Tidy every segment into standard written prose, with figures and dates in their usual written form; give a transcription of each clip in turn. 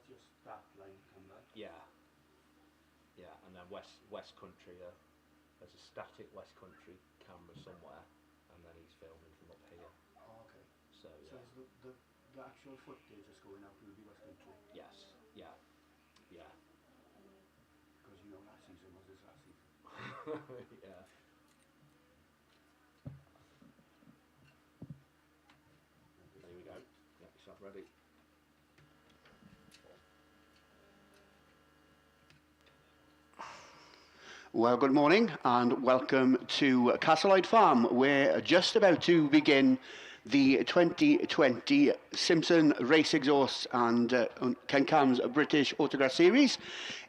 that's your start line camera. Yeah. Yeah, and then West Country, there's a static West Country camera somewhere, and then he's filming from up here. Oh, okay. So So is the actual footage that's going out will be West Country? Yes, yeah, yeah. Because you know last season was this last season. Yeah. There we go. Get yourself ready. Well, good morning and welcome to Castlehyde Farm. We're just about to begin the 2020 Simpson Race Exhaust and Ken Cam's British Autograss Series.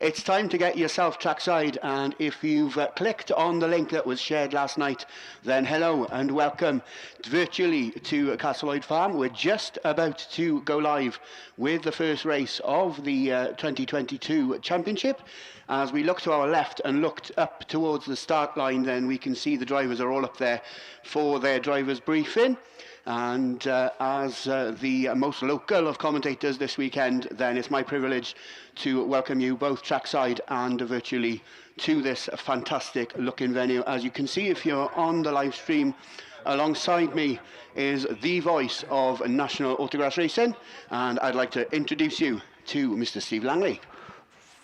It's time to get yourself trackside, and if you've clicked on the link that was shared last night, then hello and welcome virtually to Castlehyde Farm. We're just about to go live with the first race of the 2022 Championship. As we look to our left and looked up towards the start line, then we can see the drivers are all up there for their drivers' briefing. And as the most local of commentators this weekend, then it's my privilege to welcome you both trackside and virtually to this fantastic looking venue. As you can see, if you're on the live stream, alongside me is the voice of National Autograss Racing, and I'd like to introduce you to Mr. Steve Langley.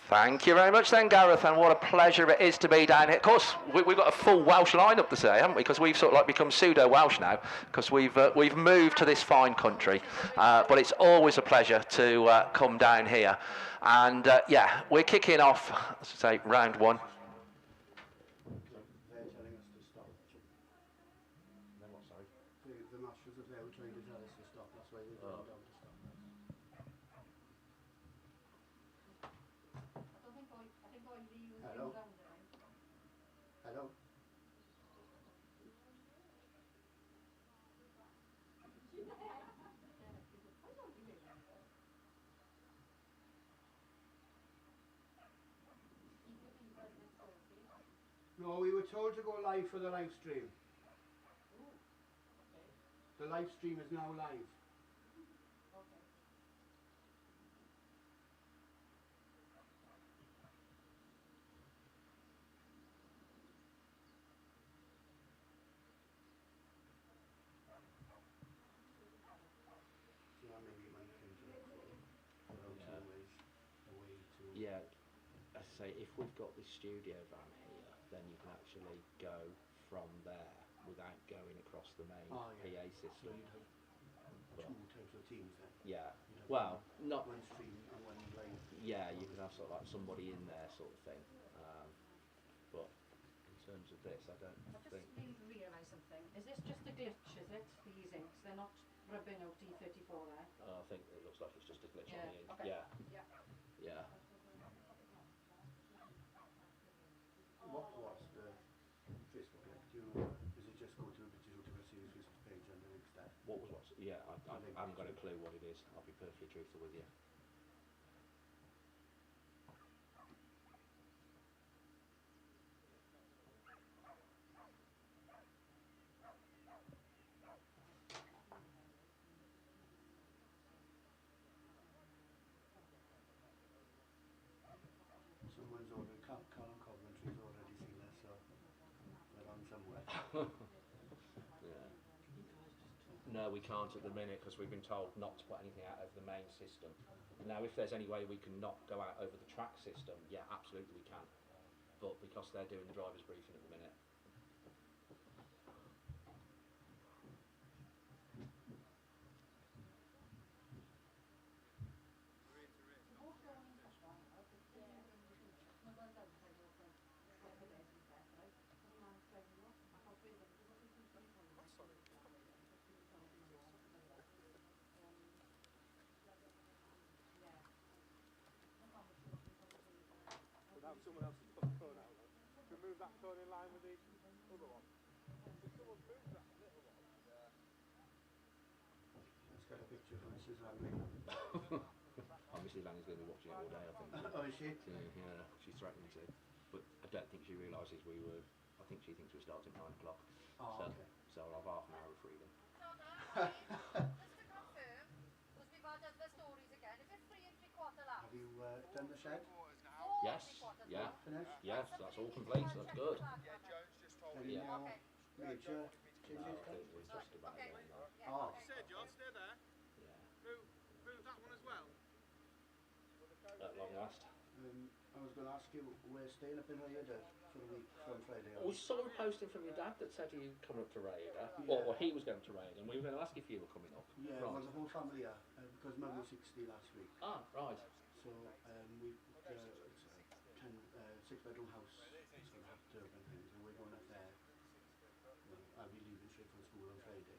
Thank you very much then, Gareth, and what a pleasure it is to be down here. Of course, we've got a full Welsh lineup today, haven't we? Because we've sort of like become pseudo-Welsh now, because we've moved to this fine country. But it's always a pleasure to come down here. And yeah, we're kicking off, let's say, round one. They're telling us to stop. Then what, sorry? The marshals up there were trying to tell us to stop, that's why we're going down to stop. Hello? Hello? No, we were told to go live for the live stream. The live stream is now live. Yeah, as I say, if we've got this studio van here, then you can actually go from there without going across the main PA system. So you'd have two types of teams then? Yeah, well, not one stream and one live. Yeah, you can have sort of like somebody in there sort of thing. But in terms of this, I don't think. I just realise something. Is this just a glitch, is it? These inks, they're not rubbing out D34 there? I think it looks like it's just a glitch on the ink. Okay. Yeah. Yeah. What was the Facebook link? Do you know? Does it just go to the British Autograss Series Facebook page and the links there? What was what? Yeah, I haven't got a clue what it is. I'll be perfectly truthful with you. Someone's already, Colin Coventry's already seen us, so they're on somewhere. Yeah. No, we can't at the minute because we've been told not to put anything out over the main system. Now, if there's any way we can not go out over the track system, yeah, absolutely we can. But because they're doing the driver's briefing at the minute. Someone else has put the cone out. To move that cone in line with the other one. If someone moves that little one. Let's get a picture of Mrs. Langley. Mrs. Langley's going to be watching it all day, I think. Oh, is she? Yeah, she's threatening to. But I don't think she realises we were. I think she thinks we're starting at 9 o'clock. Oh, so, okay. So I'll have half an hour of freedom. Just to confirm, because we've had other stories again, is it 3 3/4 laps? Have you done the shed? Yes, yeah, Finished? yes, that's all complete, so that's good. Any Yeah. more major No, changes? I think we're just about there now. Oh, Stay, John, stay there. Yeah, Move that one as well. at long last. I was going to ask you, we're staying up in Rhaeadr for the week from Friday on. We saw a posting from your dad that said you coming up to Raider, Yeah. or he was going to Raider, and we were going to ask if you were coming up. Yeah, Right. well, the whole family are, because Mum was 60 last week. Ah, right. So we booked it's a 6-bedroom house. It's going to have turban things, and we're going up there. Well, I'll be leaving straight from school on Friday.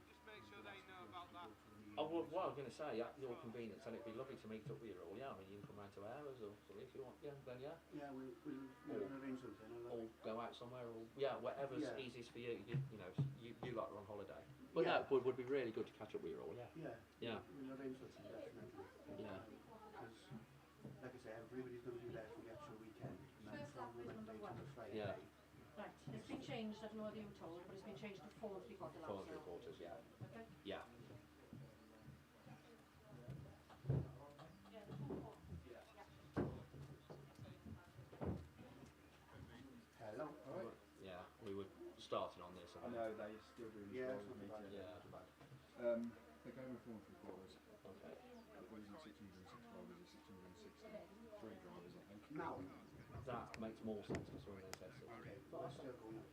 Just make sure they know about that. Oh, well, I was going to say, at your convenience, and it'd be lovely to meet up with you all, yeah. I mean, you can come round to ours, or something if you want, yeah, then yeah. Yeah, we'll arrange something. Or go out somewhere, or, yeah, whatever's Yeah. easiest for you. You know, you like are on holiday. But Yeah. no, it would be really good to catch up with you all, yeah. Yeah. Yeah. We'll arrange something, definitely. Yeah. Because, like I say, everybody's going to be there for the actual weekend. And then First from lap the is number Monday to the one. Friday. Yeah. Right, it's been changed, I don't know whether you were told, but it's been changed to 4 3/4 laps 4 now. 3/4, yeah. Okay? Yeah. Hello. All right. Yeah, we were starting on this. I know they still really Yeah, strong it's not with me. bad. Yeah. They're going with 4 3/4. Okay. We're using 606 drivers or 663 drivers, I think. Now, That makes more sense because we're in SS. okay, we're still going out.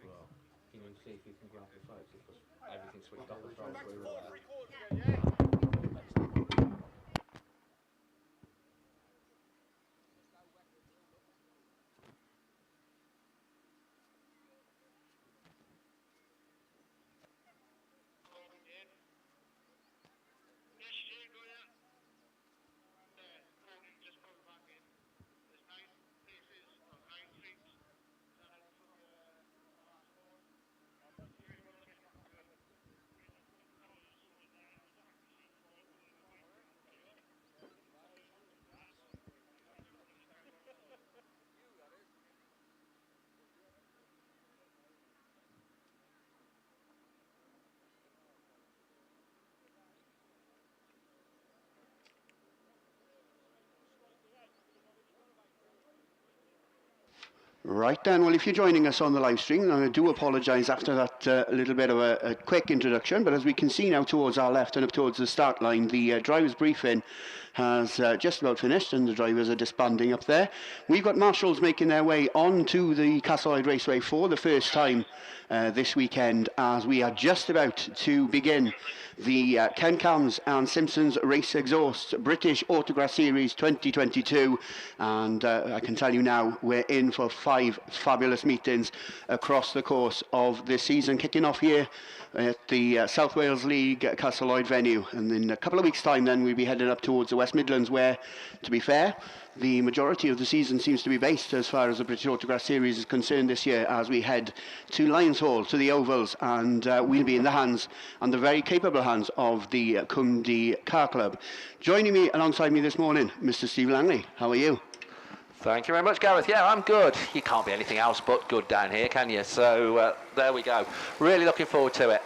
Well, can you see if you can grab the folks because everything's switched off as Okay, far as Back to we're 4 aware. 3/4 again, yeah. Right then, well, if you're joining us on the live stream, and I do apologise after that little bit of a quick introduction, but as we can see now towards our left and up towards the start line, the driver's briefing has just about finished and the drivers are disbanding up there. We've got marshals making their way onto the Castleide Raceway for the first time this weekend as we are just about to begin the Ken Cams and Simpsons Race Exhaust British Autograss Series 2022, and I can tell you now we're in for 5 fabulous meetings across the course of this season, kicking off here at the South Wales League Castleide venue, and in a couple of weeks' time then we'll be heading up towards the West Midlands where, to be fair, the majority of the season seems to be based as far as the British Autograss Series is concerned this year as we head to Lions Hall, to the Ovals, and we'll be in the hands, and the very capable hands, of the Cumdy Car Club. Joining me alongside me this morning, Mr. Steve Langley. How are you? Thank you very much, Gareth. Yeah, I'm good. You can't be anything else but good down here, can you? So there we go. Really looking forward to it.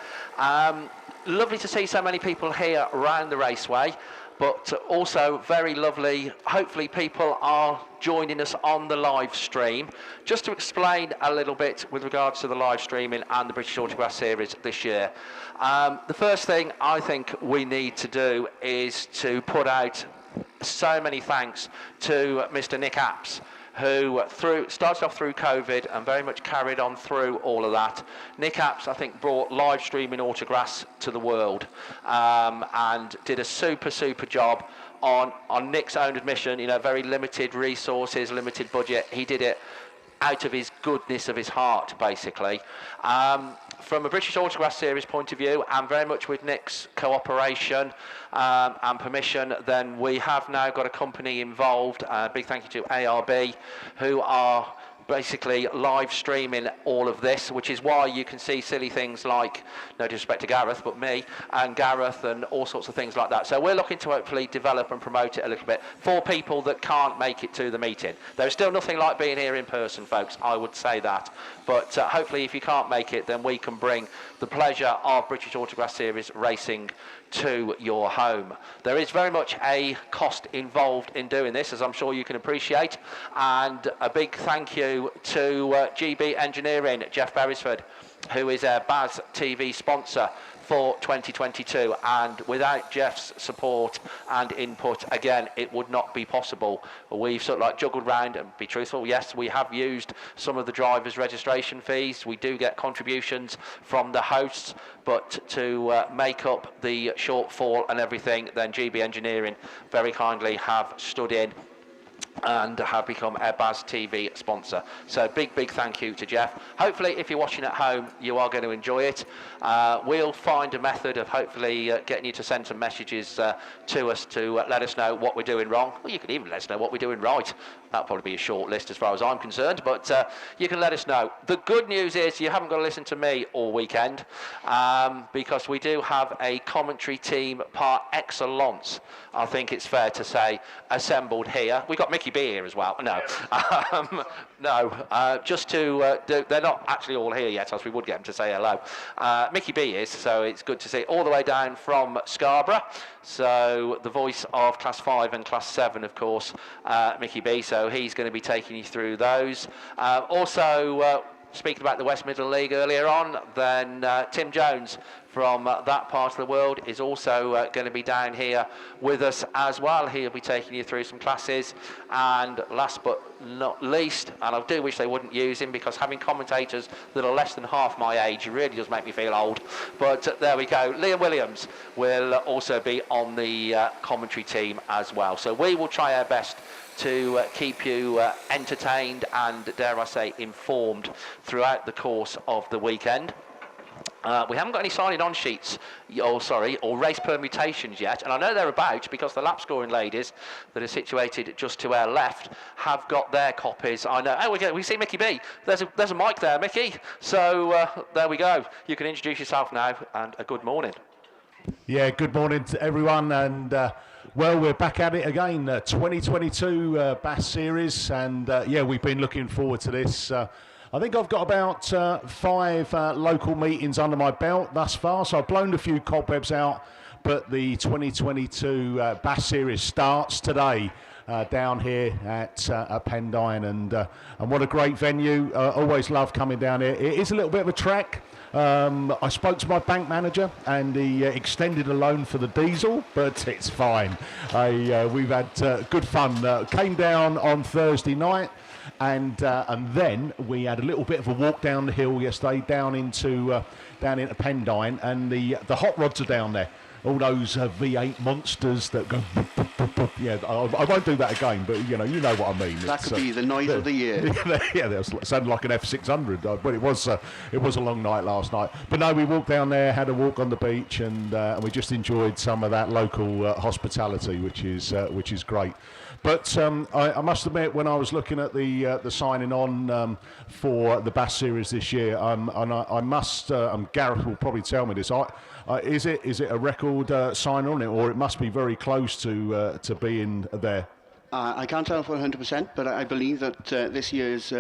Lovely to see so many people here around the raceway, but also very lovely. Hopefully people are joining us on the live stream. Just to explain a little bit with regards to the live streaming and the British Autograss Series this year. The first thing I think we need to do is to put out so many thanks to Mr. Nick Apps, who started off through COVID and very much carried on through all of that. Nick Apps, I think, brought live streaming Autograss to the world, and did a super job on Nick's own admission. You know, very limited resources, limited budget. He did it out of his goodness of his heart, basically. From a British Autograss Series point of view, and very much with Nick's cooperation and permission, then we have now got a company involved. Big thank you to ARB, who are basically live streaming all of this, which is why you can see silly things like, no disrespect to Gareth, but me and Gareth and all sorts of things like that. So we're looking to hopefully develop and promote it a little bit for people that can't make it to the meeting. There's still nothing like being here in person, folks, I would say that. But hopefully if you can't make it, then we can bring the pleasure of British Autograss Series racing to your home. There is very much a cost involved in doing this, as I'm sure you can appreciate, and a big thank you to GB Engineering, Jeff Beresford, who is a BAStv sponsor for 2022, and without Jeff's support and input, again, it would not be possible. We've sort of like juggled round, and be truthful, yes, we have used some of the drivers' registration fees. We do get contributions from the hosts, but to make up the shortfall and everything, then GB Engineering very kindly have stood in and have become a BAStv sponsor. So big thank you to Jeff. Hopefully if you're watching at home you are going to enjoy it. We'll find a method of hopefully getting you to send some messages to us to let us know what we're doing wrong. Well, you can even let us know what we're doing right. That'll probably be a short list as far as I'm concerned, but you can let us know. The good news is you haven't got to listen to me all weekend, because we do have a commentary team par excellence, I think it's fair to say, assembled here. We've got Mickey B here as well. No, just to they're not actually all here yet, else we would get them to say hello. Mickey B is, so it's good to see, all the way down from Scarborough. So the voice of Class 5 and Class 7, of course, Mickey B. So he's going to be taking you through those. Also, speaking about the West Midland League earlier on, then Tim Jones from that part of the world is also going to be down here with us as well. He'll be taking you through some classes. And last but not least, and I do wish they wouldn't use him, because having commentators that are less than half my age really does make me feel old. But there we go. Liam Williams will also be on the commentary team as well. So we will try our best to keep you entertained and, dare I say, informed throughout the course of the weekend. We haven't got any signing on sheets, or race permutations yet, and I know they're about, because the lap scoring ladies that are situated just to our left have got their copies. I know. Oh, we see Mickey B. There's a mic there, Mickey. So there we go. You can introduce yourself now, and a good morning. Yeah, good morning to everyone, and well, we're back at it again, 2022 BAS Series, and yeah, we've been looking forward to this. I think I've got about 5 local meetings under my belt thus far, so I've blown a few cobwebs out, but the 2022 BAS Series starts today down here at Pendine, and what a great venue. Always love coming down here. It is a little bit of a trek. I spoke to my bank manager and he extended a loan for the diesel, but it's fine. We've had good fun. Came down on Thursday night, and then we had a little bit of a walk down the hill yesterday down into Pendine, and the hot rods are down there. All those V8 monsters that go, yeah, I won't do that again, but you know what I mean. That could be the noise of the year. Yeah, that sounded like an F600, but it was a long night last night. But no, we walked down there, had a walk on the beach, and we just enjoyed some of that local hospitality, which is great. But I must admit, when I was looking at the signing on for the BAS Series this year, and I must, Gareth will probably tell me this. Is it a record sign on it, or it must be very close to being there? I can't tell for 100%, but I believe that this year's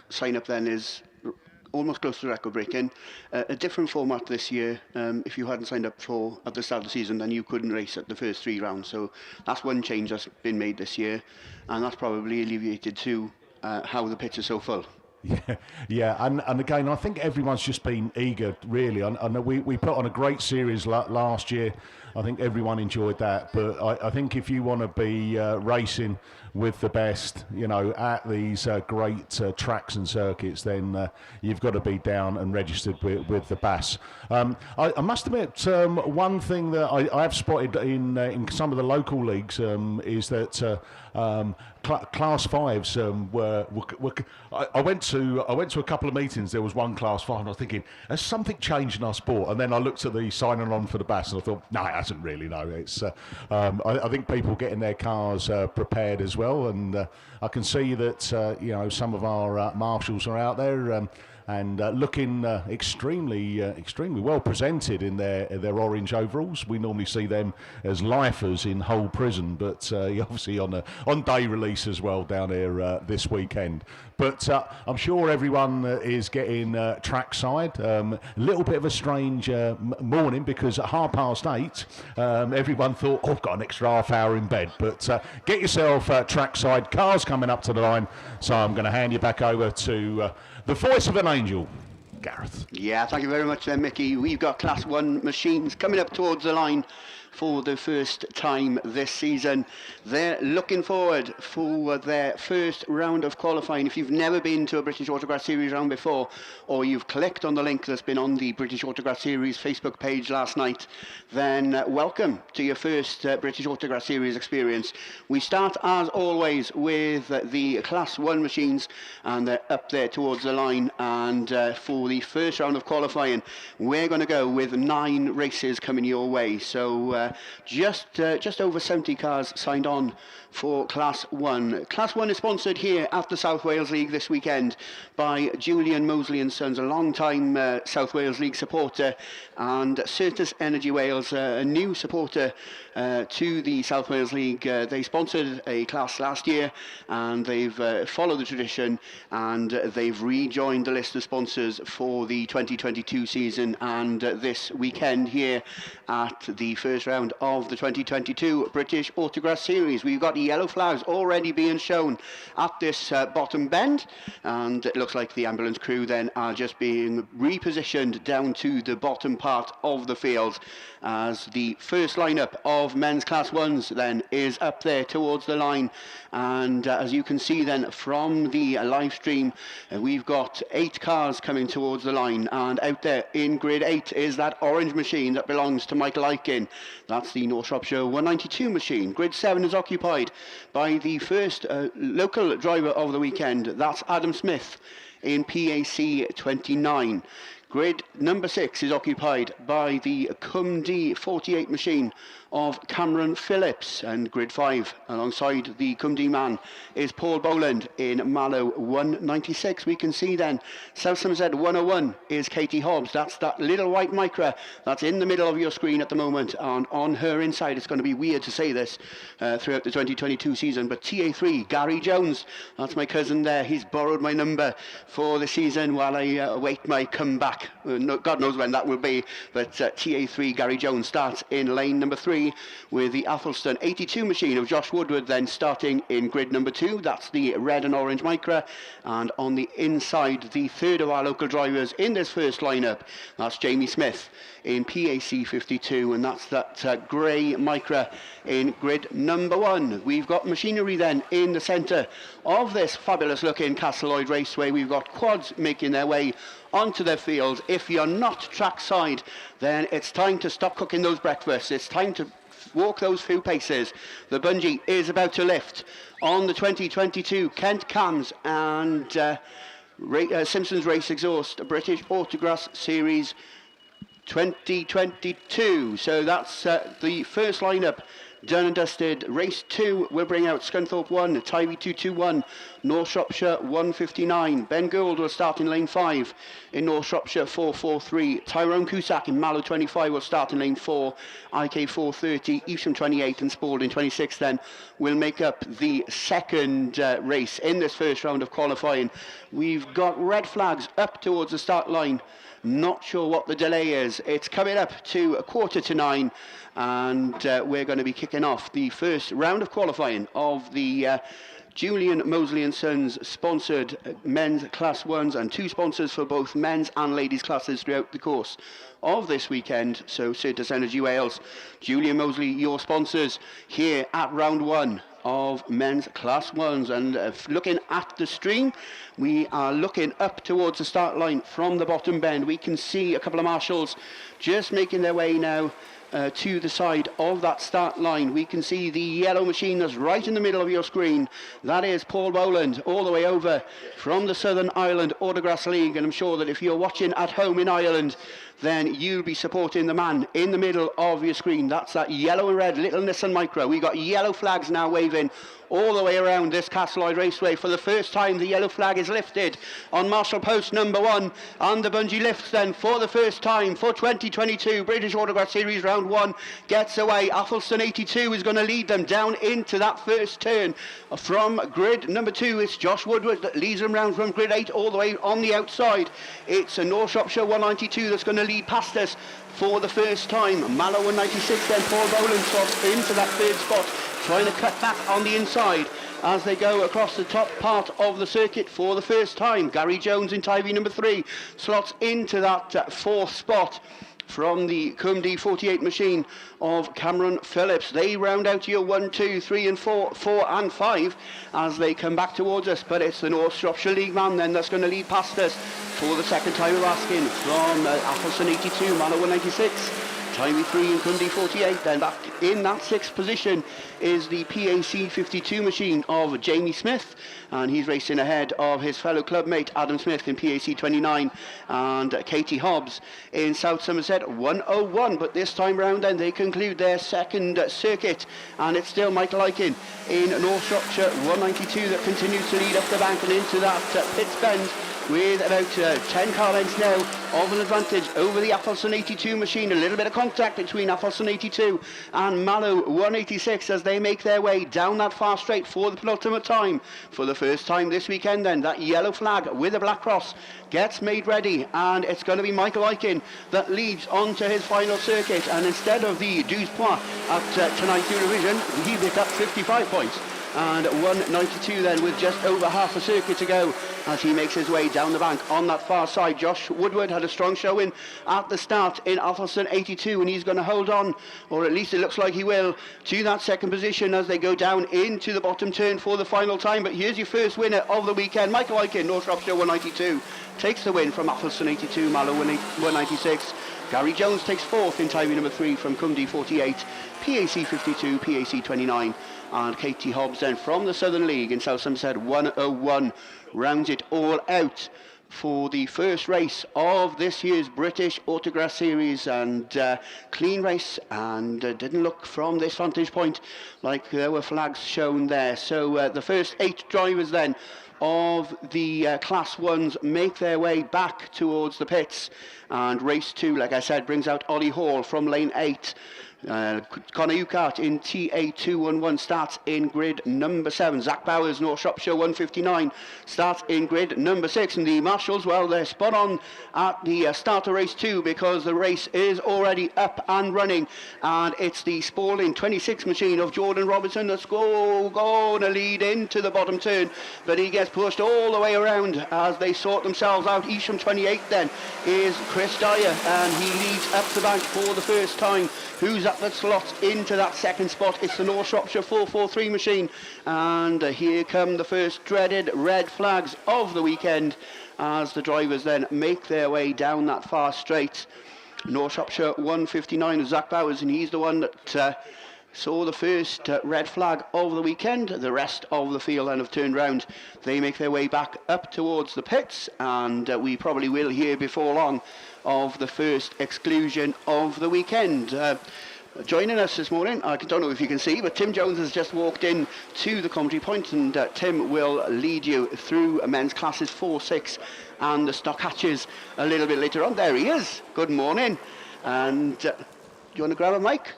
sign up then is almost close to record breaking. A different format this year. If you hadn't signed up at the start of the season, then you couldn't race at the first 3 rounds. So that's one change that's been made this year, and that's probably alleviated to how the pitch is so full. Yeah, and again, I think everyone's just been eager, really. I know we put on a great series last year. I think everyone enjoyed that. But I think if you want to be racing with the best, at these great tracks and circuits, then you've got to be down and registered with the BAS. I must admit, one thing that I have spotted in some of the local leagues is that Class 5s I went to a couple of meetings. There was one Class 5 and I was thinking, has something changed in our sport? And then I looked at the signing on for the BAS and I thought, no, it hasn't really. No, it's I think people getting their cars prepared as well, and I can see that some of our marshals are out there and looking extremely well presented in their orange overalls. We normally see them as lifers in Hull Prison, but obviously on day release as well down here this weekend. But I'm sure everyone is getting trackside. A little bit of a strange morning because at 8:30, everyone thought, oh, I've got an extra half hour in bed. But get yourself trackside. Cars coming up to the line. So I'm going to hand you back over to the voice of an angel, Gareth. Yeah, thank you very much then, Mickey. We've got Class 1 machines coming up towards the line for the first time this season. They're looking forward for their first round of qualifying. If you've never been to a British Autograss Series round before, or you've clicked on the link that's been on the British Autograss Series Facebook page last night, then welcome to your first British Autograss Series experience. We start, as always, with the Class 1 machines, and they're up there towards the line. And for the first round of qualifying, we're going to go with 9 races coming your way. So just over 70 cars signed on for Class 1. Class 1 is sponsored here at the South Wales League this weekend by Julian Mosley and Sons, a long-time South Wales League supporter, and Certus Energy Wales, a new supporter to the South Wales League. They sponsored a class last year, and they've followed the tradition, and they've rejoined the list of sponsors for the 2022 season and this weekend here at the first round of the 2022 British Autograss Series. We've got the yellow flags already being shown at this bottom bend, and it looks like the ambulance crew then are just being repositioned down to the bottom part of the field, as the first lineup of men's Class 1s then is up there towards the line. And as you can see then from the live stream, we've got 8 cars coming towards the line, and out there in grid 8 is that orange machine that belongs to Michael Aiken. That's the North Shropshire 192 machine. Grid 7 is occupied by the first local driver of the weekend. That's Adam Smith in PAC 29. Grid number 6 is occupied by the Cumdee 48 machine of Cameron Phillips, and grid 5 alongside the Cumdee man is Paul Boland in Mallow 196. We can see then South Somerset 101 is Katie Hobbs. That's that little white Micra that's in the middle of your screen at the moment, and on her inside, it's going to be weird to say this throughout the 2022 season, but TA3 Gary Jones, that's my cousin there. He's borrowed my number for the season while I await my comeback. God knows when that will be, but TA3 Gary Jones starts in lane number 3, with the Athelston 82 machine of Josh Woodward then starting in grid number 2. That's the red and orange Micra, and on the inside, the third of our local drivers in this first lineup, that's Jamie Smith in PAC 52, and that's that grey Micra in grid number 1. We've got machinery then in the centre of this fabulous looking Castle Lloyd Raceway. We've got quads making their way onto their field. If you're not trackside, then it's time to stop cooking those breakfasts. It's time to walk those few paces. The bungee is about to lift on the 2022 Kent Cams and Simpsons Race Exhaust British Autograss Series 2022. So that's the first lineup done and dusted. Race 2 will bring out Scunthorpe 1, Tywee 221, North Shropshire 159. Ben Gould will start in lane 5 in North Shropshire 443. Tyrone Cusack in Mallow 25 will start in lane 4. IK 430, Evesham 28 and Spalding 26 then will make up the second race in this first round of qualifying. We've got red flags up towards the start line. Not sure what the delay is. It's coming up to 8:45, and we're going to be kicking off the first round of qualifying of the Julian Mosley and Sons sponsored men's Class 1s, and 2 sponsors for both men's and ladies classes throughout the course of this weekend. So Certus Energy Wales, Julian Mosley, your sponsors here at round 1 of men's Class 1s, and looking at the stream. We are looking up towards the start line from the bottom bend. We can see a couple of marshals just making their way now to the side of that start line. We can see the yellow machine that's right in the middle of your screen. That is Paul Boland, all the way over from the Southern Ireland Autograss League, and I'm sure that if you're watching at home in Ireland, then you'll be supporting the man in the middle of your screen. That's that yellow and red little Nissan Micra. We've got yellow flags now waving all the way around this Castleroyd Raceway. For the first time, the yellow flag is lifted on Marshal Post number 1, and the bungee lifts then for the first time for 2022 British Autograph Series Round 1 gets away. Athelston 82 is going to lead them down into that first turn. From grid number 2, it's Josh Woodward that leads them round from grid 8 all the way on the outside. It's a North Shropshire 192 that's going to lead past us for the first time. Mallow 196, then Paul Boland slots into that third spot, trying to cut back on the inside as they go across the top part of the circuit for the first time. Gary Jones in Tivy number 3 slots into that fourth spot from the Cumdy 48 machine of Cameron Phillips. They round out your 1, 2, 3 and 4 and 5 as they come back towards us, but it's the North Shropshire League man then that's going to lead past us for the second time of asking from Athelston 82, Mallow 196, Timey 3 and Cundy 48. Then back in that sixth position is the PAC 52 machine of Jamie Smith, and he's racing ahead of his fellow clubmate Adam Smith in PAC 29 and Katie Hobbs in South Somerset 101. But this time round then they conclude their second circuit, and it's still Michael Aiken in North Shropshire 192 that continues to lead up the bank and into that pits bend with about 10 car lengths now of an advantage over the Athelston 82 machine. A little bit of contact between Athelston 82 and Mallow 186 as they make their way down that far straight for the penultimate time. For the first time this weekend then, that yellow flag with a black cross gets made ready, and it's going to be Michael Aiken that leads on to his final circuit, and instead of the 12 points at tonight's Eurovision, he picked up 55 points. And 192 then with just over half a circuit to go as he makes his way down the bank on that far side. Josh Woodward had a strong showing at the start in Athelston 82, and he's going to hold on, or at least it looks like he will, to that second position as they go down into the bottom turn for the final time. But here's your first winner of the weekend. Michael Aiken, North Shropshire 192, takes the win from Athelston 82, Mallow 196. Gary Jones takes fourth in Tivy number 3 from Cumdy 48, PAC 52, PAC 29, and Katie Hobbs then from the Southern League in South Somerset 101 rounds it all out for the first race of this year's British Autograss Series, and clean race, and didn't look from this vantage point like there were flags shown there. So the first 8 drivers then of the Class 1s make their way back towards the pits, and race 2, like I said, brings out Ollie Hall from lane 8. Connor Ukart in TA211 starts in grid number 7. Zach Bowers, North Shropshire 159, starts in grid number 6. And the marshals, well, they're spot on at the start of race 2 because the race is already up and running. And it's the Spalding 26 machine of Jordan Robertson that's going to lead into the bottom turn. But he gets pushed all the way around as they sort themselves out. Isham 28 then is Chris Dyer, and he leads up the bank for the first time. Who's up that slot into that second spot? It's the North Shropshire 443 machine. And here come the first dreaded red flags of the weekend as the drivers then make their way down that far straight. North Shropshire 159 is Zach Bowers, and he's the one that saw the first red flag of the weekend. The rest of the field then have turned round. They make their way back up towards the pits, and we probably will hear before long of the first exclusion of the weekend. Joining us this morning, I don't know if you can see, but Tim Jones has just walked in to the commentary point, and Tim will lead you through men's classes 4, 6 and the stock hatches a little bit later on. There he is. Good morning. And do you want to grab a mic?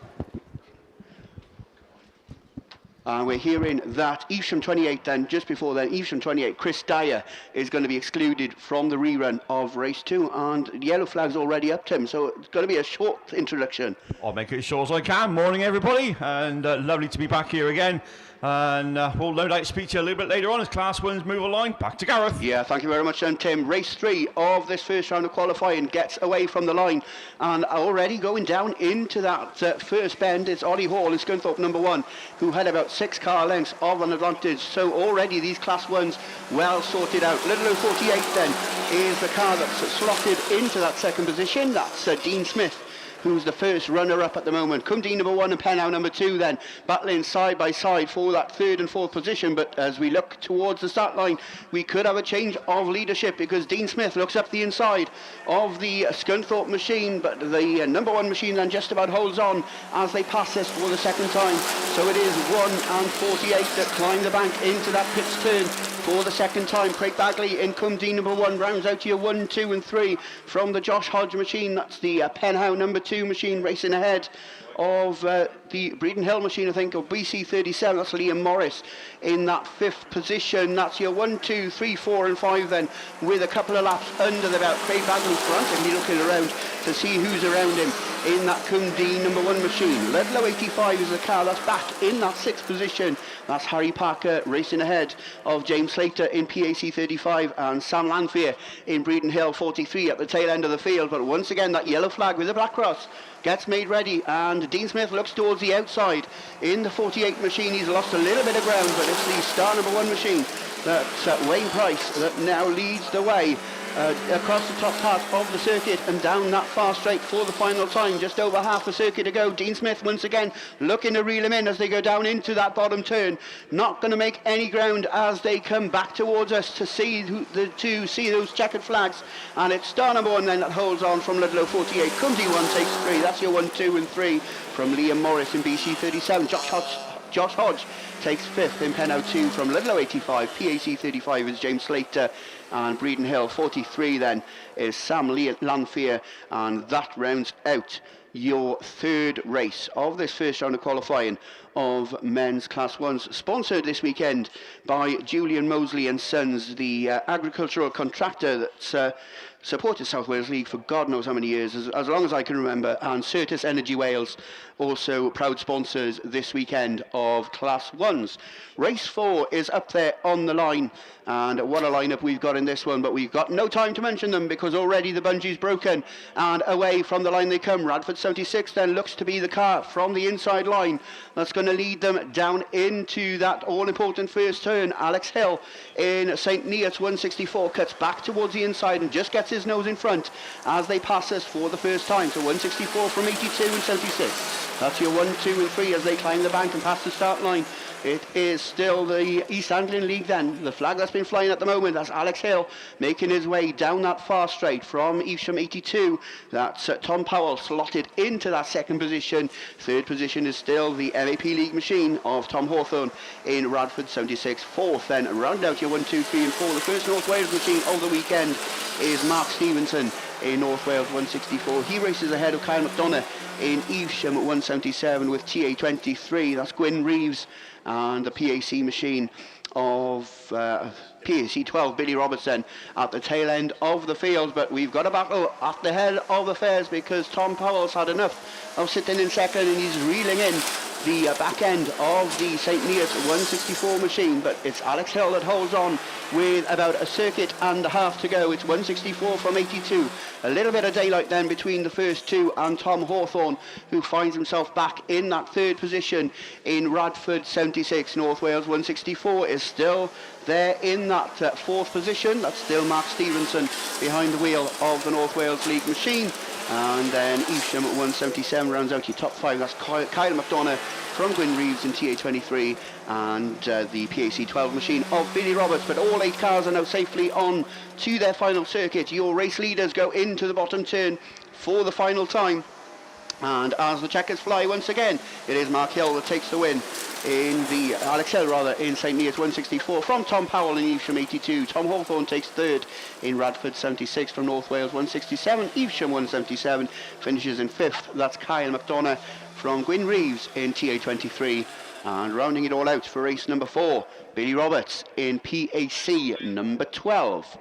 And we're hearing that Evesham 28 then, just before then, Evesham 28, Chris Dyer is going to be excluded from the rerun of race 2, and the yellow flag's already up, Tim, so it's going to be a short introduction. I'll make it as short as I can. Morning everybody, and lovely to be back here again. And we'll no doubt speak to you a little bit later on as Class 1s move along. Back to Gareth. Yeah, thank you very much then, Tim. Race 3 of this first round of qualifying gets away from the line, and already going down into that first bend, it's Ollie Hall in Scunthorpe number 1, who had about 6 car lengths of an advantage. So already these Class 1s well sorted out. Little 48 then is the car that's slotted into that second position. That's Dean Smith, who's the first runner-up at the moment. Cumdee number 1 and Penhow number 2 then, battling side by side for that third and fourth position. But as we look towards the start line, we could have a change of leadership, because Dean Smith looks up the inside of the Scunthorpe machine, but the number 1 machine then just about holds on as they pass this for the second time. So it is 1 and 48 that climb the bank into that pits turn for the second time. Craig Bagley in Cumdee number 1 rounds out to your 1, 2 and 3 from the Josh Hodge machine. That's the Penhow number 2 machine racing ahead of the Breeden Hill machine, I think, of BC37. That's Liam Morris in that 5th position. That's your 1, 2, 3, 4 and 5 then, with a couple of laps under the belt. Craig Bagley frantically looking around to see who's around him in that Cumdee number 1 machine. Ludlow 85 is the car that's back in that 6th position. That's Harry Parker racing ahead of James Slater in PAC 35 and Sam Lanfear in Breeden Hill 43 at the tail end of the field. But once again, that yellow flag with the black cross gets made ready, and Dean Smith looks towards the outside in the 48 machine. He's lost a little bit of ground, but it's the star number 1 machine, that's Wayne Price, that now leads the way across the top part of the circuit and down that far straight for the final time. Just over half a circuit to go. Dean Smith once again looking to reel him in as they go down into that bottom turn. Not going to make any ground as they come back towards us to see those checkered flags. And it's star number 1 then that holds on from Ludlow 48. Cumdee 1 takes 3. That's your 1, 2 and 3 from Liam Morris in BC 37. Josh Hodge takes 5th in Penhow 2 from Ludlow 85. PAC 35 is James Slater, and Breeden Hill 43 then is Sam Lanfear, and that rounds out your 3rd race of this first round of qualifying of men's Class 1s, sponsored this weekend by Julian Mosley and Sons, the agricultural contractor that's supported South Wales League for God knows how many years, as long as I can remember, and Certis Energy Wales, also proud sponsors this weekend of Class 1s. Race 4 is up there on the line, and what a lineup we've got in this one, but we've got no time to mention them because already the bungee's broken, and away from the line they come. Radford 76 then looks to be the car from the inside line that's going to lead them down into that all-important first turn. Alex Hill in St. Neots 164 cuts back towards the inside and just gets his nose in front as they pass us for the first time. So 164 from 82 and 76. That's your 1, 2 and 3 as they climb the bank and pass the start line. It is still the East Anglian League then. The flag that's been flying at the moment, that's Alex Hill making his way down that far straight from Evesham 82. That's Tom Powell slotted into that 2nd position. 3rd position is still the MAP League machine of Tom Hawthorne in Radford 76. 4th then, round out your 1, 2, 3 and 4. The first North Wales machine of the weekend is Mark Stevenson in North Wales 164. He races ahead of Kyle McDonough in Evesham 177 with TA23. That's Gwyn Reeves and the PAC machine of PAC 12, Billy Robertson, at the tail end of the field. But we've got a battle at the head of affairs because Tom Powell's had enough of sitting in second and he's reeling in the back end of the St. Neots 164 machine. But it's Alex Hill that holds on with about a circuit and a half to go. It's 164 from 82. A little bit of daylight then between the first two and Tom Hawthorne, who finds himself back in that 3rd position in Radford 76. North Wales 164 is still there in that 4th position. That's still Mark Stevenson behind the wheel of the North Wales League machine. And then Evesham at 177 rounds out your top 5. That's Kyle McDonough from Gwyn Reeves in TA23 and the PAC 12 machine of Billy Roberts. But all 8 cars are now safely on to their final circuit. Your race leaders go into the bottom turn for the final time. And as the checkers fly once again, it is Mark Hill that takes the win in the Alex Hill in St. Neots 164 from Tom Powell in Evesham 82. Tom Hawthorne takes 3rd in Radford 76 from North Wales 167. Evesham 177 finishes in 5th. That's Kyle McDonough from Gwyn Reeves in TA23. And rounding it all out for race number 4, Billy Roberts in PAC number 12.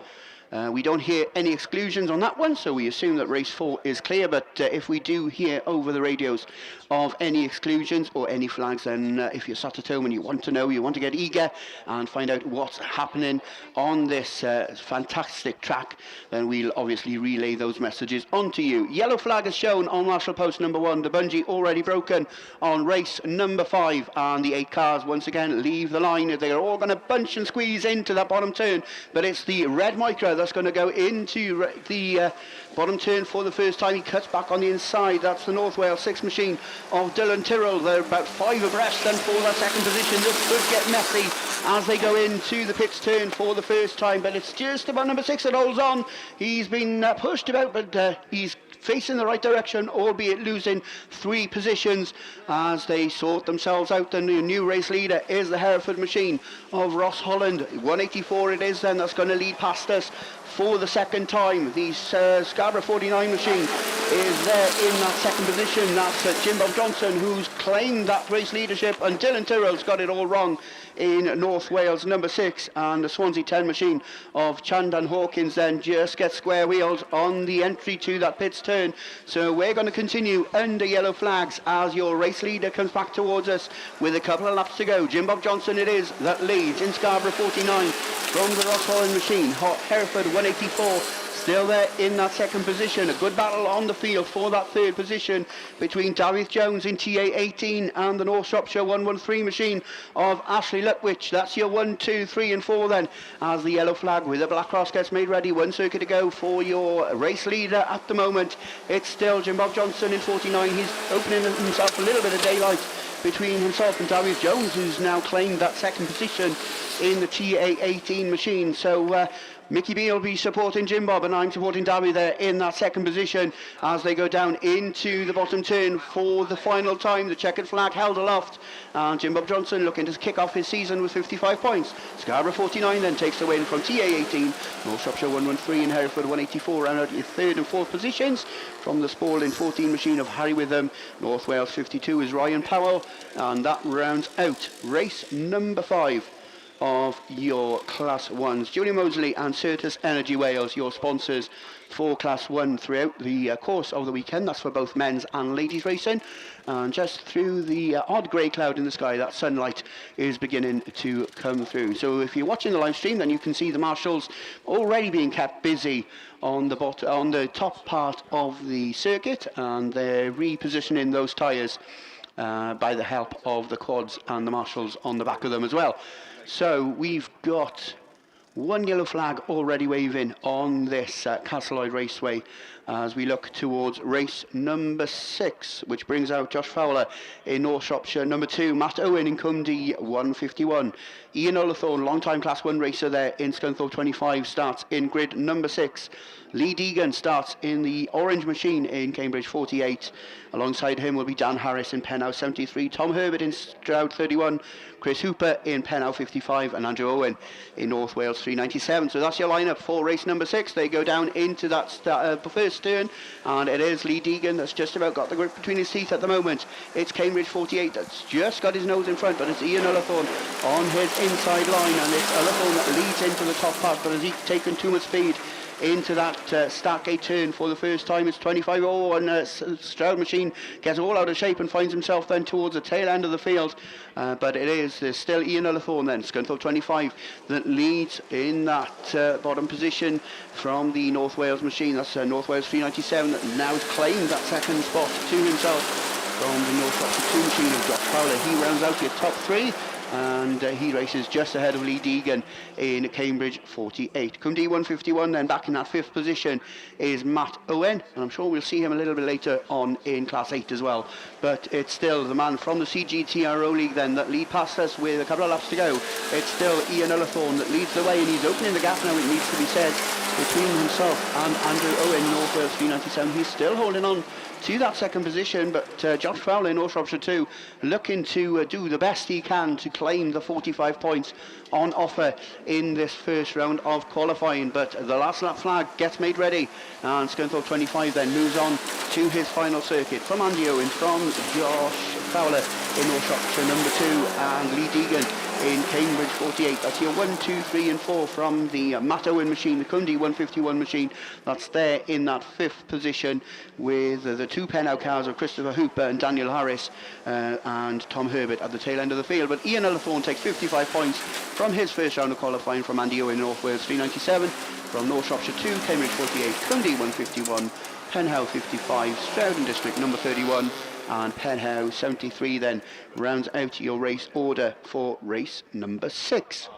We don't hear any exclusions on that one, so we assume that race 4 is clear, but if we do hear over the radios of any exclusions or any flags, then if you're sat at home and you want to know, you want to get eager and find out what's happening on this fantastic track, then we'll obviously relay those messages onto you. Yellow flag is shown on marshal post number 1, the bungee already broken on race number 5, and the 8 cars once again leave the line. They are all going to bunch and squeeze into that bottom turn, but it's the red Micra that's going to go into the bottom turn for the first time. He cuts back on the inside. That's the North Wales 6 machine of Dylan Tyrrell. They're about 5 abreast and for that second position. This could get messy as they go into the pits turn for the first time, but it's just about number 6 that holds on. He's been pushed about, but he's facing the right direction, albeit losing 3 positions as they sort themselves out. The new race leader is the Hereford machine of Ross Holland. 184 it is then, that's going to lead past us for the second time. The Scarborough 49 machine is there in that second position. That's Jim Bob Johnson, who's claimed that race leadership, and Dylan Tyrrell's got it all wrong in North Wales number 6, and the Swansea 10 machine of Chandan Hawkins then just gets square wheeled on the entry to that pits turn. So we're going to continue under yellow flags as your race leader comes back towards us with a couple of laps to go. Jim Bob Johnson it is that leads in Scarborough 49 from the Ross Holland machine. Hereford 184 still there in that second position. A good battle on the field for that third position between David Jones in TA 18 and the North Shropshire 113 machine of Ashley Lutwich. That's your 1, 2, 3 and 4 then, as the yellow flag with the black cross gets made ready. 1 circuit to go for your race leader at the moment. It's still Jim Bob Johnson in 49. He's opening himself a little bit of daylight between himself and David Jones, who's now claimed that second position in the TA 18 machine. So Mickey B will be supporting Jim Bob, and I'm supporting Darby there in that second position as they go down into the bottom turn for the final time. The checkered flag held aloft, and Jim Bob Johnson looking to kick off his season with 55 points. Scarborough 49 then takes the win from TA 18. North Shropshire 113 and Hereford 184 round out your third and fourth positions. From the Spalding 14 machine of Harry Witham, North Wales 52 is Ryan Powell, and that rounds out race number 5 of your Class 1s. Julie Mosley and Certus Energy Wales, your sponsors for Class 1 throughout the course of the weekend. That's for both men's and ladies racing. And just through the odd grey cloud in the sky, that sunlight is beginning to come through. So if you're watching the live stream, then you can see the marshals already being kept busy on the top part of the circuit, and they're repositioning those tyres by the help of the quads and the marshals on the back of them as well. So we've got one yellow flag already waving on this Castleloyd Raceway as we look towards race number 6, which brings out Josh Fowler in North Shropshire. Number 2, Matt Owen in Cumdee 151. Ian Olathorne, long-time Class 1 racer there in Scunthorpe 25, starts in grid number 6. Lee Deegan starts in the orange machine in Cambridge 48. Alongside him will be Dan Harris in Penhouse 73, Tom Herbert in Stroud 31, Chris Hooper in Penhouse 55, and Andrew Owen in North Wales 397. So that's your lineup for race number 6. They go down into that first turn, and it is Lee Deegan that's just about got the grip between his teeth at the moment. It's Cambridge 48 that's just got his nose in front, but it's Ian Olathorne on his inside line, and it's Olathorne that leads into the top part, but has he taken too much speed into that Startgate turn for the first time? It's 25-0, and Stroud machine gets all out of shape and finds himself then towards the tail end of the field. But there's still Ian Olathorne then, Scunthorpe 25, that leads in that bottom position from the North Wales machine. That's North Wales 397 that now has claimed that second spot to himself from the North Shropshire 2 machine of Josh Fowler. He rounds out your top 3. And he races just ahead of Lee Deegan in Cambridge 48. Cumdee 151 then back in that 5th position is Matt Owen, and I'm sure we'll see him a little bit later on in Class 8 as well. But it's still the man from the CGTRO League then that lead past us with a couple of laps to go. It's still Ian Olathorne that leads the way, and he's opening the gap now, it needs to be said, between himself and Andrew Owen, North Wales 397. He's still holding on to that second position, but Josh Fowler in North Shropshire 2 looking to do the best he can to claim the 45 points on offer in this first round of qualifying. But the last lap flag gets made ready, and Scunthorpe 25 then moves on to his final circuit. From Andy Owen, from Josh Fowler in North Shropshire number 2, and Lee Deegan in Cambridge 48. That's your 1, 2, 3 and 4 from the Matt Owen machine, the Cundy 151 machine. That's there in that 5th position with the 2 Pennow cars of Christopher Hooper and Daniel Harris and Tom Herbert at the tail end of the field. But Ian Ullathorne takes 55 points from his first round of qualifying from Andy Owen, North Wales 397, from North Shropshire 2, Cambridge 48, Cundy 151, Penhow 55, Stroughton District number 31, and Penhow 73 then rounds out your race order for race number 6.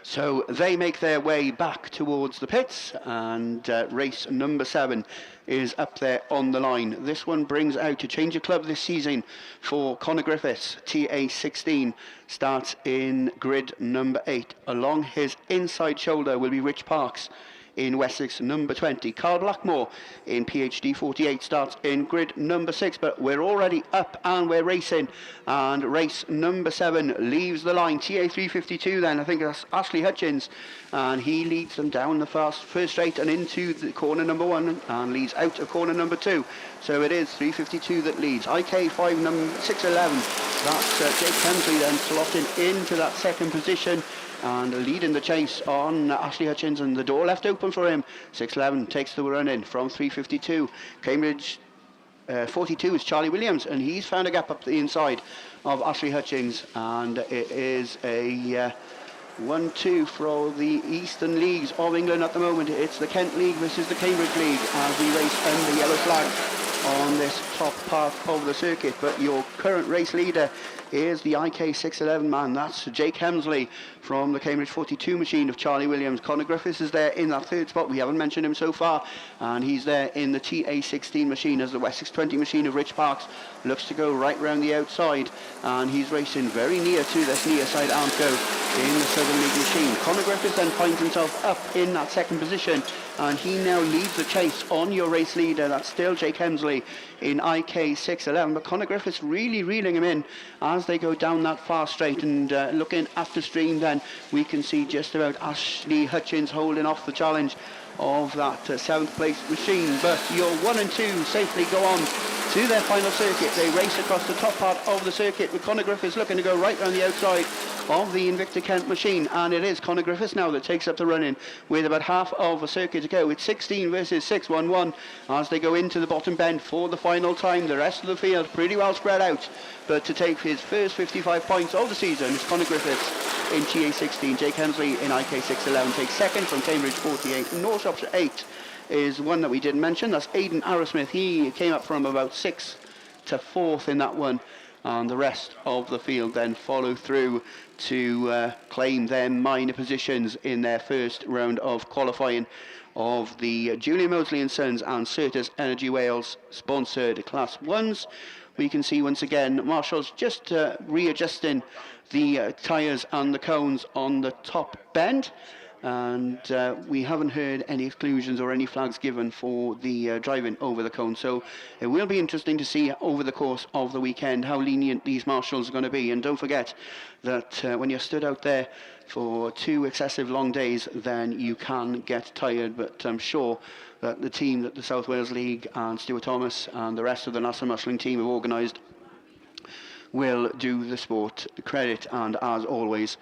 So they make their way back towards the pits, and race number 7 is up there on the line. This one brings out a change of club this season for Conor Griffiths. TA16 starts in grid number 8. Along his inside shoulder will be Rich Parks in Wessex number 20. Carl Blackmore in PhD 48 starts in grid number 6, but we're already up and we're racing, and race number 7 leaves the line. TA 352 then, I think that's Ashley Hutchins, and he leads them down the first straight and into the corner number 1 and leads out of corner number 2. So it is 352 that leads. IK 5 number 611, that's Jake Hemsley then slotting into that 2nd position and leading the chase on Ashley Hutchins, and the door left open for him. 611 takes the run in from 352. Cambridge 42 is Charlie Williams, and he's found a gap up the inside of Ashley Hutchins, and it is a 1-2 for the Eastern Leagues of England at the moment. It's the Kent League versus the Cambridge League as we race under yellow flag on this top part of the circuit. But your current race leader is the IK 611 man. That's Jake Hemsley from the Cambridge 42 machine of Charlie Williams. Conor Griffiths is there in that 3rd spot. We haven't mentioned him so far, and he's there in the TA16 machine as the Wessex 20 machine of Rich Parks looks to go right round the outside, and he's racing very near to this near side Armco in the Southern League machine. Conor Griffiths then finds himself up in that 2nd position, and he now leads the chase on your race leader. That's still Jake Hemsley in IK 611, but Conor Griffiths really reeling him in as they go down that far straight. And looking after stream then, we can see just about Ashley Hutchins holding off the challenge of that 7th place machine. But your 1 and 2 safely go on to their final circuit. They race across the top part of the circuit with Conor Griffiths looking to go right round the outside of the Invicta Kent machine, and it is Conor Griffiths now that takes up the running with about half of a circuit to go. It's 16 versus 6-1-1 as they go into the bottom bend for the final time. The rest of the field pretty well spread out, but to take his first 55 points of the season is Conor Griffiths in TA16. Jake Hemsley in IK 611 takes 2nd from Cambridge 48. North Shropshire 8 is one that we didn't mention. That's Aidan Arrowsmith. He came up from about 6th to 4th in that one, and the rest of the field then follow through to claim their minor positions in their first round of qualifying of the Julian Mosley and Sons and Certus Energy Wales sponsored Class 1s. We can see once again Marshall's just readjusting the tyres and the cones on the top bend, and we haven't heard any exclusions or any flags given for the driving over the cone. So it will be interesting to see over the course of the weekend how lenient these marshals are going to be. And don't forget that when you're stood out there for 2 excessive long days, then you can get tired. But I'm sure that the team that the South Wales League and Stuart Thomas and the rest of the National Marshalling team have organised will do the sport credit. And as always,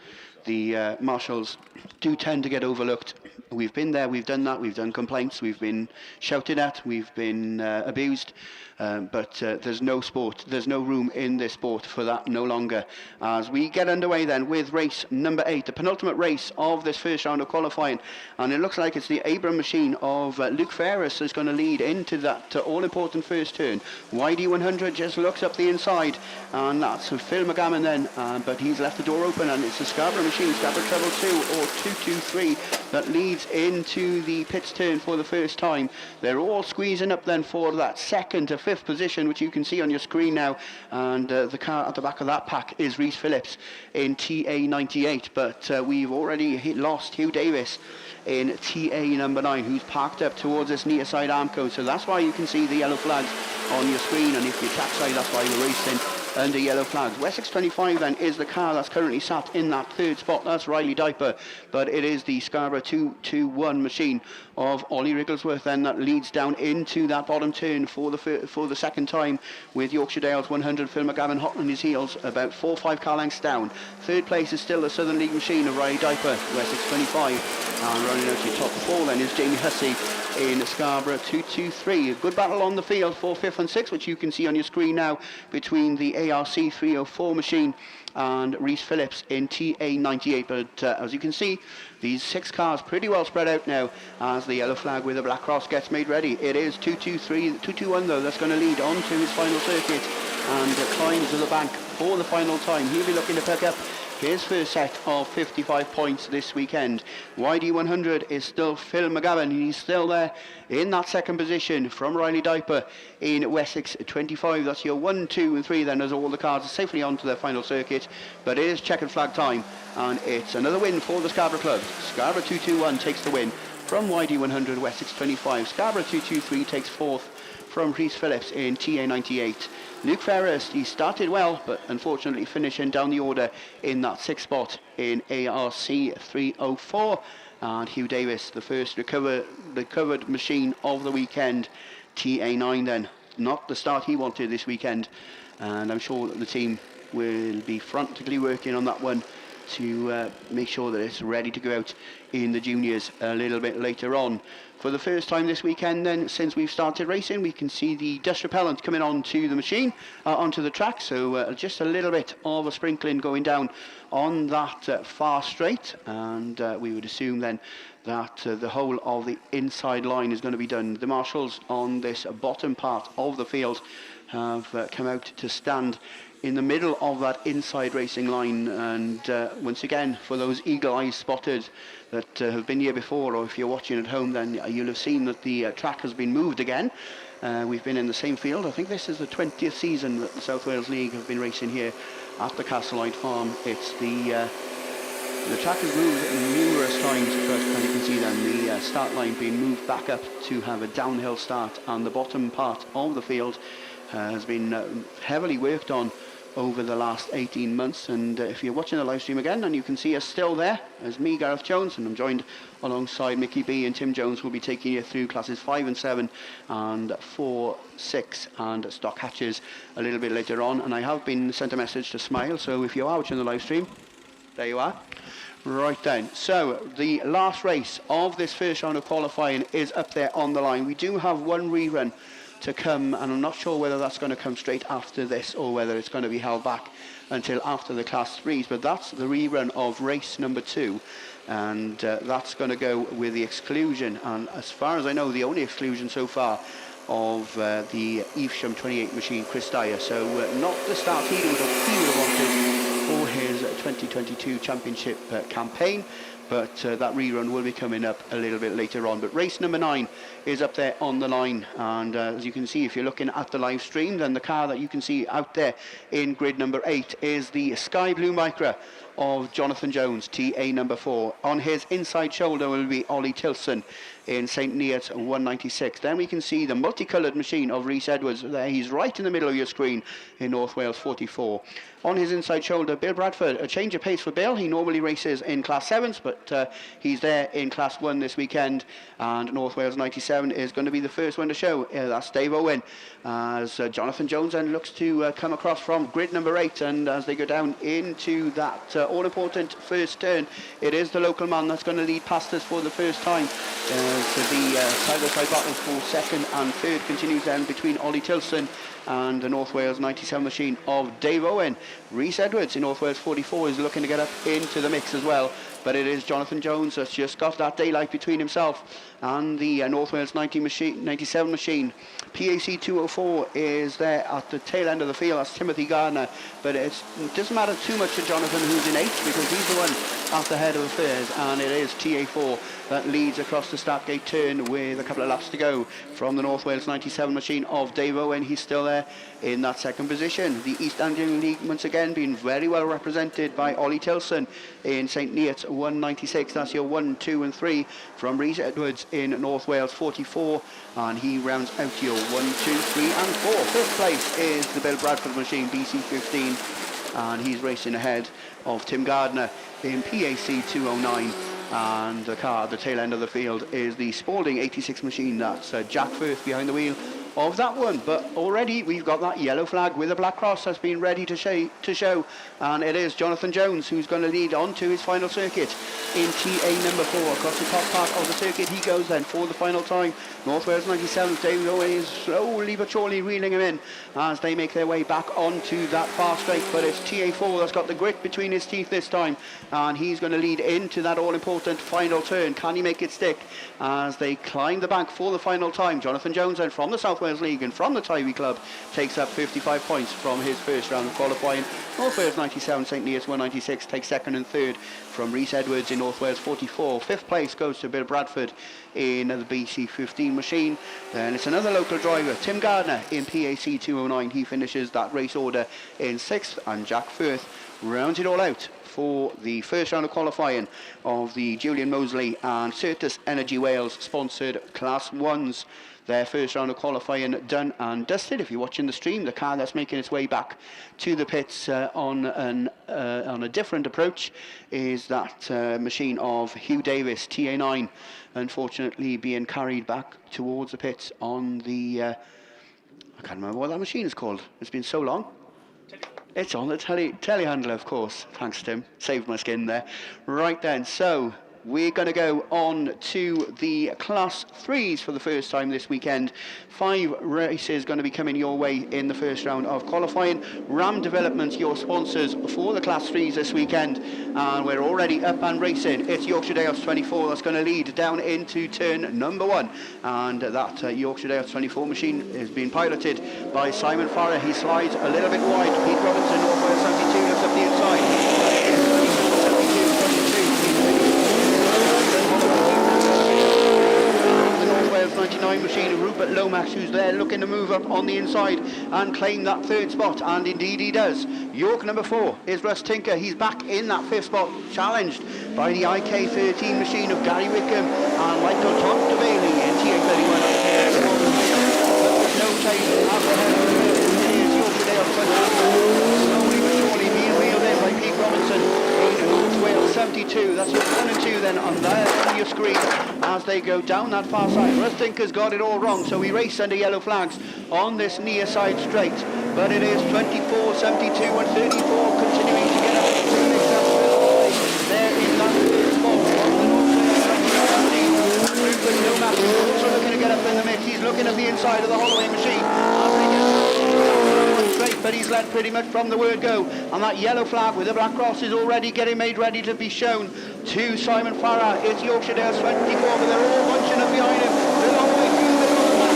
the marshals do tend to get overlooked. We've been there, we've done that, we've done complaints, we've been shouted at, we've been abused, but there's no sport, there's no room in this sport for that no longer. As we get underway then with race number 8, the penultimate race of this first round of qualifying, and it looks like it's the Abram machine of Luke Ferris that's going to lead into that all-important first turn. YD100 just looks up the inside, and that's Phil McGammon then, but he's left the door open, and it's the Scarborough machine, Scarborough Treble 2 or 223 that leads into the pits turn for the first time. They're all squeezing up then for that 2nd to 5th position, which you can see on your screen now, and the car at the back of that pack is Rhys Phillips in TA98, but we've already lost Hugh Davis in TA number 9, who's parked up towards this near side Armco. So that's why you can see the yellow flags on your screen, and if you're trackside, that's why you're racing under yellow flags. Wessex 25 then is the car that's currently sat in that third spot. That's Riley Diaper, but it is the Scarborough 221 machine of Ollie Wrigglesworth then that leads down into that bottom turn for the second time, with Yorkshire Dale's 100 Phil McGavin hot on his heels, about 4 or 5 car lengths down. Third place is still the Southern League machine of Riley Diaper, Wessex 25, and running out to top 4 then is Jamie Hussey in Scarborough 223. A good battle on the field for 5th and 6th, which you can see on your screen now, between the ARC 304 machine and Rhys Phillips in TA98. But as you can see, these 6 cars pretty well spread out now as the yellow flag with the black cross gets made ready. It is 221 though that's going to lead on to his final circuit and climbs to the bank for the final time. He'll be looking to pick up his first set of 55 points this weekend. YD100 is still Phil McGavin. He's still there in that second position from Riley Diaper in Wessex 25. That's your 1, 2 and 3 then, as all the cars are safely onto their final circuit. But it is checkered flag time, and it's another win for the Scarborough club. Scarborough 221 takes the win from YD100 Wessex 25. Scarborough 223 takes 4th from Rhys Phillips in TA98. Luke Ferris, he started well, but unfortunately finishing down the order in that 6th spot in ARC 304. And Hugh Davis, the first recovered machine of the weekend, TA9 then. Not the start he wanted this weekend, and I'm sure that the team will be frantically working on that one to make sure that it's ready to go out in the juniors a little bit later on. For the first time this weekend then, since we've started racing, we can see the dust repellent coming onto the machine, onto the track, so just a little bit of a sprinkling going down on that far straight, and we would assume then that the whole of the inside line is going to be done. The marshals on this bottom part of the field have come out to stand in the middle of that inside racing line, and once again, for those eagle eyes spotted that have been here before, or if you're watching at home, then you'll have seen that the track has been moved again. We've been in the same field. I think this is the 20th season that the South Wales League have been racing here at the Castleide Farm. It's the track has moved numerous times, but as you can see then, the start line being moved back up to have a downhill start, and the bottom part of the field has been heavily worked on over the last 18 months. And if you're watching the live stream again, and you can see us still there, as me, Gareth Jones, and I'm joined alongside Mickey B and Tim Jones, who will be taking you through classes 5 and 7 and 4, 6 and stock hatches a little bit later on. And I have been sent a message to Smile, so if you are watching the live stream, there you are. Right then, so the last race of this first round of qualifying is up there on the line. We do have one rerun to come, and I'm not sure whether that's going to come straight after this or whether it's going to be held back until after the class 3s, but that's the rerun of race number 2, and that's going to go with the exclusion, and as far as I know, the only exclusion so far of the Evesham 28 machine, Chris Dyer. So not the start he would have wanted for his 2022 championship campaign, but that rerun will be coming up a little bit later on. But race number 9 is up there on the line, and as you can see, if you're looking at the live stream, then the car that you can see out there in grid number 8 is the Sky Blue Micra of Jonathan Jones, TA number 4. On his inside shoulder will be Ollie Tilson in St Neots 196. Then we can see the multicoloured machine of Rhys Edwards. There, he's right in the middle of your screen in North Wales 44. On his inside shoulder, Bill Bradford. A change of pace for Bill. He normally races in Class 7s, but he's there in Class 1 this weekend. And North Wales 97 is going to be the first one to show. That's Dave Owen, as Jonathan Jones then looks to come across from grid number 8. And as they go down into that all-important first turn, it is the local man that's going to lead past us for the first time. So the side-by-side battle for second and third continues then between Ollie Tilson and the North Wales 97 machine of Dave Owen. Rhys Edwards in North Wales 44 is looking to get up into the mix as well, but it is Jonathan Jones that's just got that daylight between himself and the North Wales 97 machine. PAC 204 is there at the tail end of the field. That's Timothy Gardner, but it doesn't matter too much to Jonathan, who's in 8, because he's the one at the head of affairs, and it is TA4 that leads across the start gate turn with a couple of laps to go from the North Wales 97 machine of Dave Owen. He's still there in that second position. The East Anglian League once again being very well represented by Ollie Tilson in St Neots 196. That's your 1, 2 and 3 from Rhys Edwards in North Wales 44, and he rounds out your 1, 2, 3 and 4. Fifth place is the Bill Bradford machine BC 15, and he's racing ahead of Tim Gardner in PAC 209. And the car at the tail end of the field is the Spalding 86 machine. That's Jack Firth behind the wheel of that one. But already we've got that yellow flag with a black cross that's been ready to show, and it is Jonathan Jones who's going to lead on to his final circuit in TA number 4. Across the top part of the circuit he goes then for the final time. North Wales 97, David Owen is slowly but surely reeling him in as they make their way back onto that far straight, but it's TA4 that's got the grit between his teeth this time, and he's going to lead into that all-important final turn. Can he make it stick as they climb the bank for the final time? Jonathan Jones then from the South Wales League and from the Tywee Club takes up 55 points from his first round of qualifying. North Wales 97, St Neots 196 takes second and third from Rhys Edwards in North Wales 44. Fifth place goes to Bill Bradford in the BC 15 machine. Then it's another local driver, Tim Gardner in PAC 209. He finishes that race order in 6th, and Jack Firth rounds it all out for the first round of qualifying of the Julian Mosley and Certus Energy Wales sponsored Class 1s. Their first round of qualifying done and dusted. If you're watching the stream, the car that's making its way back to the pits on a different approach is that machine of Hugh Davis, TA9, unfortunately being carried back towards the pits on the... I can't remember what that machine is called. It's been so long. It's on the telehandler, of course. Thanks, Tim. Saved my skin there. Right then, so we're going to go on to the Class 3s for the first time this weekend. 5 races going to be coming your way in the first round of qualifying. Ram Development, your sponsors for the Class 3s this weekend. And we're already up and racing. It's Yorkshire Dales 24 that's going to lead down into turn number 1. And that Yorkshire Dales 24 machine is being piloted by Simon Farrer. He slides a little bit wide. Pete Robinson, North Wales 72, looks up the inside. 99 machine, Rupert Lomax, who's there looking to move up on the inside and claim that third spot, and indeed he does. York number 4 is Russ Tinker. He's back in that 5th spot, challenged by the IK13 machine of Gary Wickham and Michael Tom Bailey in TA31. No change after here's Yorkshire Dale 24. Slowly but surely being wheeled in by Pete Robinson in North Wales 72. That's your 1 and 2 then on there on your screen as they go down that far side. Russ Tinker's got it all wrong, so we race under yellow flags on this near side straight, but it is 24, 72 and 34 continuing to get up to the mix up there in that third spot on the North Wales. Rupert Lomax is also looking to get up in the mix. He's looking at the inside of the Holloway machine as they get straight, but he's led pretty much from the word go, and that yellow flag with the black cross is already getting made ready to be shown to Simon Farrar. It's Yorkshire Dales 24, but they're all bunching up behind him. They're all the way through the middle of the pack.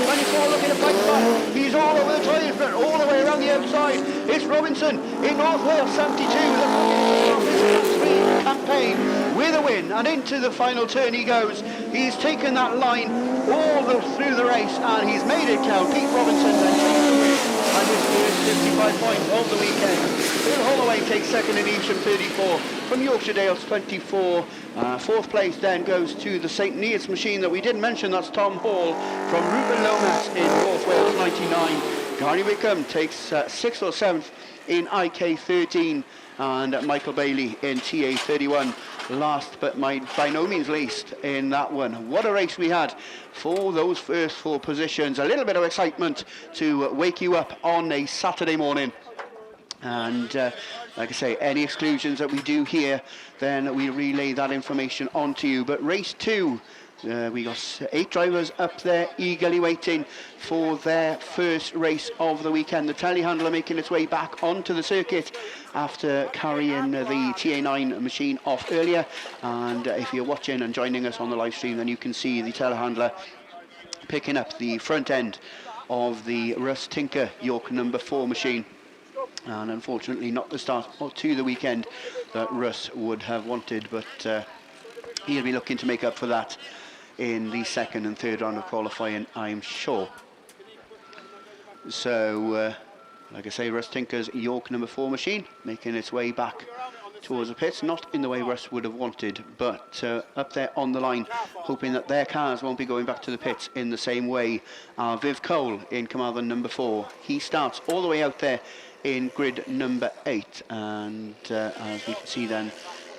24 looking to fight back. He's all over the trail, but all the way around the outside. It's Robinson in North Wales 72. The campaign with a win, and into the final turn he goes. He's taken that line all through the race, and he's made it count. Pete Robinson then takes the win and his first 55 points of the weekend. Bill Holloway takes second in Evesham 34 from Yorkshire Dales 24. 4th place then goes to the St Neots machine that we didn't mention. That's Tom Hall from Rupert Lomas in North Wales 99. Gary Wickham takes 6th or 7th in IK 13, and Michael Bailey in TA 31. Last but by no means least in that one. What a race we had for those first 4 positions. A little bit of excitement to wake you up on a Saturday morning. And like I say, any exclusions that we do here, then we relay that information on to you. But race 2, we got 8 drivers up there eagerly waiting for their first race of the weekend. The telehandler making its way back onto the circuit after carrying the TA9 machine off earlier. And if you're watching and joining us on the live stream, then you can see the telehandler picking up the front end of the Russ Tinker York number 4 machine. And unfortunately not the start to the weekend that Russ would have wanted, but he'll be looking to make up for that in the 2nd and 3rd round of qualifying, I'm sure. So Like I say, Russ Tinker's York number 4 machine making its way back towards the pits, not in the way Russ would have wanted, but up there on the line, hoping that their cars won't be going back to the pits in the same way. Viv Cole in Carmarthen number 4. He starts all the way out there in grid number 8, and as we can see then,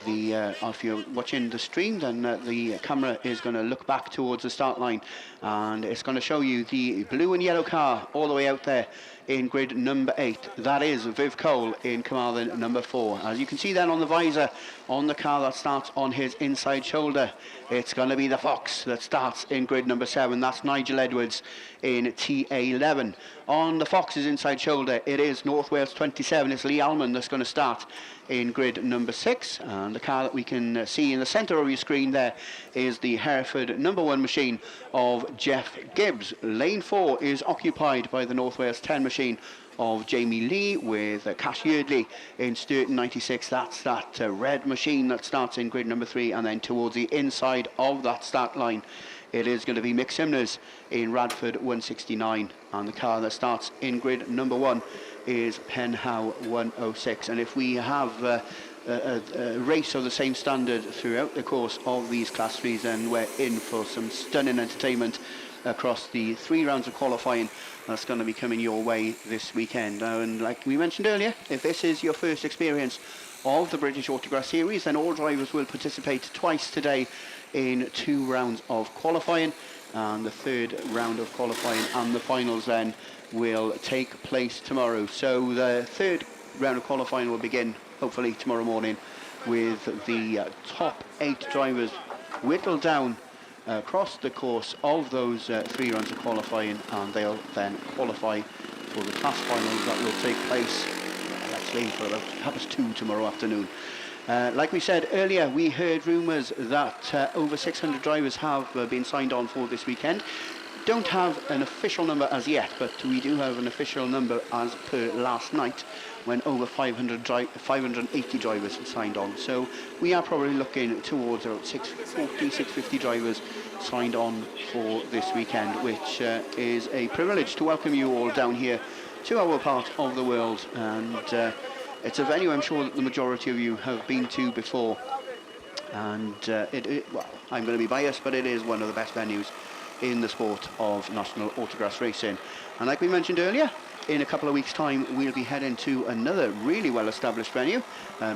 if you're watching the stream, then the camera is going to look back towards the start line, and it's going to show you the blue and yellow car all the way out there in grid number 8. That is Viv Cole in Carmarthen number 4. As you can see then on the visor on the car that starts on his inside shoulder, it's going to be the Fox that starts in grid number 7. That's Nigel Edwards in TA11. On the Fox's inside shoulder, it is North Wales 27. It's Lee Alman that's going to start in grid number 6, and the car that we can see in the centre of your screen there is the Hereford number 1 machine of Jeff Gibbs. Lane 4 is occupied by the North Wales 10 machine of Jamie Lee, with Cash Yeardley in Sturton 96. That's that red machine that starts in grid number 3, and then towards the inside of that start line it is going to be Mick Simners in Radford 169, and the car that starts in grid number 1 is Penhow 106. And if we have a race of the same standard throughout the course of these Class 3s, then we're in for some stunning entertainment across the 3 rounds of qualifying that's going to be coming your way this weekend. And like we mentioned earlier, if this is your first experience of the British Autograss Series, then all drivers will participate twice today in 2 rounds of qualifying, and the 3rd round of qualifying and the finals then will take place tomorrow. So the 3rd round of qualifying will begin hopefully tomorrow morning, with the top 8 drivers whittled down across the course of those 3 rounds of qualifying, and they'll then qualify for the class finals that will take place actually for about 2:30 tomorrow afternoon. Like we said earlier, we heard rumours that over 600 drivers have been signed on for this weekend. Don't have an official number as yet, but we do have an official number as per last night, when over 580 drivers signed on. So we are probably looking towards about 650 drivers signed on for this weekend, which is a privilege to welcome you all down here to our part of the world. And it's a venue I'm sure that the majority of you have been to before. And well, I'm going to be biased, but it is one of the best venues in the sport of national autograss racing. And like we mentioned earlier, in a couple of weeks' time we'll be heading to another really well-established venue,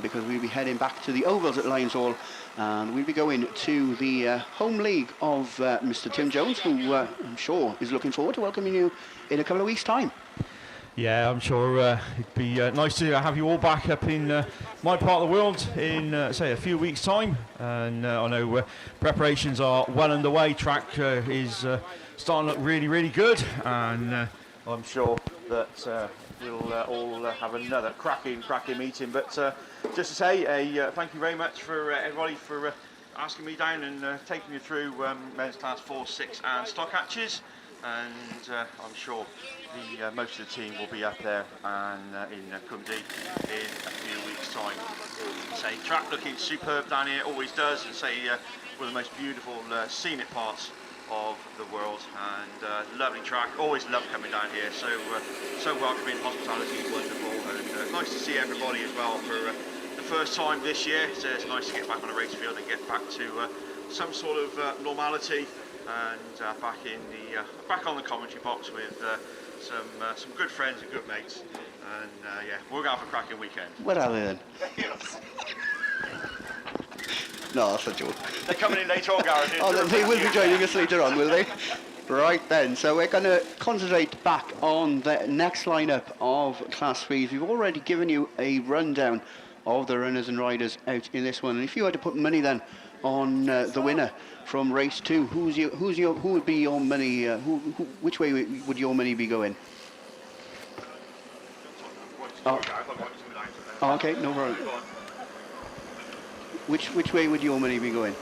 because we'll be heading back to the Ovals at Lions Hall, and we'll be going to the home league of Mr. Tim Jones, who I'm sure is looking forward to welcoming you in a couple of weeks' time. Yeah, I'm sure it'd be nice to have you all back up in my part of the world in, say, a few weeks' time. And I know preparations are well underway. Track is starting to look really, really good. And I'm sure that we'll all have another cracking meeting. But just to say, thank you very much for everybody for asking me down and taking me through men's class 4, 6 and stock hatches. And I'm sure most of the team will be up there and in Cumdee in a few weeks' time. Say, track looking superb down here, always does, and say one of the most beautiful scenic parts of the world, and lovely track. Always love coming down here, so welcoming, hospitality is wonderful, and nice to see everybody as well for the first time this year. So it's nice to get back on a race field and get back to some sort of normality. And back on the commentary box with some good friends and good mates, and yeah, we're going to have a cracking weekend. Where are they then? No, that's a joke. They're coming in later on, Gareth. Oh, they will be joining us later on, will they? Right then, so we're going to concentrate back on the next lineup of Class 3s. We've already given you a rundown of the runners and riders out in this one, and if you had to put money then on the winner from race 2, who would be your money? Which way would your money be going? Oh, okay, no problem. Which way would your money be going?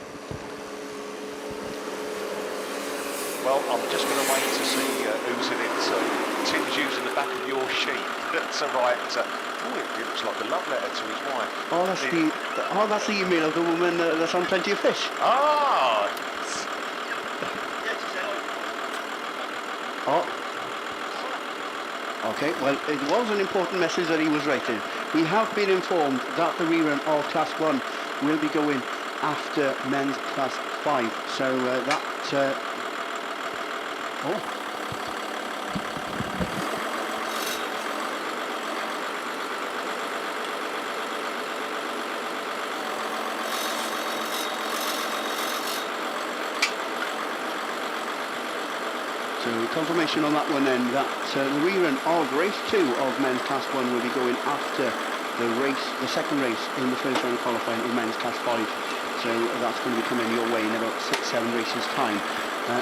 Well, I'm just going to wait to see who's in it. So Tim's using the back of your sheet to write. It looks like a love letter to his wife. Oh, that's the email of the woman that's on Plenty of Fish. Ah. Oh. Okay, well, it was an important message that he was writing. We have been informed that the rerun of Class 1 will be going after men's Class 5. So So confirmation on that one then, that the rerun of race 2 of men's Class 1 will be going after the second race in the first round of qualifying in men's Class 5. So that's going to be coming your way in about 6-7 races time.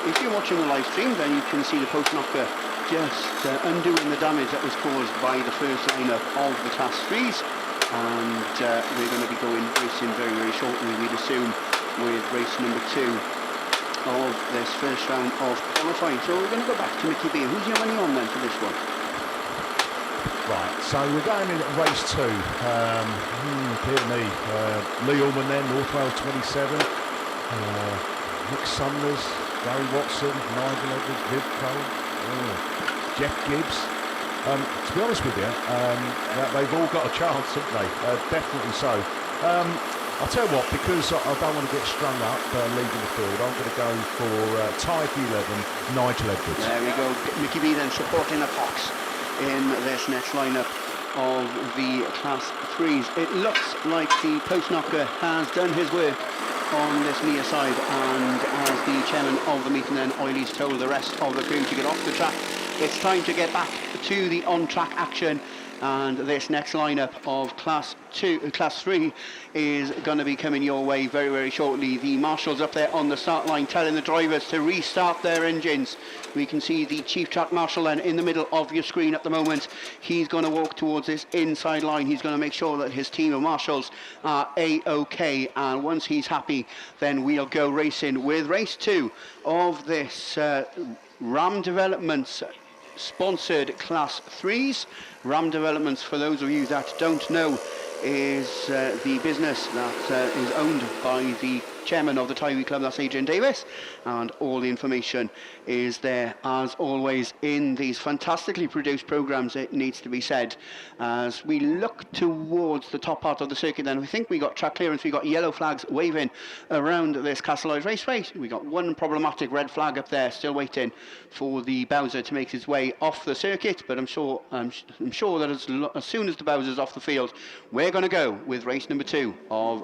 If you're watching the live stream, then you can see the post knocker just undoing the damage that was caused by the first lineup of the Class 3s. And we're going to be going racing very, very shortly, we'd assume, with race number 2 of this first round of qualifying. So we're going to go back to Mickey B. Who's your money on then for this one? Right, so we're going in at race 2. Dear me, Lee Ullman then, North Wales 27. Nick Sumners, Gary Watson, Nigel Edwards, Viv Cole, Jeff Gibbs. To be honest with you, they've all got a chance, haven't they? Definitely so. I'll tell you what, because I don't want to get strung up leaving the field, I'm going to go for tied 11, Nigel Edwards. There we go, Mickey B then supporting a Fox in this next lineup of the Class 3s. It looks like the post knocker has done his work on this near side, and as the chairman of the meeting then, Oiley's told the rest of the crew to get off the track, it's time to get back to the on-track action. And this next lineup of Class 3 is going to be coming your way very, very shortly. The marshals up there on the start line telling the drivers to restart their engines. We can see the Chief Track Marshal then in the middle of your screen at the moment. He's going to walk towards this inside line. He's going to make sure that his team of marshals are A-OK. And once he's happy, then we'll go racing with race 2 of this Ram Developments sponsored Class 3s. Ram Developments, for those of you that don't know, is the business that is owned by the chairman of the Tyree Club, that's Adrian Davis, and all the information is there as always in these fantastically produced programs, it needs to be said. As we look towards the top part of the circuit then, we think we got track clearance, we got yellow flags waving around this Castleloyd Raceway. We got one problematic red flag up there still waiting for the Bowser to make his way off the circuit, but I'm sure that as soon as the Bowser's off the field, we're going to go with race number 2 of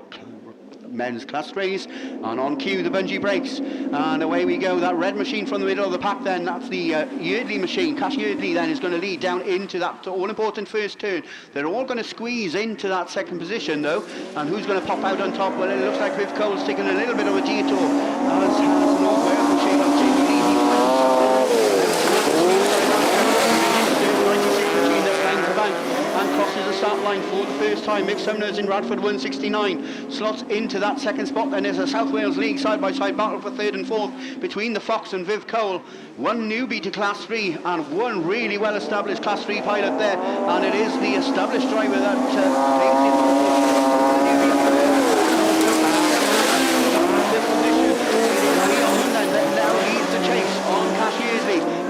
men's Class 3s, and on cue the bungee brakes, and away we go. That red machine from the middle of the pack then, that's the Yeardley machine. Cash Yeardley then is going to lead down into that all-important first turn. They're all going to squeeze into that second position though, and who's going to pop out on top? Well, it looks like Viv Cole's taking a little bit of a detour, as has North Wales machine on Jamie Lee. And crosses the start line for the first time. Mick Sumners in Radford 169 slots into that second spot, and there's a South Wales League side-by-side battle for third and fourth between the Fox and Viv Cole. One newbie to Class 3 and one really well-established Class 3 pilot there, and it is the established driver that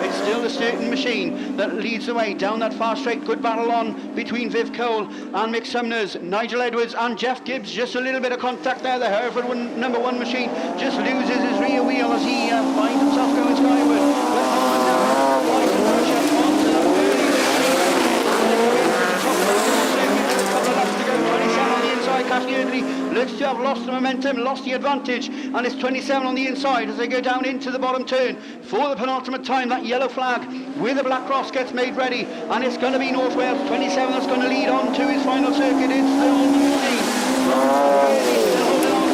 it's still the certain machine that leads the way down that far straight. Good battle on between Viv Cole and Mick Sumners, Nigel Edwards and Jeff Gibbs. Just a little bit of contact there. The Hereford number 1 machine just loses his rear wheel as he finds himself going skyward. But Harman now finds the pressure onto that early a couple of laps to go. 27 on the inside. Cash Yeardley looks to have lost the momentum, lost the advantage, and it's 27 on the inside as they go down into the bottom turn for the penultimate time. That yellow flag with a black cross gets made ready, and it's going to be North Wales 27 that's going to lead on to his final circuit. It's the Holden machine. Really still holding on.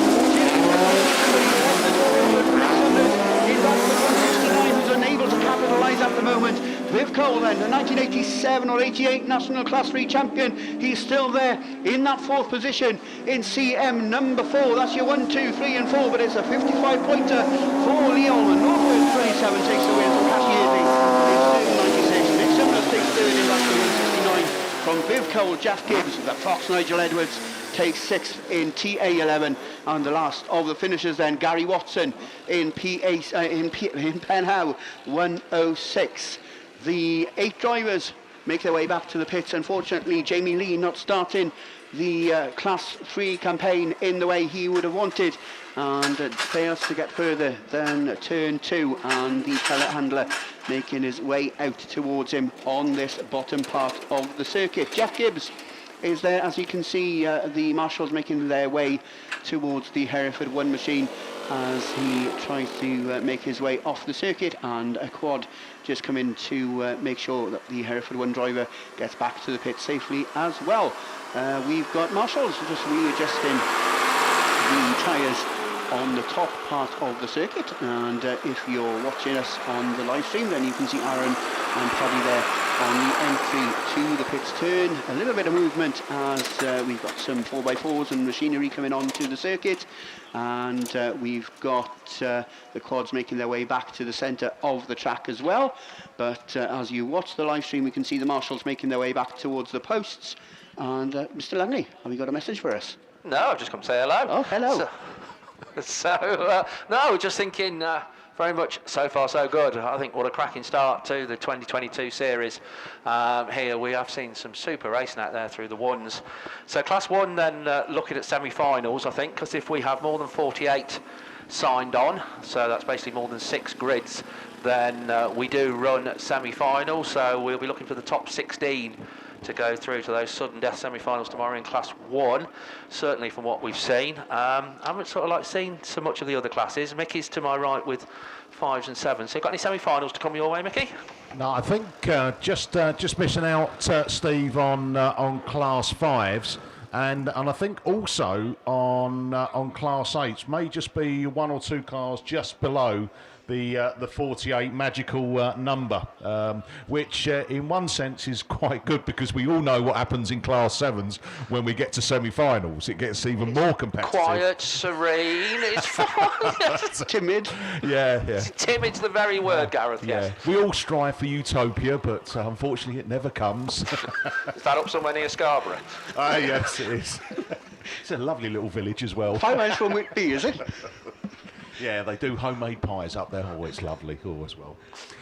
Who's unable to capitalise at the moment. Viv Cole then, the 1987 or 88 National Class 3 champion. He's still there in that 4th position in CM number 4. That's your 1, 2, 3 and 4, but it's a 55 pointer for Leon. And Northwood 27 takes the win from Cash Yeardley. It's 96. Nick Sumners takes third in that 169 from Viv Cole. Jeff Gibbs, the Fox Nigel Edwards takes 6th in TA11, and the last of the finishers then, Gary Watson in Penhow 106. The 8 drivers make their way back to the pits. Unfortunately, Jamie Lee not starting the Class 3 campaign in the way he would have wanted, and fails to get further than turn 2, and the telehandler making his way out towards him on this bottom part of the circuit. Jeff Gibbs is there, as you can see, the marshals making their way towards the Hereford 1 machine as he tries to make his way off the circuit, and a quad just come in to make sure that the Hereford 1 driver gets back to the pit safely as well. We've got marshals just readjusting the tyres on the top part of the circuit, and if you're watching us on the live stream, then you can see Aaron and Paddy there on the entry to the pits turn. A little bit of movement as we've got some 4x4s and machinery coming onto the circuit, and we've got the quads making their way back to the centre of the track as well. But as you watch the live stream, we can see the marshals making their way back towards the posts. And Mr. Langley, have you got a message for us? No, I've just come to say hello. Oh, hello. No, just thinking very much so far so good. I think what a cracking start to the 2022 series. Here we have seen some super racing out there through the ones. So Class 1 then looking at semi-finals, I think, because if we have more than 48 signed on, so that's basically more than 6 grids, then we do run semi-finals. So we'll be looking for the top 16 to go through to those sudden death semi-finals tomorrow in Class 1, certainly from what we've seen. I haven't sort of like seen so much of the other classes. Mickey's to my right with 5s and 7s. So got any semi-finals to come your way, Mickey? No, I think just missing out, Steve, on Class 5s. And I think also on Class 8s, may just be 1 or 2 cars just below the 48 magical number, which in one sense is quite good, because we all know what happens in Class 7s when we get to semi-finals. It gets even more competitive. Quiet, serene, it's fine. Timid. Yeah. Timid's the very word, Gareth, yes. We all strive for utopia, but unfortunately it never comes. Is that up somewhere near Scarborough? Yes, it is. It's a lovely little village as well. 5 miles from Whitby, is it? Yeah, they do homemade pies up there. Oh, it's lovely. Oh, as well.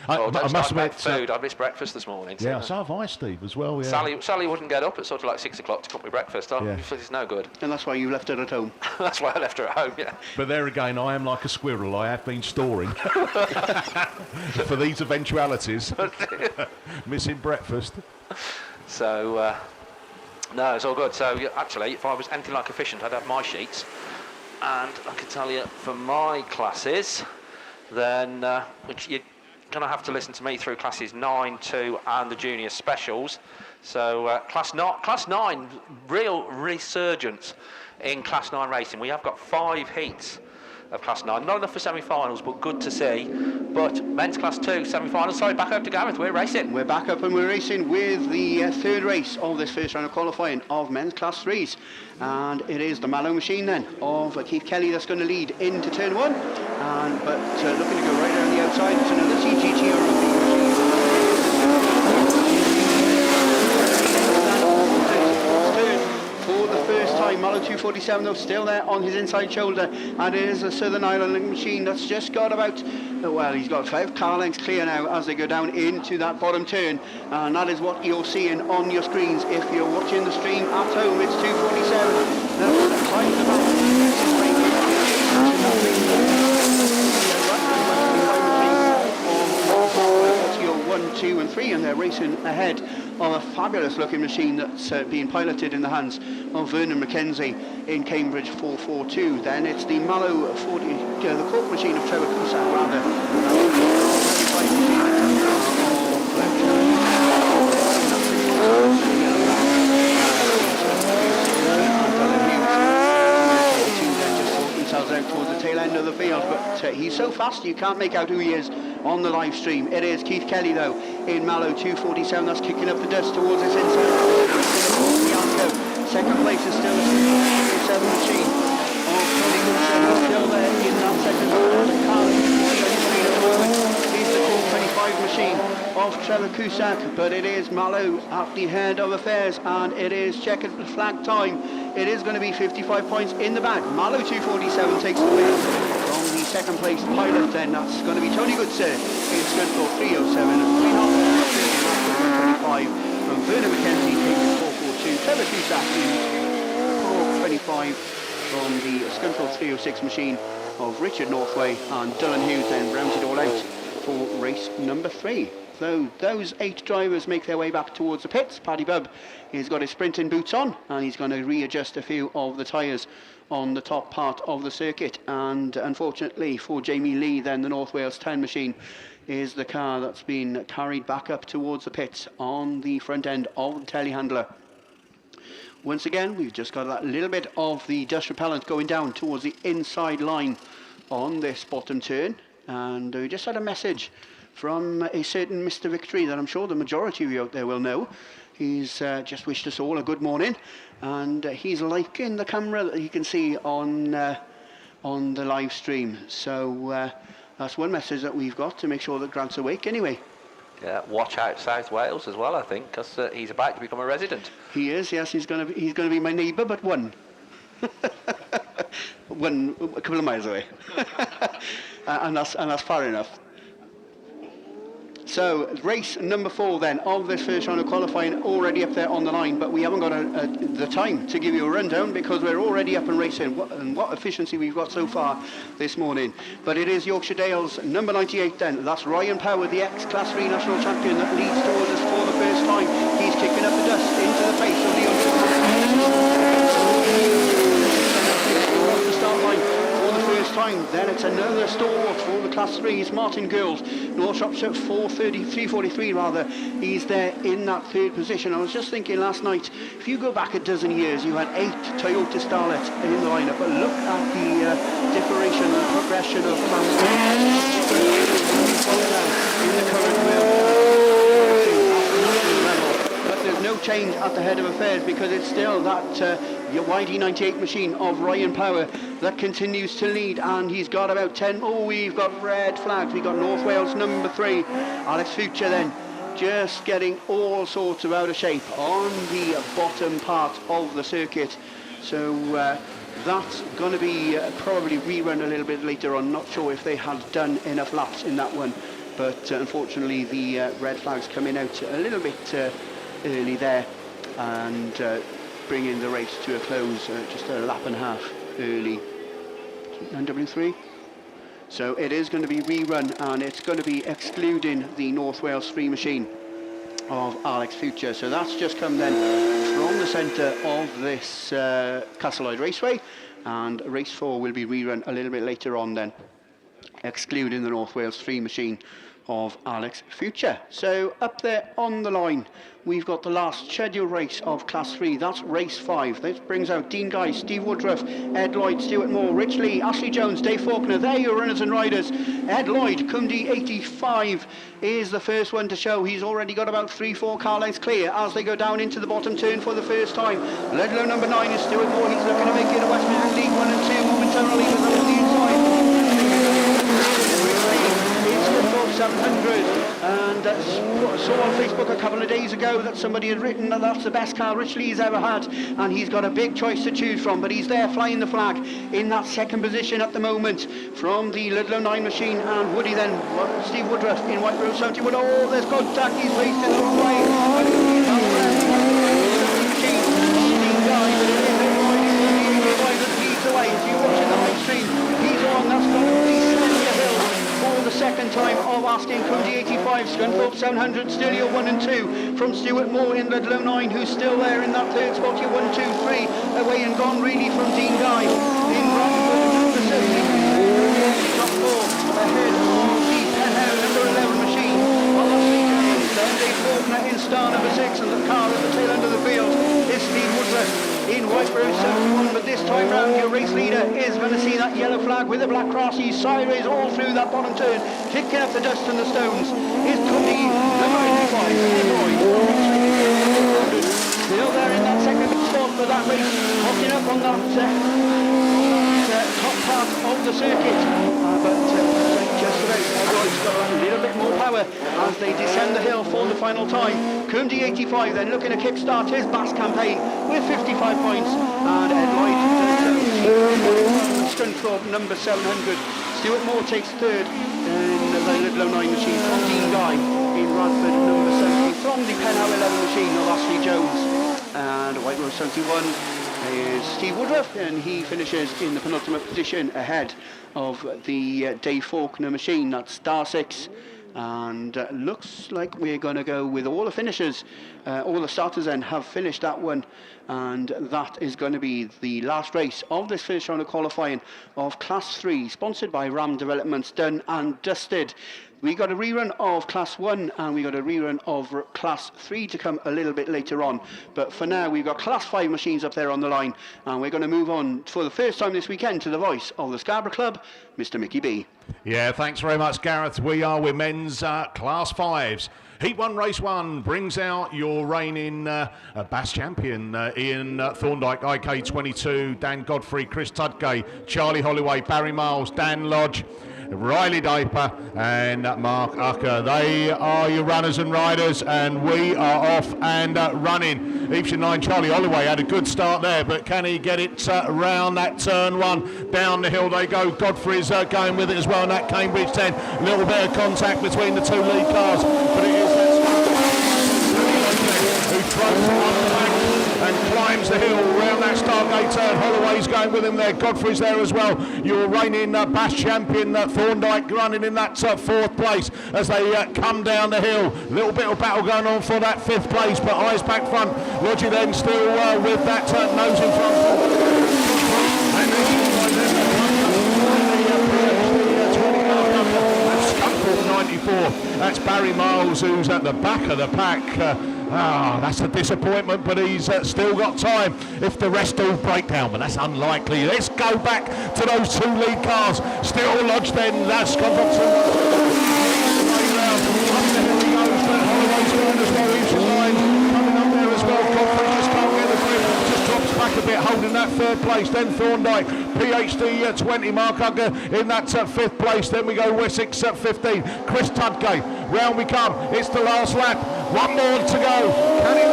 Oh, I don't must start admit, about food. I missed breakfast this morning. yeah, so have I, Steve, as well. Yeah. Sally wouldn't get up at sort of like 6 o'clock to cook me breakfast. Yeah. It's no good. And that's why you left her at home. That's why I left her at home, yeah. But there again, I am like a squirrel. I have been storing for these eventualities. Missing breakfast. So, no, it's all good. So, actually, if I was anything like efficient, I'd have my sheets. And I can tell you, for my classes, then, which you're going to have to listen to me through classes 9, 2, and the junior specials. So, class 9, real resurgence in Class 9 racing. We have got 5 heats of Class 9. Not enough for semi-finals, but good to see. But men's Class 2 semi-finals. Sorry, back up to Gareth. We're racing. We're back up and we're racing with the third race of this first round of qualifying of men's Class 3s. And it is the Mallow machine then of Keith Kelly that's going to lead into turn 1. But looking to go right around the outside, it's another CGT or for the first time. Mallow 247 though still there on his inside shoulder, and it is a Southern Ireland machine that's just got about, well, he's got 5 car lengths clear now as they go down into that bottom turn, and that is what you're seeing on your screens if you're watching the stream at home. It's 247. That's climbs the back. That's your 1, 2 and 3, and they're racing ahead of a fabulous looking machine that's being piloted in the hands of Vernon Mackenzie in Cambridge 442. Then it's the Mallow 40, the cork machine of Trevor Cusack, rather. Out towards the tail end of the field, but he's so fast you can't make out who he is on the live stream. It is Keith Kelly though in Mallow 247 that's kicking up the dust towards his inside. Second place is still the 247 machine of Tony Goodson, still there in that second is the 425 machine of Trevor Cusack, but it is Mallow at the head of affairs, and it is checkered flag time. It is going to be 55 points in the bag. Mallow 247 takes the win from the second place pilot, then that's going to be Tony Goodson in Scunthorpe 307. 3.5 from Vernon McKenzie, pace 442. Trevor Cusack in 425 from the Scunthorpe 306 machine of Richard Northway, and Dylan Hughes then rounds it all out for race number 3. So those 8 drivers make their way back towards the pits. Paddy Bubb has got his sprinting boots on, and he's going to readjust a few of the tyres on the top part of the circuit. And unfortunately for Jamie Lee, then the North Wales 10 machine is the car that's been carried back up towards the pits on the front end of the telehandler. Once again, we've just got that little bit of the dust repellent going down towards the inside line on this bottom turn, and we just had a message from a certain Mr. Victory that I'm sure the majority of you out there will know. He's just wished us all a good morning, and he's liking the camera that you can see on the live stream. So that's one message that we've got to make sure that Grant's awake anyway. Yeah, watch out South Wales as well, I think, because he's about to become a resident. He is, yes. He's going to be my neighbour, but one. One, a couple of miles away. and that's far enough. So race number 4 then of this first round of qualifying already up there on the line, but we haven't got the time to give you a rundown because we're already up and racing. What efficiency we've got so far this morning. But it is Yorkshire Dales number 98 then. That's Ryan Power, the ex-Class 3 national champion, that leads towards us for the first time. He's kicking up the dust into the face of Leon off the start line for the first time. Then it's another stalwart for the Class 3s, Martin Girls. North Shropshire 343 rather. He's there in that 3rd position. I was just thinking last night, if you go back a dozen years, you had 8 Toyota Starlets in the lineup, but look at the differentiation and progression of Class 3 in the current wheel. But there's no change at the head of affairs because it's still that YD98 machine of Ryan Power that continues to lead, and he's got about 10. Oh, we've got red flags. We've got North Wales number 3, Alex Future then, just getting all sorts of out of shape on the bottom part of the circuit. So that's going to be probably rerun a little bit later on. Not sure if they had done enough laps in that one, but unfortunately the red flags coming out a little bit early there, and bringing the race to a close just a lap and a half early. NW3. So it is going to be rerun, and it's going to be excluding the North Wales 3 machine of Alex Future. So that's just come then from the centre of this Castleloyd Raceway, and race 4 will be rerun a little bit later on then, excluding the North Wales 3 machine of Alex Future. So up there on the line, we've got the last scheduled race of Class 3. That's race 5. This brings out Dean Guy, Steve Woodruff, Ed Lloyd, Stuart Moore, Rich Lee, Ashley Jones, Dave Faulkner. There are your runners and riders. Ed Lloyd, Cumdy 85, is the first one to show. He's already got about 3-4 car lengths clear as they go down into the bottom turn for the first time. Ludlow number 9 is Stuart Moore. He's looking to make it a West Midlands League 1 and 2 momentarily, but on the inside. 700, and saw on Facebook a couple of days ago that somebody had written that that's the best car Rich Lee's ever had, and he's got a big choice to choose from, but he's there flying the flag in that 2nd position at the moment from the Ludlow 9 machine. And Woody then, Steve Woodruff in White Rose 70 Wood. Oh, there's contact, he's raced in the wrong way. Away. If you're watching the live stream, he's on. That's got to be for the second time of asking. Cody 85, Scunthorpe 700, still your 1 and 2 from Stuart Moore in Ludlow 9, who's still there in that 3rd spot. Your 1, 2, 3 away and gone really from Dean Guy in Bradford number 70. Top 4 ahead of the Penhow number 11 machine. Dave Faulkner in star number 6, and the car at the tail end of the field is Steve Woodruff in White Rose 71. But this time round, your race leader is going to see that yellow flag with the black cross. He's sideways all through that bottom turn, kicking up the dust and the stones. Is Cody number 85, still there in that 2nd spot for that race, hocking up on that top part of the circuit, but just about Edwards got a little bit more power as they descend the hill for the final time. Cumdy 85 then looking to kickstart his BASt campaign with 55 points, and Ed Lloyd Scunthorpe number 700. Stuart Moore takes 3rd in the Ludlow 9 machine from Dean Guy in Radford number 70 from the Penhow 11 machine. machine of Ashley Jones. And White Rose 71 is Steve Woodruff, and he finishes in the penultimate position ahead of the Dave Faulkner machine. That's Star 6. And looks like we're going to go with all the finishers, all the starters then have finished that one, and that is going to be the last race of this finish round of qualifying of Class 3, sponsored by Ram Developments, done and dusted. We got a rerun of Class 1 and we got a rerun of Class 3 to come a little bit later on. But for now, we've got Class 5 machines up there on the line, and we're going to move on for the first time this weekend to the voice of the Scarborough Club, Mr. Mickey B. Yeah, thanks very much, Gareth. We are with men's Class 5s. Heat 1, Race 1 brings out your reigning BAS champion, Ian Thorndike, IK22, Dan Godfrey, Chris Tudgay, Charlie Holloway, Barry Miles, Dan Lodge, Riley Daper and Mark Ucker. They are your runners and riders, and we are off and running. Evesham 9, Charlie Holloway had a good start there, but can he get it round that turn 1? Down the hill they go. Godfrey's going with it as well, and that Cambridge 10. A little bit of contact between the two lead cars, but it is who throws it on the back and climbs the hill round that Stargate turn. Holloway's going with him there. Godfrey's there as well. Your reigning BAS champion Thorndike running in that 4th place as they come down the hill. Little bit of battle going on for that 5th place, but eyes back front. Lodgy then still with that nose in front. And Scunthorpe 94. That's Barry Miles who's at the back of the pack. That's a disappointment, but he's still got time if the rest all break down, but that's unlikely. Let's go back to those 2 lead cars. Still Lodge then, that's Scunthorpe. Back a bit, holding that 3rd place, then Thorndike, PhD 20, Mark Hugger in that 5th place, then we go Wessex 15, Chris Tudgay, round we come, it's the last lap, one more to go, can he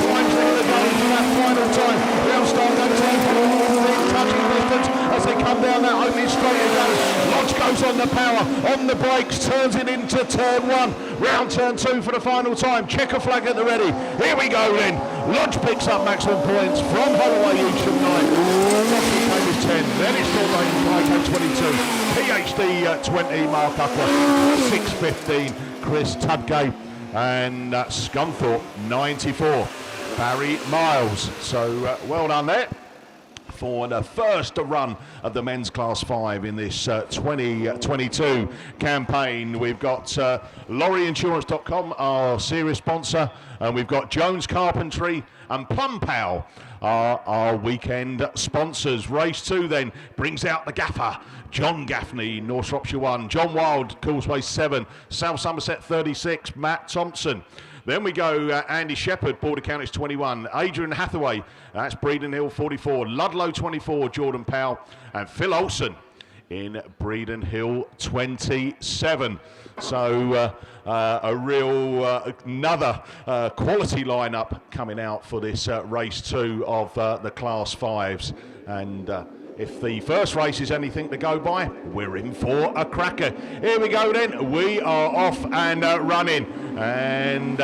climbs the hill again for that final time, round start that time, touching distance as they come down that opening straight again. Lodge goes on the power, on the brakes, turns it into turn 1, round turn 2 for the final time, checker flag at the ready, here we go then. Lodge picks up maximum points from Holloway Evesham 9, 10, then it's Thorndike, PhD 20, Mark Ucker, 6:15, Chris Tudgay, and Scunthorpe 94, Barry Miles. So well done there for the first run of the men's Class 5 in this 2022 campaign. We've got lorryinsurance.com, our series sponsor, and we've got Jones Carpentry and Plum Pal, our weekend sponsors. Race 2 then brings out the gaffer, John Gaffney, North Shropshire 1, John Wild, Causeway 7, South Somerset 36, Matt Thompson. Then we go Andy Shepherd, Border Counties 21, Adrian Hathaway, that's Breeden Hill 44, Ludlow 24, Jordan Powell, and Phil Olsen in Breeden Hill 27. So a real another quality lineup coming out for this race 2 of the Class 5s. And if the first race is anything to go by, we're in for a cracker. Here we go then. We are off and running. And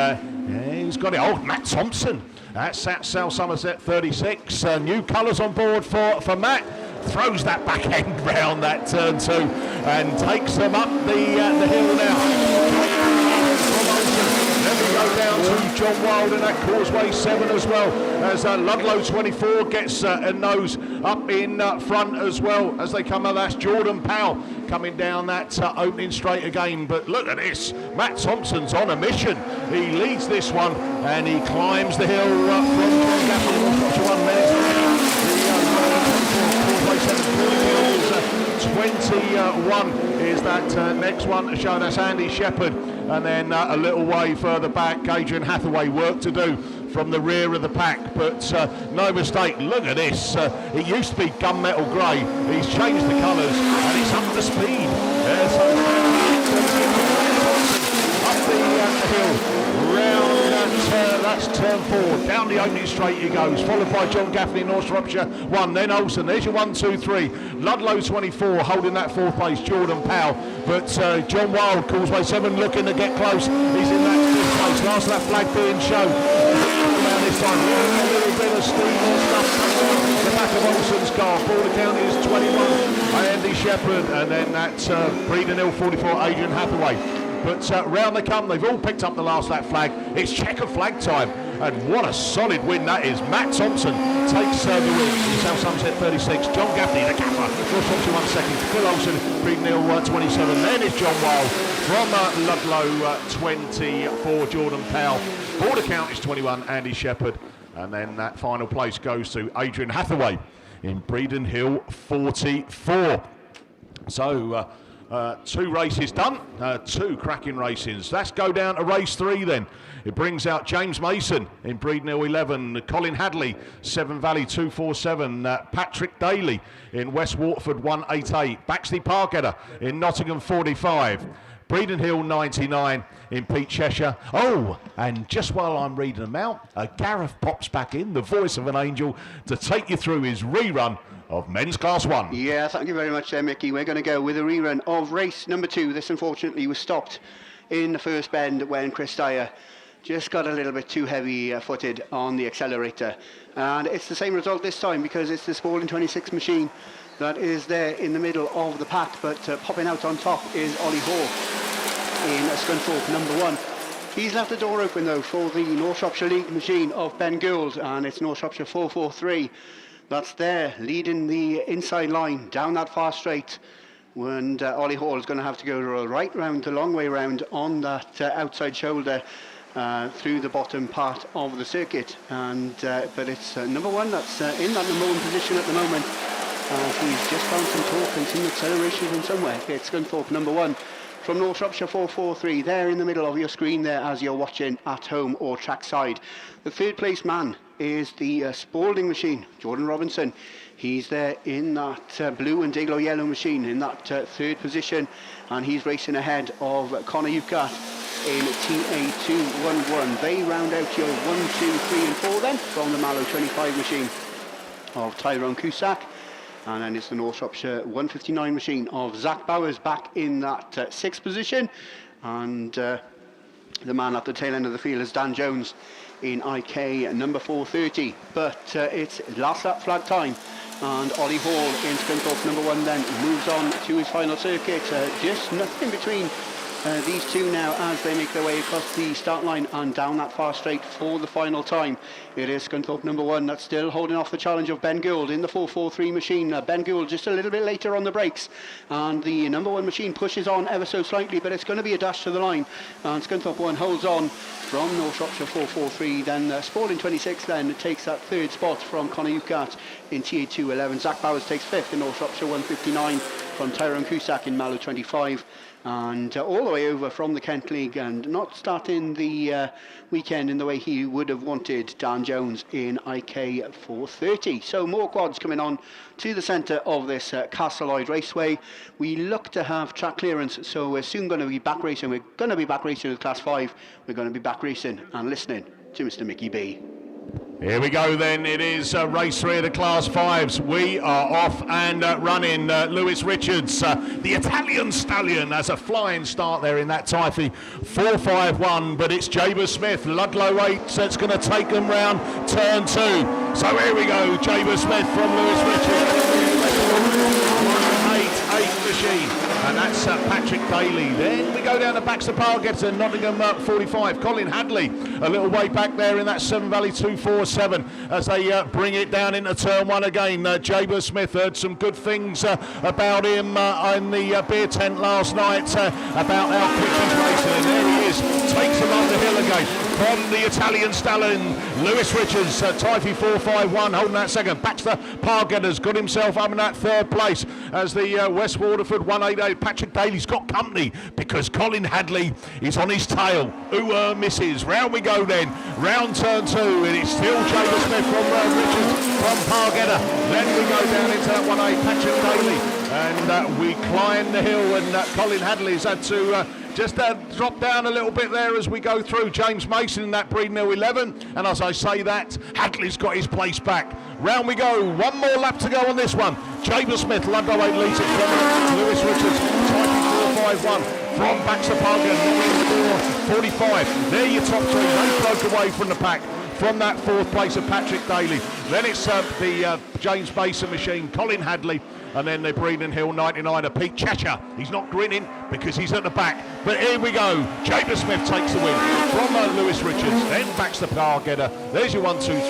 he's got it. Oh, Matt Thompson. That's at South Somerset 36. New colours on board for Matt. Throws that back end round that turn 2 and takes them up the hill now. Then we go down to John Wild and that Causeway 7 as well, as Ludlow 24 gets a nose up in front as well as they come up. That's Jordan Powell coming down that opening straight again. But look at this, Matt Thompson's on a mission. He leads this one and he climbs the hill from John Gaffney, 1 minute. 21 is that next one to show. That's Andy Shepherd, and then a little way further back, Adrian Hathaway. Work to do from the rear of the pack, but no mistake. Look at this. It used to be gunmetal grey. He's changed the colours, and it's up to speed. Up the hill, round that's turn 4. Down the opening straight he goes, followed by John Gaffney, North Shropshire 1. Then Olsen. There's your 1, 2, 3. Ludlow 24 holding that 4th place, Jordan Powell. But John Wild, Causeway 7, looking to get close. He's in that place. Last lap flag being shown. Around this time, a little bit of steam or stuff coming out the back of Olsen's car. Border County is 21. Andy Shepherd, and then that's Breeden Hill 44, Adrian Hathaway. But round they come, they've all picked up the last lap flag. It's checker flag time, and what a solid win that is. Matt Thompson takes the win in South Somerset 36. John Gaffney, the gaffer, Ross Thompson 1 second. Phil Olsen, Breeden Hill 27. Then it's John Wild from Ludlow 24, Jordan Powell. Border County is 21, Andy Shepherd. And then that final place goes to Adrian Hathaway in Breeden Hill 44. So, 2 races done, 2 cracking races. Let's go down to race 3 then. It brings out James Mason in Breeden Hill 11, Colin Hadley, Severn Valley 247, Patrick Daly in West Waterford 188, Baxley Parketter in Nottingham 45. Breeden Hill 99 in Pete Cheshire. Oh, and just while I'm reading them out, Gareth pops back in, the voice of an angel, to take you through his rerun of Men's Class 1. Yeah, thank you very much there, Mickey. We're going to go with a rerun of race number 2. This unfortunately was stopped in the first bend when Chris Dyer just got a little bit too heavy-footed on the accelerator. And it's the same result this time because it's the Spalding 26 machine that is there in the middle of the pack, but popping out on top is Ollie Hall in Scunthorpe number 1. He's left the door open though for the North Shropshire League machine of Ben Gould, and it's North Shropshire 443 that's there leading the inside line down that far straight, and Ollie Hall is going to have to go right round, the long way round on that outside shoulder through the bottom part of the circuit. And but it's number 1 that's in that number 1 position at the moment. He's just found some torque and some acceleration from somewhere. It's Scunthorpe number 1 from North Shropshire 443 there in the middle of your screen there as you're watching at home or trackside. The third place man is the Spalding machine, Jordan Robinson. He's there in that blue and Dayglow yellow machine in that third position, and he's racing ahead of Connor Ucat in TA211. They round out your 1, 2, 3 and 4 then from the Mallow 25 machine of Tyrone Cusack. And then it's the North Shropshire 159 machine of Zach Bowers back in that 6th position. And the man at the tail end of the field is Dan Jones in IK number 430. But it's last lap flag time. And Ollie Hall in Scunthorpe number 1 then moves on to his final circuit. Just nothing between these two now as they make their way across the start line and down that far straight for the final time. It is Scunthorpe number 1 that's still holding off the challenge of Ben Gould in the 443 machine. Ben Gould just a little bit later on the brakes, and the number 1 machine pushes on ever so slightly, but it's going to be a dash to the line, and Scunthorpe 1 holds on from North Shropshire 443. Then Spalding 26 then takes that 3rd spot from Connor Ucat in TA211. Zach Bowers takes 5th in North Shropshire 159 from Tyrone Cusack in Mallow 25. And all the way over from the Kent League, and not starting the weekend in the way he would have wanted, Dan Jones in IK 430. So more quads coming on to the centre of this Castleloyd Raceway. We look to have track clearance, so we're soon going to be back racing. We're going to be back racing with Class 5. We're going to be back racing and listening to Mr. Mickey B. Here we go then, it is race 3 of the Class 5s. We are off and running. Lewis Richards, the Italian stallion, has a flying start there in that Typhy 451, but it's Jaber Smith, Ludlow 8, that's going to take them round turn 2. So here we go, Jaber Smith from Lewis Richards. 8 machine, and that's Patrick Daly. Then we go down to Baxter Park, gets to Nottingham 45. Colin Hadley a little way back there in that Severn Valley 247 as they bring it down into turn 1 again. Jaber Smith, heard some good things about him in the beer tent last night about how quick he's racing, and there he is, takes him up the hill again from the Italian stallion Lewis Richards. Typhy 451 holding that second. Baxter Parkett has got himself up in that 3rd place as the West Waterford 188. Patrick Daly's got company because Colin Hadley is on his tail. Who misses? Round we go then, round turn 2, and it's still Jaber Smith from Richards from Pargetta. Then we go down into that 1-8, Patrick Daly, and we climb the hill, and Colin Hadley's had to just drop down a little bit there as we go through. James Mason in that Breeden Hill 11, and as I say that, Hadley's got his place back. Round we go, 1 more lap to go on this one. Jaber Smith, Ludlow 8 leads it from Lewis Richards, Typhy 451. from Baxter Parker, number 45. There your top three. They broke away from the pack. From that fourth place of Patrick Daly. Then it's the James Mason machine, Colin Hadley, and then the Breeden Hill 99er, Pete Cheshire. He's not grinning because he's at the back. But here we go. Jacob Smith takes the win from Lewis Richards. Then Baxter Pargetter. There's your 1, 2, 3.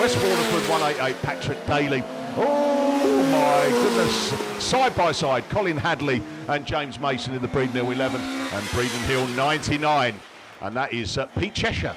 West Waterford 188, Patrick Daly. Oh my goodness. Side by side, Colin Hadley and James Mason in the Breeden Hill 11 and Breeden Hill 99. And that is Pete Cheshire.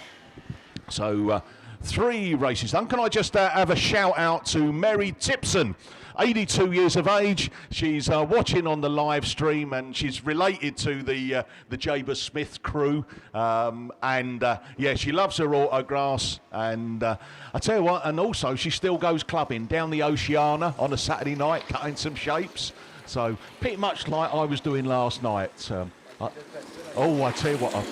So 3 races done. Can I just have a shout out to Mary Tipson, 82 years of age. She's watching on the live stream, and she's related to the Jaber Smith crew. Yeah, she loves her Autograss. And I tell you what, and also she still goes clubbing down the Oceana on a Saturday night, cutting some shapes. So pretty much like I was doing last night. I tell you what.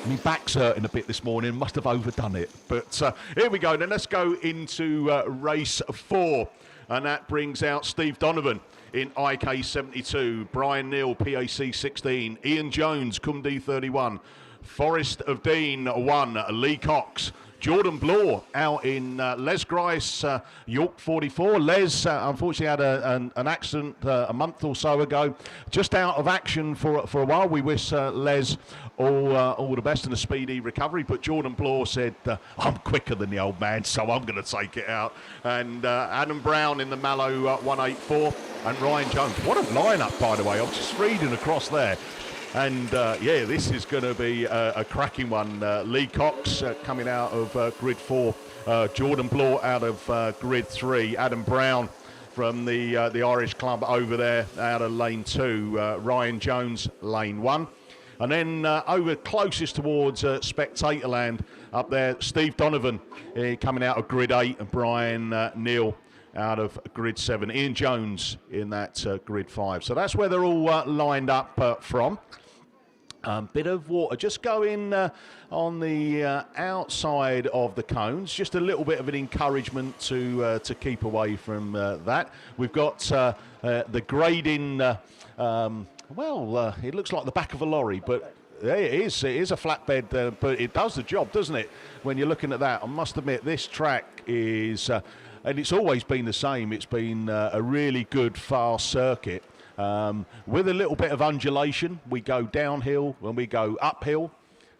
My back's hurting a bit this morning, must have overdone it. But here we go, then let's go into race 4. And that brings out Steve Donovan in IK 72, Brian Neal, PAC 16, Ian Jones, Cumd 31, Forest of Dean 1, Lee Cox, Jordan Bloor out in Les Grice, York 44. Les unfortunately had an accident a month or so ago, just out of action for a while. We wish Les all the best and a speedy recovery. But Jordan Bloor said, I'm quicker than the old man, so I'm going to take it out. And Adam Brown in the Mallow 184 and Ryan Jones. What a lineup, by the way. I was just reading across there. And yeah, this is going to be a cracking one. Lee Cox coming out of grid 4, Jordan Bloor out of grid 3, Adam Brown from the Irish club over there out of lane 2, Ryan Jones lane 1. And then over closest towards Spectatorland up there, Steve Donovan coming out of grid 8 and Brian Neal out of grid 7. Ian Jones in that grid 5. So that's where they're all lined up from. Bit of water just going on the outside of the cones. Just a little bit of an encouragement to keep away from that. We've got the grading. It looks like the back of a lorry, but it is a flatbed, but it does the job, doesn't it? When you're looking at that, I must admit this track is, and it's always been the same. It's been a really good fast circuit. With a little bit of undulation. We go downhill when we go uphill,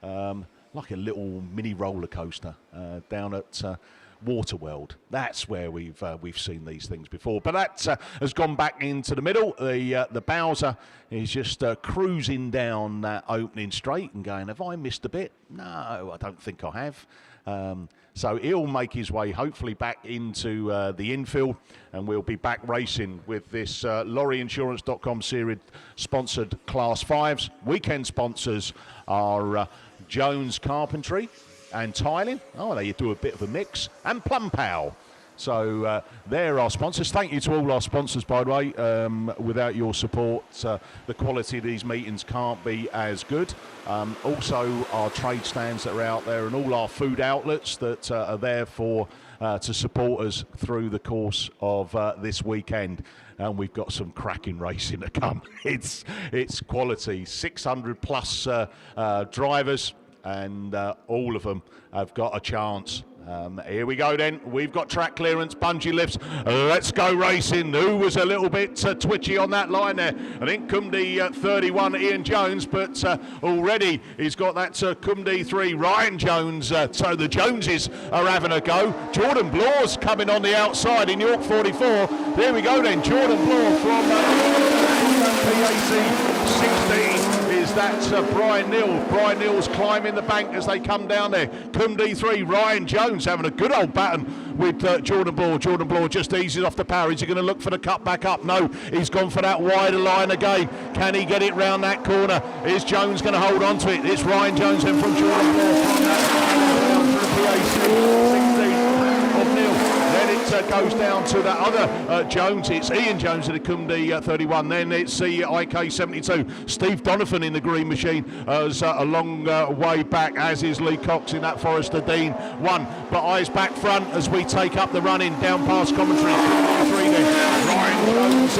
like a little mini roller coaster down at Waterworld. That's where we've seen these things before. But that has gone back into the middle. The Bowser is just cruising down that opening straight and going, have I missed a bit? No, I don't think I have. So he'll make his way hopefully back into the infield, and we'll be back racing with this lorryinsurance.com series sponsored Class 5s. Weekend sponsors are Jones Carpentry and Tiling. Oh, there you do a bit of a mix. And Plum Pal. So they're our sponsors. Thank you to all our sponsors, by the way. Without your support, the quality of these meetings can't be as good. Also, our trade stands that are out there and all our food outlets that are there for to support us through the course of this weekend. And we've got some cracking racing to come. It's quality. 600 plus drivers, and all of them have got a chance. Here we go then. We've got track clearance, bungee lifts. Let's go racing. Who was a little bit twitchy on that line there? I think Cumd 31, Ian Jones, but already he's got that Cumd 3, Ryan Jones. So the Joneses are having a go. Jordan Bloor's coming on the outside in York 44. There we go then. Jordan Bloor from PAC 16. That's Brian Neal. Brian Neal's climbing the bank as they come down there. Cumd 3, Ryan Jones having a good old baton with Jordan Bloor. Jordan Bloor just eases off the power. Is he going to look for the cut back up? No, he's gone for that wider line again. Can he get it round that corner? Is Jones going to hold on to it? It's Ryan Jones then from Jordan Bloor from that to the PAC 16 of Neal. Then it goes down to that other Jones. It's Ian Jones in the Cumd 31. Then it's the IK 72. Steve Donovan in the green machine as a long way back, as is Lee Cox in that Forester Dean 1. But eyes back front as we take up the running down past commentary. 3 then. Ryan Jones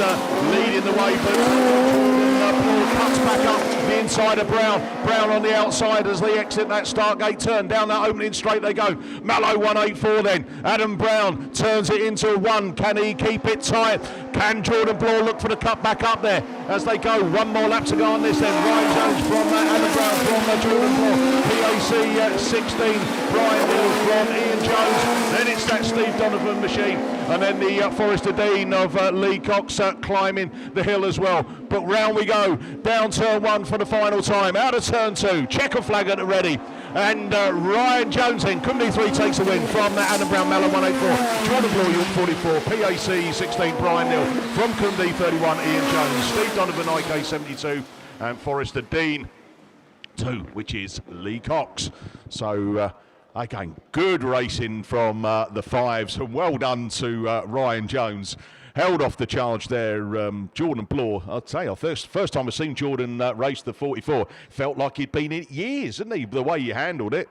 leading the way, but Bloor cuts back up the inside of Brown. Brown on the outside as they exit that start gate turn. Down that opening straight they go. Mallow 184 then. Adam Brown turns it into 1. Can he keep it tight? Can Jordan Bloor look for the cut back up there as they go? One more lap to go on this then. Ryan Jones from Adam Brown from Jordan Bloor. PAC 16. Brian Mills from Ian Jones. Then it's that Steve Donovan machine. And then the Forrester Dean of Lee Cox climbing the hill as well. But round we go. Down turn 1 for the final time. Out of turn 2. Checker flag at the ready. And Ryan Jones then. Cymru 3 takes the win from Adam Brown, Mallow 184. Jordan Bloor, York 44. PAC 16. Brian Neal from Cymru 31. Ian Jones. Steve Donovan, IK 72. And Forrester Dean 2, which is Lee Cox. So again, good racing from the fives, and well done to Ryan Jones. Held off the charge there, Jordan Bloor. I'd say, first time I've seen Jordan race the 44. Felt like he'd been in it years, didn't he? The way he handled it.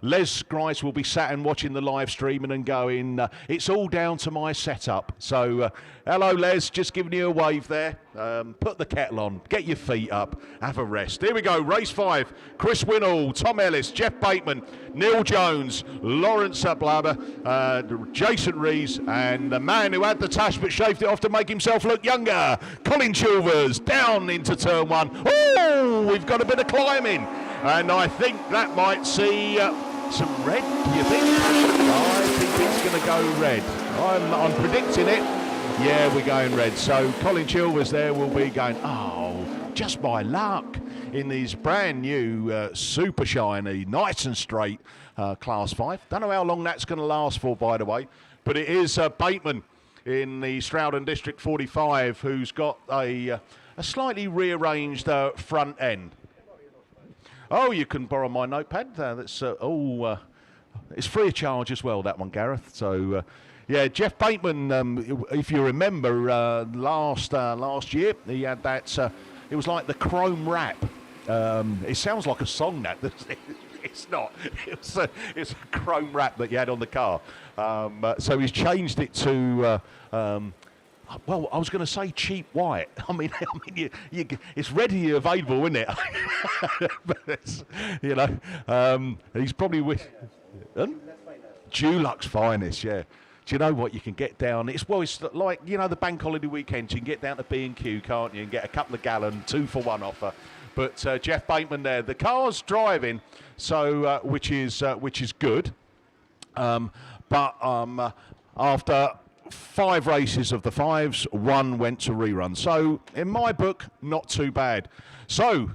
Les Grice will be sat and watching the live streaming and going, it's all down to my setup. So, hello Les, just giving you a wave there. Put the kettle on, get your feet up, have a rest. Here we go, race 5. Chris Winnall, Tom Ellis, Jeff Bateman, Neil Jones, Lawrence Blabber, Jason Rees, and the man who had the tash but shaved it off to make himself look younger, Colin Chilvers, down into turn 1. Oh, we've got a bit of climbing, and I think that might see some red, do you think? I think it's going to go red. I'm predicting it. Yeah, we're going red. So Colin Chilvers there will be going, oh, just by luck, in these brand new super shiny, nice and straight Class 5. Don't know how long that's going to last for, by the way, but it is Bateman in the Stroud and District 45 who's got a slightly rearranged front end. Oh, you can borrow my notepad. That's it's free of charge as well, that one, Gareth. So. Yeah, Jeff Bateman, if you remember, last year, he had that, it was like the chrome wrap. It sounds like a song, that. It's not. It's a chrome wrap that you had on the car. So he's changed it to, well, I was going to say cheap white. I mean, it's readily available, isn't it? But it's, you know, he's probably with Dulux Finest, yeah. Do you know what you can get down? It's like, you know, the bank holiday weekends. You can get down to B&Q, can't you, and get a couple of gallon 2-for-1 offer. But Jeff Bateman there, the car's driving, so which is good. But after 5 races of the 5s, 1 went to rerun. So in my book, not too bad. So.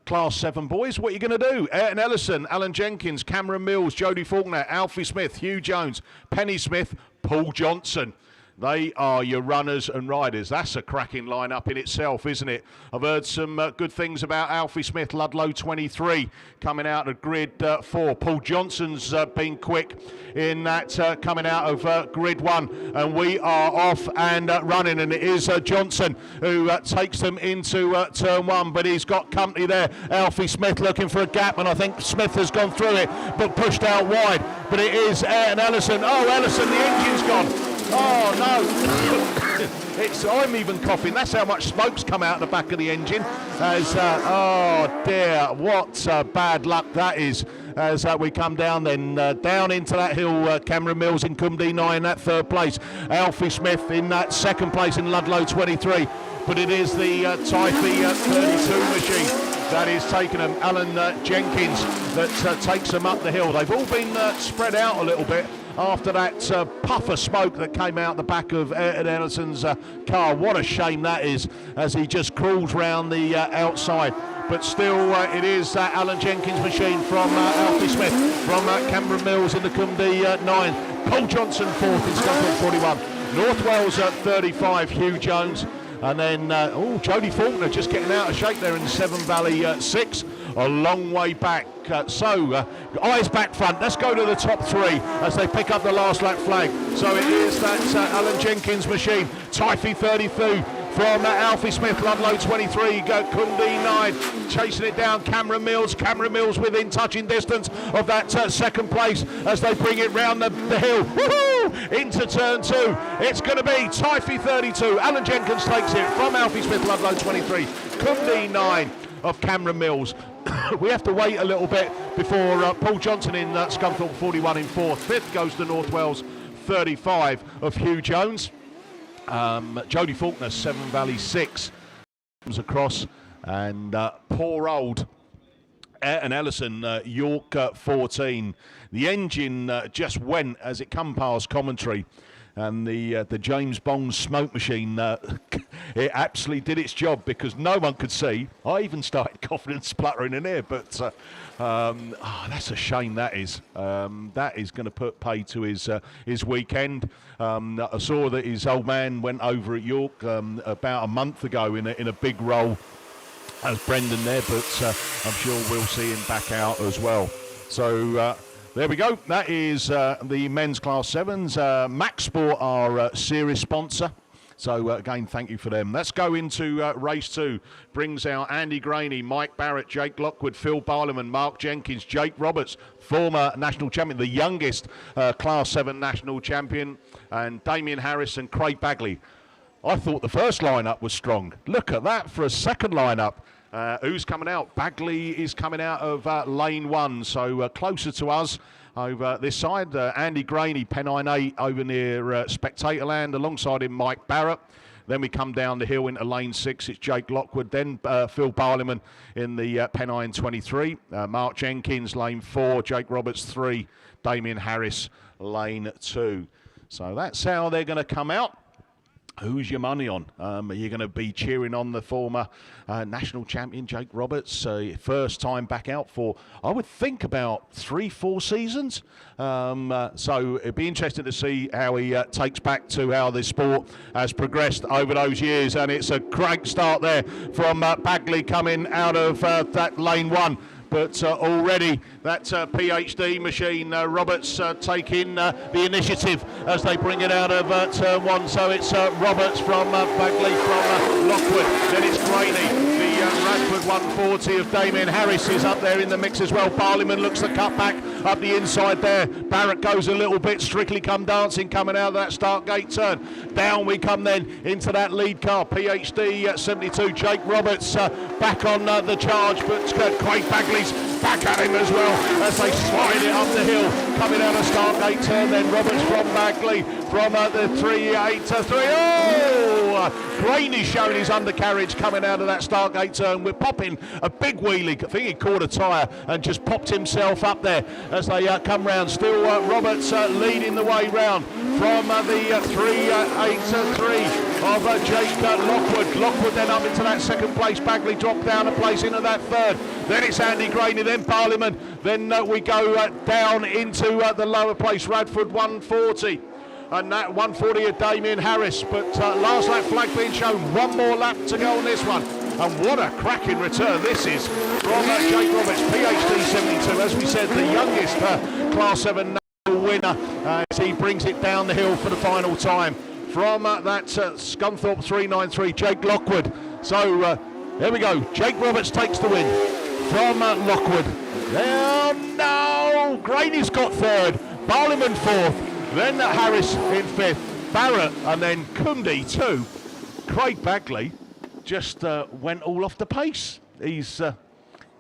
Class 7 boys, what are you going to do? Ayrton Ellison, Alan Jenkins, Cameron Mills, Jodie Faulkner, Alfie Smith, Hugh Jones, Penny Smith, Paul Johnson. They are your runners and riders. That's a cracking lineup in itself, isn't it? I've heard some good things about Alfie Smith, Ludlow 23, coming out of grid 4. Paul Johnson's been quick in that coming out of grid 1. And we are off and running. And it is Johnson who takes them into turn 1. But he's got company there. Alfie Smith looking for a gap. And I think Smith has gone through it, but pushed out wide. But it is Ayrton Ellison. Oh, Ellison, the engine's gone. Oh no! I'm even coughing. That's how much smoke's come out the back of the engine. As oh dear, what bad luck that is. As we come down then down into that hill, Cameron Mills in Cymru 9, that 3rd place. Alfie Smith in that 2nd place in Ludlow 23. But it is the Typhy 32 machine that is taking them. Alan Jenkins that takes them up the hill. They've all been spread out a little bit after that puff of smoke that came out the back of Ayrton Ellison's car. What a shame that is, as he just crawls round the outside. But still, it is Alan Jenkins' machine from Alfie Smith, from Cameron Mills in the Cymru 9. Paul Johnson 4th in Scunthorpe 41. North Wales at 35, Hugh Jones. And then, Jodie Faulkner just getting out of shape there in Severn Valley 6. A long way back. Eyes back front. Let's go to the top 3 as they pick up the last lap flag. So it is that Alan Jenkins machine. Typhy 32 from Alfie Smith, Ludlow 23, Cymru 9, chasing it down, Cameron Mills within touching distance of that 2nd place as they bring it round the hill. Woohoo! Into turn 2. It's going to be Typhy 32. Alan Jenkins takes it from Alfie Smith, Ludlow 23, Cymru 9. of Cameron Mills. We have to wait a little bit before Paul Johnson in Scunthorpe 41 in fourth. Fifth goes to North Wales 35 of Hugh Jones. Jodie Faulkner, Severn Valley 6 comes across, and poor old Ayrton Ellison, York 14. The engine just went as it come past commentary, and the James Bond smoke machine, it absolutely did its job because no one could see. I even started coughing and spluttering in here, but that's a shame. That is going to put pay to his weekend. I saw that his old man went over at York about a month ago in a big role as Brendan there, but I'm sure we'll see him back out as well. So there we go. That is the men's Class 7s. Max Sport, our series sponsor. So again, thank you for them. Let's go into race 2. Brings out Andy Graney, Mike Barrett, Jake Lockwood, Phil Barliman, Mark Jenkins, Jake Roberts, former national champion, the youngest Class 7 national champion, and Damien Harris and Craig Bagley. I thought the first lineup was strong. Look at that for a second lineup. Who's coming out? Bagley is coming out of lane 1, so closer to us over this side. Andy Graney, Pennine 8 over near Spectator Land, alongside him Mike Barrett. Then we come down the hill into lane 6, it's Jake Lockwood. Then Phil Barliman in the Pennine 23. Mark Jenkins, lane 4. Jake Roberts, 3. Damien Harris, lane 2. So that's how they're going to come out. Who's your money on? Are you going to be cheering on the former national champion, Jake Roberts? First time back out for, I would think, about 3-4 seasons. So it'd be interesting to see how he takes back to how the sport has progressed over those years. And it's a great start there from Bagley coming out of that lane 1. But already that PhD machine, Roberts taking the initiative as they bring it out of turn 1. So it's Roberts from Bagley from Lockwood. Then it's Graney. The Radford 140 of Damien Harris is up there in the mix as well. Barliman looks the cut back up the inside there. Barrett goes a little bit. Strictly Come Dancing coming out of that start gate turn. Down we come then into that lead car. PhD 72. Jake Roberts back on the charge, but Craig Bagley's back at him as well as they slide it up the hill. Coming out of start gate turn then. Roberts from Bagley from the 3-8-3. Oh! Graney's showing his undercarriage coming out of that start gate turn. We're popping a big wheelie. I think he caught a tyre and just popped himself up there as they come round. Still Roberts leading the way round from the 3-8-3 of Jake Lockwood. Lockwood then up into that second place. Bagley dropped down a place into that third. Then it's Andy Graney, then Barliman. Then we go down into the lower place, Radford 140. And that 140 of Damien Harris, but last lap flag being shown, one more lap to go on this one. And what a cracking return this is from Jake Roberts, PhD 72, as we said, the youngest Class 7 national winner, as he brings it down the hill for the final time. From that Scunthorpe 393, Jake Lockwood. So there we go, Jake Roberts takes the win from Lockwood. Oh no, Graney's got third, Barliman fourth. Then Harris in fifth, Barrett, and then Cundy too. Craig Bagley just went all off the pace. He's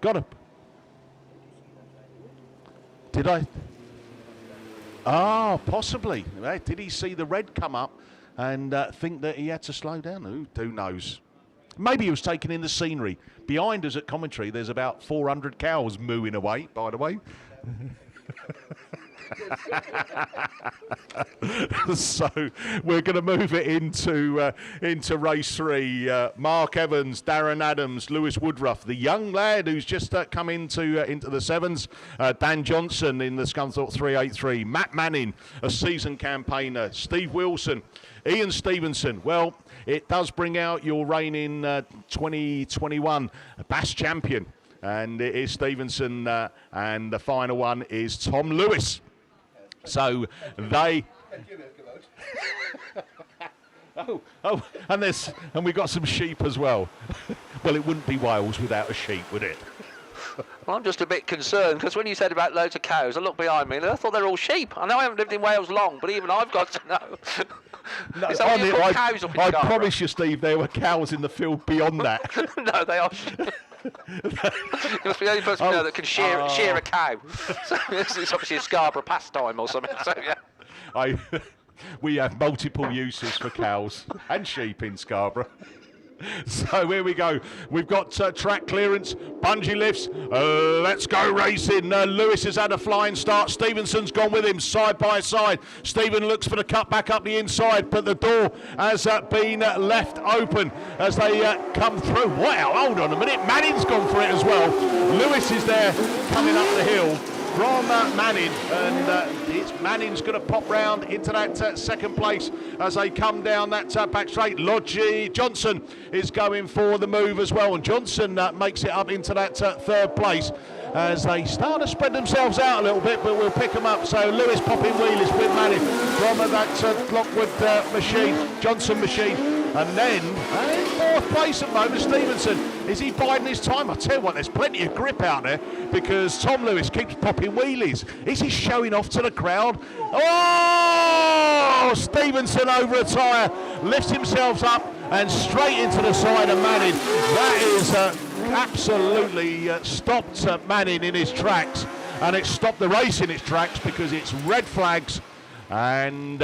got a... Did I? Ah, possibly. Did he see the red come up and think that he had to slow down? Who knows? Maybe he was taking in the scenery. Behind us at commentary, there's about 400 cows mooing away, by the way. So we're going to move it into race 3. Mark Evans, Darren Adams, Lewis Woodruff, the young lad who's just come into the 7s. Dan Johnson in the Scunthorpe 383. Matt Manning, a seasoned campaigner. Steve Wilson, Ian Stevenson. Well, it does bring out your reigning 2021 BAS champion. And it is Stevenson, and the final one is Tom Lewis. So they... and we've got some sheep as well. Well, it wouldn't be Wales without a sheep, would it? Well, I'm just a bit concerned because when you said about loads of cows, I looked behind me and I thought they're all sheep. I know I haven't lived in Wales long, but even I've got to know. No, Is that what cows up in I Scarborough? promise you, Steve, there were cows in the field beyond that. No, they are sheep. He must be the only person we know that can shear a cow. So it's obviously a Scarborough pastime or something. So yeah. We have multiple uses for cows and sheep in Scarborough. So here we go. We've got track clearance, bungee lifts. Let's go racing. Lewis has had a flying start. Stevenson's gone with him side by side. Stephen looks for the cut back up the inside, but the door has been left open as they come through. Wow, hold on a minute. Manning's gone for it as well. Lewis is there coming up the hill from Manning, and it's Manning's going to pop round into that second place as they come down that back straight. Lodgy Johnson is going for the move as well, and Johnson makes it up into that third place as they start to spread themselves out a little bit, but we'll pick them up. So Lewis popping wheelies with Manning from that Lockwood machine, Johnson machine. And then, in fourth place at the moment, Stevenson. Is he biding his time? I tell you what, there's plenty of grip out there because Tom Lewis keeps popping wheelies. Is he showing off to the crowd? Oh! Stevenson over a tyre, lifts himself up and straight into the side of Manning. That is absolutely stopped Manning in his tracks, and it stopped the race in its tracks because it's red flags and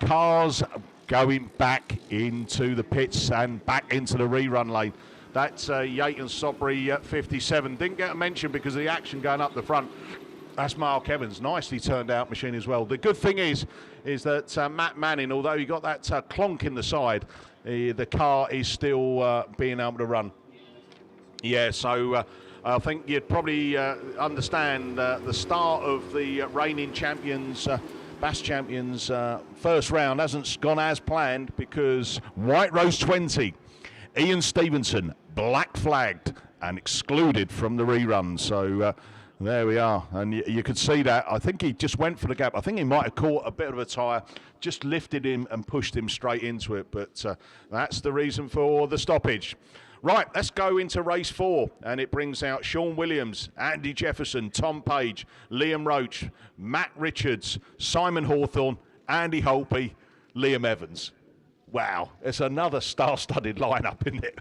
cars going back into the pits and back into the rerun lane. That's Yayton Sobry 57. Didn't get a mention because of the action going up the front. That's Mark Evans. Nicely turned out machine as well. The good thing is that Matt Manning, although he got that clonk in the side, the car is still being able to run. Yeah, so I think you'd probably understand the start of the reigning champions, BAS champions, first round hasn't gone as planned because White Rose 20, Ian Stevenson, black flagged and excluded from the rerun. So there we are, and you could see that. I think he just went for the gap. I think he might have caught a bit of a tyre, just lifted him and pushed him straight into it, but that's the reason for the stoppage. Right, let's go into race 4, and it brings out Sean Williams, Andy Jefferson, Tom Page, Liam Roach, Matt Richards, Simon Hawthorne, Andy Holtby, Liam Evans. Wow, it's another star-studded lineup, isn't it?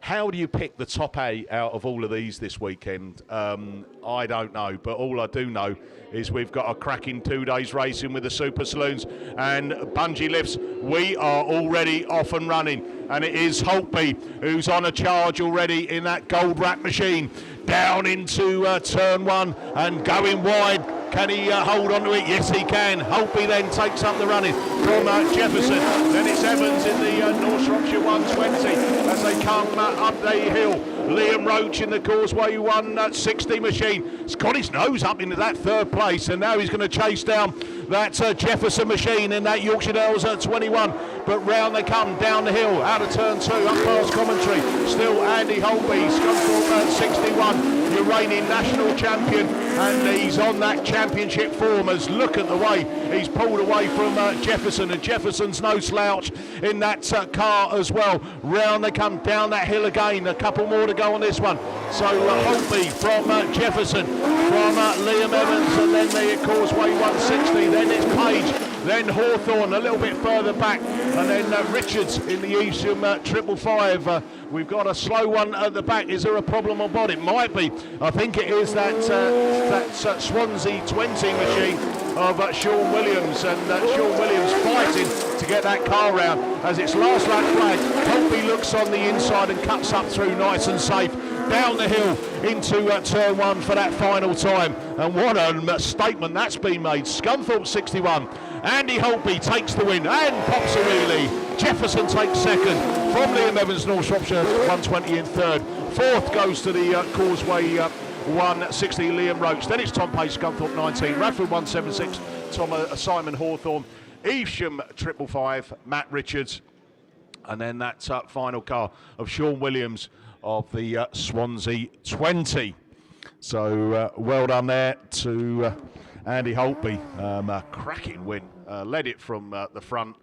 How do you pick the top 8 out of all of these this weekend? I don't know, but all I do know is we've got a cracking 2 days racing with the Super Saloons and bungee lifts. We are already off and running, and it is Holtby who's on a charge already in that gold wrap machine. Down into turn 1 and going wide. Can he hold on to it? Yes, he can. Holtby then takes up the running from Jefferson. Then it's Evans in the North Shropshire 120 as they come up the hill. Liam Roach in the Causeway 160 machine. He's got his nose up into that third place, and now he's going to chase down that Jefferson machine in that Yorkshire Dales 21. But round they come, down the hill, out of turn 2, up past commentary. Still Andy Holtby, Scunthorpe 61, your reigning national champion, and he's on that championship form as look at the way he's pulled away from Jefferson, and Jefferson's no slouch in that car as well. Round they come, down that hill again, a couple more to go on this one. So Holtby from Jefferson, from Liam Evans, and then the Causeway 160, then it's Page, then Hawthorne a little bit further back, and then Richards in the Evesham 555. We've got a slow one at the back. Is there a problem on board? It might be. I think it is that Swansea 20 machine of Sean Williams, and Sean Williams fighting to get that car round as it's last lap flag. Holtby looks on the inside and cuts up through nice and safe down the hill into turn 1 for that final time. And what a statement that's been made. Scunthorpe 61. Andy Holtby takes the win and pops a wheelie. Jefferson takes second from Liam Evans, North Shropshire 120 in third. Fourth goes to the Causeway 160, Liam Roach. Then it's Tom Pace, Scunthorpe 19, Radford 176, Simon Hawthorne, Evesham 555, Matt Richards, and then that final car of Sean Williams of the Swansea 20. So well done there to Andy Holtby. A cracking win. Led it from the front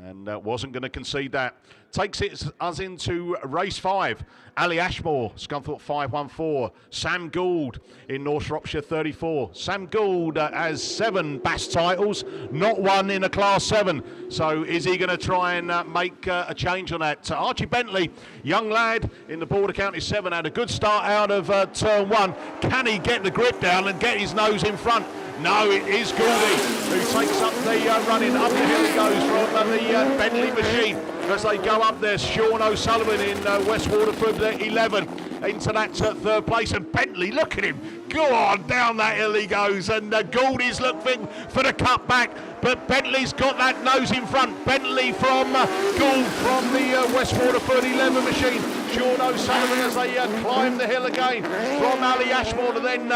and wasn't going to concede that. Takes us into race 5. Ali Ashmore, Scunthorpe 514. Sam Gould in North Shropshire 34. Sam Gould has 7 BAS titles, not one in a Class 7. So is he going to try and make a change on that? Archie Bentley, young lad in the Border County 7, had a good start out of turn 1. Can he get the grip down and get his nose in front? No, it is Gouldy who takes up the running. Up the hill he goes from the Bentley machine as they go up there. Sean O'Sullivan in West Waterford 11 into that third place. And Bentley, look at him. Go on, down that hill he goes. And Gouldy's looking for the cut back. But Bentley's got that nose in front. Bentley from Gould from the West Waterford 11 machine. Sean O'Sullivan as they climb the hill again from Ali Ashmore to then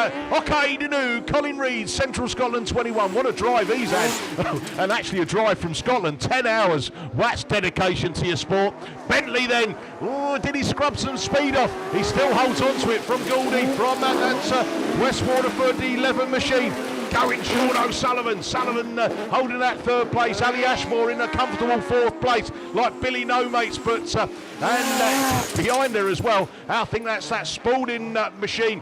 Colin Reid, Central Scotland 21. What a drive he's had. And actually a drive from Scotland, 10 hours. That's dedication to your sport. Bentley then, did he scrub some speed off? He still holds on to it from Gouldy from that West Waterford 11 machine. Going Sean O'Sullivan. Sullivan holding that third place. Ali Ashmore in a comfortable 4th place, like Billy No Mates. But and behind her as well, I think that's that Spalding machine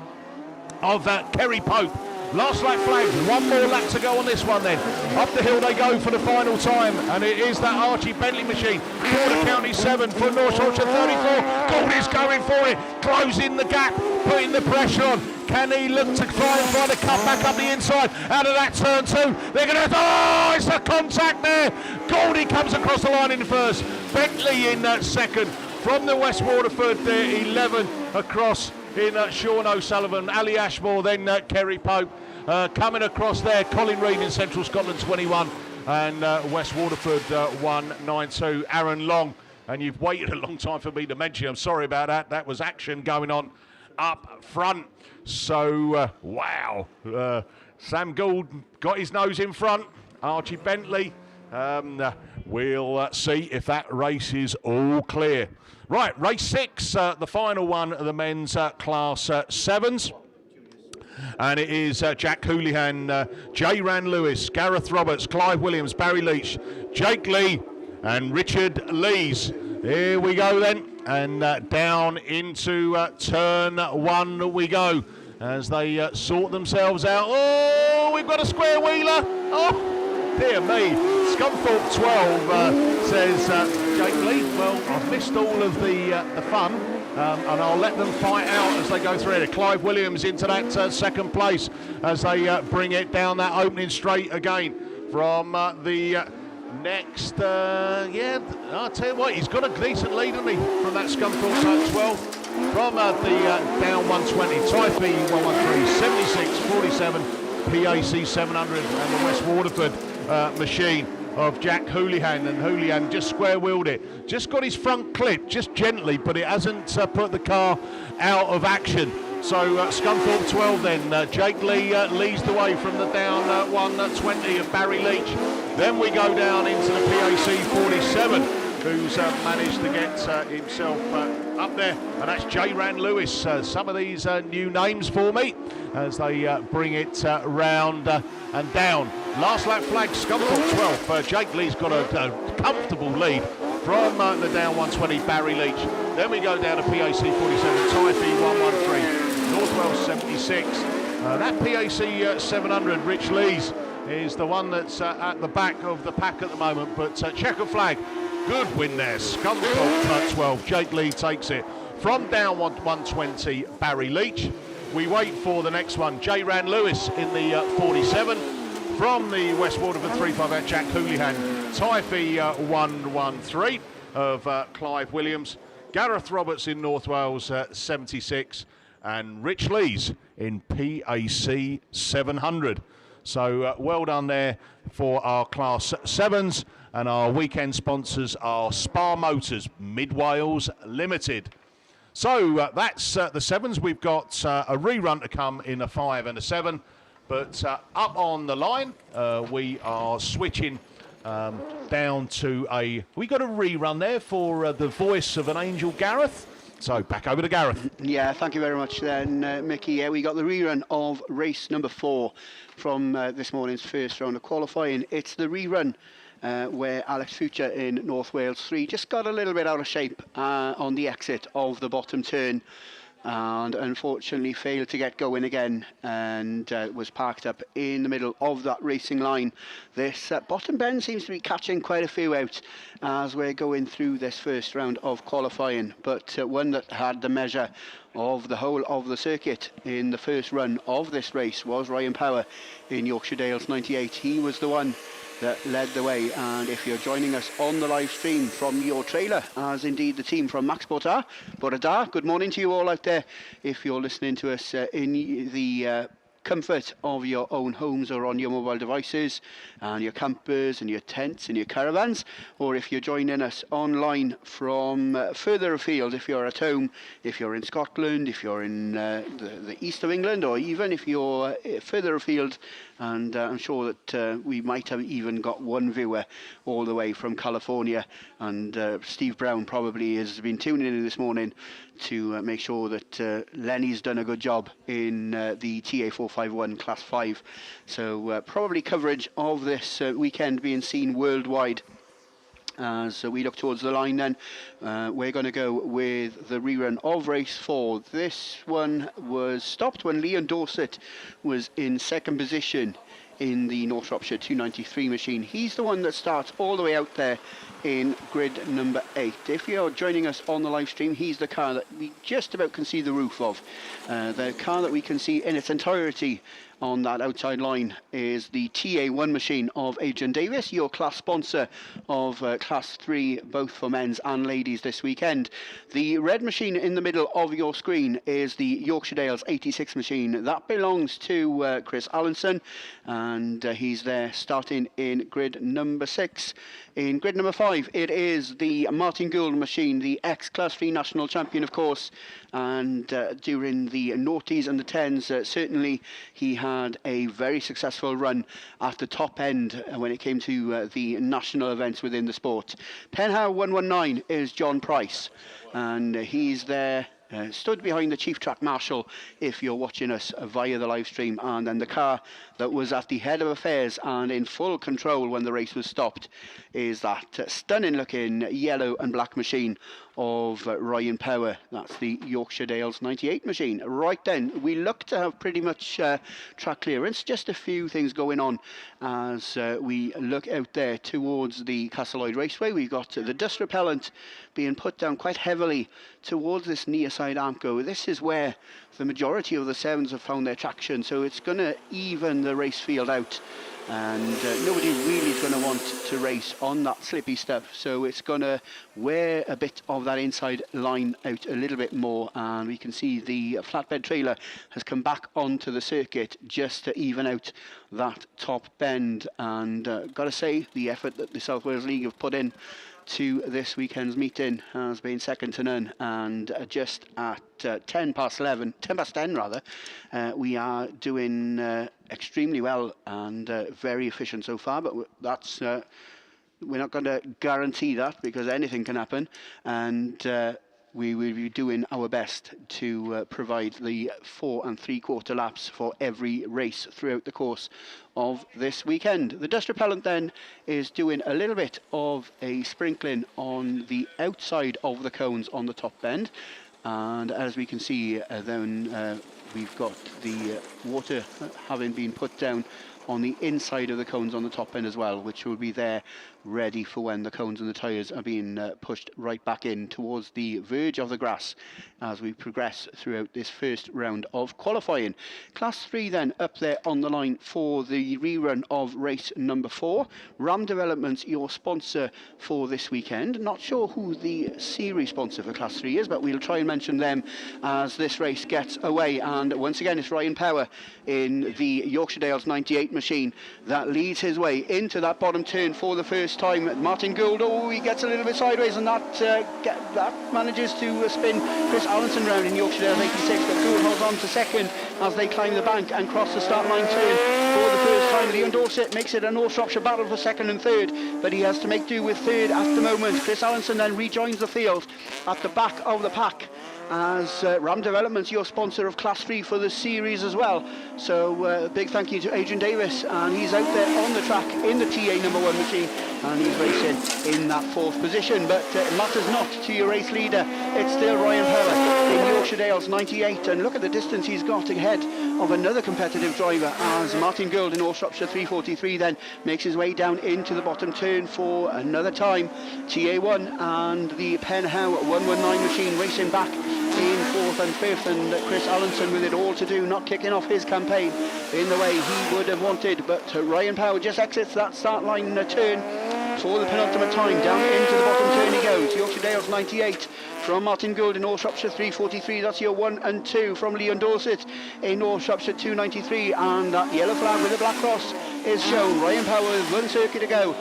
of Kerry Pope. Last lap flags, 1 more lap to go on this one then. Up the hill they go for the final time, and it is that Archie Bentley machine. Border County 7 for North Shropshire 34. Gould is going for it, closing the gap, putting the pressure on. Can he look to try and find a cut back up the inside out of that turn 2? They're going to, it's a contact there. Gouldy comes across the line in first. Bentley in second from the West Waterford 11 across in Sean O'Sullivan. Ali Ashmore, then Kerry Pope. Coming across there, Colin Reid in Central Scotland 21 and West Waterford 192. Aaron Long, and you've waited a long time for me to mention, I'm sorry about that. That was action going on up front. So, wow. Sam Gould got his nose in front. Archie Bentley. We'll see if that race is all clear. Right, race 6, the final one of the men's Class 7s. And it is Jack Houlihan, J. Ran Lewis, Gareth Roberts, Clive Williams, Barry Leach, Jake Lee and Richard Lees. Here we go then. And down into turn 1 we go as they sort themselves out. Oh, we've got a square wheeler. Oh, dear me. Scunthorpe 12 says, Jake Lee, well, I've missed all of the fun. And I'll let them fight out as they go through it. Clive Williams into that second place as they bring it down that opening straight again from the next. I'll tell you what, he's got a decent lead, hasn't he, from that Scunthorpe 12. From the down 120, Typee 113, 76, 47, PAC 700 and the West Waterford machine of Jack Houlihan, and Houlihan just square wheeled it, just got his front clip just gently, but it hasn't put the car out of action. So Scunthorpe 12 then, Jake Lee leads the way from the down 120 of Barry Leach. Then we go down into the PAC 47, who's managed to get himself up there, and that's J. Ran Lewis. Some of these new names for me as they bring it round and down. Last lap flag, Scunthorpe 12. Jake Lee's got a comfortable lead from the down 120, Barry Leach. Then we go down to PAC 47, Typee 113, North Wales 76. That PAC 700, Rich Lees, is the one that's at the back of the pack at the moment, but checker flag. Good win there, Scunthorpe 12. Jake Lee takes it from down 120, Barry Leach. We wait for the next one, J. Ran Lewis in the 47. From the West Waterford 358, Jack Houlihan. Typee 113 of Clive Williams. Gareth Roberts in North Wales 76. And Rich Lees in PAC 700. So well done there for our Class 7s. And our weekend sponsors are Spa Motors, Mid Wales Limited. So that's the 7s. We've got a rerun to come in a 5 and a 7. But up on the line, we are switching down to we got a rerun there for the voice of an Angel, Gareth. So back over to Gareth. Yeah, thank you very much then, Mickey. Yeah, we got the rerun of race number 4 from this morning's first round of qualifying. It's the rerun where Alex Future in North Wales 3 just got a little bit out of shape on the exit of the bottom turn, and unfortunately failed to get going again, and was parked up in the middle of that racing line. This bottom bend seems to be catching quite a few out as we're going through this first round of qualifying, but one that had the measure of the whole of the circuit in the first run of this race was Ryan Power in Yorkshire Dales 98. He was the one that led the way, and if you're joining us on the live stream from your trailer, as indeed the team from Max Bora Da, good morning to you all out there. If you're listening to us in the comfort of your own homes or on your mobile devices and your campers and your tents and your caravans, or if you're joining us online from further afield, if you're at home, if you're in Scotland, if you're in the east of England, or even if you're further afield, and I'm sure that we might have even got one viewer all the way from California, and Steve Brown probably has been tuning in this morning to make sure that Lenny's done a good job in the TA451 Class 5. So probably coverage of this weekend being seen worldwide. As we look towards the line then, we're going to go with the rerun of race 4. This one was stopped when Leon Dorset was in second position in the North Shropshire 293 machine. He's the one that starts all the way out there in grid number 8. If you're joining us on the live stream, he's the car that we just about can see the roof of. The car that we can see in its entirety on that outside line is the TA1 machine of Adrian Davis, your class sponsor of Class 3, both for men's and ladies this weekend. The red machine in the middle of your screen is the Yorkshire Dales 86 machine. That belongs to Chris Allenson, and he's there starting in grid number 6. In grid number 5, it is the Martin Gould machine, the ex-Class 3 national champion, of course, and during the noughties and the 10s, certainly he had a very successful run at the top end when it came to the national events within the sport. Penhow 119 is John Price, and he's there. Stood behind the Chief Track Marshal if you're watching us via the live stream, and then the car that was at the head of affairs and in full control when the race was stopped is that stunning looking yellow and black machine of Ryan Power. That's the Yorkshire Dales 98 machine. Right then, we look to have pretty much track clearance, just a few things going on as we look out there towards the Castleloyd Raceway. We've got the dust repellent being put down quite heavily towards this near side Armco. This is where the majority of the 7s have found their traction, so it's going to even the race field out, and nobody really is going to want to race on that slippy stuff, so it's going to wear a bit of that inside line out a little bit more, and we can see the flatbed trailer has come back onto the circuit just to even out that top bend. And got to say, the effort that the South Wales League have put in to this weekend's meeting has been second to none, and just at 10 past 10 rather, we are doing extremely well and very efficient so far, but that's we're not going to guarantee that because anything can happen, and we will be doing our best to provide the 4 3/4 laps for every race throughout the course of this weekend. The dust repellent then is doing a little bit of a sprinkling on the outside of the cones on the top bend, and as we can see then we've got the water having been put down on the inside of the cones on the top end as well, which will be there ready for when the cones and the tyres are being pushed right back in towards the verge of the grass as we progress throughout this first round of qualifying. Class 3 then up there on the line for the rerun of race number 4. Ram Developments, your sponsor for this weekend. Not sure who the series sponsor for Class 3 is, but we'll try and mention them as this race gets away. And once again, it's Ryan Power in the Yorkshire Dales 98 machine that leads his way into that bottom turn for the first time. Martin Gould, he gets a little bit sideways, and that manages to spin Chris Allenson round in Yorkshire Dales 86, but Gould holds on to second as they climb the bank and cross the start line turn for the first time. Leon Dorset makes it a North Shropshire battle for second and third, but he has to make do with third at the moment. Chris Allenson then rejoins the field at the back of the pack, as Ram Developments, your sponsor of Class 3 for the series as well. So big thank you to Adrian Davis, and he's out there on the track in the TA number 1 machine, and he's racing in that 4th position. But it matters not to your race leader, it's still Ryan Power in Yorkshire Dales 98, and look at the distance he's got ahead of another competitive driver as Martin Gould in All Shropshire 343 then makes his way down into the bottom turn for another time. TA1 and the Penn Howe 119 machine racing back in 4th and 5th, and Chris Allenson with it all to do, not kicking off his campaign in the way he would have wanted. But Ryan Power just exits that start line turn for the penultimate time. Down into the bottom turn he goes. Yorkshire Dales 98 from Martin Gould in All Shropshire 343. That's your 1 and 2 from Leon Dorset in All Shropshire 293, and that yellow flag with the black cross is shown. Ryan Power with 1 circuit to go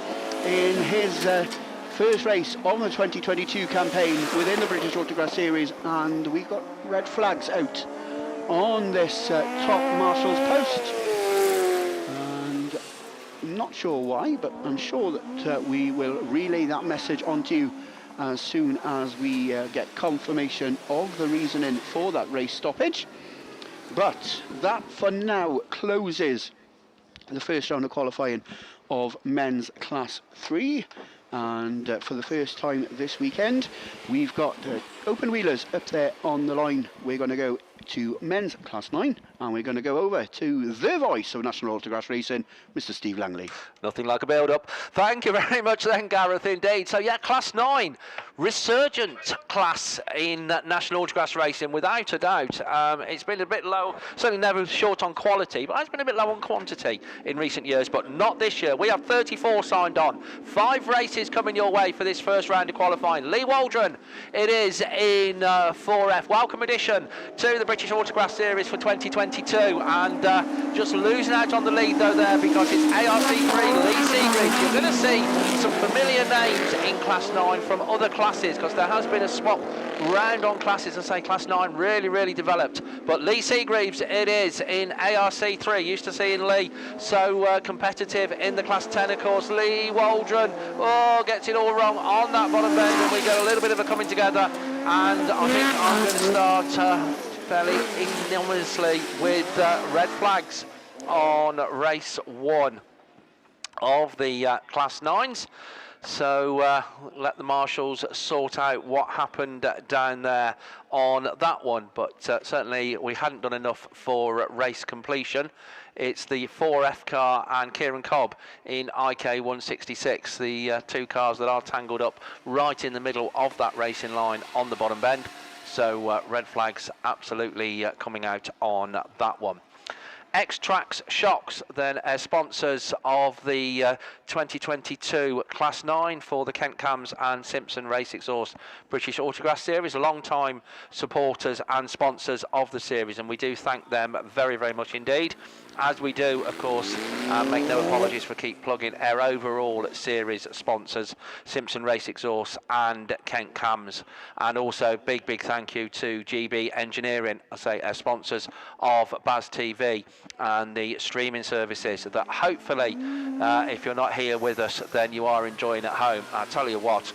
in his first race of the 2022 campaign within the British Autograss Series, and we've got red flags out on this top marshal's post, and I'm not sure why, but I'm sure that we will relay that message onto you as soon as we get confirmation of the reasoning for that race stoppage. But that for now closes the first round of qualifying of men's Class 3. And for the first time this weekend, we've got open wheelers up there on the line. We're going to go to men's Class 9, and we're going to go over to the voice of National Autograss Racing, Mr. Steve Langley. Nothing like a build-up. Thank you very much then, Gareth, indeed. So yeah, Class 9, resurgent class in National Autograss Racing, without a doubt. It's been a bit low, certainly never short on quality, but it's been a bit low on quantity in recent years, but not this year. We have 34 signed on. 5 races coming your way for this first round of qualifying. Lee Waldron, it is in 4F. Welcome addition to the British Autograss Series for 2022, and just losing out on the lead though there, because it's ARC3 Lee Seagreaves. You're going to see some familiar names in Class 9 from other classes, because there has been a swap round on classes. I say Class 9 really developed, but Lee Seagreaves it is in ARC3. Used to seeing Lee so competitive in the Class 10, of course. Lee Waldron gets it all wrong on that bottom bend, and we get a little bit of a coming together, and I think I'm going to start fairly ignominiously with red flags on race 1 of the Class 9s. So let the marshals sort out what happened down there on that one, but certainly we hadn't done enough for race completion. It's the 4F car and Kieran Cobb in IK 166, the 2 cars that are tangled up right in the middle of that racing line on the bottom bend. So red flags absolutely coming out on that one. X-Trax Shocks then as sponsors of the 2022 Class 9 for the Kent Cams and Simpson Race Exhaust British Autograss Series, long-time supporters and sponsors of the series, and we do thank them very much indeed. As we do, of course, make no apologies for keep plugging our overall series sponsors, Simpson Race Exhaust and Kent Cams, and also big thank you to GB Engineering, I say our sponsors of BAStv and the streaming services that hopefully, if you're not here with us, then you are enjoying at home. I'll tell you what,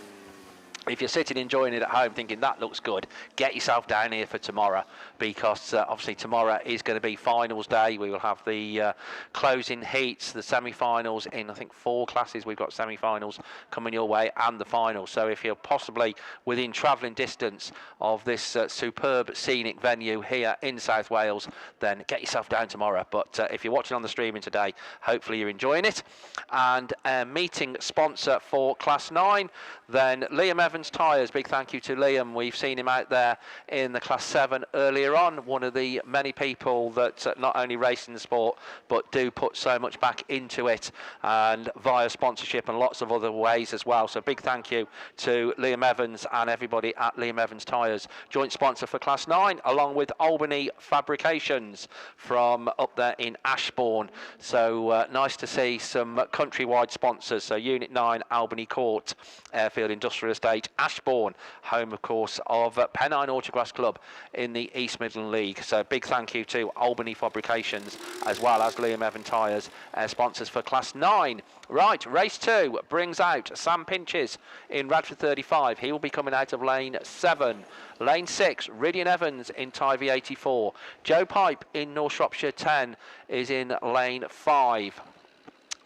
if you're sitting enjoying it at home thinking that looks good, get yourself down here for tomorrow, because obviously tomorrow is going to be finals day. We will have the closing heats, the semi-finals in I think 4 classes. We've got semi-finals coming your way and the finals. So if you're possibly within travelling distance of this superb scenic venue here in South Wales, then get yourself down tomorrow. But if you're watching on the streaming today, hopefully you're enjoying it. And meeting sponsor for Class 9, then Liam Evans Tyres. Big thank you to Liam. We've seen him out there in the Class 7 earlier on. One of the many people that not only race in the sport but do put so much back into it, and via sponsorship and lots of other ways as well. So big thank you to Liam Evans and everybody at Liam Evans Tyres, joint sponsor for Class 9, along with Albany Fabrications from up there in Ashbourne. So nice to see some countrywide sponsors. So Unit 9, Albany Court, Airfield Industrial Estate, out Ashbourne, home of course of Pennine Autograss Club in the East Midland League. So big thank you to Albany Fabrications as well as Liam Evan Tyres, sponsors for Class 9. Right, race 2 brings out Sam Pinches in Radford 35. He will be coming out of lane 7. Lane 6, Ridian Evans in Tivy 84. Joe Pipe in North Shropshire 10 is in lane 5.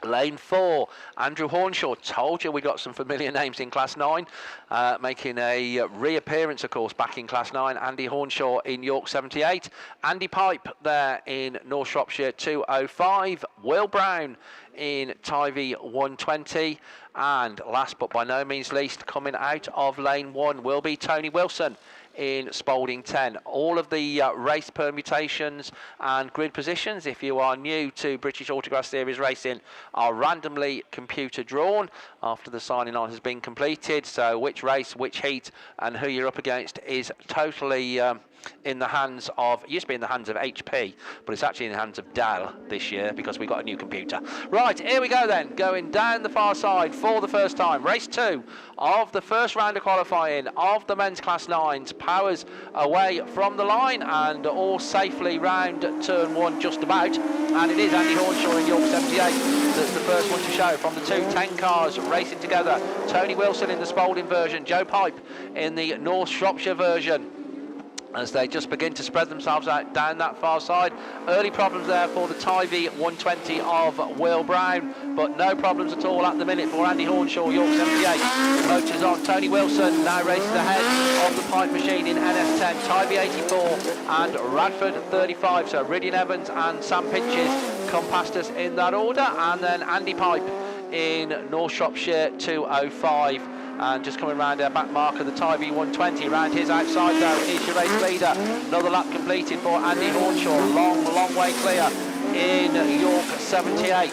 Lane 4, Andrew Hornshaw. Told you we got some familiar names in Class 9. Making a reappearance, of course, back in Class 9. Andy Hornshaw in York 78. Andy Pipe there in North Shropshire 205. Will Brown in Tivy 120. And last but by no means least, coming out of lane 1 will be Tony Wilson in Spalding 10. All of the race permutations and grid positions, if you are new to British Autograss Series racing, are randomly computer drawn after the signing on has been completed. So which race, which heat and who you're up against is totally in the hands of, it used to be in the hands of HP, but it's actually in the hands of Dell this year because we got a new computer. Right, here we go then, going down the far side for the first time. Race 2 of the first round of qualifying of the men's Class 9s. Powers away from the line and all safely round turn 1 just about. And it is Andy Hornshaw in York 78 that's the first one to show from the 10 cars racing together. Tony Wilson in the Spalding version, Joe Pipe in the North Shropshire version, as they just begin to spread themselves out down that far side. Early problems there for the Tivy 120 of Will Brown, but no problems at all at the minute for Andy Hornshaw, York 78. The motor's on. Tony Wilson now races ahead of the Pipe machine in NS10, Tivy 84 and Radford 35. So Ridian Evans and Sam Pinches come past us in that order, and then Andy Pipe in North Shropshire 205. And just coming round our back marker, the Tivy 120. Round his outside though is your race leader. Another lap completed for Andy Hornshaw. Long way clear in York 78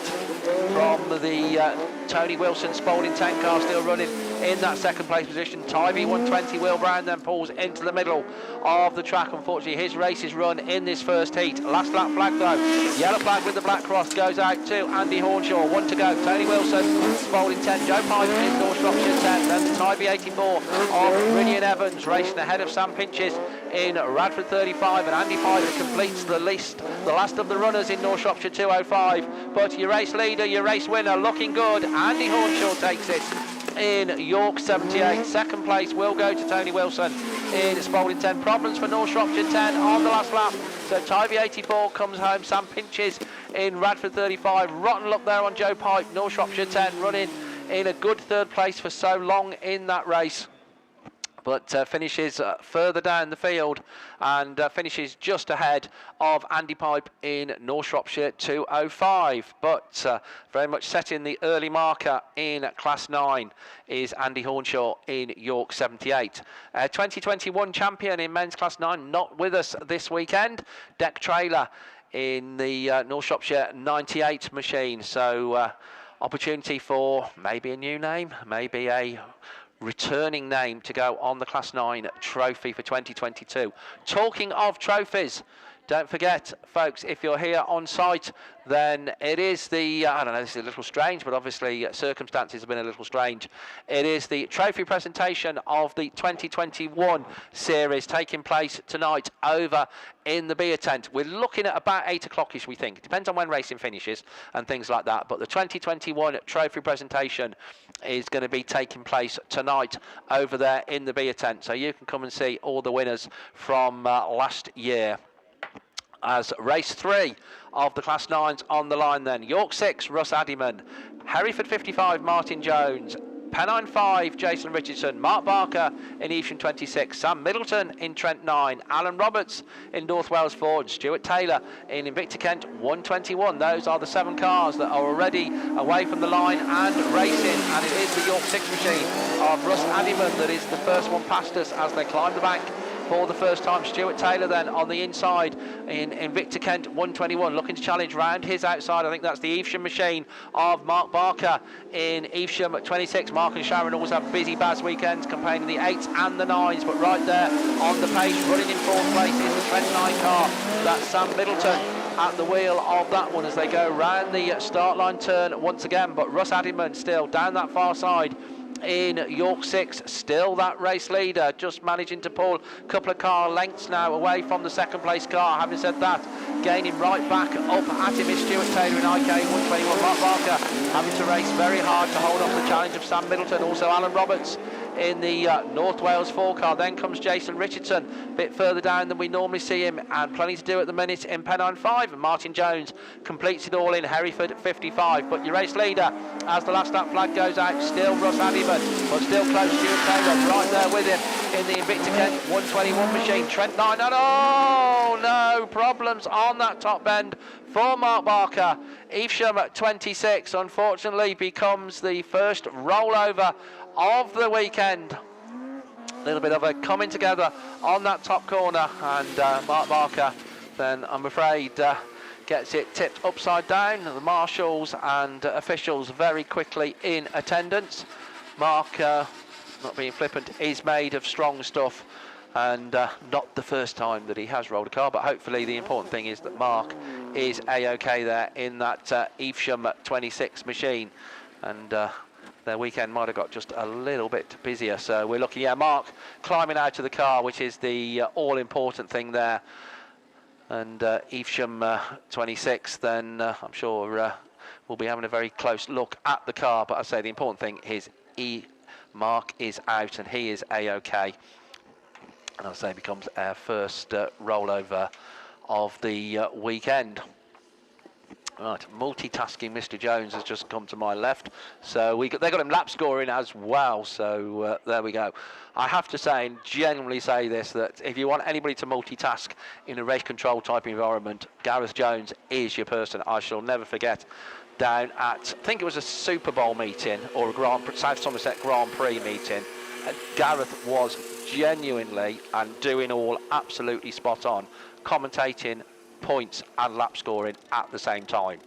from the Tony Wilson Spalding 10 car still running in that second place position. Tivy 120, Will Brown then pulls into the middle of the track. Unfortunately, his race is run in this first heat. Last lap flag though. Yellow flag with the black cross goes out to Andy Hornshaw. 1 to go. Tony Wilson, Spalding 10, Joe Pipe in North Shropshire 10. Then the Tivy 84 of Ridian Evans racing ahead of Sam Pinches in Radford 35, and Andy Pipe completes the last of the runners in North Shropshire 205. But your race leader, your race winner, looking good. Andy Hornshaw takes it in York 78. Second place will go to Tony Wilson in Spalding 10. Problems for North Shropshire 10 on the last lap. So Tivy 84 comes home. Sam Pinches in Radford 35. Rotten luck there on Joe Pipe. North Shropshire 10 running in a good third place for so long in that race, but finishes further down the field and finishes just ahead of Andy Pipe in North Shropshire 205. But very much setting the early marker in Class 9 is Andy Hornshaw in York 78. 2021 champion in men's Class 9, not with us this weekend. Deck Trailer in the North Shropshire 98 machine. So opportunity for maybe a new name, maybe a returning name to go on the Class 9 trophy for 2022. Talking of trophies, don't forget, folks, if you're here on site, then it is the, I don't know, this is a little strange, but obviously circumstances have been a little strange. It is the trophy presentation of the 2021 series taking place tonight over in the beer tent. We're looking at about 8 o'clock-ish, we think. It depends on when racing finishes and things like that. But the 2021 trophy presentation is going to be taking place tonight over there in the beer tent. So you can come and see all the winners from last year. As race 3 of the Class 9s on the line then. York 6, Russ Addyman. Hereford 55, Martin Jones. Pennine 5, Jason Richardson. Mark Barker in Evesham 26. Sam Middleton in Trent 9. Alan Roberts in North Wales 4. And Stuart Taylor in Invicta Kent 121. Those are the 7 cars that are already away from the line and racing. And it is the York 6 machine of Russ Addyman that is the first one past us as they climb the bank for the first time. Stuart Taylor then on the inside in Invicta Kent 121, looking to challenge round his outside. I think that's the Evesham machine of Mark Barker in Evesham 26. Mark and Sharon always have busy Baz weekends campaigning the 8s and the 9s, but right there on the pace, running in 4th place is the Trent 9 car. That's Sam Middleton at the wheel of that one as they go round the start line turn once again. But Russ Addyman still down that far side in York 6, still that race leader, just managing to pull a couple of car lengths now away from the second place car. Having said that, gaining right back up at him is Stuart Taylor in IK 121. Mark Barker having to race very hard to hold off the challenge of Sam Middleton, also Alan Roberts in the North Wales 4 car. Then comes Jason Richardson, a bit further down than we normally see him, and plenty to do at the minute in Pennine 5. And Martin Jones completes it all in Hereford 55. But your race leader, as the last lap flag goes out, still Russ Addison, but still close. Stuart Taylor right there with him in the Invicta Kent 121 machine. Trent Nine, oh no, problems on that top bend for Mark Barker. Evesham at 26 unfortunately becomes the first rollover of the weekend. A little bit of a coming together on that top corner, and Mark Barker then, I'm afraid, gets it tipped upside down. The marshals and officials very quickly in attendance. Mark, not being flippant, is made of strong stuff, and not the first time that he has rolled a car, but hopefully the important thing is that Mark is A-OK there in that Evesham 26 machine, and their weekend might have got just a little bit busier. So we're looking, Mark climbing out of the car, which is the all-important thing there. And Evesham 26, then I'm sure we'll be having a very close look at the car. But I say the important thing is Mark is out and he is A-OK. And I'll say becomes our first rollover of the weekend. Right, multitasking Mr. Jones has just come to my left, so they got him lap scoring as well, so there we go. I have to say, and genuinely say this, that if you want anybody to multitask in a race control type environment, Gareth Jones is your person. I shall never forget down at, I think it was a Super Bowl meeting or a South Somerset Grand Prix meeting, Gareth was genuinely and doing all absolutely spot on, commentating points and lap scoring at the same time.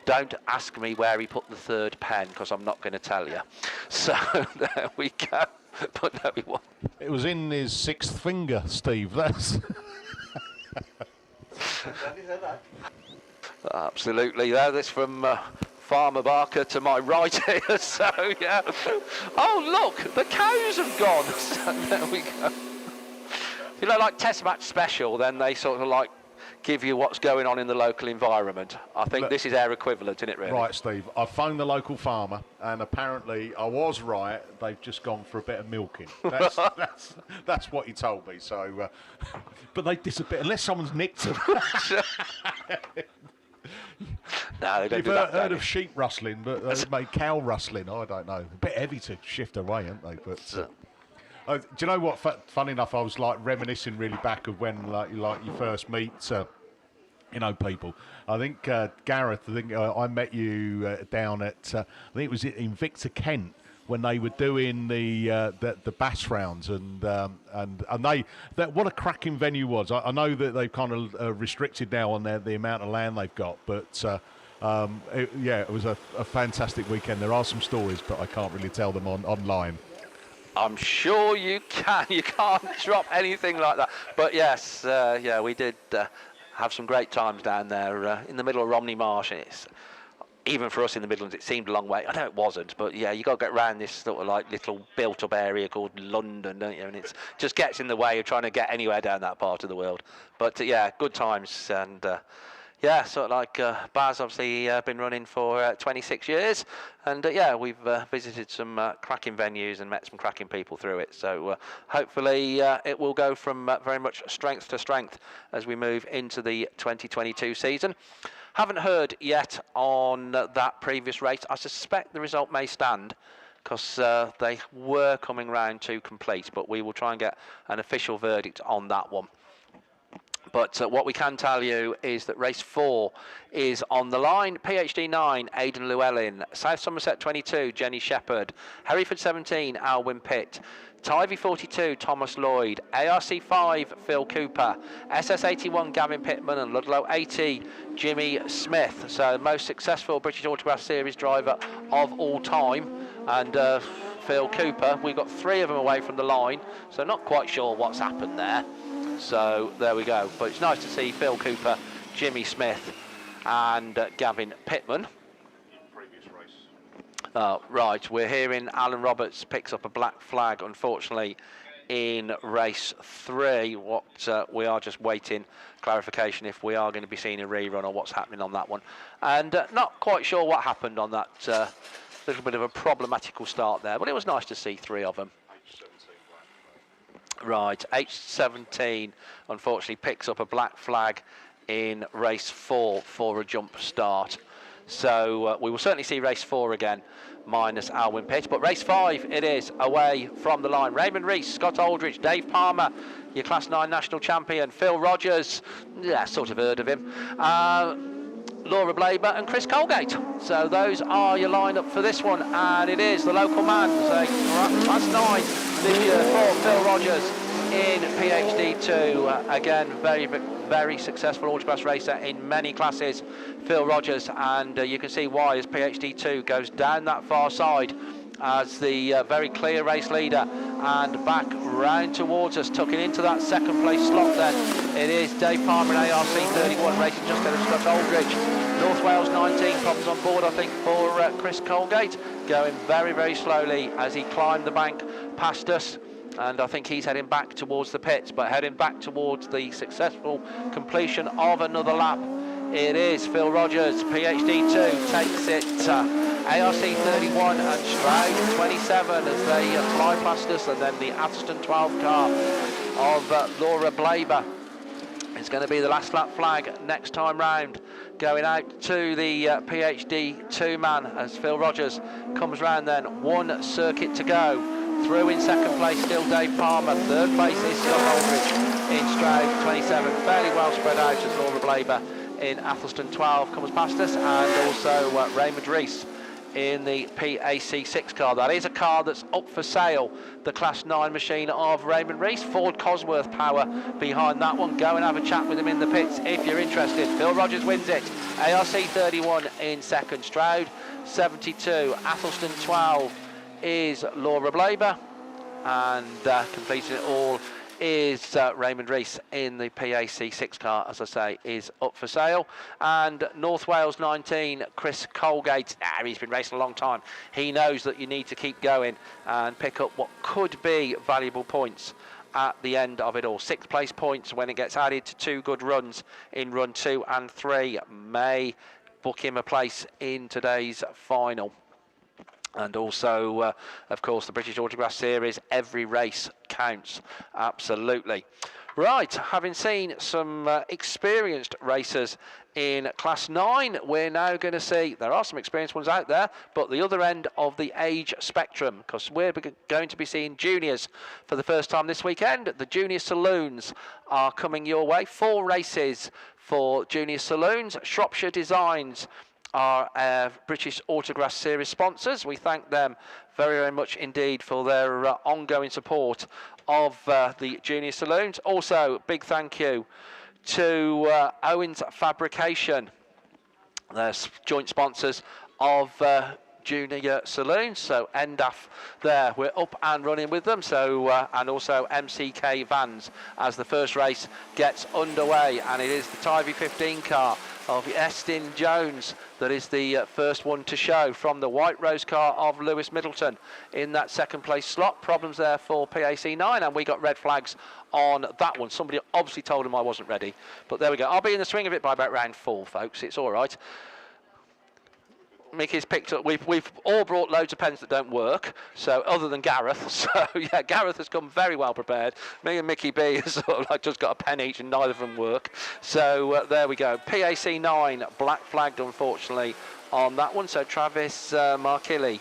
Don't ask me where he put the third pen, because I'm not going to tell you. So there we go. But no, he won't. It was in his sixth finger, Steve. That's absolutely. This from Farmer Barker to my right here. So yeah. Oh look, the cows have gone. So there we go. You know, like Test Match Special, then they sort of like give you what's going on in the local environment. I think this is our equivalent, isn't it, really? right, Steve. I phoned the local farmer, and apparently I was right. They've just gone for a bit of milking. That's what he told me. So, but they disappear unless someone's nicked them. No, they don't You've do that. heard of sheep rustling, but they made cow rustling. I don't know. A bit heavy to shift away, aren't they? But. Do you know what? Funny enough, I was like reminiscing really back of when like you first meet, people. I think Gareth. I think I met you down at. I think it was in Invicta Kent when they were doing the Bass rounds, and what a cracking venue was. I know that they've kind of restricted now on the amount of land they've got, but. It was a fantastic weekend. There are some stories, but I can't really tell them online. I'm sure you can. You can't drop anything like that. But yes, we did have some great times down there in the middle of Romney Marsh. It's, even for us in the Midlands, it seemed a long way. I know it wasn't, but yeah, you got to get around this sort of like little built-up area called London, don't you? And it just gets in the way of trying to get anywhere down that part of the world. But good times, and sort of like Baz obviously been running for 26 years, and we've visited some cracking venues and met some cracking people through it. So hopefully it will go from very much strength to strength as we move into the 2022 season. Haven't heard yet on that previous race. I suspect the result may stand, because they were coming round to complete, but we will try and get an official verdict on that one. But what we can tell you is that race 4 is on the line. PhD 9, Aidan Llewellyn. South Somerset 22, Jenny Shepherd. Hereford 17, Alwyn Pitt. Tivy 42, Thomas Lloyd. ARC 5, Phil Cooper. SS 81, Gavin Pittman. And Ludlow 80, Jimmy Smith. So most successful British Autograss Series driver of all time. And Phil Cooper, we got 3 of them away from the line. So not quite sure what's happened there. So there we go. But it's nice to see Phil Cooper, Jimmy Smith and Gavin Pittman. Right, we're hearing Alan Roberts picks up a black flag, unfortunately, in race 3. What we are just waiting clarification if we are going to be seeing a rerun or what's happening on that one. And not quite sure what happened on that little bit of a problematical start there, but it was nice to see 3 of them. Right, H17 unfortunately picks up a black flag in race 4 for a jump start. So we will certainly see race 4 again, minus Alwyn Pitt. But race 5 it is, away from the line. Raymond Rees, Scott Aldridge, Dave Palmer, your Class 9 national champion, Phil Rogers, yeah, sort of heard of him, Laura Blaber and Chris Colgate. So those are your lineup for this one, and it is the local man, Class 9 this year for Phil Rogers in PhD 2. Again, very successful autograss racer in many classes, Phil Rogers, and you can see why as PhD 2 goes down that far side as the very clear race leader, and back round towards us, tucking into that second place slot. Then it is Dave Palmer and ARC 31 racing just ahead of Scott Aldridge. North Wales 19 problems on board, I think, for Chris Colgate, going very slowly as he climbed the bank past us. And I think he's heading back towards the pits, but heading back towards the successful completion of another lap. It is Phil Rogers, PhD 2, takes it. ARC 31 and Stroud 27 as they fly past us, and then the Atherstone 12 car of Laura Blaber. It's going to be the last lap flag next time round, going out to the PhD 2 man as Phil Rogers comes round. Then 1 circuit to go. Through in second place, still Dave Palmer. Third place is Scott Aldridge in Stroud 27. Fairly well spread out as Laura Blaber in Atherstone 12 comes past us, and also Raymond Rees in the PAC 6 car. That is a car that's up for sale, the Class 9 machine of Raymond Rees. Ford Cosworth power behind that one. Go and have a chat with him in the pits if you're interested. Phil Rogers wins it. ARC 31 in second. Stroud 72. Atherstone 12 is Laura Blaber, and completing it all is Raymond Rees in the PAC 6 car, as I say, is up for sale. And North Wales 19, Chris Colgate, he's been racing a long time. He knows that you need to keep going and pick up what could be valuable points at the end of it all. 6th place points when it gets added to 2 good runs in run 2 and 3 may book him a place in today's final. And also, of course, the British Autograss Series, every race counts, absolutely. Right, having seen some experienced racers in Class 9, we're now going to see, there are some experienced ones out there, but the other end of the age spectrum, because we're going to be seeing juniors for the first time this weekend. The Junior Saloons are coming your way. 4 races for Junior Saloons. Shropshire Designs are British Autograss Series sponsors. We thank them very much indeed for their ongoing support of the Junior Saloons. Also, big thank you to Owens Fabrication. They're joint sponsors of Junior Saloons, so NDAF there, we're up and running with them. So and also MCK Vans as the first race gets underway, and it is the Tivy 15 car of Estin Jones that is the first one to show from the White Rose car of Lewis Middleton in that second place slot. Problems there for PAC 9, and we got red flags on that one. Somebody obviously told him I wasn't ready, but there we go. I'll be in the swing of it by about round 4, folks. It's all right. Mickey's picked up, we've all brought loads of pens that don't work, so other than Gareth. So yeah, Gareth has come very well prepared. Me and Mickey B has sort of like just got a pen each and neither of them work. So there we go. PAC 9 black flagged unfortunately on that one, so Travis Markilli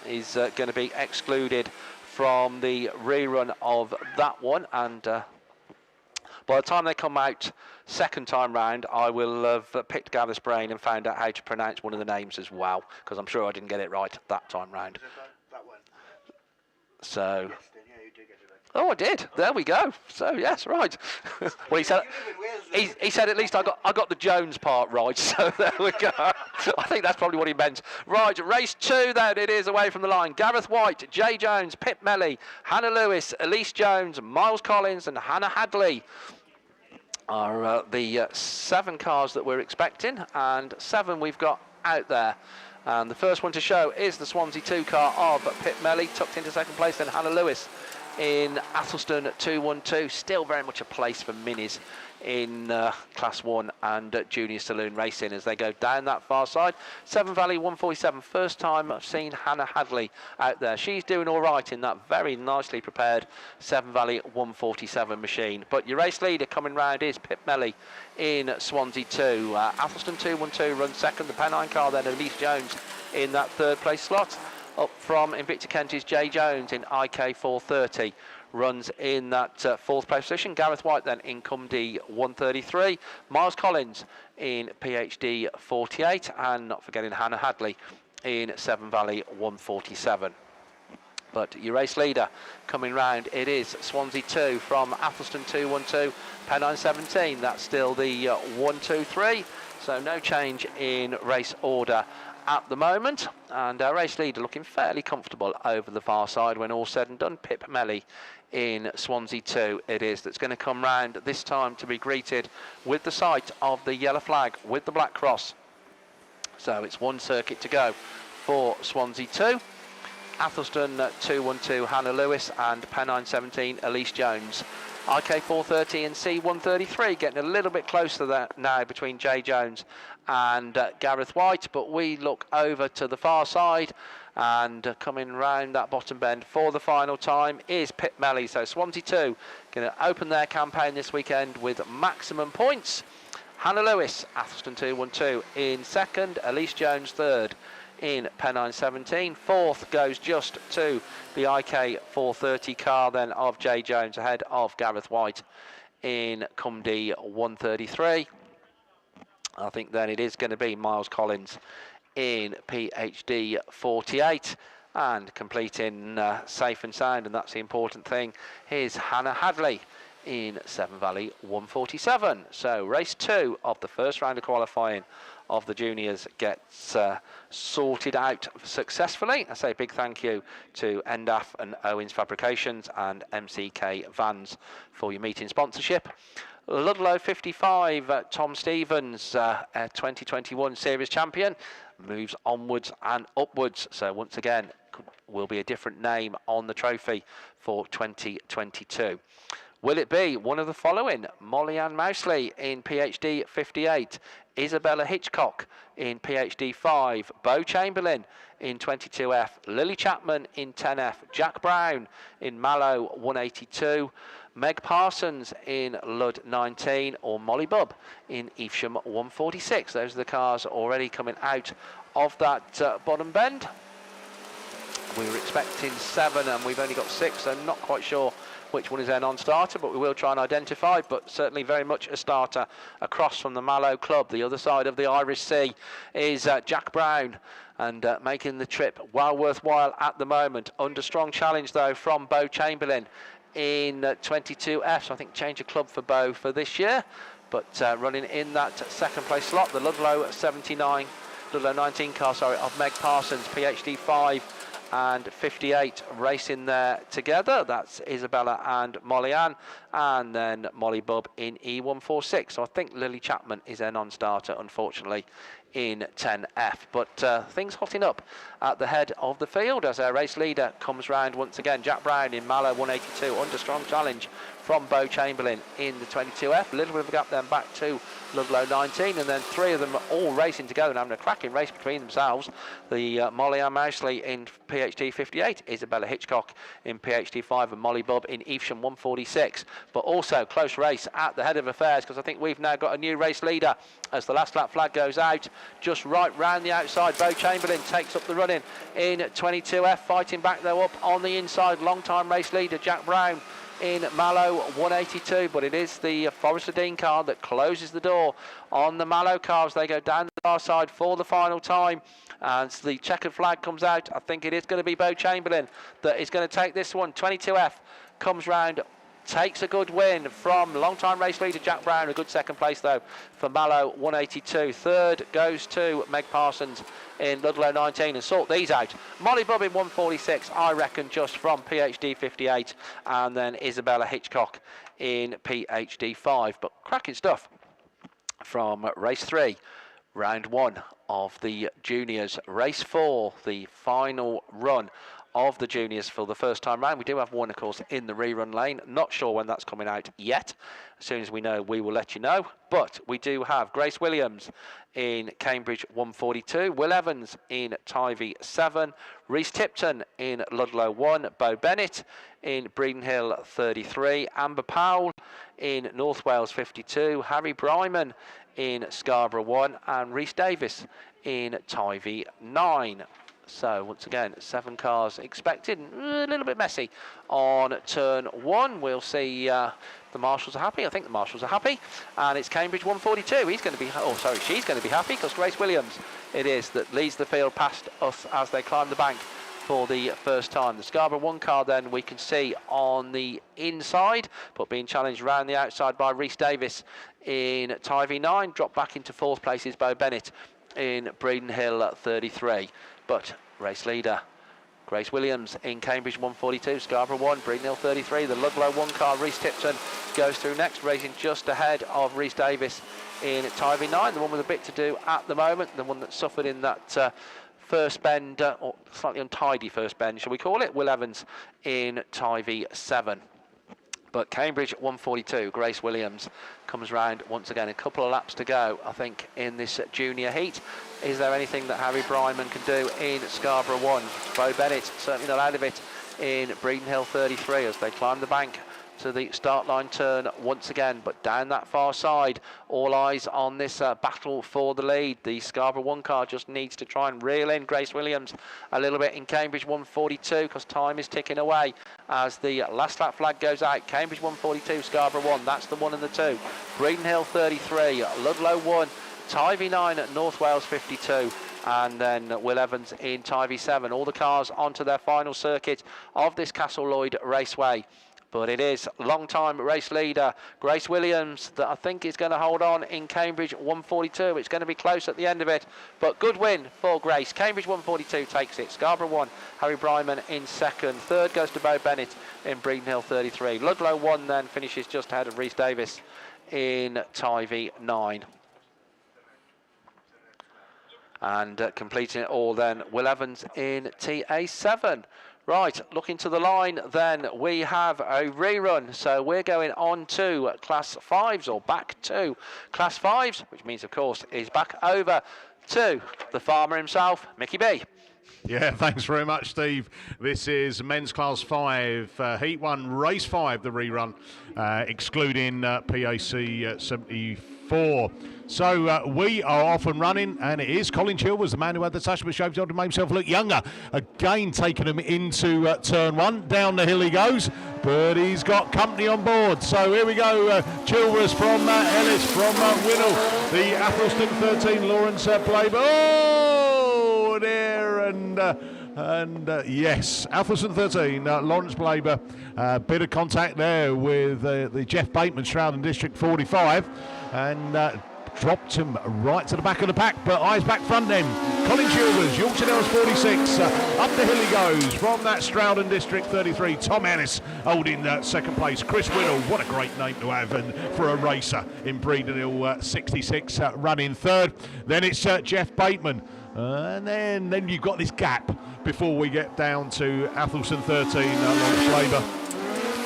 is going to be excluded from the rerun of that one, and by the time they come out second time round, I will have picked Gareth's brain and found out how to pronounce one of the names as well, because I'm sure I didn't get it right that time round. That one. So. Yes, then, yeah, you did get it right. Oh, I did. There we go. So yes, right. Well, he said. He said at least I got the Jones part right. So there we go. I think that's probably what he meant. Right, race 2 then it is away from the line. Gareth White, Jay Jones, Pip Melly, Hannah Lewis, Elise Jones, Miles Collins, and Hannah Hadley are the 7 cars that we're expecting, and 7 we've got out there. And the first one to show is the Swansea 2 car of Pip Melly, tucked into second place, then Hannah Lewis in Athelston 212. Still very much a place for minis in Class 1 and Junior Saloon Racing as they go down that far side. Severn Valley 147. First time I've seen Hannah Hadley out there. She's doing all right in that very nicely prepared Severn Valley 147 machine. But your race leader coming round is Pip Melly in Swansea 2. Athelston 212 runs second. The Pennine car then, Elise Jones in that third place slot. Up from Invicta Kent is Jay Jones in IK 430. Runs in that fourth place position. Gareth White then in Cumdy 133. Miles Collins in PhD 48. And not forgetting Hannah Hadley in Severn Valley 147. But your race leader coming round, it is Swansea 2 from Athelston 212. Pennine 17. That's still the 123. So no change in race order at the moment, and our race leader looking fairly comfortable over the far side when all said and done. Pip Melly in Swansea 2 it is that's going to come round this time to be greeted with the sight of the yellow flag with the black cross. So it's one circuit to go for Swansea 2. Athelston 212 Hannah Lewis and Pennine 17 Elise Jones. IK 430 and C 133 getting a little bit closer there now between Jay Jones and Gareth White, but we look over to the far side, and coming round that bottom bend for the final time is Pip Melly. So Swansea 2 going to open their campaign this weekend with maximum points. Hannah Lewis, Athelston 212 in second, Elise Jones third in Pennine 17. Fourth goes just to the IK 430 car then of Jay Jones, ahead of Gareth White in Cumdy 133. I think then it is going to be Miles Collins in PhD 48, and completing safe and sound, and that's the important thing, is Hannah Hadley in Severn Valley 147. So race 2 of the first round of qualifying of the juniors gets sorted out successfully. I say a big thank you to NDAF and Owens Fabrications and MCK Vans for your meeting sponsorship. Ludlow 55, Tom Stevens, 2021 series champion, moves onwards and upwards. So once again, will be a different name on the trophy for 2022. Will it be one of the following? Molly-Ann Mousley in PhD 58, Isabella Hitchcock in PhD 5, Bo Chamberlain in 22F, Lily Chapman in 10F, Jack Brown in Mallow 182, Meg Parsons in Lud 19, or Molly Bubb in Evesham 146. Those are the cars already coming out of that bottom bend. We were expecting 7 and we've only got 6, so not quite sure which one is their non-starter, but we will try and identify. But certainly very much a starter across from the Mallow Club. The other side of the Irish Sea is Jack Brown, and making the trip well worthwhile at the moment. Under strong challenge though from Bo Chamberlain in 22F, so I think change of club for Bo for this year, but running in that second place slot, the Ludlow 19 car, of Meg Parsons, PhD 5 and 58 racing there together. That's Isabella and Molly-Ann, and then Molly Bubb in E146. So I think Lily Chapman is their non-starter, unfortunately, in 10F. But things hotting up at the head of the field as our race leader comes round once again. Jack Brown in Mallow 182 under strong challenge from Bo Chamberlain in the 22F. A little bit of a gap then back to Ludlow 19, and then 3 of them all racing together and having a cracking race between themselves. The Molly-Ann Mousley in PhD 58, Isabella Hitchcock in PhD 5, and Molly Bubb in Evesham 146. But also close race at the head of affairs, because I think we've now got a new race leader as the last lap flag goes out. Just right round the outside, Bo Chamberlain takes up the running in 22F, fighting back though up on the inside, long time race leader Jack Brown in Mallow 182, but it is the Forrester Dean car that closes the door on the Mallow cars. They go down the far side for the final time, and the checkered flag comes out. I think it is going to be Bo Chamberlain that is going to take this one. 22F comes round, takes a good win from long-time race leader Jack Brown. A good second place though for Mallow 182. Third goes to Meg Parsons in Ludlow 19, and sort these out. Molly Bubb in 146, I reckon, just from PhD 58, and then Isabella Hitchcock in PhD 5. But cracking stuff from race 3. round 1 of the juniors. Race 4, the final run of the juniors for the first time round. We do have one, of course, in the rerun lane. Not sure when that's coming out yet. As soon as we know, we will let you know. But we do have Grace Williams in Cambridge 142, Will Evans in Tivy 7, Reese Tipton in Ludlow 1, Bo Bennett in Breedenhill 33, Amber Powell in North Wales 52, Harry Bryman in Scarborough 1, and Reese Davis in Tivy 9. So once again, 7 cars expected. A little bit messy on turn 1. We'll see. The marshals are happy. I think the marshals are happy, and it's Cambridge 142. He's going to be. Oh, sorry, she's going to be happy because Grace Williams it is that leads the field past us as they climb the bank for the first time. The Scarborough 1 car then we can see on the inside, but being challenged around the outside by Reese Davis in Tivy 9. Dropped back into 4th place is Bo Bennett in Breedenhill 33. But race leader Grace Williams in Cambridge 142, Scarborough 1, Breedenhill 33. The Ludlow 1 car, Reese Tipton, goes through next, racing just ahead of Reese Davis in Tivy 9, the one with a bit to do at the moment, the one that suffered in that first bend, or slightly untidy first bend, shall we call it. Will Evans in Tivy 7. But Cambridge 142, Grace Williams comes round once again. A couple of laps to go, I think, in this junior heat. Is there anything that Harry Bryman can do in Scarborough 1? Bo Bennett certainly not out of it in Breedenhill 33 as they climb the bank to the start line turn once again, but down that far side, all eyes on this battle for the lead. The Scarborough 1 car just needs to try and reel in Grace Williams a little bit in Cambridge 142 because time is ticking away as the last lap flag goes out. Cambridge 142, Scarborough 1, that's the 1 and the 2. Breedenhill 33, Ludlow 1, Tivy 9 at North Wales 52. And then Will Evans in Tivy 7. All the cars onto their final circuit of this Castle Lloyd Raceway. But it is long-time race leader Grace Williams that I think is going to hold on in Cambridge 142. It's going to be close at the end of it, but good win for Grace. Cambridge 142 takes it. Scarborough 1, Harry Bryman in 2nd. 3rd goes to Bo Bennett in Breedenhill 33. Ludlow 1 then finishes just ahead of Reese Davis in Tivy 9. And completing it all then, Will Evans in TA7. Right, looking to the line then, we have a rerun. So we're going on to Class 5s, or back to Class 5s, which means, of course, is back over to the farmer himself, Mickey B. Yeah, thanks very much, Steve. This is men's class 5, Heat 1, race 5, the rerun, excluding PAC 74. So we are off and running, and it is Colin Chilvers, the man who had the touch, but showed to make himself look younger. Again, taking him into turn 1. Down the hill he goes, but he's got company on board. So here we go, Chilvers from Ellis, from Winnell, the Athelston 13, Lawrence Blaber. Oh, there, and yes, Athelston 13, Lawrence Blaber, bit of contact there with the Jeff Bateman, Stroud District 45, and dropped him right to the back of the pack, but eyes back front then. Colin Chilvers, Yorkshire Dales 46, up the hill he goes from that Stroud District 33. Tom Ellis holding 2nd place. Chris Whittle, what a great name to have and for a racer in Breedenhill 66, running 3rd. Then it's Jeff Bateman. And then you've got this gap before we get down to Athelston 13, Lawrence Labour,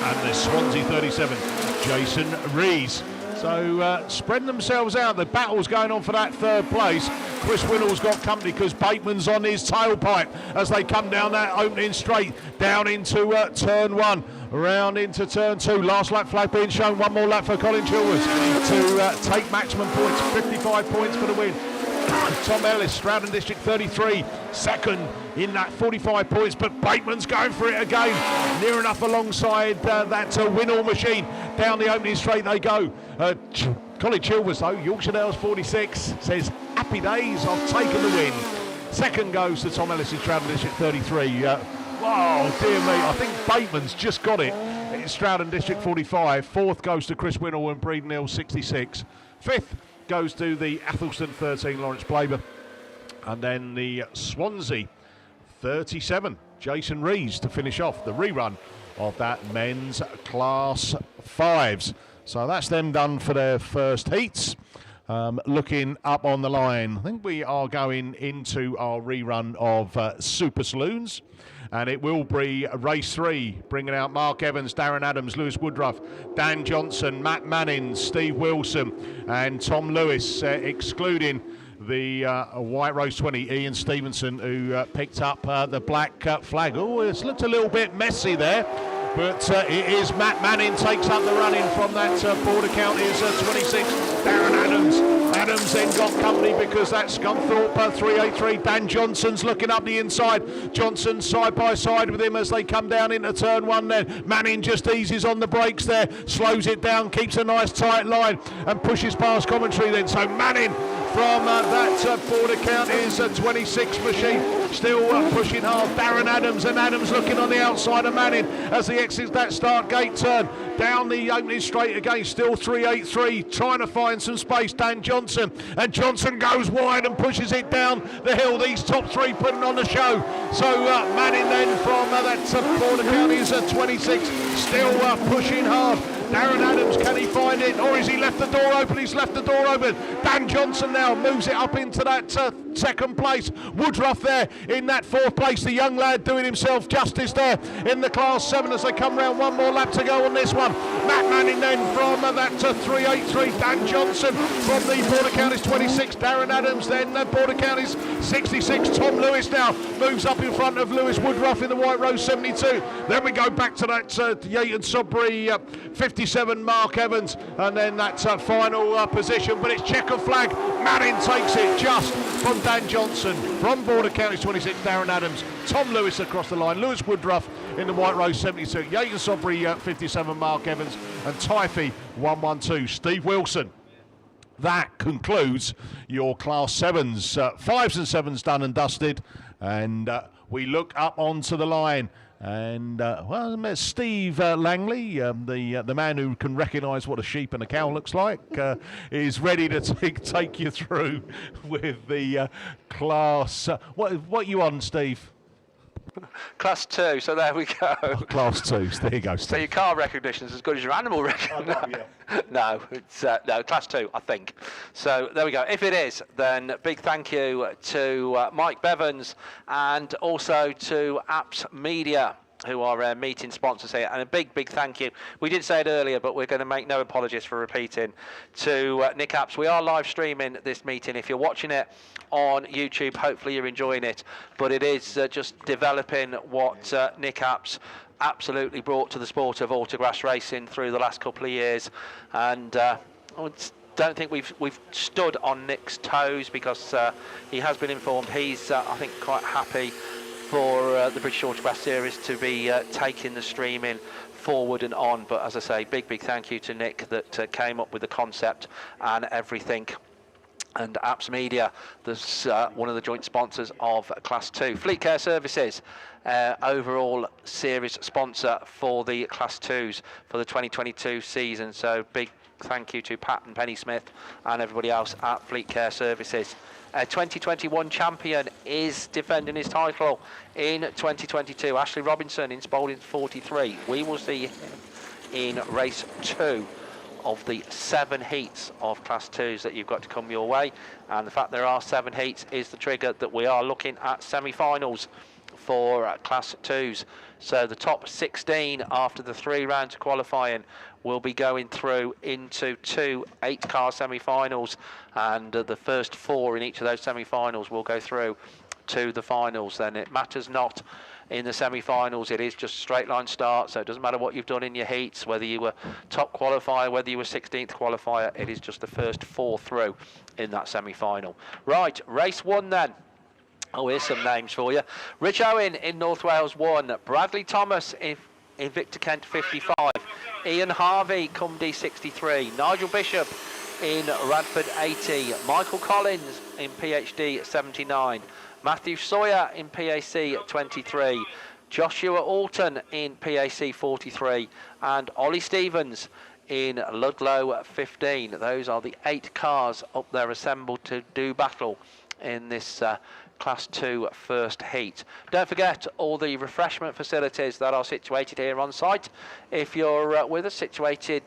and the Swansea 37, Jason Rees. So spreading themselves out. The battle's going on for that 3rd place. Chris Whittle's got company because Bateman's on his tailpipe as they come down that opening straight, down into turn 1, around into turn 2. Last lap flag being shown. One more lap for Colin Chilvers to take maximum points, 55 points for the win. Tom Ellis, Stroud District 33, 2nd in that 45 points, but Bateman's going for it again. Near enough alongside that Winnall machine. Down the opening straight they go. Colin Chilvers, though, Yorkshire Dales 46, says, happy days, I've taken the win. 2nd goes to Tom Ellis in Stroud District 33. Oh, dear me, I think Bateman's just got it. It's Stroud District 45. 4th goes to Chris Winnall and Breedenhill 66. 5th goes to the Athelston 13, Lawrence Blaber. And then the Swansea 37, Jason Rees, to finish off the rerun of that men's class 5s. So that's them done for their first heats. looking up on the line. I think we are going into our rerun of Super Saloons, and it will be race 3, bringing out Mark Evans, Darren Adams, Lewis Woodruff, Dan Johnson, Matt Manning, Steve Wilson and Tom Lewis, excluding the White Rose 20, Ian Stevenson, who picked up the black flag. Oh, it's looked a little bit messy there. But it is Matt Manning takes up the running from that Border Counties 26. Darren Adams. Adams then got company because that's Scunthorpe 383. Dan Johnson's looking up the inside. Johnson side by side with him as they come down into turn 1 then. Manning just eases on the brakes there, slows it down, keeps a nice tight line and pushes past commentary then. So Manning from that Border Counties 26 machine still pushing hard. Darren Adams, and Adams looking on the outside of Manning as he exits that start gate turn. Down the opening straight again, still 383, trying to find some space. Dan Johnson, and Johnson goes wide and pushes it down the hill. These top 3 putting on the show. So Manning then from that Border Counties 26 still pushing hard. Darren Adams, can he find it, or has he left the door open? He's left the door open. Dan Johnson now moves it up into that second place. Woodruff there in that 4th place. The young lad doing himself justice there in the Class 7 as they come round. One more lap to go on this one. Matt Manning then from that 383. Dan Johnson from the Border Counties 26. Darren Adams then Border Counties 66. Tom Lewis now moves up in front of Lewis Woodruff in the White Rose 72. Then we go back to that Yate and Sudbury 57 Mark Evans, and then that's final position, but it's checker flag. Manning takes it just from Dan Johnson. From Border Counties 26, Darren Adams. Tom Lewis across the line. Lewis Woodruff in the White Rose 72. Yate and Sudbury 57 Mark Evans, and Typhy 112 Steve Wilson. That concludes your Class 7s. 5s and 7s done and dusted, and we look up onto the line. And well, Steve Langley, the man who can recognise what a sheep and a cow looks like, is ready to take you through with the class. What you on, Steve? Class 2, so there we go. Oh, Class 2, there you go, Steve. So your car recognition is as good as your animal recognition. No, it's no, Class 2, I think. So there we go. If it is, then big thank you to Mike Bevans and also to Apps Media, who are meeting sponsors here, and a big thank you. We did say it earlier, but we're going to make no apologies for repeating, to Nick Apps. We are live streaming this meeting. If you're watching it on YouTube, hopefully you're enjoying it, but it is just developing what Nick Apps absolutely brought to the sport of autograss racing through the last couple of years, and I don't think we've stood on Nick's toes, because he has been informed he's I think quite happy for the British Autograss Series to be taking the streaming forward and on. But as I say, big thank you to Nick that came up with the concept and everything. And Apps Media, that's one of the joint sponsors of Class 2. Fleet Care Services, overall series sponsor for the Class 2s for the 2022 season. So big thank you to Pat and Penny Smith and everybody else at Fleet Care Services. 2021 champion is defending his title in 2022. Ashley Robinson in Spalding 43. We will see him in race 2 of the 7 heats of Class 2s that you've got to come your way. And the fact there are 7 heats is the trigger that we are looking at semi-finals for Class 2s. So the top 16 after the 3 rounds of qualifying will be going through into 2 8-car semi-finals, and the first 4 in each of those semi-finals will go through to the finals. Then it matters not in the semi-finals, it is just straight line start, so it doesn't matter what you've done in your heats, whether you were top qualifier, whether you were 16th qualifier, it is just the first 4 through in that semi-final. Right, race 1 then. Oh, here's some names for you. Rich Owen in North Wales 1, Bradley Thomas in Victor Kent 55, Ian Harvey Cumdy 63, Nigel Bishop in Radford 80, Michael Collins in PhD 79, Matthew Sawyer in PAC 23, Joshua Alton in PAC 43, and Ollie Stevens in Ludlow 15. Those are the 8 cars up there assembled to do battle in this Class 2 first heat. Don't forget all the refreshment facilities that are situated here on site. If you're with us, situated,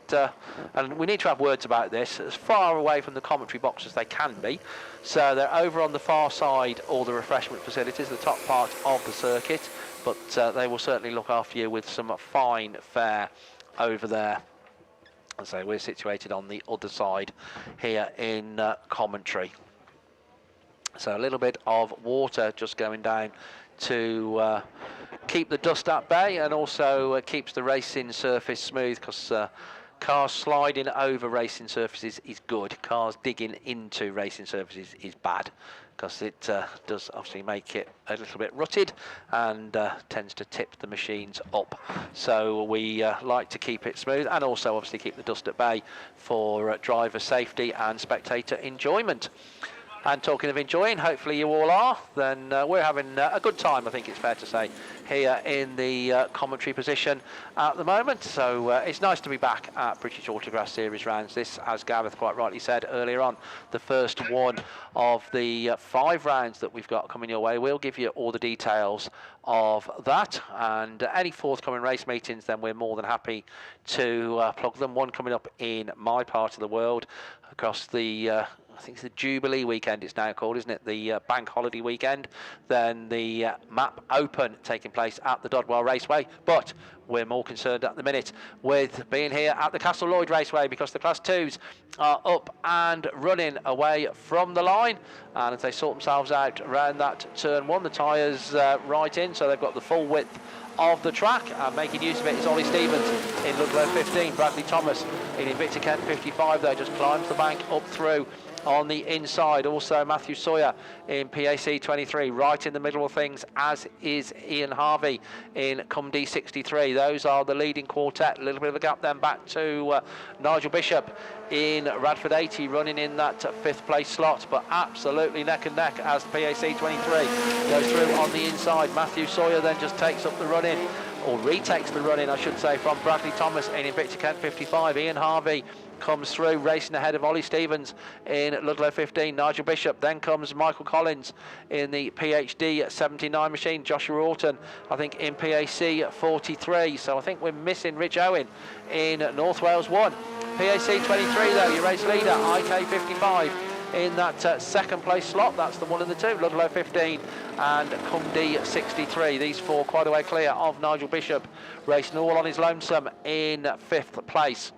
and we need to have words about this, as far away from the commentary box as they can be. So they're over on the far side, all the refreshment facilities, the top part of the circuit, but they will certainly look after you with some fine fare over there. So we're situated on the other side here in commentary. So a little bit of water just going down to keep the dust at bay, and also keeps the racing surface smooth, because cars sliding over racing surfaces is good. Cars digging into racing surfaces is bad, because it does obviously make it a little bit rutted and tends to tip the machines up. So we like to keep it smooth, and also obviously keep the dust at bay for driver safety and spectator enjoyment. And talking of enjoying, hopefully you all are, then we're having a good time, I think it's fair to say, here in the commentary position at the moment. So it's nice to be back at British Autograss Series rounds. This, as Gareth quite rightly said earlier on, the first one of the 5 rounds that we've got coming your way. We'll give you all the details of that, and any forthcoming race meetings, then we're more than happy to plug them. One coming up in my part of the world across the I think it's the Jubilee weekend it's now called, isn't it? The bank holiday weekend. Then the Map Open taking place at the Dodwell Raceway. But we're more concerned at the minute with being here at the Castle Lloyd Raceway, because the Class 2s are up and running away from the line. And as they sort themselves out around that turn 1, the tyres right in, so they've got the full width of the track, and making use of it is Ollie Stevens in Ludlow 15. Bradley Thomas in Invicta Kent 55 though just climbs the bank up through on the inside. Also Matthew Sawyer in PAC 23 right in the middle of things, as is Ian Harvey in Cumd 63. Those are the leading quartet. A little bit of a gap then back to Nigel Bishop in Radford 80 running in that 5th place slot, but absolutely neck and neck as PAC 23 goes through on the inside. Matthew Sawyer then just takes up the run in, or retakes the run in I should say, from Bradley Thomas in Invicta Kent 55. Ian Harvey comes through racing ahead of Ollie Stevens in Ludlow 15. Nigel Bishop, then comes Michael Collins in the PhD 79 machine. Joshua Orton I think in PAC 43. So I think we're missing Rich Owen in North Wales 1. PAC 23 though, your race leader IK 55 in that 2nd place slot. That's the 1 and the 2, Ludlow 15 and Cumd 63. These 4 quite a way clear of Nigel Bishop, racing all on his lonesome in 5th place.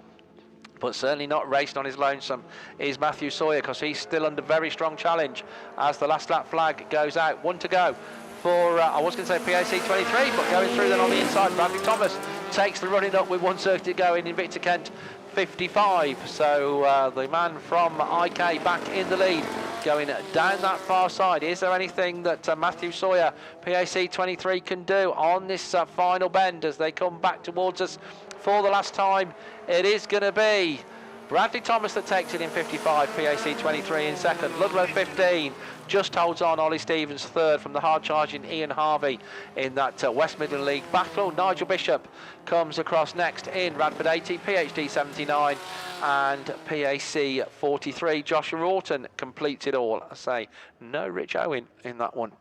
But certainly not racing on his lonesome is Matthew Sawyer, because he's still under very strong challenge as the last lap flag goes out. 1 to go for, I was going to say PAC 23, but going through then on the inside, Bradley Thomas takes the running up with 1 circuit to go in Invicta Kent 55. So the man from IK back in the lead, going down that far side. Is there anything that Matthew Sawyer, PAC 23, can do on this final bend as they come back towards us for the last time? It is going to be Bradley Thomas that takes it in 55, PAC 23 in 2nd. Ludlow 15 just holds on. Ollie Stevens 3rd from the hard-charging Ian Harvey in that West Midland League battle. Nigel Bishop comes across next in Radford 80, PhD 79 and PAC 43. Joshua Orton completes it all. I say no Rich Owen in that one,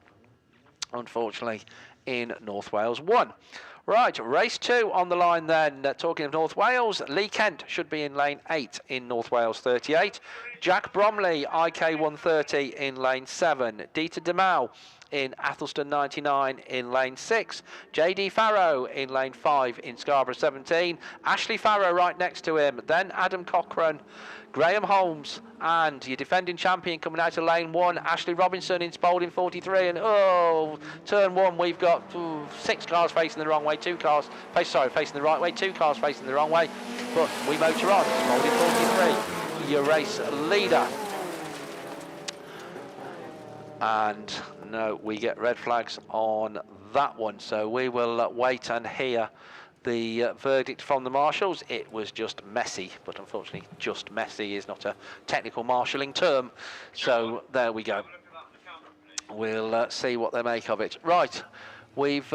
unfortunately, in North Wales 1. Right, race 2 on the line then. Talking of North Wales, Lee Kent should be in lane 8 in North Wales 38. Jack Bromley, IK 130 in lane 7. Dieter Demal in Athelston 99 in lane 6. JD Farrow in lane 5 in Scarborough 17. Ashley Farrow right next to him. Then Adam Cochrane, Graham Holmes, and your defending champion coming out of lane 1, Ashley Robinson in Spalding 43. And turn 1, we've got 6 cars facing the wrong way, 2 cars facing the right way, 2 cars facing the wrong way, but we motor on. Spalding 43, your race leader. And no, we get red flags on that one, so we will wait and hear the verdict from the marshals. It was just messy, but unfortunately just messy is not a technical marshalling term, so there we go. We'll see what they make of it. Right, we've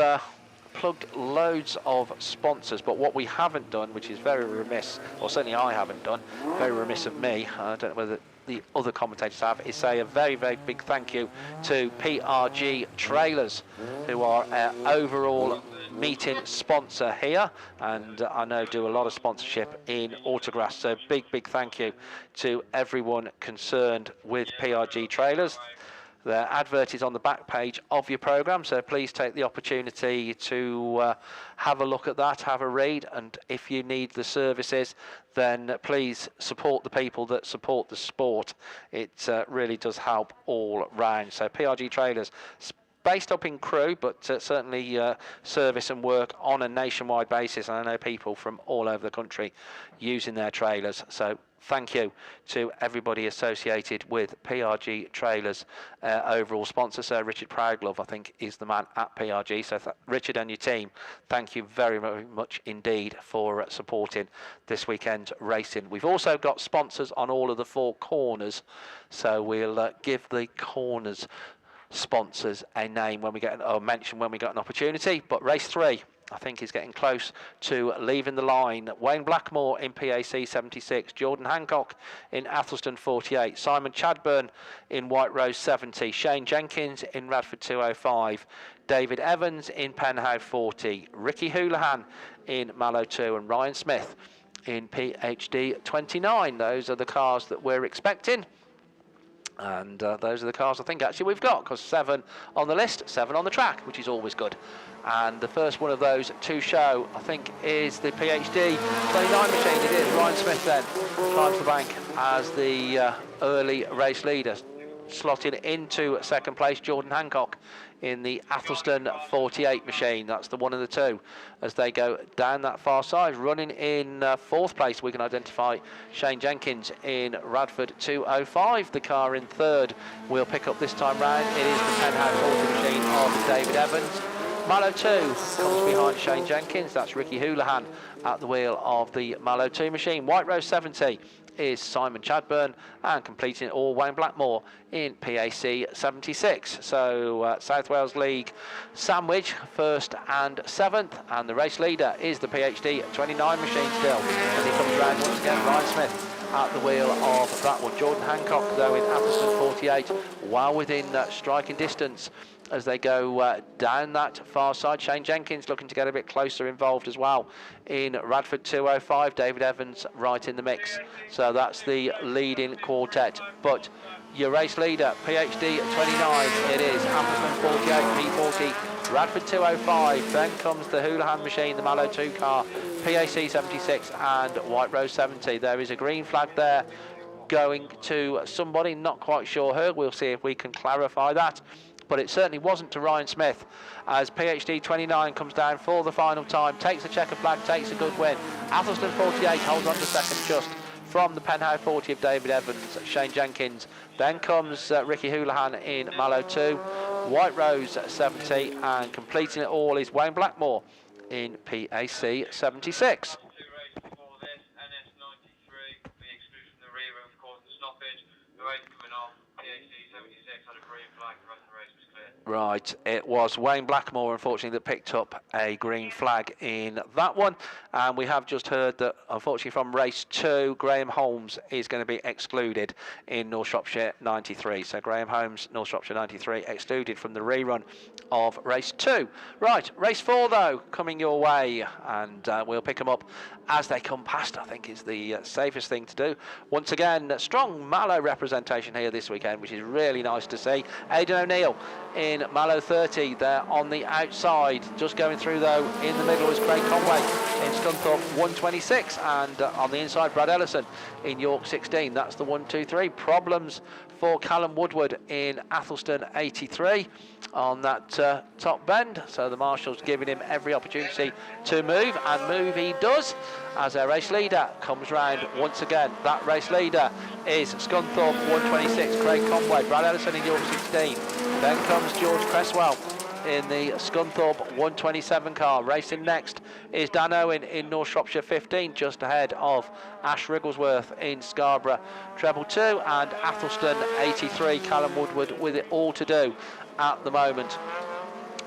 plugged loads of sponsors, but what we haven't done, which is very remiss, or certainly I haven't done, very remiss of me, I don't know whether the other commentators have, is say a very, very big thank you to PRG Trailers, who are our overall meeting sponsor here, and I know do a lot of sponsorship in Autograss. So big thank you to everyone concerned with PRG Trailers. Their advert is on the back page of your programme, so please take the opportunity to have a look at that, have a read, and if you need the services, then please support the people that support the sport. It really does help all round. So PRG Trailers, based up in Crewe, but certainly service and work on a nationwide basis. And I know people from all over the country using their trailers. So thank you to everybody associated with PRG Trailers, overall sponsor. Sir Richard Proudglove, I think, is the man at PRG. So Richard and your team, thank you very, very much indeed for supporting this weekend's racing. We've also got sponsors on all of the 4 corners, so we'll give the corners sponsors a name when we get mention when we get an opportunity. But race 3, I think, is getting close to leaving the line. Wayne Blackmore in PAC 76, Jordan Hancock in Athelston 48, Simon Chadburn in White Rose 70, Shane Jenkins in Radford 205, David Evans in Penhow 40, Ricky Houlihan in Mallow 2, and Ryan Smith in PhD 29. Those are the cars that we're expecting. And those are the cars I think actually we've got, because 7 on the list, 7 on the track, which is always good. And the first one of those to show, I think, is the PhD 29 machine. It is Ryan Smith then climbs the bank as the early race leader, slotting into second place Jordan Hancock in the Athelston 48 machine. That's the 1 and the 2 as they go down that far side. Running in 4th place, we can identify Shane Jenkins in Radford 205. The car in 3rd we'll pick up this time round. It is the Penhouse 40 machine of David Evans. Mallow 2 comes behind Shane Jenkins. That's Ricky Houlihan at the wheel of the Mallow 2 machine. White Rose 70 is Simon Chadburn, and completing it all, Wayne Blackmore in PAC 76. So South Wales League sandwich 1st and 7th, and the race leader is the PhD 29 machine still, and he comes round once again. Ryan Smith at the wheel of that one. Jordan Hancock though in Athelston 48, well within striking distance as they go down that far side. Shane Jenkins looking to get a bit closer involved as well in Radford 205. David Evans right in the mix. So that's the leading quartet. But your race leader, PhD 29, it is Athelston 48, P40, Radford 205. Then comes the Houlihan machine, the Mallow 2 car, PAC 76 and White Rose 70. There is a green flag there going to somebody, not quite sure who. We'll see if we can clarify that. But it certainly wasn't to Ryan Smith, as PhD 29 comes down for the final time, takes a checker flag, takes a good win. Athelston 48 holds on to second just from the Penhow 40 of David Evans, Shane Jenkins. Then comes Ricky Houlihan in Mallow 2, White Rose 70, and completing it all is Wayne Blackmore in PAC 76. Right, it was Wayne Blackmore, unfortunately, that picked up a green flag in that one. And we have just heard that, unfortunately, from race 2, Graham Holmes is going to be excluded in North Shropshire 93. So Graham Holmes, North Shropshire 93, excluded from the rerun of race 2. Right, race 4, though, coming your way. And we'll pick them up as they come past, I think, is the safest thing to do. Once again, strong Mallow representation here this weekend, which is really nice to see. Aidan O'Neill in Mallow 30 there on the outside. Just going through though in the middle is Craig Conway in Scunthorpe 126, and on the inside Brad Ellison in York 16. That's the 1-2-3. Problems for Callum Woodward in Athelston 83 on that top bend, so the marshals giving him every opportunity to move, and move he does as our race leader comes round once again. That race leader is Scunthorpe 126, Craig Conway, Brad Ellison in York 16. Then comes George Cresswell in the Scunthorpe 127 car. Racing next is Dan Owen in North Shropshire 15, just ahead of Ash Wrigglesworth in Scarborough Treble 2, and Athelston 83, Callum Woodward with it all to do at the moment.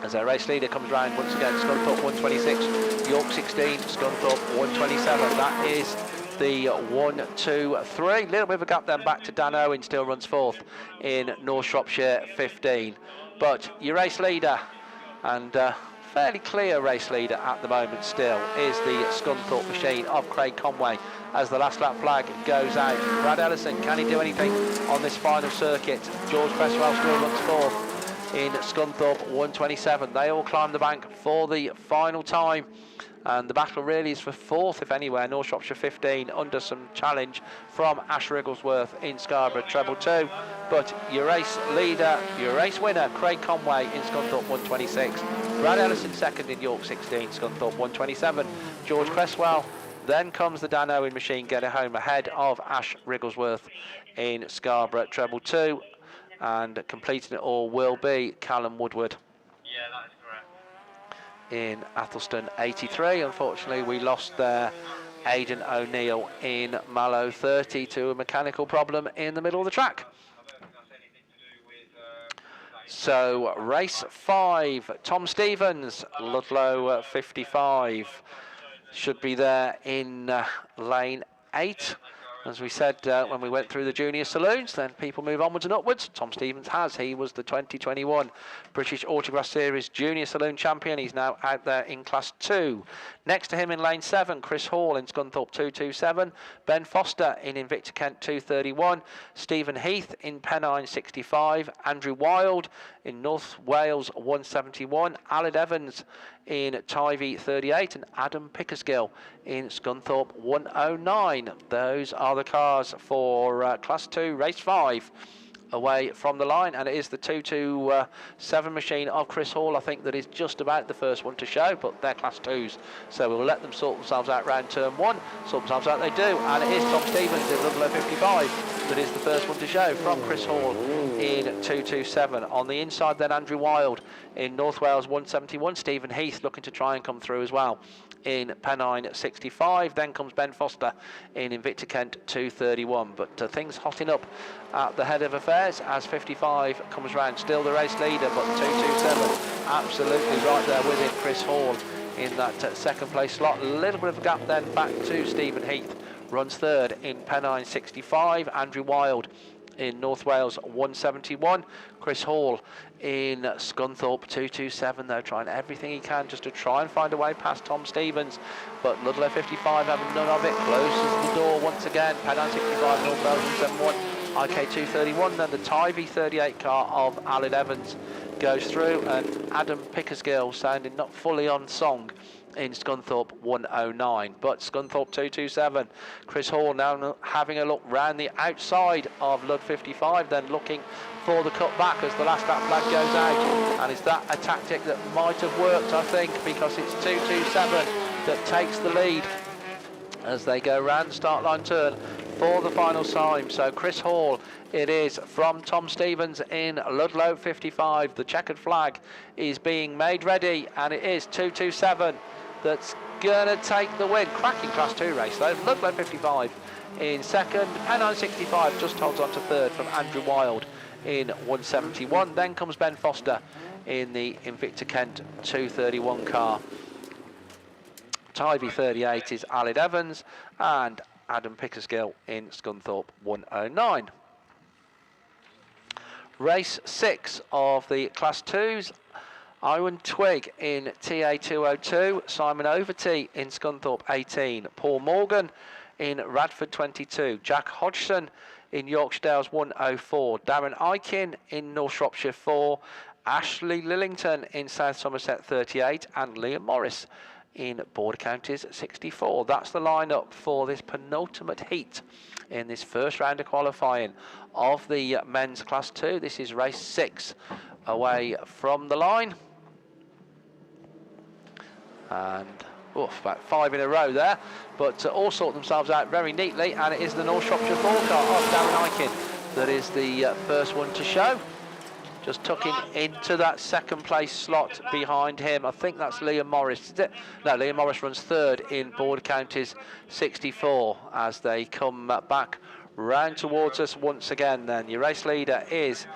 As our race leader comes round once again, Scunthorpe 126, York 16, Scunthorpe 127. That is the 1, 2, 3. Little bit of a gap then back to Dan Owen, still runs fourth in North Shropshire 15. But your race leader, and fairly clear race leader at the moment still, is the Scunthorpe machine of Craig Conway as the last lap flag goes out. Brad Ellison, can he do anything on this final circuit? George Cresswell still runs fourth in Scunthorpe 127. They all climb the bank for the final time, and the battle really is for fourth, if anywhere. North Shropshire 15 under some challenge from Ash Wrigglesworth in Scarborough treble 2. But your race leader, your race winner, Craig Conway in Scunthorpe 126. Brad Ellison second in York 16, Scunthorpe 127. George Cresswell. Then comes the Dan Owen machine getting home ahead of Ash Wrigglesworth in Scarborough treble 2. And completing it all will be Callum Woodward. Yeah, that is correct. In Athelston 83. Unfortunately, we lost there Aidan O'Neill in Mallow 30 to a mechanical problem in the middle of the track. So race 5, Tom Stevens, Ludlow 55, should be there in lane 8. As we said when we went through the junior saloons, then people move onwards and upwards. Tom Stevens has. He was the 2021 British Autograss Series Junior Saloon Champion. He's now out there in Class 2. Next to him in lane 7, Chris Hall in Scunthorpe 227. Ben Foster in Invicta Kent 231. Stephen Heath in Pennine 65. Andrew Wild in North Wales 171. Aled Evans in Tivy 38, and Adam Pickersgill in Scunthorpe 109. Those are the cars for Class 2, Race 5, away from the line, and it is the 227 machine of Chris Hall, I think, that is just about the first one to show, but they're Class 2s, so we'll let them sort themselves out round turn 1. Sort themselves out they do, and it is Tom Stevens in Ludlow 55 that is the first one to show from Chris Hall in 227. On the inside then, Andrew Wild in North Wales 171. Stephen Heath looking to try and come through as well in Pennine 65. Then comes Ben Foster in Invicta Kent 231. But things hotting up at the head of affairs as 55 comes round. Still the race leader, but 227 absolutely right there with him. Chris Hall in that second place slot. A little bit of a gap then back to Stephen Heath. Runs third in Pennine 65. Andrew Wild in North Wales 171. Chris Hall in Scunthorpe 227, though, trying everything he can just to try and find a way past Tom Stevens, but Ludlow 55 having none of it. Closes the door once again. Pennine 65, North Wales 171, IK 231. Then the Tivy 38 car of Aled Evans goes through, and Adam Pickersgill sounding not fully on song in Scunthorpe 109, but Scunthorpe 227. Chris Hall now having a look round the outside of Lud 55, then looking for the cut back as the last lap flag goes out. And is that a tactic that might have worked, I think, because it's 227 that takes the lead as they go round the start line turn for the final time. So Chris Hall it is from Tom Stevens in Ludlow 55. The checkered flag is being made ready, and it is 227 that's going to take the win. Cracking Class 2 race though. Ludlow 55 in second. Pennine 65 just holds on to third from Andrew Wild in 171. Then comes Ben Foster in the Invicta Kent 231 car. Tivy 38 is Aled Evans, and Adam Pickersgill in Scunthorpe 109. Race 6 of the Class 2s. Iwan Twig in TA 202, Simon Overty in Scunthorpe 18, Paul Morgan in Radford 22, Jack Hodgson in Yorkshire Dales 104, Darren Aikin in North Shropshire 4, Ashley Lillington in South Somerset 38, and Liam Morris in Border Counties 64. That's the lineup for this penultimate heat in this first round of qualifying of the men's Class 2. This is race 6 away from the line. And about 5 in a row there, but all sort themselves out very neatly, and it is the North Shropshire 4 car of Darren Aikin that is the first one to show. Just tucking into that second place slot behind him. I think that's Liam Morris. No, Liam Morris runs third in Border Counties 64 as they come back round towards us once again. Then your race leader is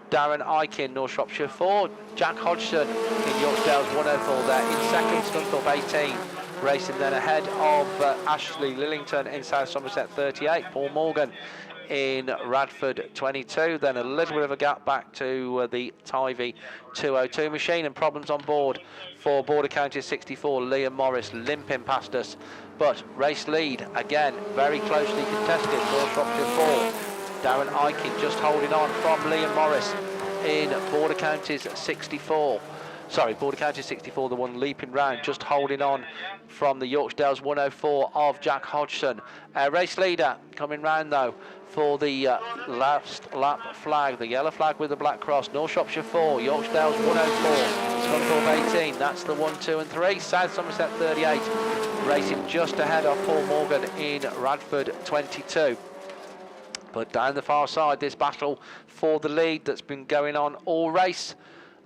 Darren Aikin, North Shropshire 4. Jack Hodgson in Yorkshire Dales 104 there. In second, Scunthorpe 18 racing then ahead of Ashley Lillington in South Somerset 38, Paul Morgan in Radford 22, then a little bit of a gap back to the Tivy 202 machine, and problems on board for Border County 64, Liam Morris limping past us, but race lead again very closely contested. North Shropshire 4, Darren Eichen just holding on from Liam Morris in Border Counties 64. Sorry, Border County 64, the one leaping round, just holding on from the Yorksdales 104 of Jack Hodgson. Race leader coming round though for the last lap flag, the yellow flag with the black cross. North Shropshire 4, Yorksdales 104, Scunthorpe 18, that's the 1, 2 and 3. South Somerset 38, racing just ahead of Paul Morgan in Radford 22. But down the far side, this battle for the lead that's been going on all race,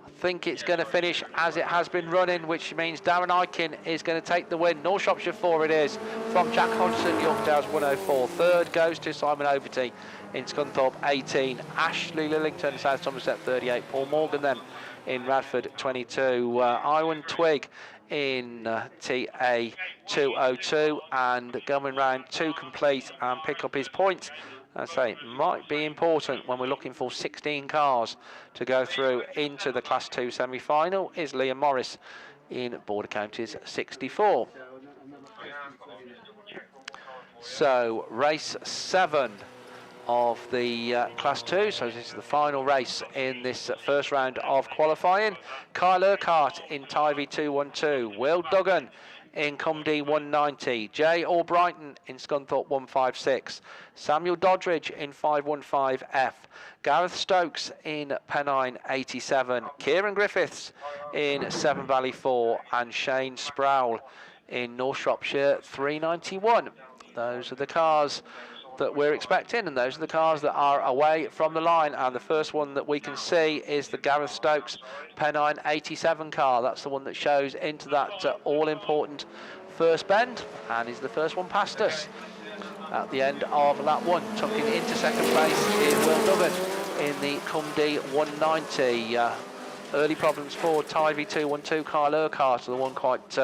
I think it's going to finish as it has been running, which means Darren Eichen is going to take the win. North Shropshire 4 it is, from Jack Hodgson, Yorkdales 104. Third goes to Simon Overty in Scunthorpe 18. Ashley Lillington, South Somerset 38. Paul Morgan then in Radford 22. Iwan Twig in TA 202, and going round to complete and pick up his points. I say might be important when we're looking for 16 cars to go through into the Class 2 semi-final is Liam Morris in Border Counties 64. So race 7 of the Class 2, so this is the final race in this first round of qualifying. Kyle Urquhart in Tivy 212, Will Duggan in Cumdee 190, Jay Albrighton in Scunthorpe 156, Samuel Doddridge in 515F, Gareth Stokes in Pennine 87, Kieran Griffiths in Severn Valley 4, and Shane Sproul in North Shropshire 391. Those are the cars that we're expecting, and those are the cars that are away from the line. And the first one that we can see is the Gareth Stokes Pennine 87 car. That's the one that shows into that all-important first bend, and is the first one past us at the end of lap 1. Tucking into second place is Will Duggan in the Cumdee 190. Early problems for Tivy 212, Kyle Urquhart, the one quite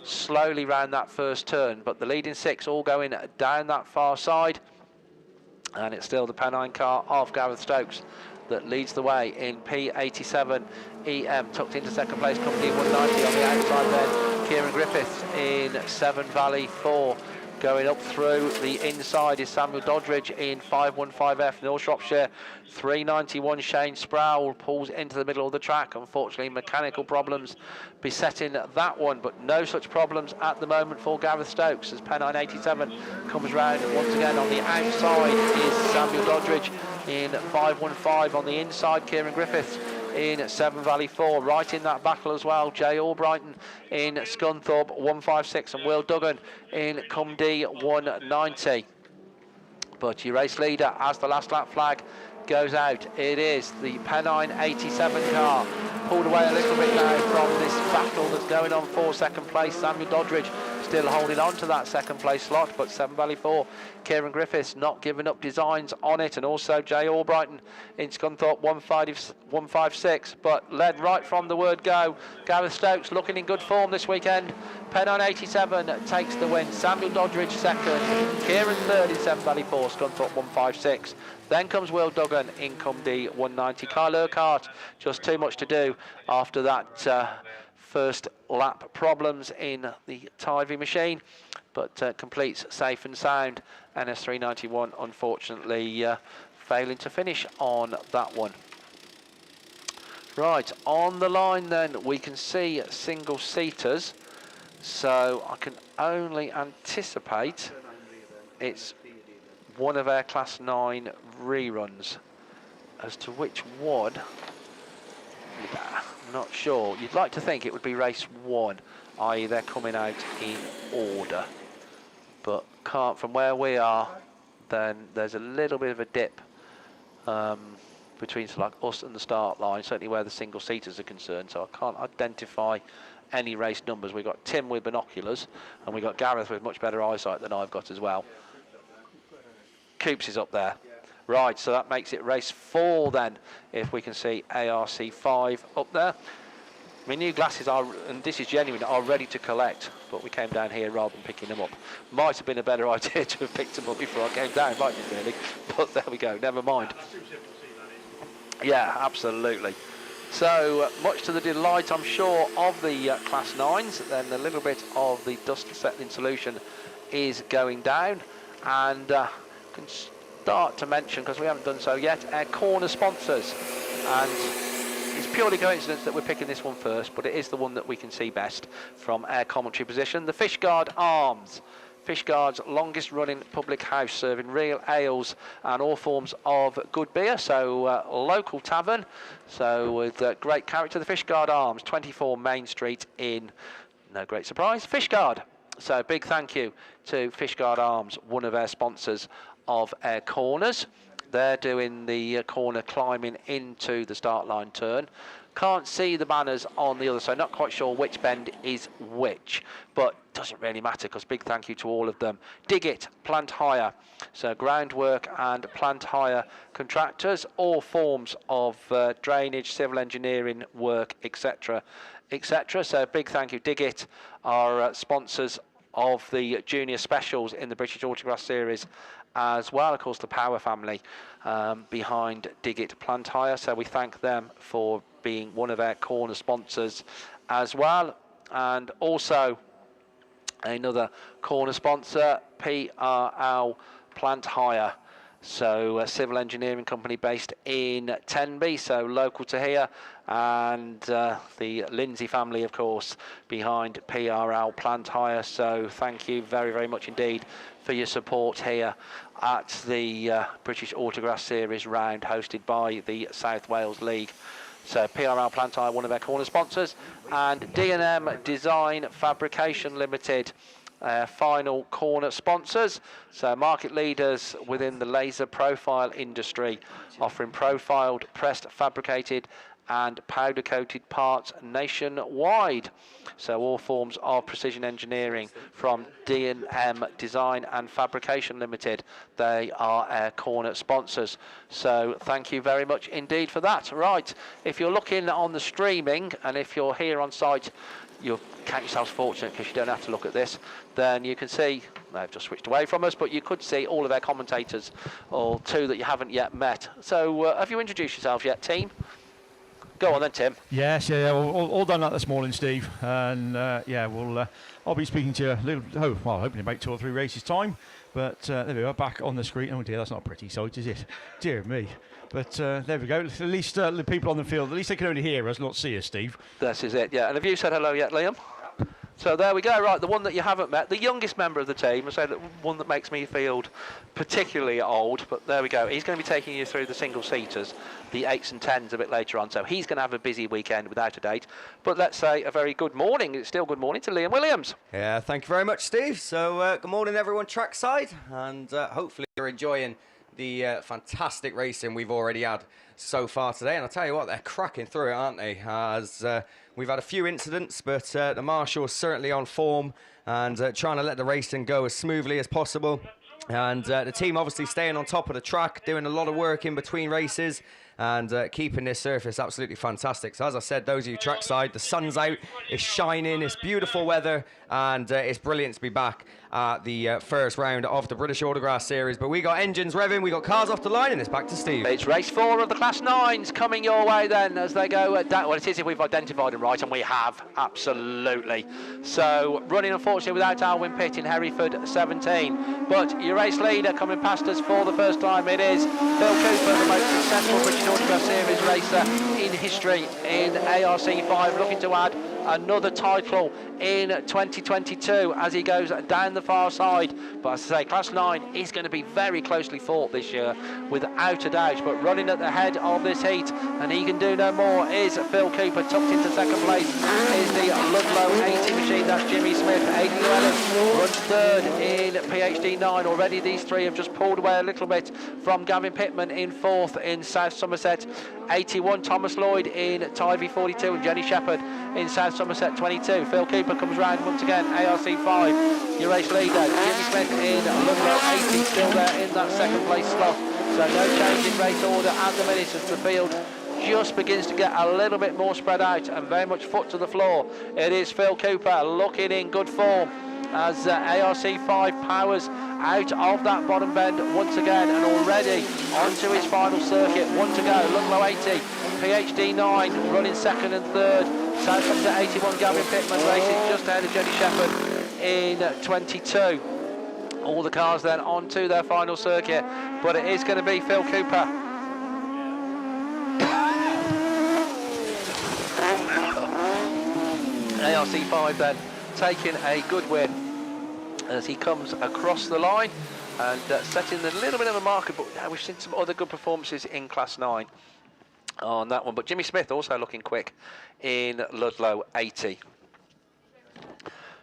slowly round that first turn, but the leading 6 all going down that far side. And it's still the Pennine car of Gareth Stokes that leads the way in P87 EM. Tucked into second place, Company 190 on the outside then. Kieran Griffiths in Severn Valley 4. Going up through the inside is Samuel Doddridge in 515F. North Shropshire 391. Shane Sproul pulls into the middle of the track. Unfortunately, mechanical problems besetting that one, but no such problems at the moment for Gareth Stokes as Pennine 87 comes round once again. On the outside is Samuel Doddridge in 515. On the inside, Kieran Griffiths in Severn Valley 4, right in that battle as well. Jay Albrighton in Scunthorpe 156 and Will Duggan in Cumdee 190. But your race leader, as the last lap flag goes out, it is the Pennine 87 car. Pulled away a little bit now from this battle that's going on for second place. Samuel Doddridge still holding on to that second place slot, but Severn Valley 4, Kieran Griffiths not giving up designs on it, and also Jay Albrighton in Scunthorpe 156, but led right from the word go. Gareth Stokes looking in good form this weekend. Pennine 87 takes the win. Samuel Doddridge second, Kieran third in Severn Valley 4, Scunthorpe 156. Then comes Will Duggan in Cumdee 190. Kyle Urquhart, just too much to do after that first lap problems in the Tivy machine, but completes safe and sound. NS391 unfortunately failing to finish on that one. Right, on the line then we can see single seaters, so I can only anticipate it's one of our Class 9 reruns. As to which one, I'm not sure. You'd like to think it would be race 1, i.e. they're coming out in order, but can't. From where we are, then there's a little bit of a dip between like us and the start line, certainly where the single seaters are concerned, so I can't identify any race numbers. We've got Tim with binoculars, and we've got Gareth with much better eyesight than I've got as well. Coops is up there. Right, so that makes it race 4 then, if we can see ARC5 up there. My new glasses are, and this is genuine, are ready to collect, but we came down here rather than picking them up. Might have been a better idea to have picked them up before I came down, mightn't it really? But there we go, never mind. Yeah, absolutely. So, much to the delight, I'm sure, of the Class 9s, then a little bit of the dust settling solution is going down, and can start to mention, because we haven't done so yet, our corner sponsors. And it's purely coincidence that we're picking this one first, but it is the one that we can see best from our commentary position. The Fishguard Arms. Fishguard's longest running public house, serving real ales and all forms of good beer. So local tavern, so with great character. The Fishguard Arms, 24 Main Street in, no great surprise, Fishguard. So big thank you to Fishguard Arms, one of our sponsors of our corners. They're doing the corner climbing into the start line turn. Can't see the banners on the other side, not quite sure which bend is which, but doesn't really matter, because big thank you to all of them. Dig It, Plant Hire, so groundwork and plant hire contractors, all forms of drainage, civil engineering work, etc, etc. So big thank you. Dig It are sponsors of the junior specials in the British Autograss series as well. Of course, the Power family behind Dig It Plant Hire, so we thank them for being one of our corner sponsors as well. And also another corner sponsor, PRL Plant Hire, so a civil engineering company based in Tenby, so local to here, and the Lindsay family, of course, behind PRL Plant Hire. So thank you very, very much indeed for your support here at the British Autograss Series round hosted by the South Wales League. So PRL Plant Hire, one of our corner sponsors, and D&M Design Fabrication Limited, final corner sponsors. So market leaders within the laser profile industry, offering profiled, pressed, fabricated and powder coated parts nationwide. So all forms of precision engineering from D&M Design and Fabrication Limited. They are our corner sponsors. So thank you very much indeed for that. Right, if you're looking on the streaming, and if you're here on site, you'll count yourselves fortunate because you don't have to look at this. Then you can see, they've just switched away from us, but you could see all of our commentators, or two that you haven't yet met. So have you introduced yourselves yet, team? Go on then, Tim. Yes, yeah, all done that this morning, Steve. And yeah, I'll be speaking to you hoping about 2 or 3 races time. But there we are, back on the screen. Oh dear, that's not a pretty sight, is it? Dear me. But there we go. At least the people on the field, at least they can only hear us, not see us, Steve. This is it, yeah. And have you said hello yet, Liam? So there we go, right, the one that you haven't met, the youngest member of the team, I say that one that makes me feel particularly old, but there we go. He's going to be taking you through the single-seaters, the 8s and 10s a bit later on, so he's going to have a busy weekend without a date. But let's say a very good morning, it's still good morning to Liam Williams. Yeah, thank you very much, Steve. So good morning, everyone, Trackside, and hopefully you're enjoying the fantastic racing we've already had so far today. And I'll tell you what, they're cracking through it, aren't they? As we've had a few incidents, but the Marshal's certainly on form and trying to let the racing go as smoothly as possible. And the team obviously staying on top of the track, doing a lot of work in between races and keeping this surface absolutely fantastic. So as I said, those of you trackside, the sun's out, it's shining, it's beautiful weather, and it's brilliant to be back at the first round of the British Autograss Series. But we got engines revving, we got cars off the line, and it's back to Steve. It's race 4 of the Class 9s coming your way then as they go down. Well, it is if we've identified them right, and we have, absolutely. So running unfortunately without Alwyn Pitt in Hereford 17. But your race leader coming past us for the first time, it is Phil Cooper, the most successful British Autograss Series racer in history in ARC5, looking to add another title in 2022 as he goes down the far side. But as I say, Class 9 is going to be very closely fought this year, without a doubt. But running at the head of this heat, and he can do no more, is Phil Cooper. Tucked into second place is the Ludlow 80 machine, that's Jimmy Smith. Aidan Llewellyn runs third in PhD 9. Already these three have just pulled away a little bit from Gavin Pittman in fourth in South Somerset 81, Thomas Lloyd in Tivy 42, and Jenny Shepherd in South Somerset 22. Phil Cooper comes round once again, ARC5, your race leader. Jimmy Smith in Ludlow 80, still there in that second place slot. So no change in race order at the minute as the field just begins to get a little bit more spread out and very much foot to the floor. It is Phil Cooper looking in good form as ARC5 powers out of that bottom bend once again, and already onto his final circuit. One to go, Ludlow 80, PhD 9 running second and third. Southampton 81, Gavin Pittman racing just ahead of Jenny Shepherd in 22. All the cars then onto their final circuit, but it is going to be Phil Cooper. ARC5 then taking a good win as he comes across the line and setting a little bit of a marker, but we've seen some other good performances in Class 9 on that one. But Jimmy Smith also looking quick in Ludlow 80.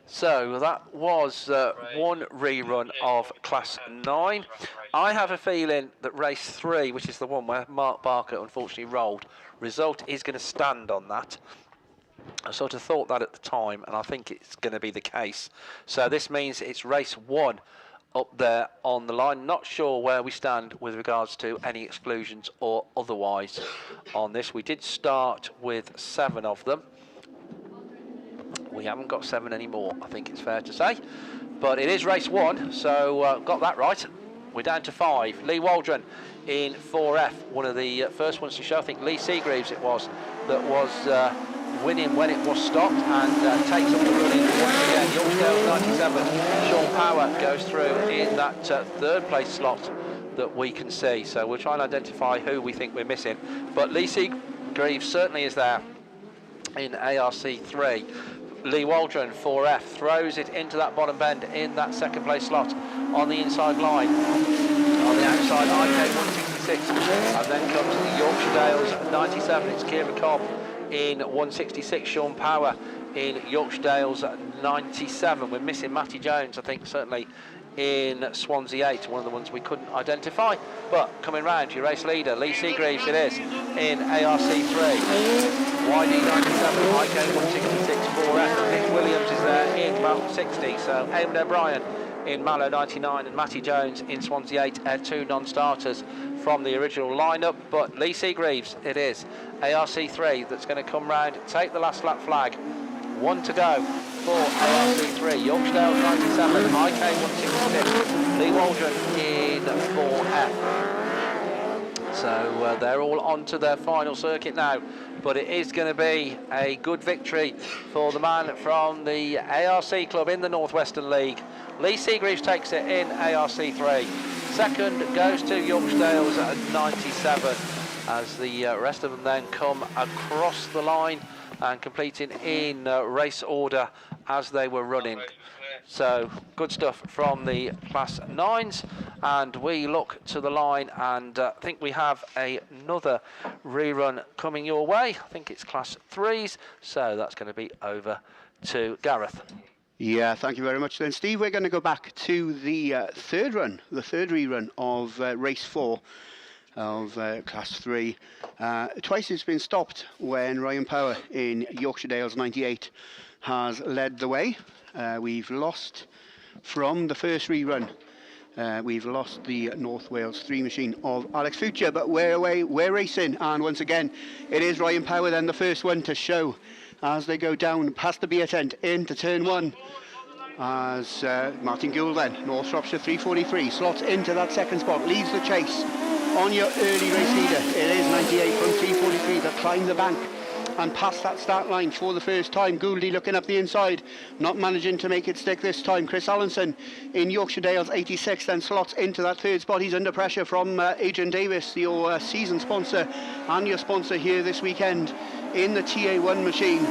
So that was one rerun of Class 9. I have a feeling that race 3, which is the one where Mark Barker unfortunately rolled, result is going to stand on that. I sort of thought that at the time, and I think it's going to be the case. So this means it's race 1 up there on the line. Not sure where we stand with regards to any exclusions or otherwise on this. We did start with 7 of them. We haven't got 7 anymore, I think it's fair to say. But it is race 1, so got that right. We're down to 5. Lee Waldron in 4F, one of the first ones to show. I think Lee Seagreaves it was that was winning when it was stopped, and takes up the running once again. Yorkdale 97. Sean Power goes through in that third place slot that we can see. So we'll try and identify who we think we're missing. But Lee Seagreaves certainly is there in ARC3. Lee Waldron 4F throws it into that bottom bend in that second place slot on the inside line. On the outside, IK 166, and then comes the Yorkshire Dales 97. It's Kieran Cobb in 166, Sean Power in Yorkshire Dales 97. We're missing Matty Jones, I think, certainly in Swansea 8, one of the ones we couldn't identify. But coming round, your race leader, Lee Seagreaves it is, in ARC3. YD 97, IK 166, 4F. Nick Williams is there in Mount 60. So Eamon O'Brien in Mallow 99 and Matty Jones in Swansea 8 are 2 non-starters from the original lineup. But Lee Seagreaves it is, ARC3, that's going to come round, take the last lap flag. 1 to go for ARC3. Yorkshire Dales 97, IK 166, Lee Waldron in 4F. So they're all on to their final circuit now, but it is going to be a good victory for the man from the ARC club in the Northwestern League. Lee Seagreaves takes it in ARC3. Second goes to Yorkshire Dales at 97, as the rest of them then come across the line and completing in race order as they were running. So good stuff from the Class 9s, and we look to the line and think we have another rerun coming your way. I think it's Class 3s, so that's going to be over to Gareth. Yeah, thank you very much then, Steve. We're going to go back to the third rerun of race 4 of Class 3. Twice it's been stopped when Ryan Power in Yorkshire Dales 98 has led the way. We've lost from the first rerun. We've lost the North Wales 3 machine of Alex Future, but we're away, we're racing, and once again it is Ryan Power then the first one to show as they go down past the beer tent into turn 1. As Martin Gould then, North Shropshire 343, slots into that second spot, leads the chase on your early race leader. It is 98 from 343 that climbs the bank and past that start line for the first time. Gouldy looking up the inside, not managing to make it stick this time. Chris Allenson in Yorkshire Dales 86 then slots into that third spot. He's under pressure from Adrian Davis, your season sponsor and your sponsor here this weekend in the TA1 machine.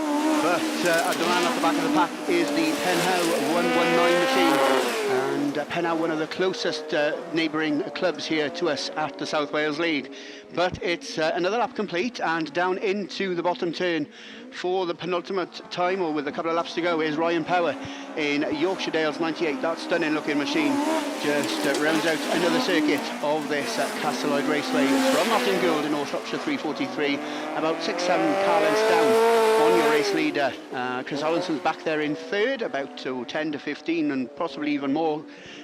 But the man at the back of the pack is the Penhow 119 machine. And Penhow, one of the closest neighbouring clubs here to us at the South Wales League. But it's another lap complete, and down into the bottom turn for the penultimate time, or with a couple of laps to go, is Ryan Power in Yorkshire Dales 98. That stunning looking machine just rounds out another circuit of this Castleloyd Raceway from Martin Gould in North Shropshire 343, about 6-7 car lengths down on your race race leader. Chris Allinson's back there in third, about 10 to 15 and possibly even more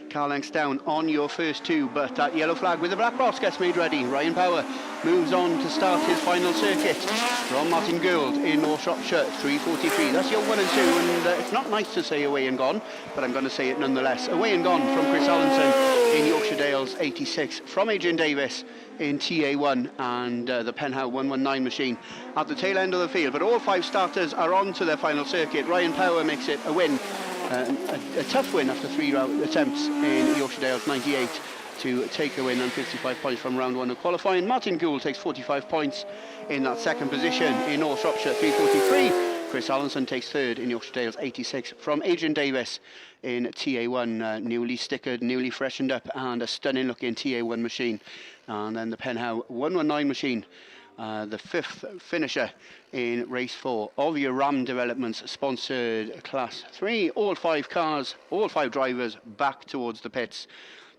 car lengths down on your first two, but that yellow flag with the black box gets made ready. Ryan Power moves on to start his final circuit from Martin Gould in North Shropshire, 3:43. That's your 1 and 2, and it's not nice to say away and gone, but I'm going to say it nonetheless. Away and gone from Chris Allinson in Yorkshire Dales 86, from Adrian Davis in TA1, and the Penhow 119 machine at the tail end of the field. But all 5 starters are on to their final circuit. Ryan Power makes it a win, a tough win after 3 attempts in Yorkshire Dales 98 to take the win and 55 points from round 1 of qualifying. Martin Gould takes 45 points in that second position in North Shropshire 3:43. Chris Allinson takes third in Yorkshire Dales 86 from Adrian Davis in TA1, newly stickered, newly freshened up, and a stunning looking TA1 machine. And then the Penhow 119 machine, the 5th finisher in race 4 of your Ram Developments sponsored Class 3. All 5 cars, all 5 drivers back towards the pits.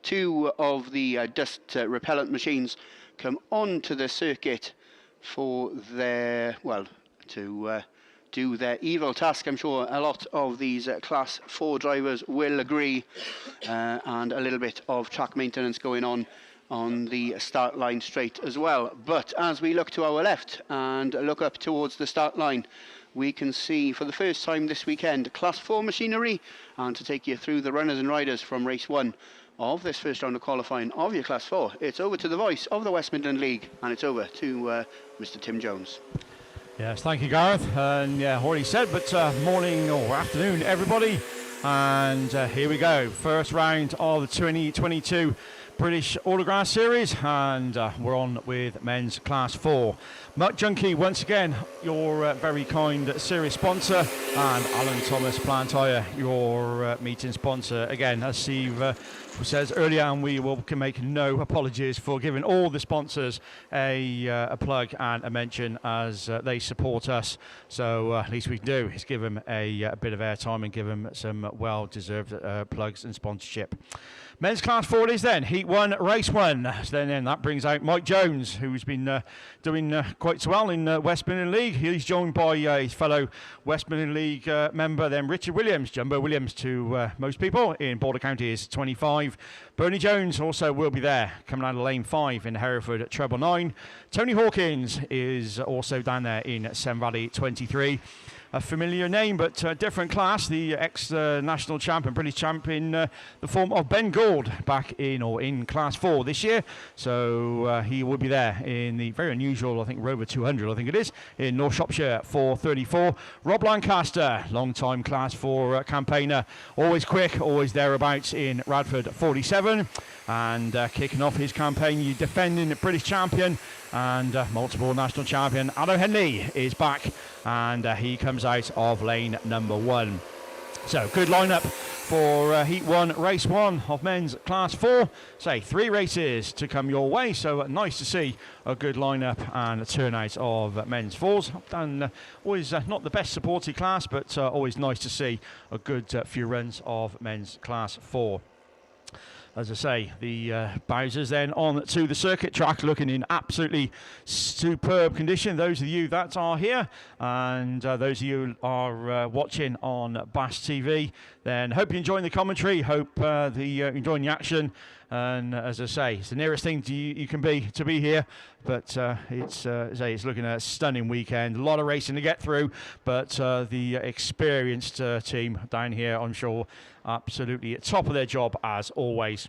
2 of the dust repellent machines come onto the circuit for their, well, to do their evil task. I'm sure a lot of these Class 4 drivers will agree, and a little bit of track maintenance going on the start line straight as well. But as we look to our left and look up towards the start line, we can see for the first time this weekend Class 4 machinery, and to take you through the runners and riders from race 1 of this first round of qualifying of your Class 4, it's over to the voice of the West Midland League, and it's over to Mr. Tim Jones. Yes, thank you, Gareth. And yeah, already said, but morning or afternoon, everybody. And here we go. First round of the 2022 British Autograss Series, and we're on with men's Class 4. Mutt Junkie, once again, your very kind series sponsor, and Alan Thomas Plant Hire, your meeting sponsor. Again, as Steve says earlier, and we can make no apologies for giving all the sponsors a plug and a mention as they support us. So at least we can do is give them a bit of airtime and give them some well-deserved plugs and sponsorship. Men's Class 4 it is then, Heat 1, Race 1. So then that brings out Mike Jones, who's been doing quite well in West Midland League. He's joined by his fellow West Midland League member, then Richard Williams, Jumbo Williams to most people in Border County is 25. Bernie Jones also will be there, coming out of lane 5 in Hereford at treble 9. Tony Hawkins is also down there in Severn Valley 23. A familiar name, but different class. The ex-national champion, British champion, the form of Ben Gould, back in Class 4 this year. So he will be there in the very unusual, I think, Rover 200, I think it is, in North Shropshire 434. Rob Lancaster, long-time Class 4 campaigner, always quick, always thereabouts in Radford 47. And kicking off his campaign, defending the British champion and multiple national champion, Adam Henley is back, and he comes out of lane number 1. So good lineup for Heat 1, Race 1 of men's Class 4. Say 3 races to come your way, so nice to see a good lineup and a turnout of men's 4s. And always not the best supported class, but always nice to see a good few runs of men's Class 4. As I say, the Bowsers then on to the circuit track, looking in absolutely superb condition. Those of you that are here, and those of you who are watching on BAStv, then hope you're enjoying the commentary, hope you're enjoying the action. And as I say, it's the nearest thing you can be to be here. But it's looking at a stunning weekend. A lot of racing to get through, but the experienced team down here, I'm sure, absolutely at top of their job as always.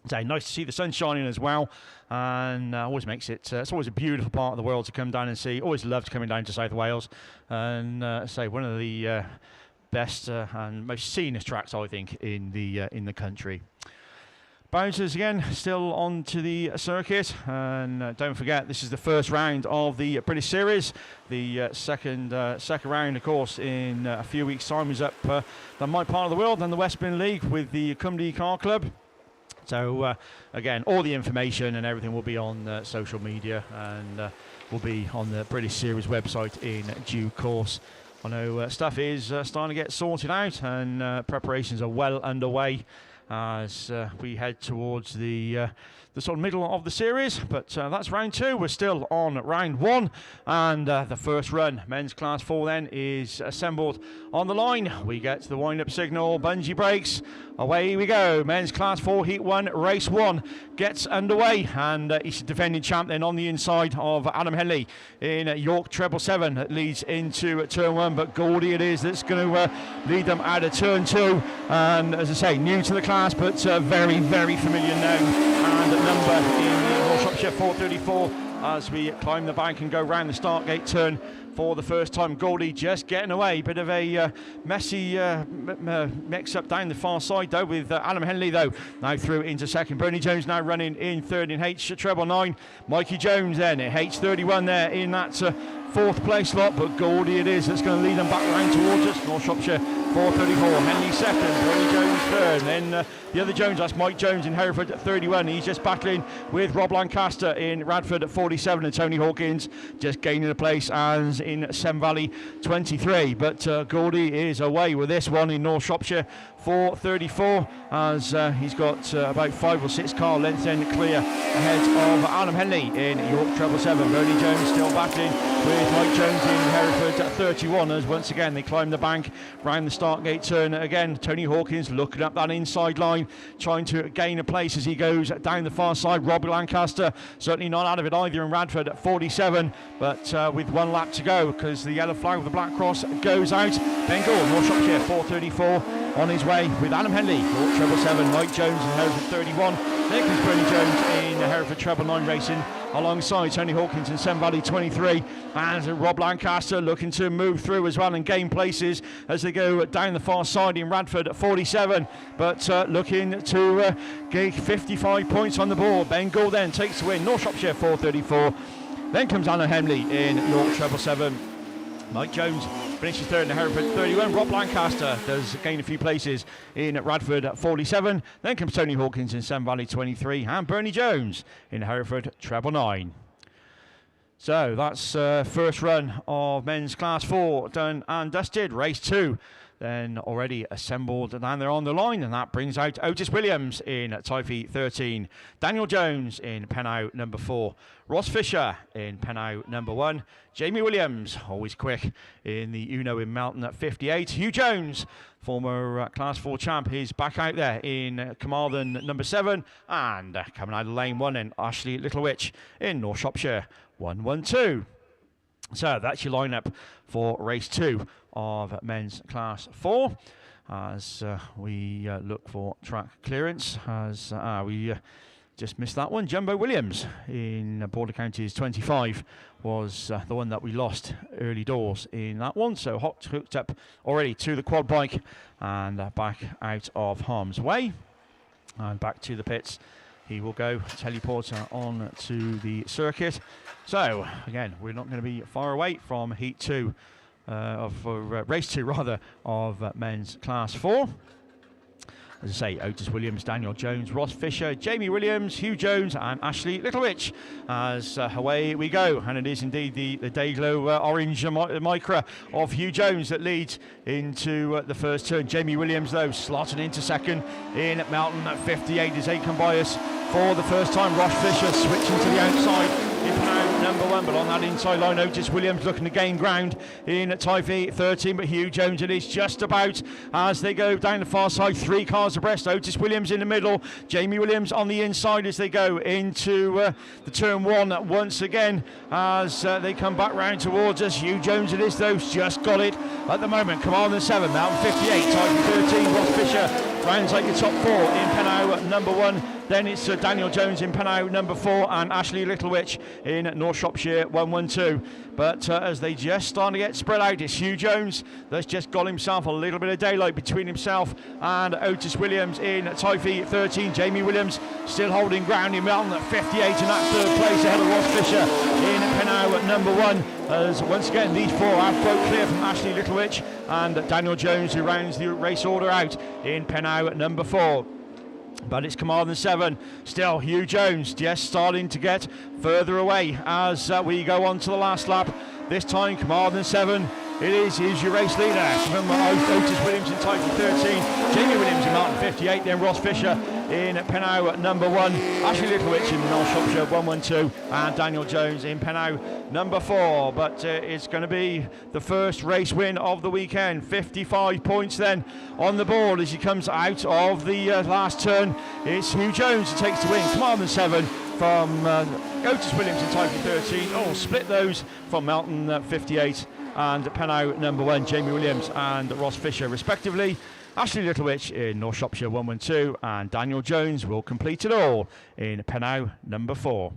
So nice to see the sun shining as well, and always makes it. It's always a beautiful part of the world to come down and see. Always loved coming down to South Wales, and one of the best and most scenic tracks, I think, in the country. Bouncers again, still on to the circuit, and don't forget this is the first round of the British Series. The second round, of course, in a few weeks' time is up than my part of the world and the West Midland League with the Cumdy Car Club. So again, all the information and everything will be on social media, and will be on the British Series website in due course. I know stuff is starting to get sorted out, and preparations are well underway. as we head towards the sort of middle of the series. But that's round 2. We're still on round 1, and the first run, men's class 4, then is assembled on the line. We get to the wind-up signal, bungee brakes, away we go. Men's class 4 heat 1 race 1 gets underway, and he's the defending champ then on the inside of Adam Henley in York treble 7 that leads into turn 1, but Goldie it is that's going to lead them out of turn 2, and as I say, new to the class but very, very familiar now, and number in the North Shropshire 434 as we climb the bank and go round the start gate turn for the first time. Goldie just getting away, bit of a messy mix-up down the far side though, with Adam Henley though now through into second. Bernie Jones now running in third in H treble 9. Mikey Jones then at H31 there in that fourth place slot, but Goldie it is that's going to lead them back round towards us. North Shropshire 434, Henley second, Bernie Jones third, and then the other Jones, that's Mike Jones in Hereford at 31. He's just battling with Rob Lancaster in Radford at 47, and Tony Hawkins just gaining a place as in Sem Valley 23. But Goldie is away with this one in North Shropshire 434, as he's got about 5 or 6 car lengths then clear ahead of Adam Henley in York treble 7. Bernie Jones still battling with Mike Jones in Hereford at 31, as once again they climb the bank round the start gate turn again. Tony Hawkins looking up that inside line, trying to gain a place as he goes down the far side. Robbie Lancaster certainly not out of it either in Radford at 47, but with 1 lap to go because the yellow flag with the black cross goes out. Ben Gore, North Shropshire 434 on his way with Adam Henley, York treble 7, Mike Jones in Hereford 31. There comes Bernie Jones in Hereford treble 9 racing alongside Tony Hawkins in Sem Valley 23, and Rob Lancaster looking to move through as well and gain places as they go down the far side in Radford at 47, but looking to get 55 points on the board. Ben Gore then takes the win, North Shropshire 434. Then comes Anna Henley in York treble 7. Mike Jones finishes third in Hereford 31. Rob Lancaster does gain a few places in Radford at 47. Then comes Tony Hawkins in Sem Valley 23, and Bernie Jones in Hereford treble 9. So that's first run of men's class 4 done and dusted. Race 2 then already assembled down there on the line, and that brings out Otis Williams in Typhy 13, Daniel Jones in Pennow number 4, Ross Fisher in Pennow number 1, Jamie Williams, always quick, in the Uno in Melton at 58, Hugh Jones, former Class 4 champ, is back out there in Carmarthen number 7, and coming out of lane 1 in Ashley Littlewich in North Shropshire 112. So that's your lineup for race 2 of men's class 4 as we look for track clearance, as we just missed that one. Jumbo Williams in Border Counties 25 was the one that we lost early doors in that one, so hot hooked up already to the quad bike and back out of harm's way and back to the pits. He will go teleporter on to the circuit. So again, we're not going to be far away from heat 2 race 2 rather of men's class 4. As I say, Otis Williams, Daniel Jones, Ross Fisher, Jamie Williams, Hugh Jones and Ashley Littlewich as away we go. And it is indeed the Dayglow orange micra of Hugh Jones that leads into the first turn. Jamie Williams though slotted into second in Melton at 58 as they come by us for the first time. Ross Fisher switching to the outside. If now number 1, but on that inside line, Otis Williams looking to gain ground in Typhy 13, but Hugh Jones it is just about as they go down the far side, 3 cars abreast. Otis Williams in the middle, Jamie Williams on the inside as they go into the turn 1 once again as they come back round towards us. Hugh Jones it is though, just got it at the moment. Carmarthen 7, Mountain 58, Typhy 13, Ross Fisher rounds out your top 4 in Pennow number 1. Then it's Daniel Jones in Pennow number 4 and Ashley Littlewich in North Shropshire 112. But as they just start to get spread out, it's Hugh Jones that's just got himself a little bit of daylight between himself and Otis Williams in Typhy 13. Jamie Williams still holding ground in Melton at 58 in that third place ahead of Ross Fisher in Pennow number 1. As once again these 4 have broke clear from Ashley Littlewich and Daniel Jones, who rounds the race order out in Pennow number 4. But it's Carmarthen 7, still Hugh Jones just starting to get further away as we go on to the last lap. This time Carmarthen 7 It is your race leader from Otis Williams in Type 13, Jamie Williams in Martin 58, then Ross Fisher in Pennow number 1, Ashley Littlewich in North Shropshire 112, and Daniel Jones in Pennow number 4. But it's going to be the first race win of the weekend. 55 points then on the board as he comes out of the last turn. It's Hugh Jones who takes the win. Commandment 7 from Otis Williams in Type 13. Oh, split those from Melton 58 and Pennow number 1, Jamie Williams and Ross Fisher respectively. Ashley Littlewich in North Shropshire 112, and Daniel Jones will complete it all in Pennow number 4.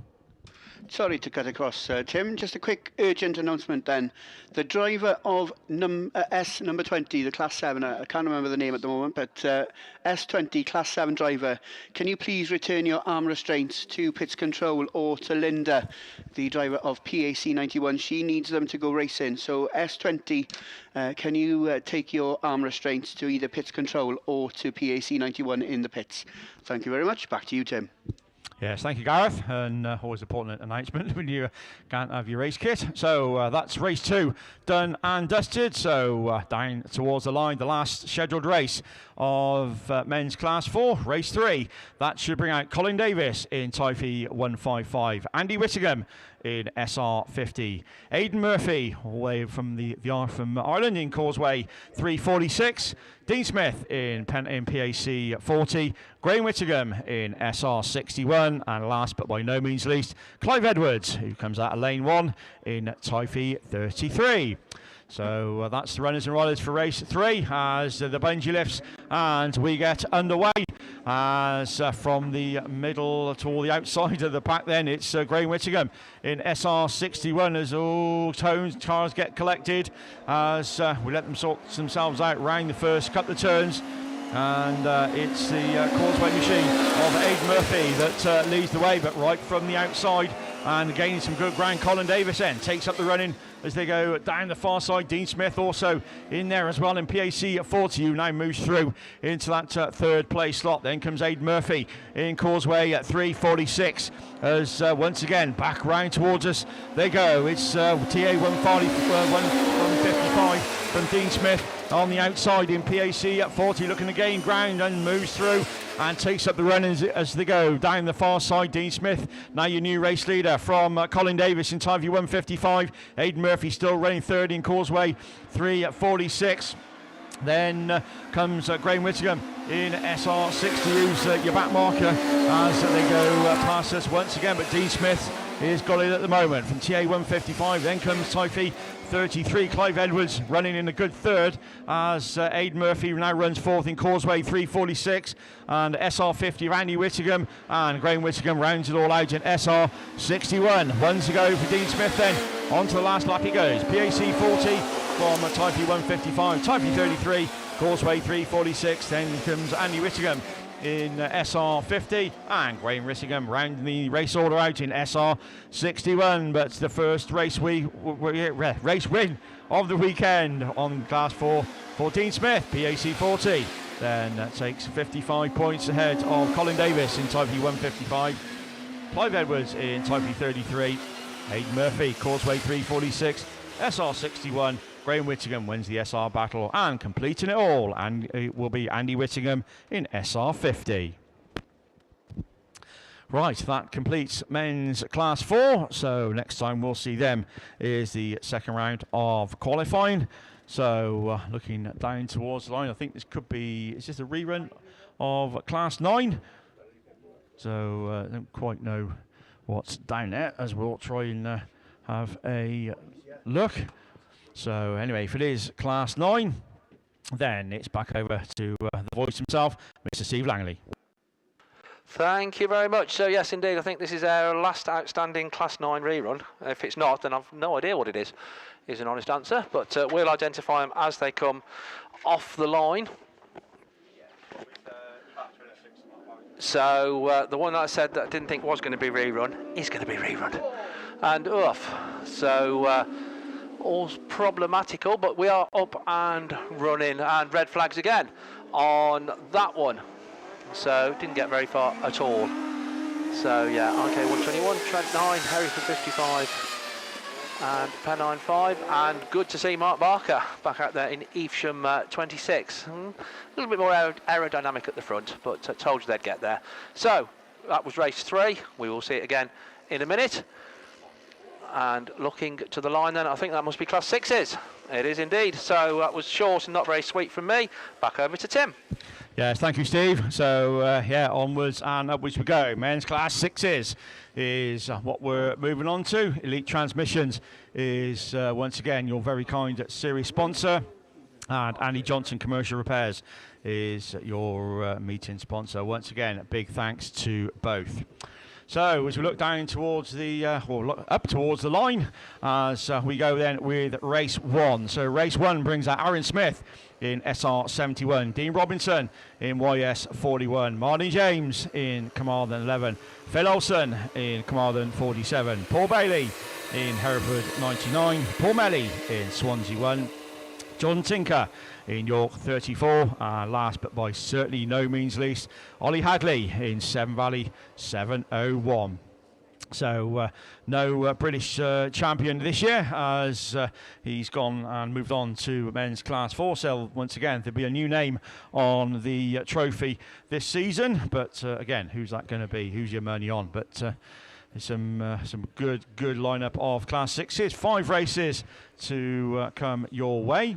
Sorry to cut across, Tim. Just a quick urgent announcement then. The driver of S number 20, the Class 7, I can't remember the name at the moment, but S20 Class 7 driver, can you please return your arm restraints to pits control or to Linda, the driver of PAC 91? She needs them to go racing. So S20, can you take your arm restraints to either pits control or to PAC 91 in the pits? Thank you very much. Back to you, Tim. Yes, thank you, Gareth, and always important announcement when you can't have your race kit. So that's race 2 done and dusted. So down towards the line, the last scheduled race of men's class 4, race 3. That should bring out Colin Davis in Typhy 155, Andy Whittingham in SR50, Aidan Murphy away from from Ireland in Causeway 346, Dean Smith in PAC 40, Graham Whittingham in SR61, and last but by no means least, Clive Edwards, who comes out of lane 1 in Typhy 33. So that's the runners and riders for race 3 as the bungee lifts and we get underway. As from the middle to the outside of the pack then it's Graham Whittingham in SR61 as all cars get collected as we let them sort themselves out round the first couple of turns. And it's the Causeway machine of Aidan Murphy that leads the way, but right from the outside and gaining some good ground, Colin Davis then takes up the running as they go down the far side. Dean Smith also in there as well in PAC 40, who now moves through into that third place slot. Then comes Aidan Murphy in Causeway at 346 as once again back round towards us they go. It's TA 155 from Dean Smith on the outside in PAC at 40, looking to gain ground and moves through and takes up the run as they go down the far side. Dean Smith, now your new race leader from Colin Davis in Typhy 155. Aidan Murphy still running third in Causeway 346. Then comes Graham Whittingham in SR60, who's your back marker as they go past us once again. But Dean Smith is got it at the moment from TA 155. Then comes Typhy 33, Clive Edwards running in a good third as Aidan Murphy now runs fourth in Causeway 346, and SR50 Andy Whittingham, and Graham Whittingham rounds it all out in SR61. One to go for Dean Smith then. On to the last lap he goes. PAC 40 from Typhy 155, Typhy 33, Causeway 346, then comes Andy Whittingham in SR50 and Graham Whittingham rounding the race order out in SR61. But the first race win of the weekend on Class 4 for Dean Smith, PAC 40. Then that takes 55 points ahead of Colin Davis in Typhy 155, Clive Edwards in Typhy 33, Aidan Murphy, Causeway 346, SR61. Graham Whittingham wins the SR battle, and completing it all, and it will be Andy Whittingham in SR50. Right, that completes men's class 4. So next time we'll see them is the second round of qualifying. So looking down towards the line, I think this could be, is this a rerun of class 9? So I don't quite know what's down there, as we'll try and have a look. So anyway, if it is class 9, then it's back over to the voice himself, Mr. Steve Langley. Thank you very much. So yes, indeed, I think this is our last outstanding Class 9 rerun. If it's not, then I've no idea what it is an honest answer. But we'll identify them as they come off the line. So the one that I said that I didn't think was going to be rerun is going to be rerun. And oof. So all problematical, but we are up and running, and red flags again on that one. So didn't get very far at all. So yeah, RK 121, Trent 9, Hereford 55. and Pennine 5, and good to see Mark Barker back out there in Evesham 26. A little bit more aerodynamic at the front, but told you they'd get there. So that was race 3. We will see it again in a minute. And looking to the line then, I think that must be Class 6s. It is indeed. So that was short and not very sweet from me. Back over to Tim. Yes, thank you, Steve. So, yeah, onwards and upwards we go. Men's Class 6s is what we're moving on to. Elite Transmissions is, once again, your very kind series sponsor. And Andy Johnson Commercial Repairs is your meeting sponsor. Once again, a big thanks to both. So as we look down towards the, up towards the line, as we go then with race 1. So race 1 brings out Aaron Smith in SR71, Dean Robinson in YS41, Martin James in Carmarthen 11, Phil Olsen in Carmarthen 47, Paul Bailey in Hereford 99, Paul Melly in Swansea 1, John Tinker in York 34, and last but by certainly no means least, Ollie Hadley in Severn Valley 701. So no British champion this year, as he's gone and moved on to men's Class 4. So once again, there'll be a new name on the trophy this season. But again, who's that going to be? Who's your money on? But there's some good lineup of Class 6s. 5 races to come your way.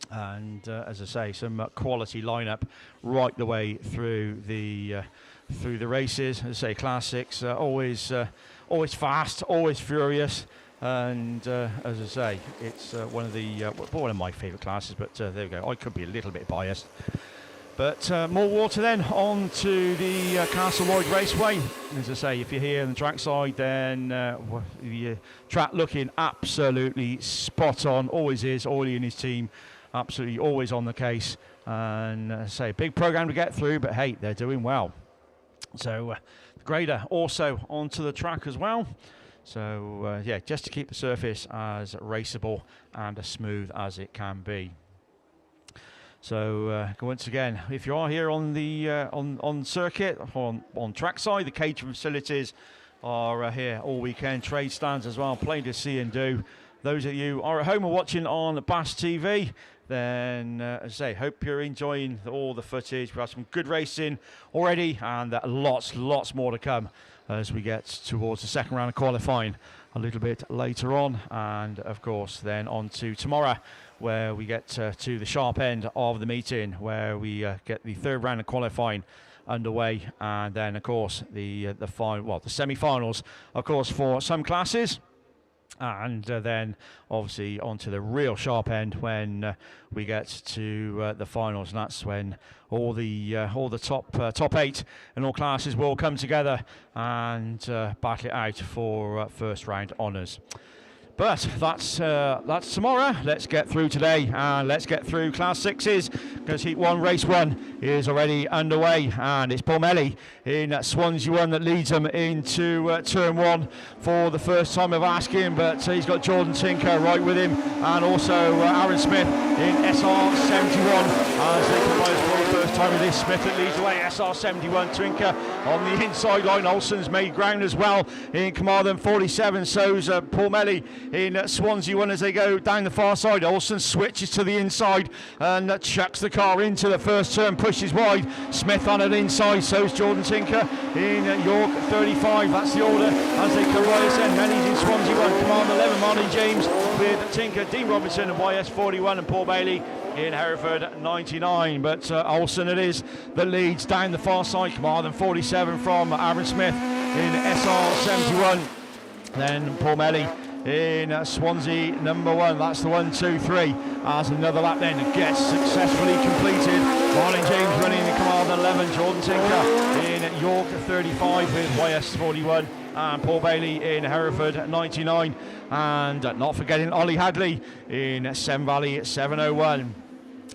And as I say, some quality lineup right the way through the races. As I say, Class 6 always fast, always furious, and as I say, it's one of my favourite classes. But there we go. I could be a little bit biased. But more water then on to the Castlewide Raceway. As I say, if you're here on the trackside, then the track looking absolutely spot on. Always is. Oily and his team absolutely always on the case. And as I say, big programme to get through, but hey, they're doing well. So the grader also onto the track as well. So yeah, just to keep the surface as raceable and as smooth as it can be. So once again, if you are here on the on circuit, on trackside, the catering facilities are here all weekend. Trade stands as well, plenty to see and do. Those of you who are at home or watching on BAStv, then as I say, hope you're enjoying all the footage. We have some good racing already, and lots more to come as we get towards the second round of qualifying a little bit later on, and of course then on to tomorrow, where we get to the sharp end of the meeting, where we get the third round of qualifying underway, and then of course the semi-finals, of course, for some classes. And then obviously onto the real sharp end when we get to the finals, and that's when all the top 8 in all classes will come together and battle it out for first round honours. But that's tomorrow. Let's get through today, and let's get through Class 6s, because Heat 1, Race 1 is already underway, and it's Paul Melly in Swansea 1 that leads them into Turn 1 for the first time of asking, but he's got Jordan Tinker right with him, and also Aaron Smith in SR71 as they come for the first time with this. Smith that leads away, SR71, Tinker on the inside line. Olsen's made ground as well in Carmarthen 47, so's Paul Melly in Swansea 1 as they go down the far side. Olsen switches to the inside and chucks the car into the first turn, pushes wide. Smith on it inside, so's Jordan Tinker in York 35. That's the order as they come right as end. Melly's in Swansea 1, Command 11, Martin James with Tinker, Dean Robinson and YS 41, and Paul Bailey in Hereford 99. But Olsen it is that leads down the far side. Command 47 from Aaron Smith in SR 71. Then Paul Melly in Swansea number 1. That's the 1, 2, 3 as another lap then gets successfully completed. Martin James running in Command 11, Jordan Tinker in York 35 with YS 41, and Paul Bailey in Hereford 99, and not forgetting Ollie Hadley in Severn Valley 701.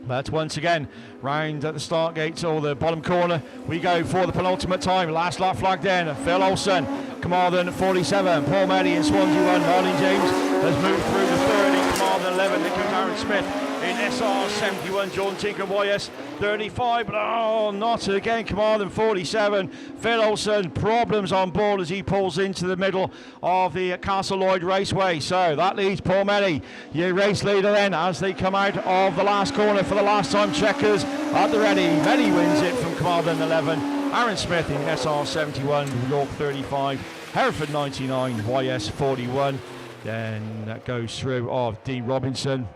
But once again, round at the start gate or the bottom corner, we go for the penultimate time. Last lap flag then, Phil Olsen, Carmarthen 47, Paul Melly in Swansea 1, Martin James has moved through the third in Carmarthen 11. There comes Aaron Smith in SR71. Jordan Tinker YS 35. But not again. Commandant 47. Phil Olsen, problems on board as he pulls into the middle of the Castle Lloyd Raceway. So that leaves Paul Melly, your race leader, then as they come out of the last corner for the last time. Checkers at the ready. Melly wins it from Commandant 11. Aaron Smith in SR71, York 35. Hereford 99, YS 41. Then that goes through of Dean Robinson.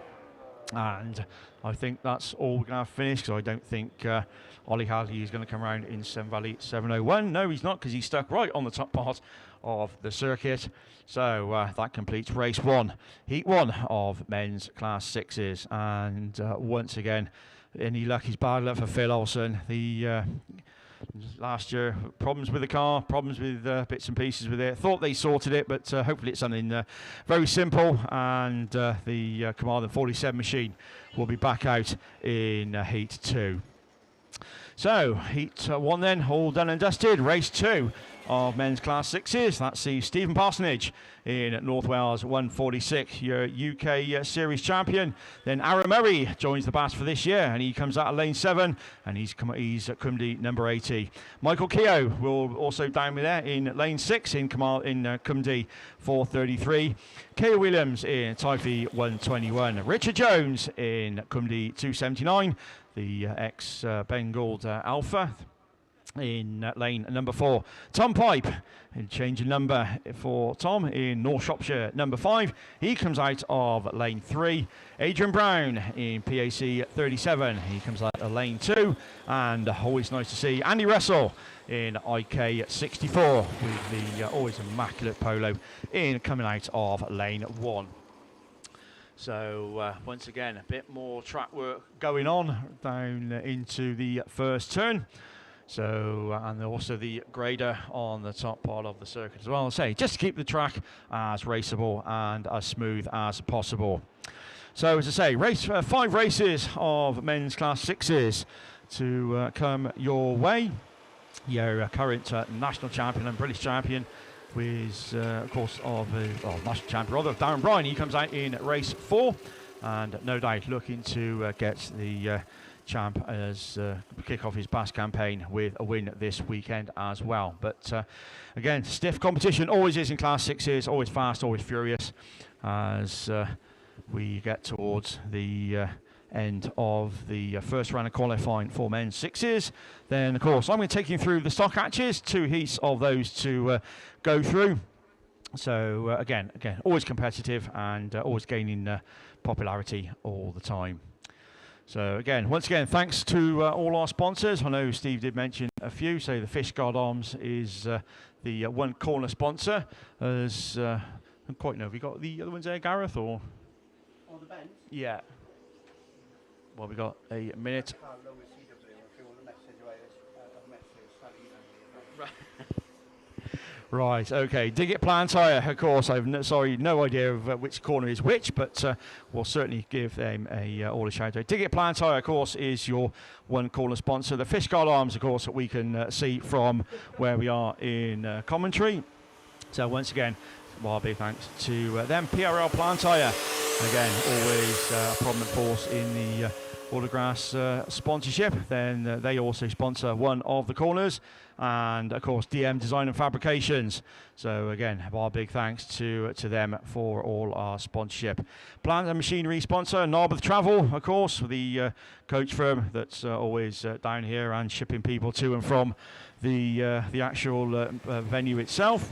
And I think that's all we're going to have finished, because I don't think Ollie Hadley is going to come around in Seven Valley 701. No, he's not, because he's stuck right on the top part of the circuit. So that completes race 1, heat 1 of men's class 6s. And once again, any luck is bad luck for Phil Olsen. The last year, problems with the car, problems with bits and pieces with it. Thought they sorted it, but hopefully it's something very simple. And the Commander 47 machine will be back out in heat 2. So heat 1 then, all done and dusted. Race 2 of men's class 6s. That's the Stephen Parsonage in North Wales 146, your UK series champion. Then Aaron Murray joins the BASt for this year, and he comes out of lane 7, and he's at Cumdy number 80. Michael Keogh will also down with there in lane 6 in Cumdy 433. Keogh Williams in Typhy 121. Richard Jones in Cumdy 279, the ex-Bengal Alpha in lane number 4. Tom Pipe, in change of number for Tom in North Shropshire number 5. He comes out of lane 3. Adrian Brown in PAC 37. He comes out of lane 2. And always nice to see Andy Russell in IK 64 with the always immaculate polo in coming out of lane 1. So once again, a bit more track work going on down into the first turn. So, and also the grader on the top part of the circuit as well. Say, just to keep the track as raceable and as smooth as possible. So, as I say, 5 races of men's class 6s to come your way. Your current national champion and British champion with, of course, national champion rather, Darren Bryan. He comes out in race 4, and no doubt looking to get the champ as kick off his BASt campaign with a win this weekend as well. But again, stiff competition always is in class 6s, always fast, always furious, as we get towards the end of the first round of qualifying for men's 6s. Then, of course, I'm going to take you through the stock hatches, 2 heats of those to go through. So again, always competitive and always gaining popularity all the time. So again, once again, thanks to all our sponsors. I know Steve did mention a few. So the Fishguard Arms is the one corner sponsor. As I don't quite know, have we got the other ones there, Gareth, or? On the bench? Yeah. Well, we got a minute. Right, okay. Dig It Plan Tyre, of course. I've no idea of which corner is which, but we'll certainly give them all a shout out. Dig It Plan Tyre, of course, is your one corner sponsor. The Fishguard Arms, of course, that we can see from where we are in commentary. So once again, well, big thanks to them. PRL Plan Tyre, again, always a prominent force in the Autograss sponsorship. Then they also sponsor one of the corners, and of course DM Design and Fabrications. So again, our big thanks to them for all our sponsorship. Plant and Machinery sponsor Narberth Travel, of course, the coach firm that's always down here and shipping people to and from the actual venue itself.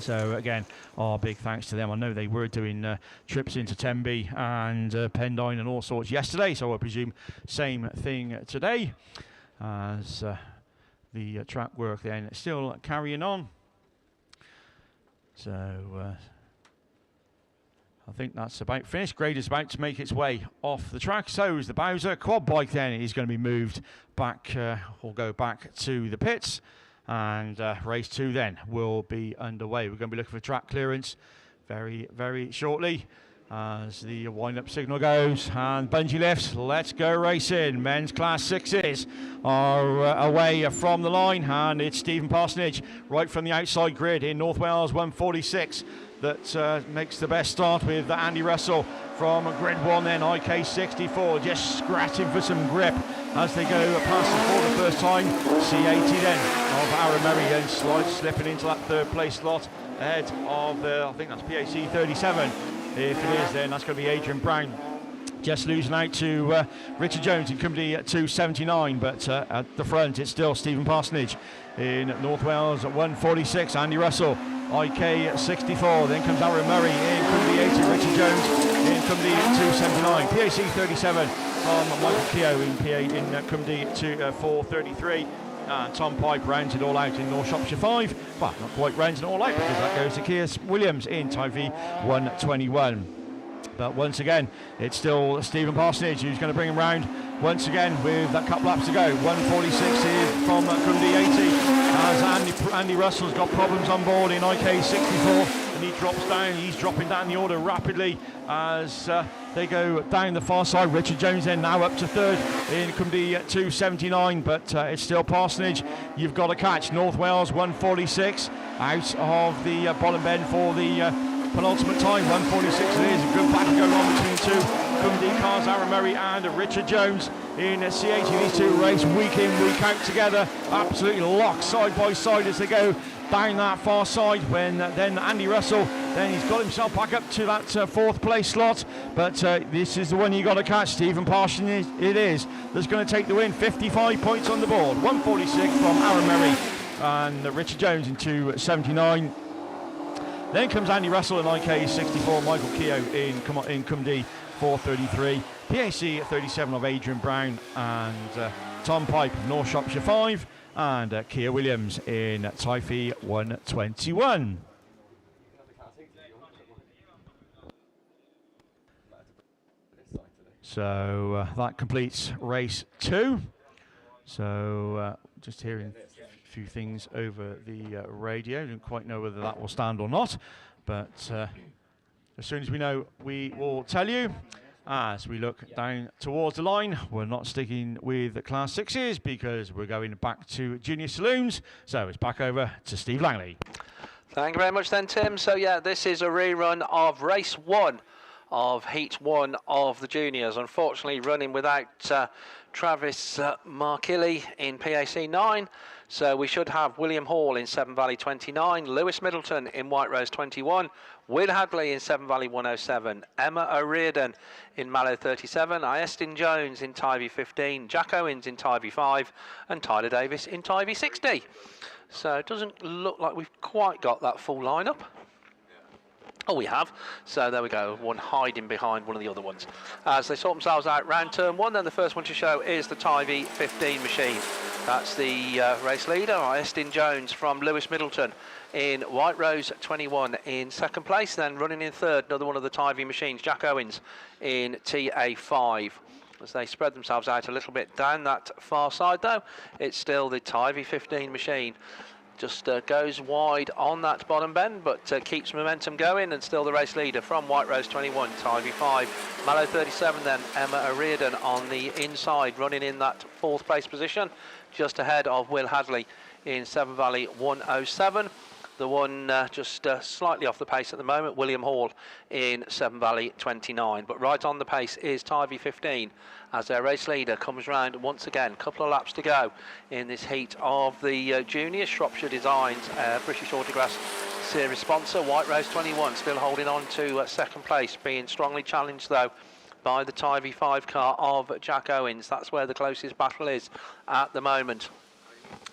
So again, our big thanks to them. I know they were doing trips into Tenby and Pendine and all sorts yesterday, so I presume same thing today, as the track work then still carrying on. So I think that's about finished. Grader's about to make its way off the track. So is the Bowser. Quad bike then is going to be moved back, or go back to the pits. And race 2 then will be underway. We're going to be looking for track clearance very, very shortly as the wind-up signal goes. And bungee lifts, let's go racing. Men's class 6s are away from the line, and it's Stephen Parsonage right from the outside grid in North Wales 146. that makes the best start with Andy Russell from grid 1 then, IK64, just scratching for some grip as they go past the for the first time. C80 then of Aaron Merry then slipping into that third place slot ahead of, I think that's PAC 37. If it is, then that's going to be Adrian Brown. Just losing out to Richard Jones in company 279, but at the front it's still Stephen Parsonage in North Wales at 146, Andy Russell, IK64, then comes Aaron Murray in company 80, Richard Jones in company 279, PAC 37 from Michael Keogh in company 433. And Tom Pipe rounds it all out in North Shropshire 5. Well, not quite rounds it all out because that goes to Keir Williams in Tyvee 121. But once again, it's still Stephen Parsonage who's going to bring him round once again with a couple laps to go. 146 here from Cundy 80 as Andy Russell's got problems on board in IK64 and he drops down. He's dropping down the order rapidly as they go down the far side. Richard Jones then now up to third in Cundy 279, but it's still Parsonage. You've got to catch North Wales 146 out of the bottom bend for the penultimate time, 146 it is. A good battle going on between two Cundy cars, Aaron Murray and Richard Jones in C80. These two race week in, week out together, absolutely locked side by side as they go down that far side. When then Andy Russell, then he's got himself back up to that fourth place slot, but this is the one you got to catch. Stephen Parsonage it is that's going to take the win. 55 points on the board, 146 from Aaron Murray and Richard Jones in 279. Then comes Andy Russell in IK64, Michael Keogh in Cumdee 433, PAC 37 of Adrian Brown and Tom Pipe of North Shropshire 5, and Keir Williams in Typhy 121. So that completes race 2. So just hearing few things over the radio. Don't quite know whether that will stand or not, but as soon as we know, we will tell you. As we look down towards the line, we're not sticking with the Class 6s because we're going back to Junior Saloons. So it's back over to Steve Langley. Thank you very much then, Tim. So yeah, this is a rerun of race 1 of Heat 1 of the Juniors. Unfortunately, running without Travis Markilly in PAC 9. So we should have William Hall in Severn Valley 29, Lewis Middleton in White Rose 21, Will Hadley in Severn Valley 107, Emma O'Riordan in Mallow 37, Iestin Jones in Tyvee 15, Jack Owens in Tyvee 5, and Tyler Davis in Tyvee 60. So it doesn't look like we've quite got that full lineup. Oh, we have. So there we go, one hiding behind one of the other ones. As they sort themselves out round turn 1, then the first one to show is the Tyvee 15 machine. That's the race leader, Iestin Jones from Lewis Middleton in White Rose 21 in second place. Then running in third, another one of the Tyvee machines, Jack Owens in TA5. As they spread themselves out a little bit down that far side though, it's still the Tyvee 15 machine. Just goes wide on that bottom bend, but keeps momentum going, and still the race leader from White Rose 21, Tyvee 5. Mallow 37 then, Emma O'Riordan on the inside, running in that fourth place position, just ahead of Will Hadley in Severn Valley 107. The one just slightly off the pace at the moment, William Hall in Severn Valley 29. But right on the pace is Tyvee 15 as their race leader comes round once again. Couple of laps to go in this heat of the juniors. Shropshire Designs, British Autograss series sponsor. White Rose 21 still holding on to second place, being strongly challenged though by the Tyvee 5 car of Jack Owens. That's where the closest battle is at the moment,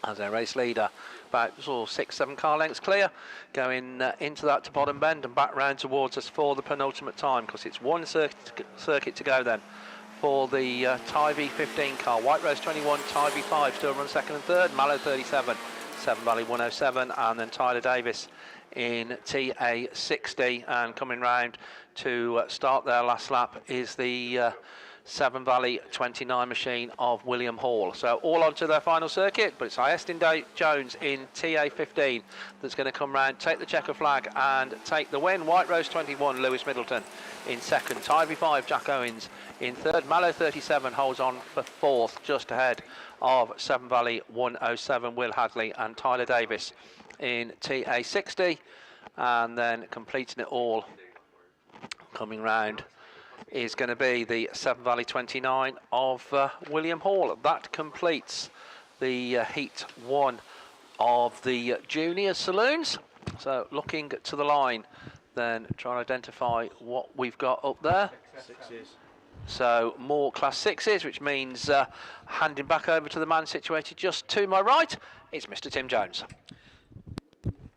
as their race leader about 6-7 car lengths clear, going into that bottom bend and back round towards us for the penultimate time, because it's one circuit to go then for the Tyvee 15 car. White Rose 21, Tyvee 5 still run second and third, Mallow 37, Severn Valley 107, and then Tyler Davis in TA 60. And coming round to start their last lap is the Severn Valley 29 machine of William Hall. So all onto their final circuit, but it's Iestin Jones in TA 15 that's going to come round, take the checker flag and take the win. White Rose 21, Lewis Middleton in second, Tyvee 5, Jack Owens in third, Mallow 37 holds on for fourth, just ahead of Severn Valley 107, Will Hadley and Tyler Davis in TA 60. and then completing it all, coming round, is going to be the Severn Valley 29 of William Hall. That completes the Heat 1 of the junior saloons. So looking to the line, then trying to identify what we've got up there. So more Class 6s, which means handing back over to the man situated just to my right, it's Mr. Tim Jones.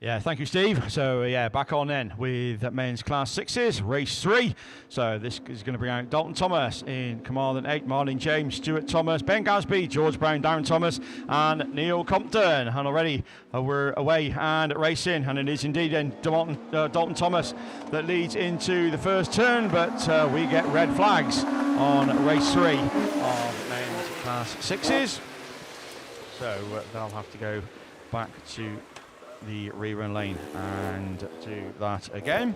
Yeah, thank you, Steve. So, yeah, back on then with men's Class 6s, race 3. So this is going to bring out Dalton Thomas in command at 8, Marlon James, Stuart Thomas, Ben Gasby, George Brown, Darren Thomas, and Neil Compton. And already we're away and racing, and it is indeed then Dalton Thomas that leads into the first turn, but we get red flags on race 3 of men's Class 6s. So they'll have to go back to the rerun lane and do that again.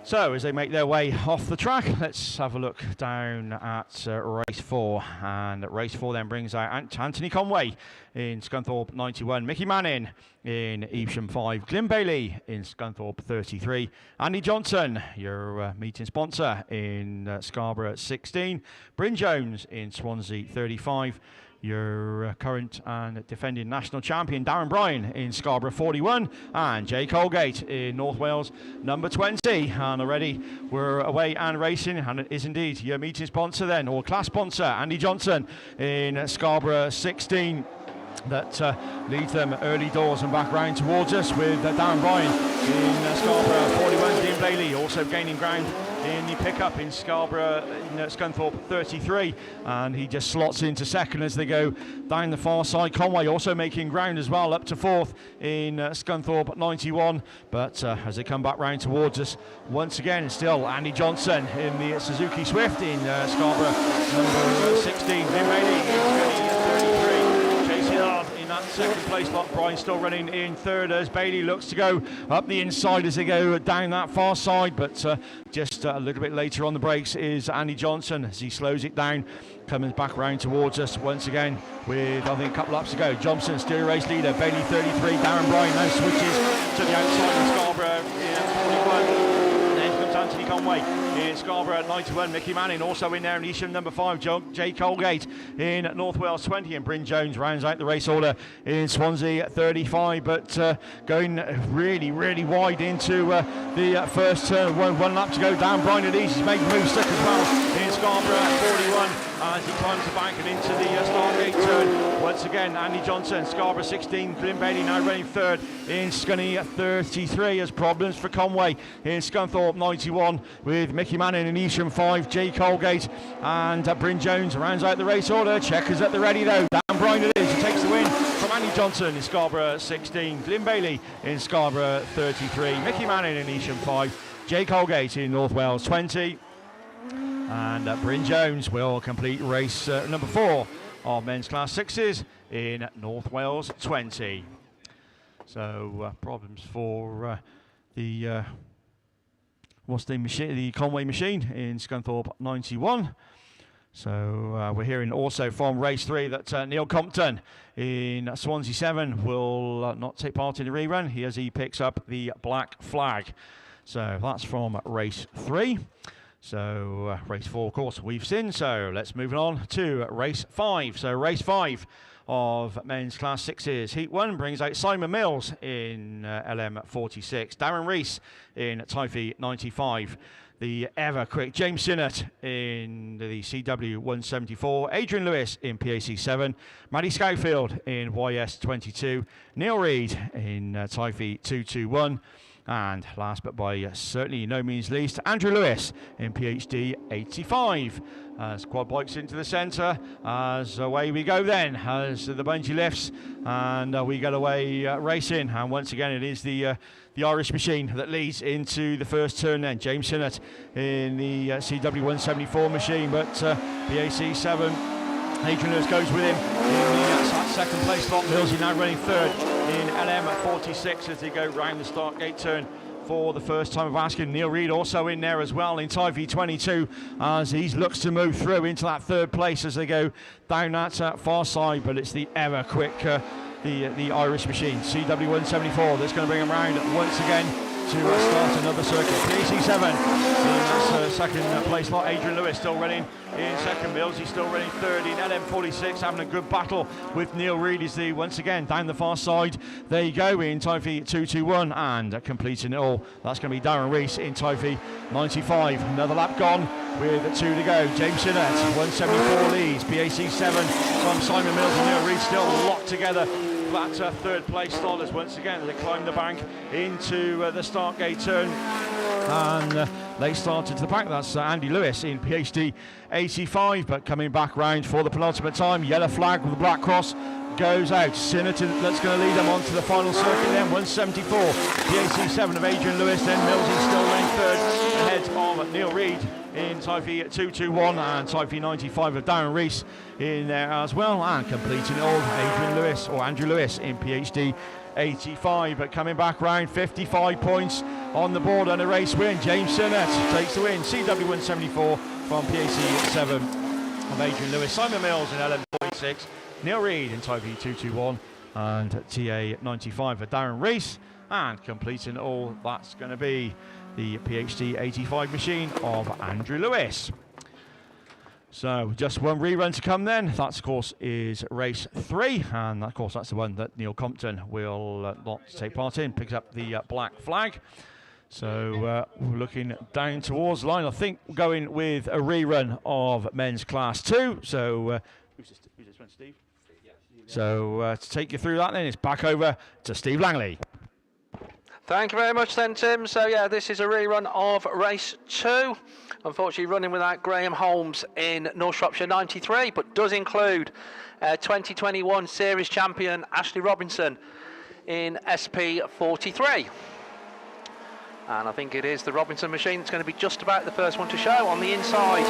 So as they make their way off the track, let's have a look down at race 4. And race 4 then brings out Anthony Conway in Scunthorpe 91, Mickey Manning in Evesham 5, Glyn Bailey in Scunthorpe 33, Andy Johnson, your meeting sponsor, in Scarborough 16, Bryn Jones in Swansea 35, your current and defending national champion Darren Bryan in Scarborough 41, and Jay Colgate in North Wales number 20. And already we're away and racing, and it is indeed your meeting sponsor then, or class sponsor, Andy Johnson in Scarborough 16. That leads them early doors and back round towards us with Darren Bryan in Scarborough 41. Dean Bailey also gaining ground in the pickup in Scarborough in Scunthorpe 33, and he just slots into second as they go down the far side. Conway also making ground as well, up to fourth in Scunthorpe 91, but as they come back round towards us once again, still Andy Johnson in the Suzuki Swift in Scarborough number 16. Dean Bailey is 33. In that second place spot, Brian still running in third as Bailey looks to go up the inside as they go down that far side, but just a little bit later on the brakes is Andy Johnson as he slows it down, coming back round towards us once again with I think a couple laps to go. Johnson still race leader, Bailey 33, Darren Bryan now switches to the outside in Scarborough in 41. Then comes Anthony Conway in Scarborough at 91, Mickey Manning also in there in Evesham number 5, Jay Colgate in North Wales 20, and Bryn Jones rounds out the race order in Swansea at 35, but going really wide into the first turn. One lap to go. Darren Bryan at ease, he's made the move stick as well in Scarborough at 41 as he climbs the bank and into the Stargate turn. Once again, Andy Johnson, Scarborough 16, Glyn Bailey now running third in Scunny 33 as problems for Conway in Scunthorpe 91 with Mickey Manning in Evesham 5, Jay Colgate and Bryn Jones rounds out the race order. Checkers at the ready though. Darren Bryan it is, he takes the win from Andy Johnson in Scarborough 16, Glyn Bailey in Scarborough 33, Mickey Manning in Evesham 5, Jay Colgate in North Wales 20. And Bryn Jones will complete race number 4 of men's class 6s in North Wales 20. So problems for the Conway machine in Scunthorpe 91. So we're hearing also from race 3 that Neil Compton in Swansea 7 will not take part in the rerun. He picks up the black flag. So that's from race 3. So race 4, of course, we've seen. So let's move on to race 5. So race 5 of men's class 6s. Heat 1 brings out Simon Mills in LM 46, Darren Rees in Typhy 95, the ever quick James Sinnott in the CW 174, Adrian Lewis in PAC 7, Matty Schofield in YS 22, Neil Reid in Typhy 221. And last but by certainly no means least, Andrew Lewis in PhD 85. As quad bikes into the centre, as away we go then, as the bungee lifts, and we get away racing. And once again, it is the Irish machine that leads into the first turn then. James Sinnott in the CW 174 machine, but PAC 7, Adrian Lewis goes with him in the second place spot. Mills is now running third in LM 46 as they go round the start gate turn for the first time of asking. Neil Reid also in there as well in Typhy 22 as he looks to move through into that third place as they go down that far side, but it's the ever quick the Irish machine, CW174, that's going to bring him round once again to start another circuit. PAC7 in this second place lot. Adrian Lewis still running in second. Millsy still running third in LM46, having a good battle with Neil Reid as they once again down the far side. There you go in Typhy 221 and completing it all. That's going to be Darren Rees in Typhy 95. Another lap gone with 2 to go. James Sinnott 174 leads. BAC7 from Simon Mills and Neil Reid still locked together. That third place starters once again. They climb the bank into the start gate turn and they started to the back. That's Andy Lewis in PhD 85, but coming back round for the penultimate time. Yellow flag with the black cross goes out. Sinnott that's going to lead them on to the final circuit then. 174. PAC7 of Adrian Lewis, then Millsy still running third ahead of Neil Reid in Typhy 221 and Typhy 95 of Darren Rees in there as well, and completing it all Adrian Lewis or Andrew Lewis in PhD 85, but coming back round 55 points on the board and a race win. James Sinnott takes the win. CW174 from PAC7 of Adrian Lewis, Simon Mills in LM46, Neil Reid in Typhy 221 and TA 95 for Darren Rees, and completing it all, that's going to be the PhD 85 machine of Andrew Lewis. So just one rerun to come then. That of course is race 3, and of course that's the one that Neil Compton will not take part in. Picks up the black flag. So we're looking down towards the line. I think we're going with a rerun of men's class 2. So who's this one, Steve? So to take you through that then, it's back over to Steve Langley. Thank you very much then, Tim. So yeah, this is a rerun of race 2. Unfortunately running without Graham Holmes in North Shropshire 93, but does include 2021 series champion Ashley Robinson in SP 43. And I think it is the Robinson machine that's going to be just about the first one to show. On the inside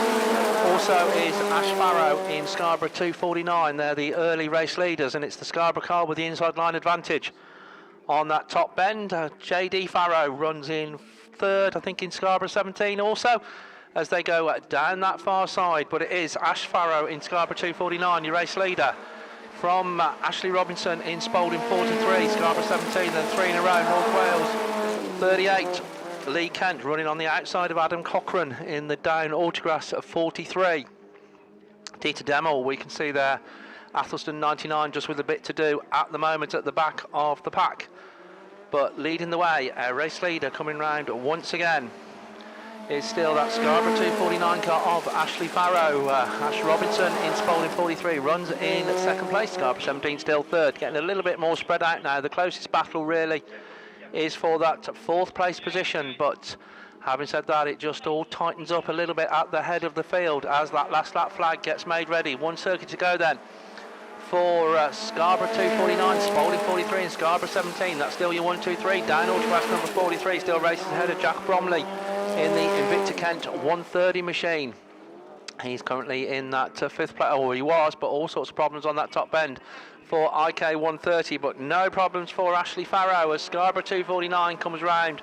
also is Ash Farrow in Scarborough 249. They're the early race leaders, and it's the Scarborough car with the inside line advantage. On that top bend, JD Farrow runs in third, I think in Scarborough 17 also, as they go down that far side. But it is Ash Farrow in Scarborough 249, your race leader. From Ashley Robinson in Spalding 43, Scarborough 17, then 3 in a row, North Wales 38. Lee Kent running on the outside of Adam Cochrane in the down Autograss at 43. Dieter Demel, we can see there, Athelston 99 just with a bit to do at the moment at the back of the pack. But leading the way, a race leader coming round once again is still that Scarborough 249 car of Ashley Farrow. Ash Robinson in Spalding 43 runs in second place. Scarborough 17 still third, getting a little bit more spread out now. The closest battle really is for that fourth place position, but having said that, it just all tightens up a little bit at the head of the field as that last lap flag gets made ready. One circuit to go then for Scarborough 249, Spalding 43 and Scarborough 17. That's still your 1, 2, 3. Down Autograss number 43 still races ahead of Jack Bromley in the Invicta Kent 130 machine. He's currently in that fifth place, or he was, but all sorts of problems on that top bend for IK 130, but no problems for Ashley Farrow as Scarborough 249 comes round,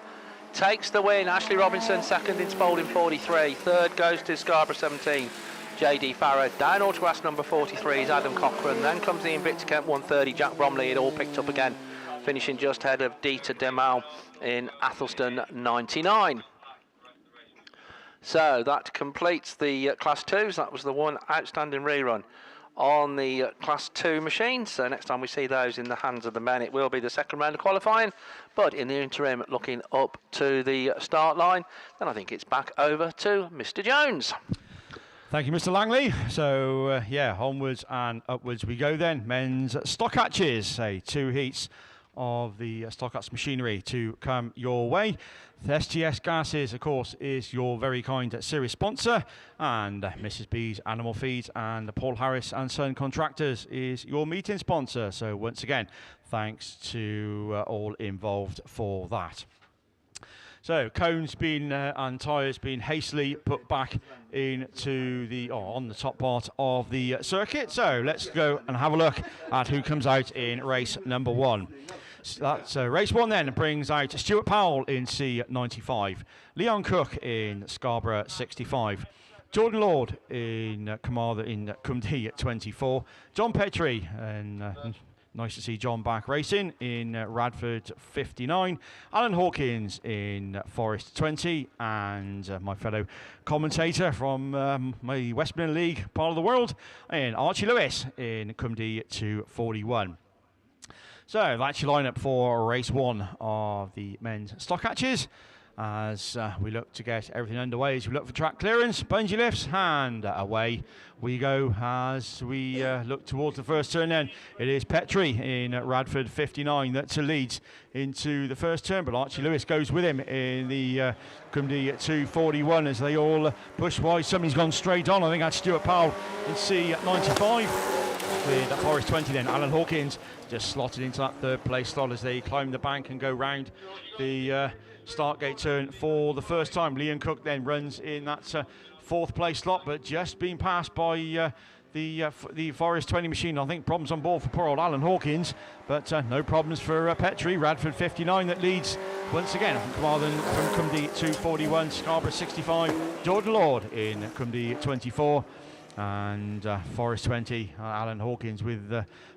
takes the win. Ashley Robinson second in Spalding 43, third goes to Scarborough 17. JD Farrow, down Autograss number 43 is Adam Cochrane, then comes the Invicta Kent 130, Jack Bromley, it all picked up again, finishing just ahead of Dieter Demel in Athelston 99. So that completes the Class 2s, that was the one outstanding rerun on the Class 2 machines. So next time we see those in the hands of the men, it will be the second round of qualifying, but in the interim, looking up to the start line, then I think it's back over to Mr. Jones. Thank you, Mr. Langley. So, yeah, onwards and upwards we go then. Men's stock hatches, say 2 heats of the stock hatch machinery to come your way. The STS Gases, of course, is your very kind series sponsor, and Mrs. B's Animal Feeds and Paul Harris and Son Contractors is your meeting sponsor. So, once again, thanks to all involved for that. So cones been and tyres been hastily put back into the on the top part of the circuit. So let's go and have a look at who comes out in race number 1. that's race 1 then brings out Stuart Powell in C95, Leon Cook in Scarborough 65, Jordan Lord in Carmarthen in Cumdee at 24, John Petrie, and nice to see John back racing in Radford 59, Alan Hawkins in Forest 20, and my fellow commentator from my West Midland League part of the world, and Archie Lewis in Cumdee 241. So that's your lineup for race 1 of the men's stock hatches. As we look to get everything underway, as we look for track clearance, bungee lifts, and away we go as we look towards the first turn. Then it is Petrie in Radford 59 that leads into the first turn, but Archie Lewis goes with him in the Cumdee 241 as they all push wide. Somebody's gone straight on. I think that's Stuart Powell in C95. With Forest 20 then, Alan Hawkins just slotted into that third place slot as they climb the bank and go round the start gate turn for the first time. Leon Cook then runs in that fourth place slot, but just being passed by the Forest 20 machine. I think problems on board for poor old Alan Hawkins, but no problems for Petrie. Radford 59 that leads once again from Carmarthen from Cumdee 241, Scarborough 65, Jordan Lord in Cumdee 24. And Forest 20, Alan Hawkins with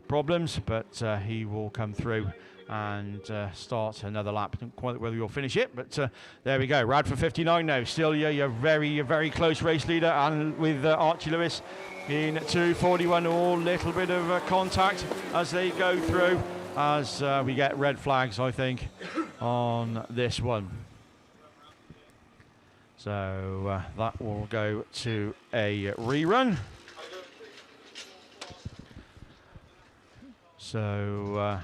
problems, but he will come through and start another lap. Don't quite whether you'll finish it, but there we go. Radford 59 now, still your very close race leader, and with Archie Lewis in 241, all little bit of contact as they go through, as we get red flags, I think, on this one. So that will go to a rerun. So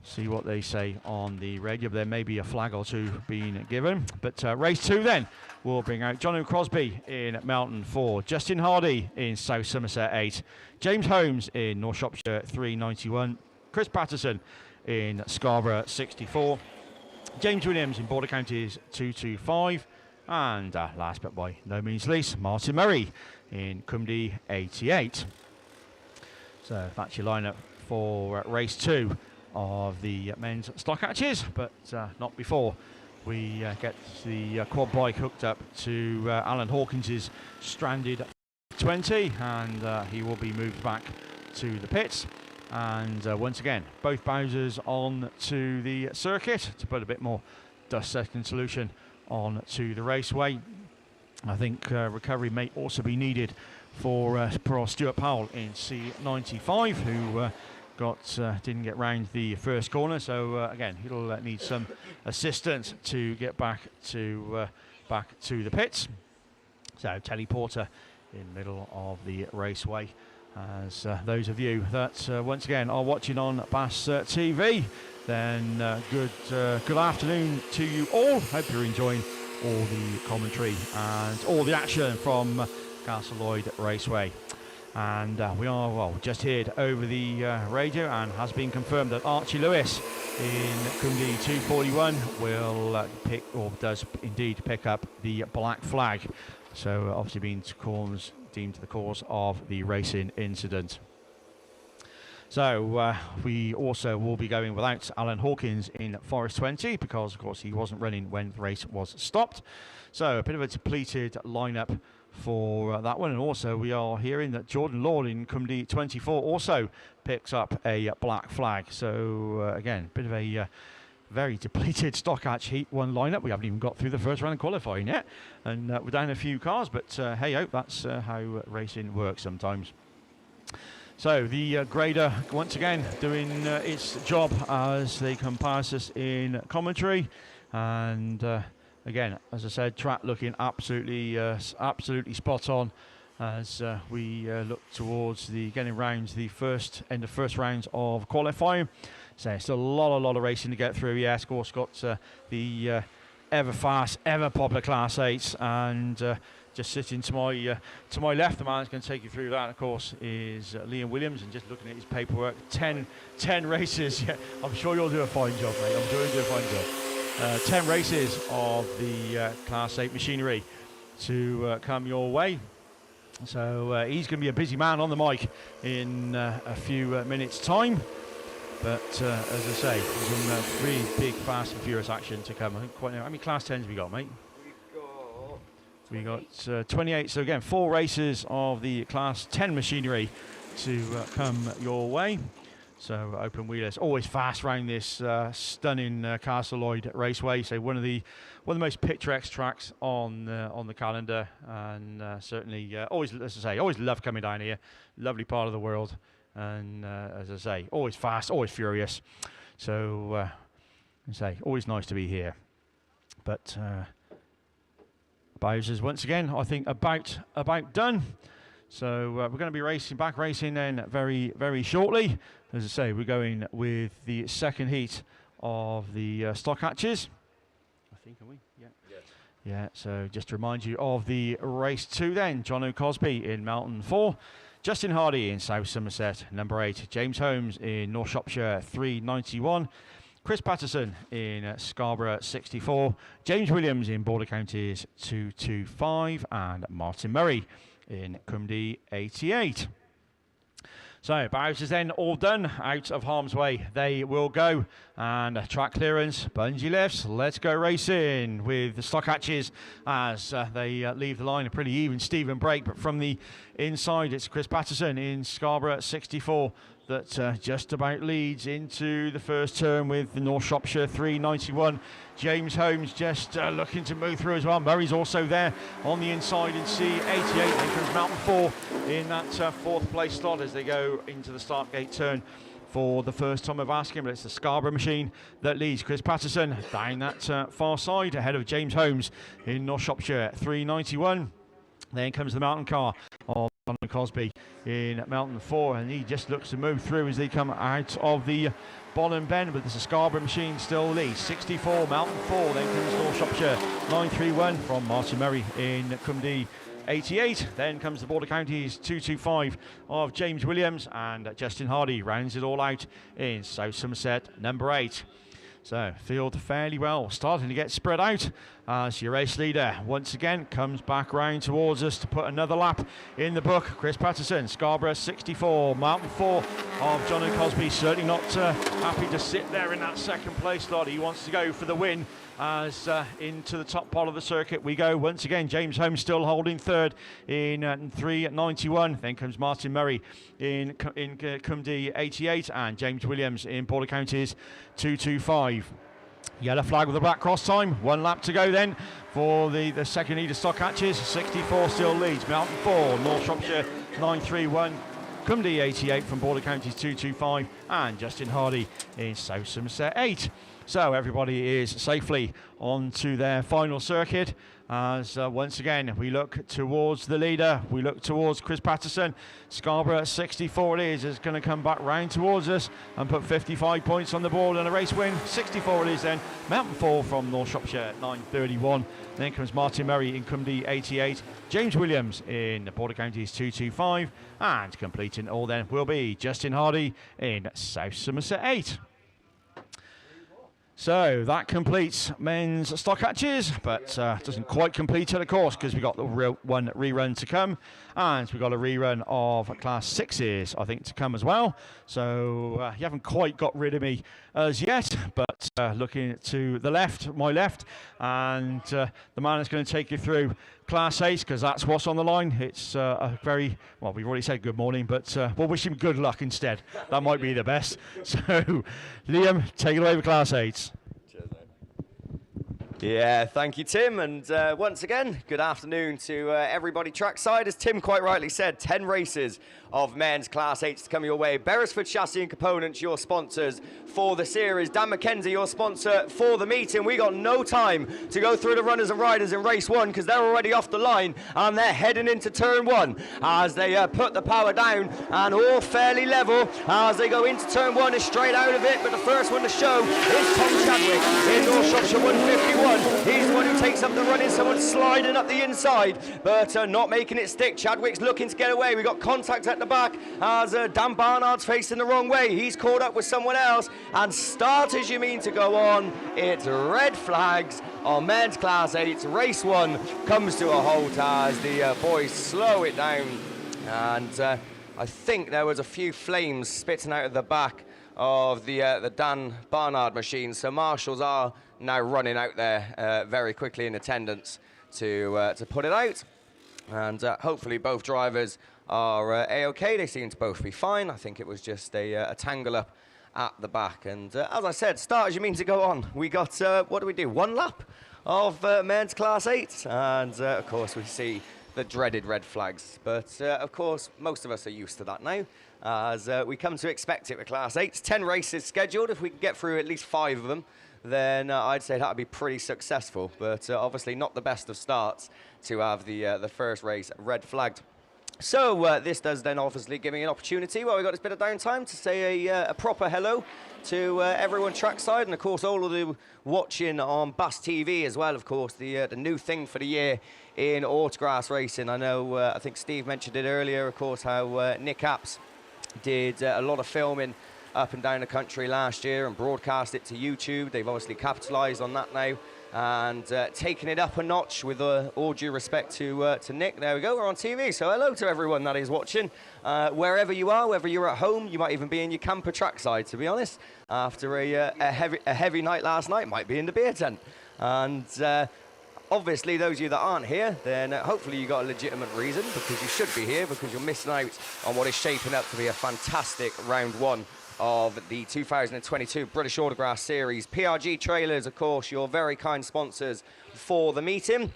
see what they say on the radio. There may be a flag or two being given. But race 2 then will bring out John Crosby in Melton 4, Justin Hardy in South Somerset 8, James Holmes in North Shropshire 391, Chris Patterson in Scarborough 64, James Williams in Border Counties 225, and last but by no means least, Martin Murray in Cumdee 88. So that's your lineup for race 2 of the men's stock hatches, but not before we get the quad bike hooked up to Alan Hawkins's stranded 20, and he will be moved back to the pits. And once again, both Bowsers on to the circuit to put a bit more dust-settling solution on to the raceway. I think recovery may also be needed for Stuart Powell in C95, who didn't get round the first corner. So again, he'll need some assistance to get back to the pits. So Telly Porter in the middle of the raceway. As those of you that once again are watching on BAStv, then good afternoon to you all. Hope you're enjoying all the commentary and all the action from Castle Lloyd Raceway. And we are just heard over the radio, and has been confirmed that Archie Lewis in Cumdee 241 will does indeed pick up the black flag. So obviously being deemed the cause of the racing incident. So we also will be going without Alan Hawkins in Forest 20, because of course he wasn't running when the race was stopped. So a bit of a depleted lineup for that one. And also we are hearing that Jordan Lord in Cumdee 24 also picks up a black flag. So again, a bit of a very depleted stock hatch Heat 1 lineup. We haven't even got through the first round of qualifying yet, and we're down a few cars, but hey-ho, that's how racing works sometimes. So the grader once again doing its job as they come past us in commentary, and again, as I said, track looking absolutely spot on as we look towards the getting round the end of first rounds of qualifying. So still a lot of racing to get through. Yes, of course, got the ever fast, ever popular Class 8s, and just sitting to my left, the man that's going to take you through that, of course, is Liam Williams. And just looking at his paperwork, 10 races. Yeah, I'm sure you'll do a fine job, mate. I'm sure you'll do a fine job. 10 races of the Class 8 machinery to come your way. So he's going to be a busy man on the mic in a few minutes' time. But as I say, some really big, fast and furious action to come. I don't quite know how many Class 10s we got, mate. We got 28. So again, 4 races of the Class 10 machinery to come your way. So open wheelers, always fast round this stunning Castle Lloyd Raceway. So one of the most picturesque tracks on the calendar, and certainly always, as I say, always love coming down here. Lovely part of the world, and as I say, always fast, always furious. So as I say, always nice to be here. But Bowser's once again, I think about done. So we're going to be racing then very, very shortly. As I say, we're going with the second heat of the stock hatches. I think, are we? Yeah. Yeah, so just to remind you of the race 2 then. John O'Cosby in Mountain 4. Justin Hardy in South Somerset, number 8. James Holmes in North Shropshire, 391. Chris Patterson in Scarborough, 64. James Williams in Border Counties, 225. And Martin Murray in Cumdy, 88. So Bowser's then all done, out of harm's way they will go, and track clearance, bungee lifts, let's go racing with the stock hatches as they leave the line. A pretty even Steven break, but from the inside it's Chris Patterson in Scarborough, 64, that just about leads into the first turn with the North Shropshire 391. James Holmes just looking to move through as well. Murray's also there on the inside in C88. Then comes Mountain 4 in that 4th place slot as they go into the start gate turn for the first time of asking. But it's the Scarborough machine that leads. Chris Patterson down that far side ahead of James Holmes in North Shropshire 391. Then comes the mountain car of John Cosby in Mountain 4, and he just looks to move through as they come out of the bottom bend, but there's a Scarborough machine still leads. 64, Mountain 4, then comes North Shropshire 931 from Martin Murray in Cumdy 88. Then comes the Border Counties 225 of James Williams, and Justin Hardy rounds it all out in South Somerset number 8. So field fairly well, starting to get spread out as your race leader once again comes back round towards us to put another lap in the book. Chris Patterson, Scarborough 64, Mountain 4 of John O'Cosby, certainly not happy to sit there in that second place slot. He wants to go for the win as into the top part of the circuit we go once again. James Holmes still holding third in 391. Then comes Martin Murray in Cumdy 88, and James Williams in Border Counties 225. Yellow flag with a black cross time. 1 lap to go then for the second heat of stock hatches. 64 still leads. Mountain 4, North Shropshire 931. Cumdy 88 from Border Counties 225, and Justin Hardy in South Somerset 8. So everybody is safely on to their final circuit as once again we look towards the leader. We look towards Chris Patterson. Scarborough 64 it is going to come back round towards us and put 55 points on the board and a race win. 64 it is then. Mountain 4 from North Shropshire 931. Then comes Martin Murray in Cumdy 88. James Williams in the Border Counties 225. And completing all then will be Justin Hardy in South Somerset 8. So that completes men's stock hatches, but doesn't quite complete it, of course, because we've got the one rerun to come, and we've got a rerun of Class 6s, I think, to come as well. So you haven't quite got rid of me as yet, but looking to the left, my left, and the man that's going to take you through Class 8, because that's what's on the line. It's a very, well, we've already said good morning, but we'll wish him good luck instead. That might be the best. So, Liam, take it away with Class 8s. Cheers, mate. Yeah, thank you, Tim. And once again, good afternoon to everybody trackside. As Tim quite rightly said, 10 races of men's Class 8s to come your way. Beresford Chassis and Components, your sponsors for the series. Dan McKenzie, your sponsor for the meeting. We got no time to go through the runners and riders in race 1 because they're already off the line and they're heading into turn 1 as they put the power down, and all fairly level as they go into turn 1 is straight out of it. But the first one to show is Tom Chadwick in North Shropshire 151. He's the one who takes up the running, someone sliding up the inside, but not making it stick. Chadwick's looking to get away. We got contact at the back as Dan Barnard's facing the wrong way. He's caught up with someone else, and start as you mean to go on. It's red flags on men's Class 8. Race 1 comes to a halt as the boys slow it down, and I think there was a few flames spitting out of the back of the Dan Barnard machine. So marshals are now running out there very quickly in attendance to put it out. And hopefully both drivers are A-OK. They seem to both be fine. I think it was just a tangle up at the back. And as I said, start as you mean to go on. We got, what do we do, 1 lap of men's Class 8. And of course we see the dreaded red flags. But of course, most of us are used to that now, as we come to expect it with Class 8. 10 races scheduled. If we can get through at least 5 of them, then I'd say that would be pretty successful. But obviously not the best of starts to have the first race red flagged. So this does then obviously give me an opportunity while we've got this bit of downtime to say a proper hello to everyone trackside, and of course all of you watching on BAStv as well. Of course the new thing for the year in Autograss racing. I know I think Steve mentioned it earlier, of course, how Nick Apps did a lot of filming up and down the country last year and broadcast it to YouTube. They've obviously capitalised on that now and taken it up a notch, with all due respect to Nick. There we go, we're on TV. So hello to everyone that is watching, wherever you are, whether you're at home, you might even be in your camper trackside, to be honest, after a heavy night last night, might be in the beer tent. And obviously those of you that aren't here, then hopefully you got a legitimate reason, because you should be here, because you're missing out on what is shaping up to be a fantastic round 1 of the 2022 British Autograss Series. PRG Trailers, of course, your very kind sponsors for the meeting.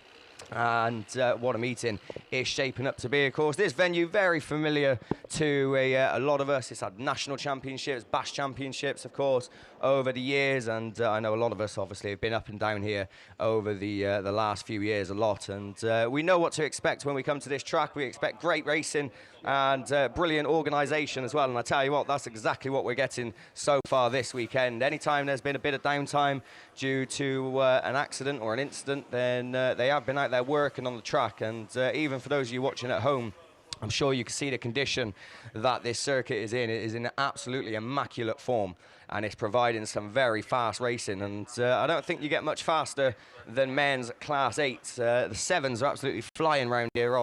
And what a meeting is shaping up to be, of course. This venue, very familiar to a lot of us. It's had national championships, BASH championships, of course, over the years. And I know a lot of us, obviously, have been up and down here over the last few years a lot. And we know what to expect when we come to this track. We expect great racing and brilliant organisation as well. And I tell you what, that's exactly what we're getting so far this weekend. Anytime there's been a bit of downtime due to an accident or an incident, then they have been out there working on the track. And even for those of you watching at home, I'm sure you can see the condition that this circuit is in. It is in absolutely immaculate form, and it's providing some very fast racing. And I don't think you get much faster than men's Class 8. The 7s are absolutely flying around here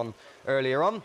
earlier on.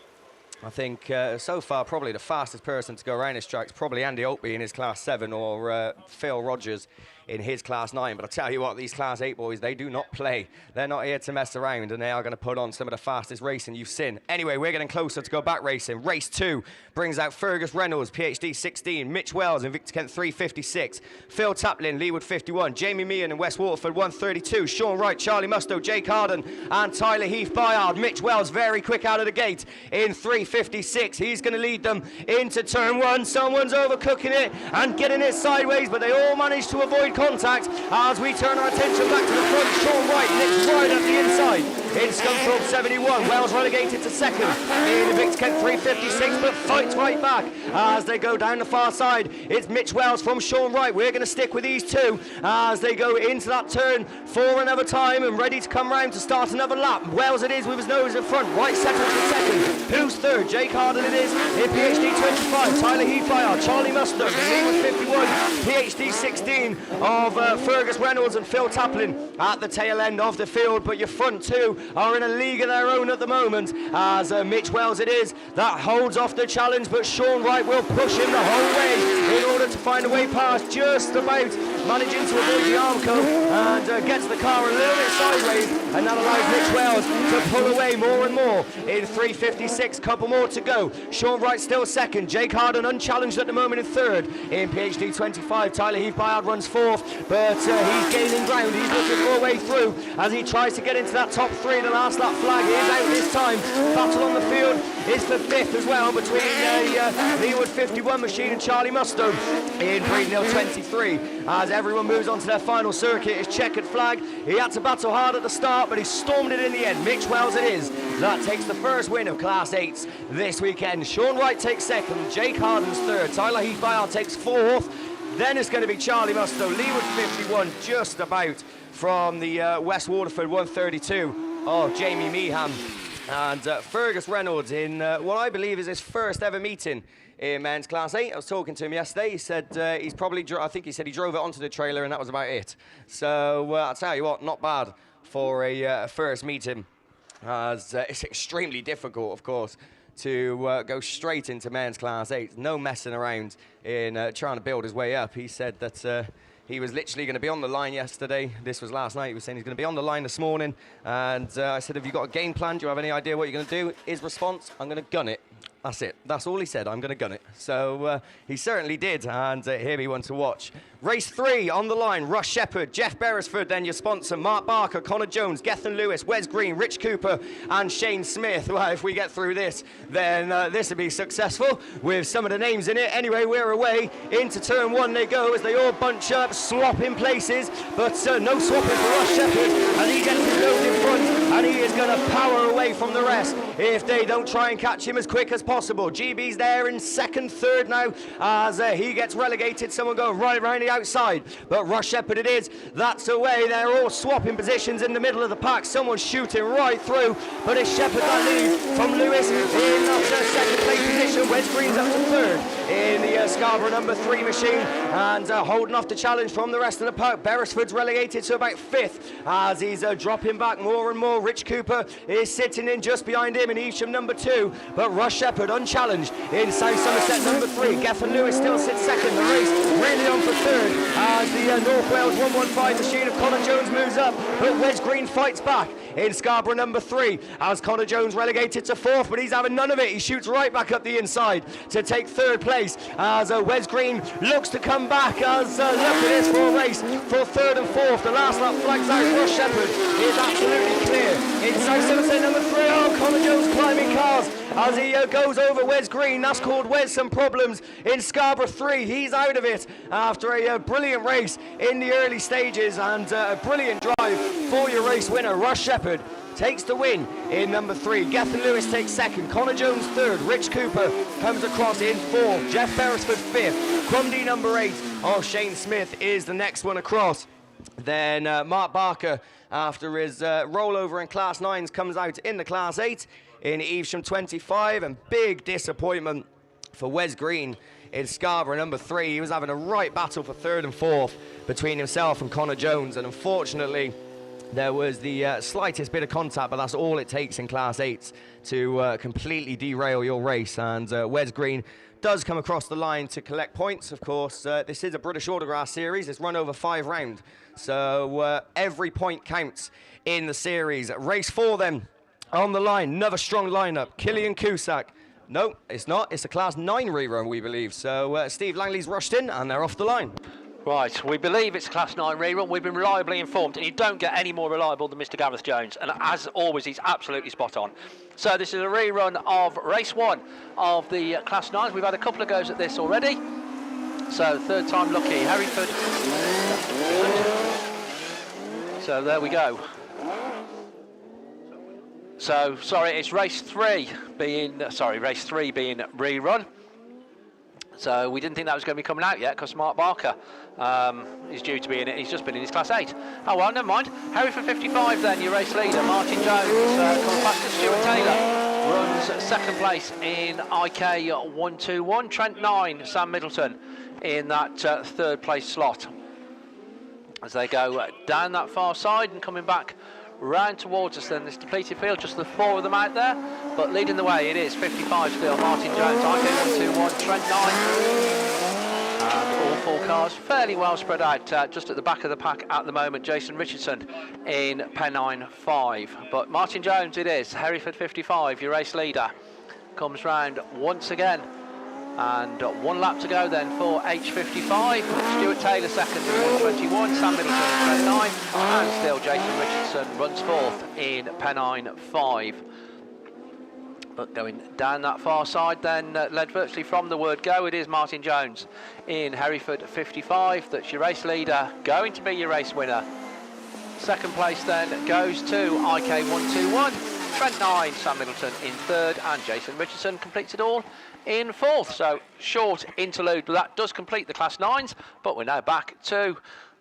I think so far probably the fastest person to go around this track is probably Andy Oatby in his Class 7, or Phil Rogers in his Class 9. But I tell you what, these Class 8 boys, they do not play. They're not here to mess around, and they are going to put on some of the fastest racing you've seen. Anyway, we're getting closer to go back racing. Race 2 brings out Fergus Reynolds, PhD 16, Mitch Wells in Victor Kent 356, Phil Taplin, Leewood 51, Jamie Meehan in West Waterford 132, Sean Wright, Charlie Musto, Jake Harden and Tyler Heath Bayard. Mitch Wells very quick out of the gate in 356. He's going to lead them into turn 1. Someone's overcooking it and getting it sideways, but they all manage to avoid contact as we turn our attention back to the front. Sean Wright nicks right at the inside in Scunthorpe 71. Wells relegated to second in Victor Kent 356, but fights right back as they go down the far side. It's Mitch Wells from Sean Wright. We're going to stick with these two as they go into that turn for another time and ready to come round to start another lap. Wells it is with his nose in front. Wright settles for second. Who's third? Jake Harden it is in PhD 25. Tyler Heathfire, Charlie Mustard, Leewood 51, PhD 16 of Fergus Reynolds and Phil Taplin at the tail end of the field. But your front two are in a league of their own at the moment as Mitch Wells it is that holds off the challenge, but Sean Wright will push him the whole way in order to find a way past, just about managing to avoid the Armco, and gets the car a little bit sideways, and that allows Mitch Wells to pull away more and more in 356. Couple more to go. Sean Wright still second. Jake Harden unchallenged at the moment in third in PhD 25. Tyler Heath Bayard runs fourth, but he's gaining ground. He's looking for a way through as he tries to get into that top three. The last lap flag is out this time. Battle on the field is for fifth as well between Leewood 51 machine and Charlie Musto in Breednill 23 as everyone moves on to their final circuit. It's checkered flag. He had to battle hard at the start, but he stormed it in the end. Mitch Wells it is that takes the first win of Class 8s this weekend. Sean Wright takes second, Jake Harden's third, Tyler Heath Bayard takes fourth. Then it's going to be Charlie Musto, Leewood 51 just about from the West Waterford 132 of Jamie Meehan, and Fergus Reynolds in what I believe is his first ever meeting in men's Class 8. I was talking to him yesterday. He said he's probably, I think he said he drove it onto the trailer and that was about it. So I'll tell you what, not bad for a first meeting, as it's extremely difficult, of course, to go straight into men's Class 8. No messing around in trying to build his way up. He said that he was literally going to be on the line yesterday. This was last night. He was saying he's going to be on the line this morning. And I said, have you got a game plan? Do you have any idea what you're going to do? His response, I'm going to gun it. That's it. That's all he said. I'm going to gun it. So he certainly did. And here we want to watch. Race 3 on the line. Russ Shepherd, Jeff Beresford, then your sponsor, Mark Barker, Connor Jones, Gethin Lewis, Wes Green, Rich Cooper, and Shane Smith. Well, if we get through this, then this will be successful with some of the names in it. Anyway, we're away. Into turn 1 they go as they all bunch up, swap in places, but no swapping for Russ Shepherd, and he gets his nose in front, and he is going to power away from the rest if they don't try and catch him as quick as possible. GB's there in second, third now, as he gets relegated. Someone going right around the outside, but Russ Shepherd it is. That's away. They're all swapping positions in the middle of the pack. Someone's shooting right through, but it's Shepherd that leads from Lewis in that second place position. Wes Green's up to third in the Scarborough number 3 machine, and holding off the challenge from the rest of the pack. Beresford's relegated to about 5th as he's dropping back more and more. Rich Cooper is sitting in just behind him in Evesham number 2, but Russ Shepherd unchallenged in South Somerset number 3. Gethin Lewis still sits second. The race really on for third as the North Wales 115 machine of Connor Jones moves up, but Wes Green fights back in Scarborough number 3 as Connor Jones relegated to 4th, but he's having none of it. He shoots right back up the inside to take 3rd place as Wes Green looks to come back as look at this for a race for 3rd and 4th. The last lap flags out. Russ Shepherd is absolutely clear in South Somerset number 3. Oh, Connor Jones climbing cars as he goes over Wes Green. That's called Wes some problems in Scarborough 3. He's out of it after a brilliant race in the early stages, and a brilliant drive for your race winner. Russ Shepherd takes the win in number 3. Gethin Lewis takes 2nd. Connor Jones 3rd. Rich Cooper comes across in 4th. Jeff Beresford 5th. Crumdy number 8. Oh, Shane Smith is the next one across. Then Mark Barker, after his rollover in Class 9s, comes out in the Class 8 in Evesham 25, and big disappointment for Wes Green in Scarborough number 3. He was having a right battle for 3rd and 4th between himself and Connor Jones, and unfortunately there was the slightest bit of contact, but that's all it takes in Class 8 to completely derail your race. And Wes Green does come across the line to collect points. Of course, this is a British Autograss series. It's run over 5 rounds, so every point counts in the series. Race 4 then on the line, another strong lineup. Killian Cusack. No, it's not. It's a Class 9 rerun, we believe. So Steve Langley's rushed in, and they're off the line. Right, we believe it's Class 9 rerun. We've been reliably informed, and you don't get any more reliable than Mr. Gareth Jones, and as always, he's absolutely spot on. So this is a rerun of race 1 of the Class 9s. We've had a couple of goes at this already. So 3rd time lucky, Hereford. So there we go. So, sorry, it's race 3 being rerun. So we didn't think that was going to be coming out yet because Mark Barker is due to be in it. He's just been in his Class 8. Oh well, never mind. Hereford 55 then, your race leader, Martin Jones, coming past Stuart Taylor, runs 2nd place in IK 121. Trent 9, Sam Middleton in that 3rd place slot. As they go down that far side and coming back round towards us then, this depleted field, just the 4 of them out there, but leading the way it is 55 still, Martin Jones, IK 121, Trent 9, and all 4 cars fairly well spread out, just at the back of the pack at the moment, Jason Richardson in Pennine 5, but Martin Jones it is, Hereford 55, your race leader, comes round once again. And 1 lap to go then for H55. Stuart Taylor 2nd in 121, Sam Middleton in Trent 9, and still Jason Richardson runs 4th in Pennine 5. But going down that far side then, led virtually from the word go, it is Martin Jones in Hereford 55. That's your race leader, going to be your race winner. 2nd place then goes to IK 121, Trent 9, Sam Middleton in 3rd, and Jason Richardson completes it all in 4th. So short interlude, but that does complete the Class 9s. But we're now back to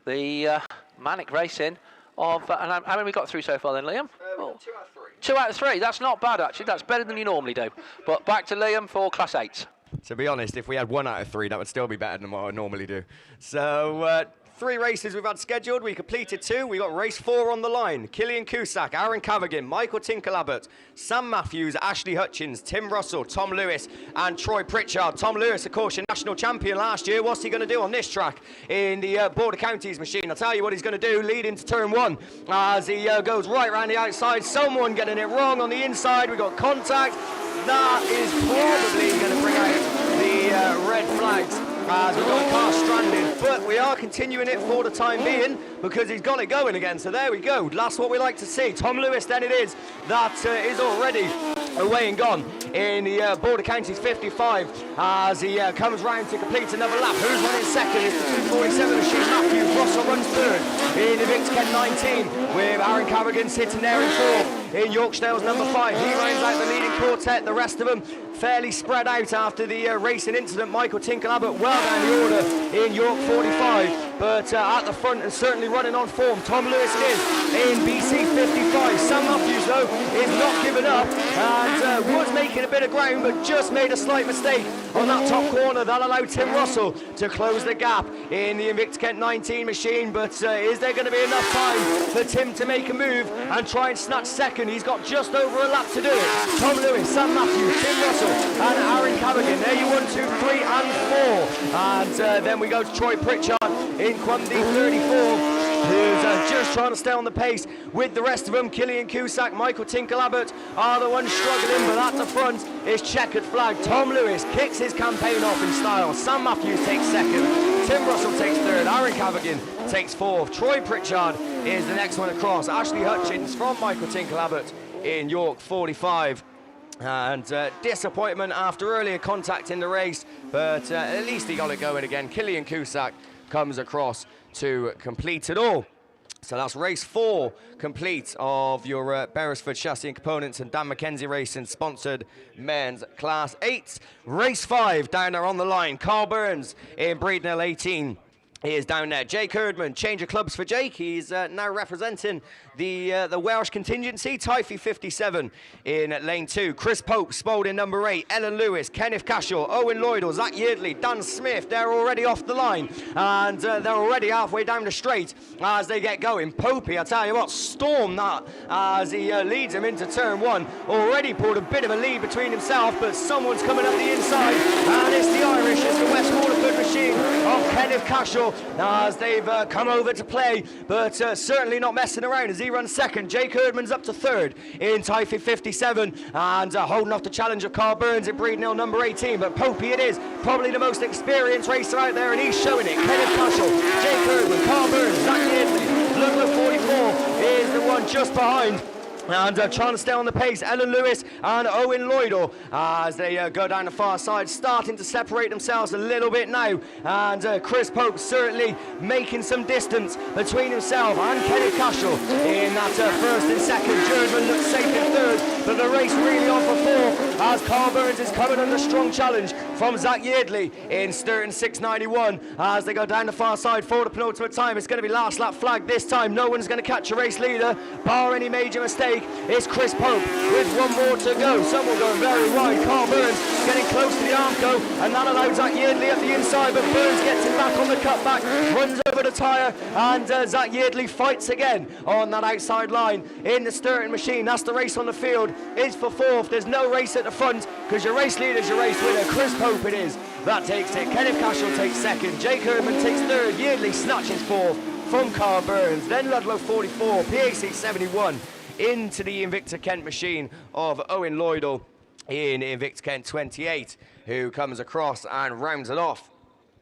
the manic racing of and how many we got through so far then, Liam? 2 out of 3. 2 out of 3. That's not bad actually. That's better than you normally do. But back to Liam for Class 8s. To be honest, if we had 1 out of 3, that would still be better than what I normally do. So 3 races we've had scheduled. We completed 2. We got race 4 on the line. Killian Cusack, Aaron Cavagan, Michael Tinkle-Abbott, Sam Matthews, Ashley Hutchins, Tim Russell, Tom Lewis and Troy Pritchard. Tom Lewis, of course, your national champion last year. What's he going to do on this track in the Border Counties machine? I'll tell you what he's going to do, lead into turn 1 as he goes right around the outside. Someone getting it wrong on the inside. We got contact. That is probably going to bring out the red flags as we've got a car stranded, but we are continuing it for the time being because he's got it going again. So there we go. That's what we like to see. Tom Lewis then it is. That is already away and gone in the Border Counties 55 as he comes round to complete another lap. Who's running second? It's the 247 machine. Matthews. Russell runs third in the Victor Kent 19 with Aaron Cavagan sitting there in 4th in Yorksdale's number 5. He rounds out the leading quartet. The rest of them fairly spread out after the racing incident. Michael Tinkle-Abbott well down the order in York 45, but at the front and certainly running on form. Tom Lewis is in BC 55. Sam Matthews though is not giving up and was making a bit of ground but just made a slight mistake on that top corner. That allowed Tim Russell to close the gap in the Invicta Kent 19 machine, but is there going to be enough time for Tim to make a move and try and snatch second? He's got just over a lap to do it. Tom Lewis, Sam Matthews, Tim Russell and Aaron Cavagan. There you 1, 2, 3 and 4. And then we go to Troy Pritchard in Quandy 34. Who's just trying to stay on the pace with the rest of them. Killian Cusack, Michael Tinkle-Abbott are the ones struggling, but at the front is checkered flag. Tom Lewis kicks his campaign off in style. Sam Matthews takes second. Tim Russell takes third. Aaron Cavagan takes 4th. Troy Pritchard is the next one across. Ashley Hutchins from Michael Tinkle-Abbott in York 45. And disappointment after earlier contact in the race, but at least he got it going again. Killian Cusack comes across to complete it all. So that's race 4 complete of your Beresford Chassis and Components and Dan McKenzie Racing sponsored men's Class 8. Race 5 down there on the line. Carl Burns in Breednell 18. He is down there. Jake Herdman, change of clubs for Jake. He's now representing the Welsh contingency. Typhy 57 in lane 2. Chris Pope, Spalding number 8. Ellen Lewis, Kenneth Cashel, Owen Lloydell, Zach Yeardley, Dan Smith. They're already off the line. And they're already halfway down the straight as they get going. Popey, I tell you what, stormed that as he leads him into turn 1. Already pulled a bit of a lead between himself, but someone's coming up the inside. And it's the Irish, it's the West Waterford machine of Kenneth Cashel as they've come over to play, but certainly not messing around as he runs second. Jake Herdman's up to 3rd in Typhy 57 and holding off the challenge of Carl Burns at Breednell number 18, but Popey it is, probably the most experienced racer out there and he's showing it. Kenneth Cashel, Jake Herdman, Carl Burns, Zach Yeardley, Ludlow 44 is the one just behind. And trying to stay on the pace, Ellen Lewis and Owen Lloydell as they go down the far side, starting to separate themselves a little bit now. And Chris Pope certainly making some distance between himself and Kenneth Cashel in that 1st and 2nd. Jerdman looks safe in 3rd, but the race really on for 4th as Carl Burns is coming under strong challenge from Zach Yeardley in Sturton 691 as they go down the far side for the penultimate time. It's going to be last lap flag this time. No one's going to catch a race leader, bar any major mistake. It's Chris Pope with 1 more to go. Someone going very wide. Carl Burns getting close to the Armco, and that allows Zach Yeardley at the inside, but Burns gets him back on the cutback, runs over the tyre, and Zach Yeardley fights again on that outside line in the Sturton machine. That's the race on the field. It's for 4th. There's no race at the front because your race leader's your race winner. Chris Pope it is. That takes it. Kenneth Cashel takes 2nd. Jake Herdman takes 3rd. Yeardley snatches 4th from Carl Burns. Then Ludlow 44, PAC 71. Into the Invicta Kent machine of Owen Lloydell in Invicta Kent 28, who comes across and rounds it off.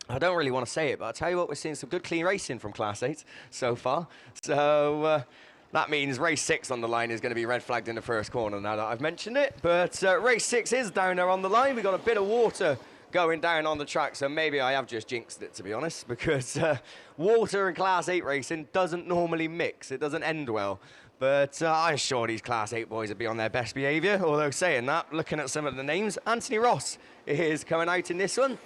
I don't really want to say it, but I'll tell you what, we're seeing some good clean racing from Class 8 so far. So that means race 6 on the line is going to be red flagged in the first corner now that I've mentioned it. But race 6 is down there on the line. We've got a bit of water going down on the track, so maybe I have just jinxed it, to be honest, because water and Class 8 racing doesn't normally mix. It doesn't end well. But I'm sure these Class 8 boys would be on their best behaviour. Although saying that, looking at some of the names, Anthony Ross is coming out in this one.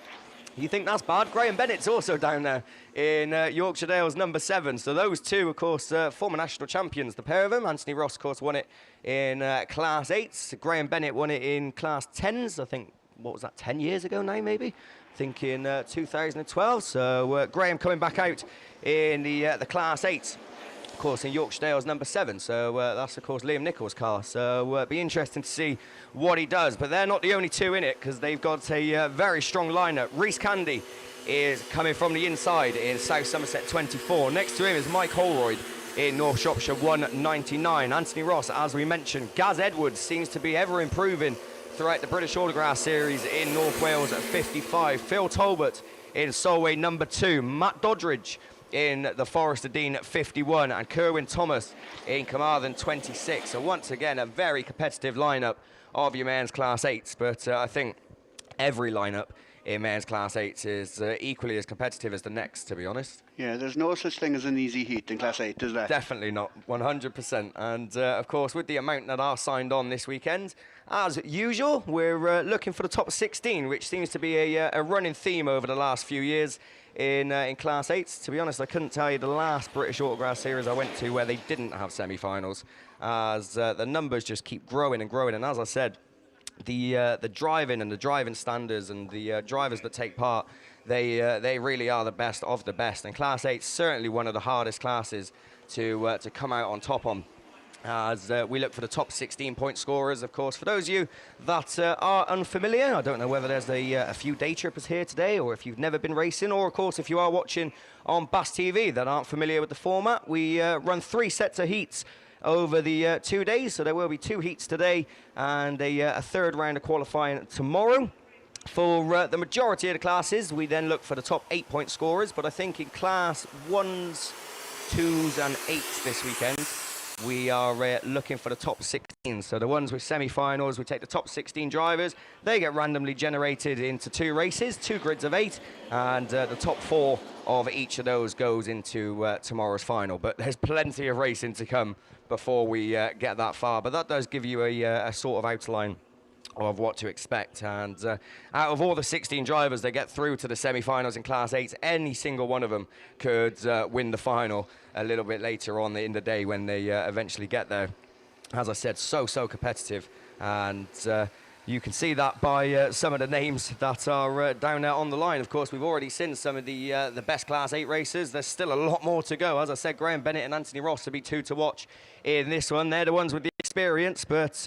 You think that's bad? Graham Bennett's also down there in Yorkshire Dales number 7. So those two, of course, former national champions, the pair of them. Anthony Ross, of course, won it in Class 8s. Graham Bennett won it in Class 10s, I think. what was that, 10 years ago now maybe? I think in 2012. So Graham coming back out in the Class 8. Of course, in Yorkshire Dale's number 7, so that's of course Liam Nichols' car. So it'll be interesting to see what he does. But they're not the only two in it, because they've got a very strong lineup. Reese Candy is coming from the inside in South Somerset 24. Next to him is Mike Holroyd in North Shropshire 199. Anthony Ross, as we mentioned. Gaz Edwards seems to be ever improving throughout the British Autograss series in North Wales at 55. Phil Talbot in Solway number 2. Matt Doddridge in the Forest of Dean at 51, and Kerwin Thomas in Carmarthen 26. So once again, a very competitive lineup of your men's Class 8s, but I think every lineup in men's Class 8s is equally as competitive as the next, to be honest. Yeah, there's no such thing as an easy heat in Class 8, is there? Definitely not, 100%. And of course, with the amount that are signed on this weekend, as usual, we're looking for the top 16, which seems to be a running theme over the last few years in Class 8s. To be honest, I couldn't tell you the last British Autograss series I went to where they didn't have semi-finals, as the numbers just keep growing and growing. And as I said, the driving and the driving standards and the drivers that take part, they really are the best of the best. And Class 8 is certainly one of the hardest classes to come out on top on, as we look for the top 16 point scorers. Of course, for those of you that are unfamiliar, I don't know whether there's a few day trippers here today, or if you've never been racing, or of course if you are watching on BAStv that aren't familiar with the format, we run 3 sets of heats over the 2 days. So there will be 2 heats today and a third round of qualifying tomorrow. For the majority of the classes, we then look for the top 8 point scorers, but I think in Class 1s, 2s and 8s this weekend, we are looking for the top 16. So the ones with semi-finals, we take the top 16 drivers. They get randomly generated into 2 races, 2 grids of 8, and the top 4 of each of those goes into tomorrow's final. But there's plenty of racing to come before we get that far. But that does give you a sort of outline of what to expect. And out of all the 16 drivers that get through to the semi-finals in Class 8, any single one of them could win the final a little bit later on in the day when they eventually get there. As I said, so competitive, and you can see that by some of the names that are down there on the line. Of course, we've already seen some of the best Class 8 races. There's still a lot more to go. As I said, Graham Bennett and Anthony Ross to be 2 to watch in this one. They're the ones with the experience, but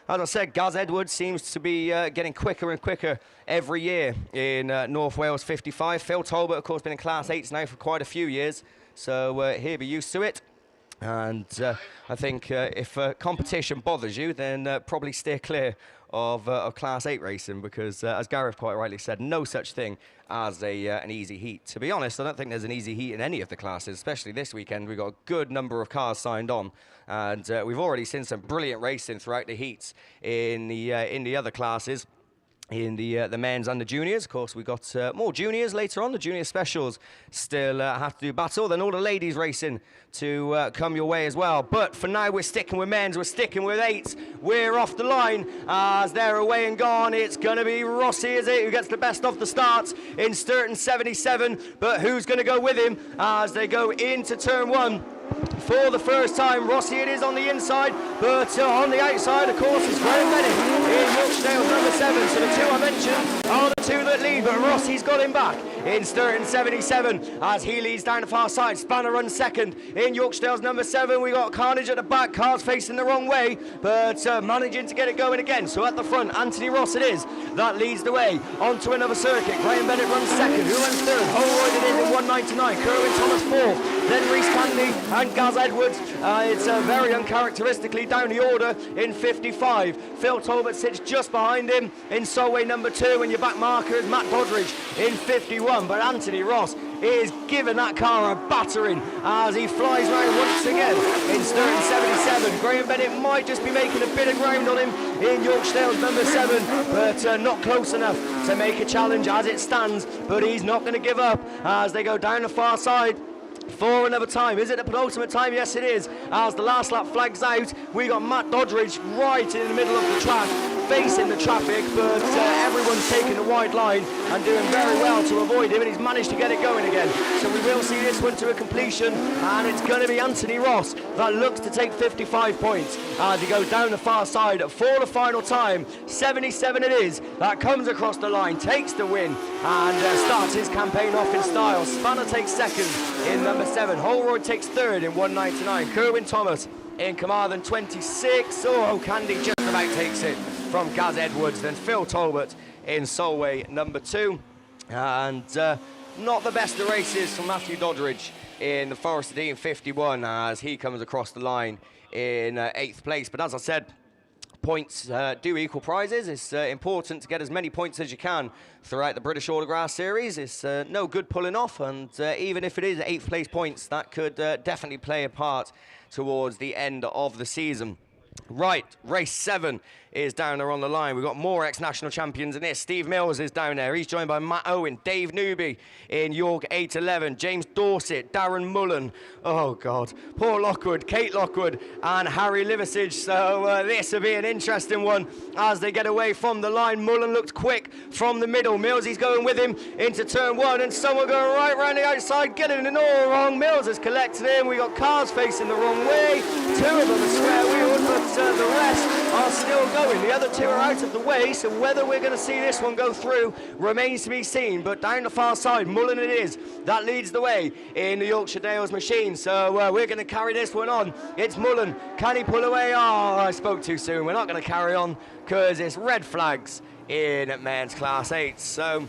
as I said, Gaz Edwards seems to be getting quicker and quicker every year in North Wales 55. Phil Talbot, of course, been in Class 8s now for quite a few years, so he'll be used to it. And I think if competition bothers you, then probably steer clear of Class 8 racing, because as Gareth quite rightly said, no such thing as an easy heat. To be honest, I don't think there's an easy heat in any of the classes, especially this weekend. We've got a good number of cars signed on, and we've already seen some brilliant racing throughout the heats in the other classes. In the men's and the juniors. Of course, we got more juniors later on. The junior specials still have to do battle. Then all the ladies racing to come your way as well. But for now, we're sticking with men's. We're sticking with 8s. We're off the line as they're away and gone. It's going to be Rossi, is it, who gets the best off the start in Sturton 77. But who's going to go with him as they go into turn 1? For the first time, Rossi it is on the inside, but on the outside, of course, is Graham Bennett in Yorkshire Dale's number 7. So the 2 I mentioned are the 2 that lead, but Rossi's got him back in Sturton 77 as he leads down the far side. Spanner runs second in Yorkshire Dale's number 7. We got Carnage at the back, cars facing the wrong way, but managing to get it going again. So at the front, Anthony Ross it is that leads the way onto another circuit. Graham Bennett runs second. Who runs third? Holroyd it is in 199. Kerwin Thomas 4th. Then Reese Candy and Gaz Edwards. It's very uncharacteristically down the order in 55. Phil Talbot sits just behind him in Solway number 2, and your back marker is Matt Doddridge in 51. But Anthony Ross is giving that car a battering as he flies round once again in Sturton 77. Graham Bennett might just be making a bit of ground on him in Yorkshire Dale's number 7, but not close enough to make a challenge as it stands. But he's not going to give up as they go down the far side for another time. Is it the penultimate time? Yes, it is. As the last lap flags out, we got Matt Doddridge right in the middle of the track facing the traffic, but everyone's taking a wide line and doing very well to avoid him, and he's managed to get it going again. So we will see this one to a completion, and it's going to be Anthony Ross that looks to take 55 points as he goes down the far side for the final time. 77 it is, that comes across the line, takes the win, and starts his campaign off in style. Spanner takes second in number 7, Holroyd takes third in 199, Kerwin Thomas in Carmarthen 26, Candy just about takes it from Gaz Edwards, then Phil Talbot in Solway number 2, and not the best of races from Matthew Doddridge in the Forest of Dean 51 as he comes across the line in 8th place. But as I said, points do equal prizes. It's important to get as many points as you can throughout the British Autograss series. It's no good pulling off, and even if it is 8th place points, that could definitely play a part towards the end of the season. Right, race 7 is down there on the line. We've got more ex-national champions in this. Steve Mills is down there. He's joined by Matt Owen, Dave Newby in York 811, James Dorset, Darren Mullen, oh God, Paul Lockwood, Kate Lockwood, and Harry Liversidge. So this will be an interesting one as they get away from the line. Mullen looked quick from the middle. Mills, he's going with him into turn 1, and someone going right round the outside, getting it all wrong. Mills has collected him. We got cars facing the wrong way. 2 of them are square wheeled, but the rest are still going. The other 2 are out of the way, so whether we're going to see this one go through remains to be seen. But down the far side, Mullen it is that leads the way in the Yorkshire Dales machine. So we're going to carry this one on. It's Mullen. Can he pull away? Oh, I spoke too soon. We're not going to carry on because it's red flags in men's Class 8. So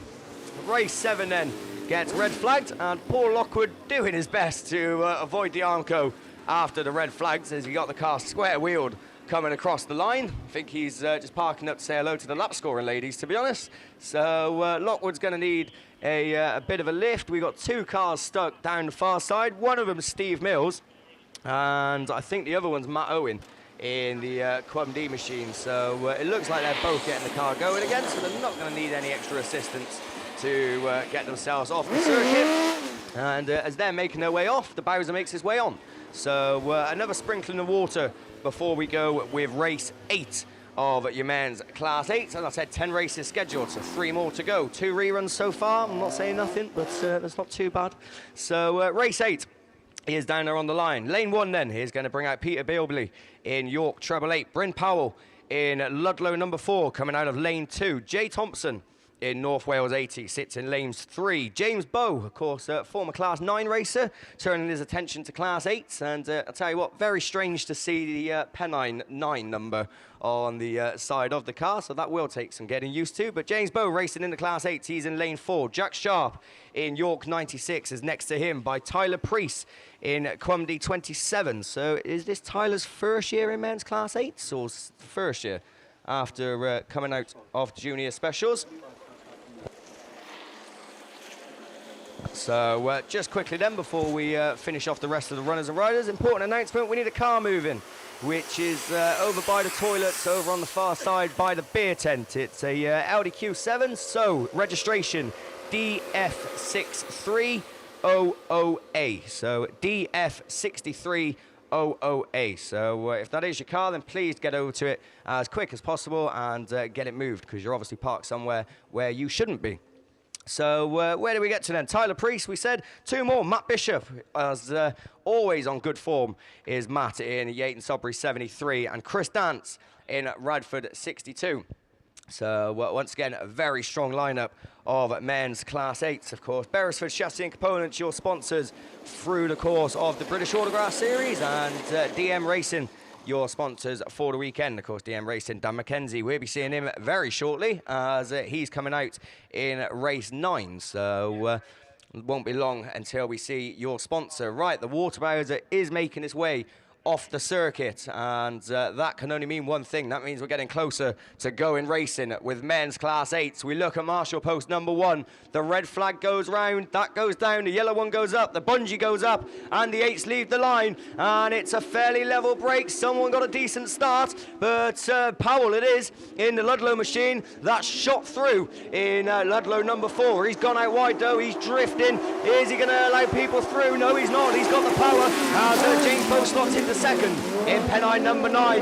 race 7 then gets red flagged, and Paul Lockwood doing his best to avoid the Armco after the red flags as he got the car square wheeled coming across the line. I think he's just parking up to say hello to the lap scoring ladies, to be honest. So Lockwood's going to need a bit of a lift. We got 2 cars stuck down the far side. One of them is Steve Mills, and I think the other one's Matt Owen in the Quam D machine. So it looks like they're both getting the car going again, so they're not going to need any extra assistance to get themselves off the circuit. And as they're making their way off, the Bowser makes his way on. So another sprinkling of water before we go with race 8 of your men's Class 8. As I said, 10 races scheduled, so 3 more to go. 2 reruns so far. I'm not saying nothing, but that's not too bad. So race 8 is down there on the line. Lane 1 then is going to bring out Peter Bilbley in York treble 8. Bryn Powell in Ludlow number 4 coming out of lane 2. Jay Thompson in North Wales 80 sits in lanes 3. James Bow, of course, former Class 9 racer, turning his attention to Class 8. And I'll tell you what, very strange to see the Pennine 9 number on the side of the car, so that will take some getting used to. But James Bow racing in the Class 8, he's in lane 4. Jack Sharp in York 96 is next to him by Tyler Priest in Quumdy 27. So is this Tyler's first year in men's Class 8s, or first year after coming out of junior specials? So just quickly then, before we finish off the rest of the runners and riders, important announcement: we need a car moving, which is over by the toilets, over on the far side by the beer tent. It's a Audi Q7, so registration DF6300A. So DF6300A. So if that is your car, then please get over to it as quick as possible and get it moved, because you're obviously parked somewhere where you shouldn't be. So where do we get to then? Tyler Priest, we said. 2 more. Matt Bishop, as always on good form, is Matt in Yate and Sudbury 73, and Chris Dance in Radford 62. So once again, a very strong lineup of men's Class 8s, of course. Beresford Chassis and Components, your sponsors through the course of the British Autograss Series, and DM Racing, your sponsors for the weekend. Of course, DM Racing, Dan McKenzie, we'll be seeing him very shortly as he's coming out in race 9. So it won't be long until we see your sponsor. Right, the Water Bowser is making its way off the circuit, and that can only mean one thing. That means we're getting closer to going racing with men's Class 8s. We look at Marshall Post number 1. The red flag goes round, that goes down, the yellow one goes up, the bungee goes up, and the 8s leave the line, and it's a fairly level break. Someone got a decent start, but Powell it is in the Ludlow machine. That's shot through in Ludlow number 4. He's gone out wide though, he's drifting. Is he going to allow people through? No, he's not. He's got the power as James Bow slots into second. in Pennine number 9.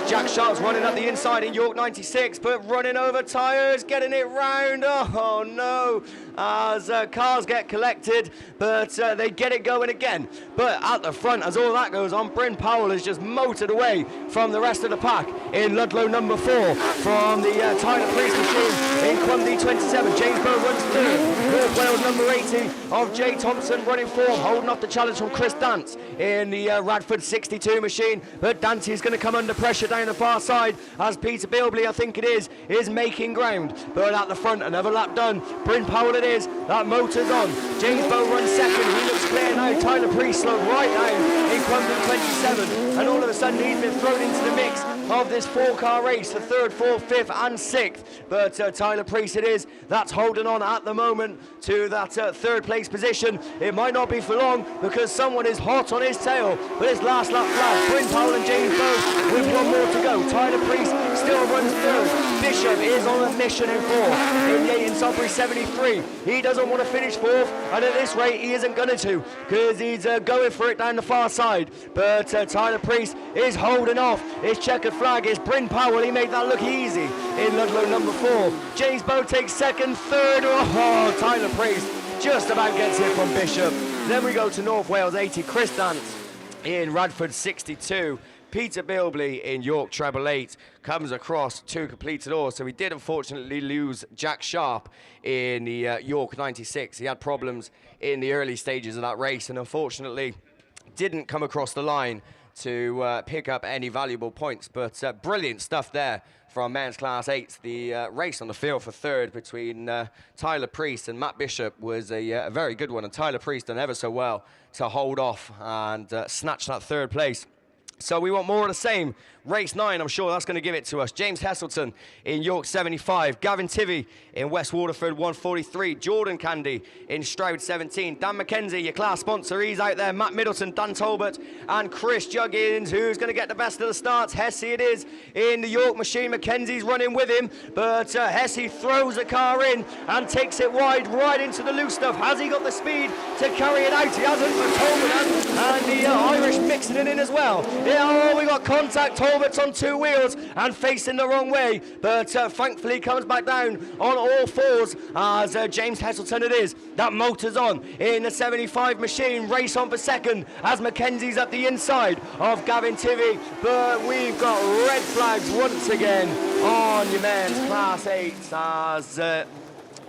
Jack Sharp's running up the inside in York 96, but running over tyres, getting it round. Oh no, as cars get collected, but they get it going again. But at the front, as all that goes on, Bryn Powell has just motored away from the rest of the pack in Ludlow number 4 from the Tyler Priest machine in Quimby 27. James Bow runs 3rd. North Wales number 80 of Jay Thompson running 4th, holding off the challenge from Chris Dance in the Radford 62 machine. But Dance is going to come under pressure down the far side as Peter Bilbley, I think it is making ground. But at the front, another lap done. Bryn Powell it is. That motor's on. James Bow runs 2nd. He looks clear now. Tyler Priest slowed right down in Quimby 27. And all of a sudden, he's been thrown into the mix of this 4-car race, the 3rd, 4th, 5th and 6th. But Tyler Priest it is that's holding on at the moment to that 3rd place position. It might not be for long because someone is hot on his tail. But his last lap flag, Bryn Powell and James Bow with 1 more to go. Tyler Priest still runs 3rd. Bishop is on a mission in 4th. In Yates Sudbury 73. He doesn't want to finish 4th, and at this rate he isn't going to because he's going for it down the far side. But Tyler Priest is holding off. His checkered flag is Bryn Powell. He made that look easy in Ludlow number 4. James Bow takes 2nd, 3rd. Oh, Tyler Priest just about gets it from Bishop. Then we go to North Wales 80. Chris Dance in Radford 62. Peter Bilbley in York treble 8 comes across 2 completed ores, so we did unfortunately lose Jack Sharp in the York 96. He had problems in the early stages of that race and unfortunately didn't come across the line to pick up any valuable points, but brilliant stuff there from men's class 8. The race on the field for 3rd between Tyler Priest and Matt Bishop was a very good one, and Tyler Priest done ever so well to hold off and snatch that 3rd place. So we want more of the same. Race 9, I'm sure that's going to give it to us. James Heselton in York 75. Gavin Tivy in West Waterford 143. Jordan Candy in Stroud 17. Dan McKenzie, your class sponsor, he's out there. Matt Middleton, Dan Talbot and Chris Juggins, who's going to get the best of the starts. Hesse it is in the York machine. McKenzie's running with him, but Hesse throws the car in and takes it wide, right into the loose stuff. Has he got the speed to carry it out? He hasn't, but Talbot has, and the Irish mixing it in as well. Yeah, oh, we got contact. Talbot's on 2 wheels and facing the wrong way, but thankfully comes back down on all 4s as James Heselton it is. That motor's on in the 75 machine. Race on for 2nd as Mackenzie's up the inside of Gavin Tivy, but we've got red flags once again on your men's class 8 as I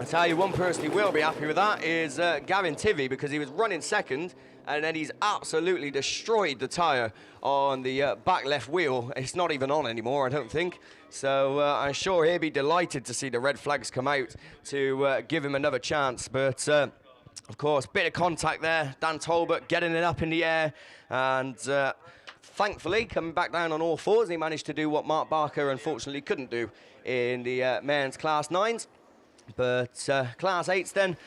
tell you, one person who will be happy with that is Gavin Tivy, because he was running 2nd and then he's absolutely destroyed the tyre on the back left wheel. It's not even on anymore, I don't think. So I'm sure he'll be delighted to see the red flags come out to give him another chance. But of course, bit of contact there. Dan Talbot getting it up in the air, and thankfully coming back down on all 4s. He managed to do what Mark Barker unfortunately couldn't do in the men's class 9s. But class 8s then,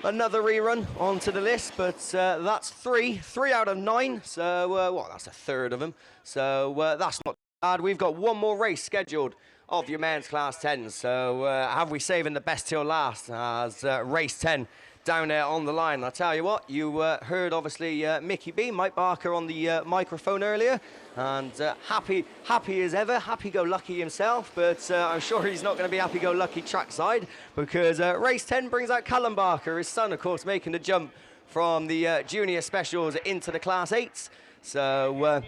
another rerun onto the list, but that's 3 out of 9, so well, that's a 1/3 of them, so that's not bad. We've got 1 more race scheduled of your men's class 10s, so have we saving the best till last as race 10 down there on the line. I'll tell you what, you heard obviously Mickey B, Mike Barker on the microphone earlier, and happy as ever, happy-go-lucky himself, but I'm sure he's not going to be happy-go-lucky trackside, because race 10 brings out Callum Barker, his son, of course, making the jump from the junior specials into the class 8s. So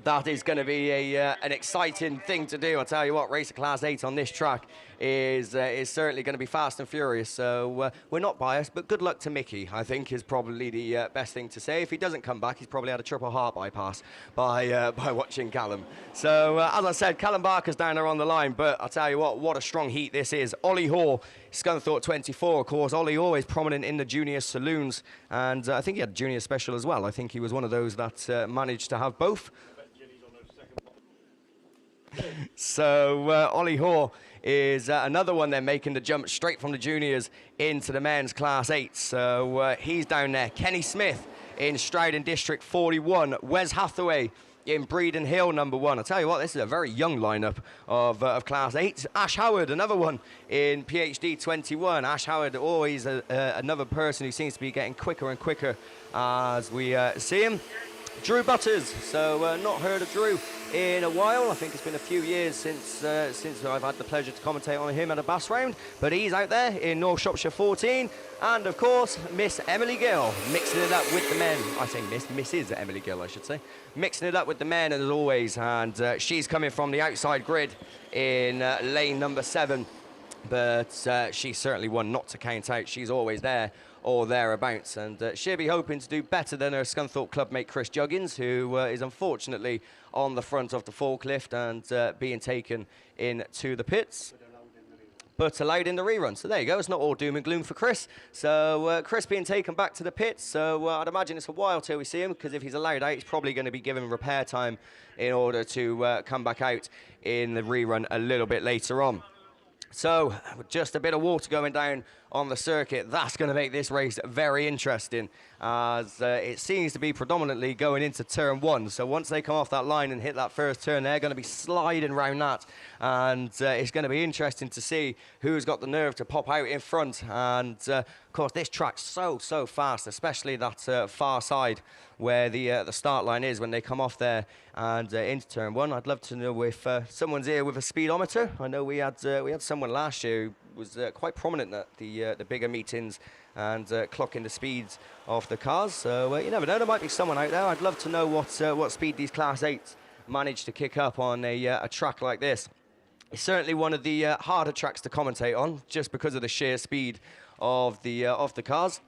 that is going to be an exciting thing to do. I'll tell you what, race a class 8 on this track is certainly going to be fast and furious. So we're not biased, but good luck to Mickey, I think, is probably the best thing to say. If he doesn't come back, he's probably had a triple heart bypass by watching Callum. So as I said, Callum Barker's down there on the line, but I'll tell you what a strong heat this is. Ollie Hoare, Scunthorpe 24, of course. Ollie Hoare is prominent in the junior saloons, and I think he had a junior special as well. I think he was one of those that managed to have both. So Ollie Hoare is another one there making the jump straight from the juniors into the men's class 8. So he's down there. Kenny Smith in Stridon District 41. Wes Hathaway in Breeden Hill number 1. I'll tell you what, this is a very young lineup of class 8. Ash Howard, another one in PhD 21. Ash Howard, always another person who seems to be getting quicker and quicker as we see him. Drew Butters. So not heard of Drew in a while. I think it's been a few years since I've had the pleasure to commentate on him at a Bass round, but he's out there in North Shropshire 14. And of course, Miss Emily Gill, mixing it up with the men. I say Mrs. Emily Gill, I should say. Mixing it up with the men as always, and she's coming from the outside grid in lane number 7. But she's certainly one not to count out. She's always there or thereabouts, and she'll be hoping to do better than her Scunthorpe club mate Chris Juggins, who is unfortunately on the front of the forklift and being taken into the pits, but allowed in the rerun. So there you go, it's not all doom and gloom for Chris. So Chris being taken back to the pits, so I'd imagine it's a while till we see him, because if he's allowed out, he's probably going to be given repair time in order to come back out in the rerun a little bit later on. So, just a bit of water going down on the circuit. That's going to make this race very interesting, as it seems to be predominantly going into turn 1. So once they come off that line and hit that first turn, they're going to be sliding around that. And it's going to be interesting to see who's got the nerve to pop out in front. And, of course, this track's so fast, especially that far side where the start line is when they come off there and into turn 1. I'd love to know if someone's here with a speedometer. I know we had someone last year who was quite prominent at the bigger meetings and clocking the speeds of the cars. So you never know, there might be someone out there. I'd love to know what speed these Class 8s manage to kick up on a track like this. It's certainly one of the harder tracks to commentate on, just because of the sheer speed of the cars.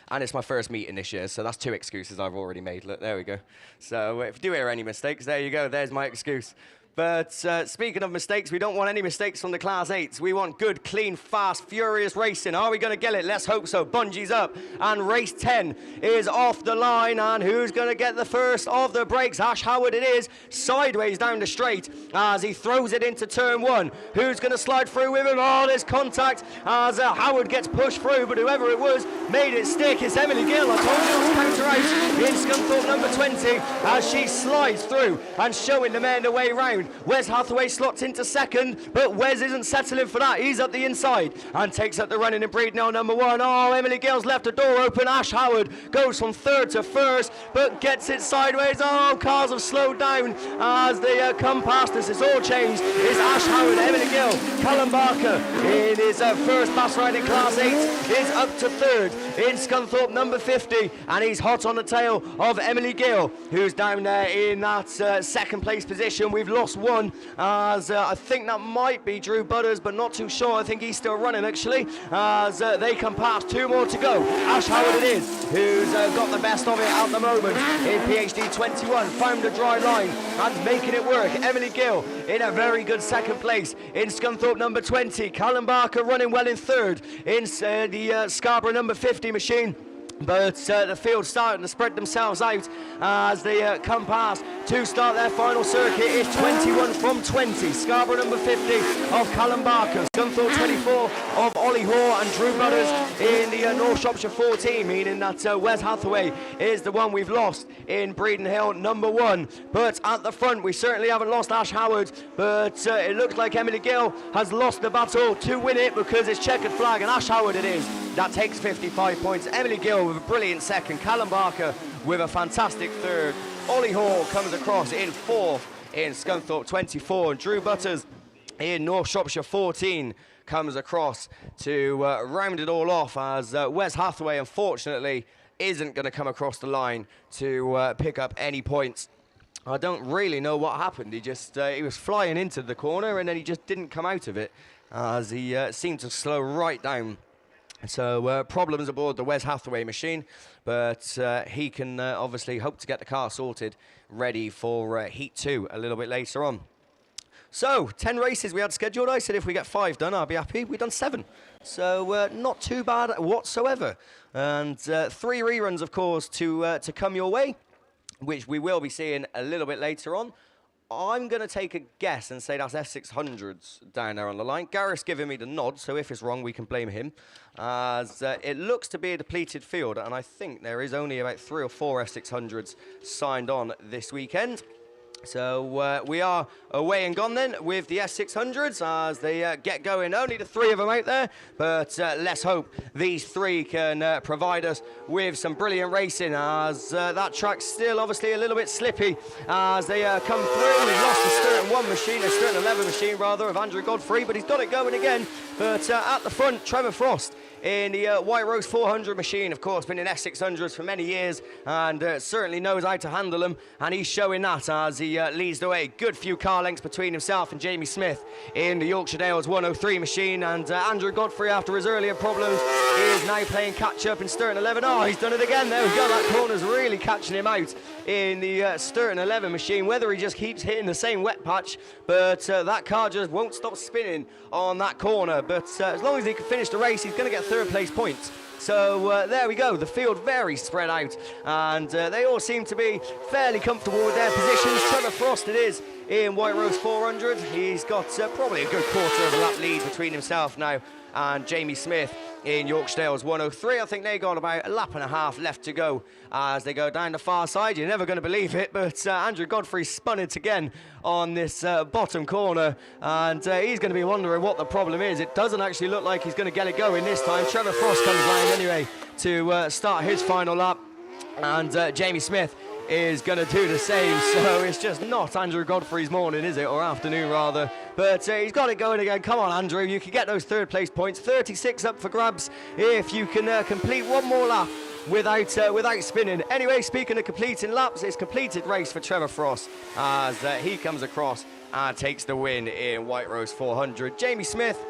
And it's my first meeting this year, so that's 2 excuses I've already made. Look, there we go. So if you do hear any mistakes, there you go. There's my excuse. But speaking of mistakes, we don't want any mistakes from the Class 8s. We want good, clean, fast, furious racing. Are we going to get it? Let's hope so. Bungee's up, and race 10 is off the line. And who's going to get the first of the breaks? Ash Howard it is, sideways down the straight as he throws it into turn 1. Who's going to slide through with him? Oh, there's contact as Howard gets pushed through, but whoever it was made it stick. It's Emily Gill. I told you it was counter out in Scunthorpe number 20 as she slides through and showing the men the way round. Wes Hathaway slots into second, but Wes isn't settling for that. He's up the inside and takes up the running in Breednell number 1. Oh, Emily Gill's left a door open. Ash Howard goes from third to first, but gets it sideways. Oh, cars have slowed down as they come past us. It's all changed. It's Ash Howard, Emily Gill, Callum Barker in his first Bass riding Class 8 is up to third in Scunthorpe number 50, and he's hot on the tail of Emily Gill, who's down there in that second place position. We've lost one, as I think that might be Drew Butters, but not too sure. I think he's still running actually, as they come past. 2 more to go. Ash Howard it is, who's got the best of it at the moment in PhD 21, found a dry line and making it work. Emily Gill in a very good second place in Scunthorpe number 20. Callum Barker running well in third in the Scarborough number 50 machine. But the field starting to spread themselves out as they come past to start their final circuit. It's 21 from 20. Scarborough number 50 of Callum Barker. Scunthorpe 24 of Ollie Hoare and Drew Butters in the North Shropshire 14, meaning that Wes Hathaway is the one we've lost in Breeden Hill number 1. But at the front, we certainly haven't lost Ash Howard, but it looks like Emily Gill has lost the battle to win it, because it's checkered flag, and Ash Howard it is. That takes 55 points. Emily Gill with a brilliant second. Callum Barker with a fantastic third. Ollie Hall comes across in fourth in Scunthorpe 24. And Drew Butters in North Shropshire 14 comes across to round it all off, as Wes Hathaway, unfortunately, isn't going to come across the line to pick up any points. I don't really know what happened. He was flying into the corner, and then he just didn't come out of it, as he seemed to slow right down. So problems aboard the Wes Hathaway machine, but he can obviously hope to get the car sorted, ready for Heat 2 a little bit later on. So 10 races we had scheduled. I said if we get 5 done, I'll be happy. We've done 7, so not too bad whatsoever. And 3 reruns, of course, to come your way, which we will be seeing a little bit later on. I'm going to take a guess and say that's F600s down there on the line. Gareth's giving me the nod, so if it's wrong, we can blame him. As it looks to be a depleted field, and I think there is only about 3 or 4 F600s signed on this weekend. So we are away and gone then with the S600s as they get going. Only the 3 of them out there, but let's hope these 3 can provide us with some brilliant racing as that track's still obviously a little bit slippy as they come through. We've lost the Sturton 1 machine, a Sturton 11 machine rather, of Andrew Godfrey, but he's got it going again. But at the front, Trevor Frost in the White Rose 400 machine, of course, been in S600s for many years and certainly knows how to handle them, and he's showing that as he leads the way. Good few car lengths between himself and Jamie Smith in the Yorkshire Dales 103 machine, and Andrew Godfrey, after his earlier problems, is now playing catch-up in Sturton 11. Oh, he's done it again. There we go. That corner's really catching him out in the Sturton 11 machine, whether he just keeps hitting the same wet patch, but that car just won't stop spinning on that corner. But as long as he can finish the race, he's going to get 3rd place points. So there we go, the field very spread out, and they all seem to be fairly comfortable with their positions. Trevor Frost it is in White Rose 400. He's got probably a good quarter of a lap lead between himself now and Jamie Smith in Yorkshire Dales 103. I think they got about a lap and a half left to go as they go down the far side. You're never going to believe it, but Andrew Godfrey spun it again on this bottom corner, and he's going to be wondering what the problem is. It doesn't actually look like he's going to get it going this time. Trevor Frost comes round anyway to start his final lap, and Jamie Smith is going to do the same. So it's just not Andrew Godfrey's morning, is it? Or afternoon, rather. But he's got it going again. Come on, Andrew. You can get those 3rd place points. 36 up for grabs if you can complete one more lap without spinning. Anyway, speaking of completing laps, it's completed race for Trevor Frost as he comes across and takes the win in White Rose 400. Jamie Smith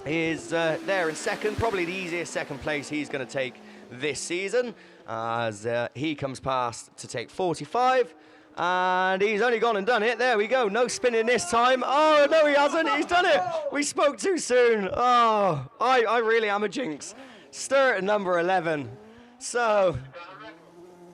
is there in 2nd. Probably the easiest 2nd place he's going to take this season, as he comes past to take 45, and he's only gone and done it. There we go, no spinning this time. Oh no, he hasn't, he's done it. We spoke too soon. Oh, I really am a jinx. Sturton number 11. So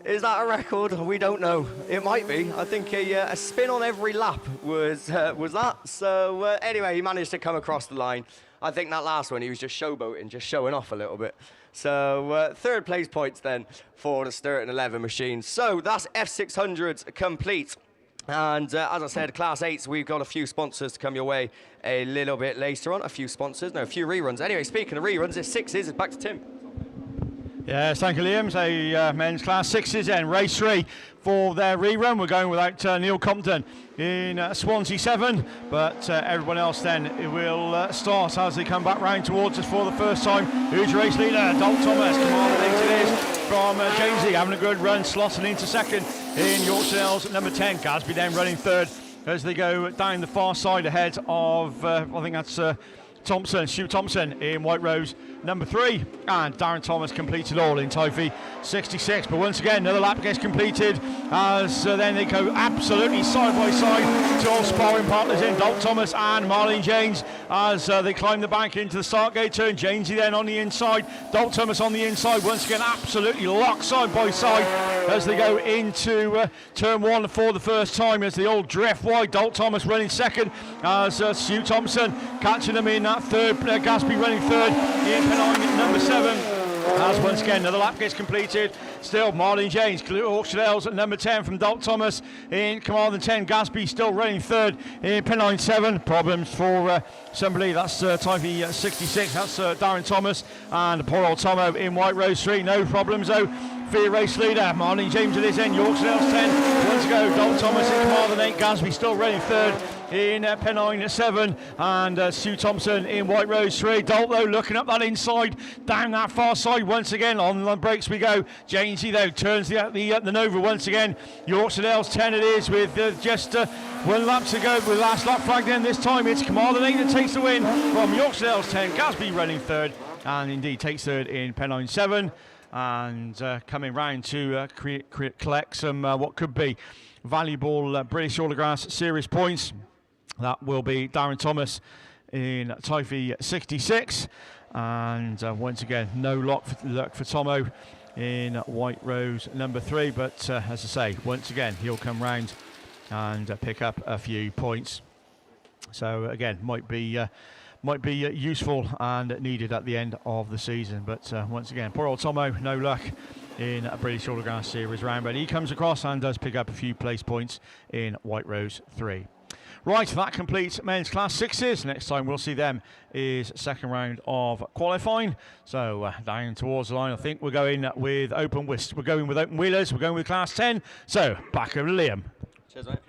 is that a record? We don't know. It might be. I think a spin on every lap was that. So anyway, he managed to come across the line. I think that last one he was just showboating, just showing off a little bit. So 3rd place points then for the Sturton 11 machine. So that's F600s complete. And as I said, Class 8s, we've got a few sponsors to come your way a little bit later on. A few reruns. Anyway, speaking of reruns, it's 6s. It's back to Tim. Yes, thank you, Liam. So men's Class 6s then, race 3 for their rerun. We're going without Neil Compton in Swansea 7, but everyone else then will start as they come back round towards us for the first time. Who's race leader? Dalton Thomas, commanded it is from Jamesy, having a good run, slotting into 2nd in Yorkshire Dales number 10. Gadsby then running 3rd as they go down the far side ahead of, I think that's Stu Thompson in White Rose number 3, and Darren Thomas completed all in Tofi 66. But once again, another lap gets completed as then they go absolutely side by side. 2 old sparring partners in, Dalton Thomas and Marlene James, as they climb the bank into the start gate turn. Jamesy then on the inside, Dalton Thomas on the inside. Once again, absolutely locked side by side as they go into turn 1 for the first time as they all drift wide. Dalton Thomas running 2nd as Stu Thompson catching them in that 3rd. Gadsby running 3rd in Penang number 7. As once again another lap gets completed. Still Marlene James, Yorkshire Dales at number 10 from Dalton Thomas in command of 10. Gadsby still running 3rd in Penang 7. Problems for somebody, that's Typhy 66, that's Darren Thomas, and poor old Tomo in White Rose 3. No problems though for your race leader. Marlene James at his end, Yorkshire Dales 10. Once to go, Dalton Thomas in command of 8. Gadsby still running 3rd in Penang 7, and Stu Thompson in White Rose 3. Dalton though looking up that inside, down that far side once again. On the brakes we go. Jamesy though turns the Nova once again. Yorkshire Dales 10 it is with just 1 lap to go. With last lap flagged in this time, it's Kamala 8 that takes the win from Yorkshire Dales 10. Gadsby running 3rd, and indeed takes 3rd in Penang 7, and coming round to collect some what could be valuable British Autograss Series points. That will be Darren Thomas in Typhy 66, and once again no luck for Tomo in White Rose number 3, but as I say, once again he'll come round and pick up a few points. So again, might be might be useful and needed at the end of the season. But once again, poor old Tomo, no luck in a British Autograss Series round, but he comes across and does pick up a few place points in White Rose 3. Right, that completes men's class 6s. Next time we'll see them is second round of qualifying. So down towards the line, I think we're going with open wheelers, we're going with class 10. So back over to Liam. Cheers, mate.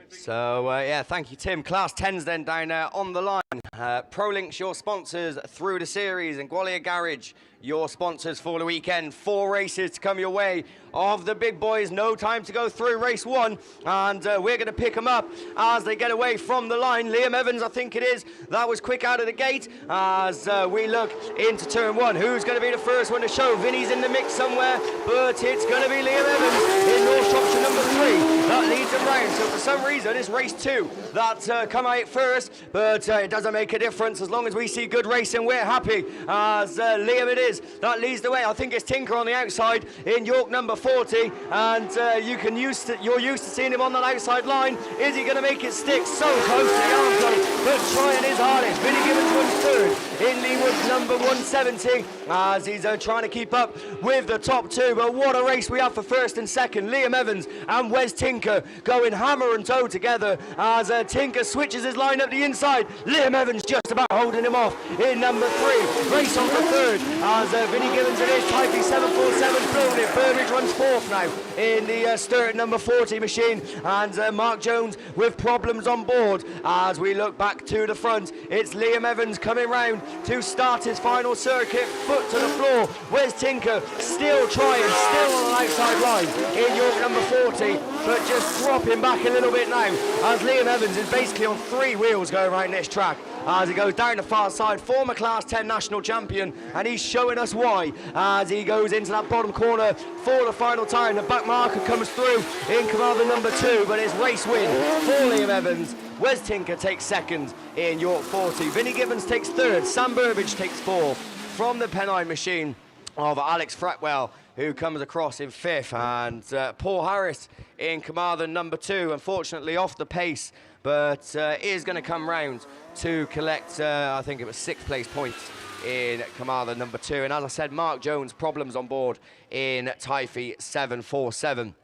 So, yeah, thank you, Tim. Class 10s then down on the line. ProLinks, your sponsors through the series, and Gwalior Garage, your sponsors for the weekend. 4 races to come your way of the big boys. No time to go through race 1, and we're going to pick them up as they get away from the line. Liam Evans, I think it is, that was quick out of the gate as we look into turn 1. Who's going to be the first one to show? Vinny's in the mix somewhere, but it's going to be Liam Evans in North Shropshire number 3 that leads them round. So for some reason it's race 2 that come out first, but it doesn't make a difference as long as we see good racing. We're happy as Liam it is that leads the way. I think it's Tinker on the outside in York number 40, and you're used to seeing him on that outside line. Is he going to make it stick? So close to the arm though, but trying his hardest. Vinny Gibbons runs third in Leeward's number 170 as he's trying to keep up with the top 2. But what a race we have for first and second. Liam Evans and Wes Tinker going hammer and toe together as Tinker switches his line up the inside. Liam Evans just about holding him off in number 3. Race on for third as Vinny Gibbons it is. Typey 747's blown it. Burbridge runs 4th now in the Sturton number 40 machine, and Mark Jones with problems on board. As we look back to the front, it's Liam Evans coming round to start his final circuit. Foot to the floor. Where's Tinker? Still trying, still on the outside line in York number 40, but just dropping back a little bit now as Liam Evans is basically on 3 wheels going around this track as he goes down the far side. Former Class 10 national champion, and he's showing us why as he goes into that bottom corner for the final time. The back marker comes through in command of number 2, but it's race win for Liam Evans. Wes Tinker takes second in York 40. Vinny Gibbons takes third. Sam Burbage takes 4th from the Pennine machine of Alex Fretwell, who comes across in 5th, and Paul Harris in command number 2, unfortunately off the pace, but is going to come round to collect, I think it was 6th place points in command number 2. And as I said, Mark Jones, problems on board in Typhy 747.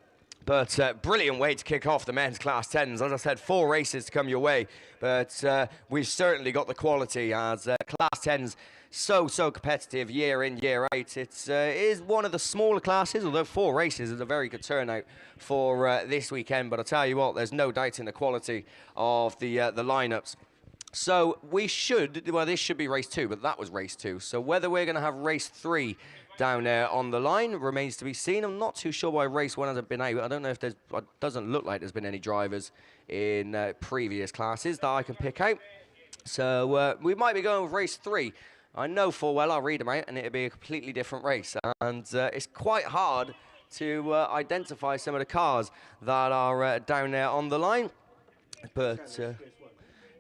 But brilliant way to kick off the men's Class 10s. As I said, 4 races to come your way, but we've certainly got the quality as Class 10s so competitive year in, year out. It is one of the smaller classes, although 4 races is a very good turnout for this weekend. But I tell you what, there's no doubt in the quality of the lineups. So we should, well, this should be race 2, but that was race 2. So whether we're going to have race 3 down there on the line remains to be seen. I'm not too sure why race 1 hasn't been out. I don't know if there's, it doesn't look like there's been any drivers in previous classes that I can pick out. So we might be going with race 3. I know full well I'll read them out and it'll be a completely different race. And it's quite hard to identify some of the cars that are down there on the line. But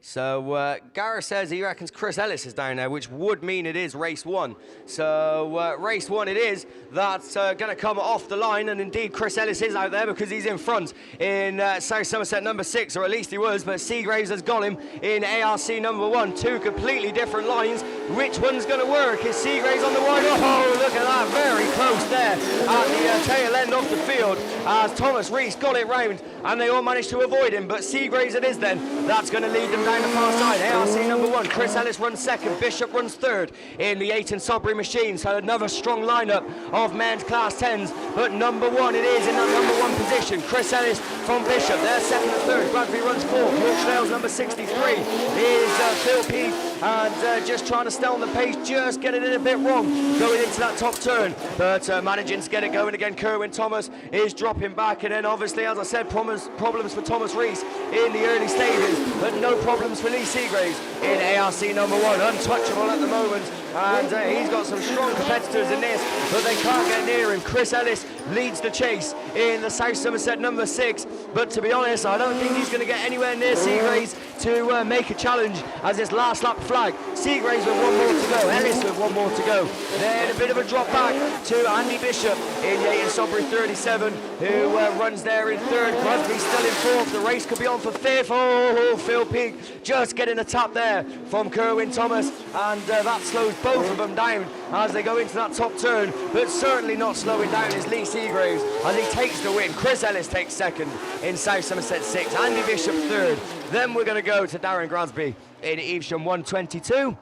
so Gareth says he reckons Chris Ellis is down there, which would mean it is race 1. So race 1 it is. That's going to come off the line, and indeed Chris Ellis is out there because he's in front in South Somerset number 6, or at least he was, but Seagraves has got him in ARC number 1. 2 completely different lines. Which one's going to work? Is Seagraves on the wide? Oh, look at that, very close there at the tail end of the field as Thomas Rees got it round, and they all managed to avoid him, but Seagraves it is then. That's going to lead them down the far side. ARC number 1, Chris Ellis runs 2nd, Bishop runs 3rd in the Ayton Sodbury machine. So another strong lineup of men's Class 10s, but number 1 it is in that number 1 position. Chris Ellis from Bishop, they're 2nd and 3rd. Bradbury runs 4th. York Trails number 63 is Phil Peake, and just trying to stay on the pace, just getting it a bit wrong going into that top turn, but managing to get it going again. Kerwin Thomas is dropping back, and then obviously, as I said, problems for Thomas Rees in the early stages, but no problems for Lee Seagraves in ARC number 1, untouchable at the moment, and he's got some strong competitors in this, but they can't get near him. Chris Ellis leads the chase in the South Somerset number 6, but to be honest, I don't think he's going to get anywhere near Seagraves. to make a challenge as this last lap flag. Seagraves with one more to go, Ellis with one more to go. Then a bit of a drop back to Andy Bishop in Yates Sudbury 37, who runs there in third. Crosby still in fourth. The race could be on for fifth. Oh, Phil Peake just getting a tap there from Kerwin Thomas, and that slows both of them down as they go into that top turn, but certainly not slowing down is Lee Seagraves as he takes the win. Chris Ellis takes second in South Somerset 6, Andy Bishop third. Then we're going to go to Darren Grasby in Evesham 122.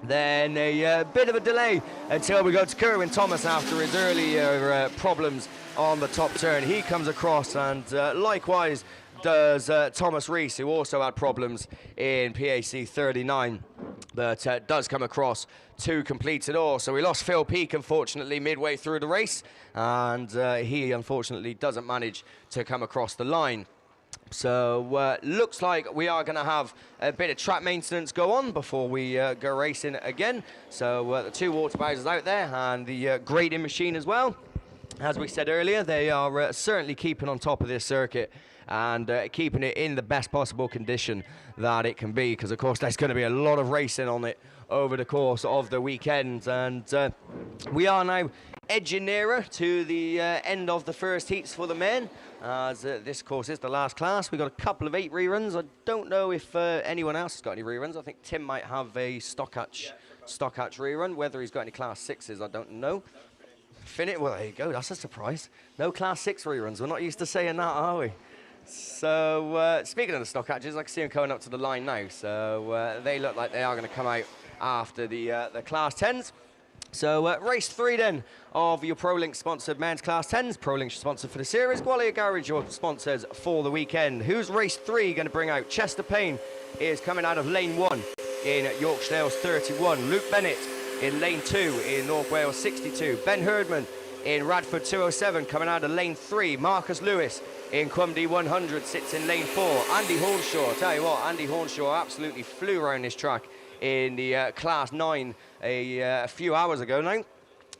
Then a bit of a delay until we go to Kerwin Thomas after his earlier problems on the top turn. He comes across, and likewise does Thomas Rees, who also had problems in PAC 39, but does come across to complete it all. So we lost Phil Peake, unfortunately, midway through the race, and he unfortunately doesn't manage to come across the line. So looks like we are going to have a bit of track maintenance go on before we go racing again. So the two water bowsers out there and the grading machine as well. As we said earlier, they are certainly keeping on top of this circuit and keeping it in the best possible condition that it can be, because of course there's going to be a lot of racing on it over the course of the weekend. And we are now edging nearer to the end of the first heats for the men, as this course is the last class. We've got a couple of 8 reruns. I don't know if anyone else has got any reruns. I think Tim might have a Stockhatch rerun. Whether he's got any class 6s, I don't know. Well, there you go, that's a surprise. No class 6 reruns. We're not used to saying that, are we? So speaking of the Stockhatches, I can see them coming up to the line now. So they look like they are going to come out after the class 10s. So race 3 then of your ProLink sponsored men's class 10s. ProLink sponsor for the series. Gwalior Garage your sponsors for the weekend. Who's race 3 going to bring out? Chester Payne is coming out of lane 1 in Yorksdale's 31. Luke Bennett in lane 2 in North Wales 62. Ben Herdman in Radford 207 coming out of lane 3. Marcus Lewis in Cwmdy 100 sits in lane 4. Andy Hornshaw, tell you what, Andy Hornshaw absolutely flew around this track in the class 9 a few hours ago now,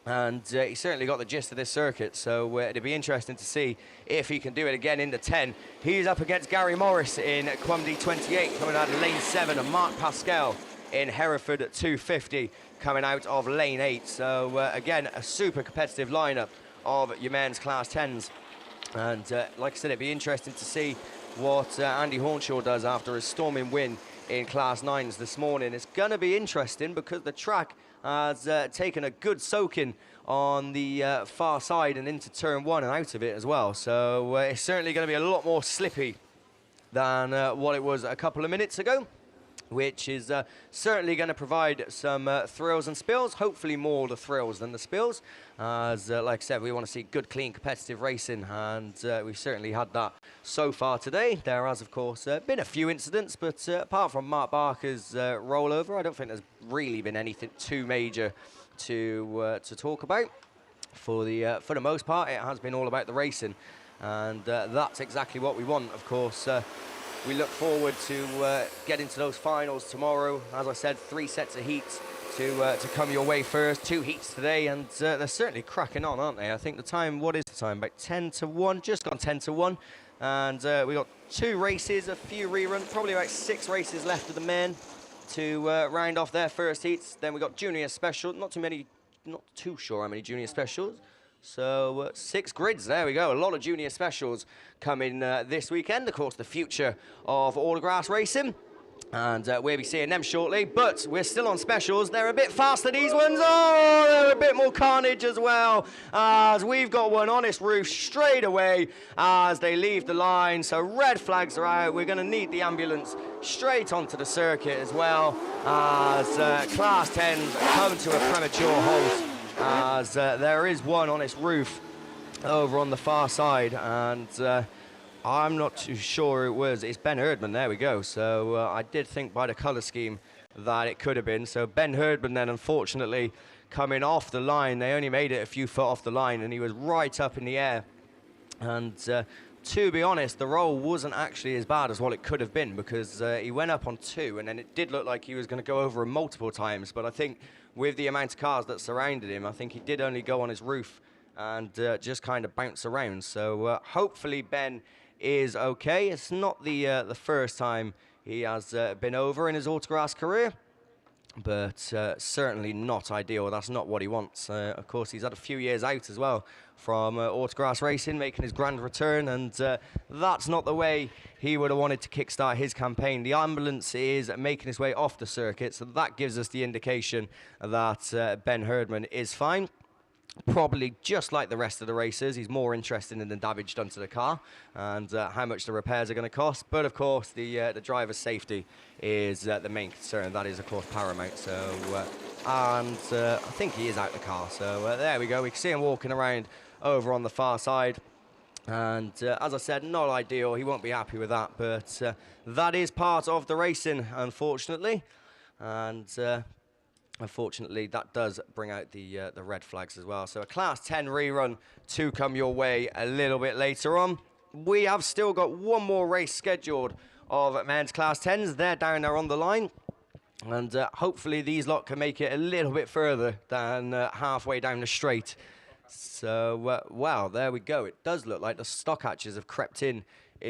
and he certainly got the gist of this circuit. So it'd be interesting to see if he can do it again in the 10. He's up against Gary Morris in Cwmdy 28 coming out of lane 7, and Mark Pascal in Hereford at 250 coming out of lane 8. So again, a super competitive lineup of your men's class 10s. And like I said, it'd be interesting to see what Andy Hornshaw does after a storming win in class 9s this morning. It's going to be interesting because the track has taken a good soaking on the far side and into turn 1 and out of it as well. So it's certainly going to be a lot more slippy than what it was a couple of minutes ago, which is certainly going to provide some thrills and spills, hopefully more the thrills than the spills. As like I said, we want to see good, clean, competitive racing, and we've certainly had that so far today. There has, of course, been a few incidents, but apart from Mark Barker's rollover, I don't think there's really been anything too major to talk about. For the most part, it has been all about the racing, and that's exactly what we want, of course. We look forward to getting to those finals tomorrow. As I said, 3 sets of heats to come your way first. 2 heats today, and they're certainly cracking on, aren't they? I think the time, what is the time? About 10 to 1, just gone 10 to 1. And we got 2 races, a few reruns, probably about 6 races left of the men to round off their first heats. Then we got junior special, not too sure how many junior specials. So 6 grids, there we go. A lot of junior specials coming this weekend. Of course, the future of Autograss racing. And we'll be seeing them shortly. But we're still on specials. They're a bit faster, these ones. Oh, they're a bit more carnage as well. As we've got one on its roof straight away as they leave the line. So red flags are out. We're going to need the ambulance straight onto the circuit as well. As class 10s come to a premature halt. As there is one on its roof over on the far side, and I'm not too sure it's Ben Herdman. There we go. So I did think by the colour scheme that it could have been. So Ben Herdman then unfortunately coming off the line. They only made it a few foot off the line, and he was right up in the air. And to be honest, the roll wasn't actually as bad as what it could have been, because he went up on 2, and then it did look like he was going to go over him multiple times. But I think with the amount of cars that surrounded him, I think he did only go on his roof and just kind of bounce around. So hopefully Ben is okay. It's not the first time he has been over in his Autograss career, but certainly not ideal. That's not what he wants. Of course, he's had a few years out as well from Autograss racing, making his grand return, and that's not the way he would have wanted to kickstart his campaign. The ambulance is making his way off the circuit, so that gives us the indication that Ben Herdman is fine. Probably just like the rest of the racers, he's more interested in the damage done to the car and how much the repairs are going to cost. But of course, the driver's safety is the main concern. That is, of course, paramount. So, I think he is out the car. So there we go. We can see him walking around over on the far side. And as I said, not ideal. He won't be happy with that. But that is part of the racing, unfortunately. And unfortunately, that does bring out the red flags as well. So a Class 10 rerun to come your way a little bit later on. We have still got one more race scheduled of men's Class 10s. They're down there on the line. And hopefully these lot can make it a little bit further than halfway down the straight. So, wow, there we go. It does look like the stock hatches have crept in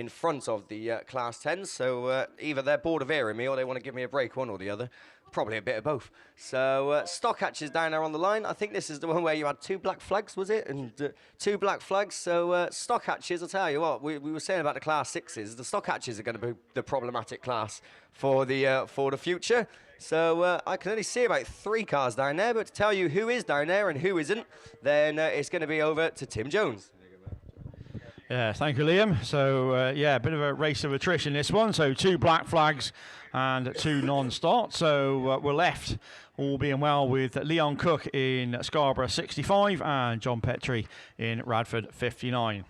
front of the Class 10s. So either they're bored of hearing me or they want to give me a break, one or the other. Probably a bit of both. So stock hatches down there on the line. I think this is the one where you had 2 black flags, was it? And 2 black flags. So stock hatches, I'll tell you what, we were saying about the Class 6s. The stock hatches are going to be the problematic class for the future. So I can only see about 3 cars down there, but to tell you who is down there and who isn't, then it's going to be over to Tim Jones. Yeah, thank you, Liam. So, yeah, a bit of a race of attrition this one. So 2 black flags and 2 non-start. So we're left, all being well, with Leon Cook in Scarborough 65 and John Petrie in Radford 59.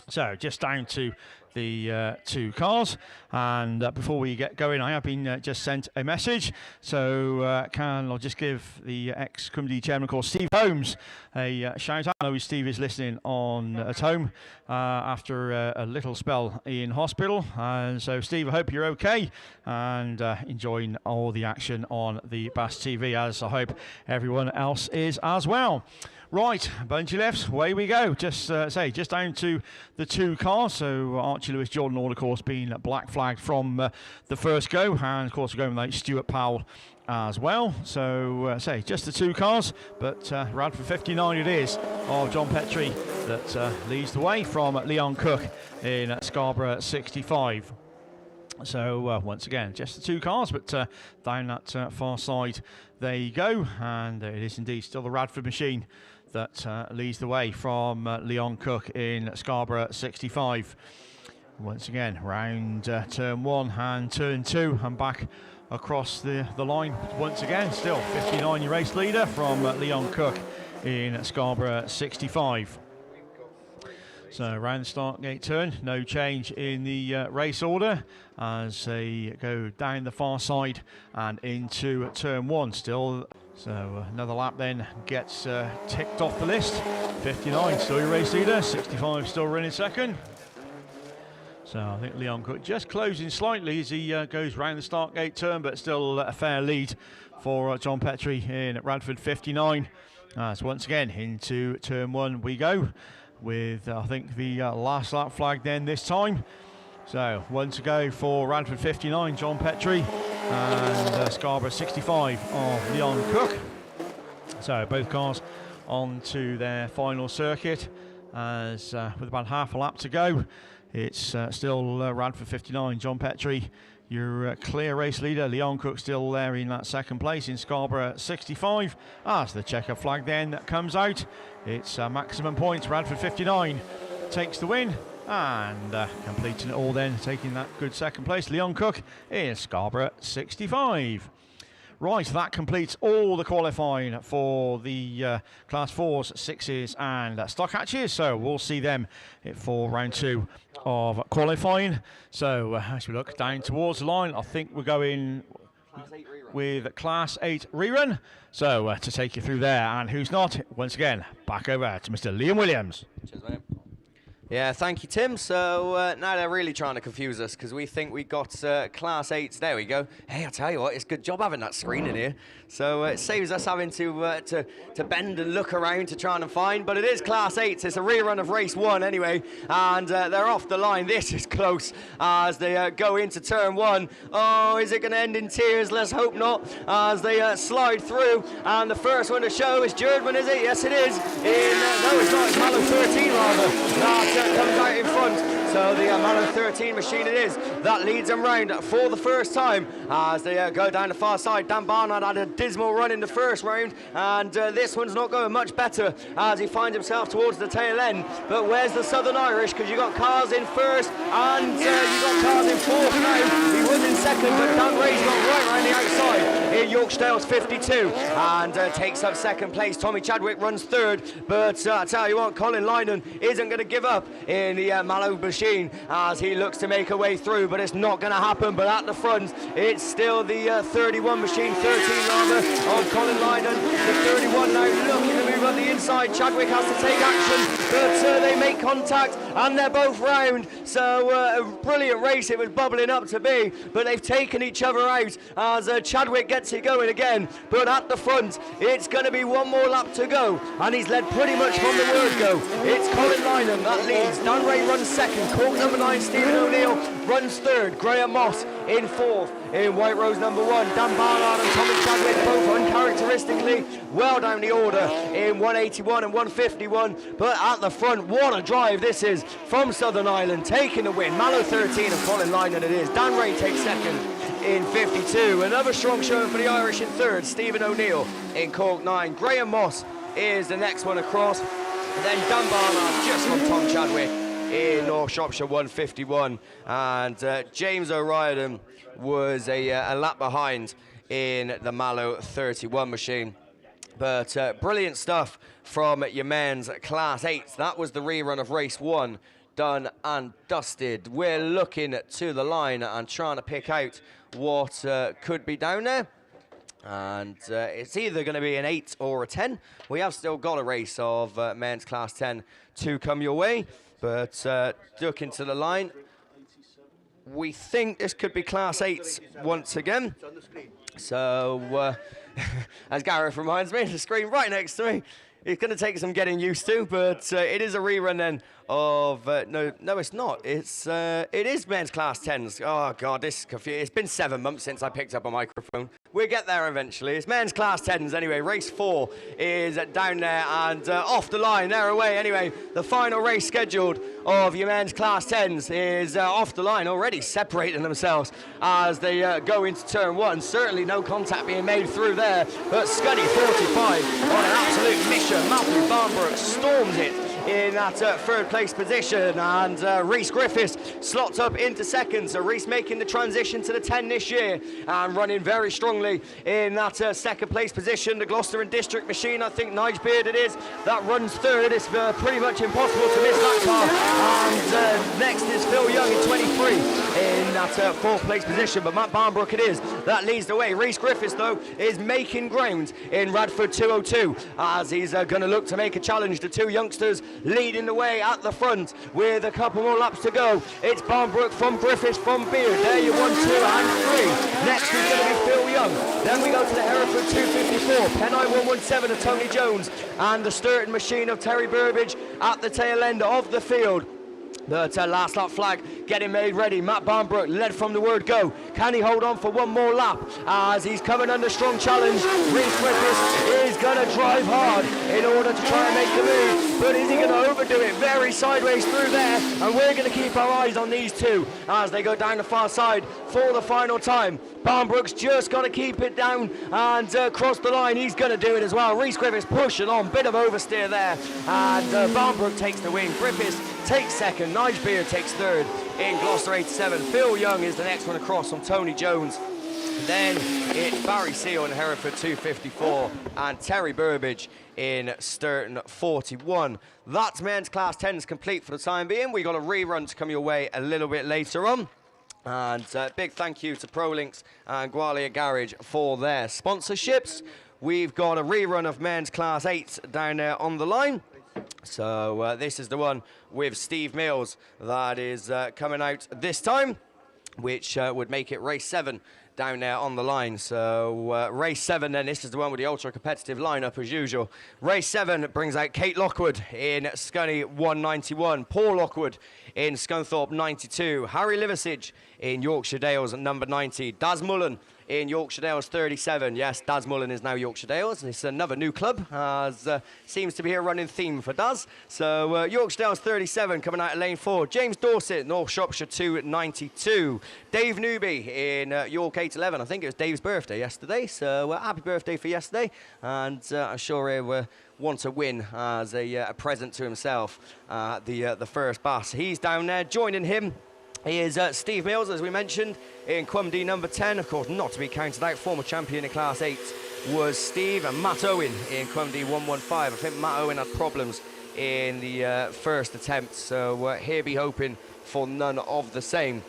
So just down to the 2 cars, and before we get going, I have been just sent a message. So I'll just give the ex-committee chairman, of course, Steve Holmes, a shout out. I know Steve is listening on at home after a little spell in hospital. And so Steve, I hope you're okay and enjoying all the action on the BAStv, as I hope everyone else is as well. Right, bungee lifts, away we go. Just down to the 2 cars. So Archie Lewis, Jordan Orr, of course, being black flagged from the first go, and of course we're going with Stuart Powell as well. So just the 2 cars, but Radford 59 it is of John Petrie that leads the way from Leon Cook in Scarborough 65. So once again, just the 2 cars, but down that far side there you go, and it is indeed still the Radford machine that leads the way from Leon Cook in Scarborough 65. Once again, round turn 1 and turn 2 and back across the line. Once again, still 59 your race leader from Leon Cook in Scarborough 65. So around the start gate turn, no change in the race order as they go down the far side and into turn 1 still. So another lap then gets ticked off the list. 59 still your race leader, 65 still running second. So I think Leon Cook just closing slightly as he goes round the start gate turn, but still a fair lead for John Petrie in Radford 59. As once again into turn 1 we go, with I think the last lap flag then this time. So one to go for Radford 59, John Petrie, and Scarborough 65 of Leon Cook. So both cars on to their final circuit, as with about half a lap to go, it's still Radford 59, John Petrie, your clear race leader. Leon Cook still there in that second place in Scarborough 65. As the checker flag then comes out, it's maximum points. Radford 59 takes the win, and completing it all then, taking that good second place, Leon Cook in Scarborough 65. Right, that completes all the qualifying for the Class 4s, 6s and stock hatches. So we'll see them for round 2 of qualifying. So as we look down towards the line, I think we're going with Class 8 rerun. So to take you through there, and who's not, once again, back over to Mr. Liam Williams. Cheers, mate. Yeah, thank you, Tim. So now they're really trying to confuse us because we think we got Class 8s. There we go. Hey, I tell you what, it's a good job having that screen in here. So it saves us having to bend and look around to try and find. But it is Class 8s. It's a rerun of race 1 anyway. And they're off the line. This is close as they go into turn 1. Oh, is it going to end in tears? Let's hope not. As they slide through. And the first one to show is Jerdman, is it? Yes, it is. No, it's not. It's Mallow 13, rather. That comes out in front. So the Mallow 13 machine it is. That leads them round for the first time as they go down the far side. Dan Barnard had a dismal run in the first round, and this one's not going much better as he finds himself towards the tail end. But where's the Southern Irish? Because you got cars in first and you got cars in fourth now. He was in second, but Dan Ray's got right round the outside. Here Yorkdale's 52 and takes up second place. Tommy Chadwick runs third, but I tell you what, Colin Lynon isn't going to give up in the Mallow machine as he looks to make a way through, but it's not going to happen. But at the front, it's still the 31 machine, 13 rather, on Colin Lynon. The 31 now looking to move on the inside. Chadwick has to take action, but they make contact and they're both round. So a brilliant race it was bubbling up to be, but they've taken each other out as Chadwick gets it going again. But at the front, it's going to be one more lap to go, and he's led pretty much from the word go. It's Colin Lynon that leads. Dan Ray runs second. Cork number 9, Stephen O'Neill runs third. Graham Moss in fourth. In White Rose number 1, Dan Barnard and Tommy Chadwick both uncharacteristically well down the order in 181 and 151. But at the front, what a drive this is from Southern Ireland, taking the win. Mallow 13 and Colin Lynon it is. Dan Ray takes second in 52. Another strong showing for the Irish in third. Stephen O'Neill in Cork 9. Graham Moss is the next one across. And then Dan Barnard just from Tom Chadwick in North Shropshire 151. And James O'Riordan was a lap behind in the Mallow 31 machine. But brilliant stuff from your men's Class 8. That was the rerun of race 1, done and dusted. We're looking to the line and trying to pick out what could be down there. And it's either going to be an 8 or a 10. We have still got a race of men's Class 10 to come your way. But looking to the line, we think this could be Class 8 once again. So, as Gareth reminds me, the screen right next to me. It's going to take some getting used to, but it is a rerun then of no, it's not. It is men's Class 10s. Oh God, this is confusing. It's been 7 months since I picked up a microphone. We'll get there eventually. It's men's Class 10s anyway. Race 4 is down there and off the line. They're away anyway. The final race scheduled of your men's Class 10s is off the line already, separating themselves as they go into turn 1. Certainly no contact being made through there, but Scuddy 45 on an absolute mission. Matthew Barnbrook storms it in that third place position, and Rhys Griffiths slots up into second. So Rhys making the transition to the 10 this year and running very strongly in that second place position. The Gloucester and District machine, I think Nige Beard it is, that runs third. It's pretty much impossible to miss that car. And next is Phil Young in 23 in that fourth place position, but Matt Barnbrook it is that leads the way. Rhys Griffiths though is making ground in Radford 202 as he's going to look to make a challenge. The two youngsters leading the way at the front with a couple more laps to go. It's Barnbrook from Griffiths from Beard. There you 1, 2 and 3. Next is going to be Phil Young. Then we go to the Hereford 254. Pennine 117 of Tony Jones and the Sturton machine of Terry Burbage at the tail end of the field. But last lap flag getting made ready. Matt Barnbrook led from the word go. Can he hold on for one more lap as he's coming under strong challenge? Rhys Griffiths is going to drive hard in order to try and make the move. But is he going to overdo it? Very sideways through there. And we're going to keep our eyes on these two as they go down the far side for the final time. Barnbrook's just got to keep it down and cross the line. He's going to do it as well. Rhys Griffiths pushing on. Bit of oversteer there. And Barnbrook takes the win. Griffiths takes second. Nige Beard takes third in Gloucester 87. Phil Young is the next one across from Tony Jones. Then it's Barry Seal in Hereford 254 and Terry Burbage in Sturton 41. That's men's Class 10s complete for the time being. We got a rerun to come your way a little bit later on. And big thank you to ProLinks and Gwalia Garage for their sponsorships. We've got a rerun of men's Class 8 down there on the line. So this is the one with Steve Mills that is coming out this time, which would make it race 7 down there on the line. So race 7 then, this is the one with the ultra competitive lineup as usual. Race 7 brings out Kate Lockwood in Scunny 191, Paul Lockwood in Scunthorpe 92, Harry Liversidge in Yorkshire Dales at number 90, Daz Mullen in Yorkshire Dales 37. Yes, Daz Mullen is now Yorkshire Dales. It's another new club, as seems to be a running theme for Daz. So Yorkshire Dales 37 coming out of lane 4. James Dorset, North Shropshire 292. Dave Newby in York 811. I think it was Dave's birthday yesterday, so happy birthday for yesterday. And I'm sure he will want to win as a present to himself the first BAS. He's down there. Joining him is Steve Mills, as we mentioned, in Quumdy number 10. Of course, not to be counted out, former champion in Class 8 was Steve. And Matt Owen in Quumdy 115. I think Matt Owen had problems in the first attempt, so he'll be hoping for none of the same.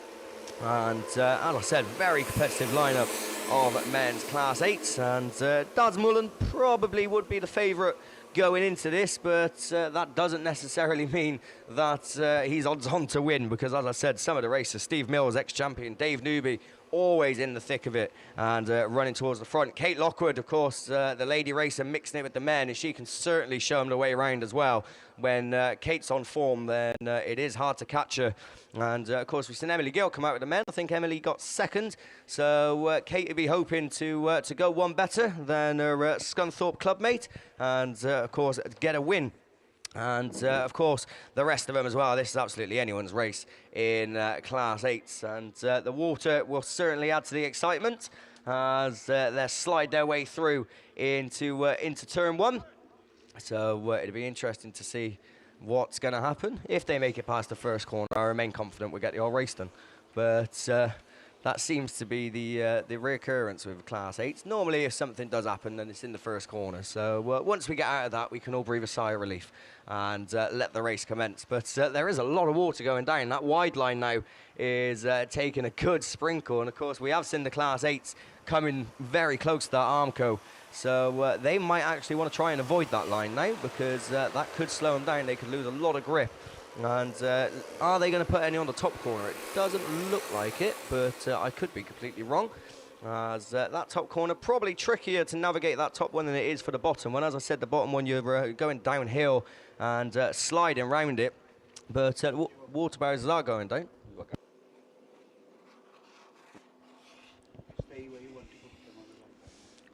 And as I said, very competitive lineup of men's Class 8s. And Daz Mullen probably would be the favourite going into this, but that doesn't necessarily mean that he's odds on to win, because as I said, some of the races, Steve Mills, ex-champion, Dave Newby, always in the thick of it and running towards the front. Kate Lockwood, of course, the lady racer, mixing it with the men, and she can certainly show them the way around as well. When Kate's on form, then it is hard to catch her. And of course, we've seen Emily Gill come out with the men. I think Emily got second, so Kate would be hoping to go one better than her Scunthorpe clubmate, and of course get a win. And of course, the rest of them as well. This is absolutely anyone's race in Class 8s, and the water will certainly add to the excitement as they slide their way through into turn 1. So it'll be interesting to see what's going to happen. If they make it past the first corner, I remain confident we'll get the whole race done. But that seems to be the reoccurrence with Class 8s. Normally, if something does happen, then it's in the first corner. So once we get out of that, we can all breathe a sigh of relief and let the race commence. But there is a lot of water going down. That wide line now is taking a good sprinkle. And, of course, we have seen the Class 8s coming very close to that Armco. So they might actually want to try and avoid that line now, because that could slow them down. They could lose a lot of grip. And are they going to put any on the top corner? It doesn't look like it, but I could be completely wrong. As that top corner, probably trickier to navigate that top one than it is for the bottom one. As I said, the bottom one, you're going downhill and sliding around it. But water barriers are going down.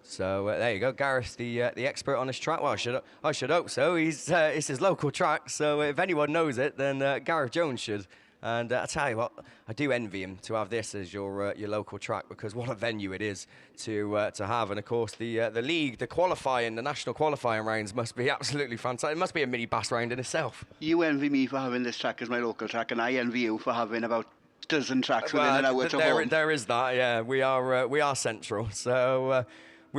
So there you go, Gareth, the expert on this track. Well, I should hope so. It's his local track, so if anyone knows it, then Gareth Jones should. And I tell you what, I do envy him to have this as your local track, because what a venue it is to have. And of course, the league, the qualifying, the national qualifying rounds must be absolutely fantastic. It must be a mini BAS round in itself. You envy me for having this track as my local track, and I envy you for having about a dozen tracks within an hour to home. There is that, yeah. We are central, so.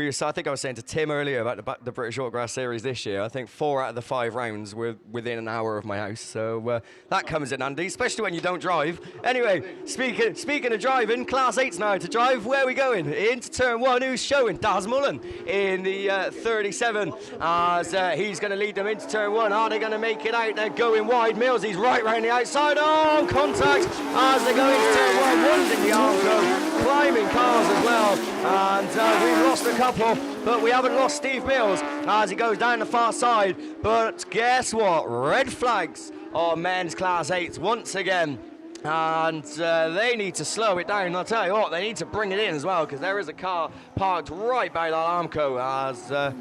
So I think I was saying to Tim earlier about the British Autograss Series this year. I think 4 out of the 5 rounds were within an hour of my house, so that comes in handy, especially when you don't drive. Anyway, speaking of driving, Class 8's now to drive. Where are we going? Into turn 1. Who's showing? Daz Mullen in the 37, as he's going to lead them into turn 1. Are they going to make it out? They're going wide. Mills, he's right round the outside. Oh, contact as they go into turn 1. One's in the Armco, climbing cars as well, and we've lost a couple, but we haven't lost Steve Mills as he goes down the far side. But guess what? Red flags on men's Class 8s once again, and they need to slow it down. I'll tell you what, they need to bring it in as well, because there is a car parked right by that Armco. As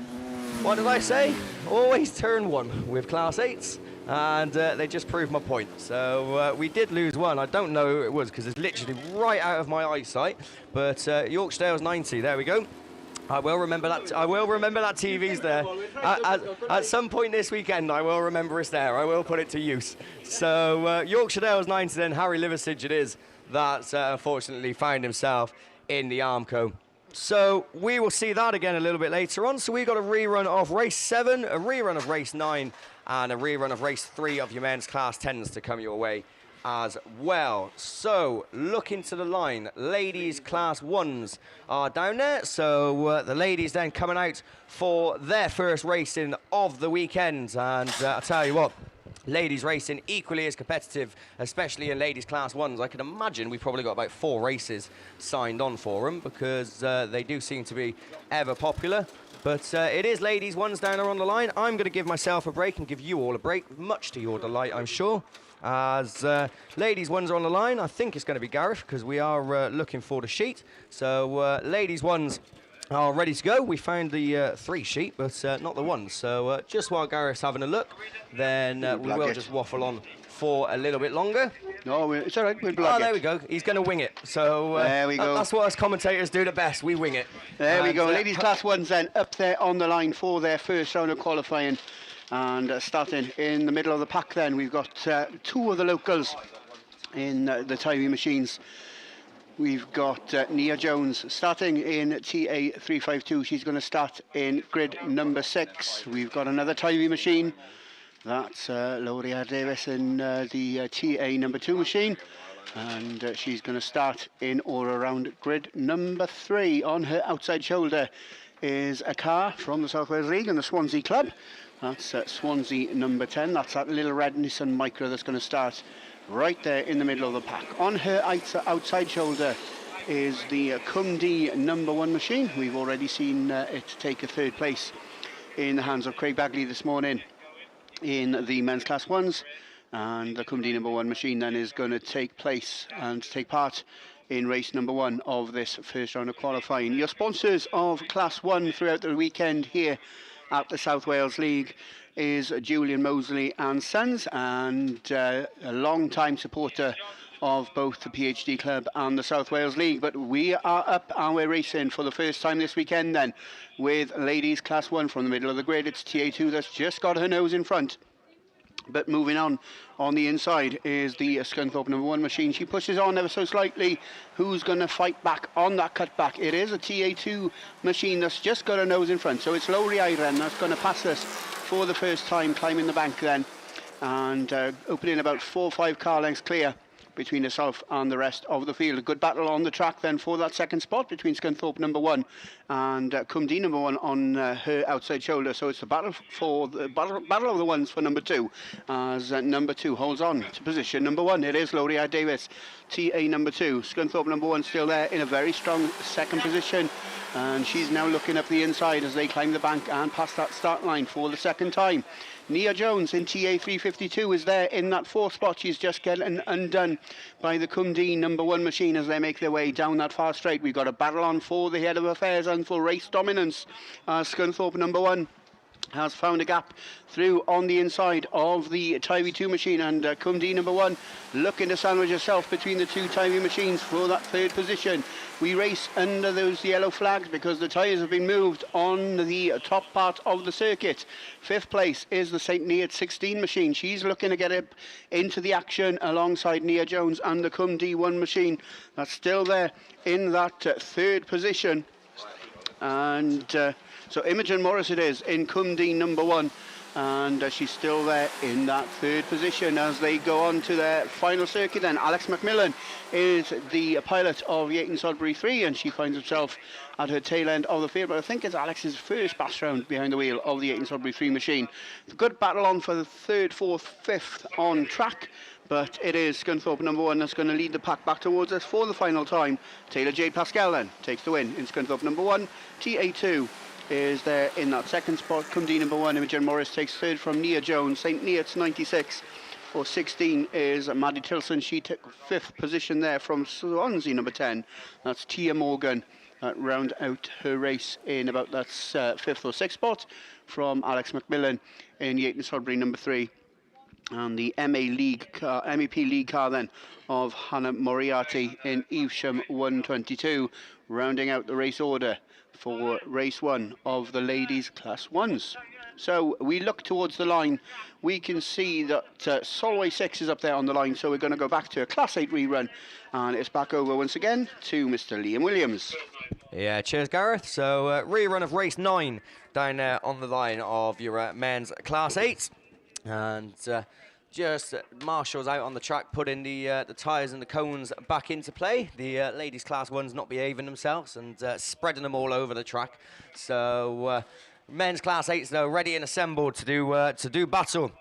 what did I say? Always turn 1 with Class 8s. And they just proved my point. So we did lose one. I don't know who it was, because it's literally right out of my eyesight. But Yorkshire Dales 90, there we go. I will remember that. I will remember that TV's there. At some point this weekend, I will remember it's there. I will put it to use. So Yorkshire Dales 90, then Harry Liversidge it is that unfortunately found himself in the Armco. So we will see that again a little bit later on. So we've got a rerun of race 7, a rerun of race 9, and a rerun of race 3 of your men's Class 10s to come your way as well. So, looking to the line, ladies class 1s are down there. So, the ladies then coming out for their first racing of the weekend. And I'll tell you what, ladies racing equally as competitive, especially in ladies class 1s. I can imagine we've probably got about 4 races signed on for them because they do seem to be ever popular. But it is ladies 1s down there on the line. I'm going to give myself a break and give you all a break, much to your delight, I'm sure. As ladies 1s are on the line, I think it's going to be Gareth because we are looking for the sheet. So ladies 1s are ready to go. We found the 3 sheet, but not the 1s. So just while Gareth's having a look, then we will just waffle on for a little bit longer. No, it's all right. We'll block there we go. He's going to wing it. So there we go. That's what us commentators do the best. We wing it. There we go. Ladies class 1s then up there on the line for their first round of qualifying. And starting in the middle of the pack then, we've got 2 of the locals in the Tyree machines. We've got Nia Jones starting in TA 352. She's going to start in grid number 6. We've got another Tyree machine. That's Lauria Davis in the TA number 2 machine. And she's going to start in or around grid number 3. On her outside shoulder is a car from the South Wales League and the Swansea Club. That's Swansea number 10. That's that little red Nissan Micra that's going to start right there in the middle of the pack. On her outside shoulder is the Cumdee number 1 machine. We've already seen it take a 3rd place in the hands of Craig Bagley this morning in the men's class 1s. And the Cumdee number 1 machine then is going to take place and take part in race number 1 of this first round of qualifying. Your sponsors of class 1 throughout the weekend here at the South Wales League is Julian Mosley and Sons, and a long-time supporter of both the PhD Club and the South Wales League. But we are up and we're racing for the first time this weekend then with ladies class 1 from the middle of the grid. It's TA2 that's just got her nose in front. But moving on the inside is the Scunthorpe number 1 machine. She pushes on ever so slightly. Who's going to fight back on that cutback? It is a TA2 machine that's just got her nose in front. So it's Lowry Iron that's going to pass us for the first time, climbing the bank then. And opening about 4 or 5 car lengths clear between herself and the rest of the field. A good battle on the track then for that second spot between Scunthorpe number 1 and Cumdee number 1 on her outside shoulder. So it's the battle for the battle of the ones for number 2 as number 2 holds on to position number 1. It is Lauria Davis, TA number 2. Scunthorpe number 1 still there in a very strong second position, and she's now looking up the inside as they climb the bank and pass that start line for the second time. Nia Jones in TA 352 is there in that 4th spot. She's just getting undone by the Cumdee number 1 machine as they make their way down that far straight. We've got a battle on for the head of affairs and for race dominance as Scunthorpe number 1 has found a gap through on the inside of the Tyree 2 machine, and Cumdee number 1 looking to sandwich herself between the 2 Tyree machines for that 3rd position. We race under those yellow flags because the tyres have been moved on the top part of the circuit. 5th place is the St. Neots 16 machine. She's looking to get up into the action alongside Nia Jones and the Cumdee 1 machine that's still there in that 3rd position. And so Imogen Morris it is in Cumdee number 1, and she's still there in that 3rd position as they go on to their final circuit. Then Alex McMillan is the pilot of Yayton Sodbury 3, and she finds herself at her tail end of the field, but I think it's Alex's first bass round behind the wheel of the Yayton Sodbury 3 machine. Good battle on for the 3rd, 4th, 5th on track, but it is Scunthorpe number 1 that's going to lead the pack back towards us for the final time. Taylor Jade Pascal then takes the win in Scunthorpe number 1. TA2 is there in that 2nd spot. Cumdee number 1, Imogen Morris takes 3rd from Nia Jones. St. Neots 96 for 16 is Maddie Tilson. She took 5th position there from Swansea number 10. That's Tia Morgan. Round out her race in about that 5th or 6th spot from Alex McMillan in Yayton Sodbury number 3. And the MEP League car then of Hannah Moriarty in Evesham 122, rounding out the race order for race 1 of the ladies class 1s. So we look towards the line. We can see that Solway 6 is up there on the line, so we're going to go back to a class 8 rerun, and it's back over once again to Mr. Liam Williams. Yeah, cheers Gareth. So rerun of race 9 down there on the line of your men's class 8. And just marshals out on the track, putting the tyres and the cones back into play. The ladies class 1's not behaving themselves and spreading them all over the track. So men's class 8's though ready and assembled to do battle.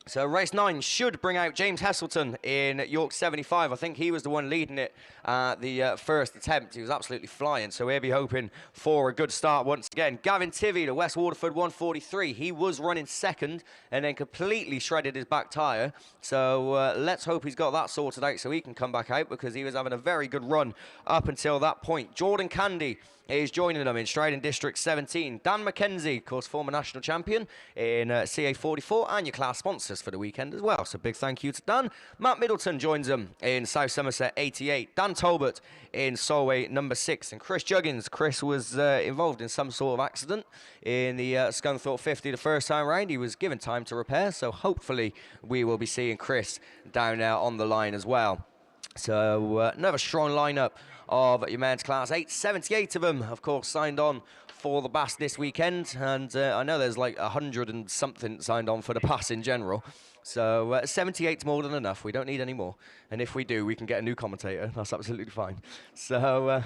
So race 9 should bring out James Heselton in York 75. I think he was the one leading it the first attempt. He was absolutely flying, so we'll be hoping for a good start once again. Gavin Tivy, the West Waterford 143, he was running second and then completely shredded his back tyre. So let's hope he's got that sorted out so he can come back out, because he was having a very good run up until that point. Jordan Candy is joining them in Striding District 17. Dan McKenzie, of course, former national champion in CA44, and your class sponsors for the weekend as well. So big thank you to Dan. Matt Middleton joins them in South Somerset 88. Dan Talbot in Solway number 6. And Chris Juggins. Chris was involved in some sort of accident in the Scunthorpe 50 the first time round. He was given time to repair, so hopefully we will be seeing Chris down there on the line as well. So another strong lineup of your men's class 8. 78 of them, of course, signed on for the BAS this weekend, and I know there's like 100 and something signed on for the BAS in general. So 78's more than enough. We don't need any more, and if we do, we can get a new commentator. That's absolutely fine. So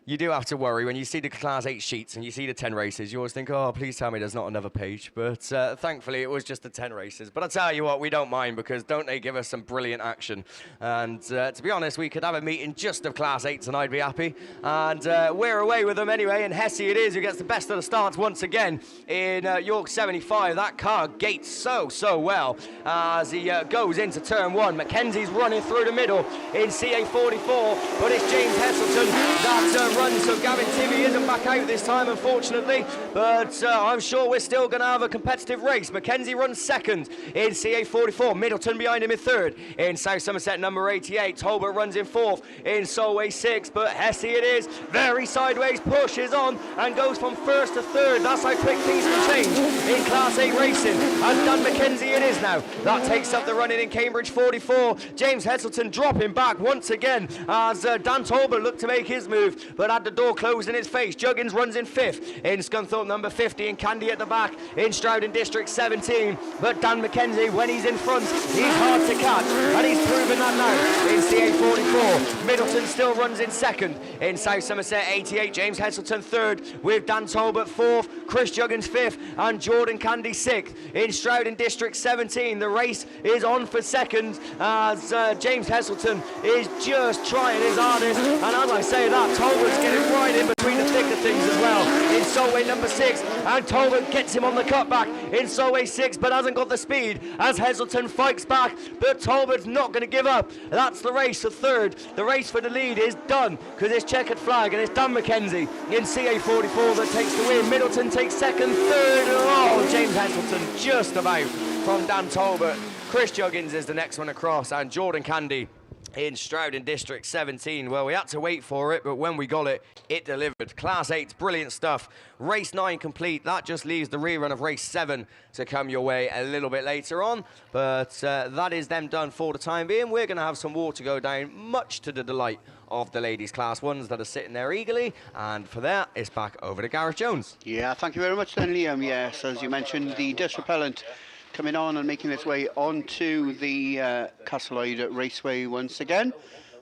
you do have to worry when you see the Class 8 sheets and you see the 10 races. You always think, oh, please tell me there's not another page. But thankfully, it was just the 10 races. But I tell you what, we don't mind, because don't they give us some brilliant action? And to be honest, we could have a meeting just of Class 8s and I'd be happy. And we're away with them anyway. And Hesse it is who gets the best of the starts once again in York 75. That car gates so well as he goes into turn 1. Mackenzie's running through the middle in CA44. But it's James Heselton that runs, so Gavin Tivy isn't back out this time, unfortunately, but I'm sure we're still going to have a competitive race. Mackenzie runs second in CA44, Middleton behind him in third in South Somerset number 88, Tolbert runs in fourth in Solway 6, but Hesse it is, very sideways, pushes on and goes from first to third. That's how quick things can change in Class 8 racing, and Dan Mackenzie it is now. That takes up the running in Cambridge 44. James Heselton dropping back once again as Dan Tolbert looked to make his move, but had the door closed in his face. Juggins runs in 5th in Scunthorpe number 50, and Candy at the back in Strouden District 17. But Dan McKenzie, when he's in front, he's hard to catch, and he's proven that now in CA44. Middleton still runs in 2nd in South Somerset 88. James Heselton 3rd with Dan Talbot 4th, Chris Juggins 5th, and Jordan Candy 6th in Strouden District 17. The race is on for 2nd as James Heselton is just trying his hardest, and as I say that, Talbot's getting right in between the thick of things as well in Solway number 6, and Talbot gets him on the cutback in Solway 6 but hasn't got the speed as Heselton fights back, but Talbot's not going to give up. That's the race for 3rd. The race for the lead is done because it's checkered flag, and it's Dan McKenzie in CA44 that takes the win. Middleton takes 2nd, 3rd, oh, James Heselton just about from Dan Talbot. Chris Juggins is the next one across, and Jordan Candy in Strouden District 17. Well, we had to wait for it, but when we got it, it delivered. Class 8, brilliant stuff. Race 9 complete. That just leaves the rerun of race 7 to come your way a little bit later on. But that is them done for the time being. We're going to have some water go down, much to the delight of the ladies' class 1s that are sitting there eagerly. And for that, it's back over to Gareth Jones. Yeah, thank you very much then, Liam. Yes, as you mentioned, the disc repellent coming on and making its way onto the Castleide Raceway once again.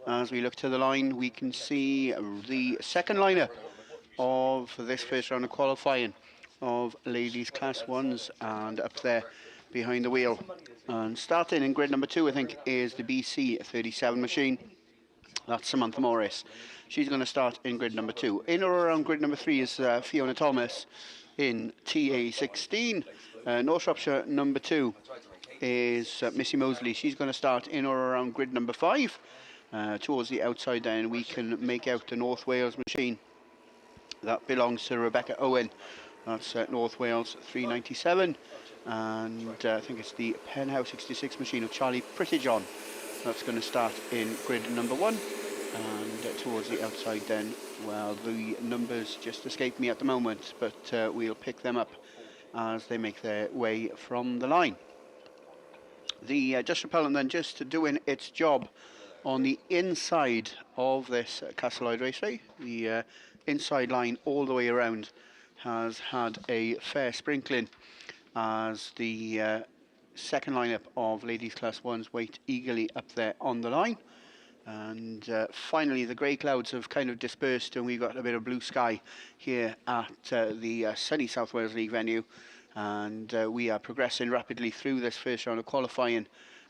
As we look to the line, we can see the second lineup of this first round of qualifying of ladies class 1s, and up there behind the wheel and starting in grid number 2, I think, is the BC 37 machine. That's Samantha Morris. She's going to start in grid number 2. In or around grid number 3 is Fiona Thomas in TA 16. North Shropshire number 2 is Missy Mosley. She's going to start in or around grid number 5. Towards the outside then we can make out the North Wales machine. That belongs to Rebecca Owen. That's North Wales 397. And I think it's the Penhouse 66 machine of Charlie Prittijohn. That's going to start in grid number 1. And towards the outside then, well, the numbers just escape me at the moment, but we'll pick them up as they make their way from the line. The disc repellent then just doing its job on the inside of this Castleide Raceway. The inside line all the way around has had a fair sprinkling as the second lineup of ladies class 1s wait eagerly up there on the line. And finally, the grey clouds have kind of dispersed, and we've got a bit of blue sky here at the sunny South Wales League venue. And we are progressing rapidly through this first round of qualifying.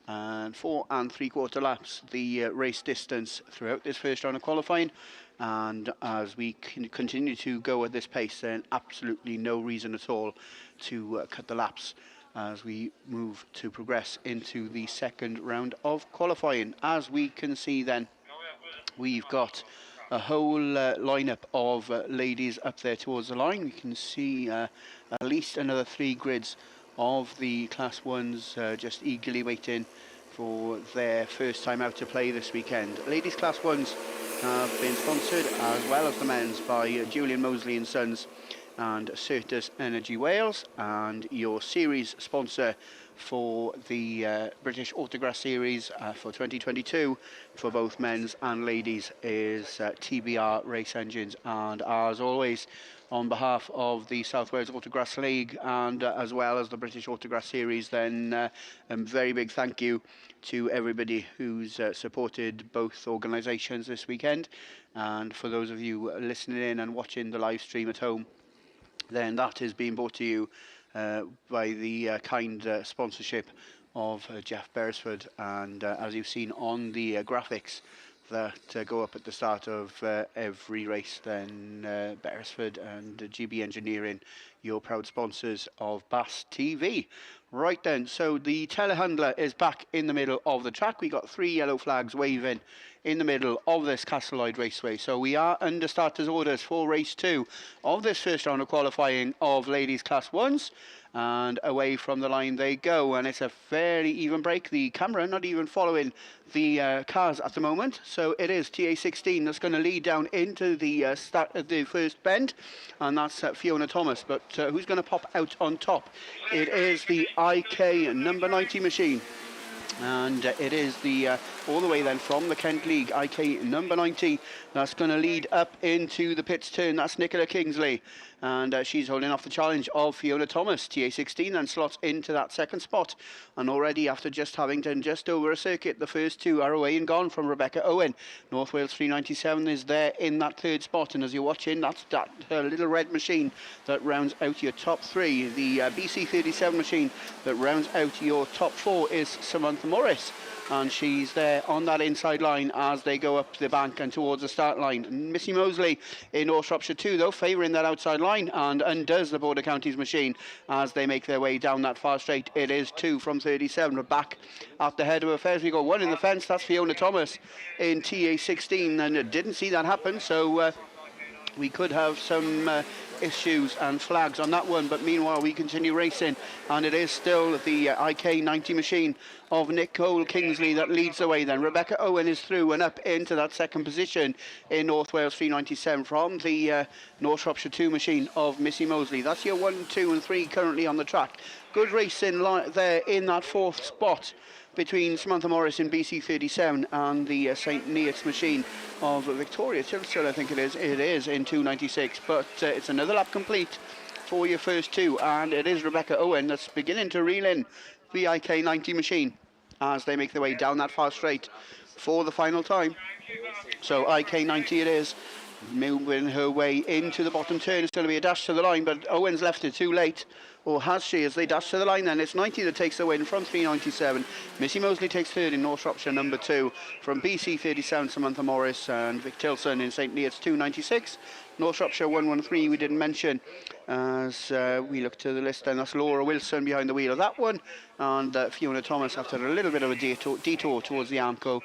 And 4 3/4 laps, the race distance throughout this first round of qualifying. And as we continue to go at this pace, then absolutely no reason at all to cut the laps as we move to progress into the second round of qualifying. As we can see then, we've got a whole lineup of ladies up there towards the line. We can see at least another 3 grids of the Class 1s just eagerly waiting for their first time out to play this weekend. Ladies Class 1s have been sponsored, as well as the men's, by Julian Mosley and Sons and Certus Energy Wales, and your series sponsor for the British Autograss series for 2022 for both men's and ladies is TBR Race Engines. And as always, on behalf of the South Wales Autograss League and as well as the British Autograss series, then a very big thank you to everybody who's supported both organisations this weekend. And for those of you listening in and watching the live stream at home, then that is being brought to you by the kind sponsorship of Jeff Beresford. And as you've seen on the graphics that go up at the start of every race, then Beresford and GB Engineering, your proud sponsors of BAStv. Right then, so the telehandler is back in the middle of the track. We got 3 yellow flags waving in the middle of this Castleloyd Raceway. So we are under starters orders for race 2 of this first round of qualifying of ladies class 1s. And away from the line they go, and it's a fairly even break. The camera not even following the cars at the moment, so it is TA16 that's going to lead down into the start of the first bend, and that's Fiona Thomas. But who's going to pop out on top? It is the IK number 90 machine. And it is the all the way then from the Kent League, IK number 90, that's going to lead up into the pits turn. That's Nicola Kingsley, and she's holding off the challenge of Fiona Thomas. TA16 then slots into that second spot, and already after just having done just over a circuit, the first 2 are away and gone from Rebecca Owen. North Wales 397 is there in that third spot, and as you're watching, that's that little red machine that rounds out your top 3. The BC37 machine that rounds out your top 4 is Samantha Morris, and she's there on that inside line as they go up the bank and towards the start line. Missy Mosley in North Shropshire 2 though, favouring that outside line and undoes the Border Counties machine as they make their way down that far straight. It is 2 from 37, but back at the head of affairs we go. 1 in the fence, that's Fiona Thomas in TA16, and didn't see that happen, so we could have some issues and flags on that one, but meanwhile we continue racing, and it is still the IK 90 machine of Nicole Kingsley that leads the way. Then Rebecca Owen is through and up into that second position in North Wales 397 from the North Shropshire 2 machine of Missy Mosley. That's your 1, 2 and 3 currently on the track. Good racing there in that 4th spot between Samantha Morris in BC37 and the St Neots machine of Victoria Tilston, I think it is. It is in 296, but it's another lap complete for your first 2, and it is Rebecca Owen that's beginning to reel in the IK 90 machine as they make their way down that far straight for the final time. So IK 90 it is, moving her way into the bottom turn. It's going to be a dash to the line, but Owen's left it too late. Or has she, as they dash to the line then? It's 90 that takes the win from 397. Missy Mosley takes third in North Shropshire number 2. From BC 37, Samantha Morris and Vic Tilson in St Neots 296. North Shropshire 113 we didn't mention as we look to the list, and that's Laura Wilson behind the wheel of that one. And Fiona Thomas, after a little bit of a detour towards the Amco,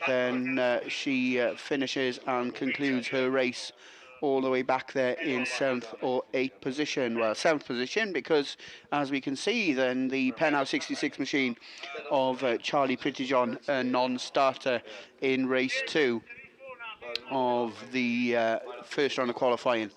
then she finishes and concludes her race all the way back there in 7th or 8th position. Well, 7th position, because as we can see then the Penhouse 66 machine of Charlie Prettyjohn, a non-starter in race 2 of the first round of qualifying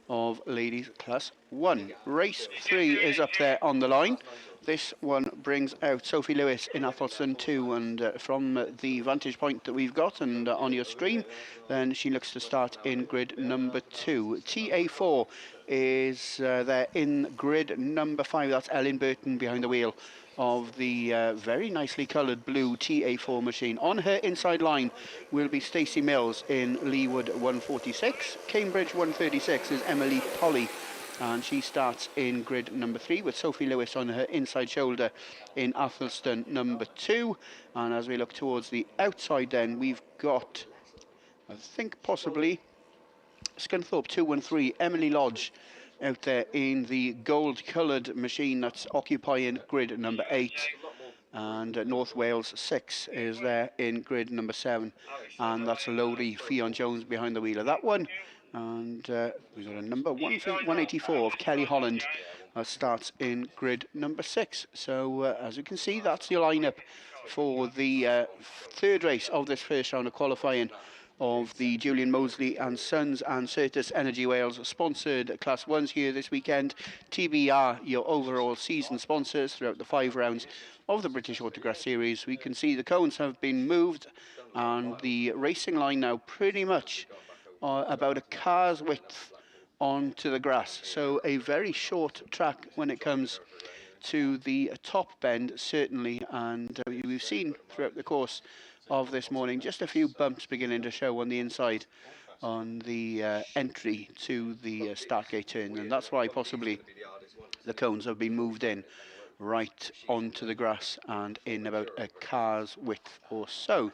of ladies class 1. Race 3 is up there on the line, This one brings out Sophie Lewis in Athelston 2, and from the vantage point that we've got and on your stream, then she looks to start in grid number 2. TA4 is there in grid number 5. That's Ellen Burton behind the wheel of the very nicely coloured blue TA4 machine. On her inside line will be Stacey Mills in Leewood 146. Cambridge 136 is Emily Polly, and she starts in grid number 3 with Sophie Lewis on her inside shoulder in Athelston number 2. And as we look towards the outside then, we've got, I think possibly, Scunthorpe 213, Emily Lodge out there in the gold coloured machine that's occupying grid number 8. And North Wales 6 is there in grid number 7. And that's Lowry Fionn Jones behind the wheel of that one. And we've got a number 184 of Kelly Holland starts in grid number 6. So as you can see, that's the lineup for the third race of this first round of qualifying of the Julian Mosley and Sons and Certis Energy Wales sponsored Class 1s here this weekend. TBR, your overall season sponsors throughout the 5 rounds of the British Autograss Series. We can see the cones have been moved and the racing line now pretty much about a car's width onto the grass. So a very short track when it comes to the top bend, certainly. And we've seen throughout the course of this morning just a few bumps beginning to show on the inside on the entry to the start gate turn. And that's why possibly the cones have been moved in right onto the grass and in about a car's width or so.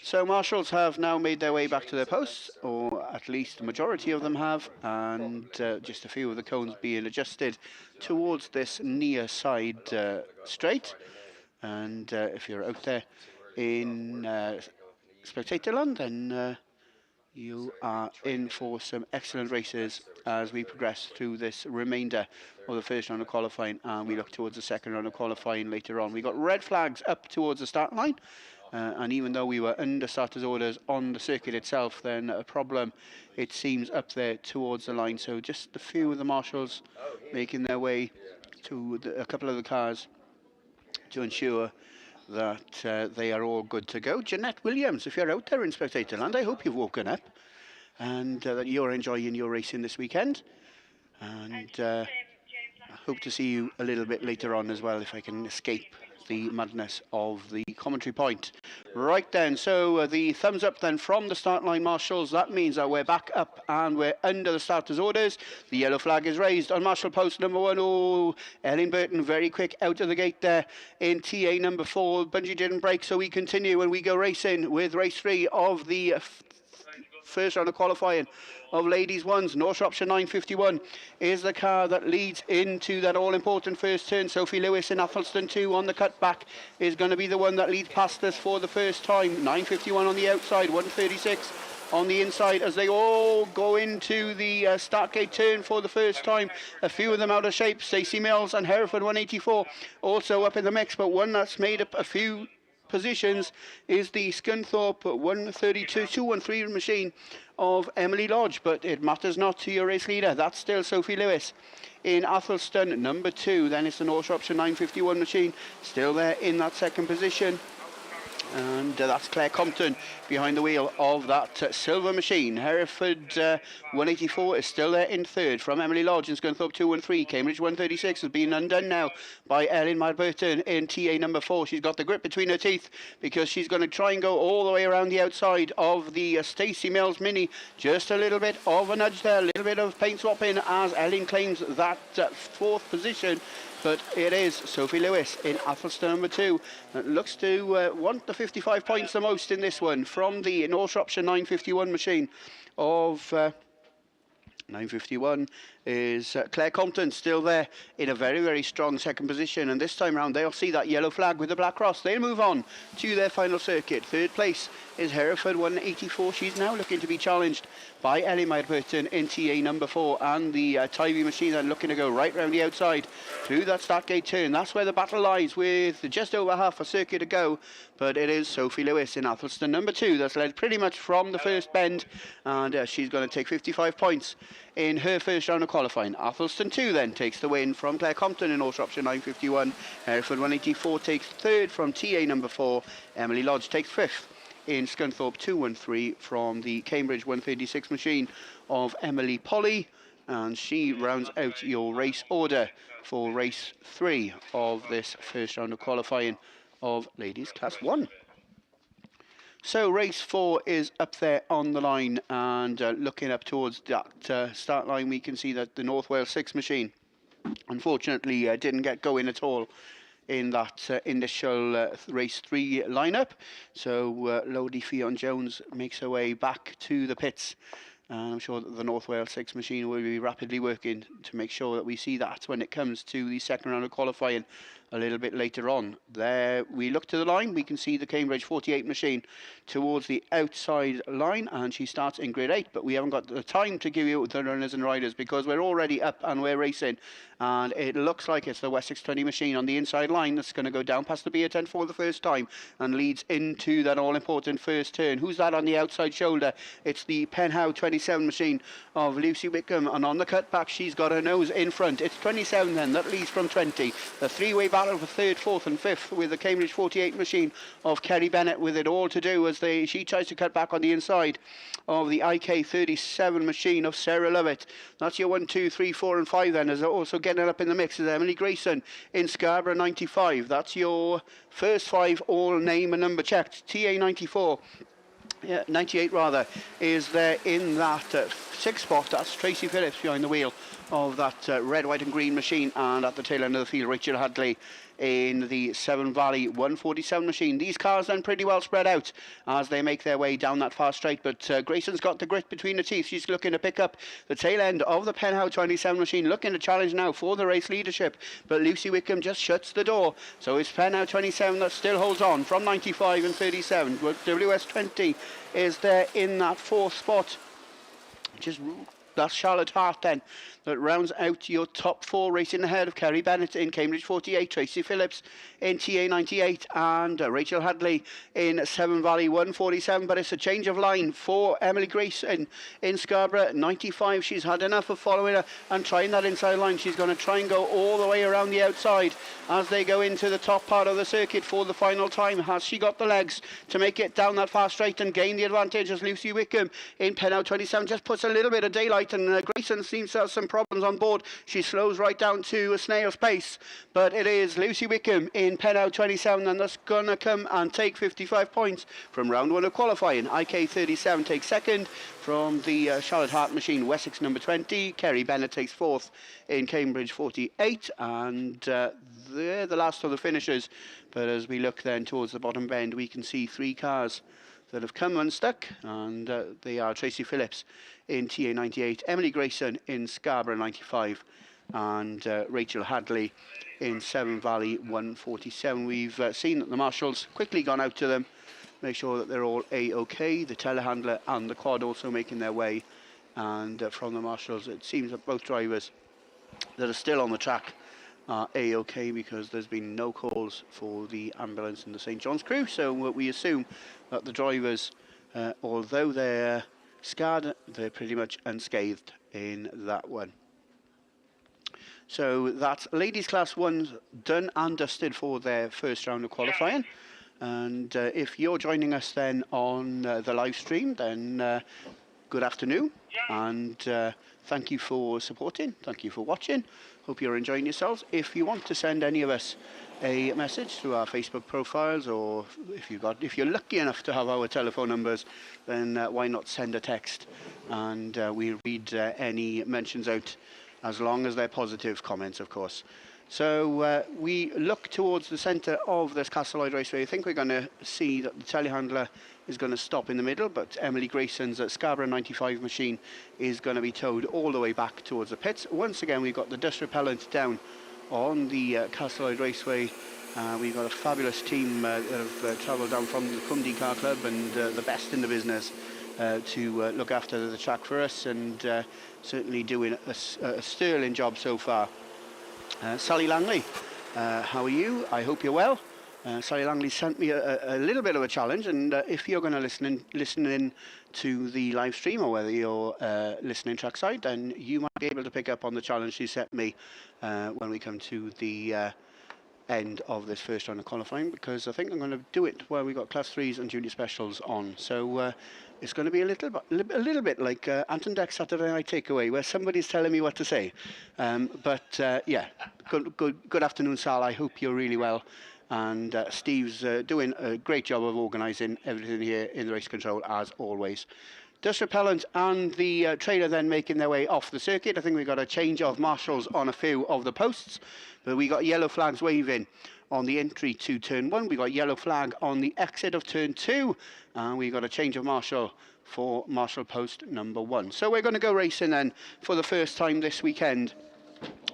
So marshals have now made their way back to their posts, or at least the majority of them have, and just a few of the cones being adjusted towards this near side straight. And if you're out there in Spectatorland, then you are in for some excellent races as we progress through this remainder of the first round of qualifying, and we look towards the second round of qualifying later on. We got red flags up towards the start line. And even though we were under starters orders on the circuit itself, then a problem, it seems, up there towards the line. So just a few of the marshals making their way to a couple of the cars to ensure that they are all good to go. Jeanette Williams, if you're out there in Spectatorland, I hope you've woken up and that you're enjoying your racing this weekend. And I hope to see you a little bit later on as well, if I can escape the madness of the commentary point. Right then, so the thumbs up then from the start line marshals. That means that we're back up and we're under the starters orders. The yellow flag is raised on marshal post number 1. Oh, Ellen Burton very quick out of the gate there in TA number 4. Bungee didn't break, so we continue and we go racing with race 3 of the first round of qualifying of ladies ones. North Shropshire 951 is the car that leads into that all-important first turn. Sophie Lewis in Athelston 2 on the cutback is going to be the one that leads past us for the first time. 951 on the outside, 136 on the inside as they all go into the start gate turn for the first time. A few of them out of shape. Stacey Mills and Hereford 184 also up in the mix, but one that's made up a few positions is the Scunthorpe 213 machine of Emily Lodge, but it matters not to your race leader. That's still Sophie Lewis in Athelston number 2. Then it's the North Shropshire 951 machine still there in that second position. And that's Claire Compton behind the wheel of that silver machine. Hereford 184 is still there in third from Emily Lodge and Scunthorpe 213. Cambridge 136 has been undone now by Ellen Burton in TA number 4. She's got the grip between her teeth because she's going to try and go all the way around the outside of the Stacey Mills Mini. Just a little bit of a nudge there, a little bit of paint swapping as Ellen claims that fourth position. But it is Sophie Lewis in Athelston number 2 that looks to want the 55 points the most in this one from the North Shropshire 951 machine of 951 is Claire Compton still there in a very, very strong second position. And this time round, they'll see that yellow flag with the black cross. They'll move on to their final circuit. Third place is Hereford 184. She's now looking to be challenged by Ellie Burton in TA number 4. And the Tivy machine then looking to go right round the outside through that start gate turn. That's where the battle lies with just over half a circuit to go. But it is Sophie Lewis in Athelston number 2 that's led pretty much from the first bend. And she's going to take 55 points in her first round of qualifying. Athelston 2 then takes the win from Clare Compton in North Shropshire 9.51. Hereford 184 takes third from TA number 4. Emily Lodge takes fifth in Scunthorpe 213 from the Cambridge 136 machine of Emily Polly. And she rounds out your race order for race 3 of this first round of qualifying of Ladies Class 1. So race 4 is up there on the line, and looking up towards that start line, we can see that the North Wales 6 machine unfortunately didn't get going at all in that initial race 3 lineup. So Lodi Fion Jones makes her way back to the pits, and I'm sure that the North Wales 6 machine will be rapidly working to make sure that we see that when it comes to the second round of qualifying a little bit later on. There we look to the line, we can see the Cambridge 48 machine towards the outside line, and she starts in grid 8, but we haven't got the time to give you the runners and riders because we're already up and we're racing, and it looks like it's the West 620 machine on the inside line that's going to go down past the BA10 for the first time and leads into that all-important first turn. Who's that on the outside shoulder? It's the Penhow 27 machine of Lucy Wickham, and on the cutback she's got her nose in front. It's 27 then that leads from 20. The three-way battle for third, fourth and fifth with the Cambridge 48 machine of Kerry Bennett with it all to do as she tries to cut back on the inside of the IK 37 machine of Sarah Lovett. That's your 1, 2, 3, 4 and 5 then, as also getting up in the mix is Emily Grayson in Scarborough 95. That's your first 5 all name and number checked. TA 94. Yeah, 98 rather, is there in that 6th spot. That's Tracy Phillips behind the wheel of that red, white and green machine, and at the tail end of the field Rachel Hadley in the Severn Valley 147 machine. These cars then pretty well spread out as they make their way down that far straight, but Grayson's got the grit between the teeth. She's looking to pick up the tail end of the Penhow 27 machine, looking to challenge now for the race leadership, but Lucy Wickham just shuts the door. So it's Penhow 27 that still holds on from 95 and 37. WS20 is there in that 4th spot. Just that's Charlotte Hart then that rounds out your top 4, racing ahead of Kerry Bennett in Cambridge 48, Tracy Phillips in TA 98 and Rachel Hadley in Severn Valley 147. But it's a change of line for Emily Grace in Scarborough 95. She's had enough of following her and trying that inside line. She's going to try and go all the way around the outside as they go into the top part of the circuit for the final time. Has she got the legs to make it down that far straight and gain the advantage as Lucy Wickham in Penhow 27 just puts a little bit of daylight, and Grayson seems to have some problems on board. She slows right down to a snail's pace, but it is Lucy Wickham in Penhow 27 and that's going to come and take 55 points from round 1 of qualifying. IK 37 takes second from the Charlotte Hart machine, Wessex number 20. Kerry Bennett takes 4th in Cambridge 48, and they're the last of the finishers. But as we look then towards the bottom bend, we can see 3 cars that have come unstuck, and they are Tracy Phillips in TA 98, Emily Grayson in Scarborough 95, and Rachel Hadley in Severn Valley 147. We've seen that the marshals quickly gone out to them, make sure that they're all A-OK. The telehandler and the quad also making their way, and from the marshals it seems that both drivers that are still on the track are A-OK because there's been no calls for the ambulance and the St John's crew. So we assume that the drivers, although they're scarred, they're pretty much unscathed in that one. So that's Ladies Class 1 done and dusted for their first round of qualifying. And if you're joining us then on the live stream, then good afternoon, and thank you for supporting, thank you for watching. Hope you're enjoying yourselves. If you want to send any of us a message through our Facebook profiles, or if you're lucky enough to have our telephone numbers, then why not send a text, and we'll read any mentions out, as long as they're positive comments, of course. So we look towards the centre of this Castleloyd Raceway. I think we're going to see that the telehandler is going to stop in the middle, but Emily Grayson's Scarborough 95 machine is going to be towed all the way back towards the pits. Once again, we've got the dust repellent down on the Castleloyd Raceway. We've got a fabulous team that have travelled down from the Cumdee Car Club, and the best in the business to look after the track for us, and certainly doing a sterling job so far. Sally Langley, how are you? I hope you're well. Sally Langley sent me a little bit of a challenge, and if you're going to listen in to the live stream, or whether you're listening trackside, then you might be able to pick up on the challenge she sent me when we come to the end of this first round of qualifying, because I think I'm going to do it where we got class 3s and junior specials on. So it's going to be a little bit like Anton Deck's Saturday Night Takeaway, where somebody's telling me what to say. Yeah, good afternoon, Sal. I hope you're really well. And Steve's doing a great job of organising everything here in the race control, as always. Dust repellent and the trailer then making their way off the circuit. I think we got a change of marshals on a few of the posts, but we got yellow flags waving on the entry to turn 1. We got yellow flag on the exit of turn 2, and we got a change of marshal for marshal post number 1. So we're going to go racing then for the first time this weekend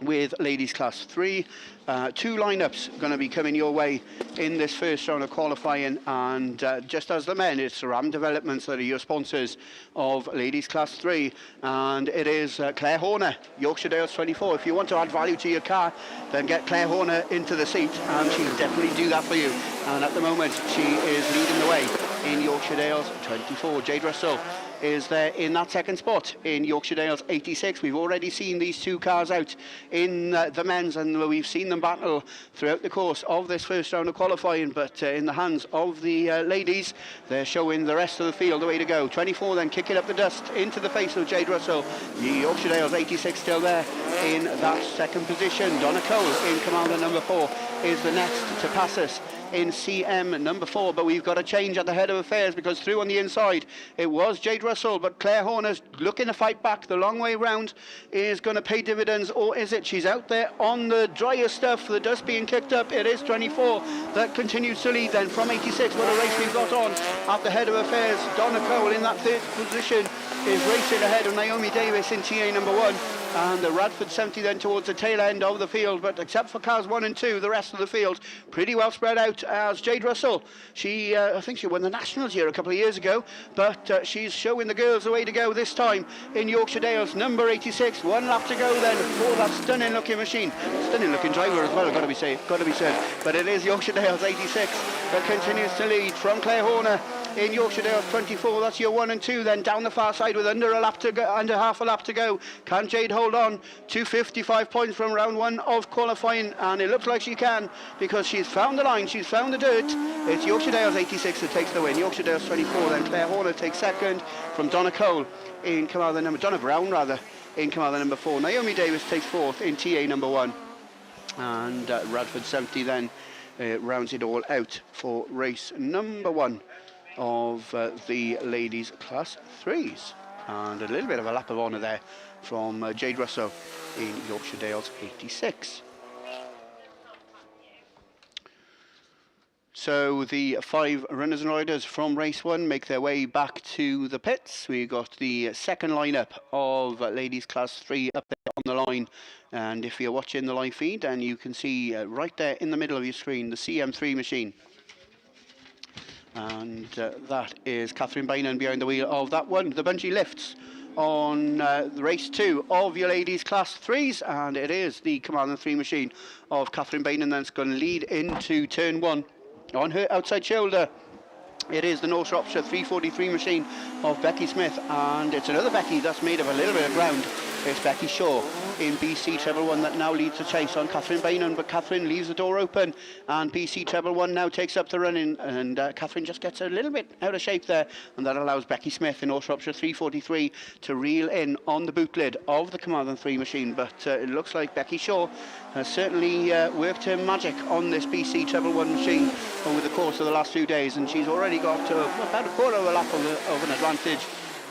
with ladies class 3. 2 lineups going to be coming your way in this first round of qualifying, and just as the men, it's Ram Developments that are your sponsors of ladies class 3, and it is Claire Horner, Yorkshire Dales 24. If you want to add value to your car, then get Claire Horner into the seat, and she'll definitely do that for you. And at the moment she is leading the way in Yorkshire Dales 24. Jade Russell is there in that second spot in Yorkshire Dales 86. We've already seen these 2 cars out in the men's, and we've seen them battle throughout the course of this first round of qualifying, but in the hands of the ladies, they're showing the rest of the field the way to go. 24 then kicking up the dust into the face of Jade Russell. The Yorkshire Dales 86 still there in that second position. Donna Cole in commander number 4 is the next to pass us in CM number 4, but we've got a change at the head of affairs, because through on the inside it was Jade Russell, but Claire Horner's looking to fight back. The long way round is going to pay dividends, or is it? She's out there on the drier stuff, the dust being kicked up. It is 24 that continues to lead then from 86. What a race we've got on at the head of affairs. Donna Cole in that 3rd position is racing ahead of Naomi Davis in TA number 1. And the Radford 70 then towards the tail end of the field, but except for cars 1 and 2, the rest of the field pretty well spread out. As Jade Russell, she I think she won the Nationals here a couple of years ago, but she's showing the girls the way to go this time in Yorkshire Dales number 86. 1 lap to go then for that stunning looking machine, stunning looking driver as well, got to be said. But it is Yorkshire Dales 86 that continues to lead from Claire Horner in Yorkshire Dales 24. That's your 1 and 2 then down the far side with under half a lap to go. Can Jade hold on to 55 points from round 1 of qualifying? And it looks like she can, because she's found the line, she's found the dirt. It's Yorkshire Dales 86 that takes the win. Yorkshire Dales 24 then Claire Horner takes second from Donna Cole in commander number, Donna Brown rather, in commander number 4. Naomi Davis takes 4th in TA number 1, and Radford 70 then rounds it all out for race number 1 of the ladies class 3s. And a little bit of a lap of honour there from Jade Russell in Yorkshire Dales 86. So the 5 runners and riders from race 1 make their way back to the pits. We got the second lineup of ladies class 3 up there on the line, and if you're watching the live feed, then you can see right there in the middle of your screen the CM3 machine. And that is Catherine Bainan behind the wheel of that one. The bungee lifts on the race 2 of your ladies class 3s, and it is the Commander 3 machine of Catherine Bainan that's going to lead into turn 1 on her outside shoulder. It is the North Shropshire 343 machine of Becky Smith, and it's another Becky that's made of a little bit of ground. It's Becky Shaw in BC Treble 1 that now leads the chase on Catherine Bainan, but Catherine leaves the door open, and BC Treble 1 now takes up the running, and Catherine just gets a little bit out of shape there, and that allows Becky Smith in North Shropshire 343 to reel in on the boot lid of the Commander 3 machine. But it looks like Becky Shaw has certainly worked her magic on this BC Treble 1 machine over the course of the last few days, and she's already got about a quarter of a lap of an advantage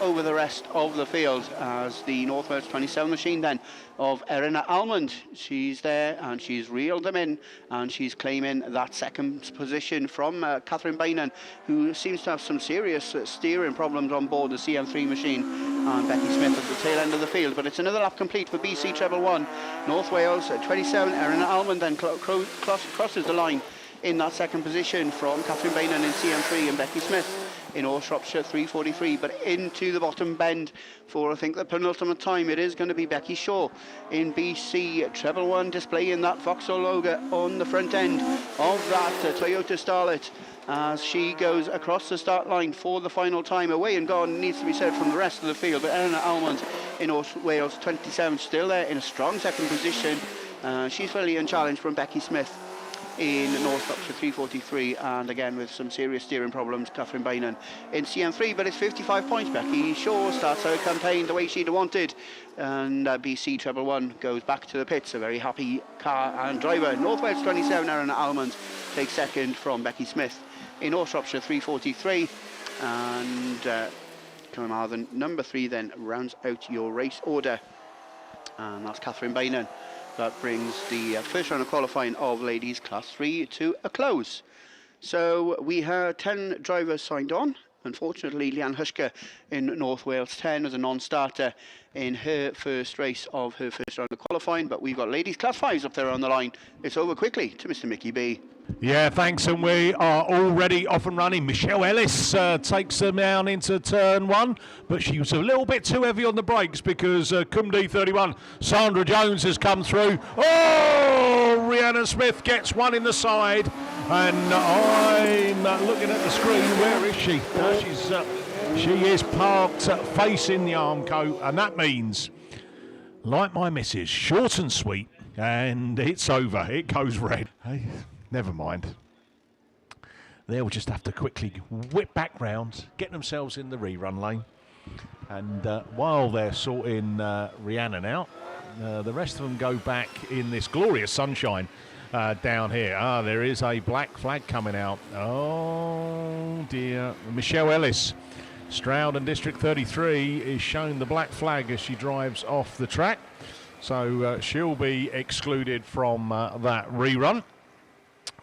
over the rest of the field, as the Northwest 27 machine then of Erina Almond, she's there and she's reeled them in, and she's claiming that second position from Catherine Bainan, who seems to have some serious steering problems on board the CM3 machine, and Becky Smith at the tail end of the field. But it's another lap complete for BC Treble 1. North Wales 27, Erina Almond then crosses the line in that second position from Catherine Bainan in CM3 and Becky Smith in All Shropshire 3:43, but into the bottom bend for, I think, the penultimate time. It is going to be Becky Shaw in BC Treble 1, displaying that Vauxhall logo on the front end of that Toyota Starlet as she goes across the start line for the final time. Away and gone needs to be said from the rest of the field, but Eleanor Almond in North Wales 27 still there in a strong second position. She's fairly unchallenged from Becky Smith in North Shropshire 3:43, and again with some serious steering problems, Catherine Bainan in CM3, but it's 55 points. Becky Shaw starts her campaign the way she'd wanted, and BC Treble 1 goes back to the pits. A very happy car and driver. North Wales 27, Erin Almond takes second from Becky Smith in North Shropshire 3:43, and Carmarthen number 3 then rounds out your race order, and that's Catherine Bainan. That brings the first round of qualifying of ladies class 3 to a close. So we had 10 drivers signed on. Unfortunately, Leanne Hushka in North Wales 10 as a non-starter in her first race of her first round of qualifying, but we've got ladies class 5s up there on the line. It's over quickly to Mr. Mickey B. Yeah, thanks, and we are already off and running. Michelle Ellis takes them down into turn 1, but she was a little bit too heavy on the brakes because Cumd 31, Sandra Jones has come through. Oh, Rhiannon Smith gets one in the side, and I'm looking at the screen. Where is she? She is parked facing the Armco, and that means, like my missus, short and sweet, and it's over. It goes red. Hey, never mind. They'll just have to quickly whip back round, get themselves in the rerun lane, and while they're sorting Rhiannon out, the rest of them go back in this glorious sunshine down here. There is a black flag coming out. Oh dear. Michelle Ellis, Stroud and District 33, is shown the black flag as she drives off the track. So she'll be excluded from that rerun.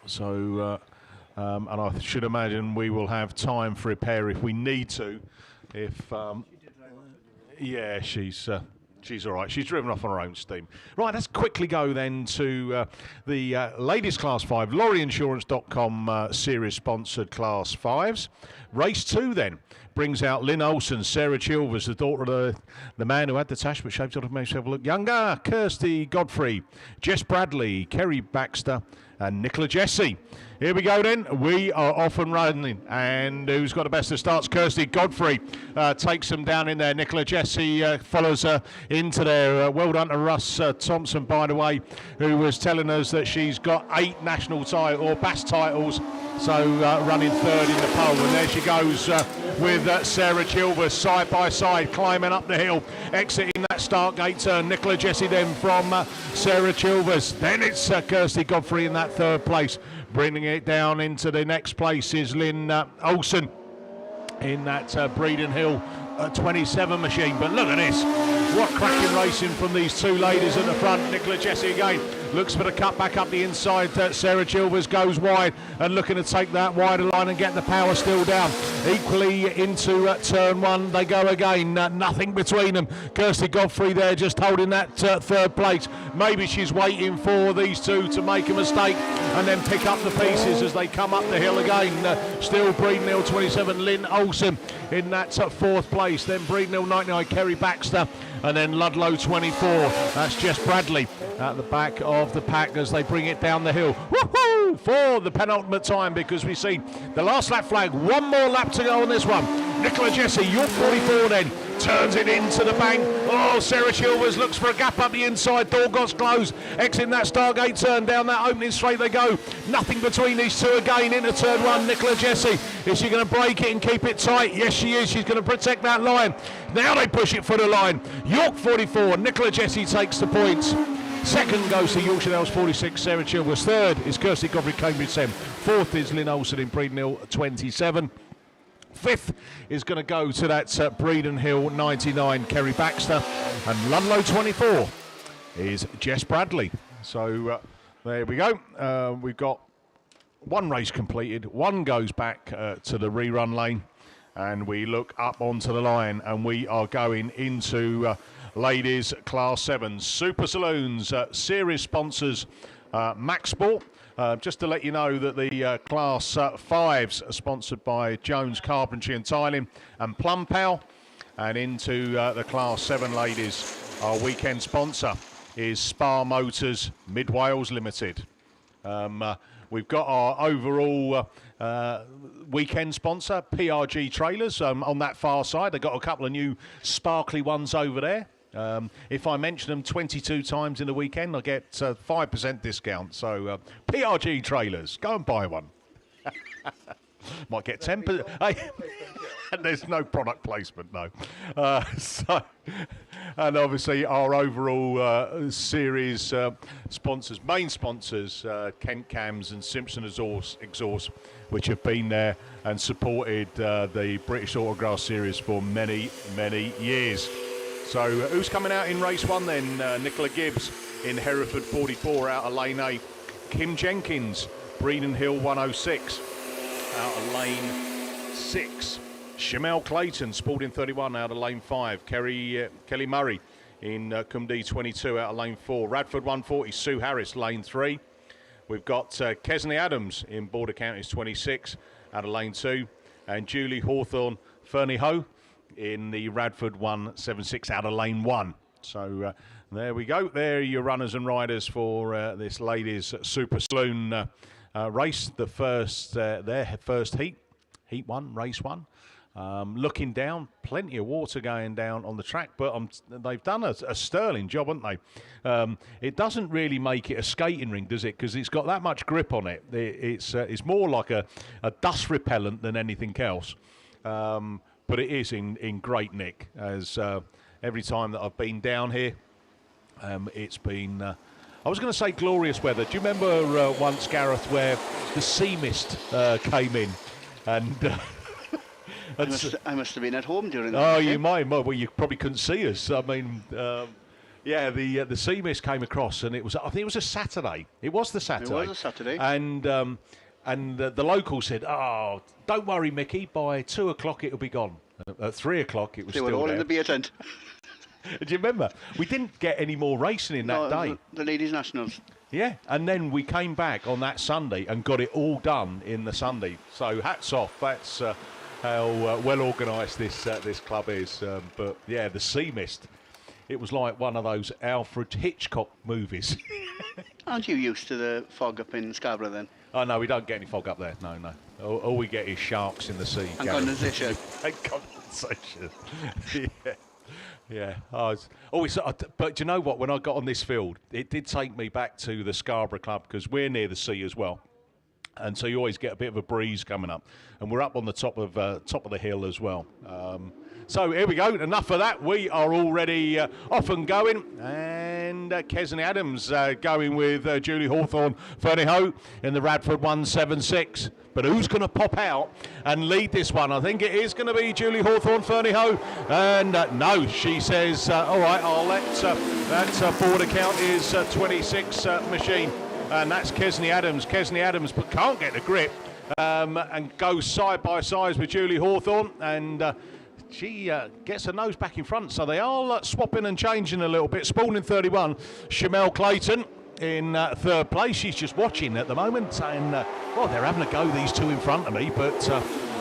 So, and I should imagine we will have time for repair if we need to. Yeah, she's all right. She's driven off on her own steam. Right, let's quickly go then to the ladies class 5, lorryinsurance.com series sponsored class 5s. Race 2 then brings out Lynn Olsen, Sarah Chilvers, the daughter of the man who had the tash but shaved it off to make herself look younger, Kirsty Godfrey, Jess Bradley, Kerry Baxter, and Nicola Jesse. Here we go then. We are off and running. And who's got the best of starts? Kirsty Godfrey takes them down in there. Nicola Jesse follows her into there. Well done to Russ Thompson, by the way, who was telling us that she's got 8 national or BAST titles. So running third in the pole. And there she goes with Sarah Chilvers side by side, climbing up the hill, exiting that start gate turn. Nicola Jesse then from Sarah Chilvers. Then it's Kirsty Godfrey in that third place. Bringing it down into the next place is Lynn Olsen in that Breeden Hill 27 machine. But look at this. What cracking racing from these two ladies at the front. Nicola Jesse again looks for the cut back up the inside. Sarah Chilvers goes wide and looking to take that wider line and get the power still down. Equally into turn 1 they go again. Nothing between them. Kirsty Godfrey there just holding that third place. Maybe she's waiting for these two to make a mistake and then pick up the pieces as they come up the hill again. Still Breeden Hill 27, Lynn Olsen in that fourth place. Then Breeden Hill 99, Kerry Baxter. And then Ludlow 24, that's Jess Bradley at the back of the pack as they bring it down the hill. Woohoo! For the penultimate time, because we see the last lap flag. One more lap to go on this one. Nicola Jesse, York 44 then, turns it into the bank. Oh, Sarah Chilvers looks for a gap up the inside. Door got closed. Exiting that Stargate turn, down that opening straight they go. Nothing between these two again into turn 1. Nicola Jesse, is she going to break it and keep it tight? Yes, she is. She's going to protect that line. Now they push it for the line. York 44, Nicola Jesse takes the points. Second goes to Yorkshire Dales 46, Sarah Chilvers. Third is Kirsty Godfrey, Cambridge 7. Fourth is Lynn Olsen in Breeden Hill 27. Fifth is going to go to that Breeden Hill 99, Kerry Baxter. And Ludlow 24 is Jess Bradley. So there we go. We've got one race completed. One goes back to the rerun lane. And we look up onto the line and we are going into ladies class 7. Super Saloons, series sponsors Max Sport. Just to let you know that the Class 5s are sponsored by Jones Carpentry and Tiling and Plum Pal. And into the Class 7 ladies, our weekend sponsor is Spa Motors Mid Wales Limited. We've got our overall weekend sponsor, PRG Trailers, on that far side. They've got a couple of new sparkly ones over there. If I mention them 22 times in a weekend, I get 5% discount. So PRG Trailers, go and buy one. Might get 10%. There's no product placement, no. And obviously our overall series sponsors, main sponsors, Kent Cams and Simpson Exhaust, which have been there and supported the British Autograss series for many, many years. So who's coming out in race 1 then? Nicola Gibbs in Hereford 44 out of lane A. Kim Jenkins, Breeden Hill 106 out of lane 6. Shamel Clayton, Spalding 31 out of lane 5. Kelly Murray in Cumdee 22 out of lane 4. Radford 140, Sue Harris, lane 3. We've got Kesney Adams in Border Counties 26 out of lane 2. And Julie Hawthorne Fernie Ho in the Radford 176 out of lane 1. So there we go. There are your runners and riders for this ladies' Super Saloon race. The first, their first heat 1, race 1. Looking down, plenty of water going down on the track, but they've done a sterling job, haven't they? It doesn't really make it a skating ring, does it? Because it's got that much grip on it. It's more like a dust repellent than anything else. But it is in great nick, as every time that I've been down here, it's been, I was going to say glorious weather. Do you remember once, Gareth, where the sea mist came in? And I must have been at home during that. Oh, you might. Well, you probably couldn't see us. I mean, yeah, the sea mist came across, and I think it was a Saturday. It was the Saturday. It was a Saturday. And the local said, "Oh, don't worry, Mickey. By 2 o'clock it'll be gone." At 3 o'clock it was still there. They were all in the beer tent. Do you remember? We didn't get any more racing in that day. The Ladies Nationals. Yeah, and then we came back on that Sunday and got it all done in the Sunday. So hats off. That's how well organised this club is. But yeah, the sea mist. It was like one of those Alfred Hitchcock movies. Aren't you used to the fog up in Scarborough then? Oh no, we don't get any fog up there. No. All we get is sharks in the sea. And condensation. And condensation. Yeah. But do you know what? When I got on this field, it did take me back to the Scarborough Club, because we're near the sea as well. And so you always get a bit of a breeze coming up, and we're up on the top of the hill as well. So here we go. Enough of that. We are already off and going, and Kesney Adams going with Julie Hawthorne Fernie Ho in the Radford 176. But who's going to pop out and lead this one? I think it is going to be Julie Hawthorne Fernie Ho. And no, she says, all right, I'll let that Border Counties 26 machine. And that's Kesney Adams. Kesney Adams, but can't get the grip, and goes side by side with Julie Hawthorne, and she gets her nose back in front. So they are swapping and changing a little bit. Spalding 31, Shamel Clayton in third place. She's just watching at the moment, and well, they're having a go, these two in front of me, but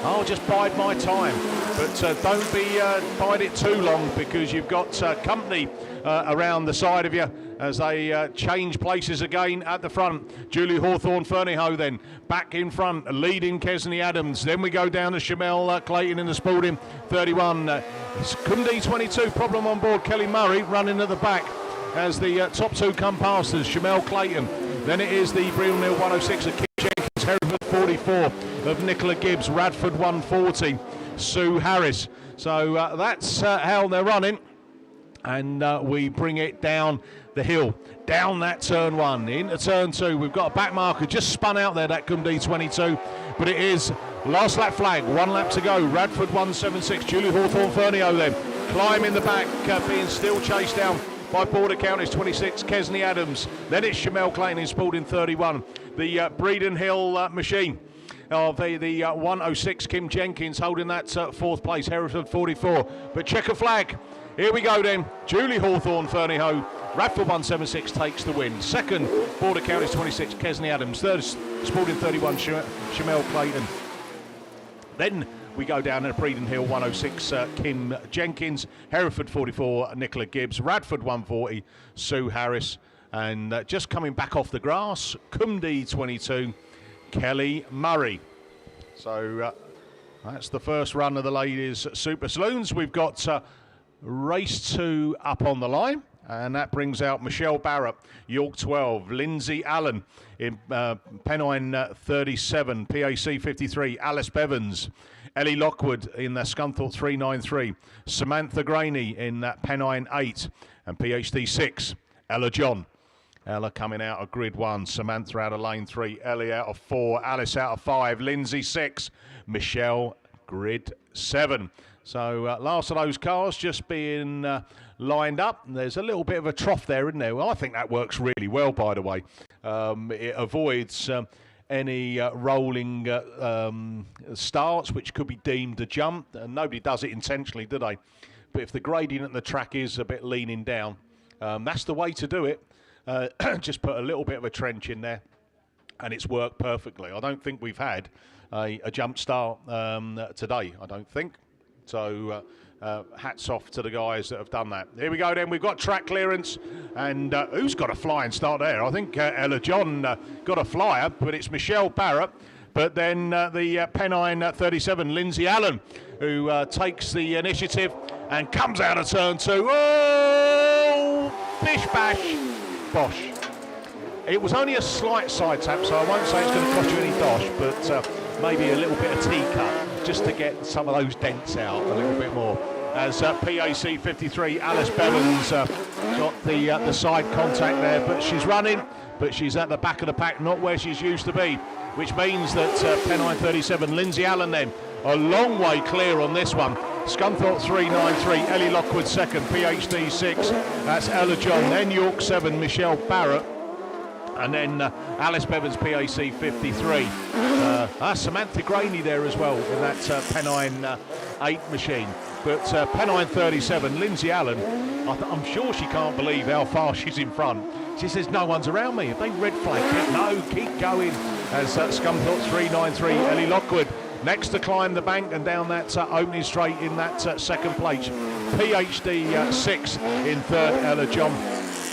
I'll just bide my time. But don't bide it too long, because you've got company around the side of you as they change places again at the front. Julie Hawthorne Fernie Ho then back in front, leading Kesney Adams. Then we go down to Shamel Clayton in the Spalding 31. Cumdee 22, problem on board. Kelly Murray running at the back as the top two come past us. Shamel Clayton. Then it is the Breeden Hill 106 of Kim Jenkins, Hereford 44 of Nicola Gibbs, Radford 140, Sue Harris. So that's how they're running. And we bring it down the hill, down that turn 1, into turn 2. We've got a back marker just spun out there, that Cumdee 22, but it is last lap flag, 1 lap to go. Radford 176, Julie Hawthorne Fernie Ho then climbing the back, being still chased down by Border Counties 26, Kesney Adams. Then it's Shamel Clayton in Spalding 31, the Breeden Hill machine of the 106, Kim Jenkins holding that 4th place, Hereford 44. But checker flag. Here we go then. Julie Hawthorne Fernie Ho Radford 176 takes the win. Second, Border Counties 26, Kesney Adams. Third, Spalding 31, Shamel Clayton. Then we go down to Breeden Hill 106, Kim Jenkins. Hereford 44, Nicola Gibbs. Radford 140, Sue Harris. And just coming back off the grass, Cumdy 22, Kelly Murray. So that's the first run of the ladies' Super Saloons. We've got race 2 up on the line, and that brings out Michelle Barrett, York 12, Lindsay Allen in Pennine 37, PAC 53, Alice Bevans, Ellie Lockwood in Scunthorpe 393, Samantha Graney in Pennine 8, and PhD 6, Ella John. Ella coming out of grid 1, Samantha out of lane 3, Ellie out of 4, Alice out of 5, Lindsay 6, Michelle grid 7. So last of those cars just being lined up. There's a little bit of a trough there, isn't there? Well, I think that works really well, by the way. It avoids any rolling starts, which could be deemed a jump. Nobody does it intentionally, do they? But if the gradient at the track is a bit leaning down, that's the way to do it. Just put a little bit of a trench in there, and it's worked perfectly. I don't think we've had a jump start today, I don't think. So hats off to the guys that have done that. Here we go then, we've got track clearance, and who's got a flying start there? I think Ella John got a flyer, but it's Michelle Barrett. But then the Pennine 37, Lindsay Allen, who takes the initiative and comes out of turn 2. Oh, bish bash, bosh. It was only a slight side tap, so I won't say it's going to cost you any dosh, but maybe a little bit of teacup just to get some of those dents out a little bit more. As PAC 53, Alice Bevans got the side contact there, but she's running, but she's at the back of the pack, not where she's used to be, which means that Pennine 37, Lindsay Allen then, a long way clear on this one. Scunthorpe 393, Ellie Lockwood second, PhD 6, that's Ella John, then York 7, Michelle Barrett, and then Alice Bevans, PAC 53. Samantha Graney there as well in that Pennine 8 machine. But Pennine 37, Lindsay Allen, I'm sure she can't believe how far she's in front. She says, no one's around me. If they red flag it, no, keep going. As Scunthorpe 393, Ellie Lockwood next to climb the bank and down that opening straight in that second place. PhD 6 in third, Ella John,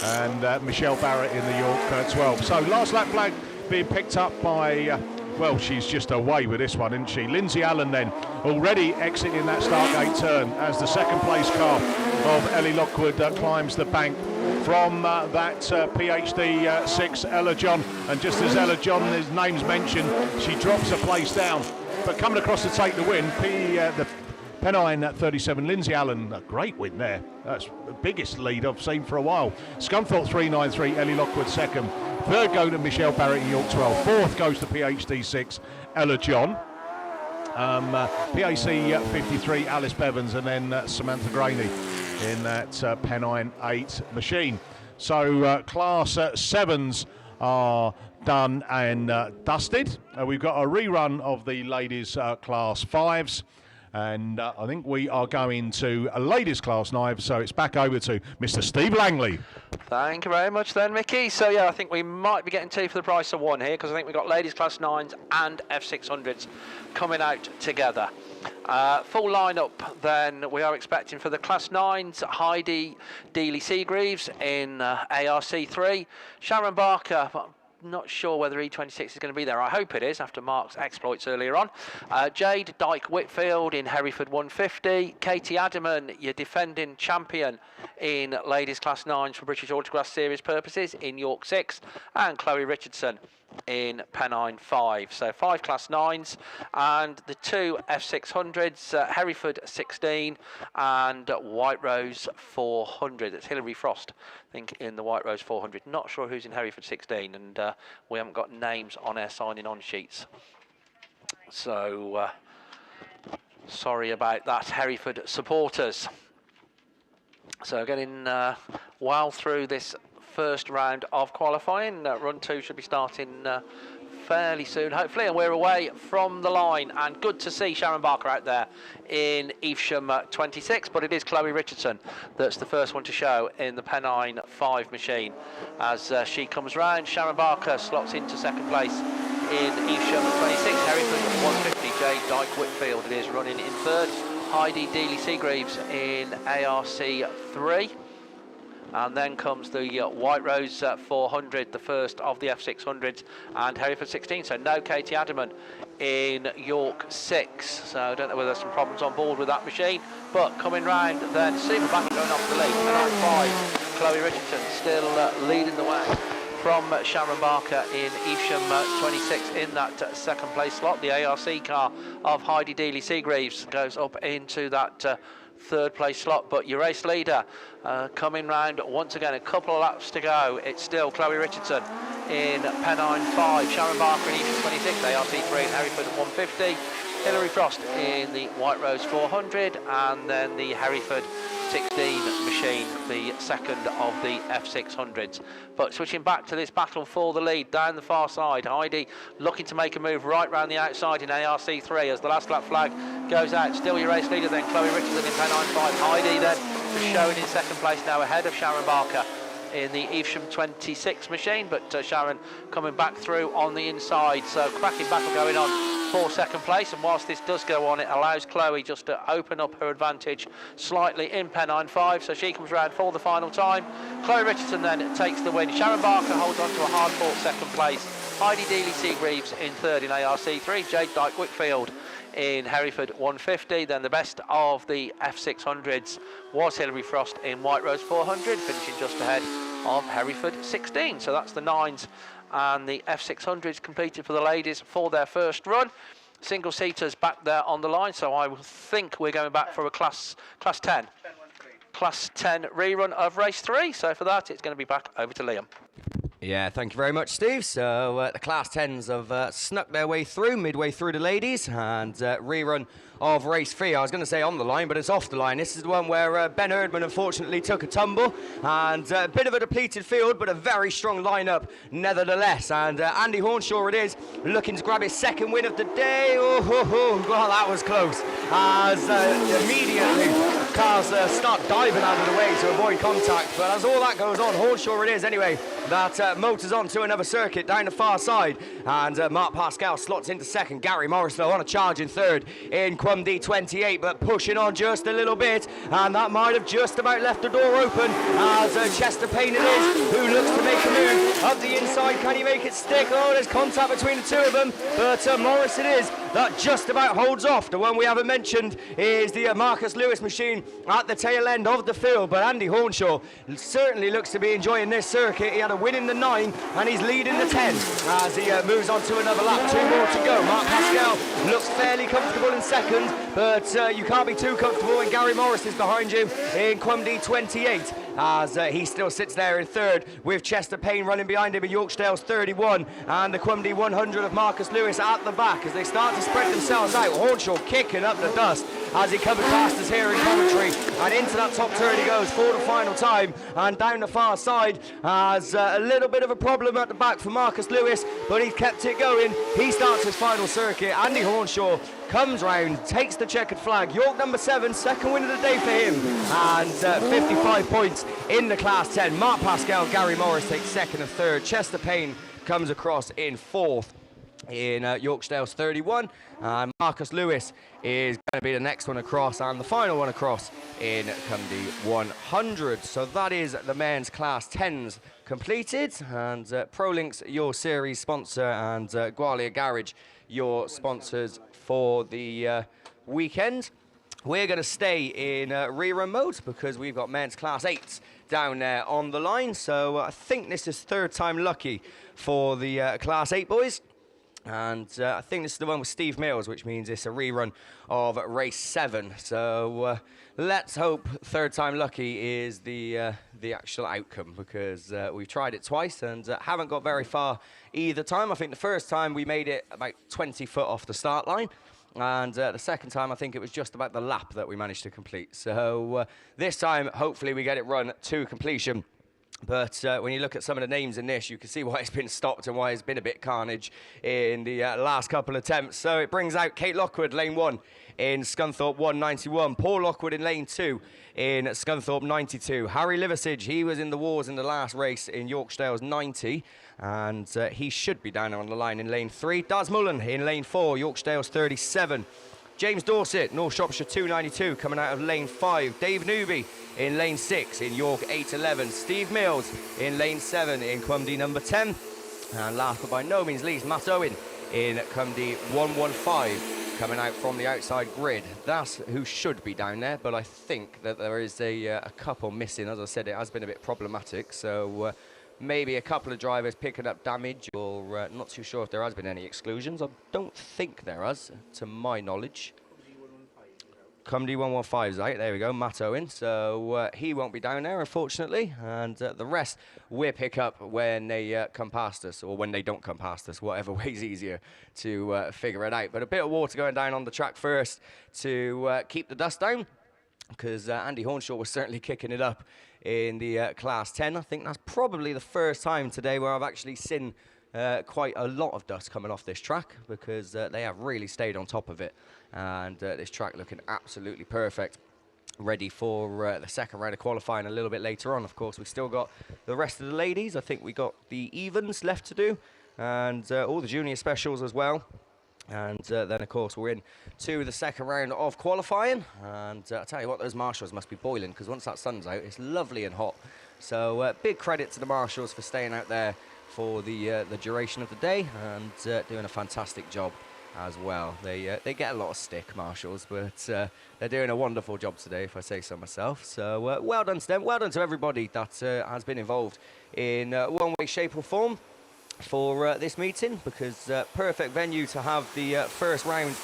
and Michelle Barrett in the York 12. So last lap flag being picked up by, well, she's just away with this one, isn't she? Lindsay Allen then already exiting that start gate turn as the second place car of Ellie Lockwood climbs the bank from that PhD 6, Ella John. And just as Ella John, his name's mentioned, she drops a place down. But coming across to take the win, the Pennine 37, Lindsay Allen, a great win there. That's the biggest lead I've seen for a while. Scunthorpe 393, Ellie Lockwood second. Third go to Michelle Barrett in York 12. Fourth goes to PhD 6, Ella John. PAC 53, Alice Bevans, and then Samantha Graney in that Pennine 8 machine. So class 7s are done and dusted. We've got a rerun of the ladies class 5s. And I think we are going to a ladies class 9, so it's back over to Mr. Steve Langley. Thank you very much then, Mickey. So yeah, I think we might be getting 2 for the price of 1 here, because I think we've got ladies class 9s and F600s coming out together. Full lineup then we are expecting for the class 9s, Heidi Dealey-Seagreaves in ARC3, Sharon Barker, not sure whether E26 is going to be there. I hope it is after Mark's exploits earlier on. Jade Dyke-Whitfield in Hereford 150. Katie Adaman, your defending champion in ladies class 9s for British Autograss Series purposes in York 6. And Chloe Richardson in Pennine 5. So 5 class 9s and the 2 F600s, Hereford 16 and White Rose 400. It's Hilary Frost, I think, in the White Rose 400. Not sure who's in Hereford 16, and we haven't got names on our signing on sheets. So sorry about that, Hereford supporters. So getting well through this first round of qualifying. Run 2 should be starting fairly soon, hopefully, and we're away from the line. And good to see Sharon Barker out there in Evesham 26, but it is Chloe Richardson that's the first one to show in the Pennine 5 machine. As she comes round, Sharon Barker slots into second place in Evesham 26, Hereford 150, Jade Dyke Whitfield it is running in third, Heidi Dealey-Seagreaves in ARC 3. And then comes the White Rose 400, the first of the F600s, and Hereford 16. So no Katie Adamant in York 6. So I don't know whether there's some problems on board with that machine. But coming round, then Stephen Backett going off the lead. And on 5, Chloe Richardson still leading the way from Sharon Barker in Evesham 26 in that second place slot. The ARC car of Heidi Dealey-Seagreaves goes up into that third place slot, but your race leader coming round once again, a couple of laps to go. It's still Chloe Richardson in Pennine 5, Sharon Barker in Evesham 26, ARC 3 and Hereford 150, Hilary Frost in the White Rose 400, and then the Hereford 16 machine, the second of the F600s. But switching back to this battle for the lead down the far side, Heidi looking to make a move right round the outside in ARC 3 as the last lap flag goes out. Still your race leader then, Chloe Richardson in Pennine 5. Heidi then just showing in second place now ahead of Sharon Barker in the Evesham 26 machine, but Sharon coming back through on the inside. So cracking battle going on for second place, and whilst this does go on, it allows Chloe just to open up her advantage slightly in Pennine 5, so she comes round for the final time. Chloe Richardson then takes the win. Sharon Barker holds on to a hard-fought second place. Heidi Dealey-Seagreaves in third in ARC 3, Jade Dyke Whitfield in Hereford 150. Then the best of the F600s was Hilary Frost in White Rose 400, finishing just ahead of Hereford 16. So that's the 9s and the F600s completed for the ladies for their first run. Single seaters back there on the line, so I think we're going back for a class 10 rerun of race 3. So for that, it's going to be back over to Liam. Yeah, thank you very much, Steve. So the Class 10s have snuck their way through, midway through the ladies, and rerun of race 3. I was going to say on the line, but it's off the line. This is the one where Ben Erdman unfortunately took a tumble, and a bit of a depleted field, but a very strong lineup nevertheless. And Andy Hornshaw it is, looking to grab his second win of the day. Oh, well, that was close. As immediately cars start diving out of the way to avoid contact. But as all that goes on, Hornshaw it is anyway, that motors on to another circuit down the far side. And Mark Pascal slots into second. Gary Morris, though, on a charge in third in Quum D28, but pushing on just a little bit. And that might have just about left the door open as Chester Payne it is, who looks to make a move up the inside. Can he make it stick? Oh, there's contact between the two of them. But Morris it is that just about holds off. The one we haven't mentioned is the Marcus Lewis machine at the tail end of the field. But Andy Hornshaw certainly looks to be enjoying this circuit. He had a win in the 9 and he's leading the 10 as he moves on to another lap. 2 more to go. Mark Pascal looks fairly comfortable in second, but you can't be too comfortable when Gary Morris is behind you in Quum D28 as he still sits there in third with Chester Payne running behind him in Yorkdale's 31 and the Quum D100 of Marcus Lewis at the back as they start to spread themselves out. Hornshaw kicking up the dust as he covered past us here in commentary, and into that top turn he goes for the final time, and down the far side as a little bit of a problem at the back for Marcus Lewis, but he's kept it going. He starts his final circuit. Andy Hornshaw comes round, takes the checkered flag. York number 7, second win of the day for him, and 55 points in the Class 10. Mark Pascal, Gary Morris takes second and third. Chester Payne comes across in fourth in Yorkdale's 31, and Marcus Lewis is going to be the next one across and the final one across in Cumdy 100. So that is the men's Class 10s completed, and ProLinks, your series sponsor, and Gwalia Garage, your sponsors for the weekend. We're going to stay in rerun mode because we've got men's Class 8s down there on the line. So I think this is third time lucky for the Class 8 boys. And I think this is the one with Steve Mills, which means it's a rerun of race 7. So let's hope third time lucky is the actual outcome, because we've tried it twice and haven't got very far either time. I think the first time we made it about 20 foot off the start line. And the second time, I think it was just about the lap that we managed to complete. So this time, hopefully we get it run to completion. But when you look at some of the names in this, you can see why it's been stopped and why it's been a bit carnage in the last couple of attempts. So it brings out Kate Lockwood, lane 1 in Scunthorpe 191. Paul Lockwood in lane 2 in Scunthorpe 92. Harry Liversidge, he was in the wars in the last race in Yorkshires 90. And he should be down on the line in lane 3. Daz Mullen in lane 4, Yorkshires 37. James Dorset, North Shropshire 292, coming out of lane 5. Dave Newby in lane 6 in York 811. Steve Mills in lane 7 in Cumdy number 10. And last but by no means least, Matt Owen in Cumdy 115, coming out from the outside grid. That's who should be down there, but I think that there is a couple missing. As I said, it has been a bit problematic, so maybe a couple of drivers picking up damage, or not too sure if there has been any exclusions. I don't think there has, to my knowledge. Cumdy 115 is out, there we go, Matt Owen. So he won't be down there, unfortunately. And the rest we'll pick up when they come past us, or when they don't come past us, whatever way's easier to figure it out. But a bit of water going down on the track first to keep the dust down, because Andy Hornshaw was certainly kicking it up in the Class 10. I think that's probably the first time today where I've actually seen quite a lot of dust coming off this track, because they have really stayed on top of it. And this track looking absolutely perfect, ready for the second round of qualifying a little bit later on. Of course, we've still got the rest of the ladies. I think we got the evens left to do, and all the junior specials as well. And then, of course, we're in to the second round of qualifying. And I'll tell you what, those marshals must be boiling, because once that sun's out, it's lovely and hot. So big credit to the marshals for staying out there for the duration of the day, and doing a fantastic job as well. They get a lot of stick, marshals, but they're doing a wonderful job today, if I say so myself. So well done to them. Well done to everybody that has been involved in one way, shape or form for this meeting, because perfect venue to have the first round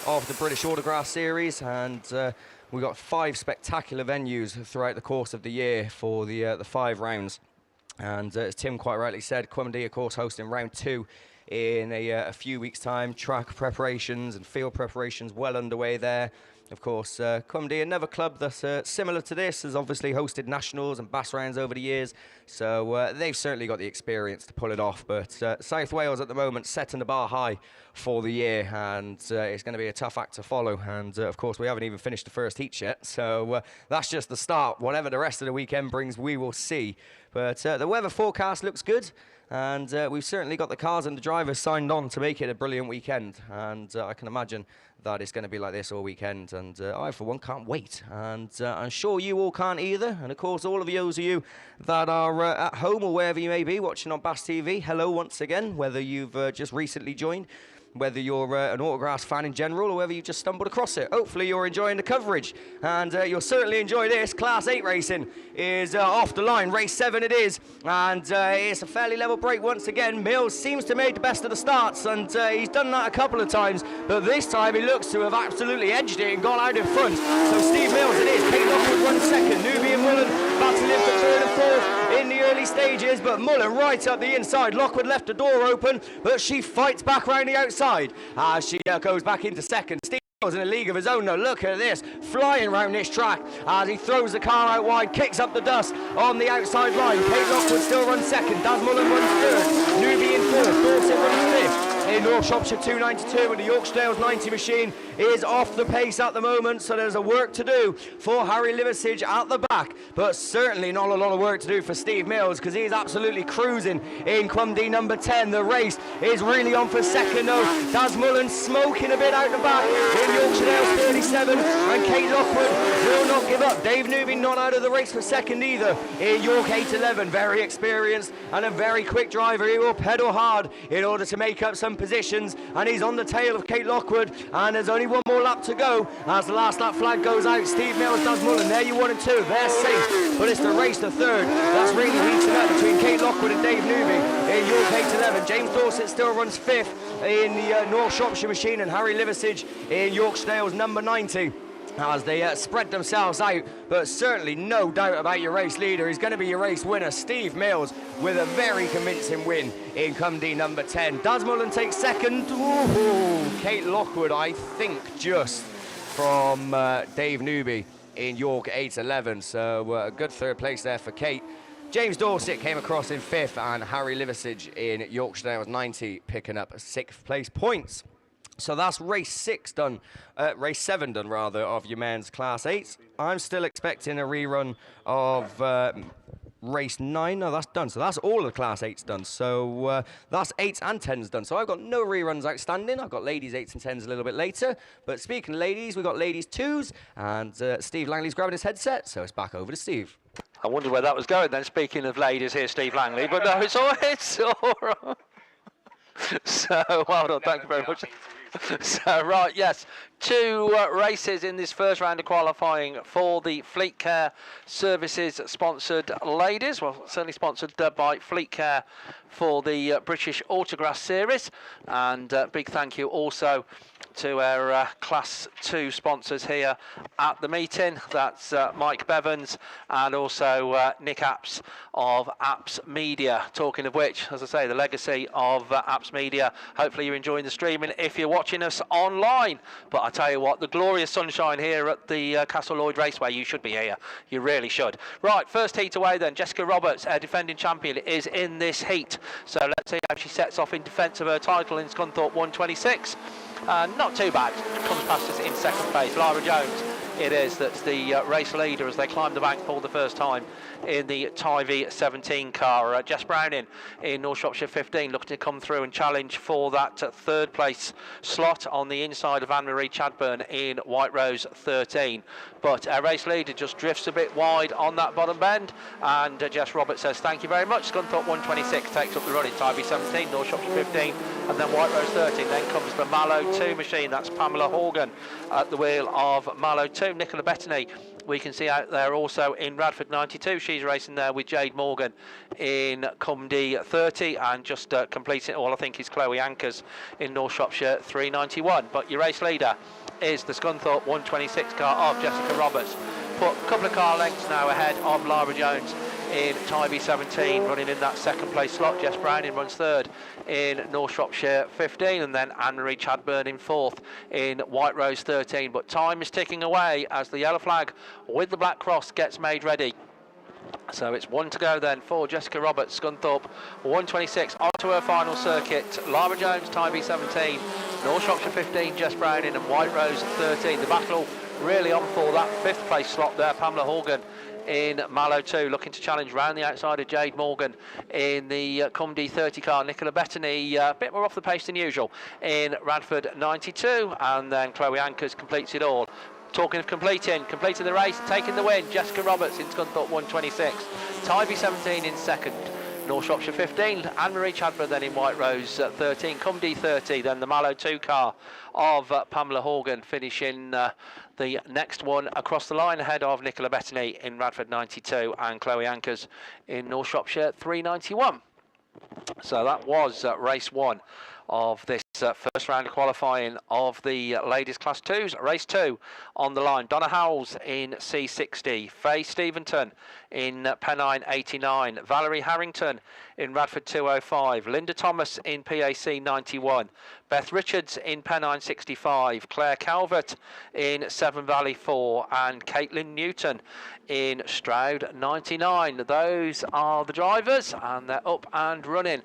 of the British Autograss series. And we've got 5 spectacular venues throughout the course of the year for the 5 rounds. And as Tim quite rightly said, Cumdy, of course, hosting round 2 in a few weeks' time. Track preparations and field preparations well underway there. Of course, Cumdy, another club that's similar to this, has obviously hosted nationals and BAS rounds over the years, so they've certainly got the experience to pull it off. But South Wales at the moment setting the bar high for the year, and it's going to be a tough act to follow. And of course, we haven't even finished the first heat yet, so that's just the start. Whatever the rest of the weekend brings, we will see. But the weather forecast looks good. And we've certainly got the cars and the drivers signed on to make it a brilliant weekend. And I can imagine that it's going to be like this all weekend. And I, for one, can't wait. And I'm sure you all can't either. And, of course, all of those of you that are at home or wherever you may be watching on BAStv, hello once again, whether you've just recently joined, whether you're an Autograss fan in general, or whether you just stumbled across it. Hopefully you're enjoying the coverage, and you'll certainly enjoy this. Class 8 racing is off the line. Race 7 it is, and it's a fairly level break once again. Mills seems to have made the best of the starts, and he's done that a couple of times, but this time he looks to have absolutely edged it and gone out in front. So Steve Mills it is. Kate Lockwood 1 second. Newby and Mullen battling for 3rd and 4th in the early stages, but Mullen right up the inside. Lockwood left the door open, but she fights back round the outside as she goes back into second. Steve Mills in a league of his own now. Look at this, flying around this track as he throws the car out wide, kicks up the dust on the outside line. Kate Lockwood still runs second. Daz Mullen runs 3rd. Newby in 4th. Dorset runs 5th. In North Shropshire 292, and the Yorkshires 90 machine is off the pace at the moment, so there's a work to do for Harry Liversidge at the back, but certainly not a lot of work to do for Steve Mills, because he's absolutely cruising in Cumdy number 10. The race is really on for second though. Daz Mullen smoking a bit out the back in Yorkshires 37, and Kate Lockwood will not give up. Dave Newby not out of the race for second either in York 811. Very experienced and a very quick driver. He will pedal hard in order to make up some positions, and he's on the tail of Kate Lockwood, and there's only one more lap to go as the last lap flag goes out. Steve Mills, Daz Mullen, there you 1 and 2, they're safe, but it's the race to 3rd that's really heating up between Kate Lockwood and Dave Newby in York 811. James Dorset still runs 5th in the North Shropshire machine, and Harry Liversidge in Yorkshire's number 90 as they spread themselves out. But certainly no doubt about your race leader. He's going to be your race winner, Steve Mills, with a very convincing win in Cumdy number 10. Daz Mullen takes second. Ooh, Kate Lockwood, I think, just from Dave Newby in York 811. So a good 3rd place there for Kate. James Dorset came across in 5th, and Harry Liversidge in Yorkshire Dales 90 picking up 6th place points. So that's race 7 done rather, of your men's Class 8. I'm still expecting a rerun of race 9. No, that's done. So that's all of the Class 8s done. So that's 8s and 10s done. So I've got no reruns outstanding. I've got ladies 8s and 10s a little bit later. But speaking of ladies, we've got ladies 2s, and Steve Langley's grabbing his headset, so it's back over to Steve. I wondered where that was going then, speaking of ladies, here's Steve Langley, but no, it's all right. So, well done, thank you very much. So, right, yes, 2 races in this first round of qualifying for the Fleet Care Services sponsored ladies. Well, certainly sponsored by Fleet Care for the British Autograss Series. And big thank you also to our Class 2 sponsors here at the meeting. That's Mike Bevans and also Nick Apps of Apps Media. Talking of which, as I say, the legacy of Apps Media. Hopefully you're enjoying the streaming if you're watching us online. But I tell you what, the glorious sunshine here at the Castle Lloyd Raceway, you should be here. You really should. Right, first heat away then. Jessica Roberts, our defending champion, is in this heat. So let's see how she sets off in defence of her title in Scunthorpe 126. Not too bad. Comes past us in second place. Lara Jones, it is, that's the race leader as they climb the bank for the first time in the Tyvee 17 car. Jess Browning in North Shropshire 15 looking to come through and challenge for that third place slot on the inside of Anne-Marie Chadburn in White Rose 13. But our race leader just drifts a bit wide on that bottom bend, and Jess Roberts says thank you very much. Scunthorpe 126 takes up the run in Tyvee 17, North Shropshire 15, and then White Rose 13. Then comes the Mallow 2 machine. That's Pamela Horgan at the wheel of Mallow 2. Nicola Bettany we can see out there also in Radford 92. She's racing there with Jade Morgan in Cumdy 30, and just completing it all I think is Chloe Ankers in North Shropshire 391. But your race leader is the Scunthorpe 126 car of Jessica Roberts. Put a couple of car lengths now ahead of Lara Jones in Tyvee 17, running in that second place slot. Jess Browning runs third in North Shropshire 15, and then Anne-Marie Chadburn in fourth in White Rose 13. But time is ticking away as the yellow flag with the black cross gets made ready. So it's 1 to go then for Jessica Roberts, Scunthorpe 126, onto her final circuit. Lara Jones, Tyvee 17, North Shropshire 15, Jess Browning, and White Rose 13. The battle really on for that fifth place slot there. Pamela Horgan in Mallow 2 looking to challenge round the outside of Jade Morgan in the Cumdy 30 car. Nicola Bettany a bit more off the pace than usual in Radford 92, and then Chloe Ankers completes it all. Talking of completing the race, taking the win, Jessica Roberts in Scunthorpe 126, Tyvee 17 in second, North Shropshire 15, Anne-Marie Chadburn then in White Rose 13, Cumdy 30, then the Mallow 2 car of Pamela Horgan finishing the next one across the line ahead of Nicola Bettany in Radford 92 and Chloe Ankers in North Shropshire 391. So that was race 1 of this first round of qualifying of the ladies class 2s. Race 2 on the line. Donna Howells in C60, Faye Steventon in Pennine 89, Valerie Harrington in Radford 205, Linda Thomas in PAC 91, Beth Richards in Pennine 65, Claire Calvert in Severn Valley 4, and Caitlin Newton in Stroud 99. Those are the drivers, and they're up and running.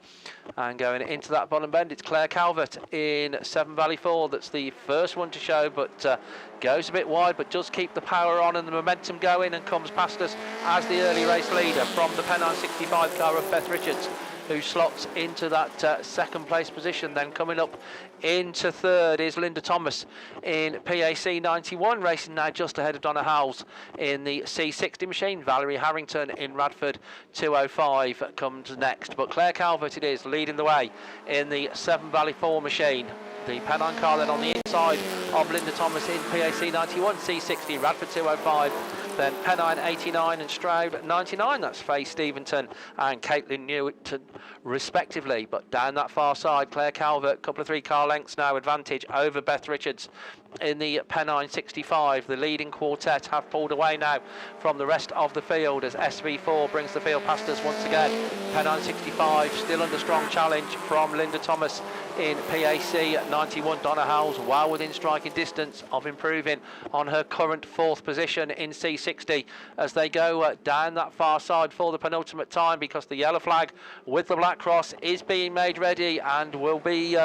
And going into that bottom bend, it's Claire Calvert in Severn Valley 4. That's the first one to show, but goes a bit wide, but does keep the power on and the momentum going, and comes past us as the early race leader from the Pennine 65 car of Beth Richards, who slots into that second place position. Then coming up into third is Linda Thomas in PAC 91, racing now just ahead of Donna Howells in the C60 machine. Valerie Harrington in Radford 205 comes next, but Claire Calvert it is leading the way in the Severn Valley 4 machine. The Pennine car then on the inside of Linda Thomas in PAC 91, C60, Radford 205, then Pennine 89 and Stroud 99. That's Faye Steventon and Caitlin Newton respectively. But down that far side, Claire Calvert, couple of 3 car lengths now advantage over Beth Richards in the Pennine 65. The leading quartet have pulled away now from the rest of the field as SV4 brings the field past us once again. Pennine 65 still under strong challenge from Linda Thomas in PAC 91. Donna Howells well within striking distance of improving on her current 4th position in C60. D60 as they go down that far side for the penultimate time, because the yellow flag with the black cross is being made ready and will be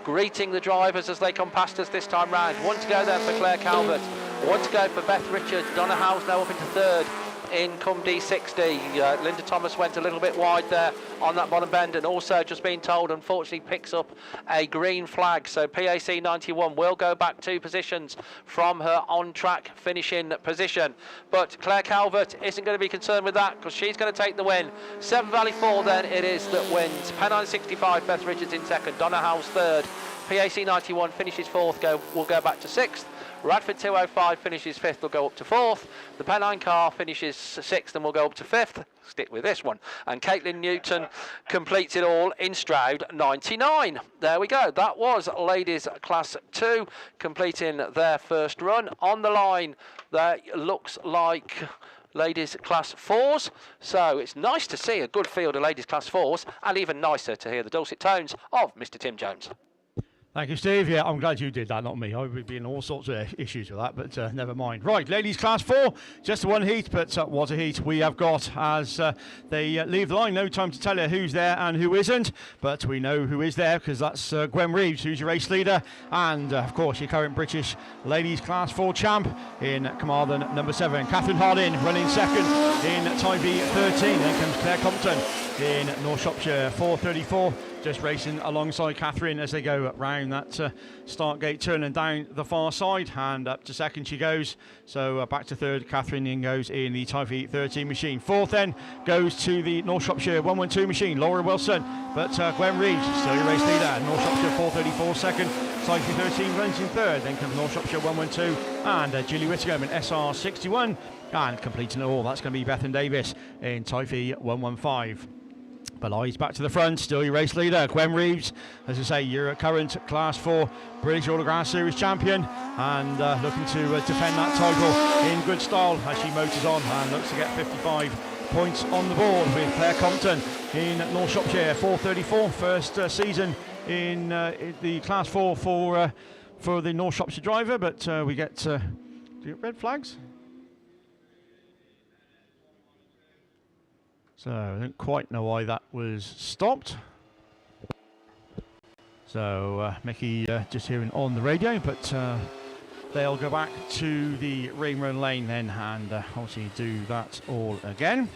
greeting the drivers as they come past us this time round. One to go there for Claire Calvert, one to go for Beth Richards. Donna Howes now up into third. In come D60, Linda Thomas went a little bit wide there on that bottom bend, and also just being told unfortunately picks up a green flag, so PAC 91 will go back 2 positions from her on track finishing position. But Claire Calvert isn't going to be concerned with that, because she's going to take the win. Severn Valley 4 then it is that wins. Pennine 65, Beth Richards in second, Donna Howes third, PAC 91 finishes fourth, will go back to sixth. Radford 205 finishes fifth, will go up to fourth. The Pennine car finishes sixth and will go up to fifth. Stick with this one. And Caitlin Newton completes it all in Stroud 99. There we go. That was ladies class 2 completing their first run. On the line, there looks like ladies class 4s. So it's nice to see a good field of ladies class 4s, and even nicer to hear the dulcet tones of Mr. Tim Jones. Thank you, Steve. Yeah, I'm glad you did that, not me. I would be in all sorts of issues with that, but never mind. Right, ladies class 4, just one heat, but what a heat we have got as they leave the line. No time to tell you who's there and who isn't, but we know who is there, because that's Gwen Reeves, who's your race leader, and of course your current British ladies class 4 champ in Carmarthen number 7. Catherine Harding running second in Tyvee 13. Then comes Claire Compton in North Shropshire 4:34. Just racing alongside Catherine as they go round that start gate turn and down the far side, and up to second she goes. So back to third, Catherine in goes in the Tyvee 13 machine. Fourth then goes to the North Shropshire 112 machine, Laura Wilson, but Gwen Reeves still your race leader. North Shropshire 4:34 second, Tyvee 13 runs in third. Then comes North Shropshire 112 and Julie Whittingham in SR 61, and completing it all, that's going to be Bethan Davis in Tyvee 115. Belies back to the front, still your race leader, Gwen Reeves. As I say, you're a current Class 4 British Autograss Series champion, and looking to defend that title in good style as she motors on and looks to get 55 points on the board with Claire Compton in North Shropshire 4:34. First season in the Class 4 for the North Shropshire driver, but we get red flags. So I don't quite know why that was stopped. So Mickey just hearing on the radio, but they'll go back to the ring run lane then, and obviously do that all again.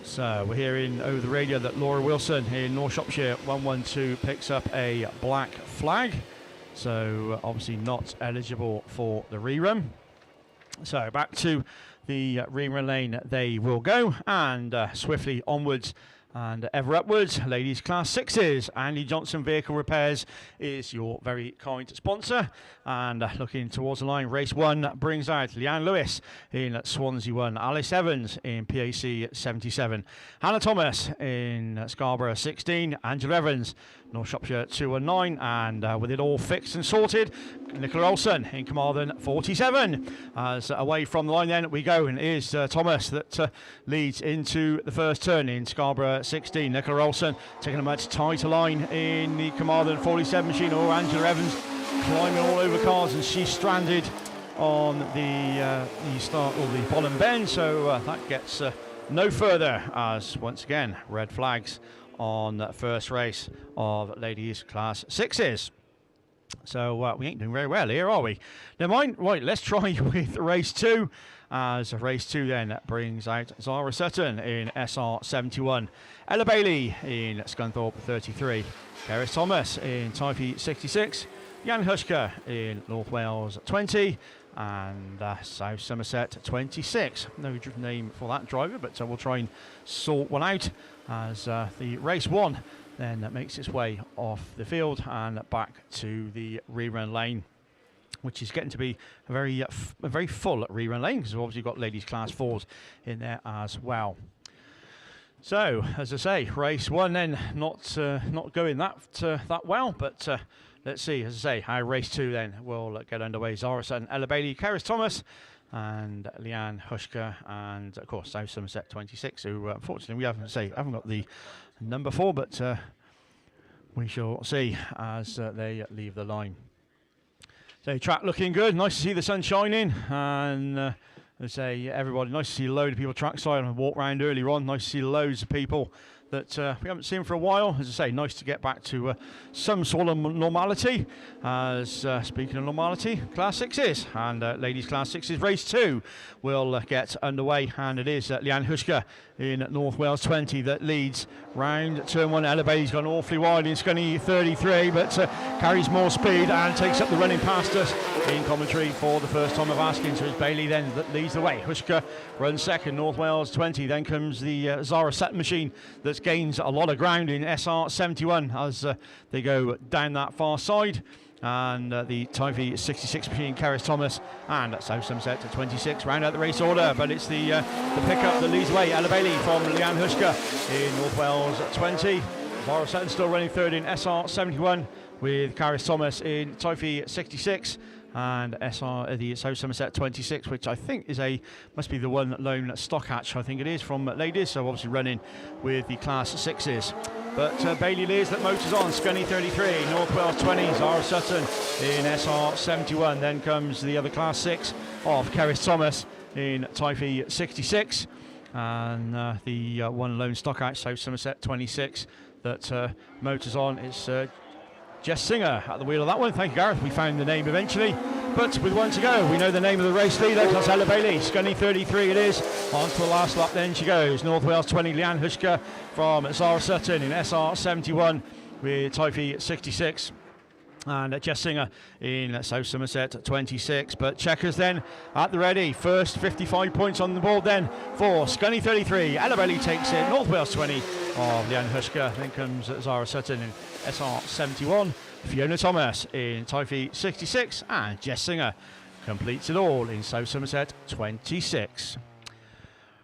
So we're hearing over the radio that Laura Wilson in North Shropshire 112 picks up a black flag. So obviously not eligible for the rerun. So back to the rerun lane they will go, and swiftly onwards and ever upwards. Ladies class 6s, Andy Johnson Vehicle Repairs is your very kind sponsor, and looking towards the line, race 1 brings out Leanne Lewis in Swansea 1, Alice Evans in PAC 77, Hannah Thomas in Scarborough 16, Angela Evans North Shropshire 219, and with it all fixed and sorted, Nicola Olsen in Carmarthen 47. As away from the line then we go, and it is Thomas that leads into the first turn in Scarborough 16. Nicola Olsen taking a much tighter line in the Carmarthen 47 machine. Or Angela Evans climbing all over cars, and she's stranded on the start or the bottom bend, so that gets no further, as once again red flags on that first race of ladies class 6s. So we ain't doing very well here, are we? Never mind. Right, let's try with race 2. As race 2 then brings out Zara Sutton in SR 71, Ella Bailey in Scunthorpe 33, Keris Thomas in Typee 66, Jan Hushka in North Wales 20, and South Somerset 26. No name for that driver, but we'll try and sort one out as the race 1 then makes its way off the field and back to the rerun lane, which is getting to be a very full rerun lane, because we've obviously got ladies class 4s in there as well. So as I say, race 1 then not going that well, but let's see, as I say, how race 2 then will get underway. Zara Sutton, Ella Bailey, Keris Thomas and Leanne Hushka, and of course South Somerset 26, who unfortunately we haven't got the number 4, but we shall see as they leave the line. So track looking good. Nice to see the sun shining, and as I say, everybody, nice to see a load of people trackside. I walked around earlier on. Nice to see loads of people that we haven't seen for a while. As I say, nice to get back to some sort of normality. As speaking of normality, Class 6s and ladies Class 6s race 2 will get underway, and it is Leanne Hushka in North Wales 20 that leads round turn 1. Ella Bailey's gone awfully wide in Scunny 33, but carries more speed and takes up the running past us in commentary for the first time of asking. So it's Bailey then that leads the way. Hushka runs second, North Wales 20. Then comes the Zara Sutton machine that gains a lot of ground in SR 71 as they go down that far side. And the Typhy 66 machine, Keris Thomas, and South Somerset at 26 round out the race order. But it's the pickup that leads the way. Ella Bailey from Leanne Hushka in North Wales at 20. Zara Sutton still running third in SR 71 with Keris Thomas in Typhy 66. And SR the South Somerset 26, which I think must be the one lone stock hatch, I think it is, from ladies, so obviously running with the Class 6s. But Bailey leads that motors on. Scunny 33, North Wales 20, Zara Sutton in SR 71. Then comes the other Class 6 of Keris Thomas in Typhy 66. And the one lone stock hatch, South Somerset 26, that motors on is Jess Singer at the wheel of that one. Thank you, Gareth. We found the name eventually. But with one to go, we know the name of the race leader. That's Ella Bailey. Scunny 33 it is. On to the last lap then she goes. North Wales 20, Leanne Hushka from Zara Sutton in SR 71 with Typhy 66. And Jess Singer in South Somerset 26. But checkers then at the ready. First 55 points on the board then for Scunny 33. Ella Bailey takes it. North Wales 20 of Leanne Hushka. Then comes Zara Sutton in SR 71. Fiona Thomas in Typhy 66. And Jess Singer completes it all in South Somerset 26.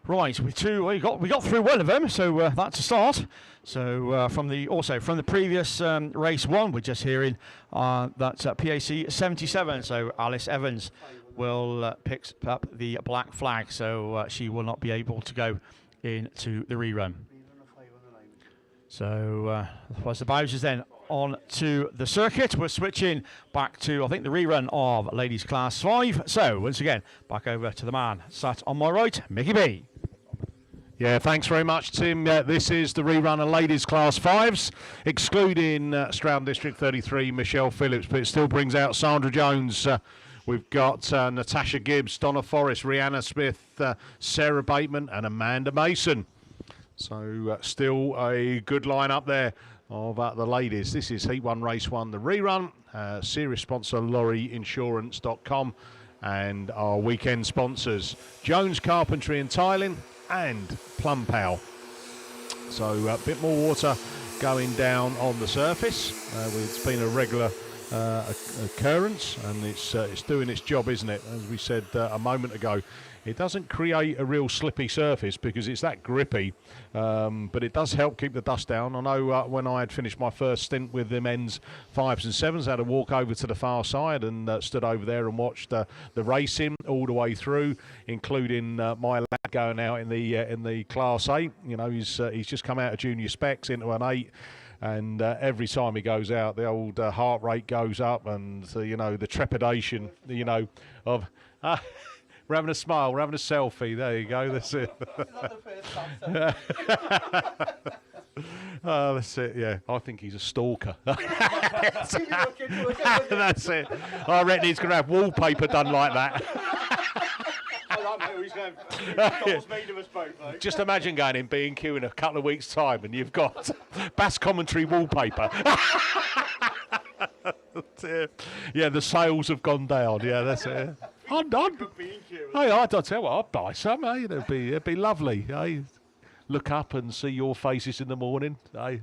Right, we got through one of them, so that's a start. So from the previous race 1, we're just hearing that's PAC 77. So Alice Evans will pick up the black flag, so she will not be able to go into the rerun. So was the Bowsers then on to the circuit. We're switching back to, I think, the rerun of ladies class 5. So once again, back over to the man sat on my right, Mickey B. Yeah, thanks very much, Tim. This is the rerun of ladies class 5s, excluding Stroud District 33, Michelle Phillips, but it still brings out Sandra Jones. We've got Natasha Gibbs, Donna Forrest, Rihanna Smith, Sarah Bateman and Amanda Mason. So still a good line up there of the ladies. This is Heat 1, Race 1, the rerun. Series sponsor lorryinsurance.com and our weekend sponsors Jones Carpentry and Tiling and Plum Pal. So a bit more water going down on the surface. It's been a regular occurrence, and it's doing its job, isn't it? As we said a moment ago, it doesn't create a real slippy surface because it's that grippy, but it does help keep the dust down. I know when I had finished my first stint with the men's 5s and 7s, I had to walk over to the far side and stood over there and watched the racing all the way through, including my lad going out in the Class 8. You know, he's just come out of junior specs into an 8. And every time he goes out, the old heart rate goes up, and the trepidation, of we're having a smile, we're having a selfie. There you go. That's it. Oh, that's it. Yeah, I think he's a stalker. That's it. I reckon he's going to have wallpaper done like that. Just imagine going in B&Q in a couple of weeks' time and you've got Bass commentary wallpaper. Yeah, the sales have gone down. Yeah, that's it. I'll tell you what, I'd buy some. It'd be lovely. Hey, look up and see your faces in the morning. Hey.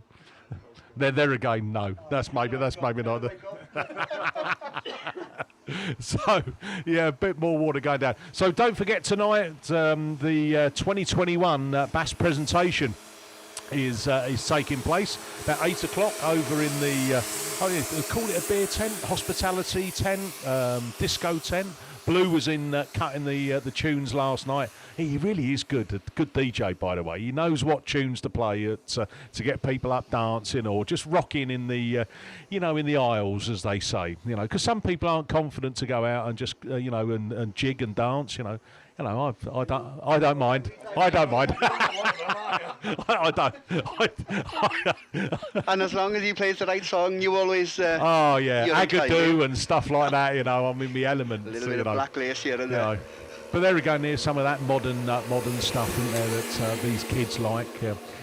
There again, no. That's maybe not. So, yeah, a bit more water going down. So don't forget tonight, the 2021 Bass presentation is taking place about 8 o'clock over in the, call it a beer tent, hospitality tent, disco tent. Blue was in cutting the tunes last night. He really is good. A good DJ, by the way. He knows what tunes to play to get people up dancing or just rocking in the, in the aisles, as they say. Because some people aren't confident to go out and just, and jig and dance. I don't mind. I don't mind. I don't. And as long as he plays the right song, you always. Oh yeah, you're Agadoo and stuff like that. I'm in the element. A little bit of black lace here and there. But there we go. There's some of that modern stuff in there that these kids like.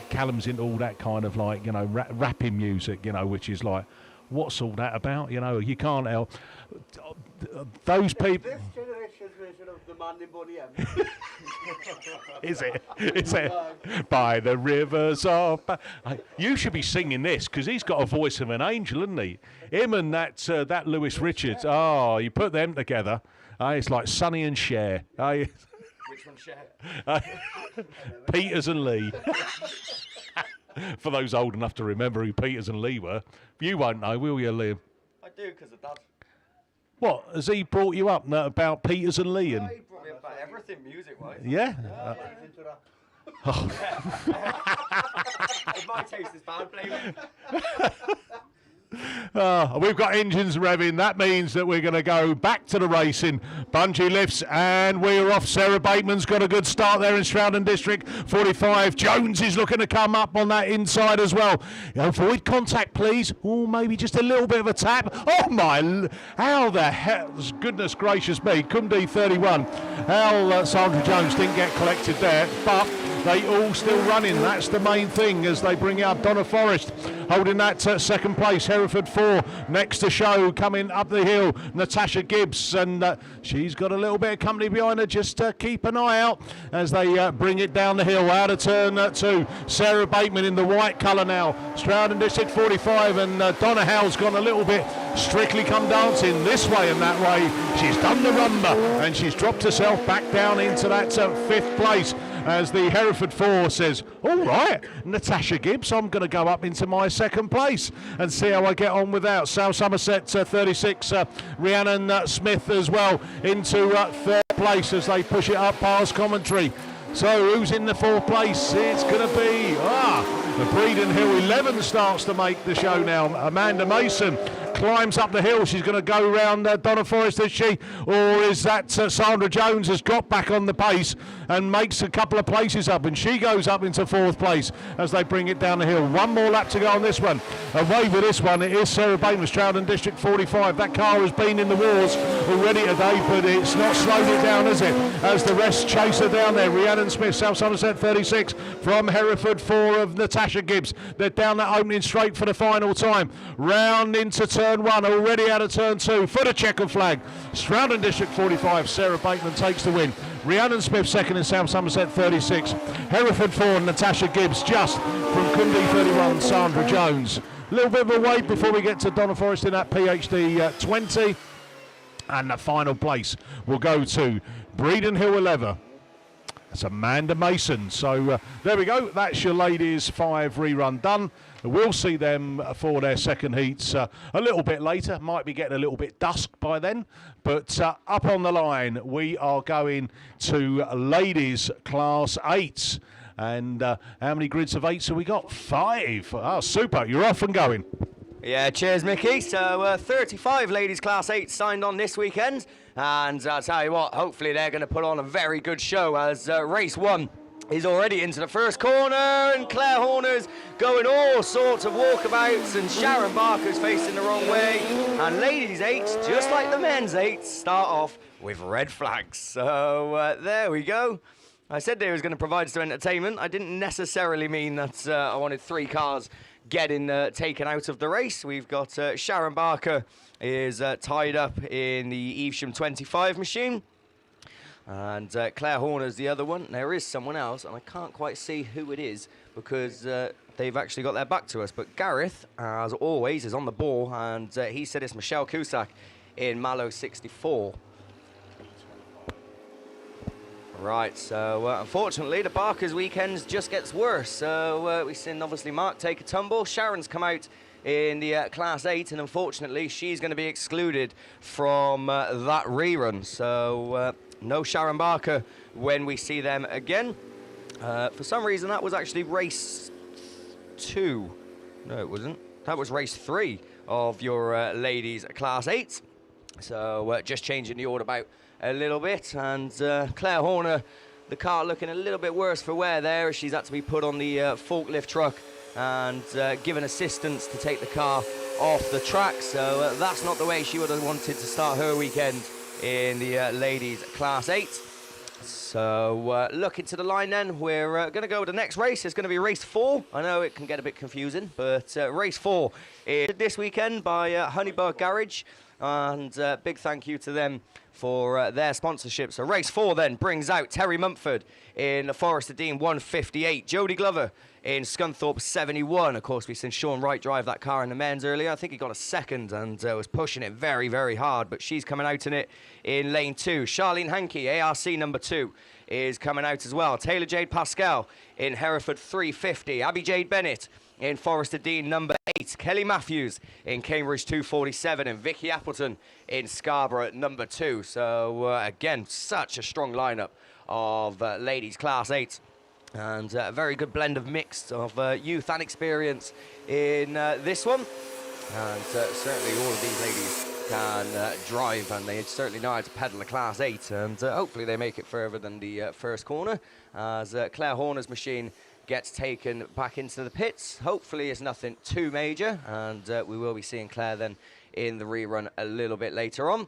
Callum's into all that kind of like rapping music. Which is like, what's all that about? You can't help those people. This generation's version of the Man in Boney M. Is it? By the rivers of... You should be singing this, because he's got a voice of an angel, hasn't he? Him and that Lewis Richards. Oh, you put them together. It's like Sonny and Cher. Which one's Cher? Peters and Lee. For those old enough to remember who Peters and Lee were. You won't know, will you, Liam? I do, because of Dad. What? Has he brought you up about Peters and Lee? And... He brought me up about everything music-wise. Yeah? If my taste is bad, blame it. We've got engines revving. That means that we're going to go back to the racing. Bungee lifts, and we're off. Sarah Bateman's got a good start there in Stroudon District 45. Jones is looking to come up on that inside as well. Avoid contact, please. Oh, maybe just a little bit of a tap. Oh, how the hell, goodness gracious me, Cumdy 31. How Sandra Jones didn't get collected there, but they all still running. That's the main thing as they bring up Donna Forrest holding that second place. Hereford 4 next to show, coming up the hill, Natasha Gibbs, and she's got a little bit of company behind her. Just keep an eye out as they bring it down the hill out of turn 2. Sarah Bateman in the white colour now. Stroudon District 45, and Donna Howe's gone a little bit Strictly Come Dancing this way and that way. She's done the rumba and she's dropped herself back down into that 5th place as the Hereford 4 says, all right, Natasha Gibbs, I'm going to go up into my 2nd place and see how I get on with that. South Somerset 36, Rhiannon Smith as well into 3rd place as they push it up past commentary. So who's in the 4th place? It's going to be the Breeden Hill 11 starts to make the show now. Amanda Mason climbs up the hill. She's going to go round Donna Forrest, is she? Or is that Sandra Jones has got back on the pace and makes a couple of places up, and she goes up into 4th place as they bring it down the hill. One more lap to go on this one. Away with this one, it is Sarah Bateman, Stroudon District 45. That car has been in the wars already today, but it's not slowed it down, has it? As the rest chase her down there. Rhiannon Smith, South Somerset 36 from Hereford 4 of Natasha Gibbs. They're down that opening straight for the final time. Round into turn 1, already out of turn 2 for the checkered flag. Stroudon District 45, Sarah Bateman takes the win. Rhiannon Smith 2nd in South Somerset 36. Hereford 4, Natasha Gibbs just from Cumdy 31, Sandra Jones. A little bit of a wait before we get to Donna Forrest in that PhD 20. And the final place will go to Breeden Hill 11. That's Amanda Mason. So there we go. That's your ladies 5 rerun done. We'll see them for their 2nd heats a little bit later. Might be getting a little bit dusk by then. But up on the line, we are going to ladies class 8. And how many grids of 8s have we got? 5. Oh, super. You're off and going. Yeah, cheers, Mickey. So 35 ladies class 8 signed on this weekend. And I'll tell you what, hopefully they're going to put on a very good show as race 1 is already into the 1st corner, and Claire Horner's going all sorts of walkabouts, and Sharon Barker's facing the wrong way. And ladies 8, just like the men's 8, start off with red flags. So there we go. I said they was going to provide some entertainment. I didn't necessarily mean that I wanted 3 cars getting taken out of the race. We've got Sharon Barker is tied up in the Evesham 25 machine. And Claire Horner's the other one. There is someone else, and I can't quite see who it is because they've actually got their back to us. But Gareth, as always, is on the ball, and he said it's Michelle Cusack in Mallow 64. Right, so unfortunately, the Barker's weekends just gets worse. So we've seen, obviously, Mark take a tumble. Sharon's come out in the Class 8, and unfortunately she's going to be excluded from that rerun. So no Sharon Barker when we see them again. For some reason that was actually race 2. No, it wasn't. That was race 3 of your ladies Class 8. So just changing the order about a little bit, and Claire Horner, the car looking a little bit worse for wear there, as she's had to be put on the forklift truck and given assistance to take the car off the track. So that's not the way she would have wanted to start her weekend in the ladies Class 8. So looking to the line then, we're going to go with the next race. It's going to be race 4. I know it can get a bit confusing, but race 4 is this weekend by Honeybug Garage, and big thank you to them for their sponsorship. So race 4 then brings out Terry Mumford in the Forester Dean 158, Jody Glover in Scunthorpe 71. Of course, we've seen Sean Wright drive that car in the men's earlier. I think he got a second and was pushing it very, very hard, but she's coming out in it in lane 2. Charlene Hankey, ARC number 2, is coming out as well. Taylor Jade Pascal in Hereford 350. Abby Jade Bennett in Forester Dean number 8. Kelly Matthews in Cambridge 247, and Vicky Appleton in Scarborough number 2. So again, such a strong lineup of ladies Class 8, and a very good blend of mix of youth and experience in this one. And certainly all of these ladies can drive, and they certainly know how to pedal a Class 8, and hopefully they make it further than the first corner, as Claire Horner's machine gets taken back into the pits. Hopefully it's nothing too major, and we will be seeing Claire then in the rerun a little bit later on.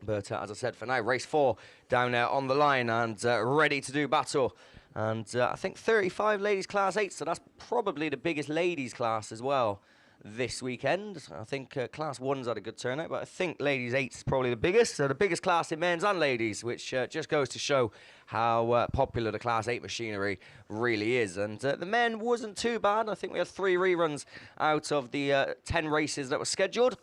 But as I said, for now, race 4 down there on the line and ready to do battle. And I think 35 ladies Class 8, so that's probably the biggest ladies class as well this weekend. I think Class 1's had a good turnout, but I think ladies 8 is probably the biggest. So the biggest class in men's and ladies, which just goes to show how popular the Class 8 machinery really is. And the men wasn't too bad. I think we had 3 reruns out of the 10 races that were scheduled,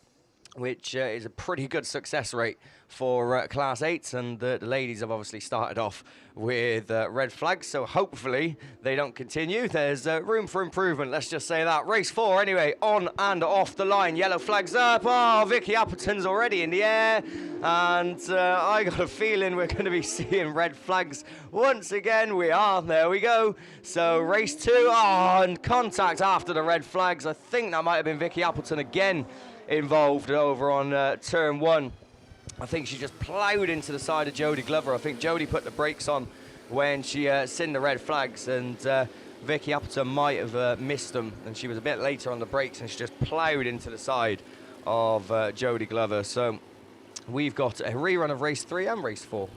which is a pretty good success rate for Class 8, and the ladies have obviously started off with red flags, so hopefully they don't continue. There's room for improvement, let's just say that. Race 4 anyway, on and off the line. Yellow flags up. Oh, Vicky Appleton's already in the air, and I got a feeling we're going to be seeing red flags once again. We are. There we go. So race 2. Oh, and contact after the red flags. I think that might have been Vicky Appleton again involved over on turn 1. I think she just ploughed into the side of Jody Glover. I think Jody put the brakes on when she seen the red flags, and Vicky Appleton might have missed them, and she was a bit later on the brakes, and she just ploughed into the side of Jody Glover. So we've got a rerun of race 3 and race 4.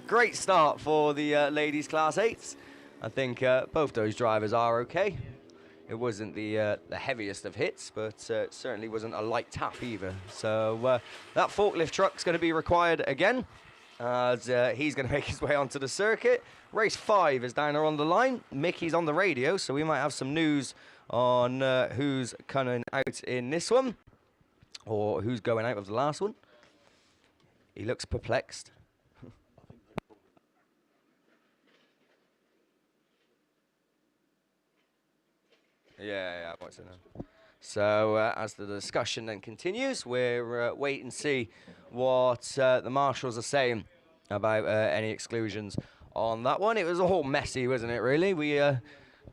Great start for the ladies Class 8s. I think both those drivers are okay. It wasn't the heaviest of hits, but certainly wasn't a light tap either. So that forklift truck's going to be required again, as he's going to make his way onto the circuit. Race 5 is down there on the line. Mickey's on the radio, so we might have some news on who's coming out in this one, or who's going out of the last one. He looks perplexed. Yeah, what's it now? So as the discussion then continues, we're wait and see what the marshals are saying about any exclusions on that one. It was all messy, wasn't it, really? We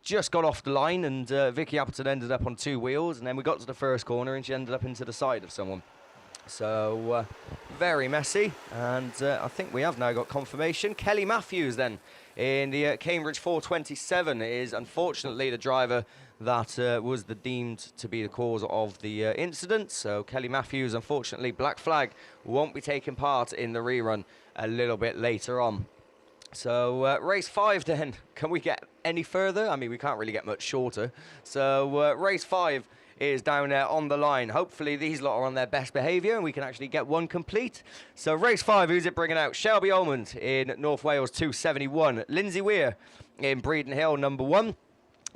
just got off the line, and Vicky Appleton ended up on 2 wheels, and then we got to the first corner, and she ended up into the side of someone. So very messy, and I think we have now got confirmation. Kelly Matthews then in the Cambridge 427 is unfortunately the driver that was deemed to be the cause of the incident. So Kelly Matthews, unfortunately, black flag, won't be taking part in the rerun a little bit later on. So race 5 then, can we get any further? I mean, we can't really get much shorter. So race 5 is down there on the line. Hopefully these lot are on their best behaviour and we can actually get one complete. So race 5, who's it bringing out? Shelby Almond in North Wales 271. Lindsay Weir in Breeden Hill number 1.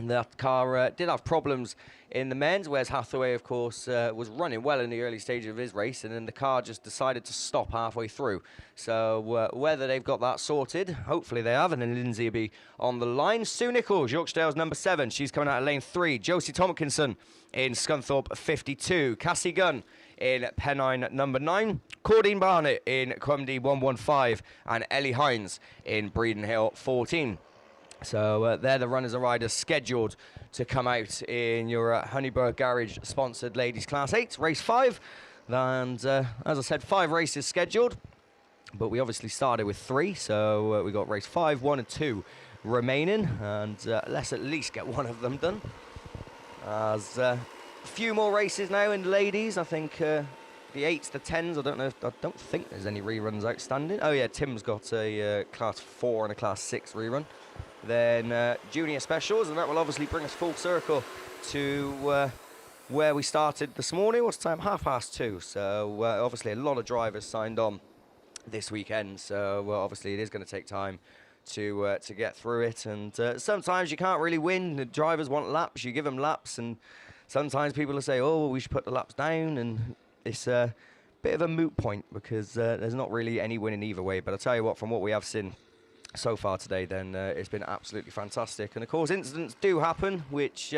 That car did have problems in the men's, whereas Hathaway, of course, was running well in the early stages of his race, and then the car just decided to stop halfway through. So whether they've got that sorted, hopefully they have, and then Lindsay will be on the line. Sue Nichols, Yorkshire number 7, she's coming out of lane 3. Josie Tompkinson in Scunthorpe 52. Cassie Gunn in Pennine number 9. Claudine Barnett in Crumdy 115, and Ellie Hines in Breeden Hill 14. So they're the runners and riders scheduled to come out in your Honeyborough Garage sponsored Ladies Class 8, race 5. And as I said, 5 races scheduled, but we obviously started with 3. So we got race 5, 1 and 2 remaining, and let's at least get one of them done. As a few more races now in the ladies, I think the 8s, the 10s, I don't think there's any reruns outstanding. Oh yeah, Tim's got a class 4 and a class 6 rerun. Then junior specials, and that will obviously bring us full circle to where we started this morning. What's the time? 2:30. So obviously a lot of drivers signed on this weekend, so obviously it is going to take time to get through it, and sometimes you can't really win. The drivers want laps, you give them laps, and sometimes people will say, oh, we should put the laps down, and it's a bit of a moot point because there's not really any winning either way. But I'll tell you what, from what we have seen so far today, then it's been absolutely fantastic. And of course incidents do happen, which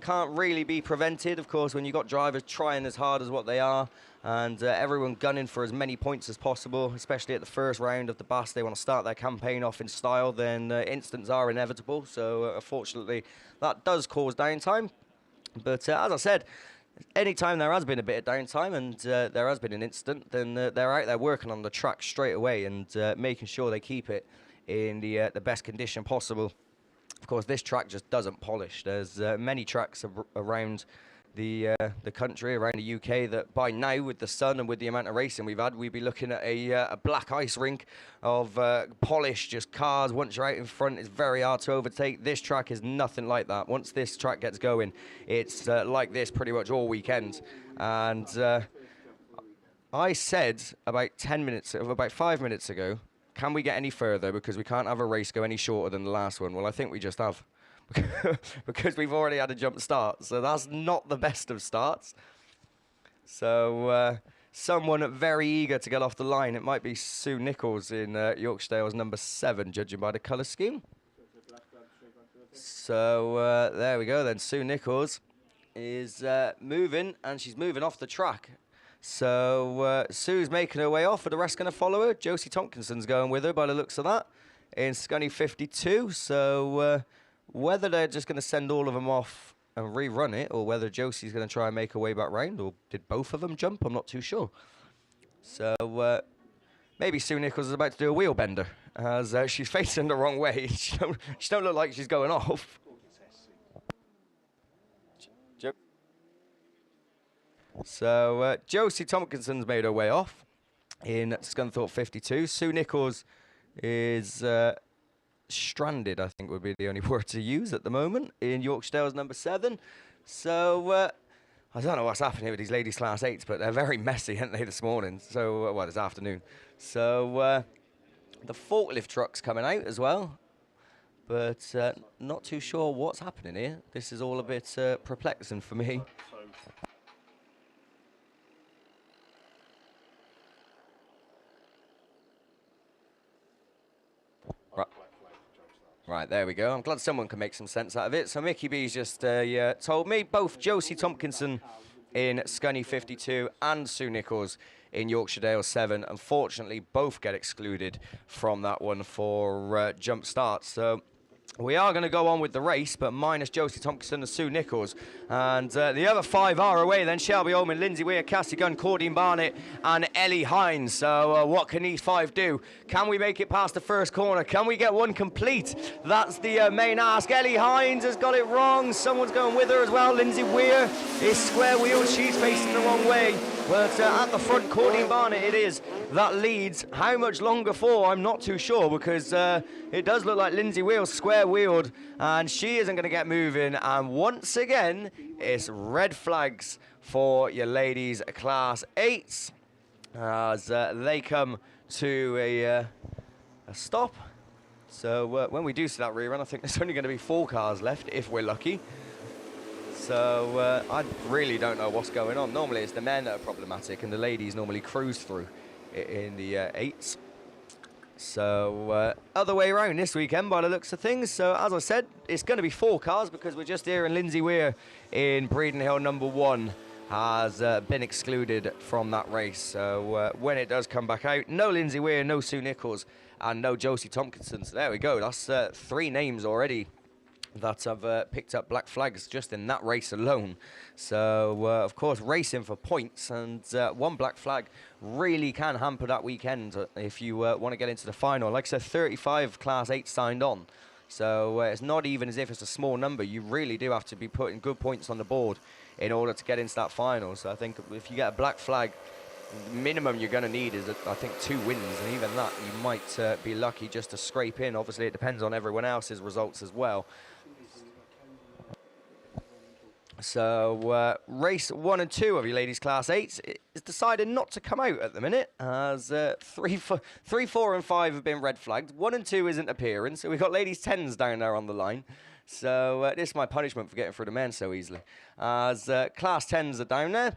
can't really be prevented, of course, when you've got drivers trying as hard as what they are, and everyone gunning for as many points as possible, especially at the first round of the BAS. They want to start their campaign off in style, then incidents are inevitable. So unfortunately that does cause downtime. But as I said, anytime there has been a bit of downtime and there has been an incident, then they're out there working on the track straight away and making sure they keep it in the best condition possible. Of course, this track just doesn't polish. There's many tracks around the country, around the UK, that by now, with the sun and with the amount of racing we've had, we'd be looking at a black ice rink of polished just cars. Once you're out in front, it's very hard to overtake. This track is nothing like that. Once this track gets going, it's like this pretty much all weekend. And I said about 5 minutes ago, can we get any further, because we can't have a race go any shorter than the last one? Well, I think we just have, because we've already had a jump start, so that's not the best of starts. So someone very eager to get off the line, it might be Sue Nichols in Yorkshire number 7, judging by the colour scheme. So there we go then. Sue Nichols is moving, and she's moving off the track. So Sue's making her way off. Are the rest going to follow her? Josie Tompkinson's going with her by the looks of that in Scunny 52. So whether they're just going to send all of them off and rerun it, or whether Josie's going to try and make her way back round, or did both of them jump? I'm not too sure. So maybe Sue Nichols is about to do a wheel bender, as she's facing the wrong way. She don't look like she's going off. So Josie Tompkinson's made her way off in Scunthorpe 52. Sue Nichols is stranded, I think would be the only word to use at the moment, in Yorkshire number 7. So I don't know what's happening with these ladies class 8s, but they're very messy, aren't they, this morning? So, well, this afternoon. So the forklift truck's coming out as well, but not too sure what's happening here. This is all a bit perplexing for me. Right, there we go. I'm glad someone can make some sense out of it. So Mickey B's just told me both Josie Tompkinson in Scunny 52 and Sue Nichols in Yorkshire 7, unfortunately, both get excluded from that one for jump starts. So we are going to go on with the race, but minus Josie Tompkinson and Sue Nichols. And the other 5 are away then. Shelby Ullman, Lindsay Weir, Cassie Gunn, Claudine Barnett and Ellie Hines. So what can these 5 do? Can we make it past the first corner? Can we get one complete? That's the main ask. Ellie Hines has got it wrong. Someone's going with her as well. Lindsay Weir is square wheeled. She's facing the wrong way. But at the front, Claudine Barnett it is that leads. How much longer for? I'm not too sure, because it does look like Lindsay Weir's square wheeled and she isn't going to get moving. And once again, it's red flags for your ladies class 8s as they come to a stop. So when we do see that rerun, I think there's only going to be 4 cars left, if we're lucky. So I really don't know what's going on. Normally it's the men that are problematic, and the ladies normally cruise through in the 8s. So other way around this weekend by the looks of things. So as I said, it's going to be 4 cars because we're just hearing Lindsay Weir in Breeden Hill number 1 has been excluded from that race. So when it does come back out, no Lindsay Weir, no Sue Nichols, and no Josie Tompkinson. So there we go. That's 3 names already that have picked up black flags just in that race alone. So of course, racing for points, and 1 black flag really can hamper that weekend if you want to get into the final. Like I said, 35 Class 8 signed on. So it's not even as if it's a small number. You really do have to be putting good points on the board in order to get into that final. So I think if you get a black flag, minimum you're going to need is, I think, 2 wins, and even that you might be lucky just to scrape in. Obviously, it depends on everyone else's results as well. So race 1 and 2 of your ladies class 8s is decided not to come out at the minute, as 3, 4 and 5 have been red flagged. 1 and 2 isn't appearing, so we've got ladies 10s down there on the line. So this is my punishment for getting through the men so easily, as class 10s are down there.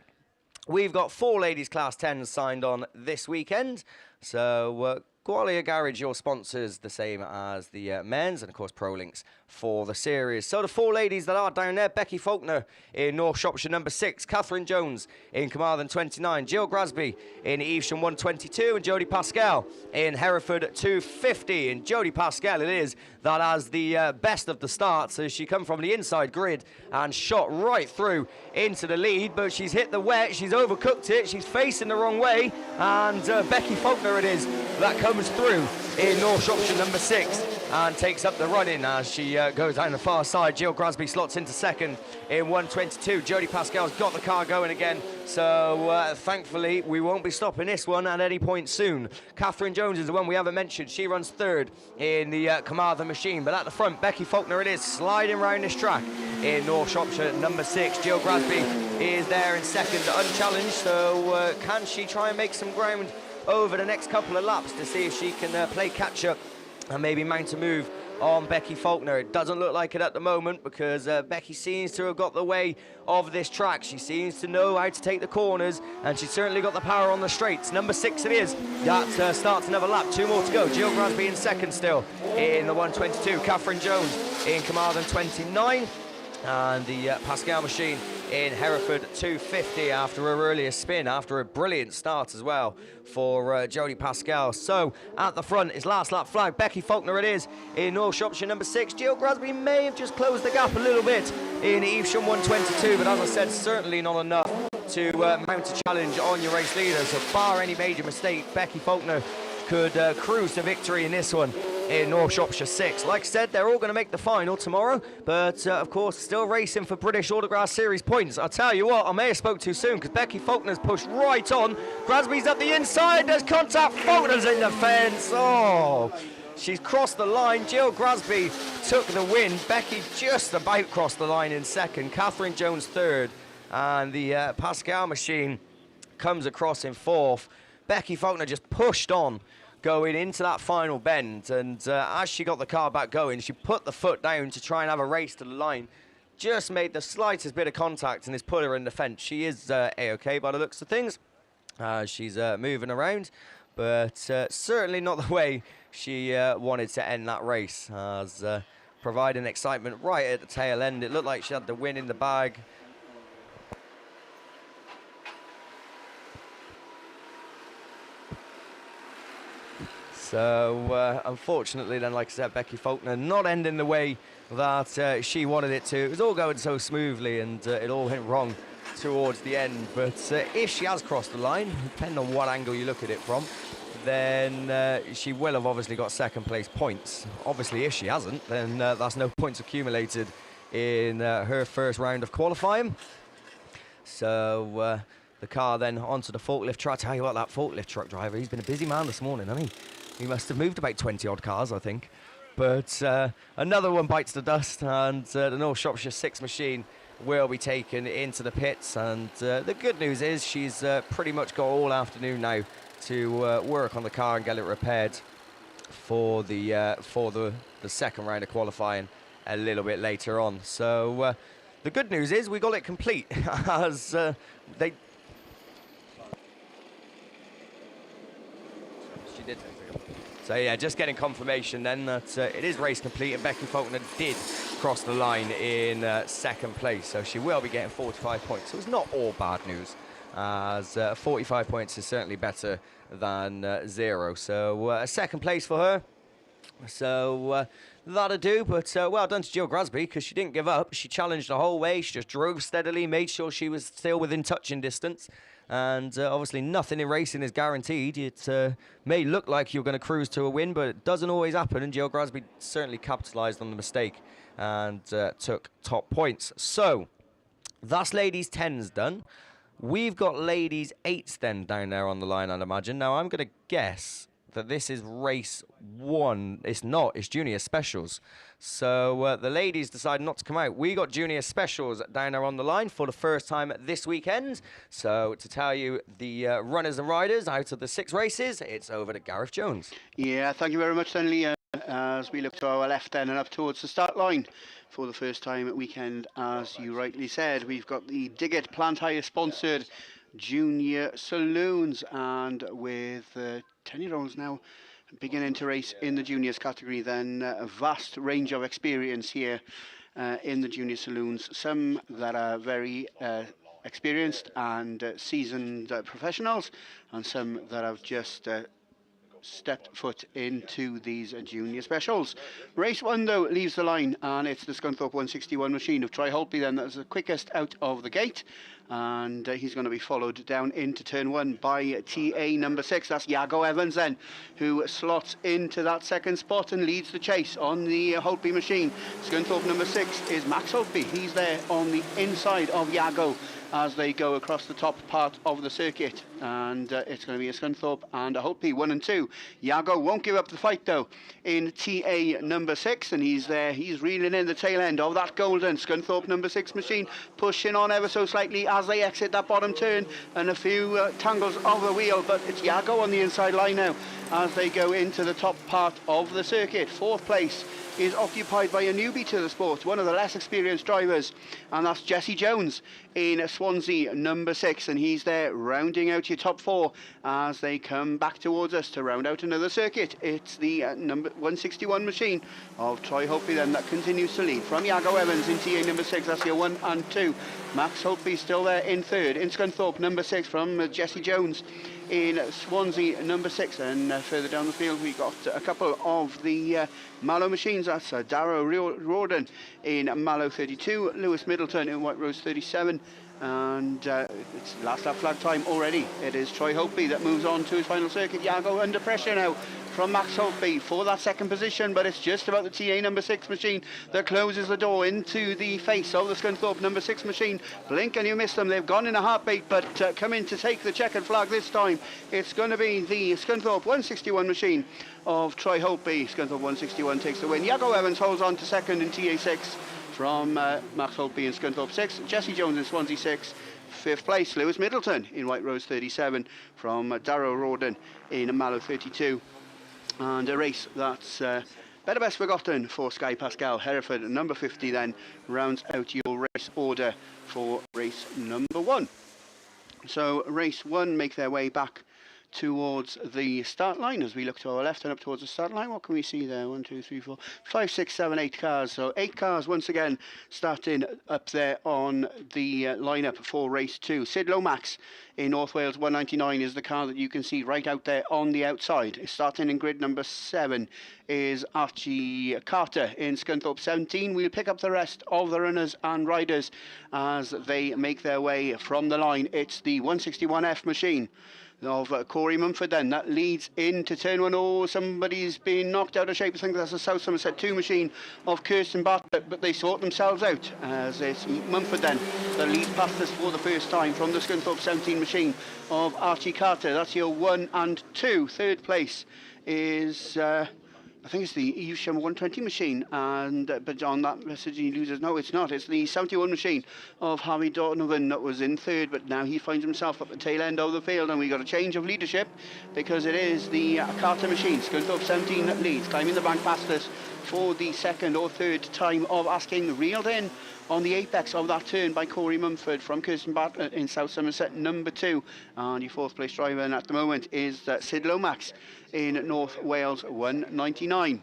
We've got 4 ladies class 10s signed on this weekend. So Gwalia Garage, your sponsors, the same as the men's, and of course ProLinks for the series. So the 4 ladies that are down there: Becky Faulkner in North Shropshire number 6, Catherine Jones in Carmarthen 29, Jill Grasby in Evesham 122, and Jodie Pascal in Hereford 250. And Jodie Pascal it is that has the best of the starts, as she come from the inside grid and shot right through into the lead, but she's hit the wet, she's overcooked it, she's facing the wrong way, and Becky Faulkner it is that comes through in North Shropshire number 6 and takes up the run-in as she goes down the far side. Jill Grasby slots into second in 122. Jodie Pascal's got the car going again, so thankfully we won't be stopping this one at any point soon. Catherine Jones is the one we haven't mentioned. She runs third in the Carmarthen machine, but at the front, Becky Faulkner it is, sliding round this track in North Shropshire number 6. Jill Grasby is there in second, unchallenged, so can she try and make some ground over the next couple of laps to see if she can play catch-up and maybe mount a move on Becky Faulkner? It doesn't look like it at the moment, because Becky seems to have got the way of this track. She seems to know how to take the corners, and she's certainly got the power on the straights. Number 6 it is that starts another lap. 2 more to go. Jill Grasby in second still in the 122. Catherine Jones in Carmarthen 29, and the Pascal machine in Hereford 250 after her earlier spin, after a brilliant start as well for Jodie Pascal. So at the front is last lap flag. Becky Faulkner it is in North Shropshire number 6. Jill Grasby may have just closed the gap a little bit in Evesham 122, but as I said, certainly not enough to mount a challenge on your race leader. So bar any major mistake, Becky Faulkner could cruise to victory in this one in North Shropshire 6. Like I said, they're all going to make the final tomorrow, but of course still racing for British Autograss Series points. I'll tell you what, I may have spoke too soon, because Becky Faulkner's pushed right on. Grasby's at the inside, there's contact, Faulkner's in the fence. Oh, she's crossed the line. Jill Grasby took the win. Becky just about crossed the line in second. Catherine Jones third, and the Pascal machine comes across in fourth. Becky Faulkner just pushed on going into that final bend, and as she got the car back going, she put the foot down to try and have a race to the line. Just made the slightest bit of contact and has put her in the fence. She is A-OK by the looks of things. She's moving around, but certainly not the way she wanted to end that race, as providing excitement right at the tail end. It looked like she had the win in the bag. So, unfortunately then, like I said, Becky Faulkner not ending the way that she wanted it to. It was all going so smoothly, and it all went wrong towards the end. But if she has crossed the line, depending on what angle you look at it from, then she will have obviously got second place points. Obviously, if she hasn't, then that's no points accumulated in her first round of qualifying. So, the car then onto the forklift truck. I tell you what, that forklift truck driver, he's been a busy man this morning, hasn't he? He must have moved about 20 odd cars, I think. But another one bites the dust, and the North Shropshire 6 machine will be taken into the pits. And the good news is she's pretty much got all afternoon now to work on the car and get it repaired. for the second round of qualifying a little bit later on. So the good news is we got it complete as they. She did take it. So yeah, just getting confirmation then that it is race complete, and Becky Faulkner did cross the line in second place. So she will be getting 45 points. So it's not all bad news, as 45 points is certainly better than 0. So a second place for her. So that'll do, but well done to Jill Grasby, because she didn't give up. She challenged the whole way. She just drove steadily, made sure she was still within touching distance. And obviously nothing in racing is guaranteed. It may look like you're going to cruise to a win, but it doesn't always happen, and Jill Grasby certainly capitalised on the mistake and took top points. So that's ladies 10s done. We've got ladies 8s then down there on the line, I'd imagine. Now I'm going to guess that this is race 1. It's not, it's junior specials. So the ladies decided not to come out. We got junior specials down there on the line for the first time this weekend. So to tell you the runners and riders out of the 6 races, it's over to Gareth Jones. Yeah, thank you very much then, Leah. As we look to our left then and up towards the start line for the first time at weekend, as you rightly said, we've got the Diggett Plant Hire sponsored junior saloons, and with 10-year-olds now beginning to race in the juniors category, then a vast range of experience here in the junior saloons. Some that are very experienced and seasoned professionals, and some that have just stepped foot into these junior specials. Race 1 though leaves the line, and it's the Scunthorpe 161 machine of Troy Holtby then that's the quickest out of the gate, and he's going to be followed down into turn 1 by TA number 6. That's Iago Evans then, who slots into that second spot and leads the chase on the Holtby machine. Scunthorpe number 6 is Max Holtby. He's there on the inside of Iago as they go across the top part of the circuit, and it's going to be a Scunthorpe and a Holtby 1 and 2. Iago won't give up the fight though in TA number 6, and he's there, he's reeling in the tail end of that golden Scunthorpe number 6 machine, pushing on ever so slightly as they exit that bottom turn, and a few tangles of the wheel, but it's Iago on the inside line now as they go into the top part of the circuit. 4th place is occupied by a newbie to the sport, one of the less experienced drivers, and that's Jesse Jones in Swansea number 6, and he's there rounding out your top 4 as they come back towards us to round out another circuit. It's the number 161 machine of Troy Holtby then that continues to lead from Iago Evans in TA number 6. That's your 1 and 2. Max Holtby still there in 3rd. In Scunthorpe number 6 from Jesse Jones in Swansea number 6, and further down the field we got a couple of the Mallow machines. That's Darrow Rawdon in Mallow 32, Lewis Middleton in White Rose 37, and it's last lap flag time already. It is Troy Holtby that moves on to his final circuit. Iago under pressure now from Max Holtby for that second position, but it's just about the TA number 6 machine that closes the door into the face of the Scunthorpe number 6 machine. Blink and you miss them. They've gone in a heartbeat, but come in to take the checkered flag this time. It's going to be the Scunthorpe 161 machine of Troy Holtby. Scunthorpe 161 takes the win. Iago Evans holds on to second in TA 6 from Max Holtby in Scunthorpe 6. Jesse Jones in Swansea 6. 5th place, Lewis Middleton in White Rose 37 from Darrow Rawdon in Mallow 32. And a race that's better best forgotten for Sky Pascal. Hereford number 50 then rounds out your race order for race number 1. So race 1 make their way back towards the start line as we look to our left and up towards the start line. What can we see there? 1, 2, 3, 4, 5, 6, 7, 8 cars. So 8 cars once again starting up there on the lineup for race 2. Sid Lomax in North Wales 199 is the car that you can see right out there on the outside. Starting in grid number 7 is Archie Carter in Scunthorpe 17. We'll pick up the rest of the runners and riders as they make their way from the line. It's the 161F machine of Corey Mumford then that leads into turn 1. Oh, somebody's been knocked out of shape. I think that's a South Somerset 2 machine of Kirsten Bartlett, but they sort themselves out as it's Mumford then that leads past us for the first time from the Scunthorpe 17 machine of Archie Carter. That's your 1 and 2. 3rd place is I think it's the Evesham 120 machine, and but on that message he loses. No, it's not. It's the 71 machine of Harry Donovan that was in third, but now he finds himself at the tail end of the field, and we got a change of leadership because it is the Carter machine. Scunthorpe 17 leads, climbing the bank past us for the second or third time of asking, reeled in on the apex of that turn by Corey Mumford from Kirsten Bartlett in South Somerset number 2, and your fourth place driver at the moment is Sid Lomax in North Wales 199.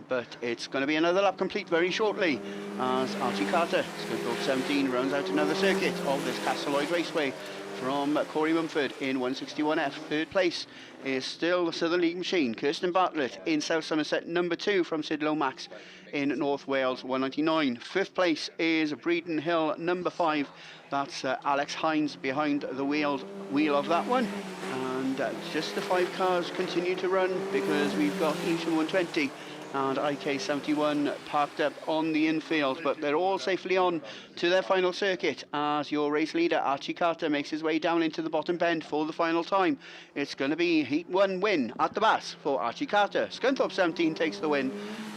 But it's going to be another lap complete very shortly as Archie Carter, Scunthorpe 17, rounds out another circuit of this Castleloyd Raceway from Corey Mumford in 161F. Third place is still the Southern League machine, Kirsten Bartlett in South Somerset number 2 from Sid Lomax in North Wales 199. Fifth place is Breeden Hill number 5. That's Alex Hines behind the wheel of that one. And just the 5 cars continue to run because we've got Evesham 120 and IK71 parked up on the infield, but they're all safely on to their final circuit as your race leader Archie Carter makes his way down into the bottom bend for the final time. It's going to be Heat 1 win at the BAS for Archie Carter. Scunthorpe 17 takes the win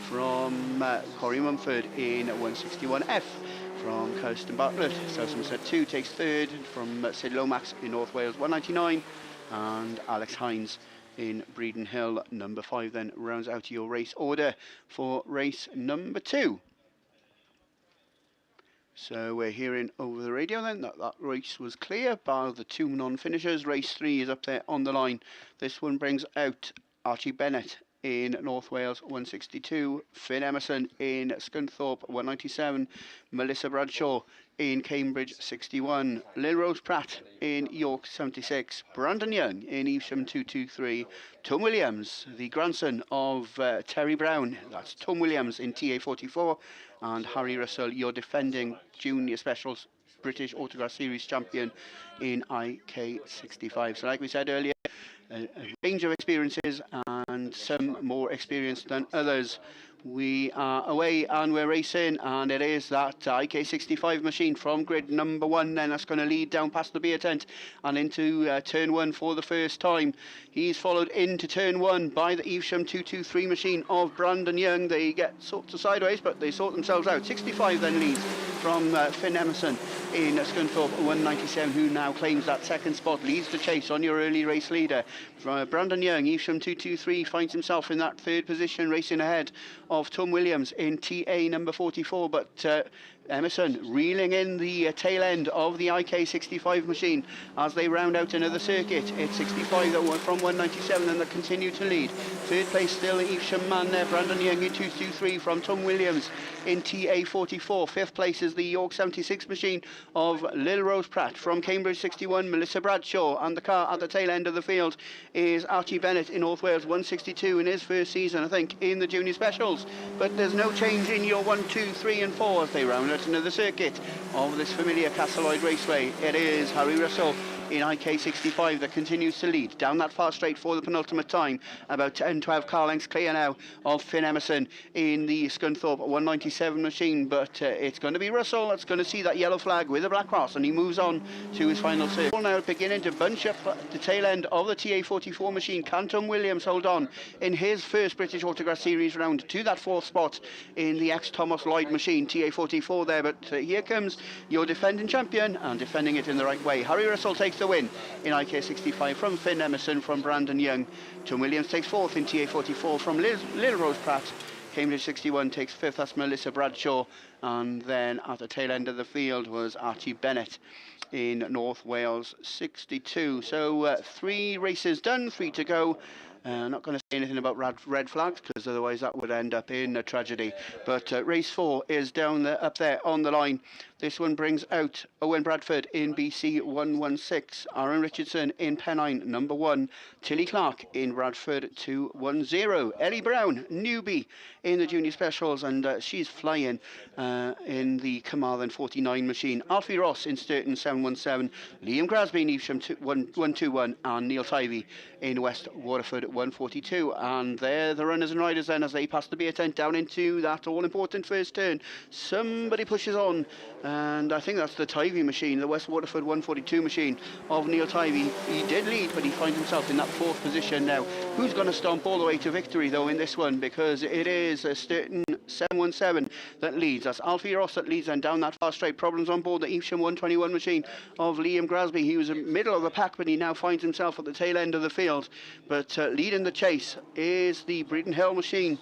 from Corey Mumford in 161F. From Kirsten Bartlett. South Somerset 2 takes third from Sid Lomax in North Wales 199, and Alex Hines in Breeden Hill number 5 then rounds out your race order for race number 2. So we're hearing over the radio then that that race was clear, bar the 2 non-finishers. Race 3 is up there on the line. This one brings out Archie Bennett in North Wales 162, Finn Emerson in Scunthorpe 197, Melissa Bradshaw in Cambridge 61, Lynn Rose Pratt in York 76, Brandon Young in Evesham 223, Tom Williams, the grandson of Terry Brown, that's Tom Williams in TA 44, and Harry Russell, your defending Junior Specials British Autograss Series champion in IK 65. So like we said earlier, a range of experiences and some more experienced than others. We are away and we're racing, and it is that IK65 machine from grid number 1 then that's going to lead down past the beer tent and into turn 1 for the first time. He's followed into turn 1 by the Evesham 223 machine of Brandon Young. They get sort of sideways, but they sort themselves out. 65 then leads from Finn Emerson in Scunthorpe 197, who now claims that second spot, leads the chase on your early race leader. Brandon Young, Evesham 223, finds himself in that third position, racing ahead of Tom Williams in TA number 44, but Emerson reeling in the tail end of the IK65 machine as they round out another circuit. It's 65 that went from 197 and that continue to lead. Third place still Evesham man there, Brandon Young in 223 from Tom Williams in TA 44. Fifth place is the York 76 machine of Lil Rose Pratt from Cambridge 61, Melissa Bradshaw, and the car at the tail end of the field is Archie Bennett in North Wales 162 in his first season, I think, in the Junior Specials. But there's no change in your 1, 2, 3 and 4 as they round out another circuit of this familiar Castleloyd Raceway. It is Harry Russell in IK65 that continues to lead down that far straight for the penultimate time, about 10-12 car lengths clear now of Finn Emerson in the Scunthorpe 197 machine, but it's going to be Russell that's going to see that yellow flag with a black cross, and he moves on to his final circle. Now beginning to bunch up the tail end of the TA 44 machine. Can Tom Williams hold on in his first British Autograss Series round to that fourth spot in the ex-Thomas Lloyd machine, TA 44 there, but here comes your defending champion, and defending it in the right way. Harry Russell takes the win in IK65 from Finn Emerson from Brandon Young. Tom Williams takes fourth in TA 44 from Lil Rose Pratt. Cambridge 61 takes fifth, that's Melissa Bradshaw, and then at the tail end of the field was Archie Bennett in North Wales 62. So 3 races done, 3 to go. Not going to say anything about red flags because otherwise that would end up in a tragedy. But race 4 is up there on the line. This one brings out Owen Bradford in BC 116, Aaron Richardson in Pennine number 1, Tilly Clark in Bradford 210, Ellie Brown, newbie in the Junior Specials, and she's flying in the Carmarthen 49 machine. Alfie Ross in Sturton 717, Liam Grasby in Evesham 121, and Neil Tivey in West Waterford 142. And there the runners and riders then as they pass the beer tent down into that all-important first turn. Somebody pushes on, and I think that's the Tivey machine, the West Waterford 142 machine of Neil Tivey. He did lead, but he finds himself in that 4th position now. Who's going to stomp all the way to victory, though, in this one? Because it is a Sturton 717 that leads. That's Alfie Ross that leads, and down that far straight. Problems on board the Evesham 121 machine of Liam Grasby. He was in the middle of the pack, but he now finds himself at the tail end of the field. But leading the chase is the Breeden Hill machine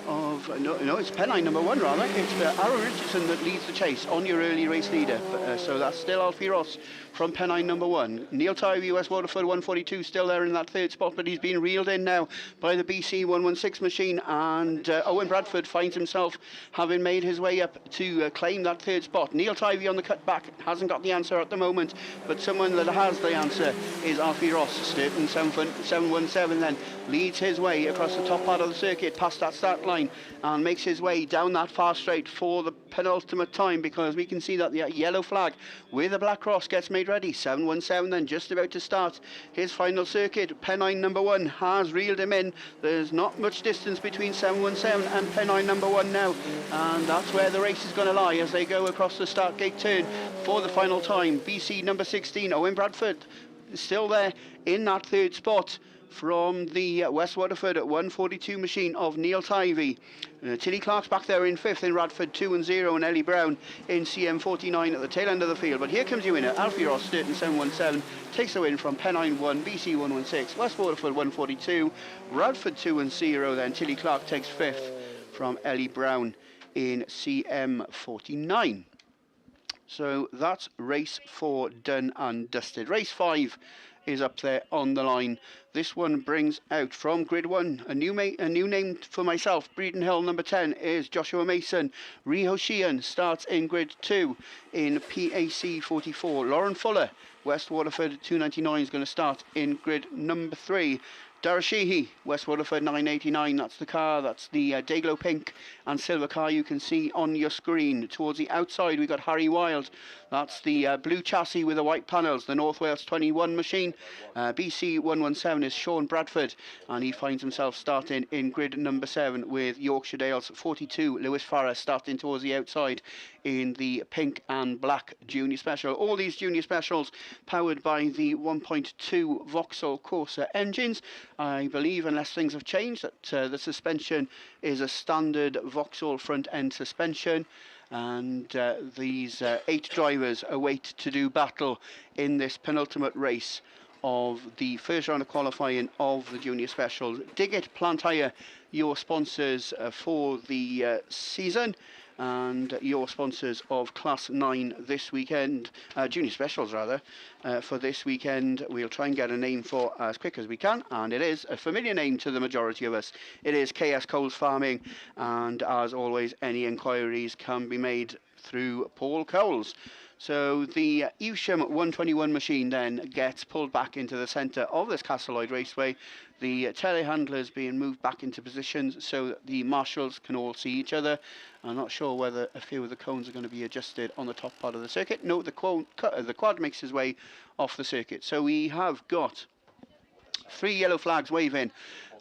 of, no, it's Pennine number 1 rather. It's Aaron Richardson that leads the chase on your early race leader. So that's still Alfie Ross from Pennine number 1. Neil Tivey, West Waterford 142, still there in that 3rd spot, but he's been reeled in now by the BC 116 machine, and Owen Bradford finds himself having made his way up to claim that 3rd spot. Neil Tivey on the cutback hasn't got the answer at the moment, but someone that has the answer is Alfie Ross. Sturton 717 then leads his way across the top part of the circuit past that start line and makes his way down that far straight for the penultimate time, because we can see that the yellow flag with the black cross gets made ready. 717 then just about to start his final circuit. Pennine number 1 has reeled him in. There's not much distance between 717 and Pennine number 1 now, and that's where the race is going to lie as they go across the start gate turn for the final time. BC number 16, Owen Bradford, still there in that 3rd spot from the West Waterford 142 machine of Neil Tivey. Tilly Clark's back there in 5th in Radford 2 and 0, and Ellie Brown in CM49 at the tail end of the field. But here comes your winner, Alfie Ross, Sturton 717, takes the win from Pennine 1, BC 116, West Waterford 142, Radford 2 and 0, then Tilly Clark takes 5th from Ellie Brown in CM49. So that's race 4 done and dusted. Race 5 is up there on the line. This one brings out from grid 1 a new name for myself. Breeden Hill number 10 is Joshua Mason. Riho Sheehan starts in grid 2 in PAC 44. Lauren Fuller, West Waterford 299, is going to start in grid number 3. Dara Sheehy, West Waterford 989, that's the car, that's the Dayglow pink and silver car you can see on your screen. Towards the outside we got Harry Wild, that's the blue chassis with the white panels, the North Wales 21 machine. BC 117 is Sean Bradford, and he finds himself starting in grid number 7 with Yorkshire Dales 42, Lewis Farrer starting towards the outside in the pink and black junior special. All these junior specials powered by the 1.2 Vauxhall Corsa engines. I believe, unless things have changed, that the suspension is a standard Vauxhall front end suspension, and these 8 drivers await to do battle in this penultimate race of the first round of qualifying of the junior specials. Diggett Plant Hire, your sponsors for the season, and your sponsors of Class 9 this weekend, Junior Specials rather, for this weekend. We'll try and get a name for as quick as we can, and it is a familiar name to the majority of us. It is KS Coles Farming, and as always, any inquiries can be made through Paul Coles. So the Evesham 121 machine then gets pulled back into the centre of this Castleloyd Raceway. The telehandlers being moved back into positions so that the marshals can all see each other. I'm not sure whether a few of the cones are going to be adjusted on the top part of the circuit. No, the quad makes his way off the circuit. So we have got 3 yellow flags waving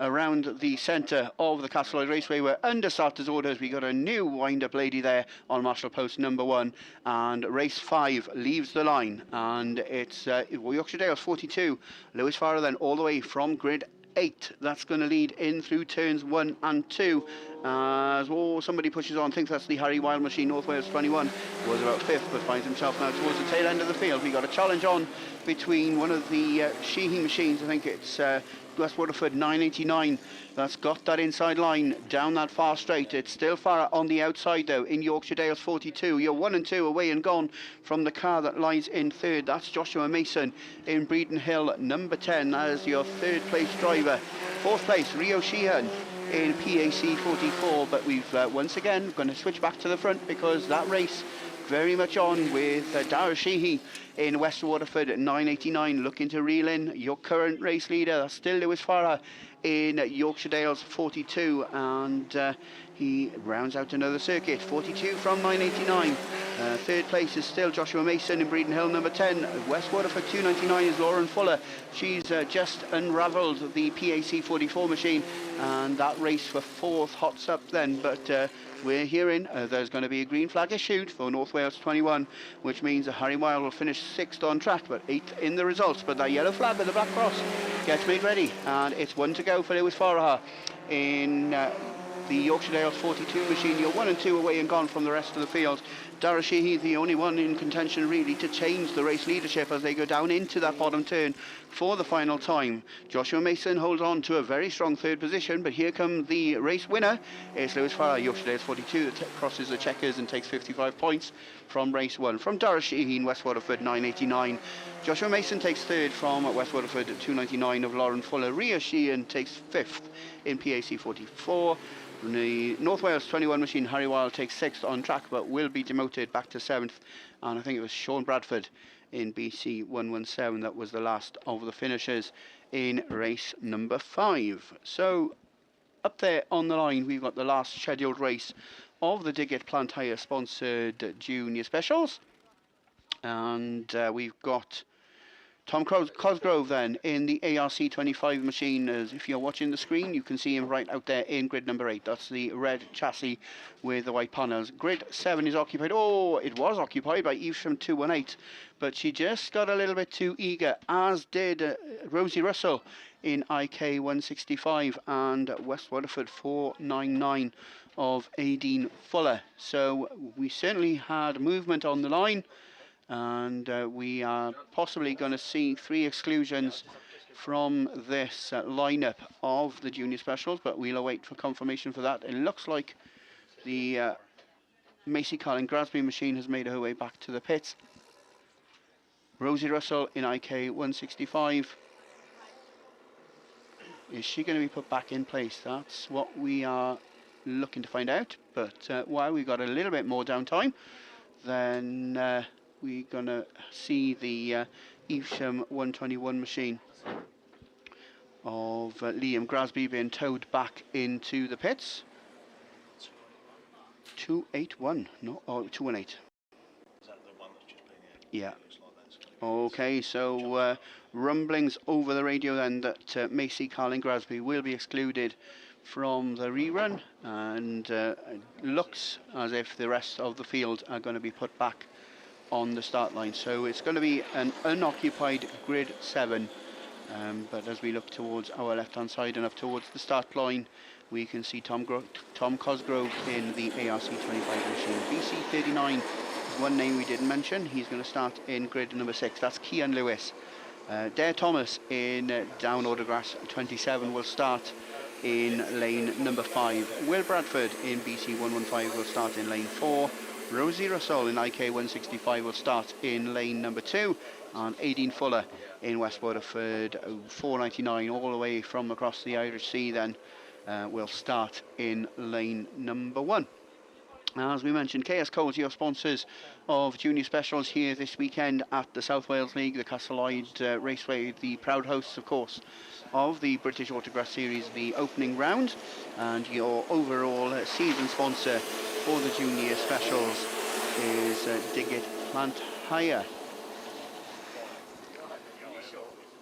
around the centre of the Castleloyd Raceway. We're under starters orders. We got a new wind-up lady there on marshal post number 1, and race 5 leaves the line, and it's Yorkshire Dales 42, Lewis Farrer then all the way from grid 8. That's going to lead in through turns 1 and 2. As somebody pushes on, thinks that's the Harry Wild machine. North Wales 21 was about 5th, but finds himself now towards the tail end of the field. We got a challenge on between one of the Sheehy machines. I think it's West Waterford 989 that's got that inside line down that far straight. It's still far on the outside though in Yorkshire Dales 42. You're 1 and 2 away and gone from the car that lies in 3rd. That's Joshua Mason in Breeden Hill number 10 as your 3rd place driver. 4th place Rio Sheehan in PAC 44, but we've once again going to switch back to the front because that race very much on with Dara Sheehy in West Waterford at 989 looking to reel in your current race leader. That's still Lewis Farrer in Yorkshire Dales 42, and he rounds out another circuit. 42 from 989. Third place is still Joshua Mason in Breeden Hill, number 10. West Waterford 299 is Lauren Fuller. She's just unravelled the PAC 44 machine, and that race for fourth hots up then. But we're hearing there's going to be a green flag issued for North Wales 21, which means Harry Weil will finish 6th on track, but 8th in the results. But that yellow flag with the black cross gets made ready, and it's 1 to go for Lewis Farah in the Yorkshire Dales 42 machine. You're 1 and 2 away and gone from the rest of the field. Dara Sheehy, the only one in contention really to change the race leadership as they go down into that bottom turn for the final time. Joshua Mason holds on to a very strong third position, but here come the race winner. It's Lewis Farah, Yorkshire Dales 42, that crosses the checkers and takes 55 points from race 1. From Dara Sheehy in West Waterford 989. Joshua Mason takes third from West Waterford 299 of Lauren Fuller. Ria Sheehan takes 5th in PAC 44. The North Wales 21 machine, Harry Weil, takes 6th on track, but will be demoted back to 7th. And I think it was Sean Bradford in BC 117 that was the last of the finishers in race number 5. So up there on the line, we've got the last scheduled race of the Diggett Plant Hire sponsored Junior Specials. And we've got Tom Cosgrove then in the ARC 25 machine. As if you're watching the screen, you can see him right out there in grid number 8. That's the red chassis with the white panels. Grid 7 is occupied. Oh, it was occupied by Evesham 218, but she just got a little bit too eager, as did Rosie Russell in IK 165 and West Waterford 499 of Aideen Fuller. So we certainly had movement on the line, and we are possibly going to see 3 exclusions from this lineup of the junior specials, but we'll await for confirmation for that. It looks like the Macy Carlin Grasby machine has made her way back to the pits. Rosie Russell in IK 165. Is she going to be put back in place? That's what we are looking to find out. But while we've got a little bit more downtime, then we're going to see the Evesham 121 machine of Liam Grasby being towed back into the pits. 281, no, oh, 218. Is that the one that's just been here? Yeah. Looks like that's gonna be Okay, so rumblings over the radio then that Macy Carlin Grasby will be excluded from the rerun, and it looks as if the rest of the field are going to be put back on the start line. So it's going to be an unoccupied grid 7, but as we look towards our left hand side and up towards the start line, we can see Tom Cosgrove in the ARC 25 machine. BC 39 is one name we didn't mention. He's going to start in grid number 6. That's Kean Lewis. Dare Thomas in down Autograss 27 will start in lane number 5. Will Bradford in BC 115 will start in lane 4. Rosie Russell in IK 165 will start in lane number 2, and Aideen Fuller in West Waterford 499 all the way from across the Irish Sea then will start in lane number 1. As we mentioned, KS Coles, your sponsors of junior specials here this weekend at the South Wales League, the Castleide Raceway, the proud hosts, of course, of the British Autograss Series, the opening round, and your overall season sponsor for the junior specials is Diggett Plant Hire.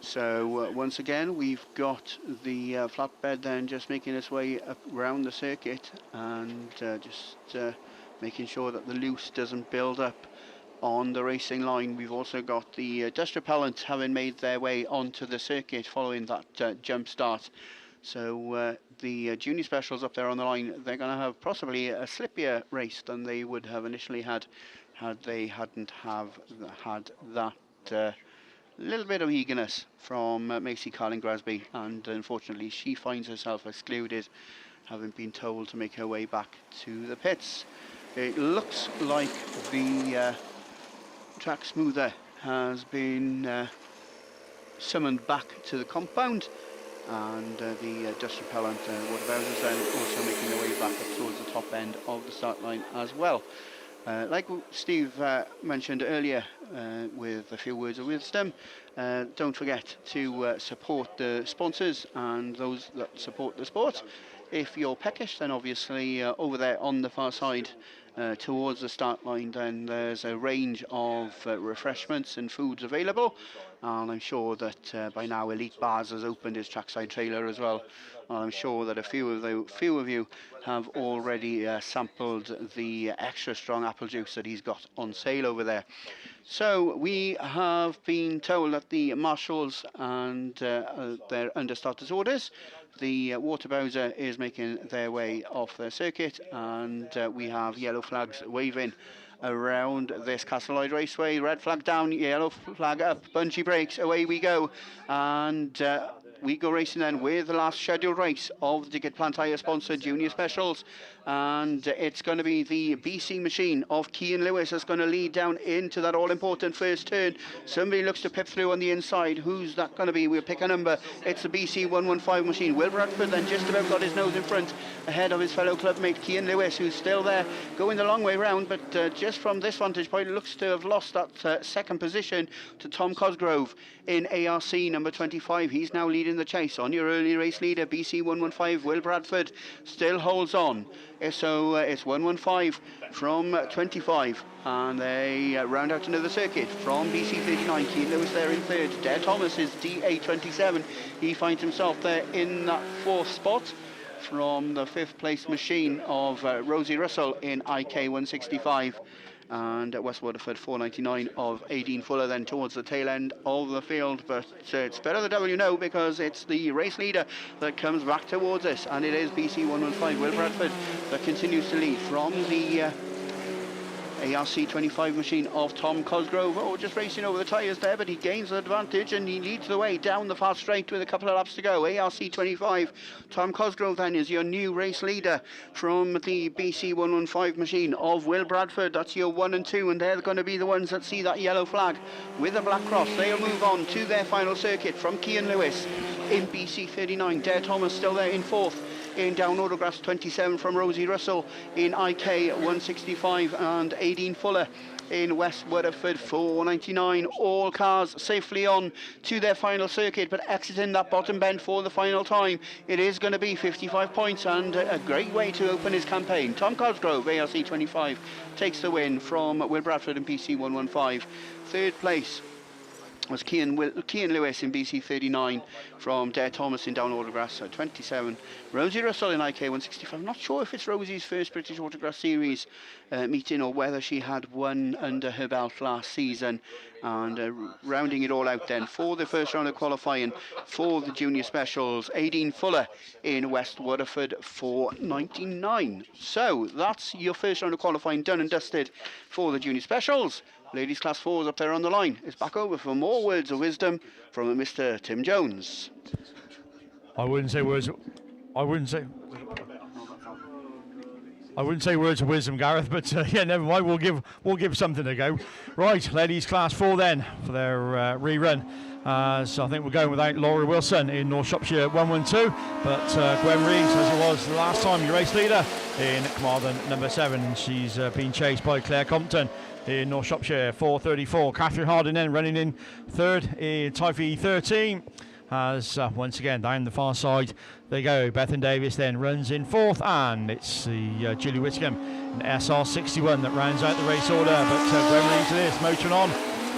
So once again, we've got the flatbed then just making its way up around the circuit, and just making sure that the loose doesn't build up on the racing line. We've also got the dust repellent having made their way onto the circuit following that jump start. So the junior specials up there on the line, they're going to have possibly a slippier race than they would have initially had they hadn't have had that little bit of eagerness from Macy Carlin Grasby, and unfortunately she finds herself excluded, having been told to make her way back to the pits. It looks like the track smoother has been summoned back to the compound, and the dust repellent water bowsers then also making their way back up towards the top end of the start line as well. Like Steve mentioned earlier, with a few words of wisdom, don't forget to support the sponsors and those that support the sport. If you're peckish, then obviously over there on the far side towards the start line, then there's a range of refreshments and foods available, and I'm sure that by now Elite Bars has opened his Trackside trailer as well. I'm sure that a few of you have already sampled the extra strong apple juice that he's got on sale over there. So we have been told that the marshals and their understarters orders, the water bowser is making their way off their circuit, and we have yellow flags waving around this Castleloyd Raceway. Red flag down, yellow flag up, bungee brakes, away we go, and we go racing then with the last scheduled race of the Ticket Plant Hire sponsored Junior Specials, and it's going to be the BC machine of Cian Lewis that's going to lead down into that all-important first turn. Somebody looks to pip through on the inside. Who's that going to be? We'll pick a number. It's the BC 115 machine. Will Bradford then just about got his nose in front ahead of his fellow clubmate Cian Lewis, who's still there going the long way round, but just from this vantage point looks to have lost that second position to Tom Cosgrove in ARC number 25. He's now leading the chase. On your early race leader, BC 115, Will Bradford still holds on. So it's 115 from 25, and they round out another circuit from BC 39. Cian Lewis there in third. Dare Thomas is DA 27. He finds himself there in that fourth spot from the fifth place machine of Rosie Russell in IK 165. And West Waterford 499 of Aideen Fuller then towards the tail end of the field, but it's better the devil you know, because it's the race leader that comes back towards us, and it is BC 115 Will Bradford that continues to lead from the ARC 25 machine of Tom Cosgrove. Oh, just racing over the tyres there, but he gains the advantage and he leads the way down the fast straight with a couple of laps to go. ARC 25, Tom Cosgrove then is your new race leader from the BC 115 machine of Will Bradford. That's your 1 and 2, and they're going to be the ones that see that yellow flag with a black cross. They'll move on to their final circuit from Cian Lewis in BC 39. Dare Thomas still there in fourth. In down Autograss 27 from Rosie Russell in IK 165, and Aideen Fuller in West Waterford 499. All cars safely on to their final circuit, but exiting that bottom bend for the final time. It is going to be 55 points, and a great way to open his campaign. Tom Cosgrove, ARC 25, takes the win from Will Bradford in PC 115. Third place was Cian Lewis in BC 39 from Dare Thomas in down Autograss 27. Rosie Russell in IK 165. I'm not sure if it's Rosie's first British Autograss Series meeting, or whether she had one under her belt last season. And rounding it all out then for the first round of qualifying for the Junior Specials, Aideen Fuller in West Waterford 499. So that's your first round of qualifying done and dusted for the Junior Specials. Ladies Class 4s up there on the line. It's back over for more words of wisdom from Mr. Tim Jones. I wouldn't say words of wisdom, Gareth, but yeah, never mind. We'll give something a go. Right, ladies Class 4 then for their rerun. So I think we're going without Laura Wilson in North Shropshire 112, but Gwen Reeves, as it was the last time, your race leader in Carmarthen number 7, and she's been chased by Claire Compton in North Shropshire 434. Catherine Harding then running in third in Typhy 13. As once again down the far side they go. Bethan Davis then runs in fourth, and it's the Julie Whitcomb in SR 61 that rounds out the race order. But Gwen Reeves to this, motoring on,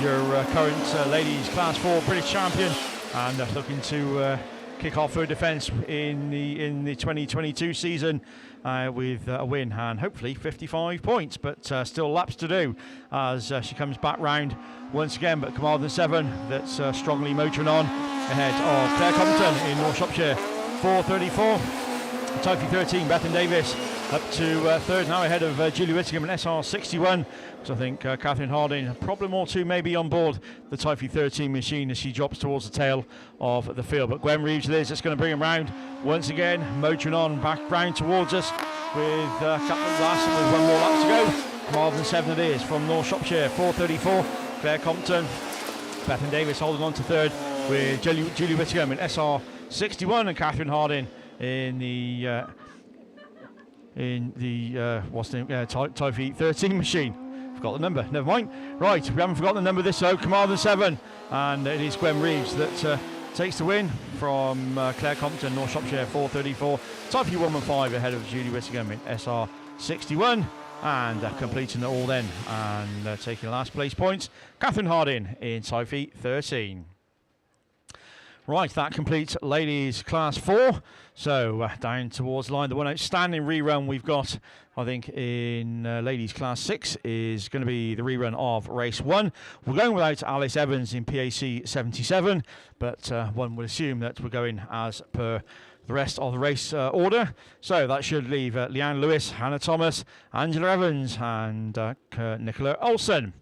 your current ladies Class 4 British champion, and looking to kick off her defence in the 2022 season with a win and hopefully 55 points, but still laps to do as she comes back round once again. But Carmarthen 7 that's strongly motoring on ahead of Claire Compton in North Shropshire 434. Typhy 13, Bethan Davis up to third now ahead of Julie Whittingham and SR 61. So I think Catherine Harding, a problem or two maybe on board the Typhy 13 machine as she drops towards the tail of the field. But Gwen Reeves it is, it's going to bring him round once again, motoring on back round towards us with a couple of laps with one more lap to go. Carmarthen 7 it is from North Shropshire 434. Claire Compton, Bethan Davis holding on to third with Julie Whittingham in SR 61, and Catherine Harding in the Typhy 13 machine. Forgot the number, never mind. Right, we haven't forgotten the number this, so Carmarthen 7, and it is Gwen Reeves that takes the win from Claire Compton, North Shropshire 434. Typhy 115 ahead of Julie Whittingham in SR 61. And completing it all then and taking last place points, Catherine Harding in Typhy 13. Right, that completes ladies class 4. So down towards the line, the one outstanding rerun we've got, I think, in ladies class 6 is going to be the rerun of race 1. We're going without Alice Evans in PAC 77, but one would assume that we're going as per the rest of the race order. So that should leave Leanne Lewis, Hannah Thomas, Angela Evans and Nicola Olsen.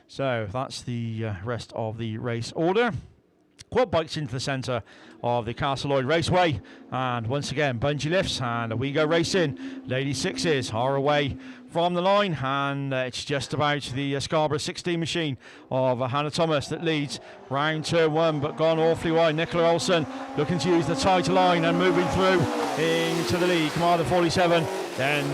So that's the rest of the race order. Quad bikes into the centre of the Castle Lloyd Raceway, and once again bungee lifts, and we go racing. Lady Sixes are away from the line, and it's just about the Scarborough 16 machine of Hannah Thomas that leads round turn 1, but gone awfully wide. Nicola Olsen looking to use the tighter line and moving through into the lead. Commander 47 then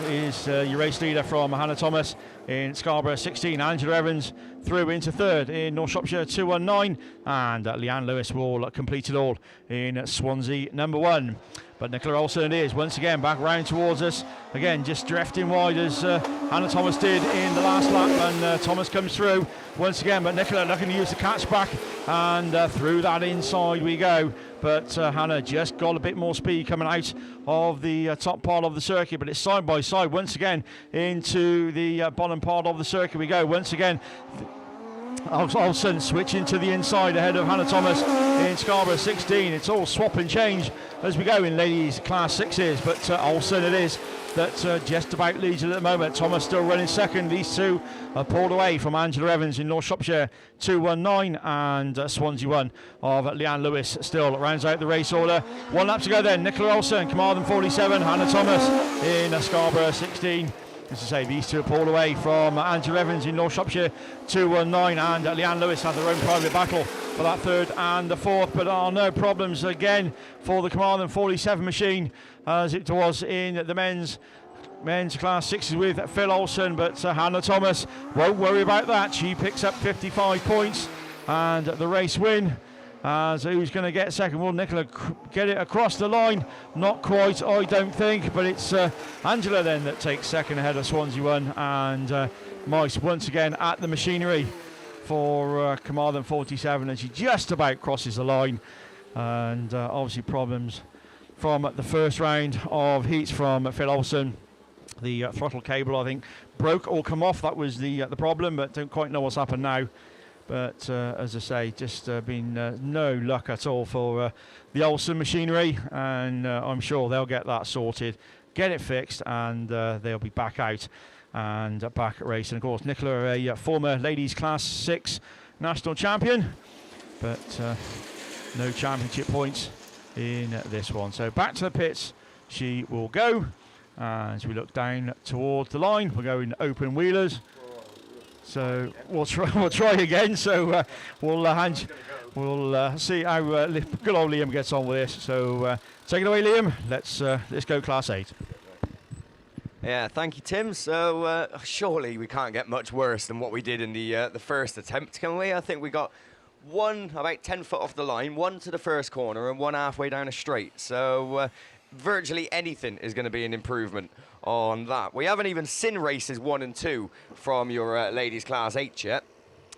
is your race leader from Hannah Thomas in Scarborough 16. Angela Evans through into third in North Shropshire 219, and Leanne Lewis will complete it all in Swansea number 1. But Nicola Olsen is once again back round towards us. Again, just drifting wide as Hannah Thomas did in the last lap, and Thomas comes through once again. But Nicola looking to use the catch back, and through that inside we go. But Hannah just got a bit more speed coming out of the top part of the circuit. But it's side by side once again into the bottom part of the circuit we go. Once again, Olsen switching to the inside ahead of Hannah Thomas in Scarborough 16. It's all swap and change as we go in ladies class 6s, but Olsen it is that just about leads it at the moment. Thomas still running second. These two are pulled away from Angela Evans in North Shropshire 219 and Swansea 1 of Leanne Lewis still rounds out the race order. 1 lap to go then. Nicola Olsen, Carmarthen 47, Hannah Thomas in Scarborough 16. As I say, these two are pulled away from Angela Evans in North Shropshire 219, and Leanne Lewis had their own private battle for that third and the fourth, but no problems again for the Carmarthen 47 machine as it was in the men's class 6s with Phil Olsen, but Hannah Thomas won't worry about that. She picks up 55 points and the race win. So who's going to get second? Will Nicola get it across the line? Not quite, I don't think, but it's Angela then that takes second ahead of Swansea 1, and Mice once again at the machinery for Carmarthen 47, and she just about crosses the line, and obviously problems from the first round of heats from Phil Olsen. The throttle cable, I think, broke or come off. That was the problem, but don't quite know what's happened now. But as I say, just been no luck at all for the Olsen machinery, and I'm sure they'll get that sorted, get it fixed, and they'll be back out and back at racing. Of course, Nicola, a former ladies class 6 national champion, but no championship points in this one. So back to the pits she will go as we look down towards the line. We're going open wheelers. So we'll try again. So we'll see how good old Liam gets on with this. So take it away, Liam. Let's go Class 8. Yeah, thank you, Tim. So surely we can't get much worse than what we did in the first attempt, can we? I think we got one about 10 foot off the line, one to the first corner, and one halfway down a straight. So virtually anything is going to be an improvement on that. We haven't even seen races 1 and 2 from your ladies class 8 yet,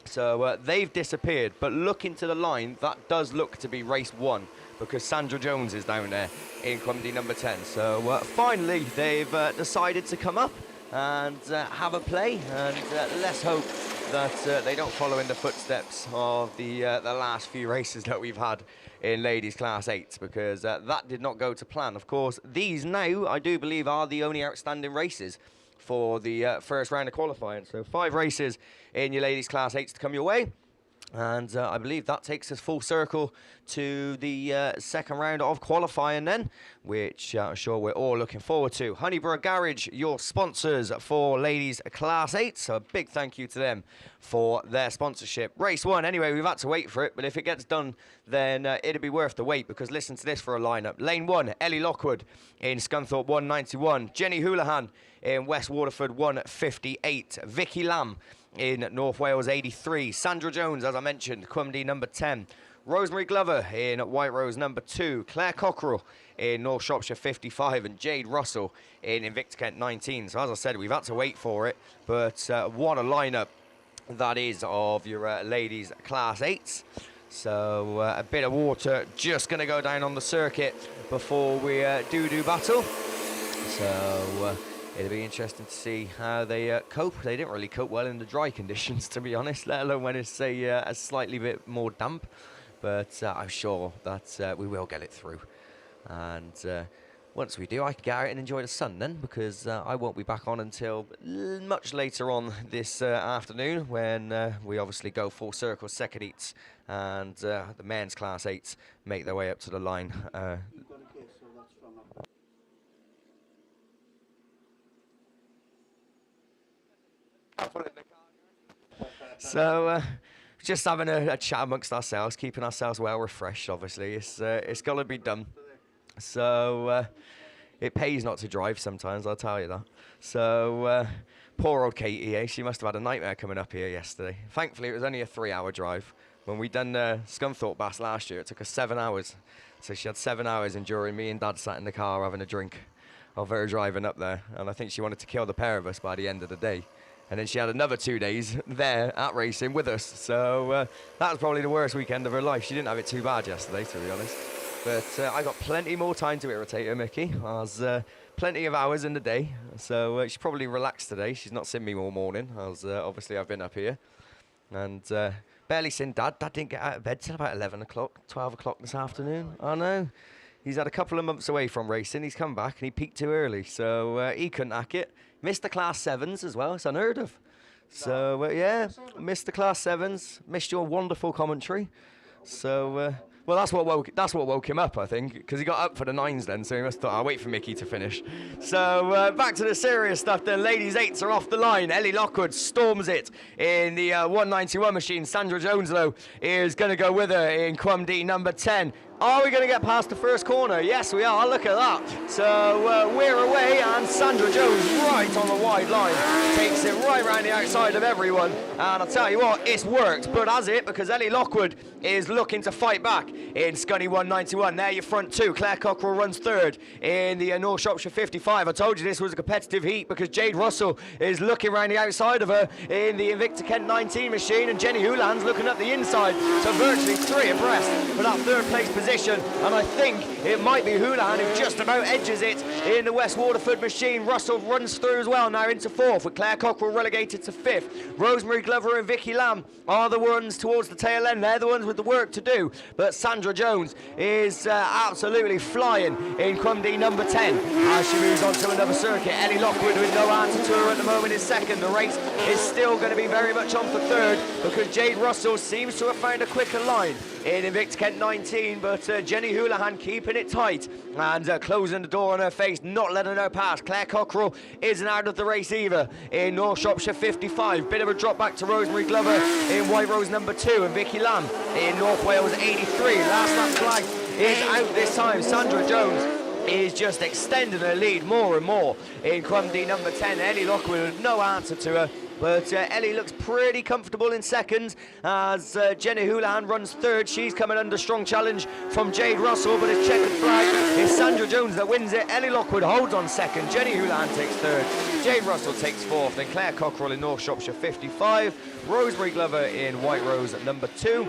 so they've disappeared. But looking to the line, that does look to be race 1, because Sandra Jones is down there in comedy number 10. So finally they've decided to come up and have a play, and let's hope that they don't follow in the footsteps of the last few races that we've had in ladies class 8, because that did not go to plan. Of course, these now, I do believe, are the only outstanding races for the first round of qualifying. So 5 races in your ladies class 8s to come your way. And I believe that takes us full circle to the second round of qualifying then, which I'm sure we're all looking forward to. Honeyborough Garage, your sponsors for ladies class 8, so a big thank you to them for their sponsorship. Race 1, anyway, we've had to wait for it, but if it gets done, then it'll be worth the wait, because listen to this for a lineup. Lane 1, Ellie Lockwood in Scunthorpe 191, Jenny Houlihan in West Waterford 158, Vicky Lamb in North Wales 83, Sandra Jones, as I mentioned, Cwmdy number 10, Rosemary Glover in White Rose number 2, Claire Cockerell in North Shropshire 55, and Jade Russell in Invicta Kent 19. So as I said, we've had to wait for it, but what a lineup that is of your ladies Class 8s. So a bit of water just going to go down on the circuit before we do battle. So it'll be interesting to see how they cope. They didn't really cope well in the dry conditions, to be honest, let alone when it's a slightly bit more damp. But I'm sure that we will get it through. And once we do, I can get out and enjoy the sun then, because I won't be back on until much later on this afternoon, when we obviously go full circle second heats, and the men's Class 8s make their way up to the line. You've got a case, so that's from up. So just having a chat amongst ourselves, keeping ourselves well refreshed. Obviously, it's got to be done. So it pays not to drive sometimes, I'll tell you that. So poor old Katie, she must have had a nightmare coming up here yesterday. Thankfully, it was only a 3-hour drive. When we done Scunthorpe Bass last year, it took us 7 hours. So she had 7 hours enduring me and Dad sat in the car having a drink of her driving up there. And I think she wanted to kill the pair of us by the end of the day. And then she had another 2 days there at racing with us. So that was probably the worst weekend of her life. She didn't have it too bad yesterday, to be honest. But I got plenty more time to irritate her, Mickey. I was plenty of hours in the day. So she's probably relaxed today. She's not seen me all morning, as obviously I've been up here. And barely seen Dad. Dad didn't get out of bed till about 11 o'clock, 12 o'clock this afternoon. I know. He's had a couple of months away from racing. He's come back and he peaked too early. So he couldn't hack it. Missed the Class 7s as well. It's unheard of. So, yeah, missed the Class 7s. Missed your wonderful commentary. So, well, that's what woke him up, I think, because he got up for the 9s then, so he must have thought, I'll wait for Mickey to finish. So, back to the serious stuff then. Ladies 8s are off the line. Ellie Lockwood storms it in the 191 machine. Sandra Jones, though, is going to go with her in Crumd number 10. Are we going to get past the first corner? Yes, we are. Look at that. So we're away, and Sandra Jones right on the wide line. Takes it right round the outside of everyone. And I'll tell you what, it's worked. But has it? Because Ellie Lockwood is looking to fight back in Scunny 191. There your front two. Claire Cockerell runs third in the North Shropshire 55. I told you this was a competitive heat because Jade Russell is looking round the outside of her in the Invicta Kent 19 machine, and Jenny Houlihan's looking up the inside. So virtually 3 abreast for that third place position. And I think it might be Houlihan who just about edges it in the West Waterford machine. Russell runs through as well now into 4th, with Claire Cockerell relegated to 5th. Rosemary Glover and Vicky Lamb are the ones towards the tail end. They're the ones with the work to do. But Sandra Jones is absolutely flying in Crumd number 10 as she moves on to another circuit. Ellie Lockwood, with no answer to her at the moment, is second. The race is still going to be very much on for third because Jade Russell seems to have found a quicker line in Invicta Kent 19, but Jenny Houlihan keeping it tight and closing the door on her face, not letting her pass. Claire Cockerell isn't out of the race either in North Shropshire 55. Bit of a drop back to Rosemary Glover in White Rose number 2, and Vicky Lamb in North Wales 83. Last lap flag is out this time. Sandra Jones is just extending her lead more and more in Crumd number 10. Ellie Lockwood with no answer to her. But Ellie looks pretty comfortable in second as Jenny Houlihan runs third. She's coming under strong challenge from Jade Russell, but it's checkered flag. It's Sandra Jones that wins it. Ellie Lockwood holds on second. Jenny Houlihan takes third. Jade Russell takes 4th. Then Claire Cockerell in North Shropshire 55. Rosemary Glover in White Rose at number 2.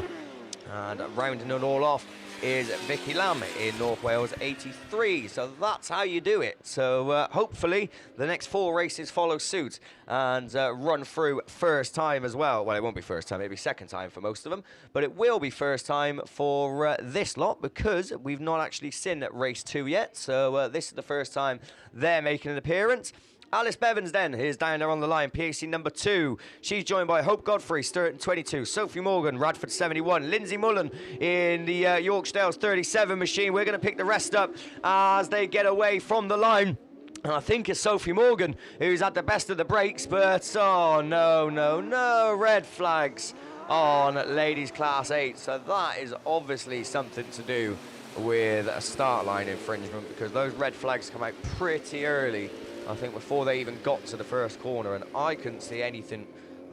And rounding it all off is Vicky Lamb in North Wales 83. So that's how you do it. So hopefully the next 4 races follow suit and run through first time as well. Well, it won't be first time, it'll be second time for most of them, but it will be first time for this lot because we've not actually seen race 2 yet. So this is the first time they're making an appearance. Alice Bevans then is down there on the line, PAC number 2. She's joined by Hope Godfrey, Sturton 22, Sophie Morgan, Radford 71, Lindsay Mullen in the Yorkshire Dales 37 machine. We're going to pick the rest up as they get away from the line. I think it's Sophie Morgan who's at the best of the breaks, but oh no, red flags on ladies class 8. So that is obviously something to do with a start line infringement because those red flags come out pretty early. I think before they even got to the first corner, and I couldn't see anything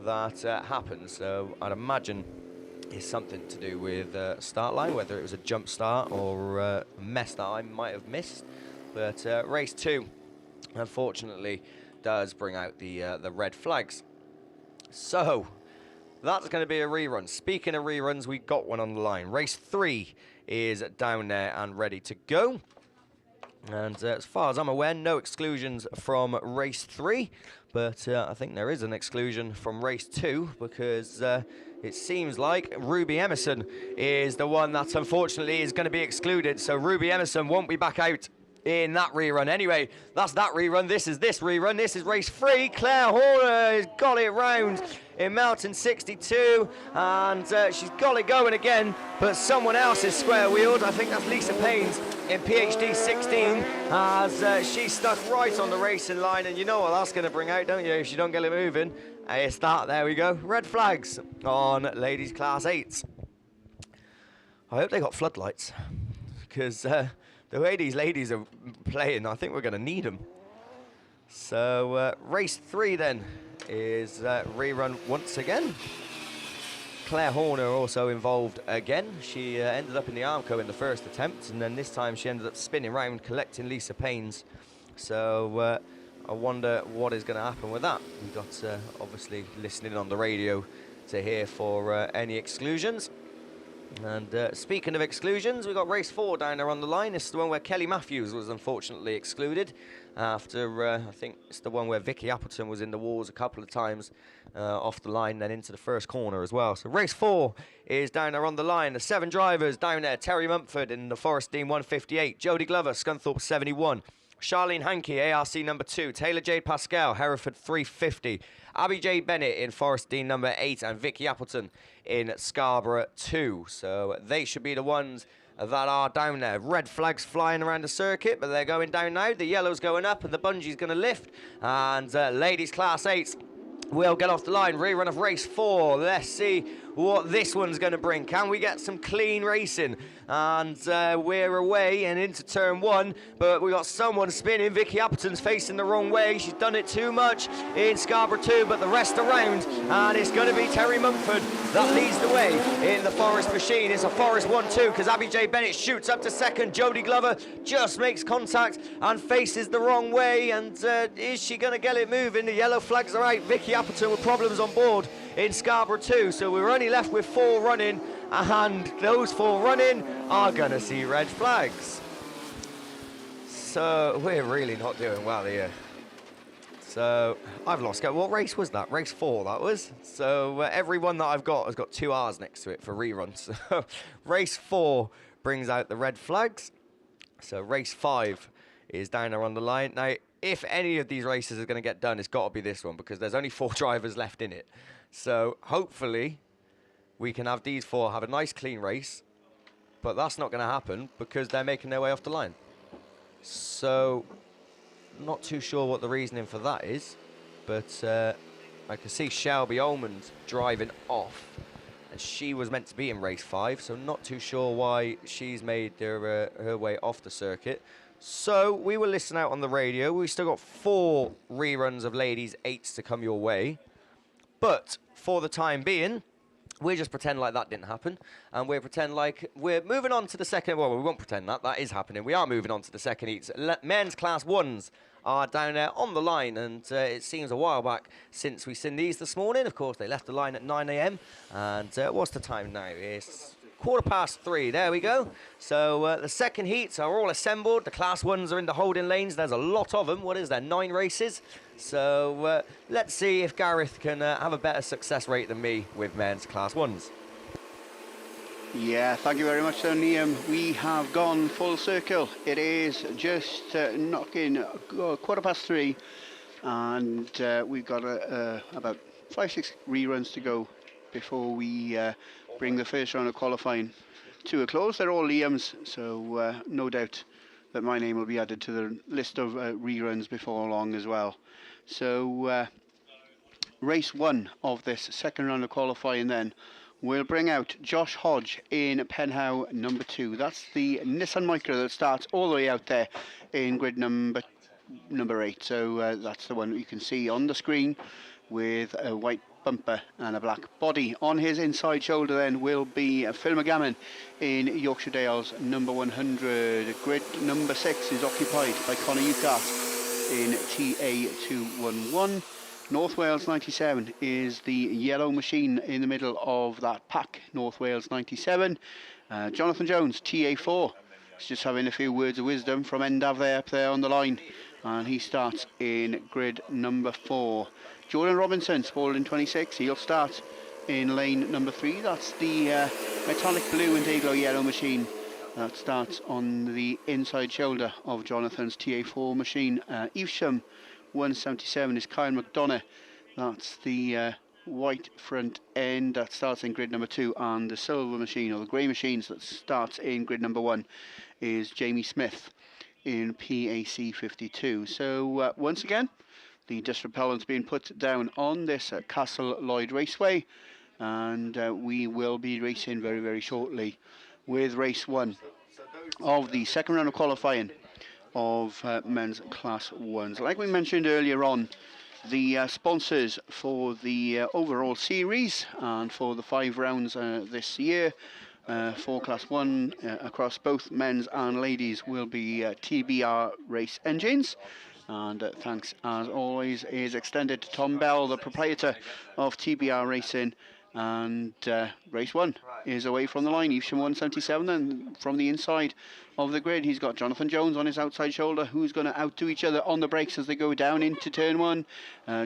that happened. So I'd imagine is something to do with start line, whether it was a jump start or a mess that I might have missed. But race 2, unfortunately, does bring out the red flags. So that's going to be a rerun. Speaking of reruns, we got one on the line. Race 3 is down there and ready to go. And as far as I'm aware, no exclusions from race 3, but I think there is an exclusion from race 2 because it seems like Ruby Emerson is the one that unfortunately is going to be excluded. So Ruby Emerson won't be back out in that rerun. Anyway, that's that rerun. This is this rerun. This is race 3. Claire Horner has got it round in Mountain 62, and she's got it going again, but someone else is square wheeled. I think that's Lisa Paynes in PhD 16, as she stuck right on the racing line, and you know what that's going to bring out, don't you, if you don't get it moving? It's that. There we go. Red flags on ladies class 8. I hope they got floodlights, because the way these ladies are playing, I think we're going to need them. So race 3 then is rerun once again. Claire Horner also involved again. She ended up in the Armco in the first attempt, and then this time she ended up spinning around collecting Lisa Paynes. So I wonder what is going to happen with that. We've got obviously listening on the radio to hear for any exclusions. And speaking of exclusions, we've got race 4 down there on the line. This is the one where Kelly Matthews was unfortunately excluded after, I think it's the one where Vicky Appleton was in the walls a couple of times off the line, then into the first corner as well. So race 4 is down there on the line. The 7 drivers down there: Terry Mumford in the Forest Dean 158, Jodie Glover, Scunthorpe 71, Charlene Hankey, ARC number 2, Taylor Jade Pascal, Hereford 350, Abby J. Bennett in Forest Dean number 8, and Vicky Appleton in Scarborough 2. So they should be the ones that are down there. Red flags flying around the circuit, but they're going down now. The yellow's going up and the bungee's going to lift. And ladies class 8 will get off the line. Rerun of race 4. Let's see what this one's going to bring. Can we get some clean racing? And we're away and into turn 1, but we got someone spinning. Vicky Appleton's facing the wrong way. She's done it too much in Scarborough 2, but the rest around, and it's going to be Terry Mumford that leads the way in the Forest machine. It's a Forest 1-2 because Abby J. Bennett shoots up to second. Jodie Glover just makes contact and faces the wrong way, and is she going to get it moving? The yellow flags are out. Vicky Appleton with problems on board in Scarborough 2, so we're only left with 4 running, and those 4 running are gonna see red flags. So we're really not doing well here. So I've lost count. What race was that? Race 4 that was. So every one that I've got has got 2 R's next to it for reruns. So race 4 brings out the red flags. So race 5 is down there on the line. Now, if any of these races are going to get done, it's got to be this one, because there's only 4 drivers left in it. So hopefully we can have these 4 have a nice clean race, but that's not going to happen because they're making their way off the line. So not too sure what the reasoning for that is, but I can see Shelby Almond driving off, and she was meant to be in race 5, so not too sure why she's made her way off the circuit. So we will listen out on the radio. We've still got 4 reruns of ladies 8s to come your way, but for the time being, we just pretend like that didn't happen, and we pretend like we're moving on to the second. Well, we won't pretend that. That is happening. We are moving on to the second heats. Men's class 1s are down there on the line, and it seems a while back since we've seen these this morning. Of course, they left the line at 9 a.m. And what's the time now? It's 3:15. There we go. So the second heats are all assembled. The class 1s are in the holding lanes. There's a lot of them. What is there? 9 races. So let's see if Gareth can have a better success rate than me with men's class 1s. Yeah, thank you very much, sir, Liam. We have gone full circle. It is just knocking 3:15, and we've got about 5-6 reruns to go before we bring the first round of qualifying to a close. They're all Liam's, so no doubt that my name will be added to the list of reruns before long as well. So race 1 of this second round of qualifying then will bring out Josh Hodge in Penhow number 2. That's the Nissan Micra that starts all the way out there in grid number 8. So that's the one you can see on the screen with a white bumper and a black body. On his inside shoulder then will be Phil McGammon in Yorkshire Dales number 100. Grid number 6 is occupied by Connor Ucart in TA211. North Wales 97 is the yellow machine in the middle of that pack. North Wales 97. Jonathan Jones, TA4. He's just having a few words of wisdom from Endav there, up there on the line. And he starts in grid number 4. Jordan Robinson, Spalding 26. He'll start in lane number 3. That's the metallic blue and day-glow yellow machine that starts on the inside shoulder of Jonathan's TA4 machine. Evesham 177 is Kyle McDonough. That's the white front end that starts in grid number 2, and the silver machine, or the grey machines, that starts in grid number 1 is Jamie Smith in PAC 52. So once again, the dust repellent's being put down on this Castle Lloyd Raceway, and we will be racing very, very shortly with race 1 of the second round of qualifying of men's class 1s. Like we mentioned earlier on, the sponsors for the overall series and for the 5 rounds this year for class 1 across both men's and ladies will be TBR Race Engines. And thanks as always is extended to Tom Bell, the proprietor of TBR Racing. And race 1 is away from the line. Evesham 177, and from the inside of the grid he's got Jonathan Jones on his outside shoulder, who's going to outdo each other on the brakes as they go down into turn 1.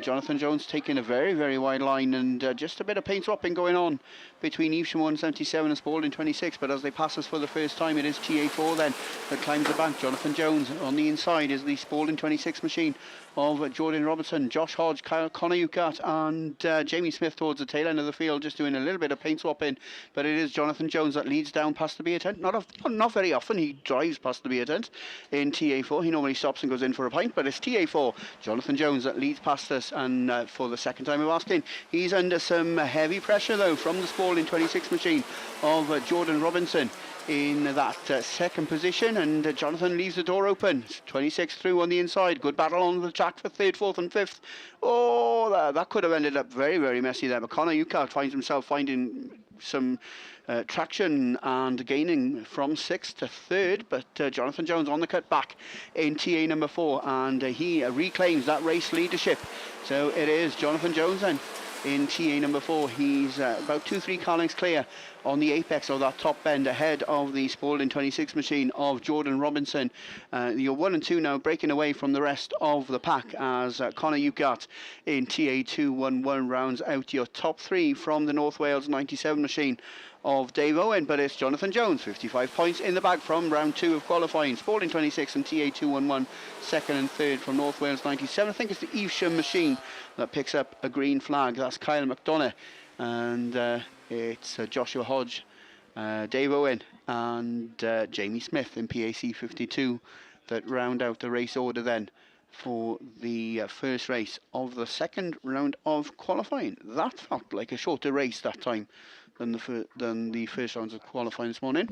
Jonathan Jones taking a very, very wide line, and just a bit of paint swapping going on between Evesham 177 and Spalding 26, but as they pass us for the first time, it is TA4 then that climbs the bank. Jonathan Jones on the inside is the Spalding 26 machine of Jordan Robertson, Josh Hodge, Connor Ucart and Jamie Smith towards the tail end of the field, just doing a little bit of paint swapping. But it is Jonathan Jones that leads down past the beer tent. Not very often he drives past the beer tent in TA4. He normally stops and goes in for a pint, but it's TA4, Jonathan Jones, that leads past us. And for the second time of asking, he's under some heavy pressure though from the Spalding 26 machine of Jordan Robinson in that second position, and Jonathan leaves the door open. 26 through on the inside. Good battle on the track for 3rd, 4th and 5th. Oh, that could have ended up very, very messy there, but Connor Ucart finds himself finding some traction and gaining from 6th to 3rd, but Jonathan Jones on the cut back in TA number 4, and he reclaims that race leadership. So it is Jonathan Jones then in TA number 4. He's about 2-3 car lengths clear on the apex of that top bend ahead of the Spalding 26 machine of Jordan Robinson. You're 1 and 2 now, breaking away from the rest of the pack as Connor Ucart in TA211 rounds out your top 3 from the North Wales 97 machine of Dave Owen, but it's Jonathan Jones, 55 points in the bag from round 2 of qualifying. Spalding 26 and TA211 second and third from North Wales 97. I think it's the Evesham machine that picks up a green flag. That's Kyle McDonough, and it's Joshua Hodge, Dave Owen and Jamie Smith in PAC 52 that round out the race order then for the first race of the second round of qualifying. That felt like a shorter race that time than the first rounds of qualifying this morning.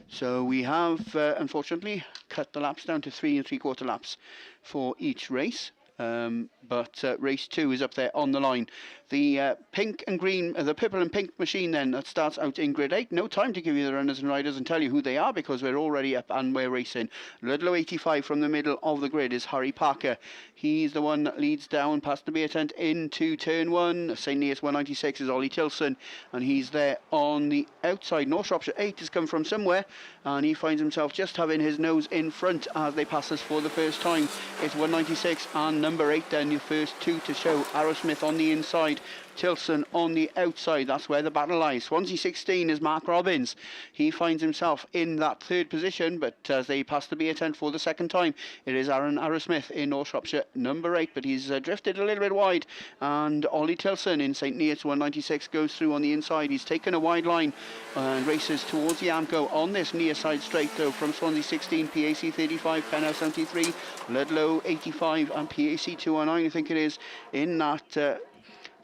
So we have unfortunately cut the laps down to 3 3/4 laps for each race. But race 2 is up there on the line. The pink and green, the purple and pink machine then that starts out in grid 8. No time to give you the runners and riders and tell you who they are because we're already up and we're racing. Ludlow 85 from the middle of the grid is Harry Parker. He's the one that leads down past the beer tent into turn 1. St. Neots 196 is Ollie Tilson, and he's there on the outside. North Shropshire 8 has come from somewhere, and he finds himself just having his nose in front as they pass us for the first time. It's 196 and number 8 then, your first 2 to show. Arrowsmith on the inside, Tilson on the outside. That's where the battle lies. Swansea 16 is Mark Robbins. He finds himself in that 3rd position, but as they pass the beer tent for the second time, it is Aaron Arrowsmith in North Shropshire number 8, but he's drifted a little bit wide, and Ollie Tilson in St. Neots 196 goes through on the inside. He's taken a wide line and races towards the Amco on this near side straight though from Swansea 16, PAC 35, Penhouse 73, Ludlow 85 and PAC 209 I think it is in that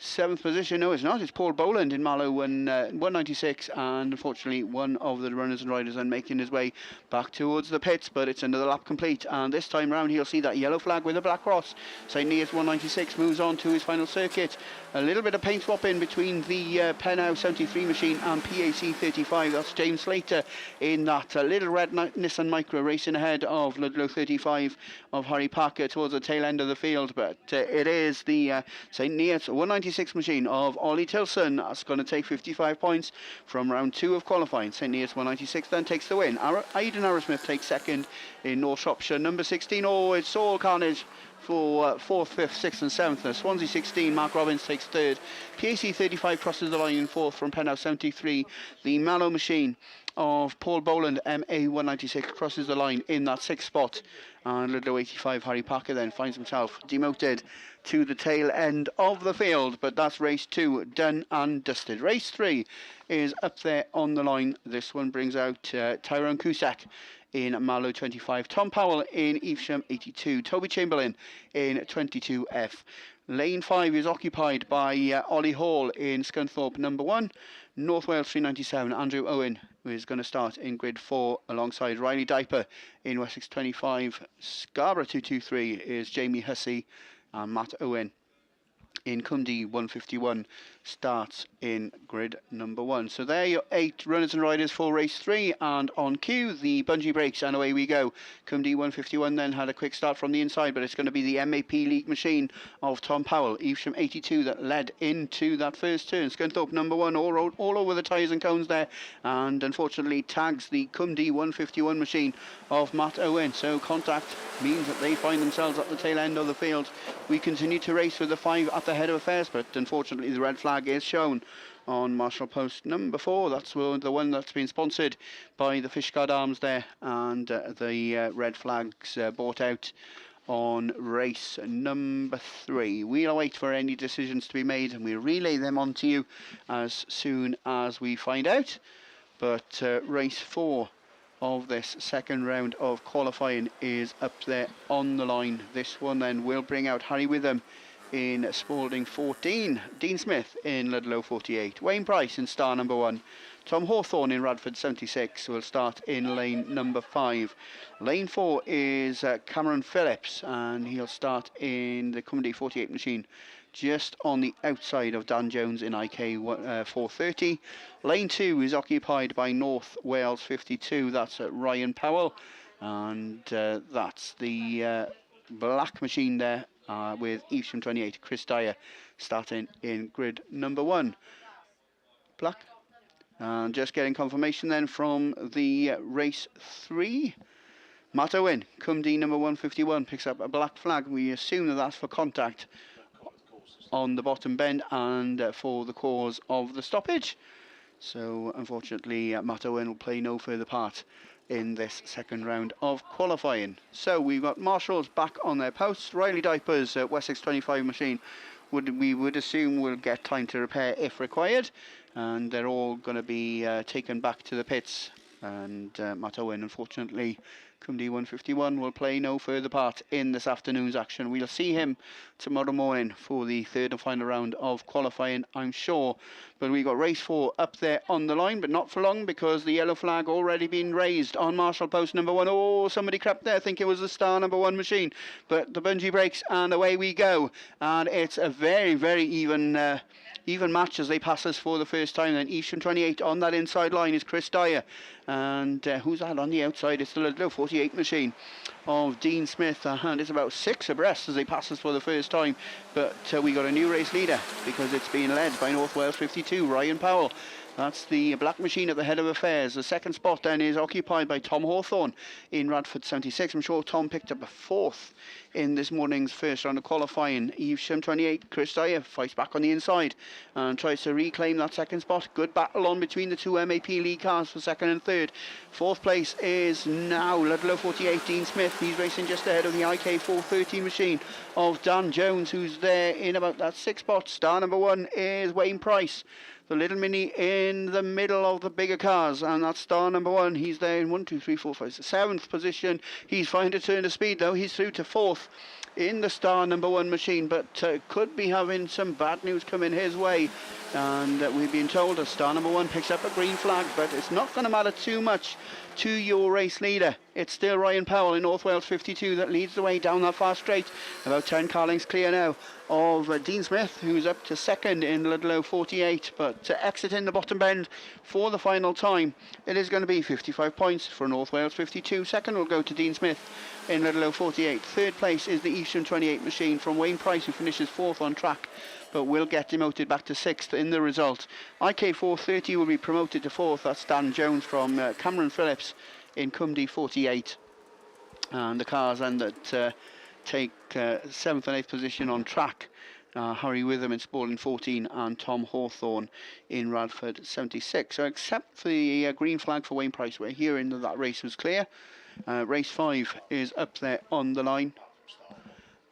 7th position. No, it's not. It's Paul Boland in Mallow, 196, and unfortunately one of the runners and riders and making his way back towards the pits, but it's another lap complete, and this time round he'll see that yellow flag with a black cross. St. Neots 196 moves on to his final circuit. A little bit of paint swap in between the Penau 73 machine and PAC 35. That's James Slater in that little red Nissan Micra racing ahead of Ludlow 35 of Harry Parker towards the tail end of the field, but it is the St. Neots 196 machine of Ollie Tilson that's going to take 55 points from round 2 of qualifying. St. Neots 196 then takes the win. Aidan Arrowsmith takes second in North Shropshire. Number 16, oh, it's all carnage for 4th, 5th, 6th and 7th. Swansea 16, Mark Robbins takes 3rd. PAC 35 crosses the line in 4th from Penau 73. The Mallow machine of Paul Boland, MA 196, crosses the line in that 6th spot. And Ludlow 85, Harry Parker then finds himself demoted to the tail end of the field. But that's race 2 done and dusted. Race 3 is up there on the line. This one brings out Tyrone Cusack in Mallow 25, Tom Powell in Evesham 82, Toby Chamberlain in 22F. Lane 5 is occupied by Ollie Hall in Scunthorpe number 1, North Wales 397, Andrew Owen, who is going to start in grid 4 alongside Riley Diaper in Wessex 25. Scarborough 223 is Jamie Hussey, and Matt Owen in Cumdy 151 starts in grid number 1. So there are your 8 runners and riders for race 3, and on cue the bungee brakes and away we go. Cumdy 151 then had a quick start from the inside, but it's going to be the MAP League machine of Tom Powell, Evesham 82, that led into that first turn. Scunthorpe number 1 all over the tyres and cones there, and unfortunately tags the Cumdy 151 machine of Matt Owen. So contact means that they find themselves at the tail end of the field. We continue to race with the 5 at the head of affairs, but unfortunately the red flag is shown on Marshall Post number 4. That's the one that's been sponsored by the Fishguard Arms there, and the red flags bought out on race number 3. We'll await for any decisions to be made, and we'll relay them on to you as soon as we find out. But race 4 of this second round of qualifying is up there on the line. This one then will bring out Harry Witham in Spalding 14, Dean Smith in Ludlow 48, Wayne Price in star number 1, Tom Hawthorne in Radford 76 will start in lane number 5. Lane 4 is Cameron Phillips, and he'll start in the Cumdy 48 machine just on the outside of Dan Jones in IK 430. Lane 2 is occupied by North Wales 52, that's Ryan Powell, and that's the black machine there with Evesham 28, Chris Dyer starting in grid number 1. Black. And just getting confirmation then from the race 3. Matt Owen, Cumdy number 151, picks up a black flag. We assume that that's for contact on the bottom bend and for the cause of the stoppage. So unfortunately Matt Owen will play no further part in this second round of qualifying. So we've got marshals back on their posts. Riley Diapers Wessex 25 machine we would assume will get time to repair if required, and they're all going to be taken back to the pits, and Matt Owen unfortunately Cumdy 151 will play no further part in this afternoon's action. We'll see him tomorrow morning for the third and final round of qualifying, I'm sure. But we got race 4 up there on the line, but not for long, because the yellow flag already been raised on Marshall Post number 1. Oh, somebody crept there, I think it was the star number 1 machine, but the bungee breaks and away we go, and it's a very, very even match as they pass us for the first time. Then Evesham 28 on that inside line is Chris Dyer, and who's that on the outside? It's the Ludlow 48 machine of Dean Smith, and it's about 6 abreast as they pass us for the first time. But we got a new race leader, because it's being led by North Wales 52, Ryan Powell. That's the black machine at the head of affairs. The second spot then is occupied by Tom Hawthorne in Radford 76. I'm sure Tom picked up a 4th in this morning's first round of qualifying. Evesham 28, Chris Dyer fights back on the inside and tries to reclaim that second spot. Good battle on between the 2 MAP league cars for second and third. 4th place is now Ludlow 48, Dean Smith. He's racing just ahead of the IK 413 machine of Dan Jones, who's there in about that 6th spot. Star number 1 is Wayne Price, the little mini in the middle of the bigger cars, and that's star number 1. He's there in 7th position. He's trying to turn the speed though. He's through to 4th in the star number 1 machine, but could be having some bad news coming his way. And we've been told that star number 1 picks up a green flag, but it's not going to matter too much to your race leader. It's still Ryan Powell in North Wales 52 that leads the way down that far straight. About 10 car lengths clear now of Dean Smith, who's up to second in Ludlow 48, but exiting the bottom bend for the final time. It is going to be 55 points for North Wales 52. Second will go to Dean Smith in Ludlow 48. Third place is the Eastern 28 machine from Wayne Price, who finishes 4th on track, but will get demoted back to 6th in the result. IK 430 will be promoted to 4th. That's Dan Jones from Cameron Phillips in Cumdy 48. And the cars then that take 7th and 8th position on track, Harry Witham in Spalding 14 and Tom Hawthorne in Radford 76. So except for the green flag for Wayne Price, we're hearing that race was clear. Race 5 is up there on the line.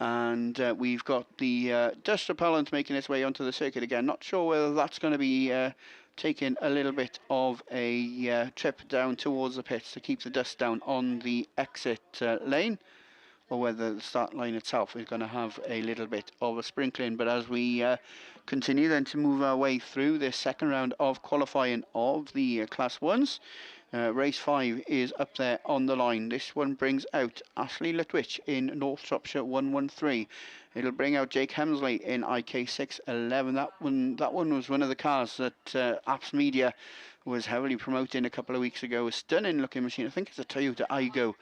And we've got the dust repellent making its way onto the circuit again. Not sure whether that's going to be taking a little bit of a trip down towards the pits to keep the dust down on the exit lane, or whether the start line itself is going to have a little bit of a sprinkling. But as we continue then to move our way through this second round of qualifying of the Class 1s, race 5 is up there on the line. This one brings out Ashley Lutwich in North Shropshire 113. It'll bring out Jake Hemsley in IK 611. That one was one of the cars that Apps Media was heavily promoting a couple of weeks ago. A stunning looking machine. I think it's a Toyota Aygo,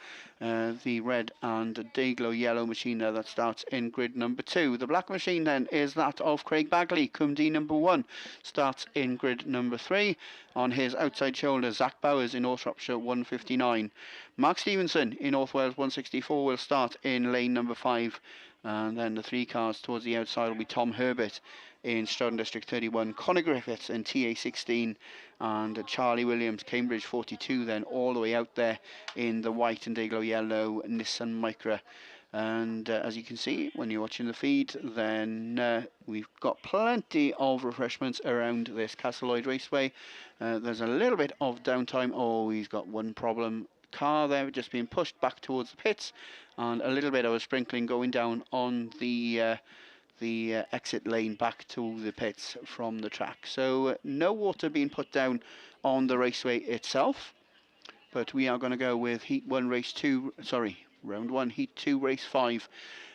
the red and Dayglow yellow machine there that starts in grid number 2. The black machine then is that of Craig Bagley, Cumdy number 1, starts in grid number 3. On his outside shoulder, Zach Bowers in North Shropshire 159. Mark Stevenson in North Wales 164 will start in lane number 5. And then the 3 cars towards the outside will be Tom Herbert in Stroudon District 31, Conor Griffiths in TA 16, and Charlie Williams, Cambridge 42, then all the way out there in the white and Dayglow yellow Nissan Micra. And as you can see when you're watching the feed, then we've got plenty of refreshments around this Castleloyd Raceway. There's a little bit of downtime. Oh, he's got one problem car there just being pushed back towards the pits, and a little bit of a sprinkling going down on the exit lane back to the pits from the track. So no water being put down on the raceway itself, but we are going to go with round 1, heat 2, race 5.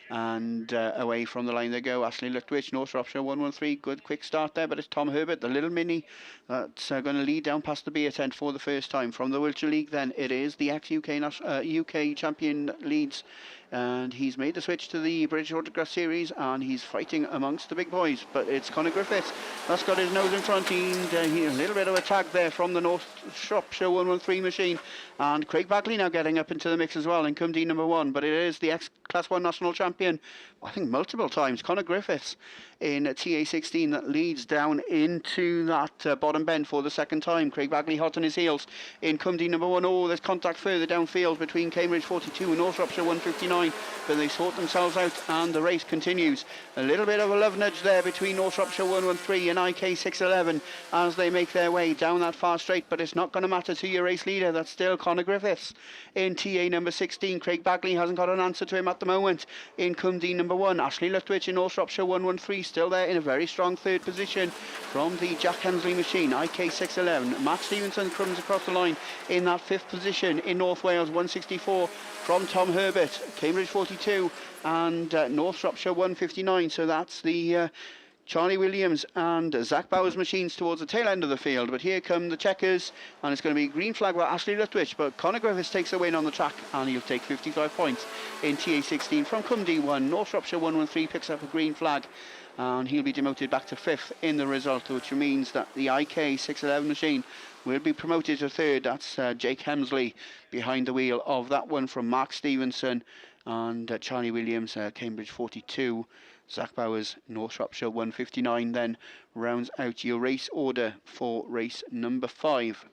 And away from the line they go. Ashley Lutwich, North Shropshire 113. Good quick start there, but it's Tom Herbert, the little mini, that's going to lead down past the beer tent for the first time. From the Wiltshire League then, it is the ex-UK champion leads. And he's made the switch to the British Autograss Series, and he's fighting amongst the big boys. But it's Conor Griffiths that's got his nose in front. He a little bit of a tag there from the North Shropshire 113 machine. And Craig Bagley now getting up into the mix as well in Cumdy number 1. But it is the ex-Class 1 national champion, I think multiple times, Conor Griffiths in TA 16 that leads down into that bottom bend for the second time. Craig Bagley hot on his heels in Cumdy number 1. Oh, there's contact further downfield between Cambridge 42 and North Shropshire 159, but they sort themselves out and the race continues. A little bit of a love nudge there between North Shropshire 113 and IK 611 as they make their way down that far straight, but it's not going to matter to your race leader. That's still Conor Griffiths in TA number 16. Craig Bagley hasn't got an answer to him at the moment in Cumdy number 1. Ashley Lutwich in North Shropshire 113 still there in a very strong third position from the Jack Hensley machine, IK 611. Matt Stevenson comes across the line in that 5th position in North Wales 164 from Tom Herbert, Cambridge 42 and North Shropshire 159. So that's the Charlie Williams and Zach Bowers machines towards the tail end of the field. But here come the checkers, and it's going to be green flag by Ashley Lutwich, but Conor Griffiths takes the win on the track, and he'll take 55 points in TA 16 from Cumdy 1. North Shropshire 113 picks up a green flag, and he'll be demoted back to 5th in the result, which means that the IK 611 machine will be promoted to 3rd. That's Jake Hemsley behind the wheel of that one from Mark Stevenson, and Charlie Williams, Cambridge 42. Zach Bowers, North Shropshire 159 then rounds out your race order for race number 5.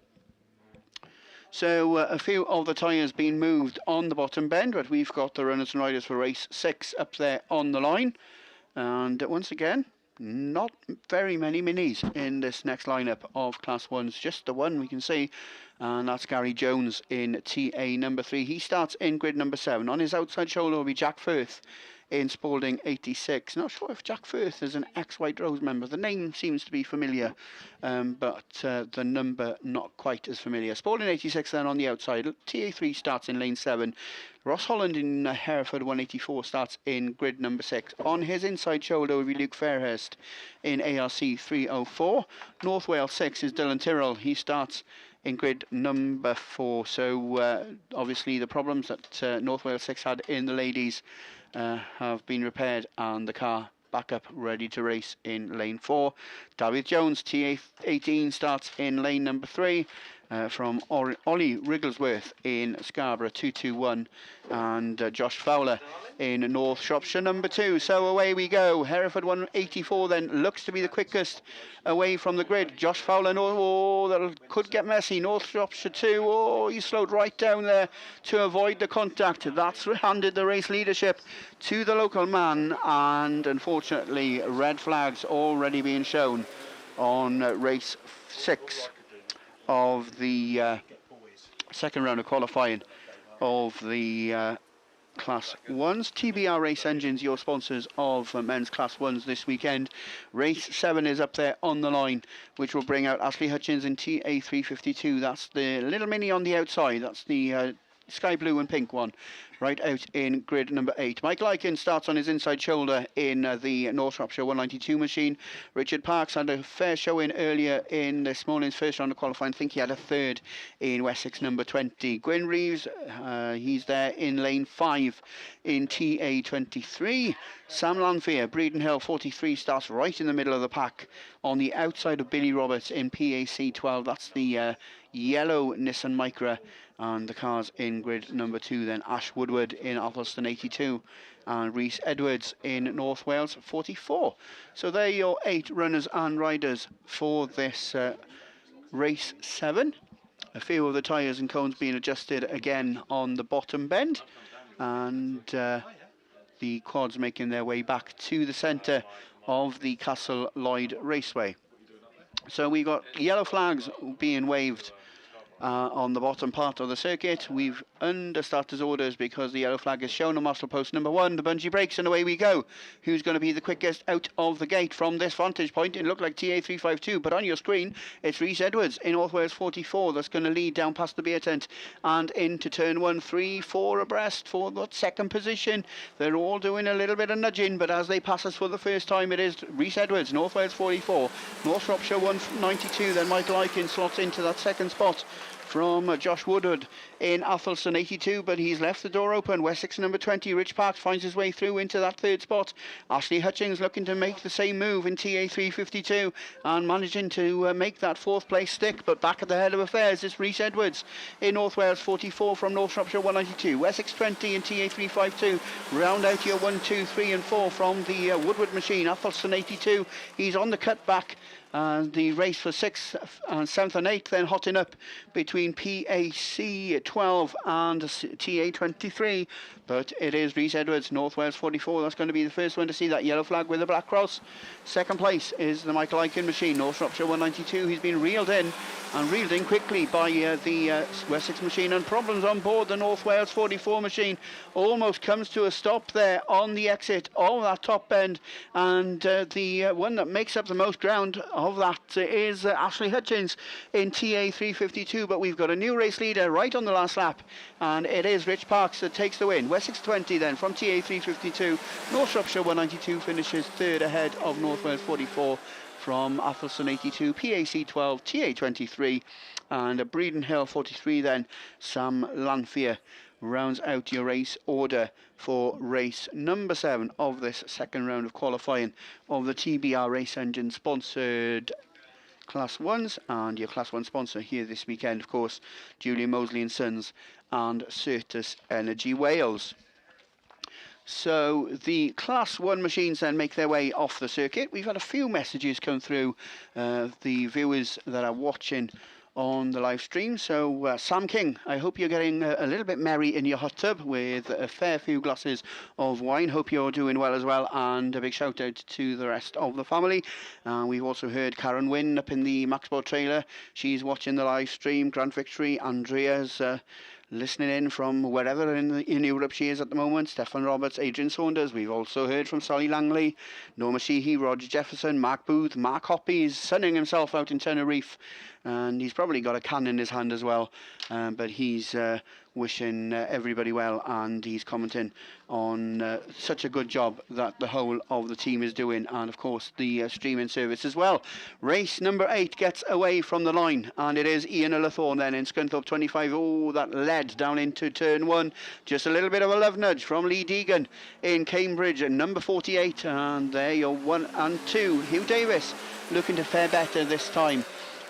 So a few of the tyres being moved on the bottom bend, but we've got the runners and riders for race 6 up there on the line. And once again, not very many minis in this next lineup of Class 1s, just the one we can see, and that's Gary Jones in TA number 3. He starts in grid number 7. On his outside shoulder will be Jack Firth in Spalding 86. Not sure if Jack Firth is an ex-White Rose member. The name seems to be familiar, but the number not quite as familiar. Spalding 86 then on the outside. TA3 starts in lane 7. Ross Holland in Hereford 184 starts in grid number 6. On his inside shoulder will be Luke Fairhurst in ARC 304. North Wales 6 is Dylan Tyrrell. He starts in grid number 4. So obviously the problems that North Wales 6 had in the ladies have been repaired, and the car back up ready to race in lane 4. David Jones, TA18, starts in lane number 3. From Ollie Wrigglesworth in Scarborough 221, and Josh Fowler in North Shropshire number 2. So away we go. Hereford 184 then looks to be the quickest away from the grid. Josh Fowler, that could get messy. North Shropshire 2, he slowed right down there to avoid the contact. That's handed the race leadership to the local man, and unfortunately red flags already being shown on race 6 of the second round of qualifying of the Class 1s. TBR Race Engines, your sponsors of men's Class 1s this weekend. Race 7 is up there on the line, which will bring out Ashley Hutchins in TA352. That's the little mini on the outside. That's the sky blue and pink one, right out in grid number 8. Mike Lykin starts on his inside shoulder in the North Shropshire 192 machine. Richard Parks had a fair showing earlier in this morning's first round of qualifying. I think he had a third in Wessex number 20. Gwyn Reeves, he's there in lane 5 in TA23. Sam Lanfear, Breeden Hill 43, starts right in the middle of the pack on the outside of Billy Roberts in PAC 12. That's the yellow Nissan Micra, and the cars in grid number 2 then. Ash Woodward in Athelston 82 and Rhys Edwards in North Wales 44. So there are your 8 runners and riders for this race 7. A few of the tyres and cones being adjusted again on the bottom bend, and the quads making their way back to the centre of the Castle Lloyd Raceway. So we got yellow flags being waved on the bottom part of the circuit. We've under starters orders because the yellow flag is shown on muscle post number 1. The bungee breaks and away we go. Who's going to be the quickest out of the gate from this vantage point? It looked like TA352, but on your screen it's Rhys Edwards in North Wales 44 that's going to lead down past the beer tent and into turn 1. 3, 4 abreast for the second position. They're all doing a little bit of nudging, but as they pass us for the first time, it is Rhys Edwards, North Wales 44, North Shropshire 192. Then Michael Aiken slots into that second spot from Josh Woodward in Athelston 82, but he's left the door open. Wessex number 20, Rich Parks, finds his way through into that third spot. Ashley Hutchins looking to make the same move in TA352 and managing to make that 4th place stick, but back at the head of affairs is Rhys Edwards in North Wales 44 from North Shropshire 192. Wessex 20 in TA352 round out your 1, 2, 3 and 4 from the Woodward machine. Athelston 82, he's on the cut back. The race for 6th and 7th and 8th then hotting up between PAC 12 and TA 23, but it is Rhys Edwards, North Wales 44. That's going to be the first one to see that yellow flag with the black cross. Second place is the Michael Aiken machine, North Shropshire 192. He's been reeled in quickly by the Wessex machine, and problems on board the North Wales 44 machine. Almost comes to a stop there on the exit of that top bend, and the one that makes up the most ground of that is Ashley Hutchins in TA 352, but we've got a new race leader right on the last lap, and it is Rich Parks that takes the win. Wessex 20 then from TA 352. North Shropshire 192 finishes 3rd ahead of North Wales 44 from Athelston 82, PAC 12, TA 23, and Breeden Hill 43 then. Sam Lanfear rounds out your race order for race number 7 of this second round of qualifying of the TBR Race Engine sponsored Class 1s, and your Class 1 sponsor here this weekend, of course, Julian Mosley and Sons and Certus Energy Wales. So the Class 1 machines then make their way off the circuit. We've had a few messages come through the viewers that are watching on the live stream. So Sam King, I hope you're getting a little bit merry in your hot tub with a fair few glasses of wine. Hope you're doing well as well, and a big shout out to the rest of the family. We've also heard Karen Wynn up in the Maxport trailer. She's watching the live stream. Grand Victory, Andrea's listening in from wherever in Europe she is at the moment. Stefan Roberts, Adrian Saunders. We've also heard from Solly Langley, Norma Sheehy, Roger Jefferson, Mark Booth, Mark Hoppy is sunning himself out in Tenerife, and he's probably got a can in his hand as well, but he's wishing everybody well, and he's commenting on such a good job that the whole of the team is doing, and of course the streaming service as well. Race number 8 gets away from the line, and it is Ian Ullathorne then in Scunthorpe 25. Oh, that led down into turn 1. Just a little bit of a love nudge from Lee Deegan in Cambridge at number 48, and there you're 1 and 2. Hugh Davis looking to fare better this time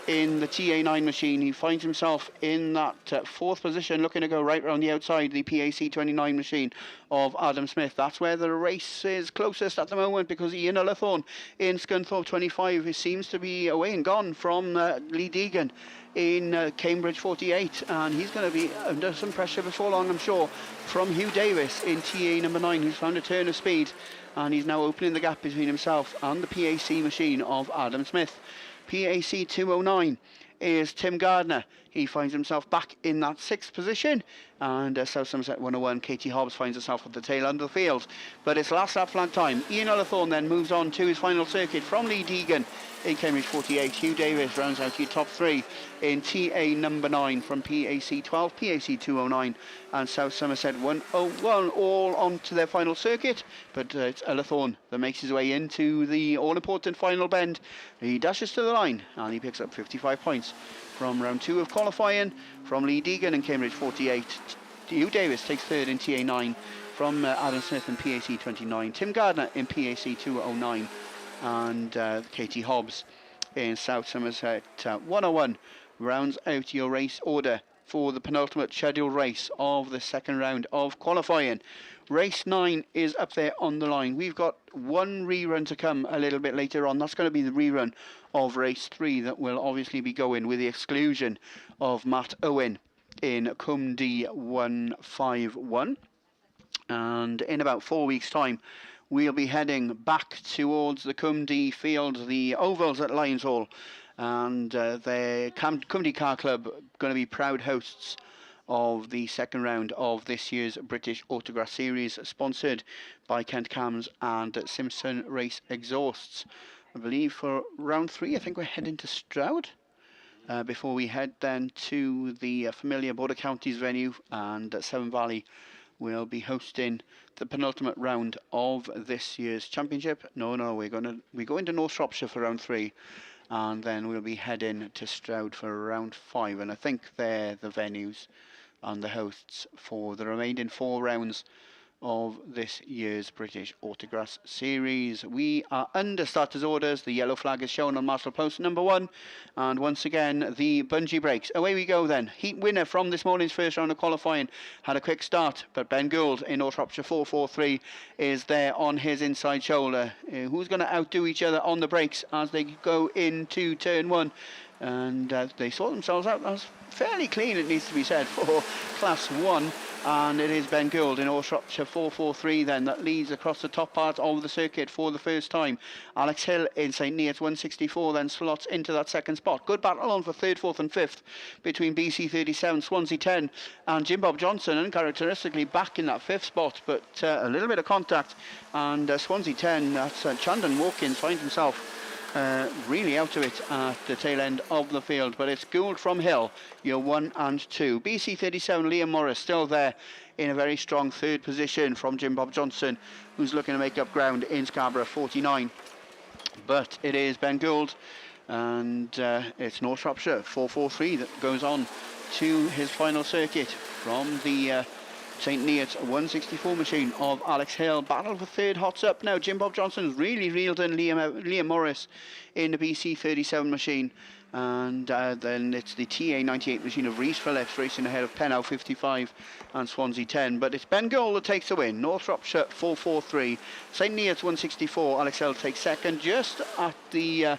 in the TA9 machine. He finds himself in that 4th position, looking to go right round the outside the PAC 29 machine of Adam Smith. That's where the race is closest at the moment, because Ian Ullathorne in Scunthorpe 25 seems to be away and gone from Lee Deegan in Cambridge 48, and he's going to be under some pressure before long, I'm sure, from Hugh Davis in TA number 9, who's found a turn of speed, and he's now opening the gap between himself and the PAC machine of Adam Smith. PAC 209 is Tim Gardner. He finds himself back in that 6th position, and South Somerset 101, Katie Hobbs finds herself at the tail end of the field. But it's last lap flag time. Ian Ullathorne then moves on to his final circuit from Lee Deegan in Cambridge 48. Hugh Davis rounds out your top 3 in TA number 9 from PAC 12, PAC 209 and South Somerset 101, all on to their final circuit. But it's Ullathorne that makes his way into the all-important final bend. He dashes to the line and he picks up 55 points from round 2 of qualifying from Lee Deegan in Cambridge 48. Hugh Davis takes 3rd in TA 9 from Adam Smith in PAC 29, Tim Gardner in PAC 209 and Katie Hobbs in South Somerset 101 rounds out your race order for the penultimate scheduled race of the 2nd round of qualifying. Race 9 is up there on the line. We've got one rerun to come a little bit later on. That's going to be the rerun of race 3 that will obviously be going with the exclusion of Matt Owen in Cumdy 151. And in about 4 weeks' time, we'll be heading back towards the Cumdy field, the ovals at Lions Hall, and the Cumdy Car Club going to be proud hosts of the 2nd round of this year's British Autograss Series, sponsored by Kent Cams and Simpson Race Exhausts. I believe for round 3, I think we're heading to Stroud before we head then to the familiar Border Counties venue, and Severn Valley will be hosting the penultimate round of this year's championship. We go into North Shropshire for round 3, and then we'll be heading to Stroud for round 5, and I think they're the venues and the hosts for the remaining 4 rounds of this year's British Autograss Series. We are under starters orders. The yellow flag is shown on Marshall Post number 1, and once again the bungee brakes. Away we go then. Heat winner from this morning's first round of qualifying had a quick start, but Ben Gould in North Shropshire 443 is there on his inside shoulder. Who's going to outdo each other on the brakes as they go into turn 1? And they sort themselves out. That's fairly clean, it needs to be said, for Class 1. And it is Ben Gould in North Shropshire 443 then that leads across the top part of the circuit for the first time. Alex Hill in St Neots 164 then slots into that 2nd spot. Good battle on for 3rd, 4th and 5th between BC 37, Swansea 10 and Jim Bob Johnson, uncharacteristically back in that 5th spot, but a little bit of contact, and Swansea 10, that's Chandon Walkins, finds himself really out of it at the tail end of the field. But it's Gould from Hill, your 1 and 2. BC 37, Liam Morris still there in a very strong 3rd position from Jim Bob Johnson, who's looking to make up ground in Scarborough 49. But it is Ben Gould, and it's North Shropshire 443 that goes on to his final circuit from the St Neots 164 machine of Alex Hill. Battle for 3rd, hots up now. Jim Bob Johnson's really reeled in Liam Morris in the BC 37 machine, and then it's the TA 98 machine of Rhys Phillips racing ahead of Pennow 55 and Swansea 10. But it's Ben Gould that takes the win. North Shropshire 443, St Neots 164. Alex Hill takes 2nd, just at the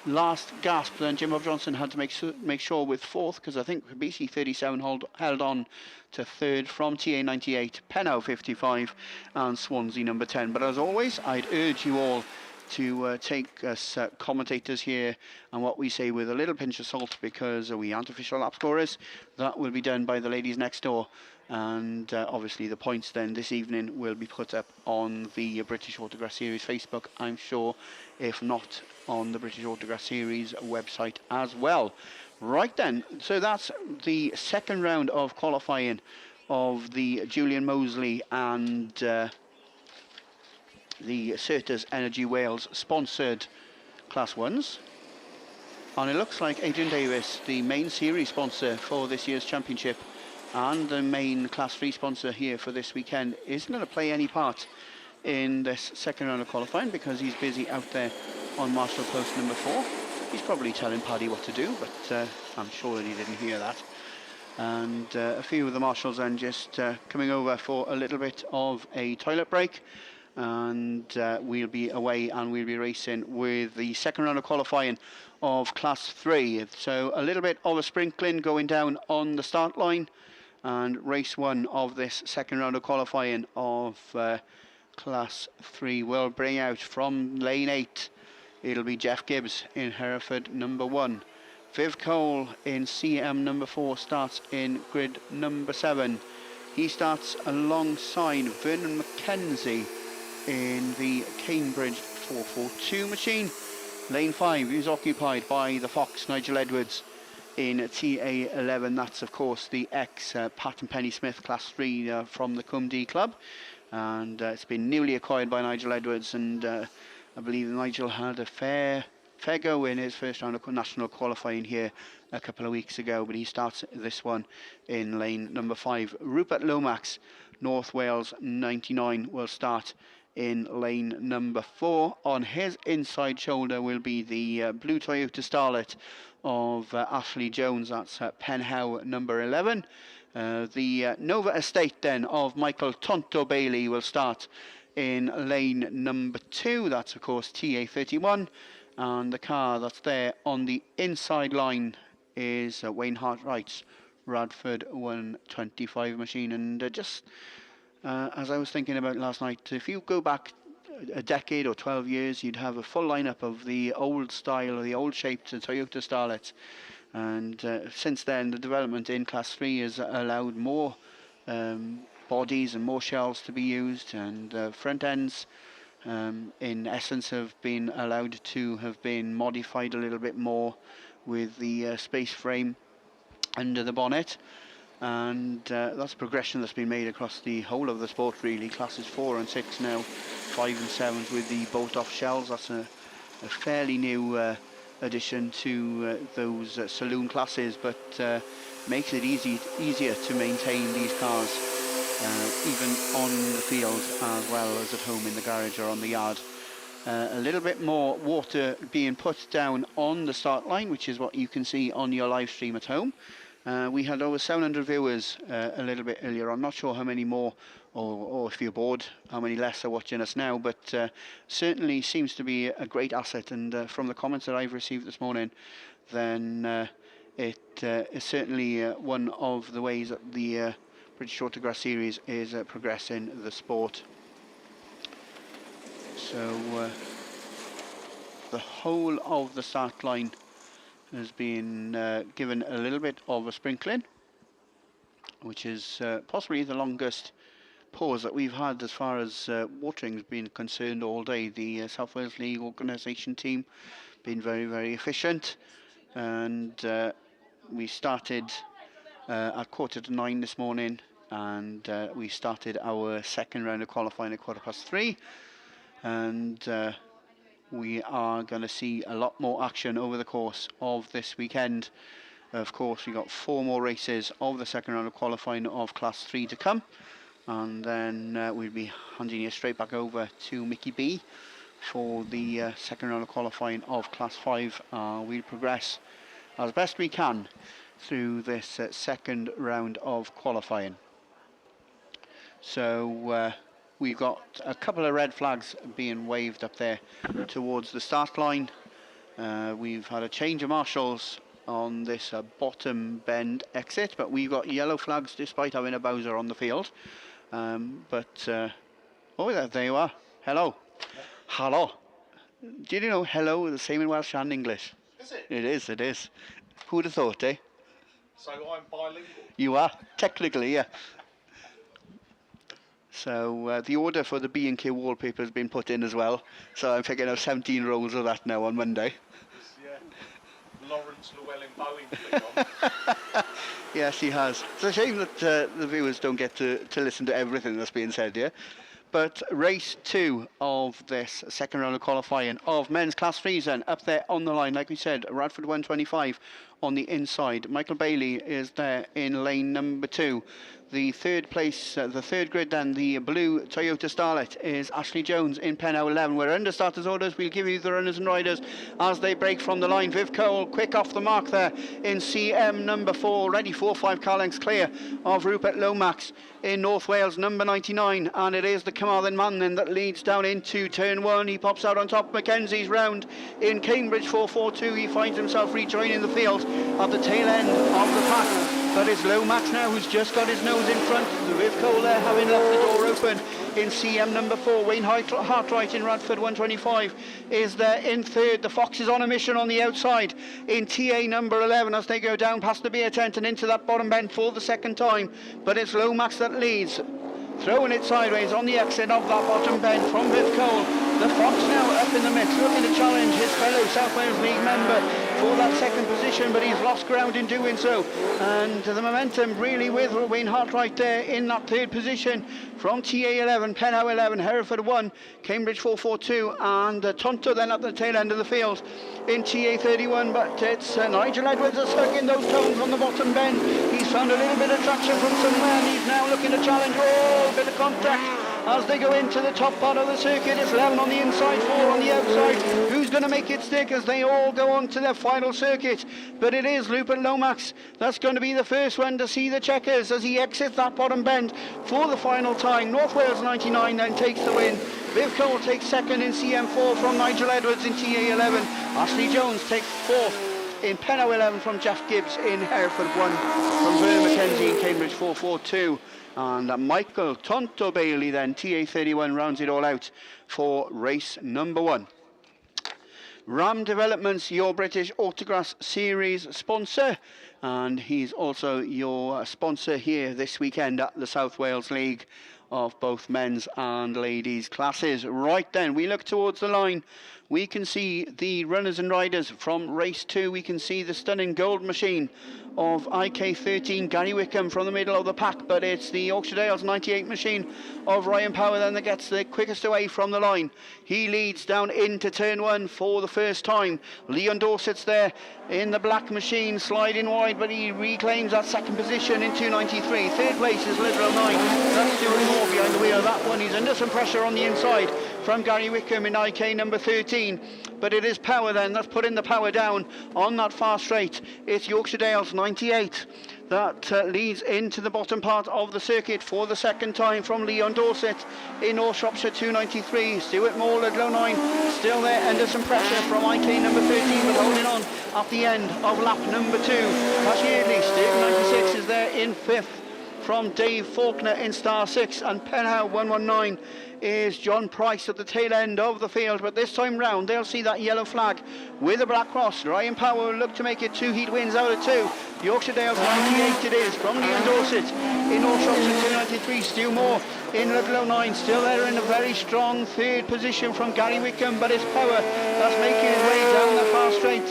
last gasp. Then Jim Bob Johnson had to make sure with 4th, because I think BC 37 held on to 3rd from TA 98, Pennow 55 and Swansea number 10. But as always, I'd urge you all to take us commentators here and what we say with a little pinch of salt, because we aren't official lap scorers. That will be done by the ladies next door, and obviously the points then this evening will be put up on the British Autograss Series Facebook, I'm sure, if not on the British Autograss Series website as well. Right then, so that's the second round of qualifying of the Julian Moseley and the Certas Energy Wales sponsored Class 1s. And it looks like Adrian Davis, the main series sponsor for this year's championship and the main Class 3 sponsor here for this weekend, isn't going to play any part in this second round of qualifying because he's busy out there on Marshall post number 4. He's probably telling Paddy what to do, but I'm sure that he didn't hear that. And a few of the marshals then just coming over for a little bit of a toilet break, and we'll be away and we'll be racing with the second round of qualifying of Class 3. So a little bit of a sprinkling going down on the start line, and race 1 of this second round of qualifying of Class 3 will bring out from lane 8. It'll be Jeff Gibbs in Hereford number 1. Viv Cole in CM number 4 starts in grid number 7. He starts alongside Vernon McKenzie in the Cambridge 442 machine. Lane 5 is occupied by the Fox Nigel Edwards in TA11. That's of course the ex Pat and Penny Smith Class 3 from the Cumdee Club, and it's been newly acquired by Nigel Edwards, and I believe Nigel had a fair go in his first round of national qualifying here a couple of weeks ago, but he starts this one in lane number 5. Rupert Lomax, North Wales 99, will start in lane number 4. On his inside shoulder will be the blue Toyota Starlet of Ashley Jones. That's Penhow number 11. The Nova Estate then of Michael Tonto Bailey will start in lane number 2. That's of course TA31, and the car that's there on the inside line is Wayne Hartwright's Radford 125 machine. And just as I was thinking about last night, if you go back a decade or 12 years, you'd have a full lineup of the old style or the old shaped Toyota Starlets, and since then the development in Class 3 has allowed more bodies and more shells to be used, and front ends in essence have been allowed to have been modified a little bit more with the space frame under the bonnet, and that's a progression that's been made across the whole of the sport really. Classes 4 and 6 now, 5 and 7s with the bolt-off shells. That's a fairly new addition to those saloon classes, but makes it easier to maintain these cars even on the field as well as at home in the garage or on the yard. A little bit more water being put down on the start line, which is what you can see on your live stream at home. We had over 700 viewers a little bit earlier. I'm not sure how many more, or if you're bored, how many less are watching us now, but certainly seems to be a great asset. And from the comments that I've received this morning, then it is certainly one of the ways that the British Autograss Series is progressing the sport. So the whole of the start line has been given a little bit of a sprinkling, which is possibly the longest pause that we've had as far as watering has been concerned all day. The South Wales League organisation team been very, very efficient, and we started at 8:45 this morning, and we started our second round of qualifying at 3:15, and we are going to see a lot more action over the course of this weekend. Of course, we've got 4 more races of the second round of qualifying of Class 3 to come, and then we'll be handing you straight back over to Mickey B for the second round of qualifying of Class 5. We'll progress as best we can through this second round of qualifying. So we've got a couple of red flags being waved up there towards the start line. We've had a change of marshals on this bottom bend exit, but we've got yellow flags despite having a Bowser on the field. Oh, there you are. Hello. Hello. Do you know hello is the same in Welsh and English? Is it? It is, it is. Who would have thought, eh? So I'm bilingual. You are, technically, yeah. So the order for the B&Q wallpaper has been put in as well. So I'm picking up 17 rolls of that now on Monday. Yeah. Lawrence Llewellyn Bowen on. Yes, he has. It's a shame that the viewers don't get to listen to everything that's being said here. But race 2 of this second round of qualifying of men's class 3s then, up there on the line, like we said, Radford 125 on the inside. Michael Bailey is there in lane number 2. The third place, the third grid then, the blue Toyota Starlet is Ashley Jones in pen 11. We're under starters orders. We'll give you the runners and riders as they break from the line. Viv Cole quick off the mark there in CM number 4. Ready 4-5 car lengths clear of Rupert Lomax in North Wales number 99. And it is the Carmarthen man then that leads down into turn 1. He pops out on top of Mackenzie's round in Cambridge 442. He finds himself rejoining the field at the tail end of the pack. But it's Lomax now who's just got his nose in front. The Viv Cole there having left the door open in CM number 4. Wayne Hartright in Radford 125 is there in third. The Fox is on a mission on the outside in TA number 11 as they go down past the beer tent and into that bottom bend for the second time. But it's Lomax that leads. Throwing it sideways on the exit of that bottom bend from Viv Cole. The Fox now up in the mix, looking to challenge his fellow South Wales League member for that second position, but he's lost ground in doing so. And the momentum really with Wayne Hartright there in that third position from TA 11, Penhow 11, Hereford 1, Cambridge 442, and Tonto then at the tail end of the field in TA 31. But it's Nigel Edwards that's hugging those tones on the bottom bend. He's found a little bit of traction from somewhere, and he's now looking to challenge. Oh, a bit of contact as they go into the top part of the circuit. It's 11 on the inside, 4 on the outside. Who's going to make it stick as they all go on to their final circuit? But it is Rupert Lomax that's going to be the first one to see the checkers as he exits that bottom bend for the final time. North Wales 99 then takes the win. Viv Cole takes second in CM4 from Nigel Edwards in TA 11. Ashley Jones takes fourth in Pennow 11 from Jeff Gibbs in Hereford 1 from Vernon Mackenzie in Cambridge 442. And Michael Tonto Bailey then, TA 31, rounds it all out for race number 1. Ram Developments, your British Autograss Series sponsor, and he's also your sponsor here this weekend at the South Wales League of both men's and ladies classes. Right then, we look towards the line. We can see the runners and riders from race 2. We can see the stunning gold machine of IK13 Gary Wickham from the middle of the pack, but it's the Yorkshire Dales 98 machine of Ryan Power then that gets the quickest away from the line. He leads down into turn 1 for the first time. Leon Dorset's there in the black machine sliding wide, but he reclaims that second position in 293. Third place is Lidwell 9. That's Stuart Moore behind the wheel. That one, he's under some pressure on the inside from Gary Wickham in IK number 13. But it is Power then that's putting the power down on that far straight. It's Yorkshire Dales 98 that leads into the bottom part of the circuit for the second time from Leon Dorset in North Shropshire 293. Stuart Moore at low 9 still there under some pressure from IK number 13, but holding on at the end of lap number 2. Cash Yeardley, Steve 96 is there in 5th from Dave Faulkner in star 6, and Penhow 119 is John Price at the tail end of the field. But this time round they'll see that yellow flag with a black cross. Ryan Power will look to make it 2 heat wins out of 2. Yorkshire Dales 98 it is from Leon Dorset in North Shropshire 293. Stu Moore in Ludlow 9 still there in a very strong third position from Gary Wickham, but it's Power that's making his way down the far straight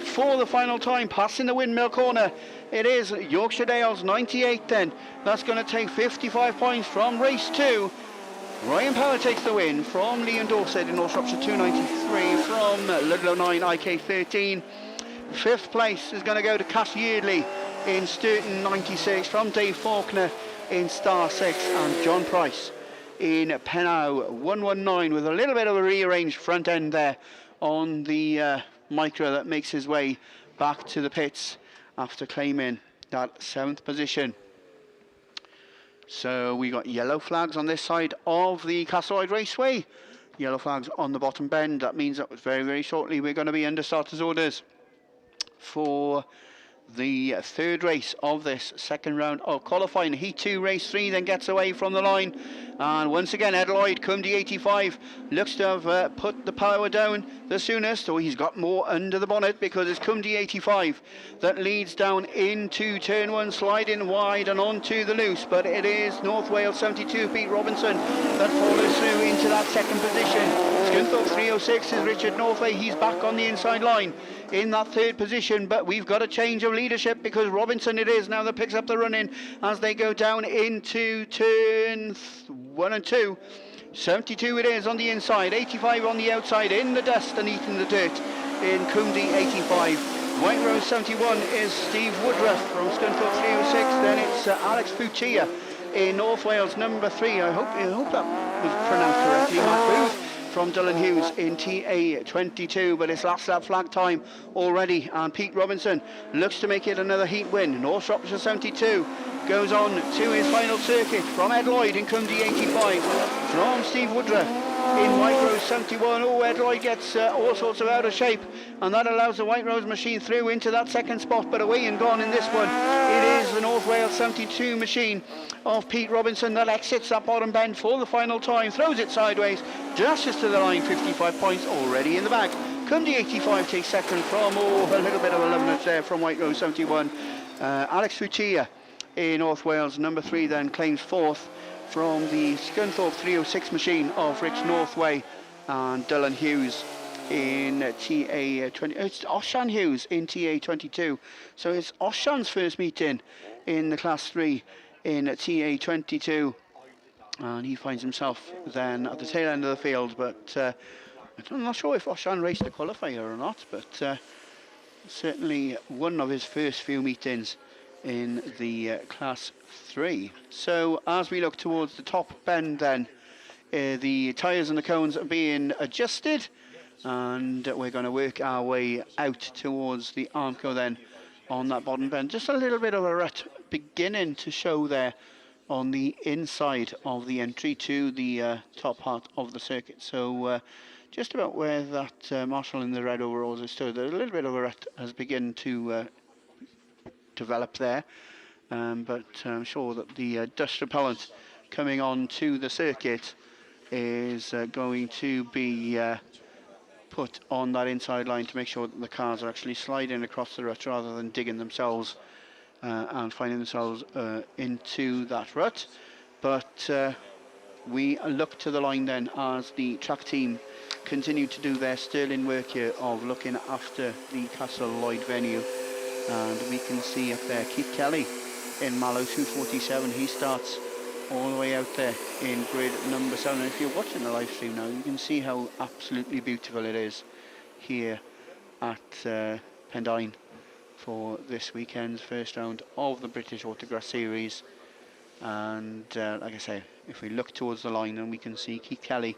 for the final time, passing the windmill corner. It is Yorkshire Dales 98 then that's going to take 55 points from race 2. Ryan Power takes the win from Leon Dorset in North Shropshire 293 from Ludlow 9 IK 13. 5th place is going to go to Cass Yeardley in Sturton 96 from Dave Faulkner in star 6, and John Price in Pennow 119 with a little bit of a rearranged front end there on the Micra that makes his way back to the pits after claiming that 7th position. So we got yellow flags on this side of the Castlereagh Raceway, yellow flags on the bottom bend. That means that very, very shortly we're going to be under starters orders for the third race of this second round of qualifying. Heat 2, race 3 then gets away from the line, and once again Ed Lloyd, Cumdy 85, looks to have put the power down the soonest, or he's got more under the bonnet, because it's Cumdy 85 that leads down into turn 1, sliding wide and onto the loose, but it is North Wales 72, Pete Robinson, that follows through into that second position. Scunthorpe 306 is Richard Northway, he's back on the inside line in that third position, but we've got a change of leadership, because Robinson it is now that picks up the running as they go down into turn 1 and 2. 72 it is on the inside, 85 on the outside, in the dust and eating the dirt in Cumdy 85. White Rose 71 is Steve Woodruff from Scunthorpe 306, then it's Alex Fuchsia in North Wales number 3. I hope that was pronounced correctly. Matt Booth from Dylan Hughes in TA 22, but it's last lap flag time already, and Pete Robinson looks to make it another heat win. North Shropshire 72 goes on to his final circuit from Ed Lloyd in Cumdy 85, from Steve Woodruff in White Rose 71. Oh, Ed Lloyd gets all sorts of out of shape, and that allows the White Rose machine through into that second spot, but away and gone in this one. It is the North Wales 72 machine of Pete Robinson that exits that bottom bend for the final time, throws it sideways, dashes to the line, 55 points already in the bag. Cumdy 85 takes second from, a little bit of a love nudge there from White Rose 71. Alex Fuchsia in North Wales number 3 then claims fourth from the Scunthorpe 306 machine of Rich Northway and Dylan Hughes in TA 20. It's Oshan Hughes in TA 22. So it's Oshan's first meeting in the Class 3 in TA 22. And he finds himself then at the tail end of the field. But I'm not sure if Oshan raced the qualifier or not. But certainly one of his first few meetings in the Class 3. So as we look towards the top bend then, the tyres and the cones are being adjusted, and we're going to work our way out towards the Armco then on that bottom bend. Just a little bit of a rut beginning to show there on the inside of the entry to the top part of the circuit. So just about where that marshal in the red overalls is stood, a little bit of a rut has begun to develop there, but I'm sure that the dust repellent coming on to the circuit is going to be put on that inside line to make sure that the cars are actually sliding across the rut rather than digging themselves and finding themselves into that rut. But we look to the line then as the track team continue to do their sterling work here of looking after the Castle Lloyd venue. And we can see up there Keith Kelly in Mallow 247. He starts all the way out there in grid number 7. And if you're watching the live stream now, you can see how absolutely beautiful it is here at Pendine for this weekend's first round of the British Autograss Series. And like I say, if we look towards the line, and we can see Keith Kelly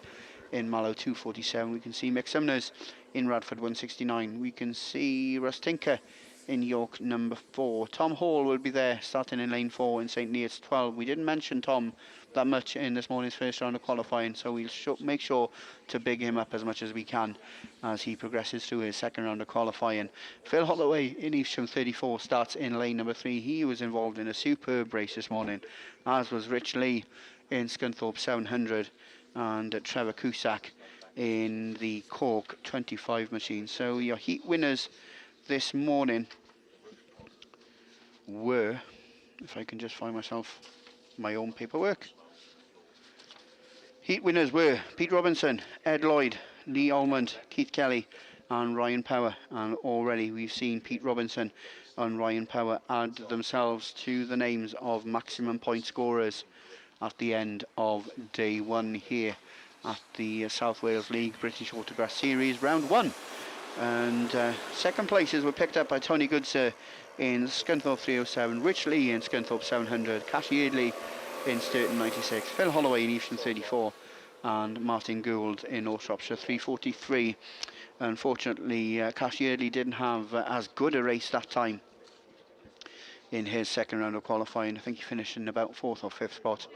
in Mallow 247. We can see Mick Sumners in Radford 169. We can see Russ Tinker in York number 4. Tom Hall will be there starting in lane 4 in St Neots 12. We didn't mention Tom that much in this morning's first round of qualifying, so we'll make sure to big him up as much as we can as he progresses through his second round of qualifying. Phil Holloway in Evesham 34 starts in lane number 3. He was involved in a superb race this morning, as was Rich Lee in Scunthorpe 700 and Trevor Cusack in the Cork 25 machine. So your heat winners this morning were, if I can just find myself my own paperwork, heat winners were Pete Robinson, Ed Lloyd, Lee Almond, Keith Kelly and Ryan Power. And already we've seen Pete Robinson and Ryan Power add themselves to the names of maximum point scorers at the end of day 1 here at the South Wales League British Autograss Series round 1. And second places were picked up by Tony Goodser in Scunthorpe 307, Rich Lee in Scunthorpe 700, Cash Yeardley in Sturton 96, Phil Holloway in Evesham 34 and Martin Gould in North Shropshire 343. Unfortunately, Cash Yeardley didn't have as good a race that time in his second round of qualifying. I think he finished in about 4th or 5th spot,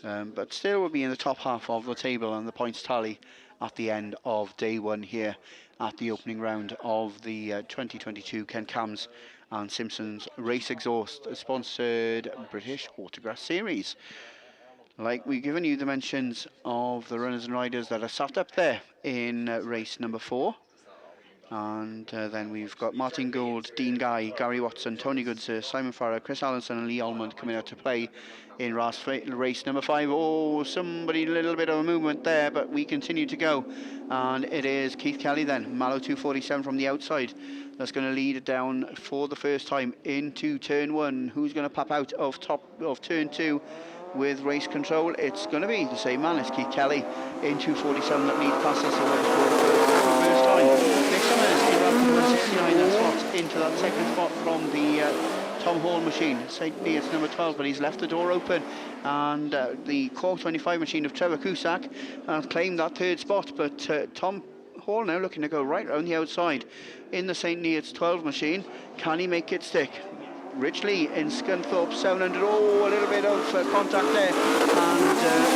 but still will be in the top half of the table and the points tally at the end of day 1 here at the opening round of the 2022 Ken Cams and Simpson's Race Exhaust, sponsored British Autograss Series. Like we've given you the mentions of the runners and riders that are sat up there in race number 4. And then we've got Martin Gould, Dean Guy, Gary Watson, Tony Goodser, Simon Farrar, Chris Allenson and Lee Almond coming out to play in race number 5. Oh, somebody, a little bit of a movement there, but we continue to go. And it is Keith Kelly then, Mallow 247 from the outside. That's going to lead it down for the first time into turn 1. Who's going to pop out of top of turn 2 with race control? It's going to be the same man. It's Keith Kelly in 247 that lead passes for the first time. Nick Summers in round 169, that slots into that second spot from the Tom Hall machine. St. Neots number 12, but he's left the door open, and the Cork 25 machine of Trevor Cusack claimed that third spot, but Tom Hall now looking to go right round the outside in the St. Neots 12 machine. Can he make it stick? Rich Lee in Scunthorpe 700. Oh, a little bit of contact there, and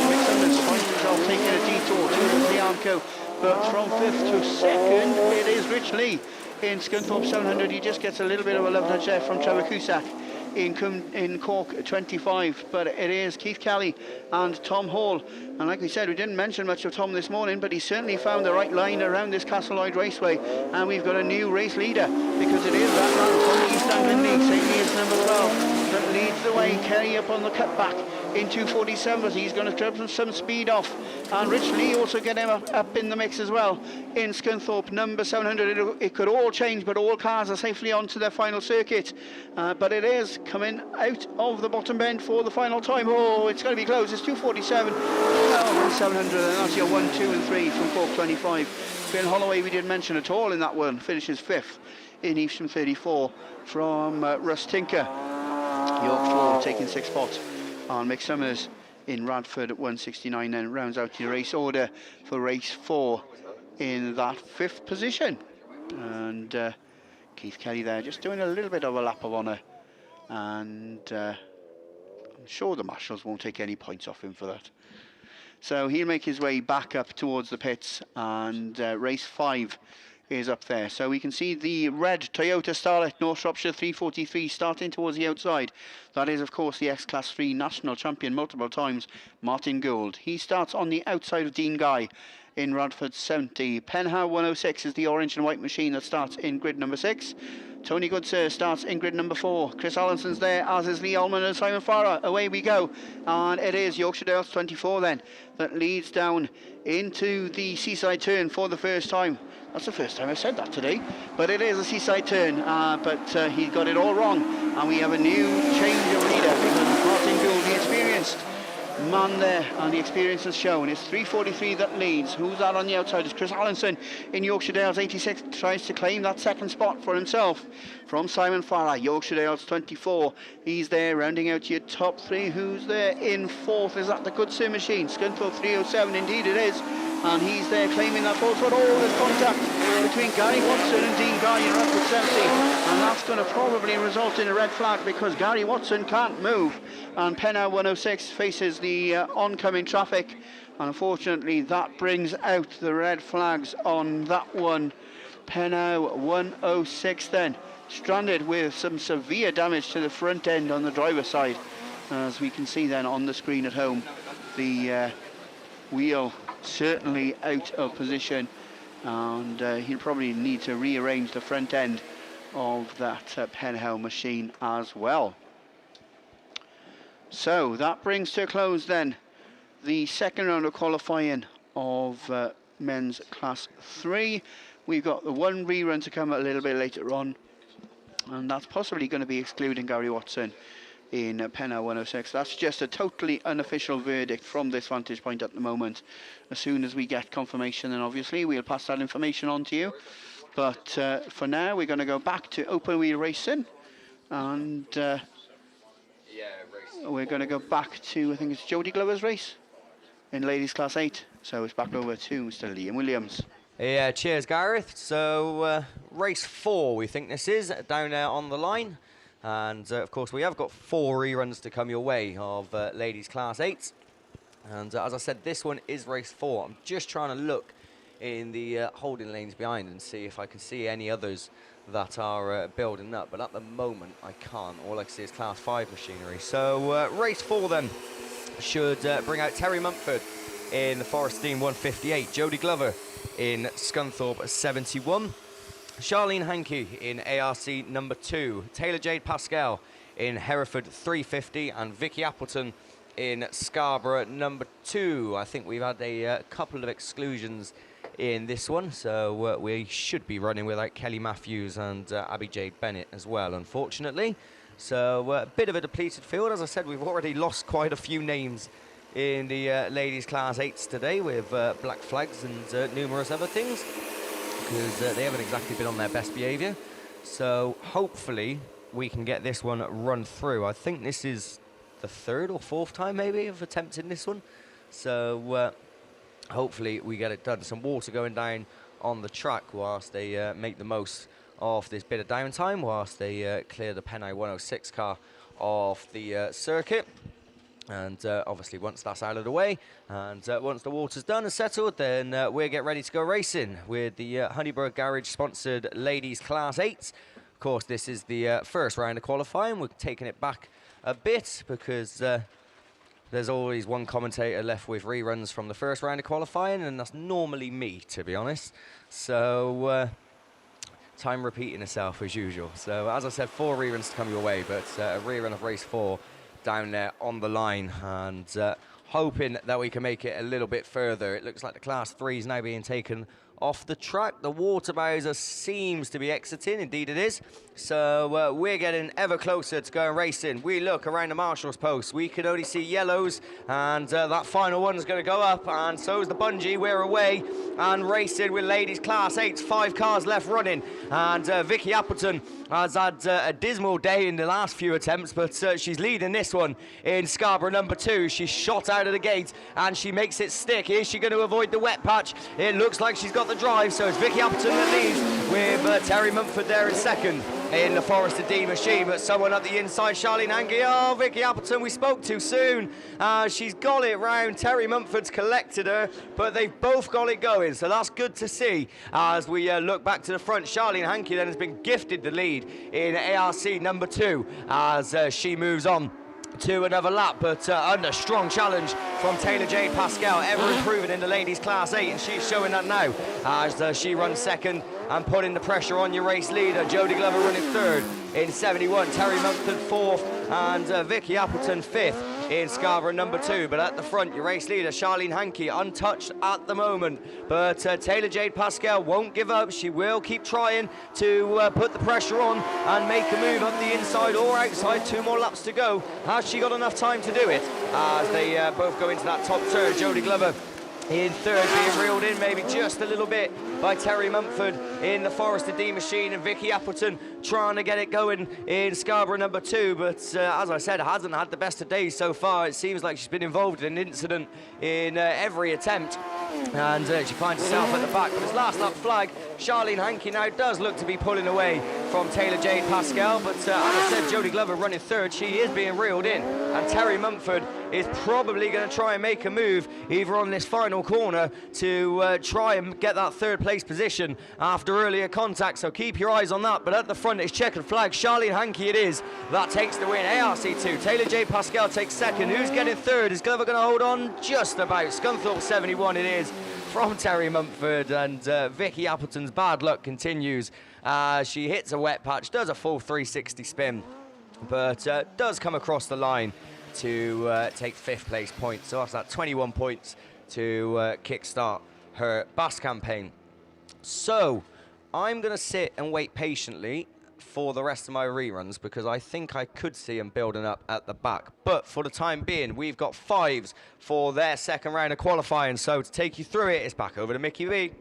Mick Summers finds himself taking a detour to the Armco, but from 5th to 2nd it is Rich Lee in Scunthorpe 700. He just gets a little bit of a love nudge there from Trevor Cusack in Cork 25, but it is Keith Kelly and Tom Hall. And like we said, we didn't mention much of Tom this morning, but he certainly found the right line around this Castleloyd Raceway, and we've got a new race leader, because it is that man from East Anglia League, St. Neots number 12, that leads the way. Kelly up on the cutback in 247, but he's going to grab some speed off, and Rich Lee also get him up in the mix as well in Scunthorpe number 700. It could all change, but all cars are safely onto their final circuit, but it is coming out of the bottom bend for the final time. Oh, it's going to be close. It's 247 and 700, and that's your 1, 2 and 3 from Cork 25. Finn Holloway we didn't mention at all in that one, finishes 5th in Evesham 34 from Russ Tinker. York 4 taking 6th spot on Mick Summers in Radford at 169, then rounds out the race order for race 4 in that 5th position. And Keith Kelly there just doing a little bit of a lap of honour, and I'm sure the marshals won't take any points off him for that. So he'll make his way back up towards the pits, and race 5 is up there. So we can see the red Toyota Starlet North Shropshire 343 starting towards the outside. That is, of course, the X-Class 3 national champion multiple times, Martin Gould. He starts on the outside of Dean Guy in Radford 70. Penhow 106 is the orange and white machine that starts in grid number 6. Tony Goodser starts in grid number 4. Chris Allison's there, as is Lee Allman and Simon Farrar. Away we go. And it is Yorkshire Dales 24 then that leads down into the seaside turn for the first time. That's the first time I've said that today, but it is a seaside turn, but he got it all wrong, and we have a new change of leader, because Martin Gould, the experienced man there, and the experience is shown. It's 343 that leads. Who's that on the outside? It's Chris Allenson in Yorkshire Dales 86, tries to claim that second spot for himself from Simon Farrar. Yorkshire Dales 24, he's there rounding out your top 3. Who's there in 4th? Is that the Goodser machine? Scunthorpe 307, indeed it is, and he's there claiming that 4th spot. Oh, there's contact between Gary Watson and Dean Guy in Radford 70, and that's going to probably result in a red flag, because Gary Watson can't move, and Penhow 106 faces the oncoming traffic, and unfortunately that brings out the red flags on that one. Penhow 106 then stranded with some severe damage to the front end on the driver's side, as we can see then on the screen at home. The wheel certainly out of position, and he'll probably need to rearrange the front end of that Penhow machine as well. So that brings to a close then the second round of qualifying of men's class 3. We've got the one rerun to come a little bit later on, and that's possibly going to be excluding Gary Watson in Penhow 106. That's just a totally unofficial verdict from this vantage point at the moment. As soon as we get confirmation, then obviously we'll pass that information on to you. But for now, we're going to go back to open wheel racing, and we're going to go back to, I think it's Jodie Glover's race in ladies class 8. So it's back over to Mr. Liam Williams. Yeah, cheers, Gareth. So race 4, we think this is, down there on the line. And of course, we have got 4 reruns to come your way of ladies class 8. And as I said, this one is race 4. I'm just trying to look in the holding lanes behind and see if I can see any others that are building up, but at the moment I can't. All I can see is Class 5 machinery. So race 4 then should bring out Terry Mumford in the Forest Dean 158, Jodie Glover in Scunthorpe 71, Charlene Hankey in ARC number 2, Taylor Jade Pascal in Hereford 350, and Vicky Appleton in Scarborough number 2. I think we've had a couple of exclusions in this one, so we should be running without Kelly Matthews and Abby Jade Bennett as well, unfortunately. So a bit of a depleted field. As I said, we've already lost quite a few names in the ladies class 8s today with black flags and numerous other things, because they haven't exactly been on their best behaviour. So hopefully we can get this one run through. I think this is the 3rd or 4th time maybe of attempting this one. So hopefully we get it done. Some water going down on the track whilst they make the most of this bit of downtime, whilst they clear the Pennine 106 car off the circuit. And obviously once that's out of the way, and once the water's done and settled, then we'll get ready to go racing with the Honeyborough Garage sponsored ladies class 8s. Of course, this is the first round of qualifying. We're taking it back a bit because there's always one commentator left with reruns from the first round of qualifying, and that's normally me, to be honest. So time repeating itself as usual. So as I said, 4 reruns to come your way, but a rerun of race 4 down there on the line, and hoping that we can make it a little bit further. It looks like the class 3 is now being taken off the track. The water bowser seems to be exiting, indeed it is. So we're getting ever closer to going racing. We look around the marshal's post, we can only see yellows, and that final one's going to go up, and so is the bungee. We're away and racing with ladies class 8, 5 cars left running, and Vicky Appleton has had a dismal day in the last few attempts, but she's leading this one in Scarborough number 2. She's shot out of the gate and she makes it stick. Is she going to avoid the wet patch? It looks like she's got the drive, so it's Vicky Appleton that leads, with Terry Mumford there in second in the Forester D machine, but someone up the inside, Charlene Hankey. Oh, Vicky Appleton, we spoke too soon. She's got it round. Terry Mumford's collected her, but they've both got it going, so that's good to see. As we look back to the front, Charlene Hankey then has been gifted the lead in ARC number 2 as she moves on to another lap, but under strong challenge from Taylor Jade Pascal, ever improving in the ladies class 8, and she's showing that now as she runs second and putting the pressure on your race leader. Jodie Glover running third in 71, Terry Mumford fourth, and Vicky Appleton fifth in Scarborough number 2. But at the front, your race leader Charlene Hankey untouched at the moment, but Taylor Jade Pascal won't give up. She will keep trying to put the pressure on and make a move up the inside or outside. 2 more laps to go. Has she got enough time to do it as they both go into that top turn? Jodie Glover in third, being reeled in maybe just a little bit by Terry Mumford in the Forester D machine, and Vicky Appleton trying to get it going in Scarborough number 2, but as I said, hasn't had the best of days so far. It seems like she's been involved in an incident in every attempt, and she finds herself at the back. But this last lap flag, Charlene Hankey now does look to be pulling away from Taylor Jade Pascal, but as I said, Jodie Glover running third. She is being reeled in, and Terry Mumford is probably going to try and make a move either on this final corner to try and get that third place position after earlier contact, so keep your eyes on that. But at the front, it's checkered flag. Charlene Hankey it is that takes the win. ARC2, Taylor J. Pascal takes second. Who's getting third? Is Glover going to hold on? Just about. Scunthorpe 71 it is from Terry Mumford, and Vicky Appleton's bad luck continues. She hits a wet patch, does a full 360 spin, but does come across the line to take 5th place points. So that's that 21 points to kickstart her BAS campaign. So I'm going to sit and wait patiently for the rest of my reruns, because I think I could see them building up at the back. But for the time being, we've got 5s for their second round of qualifying. So to take you through it, it's back over to Mickey V.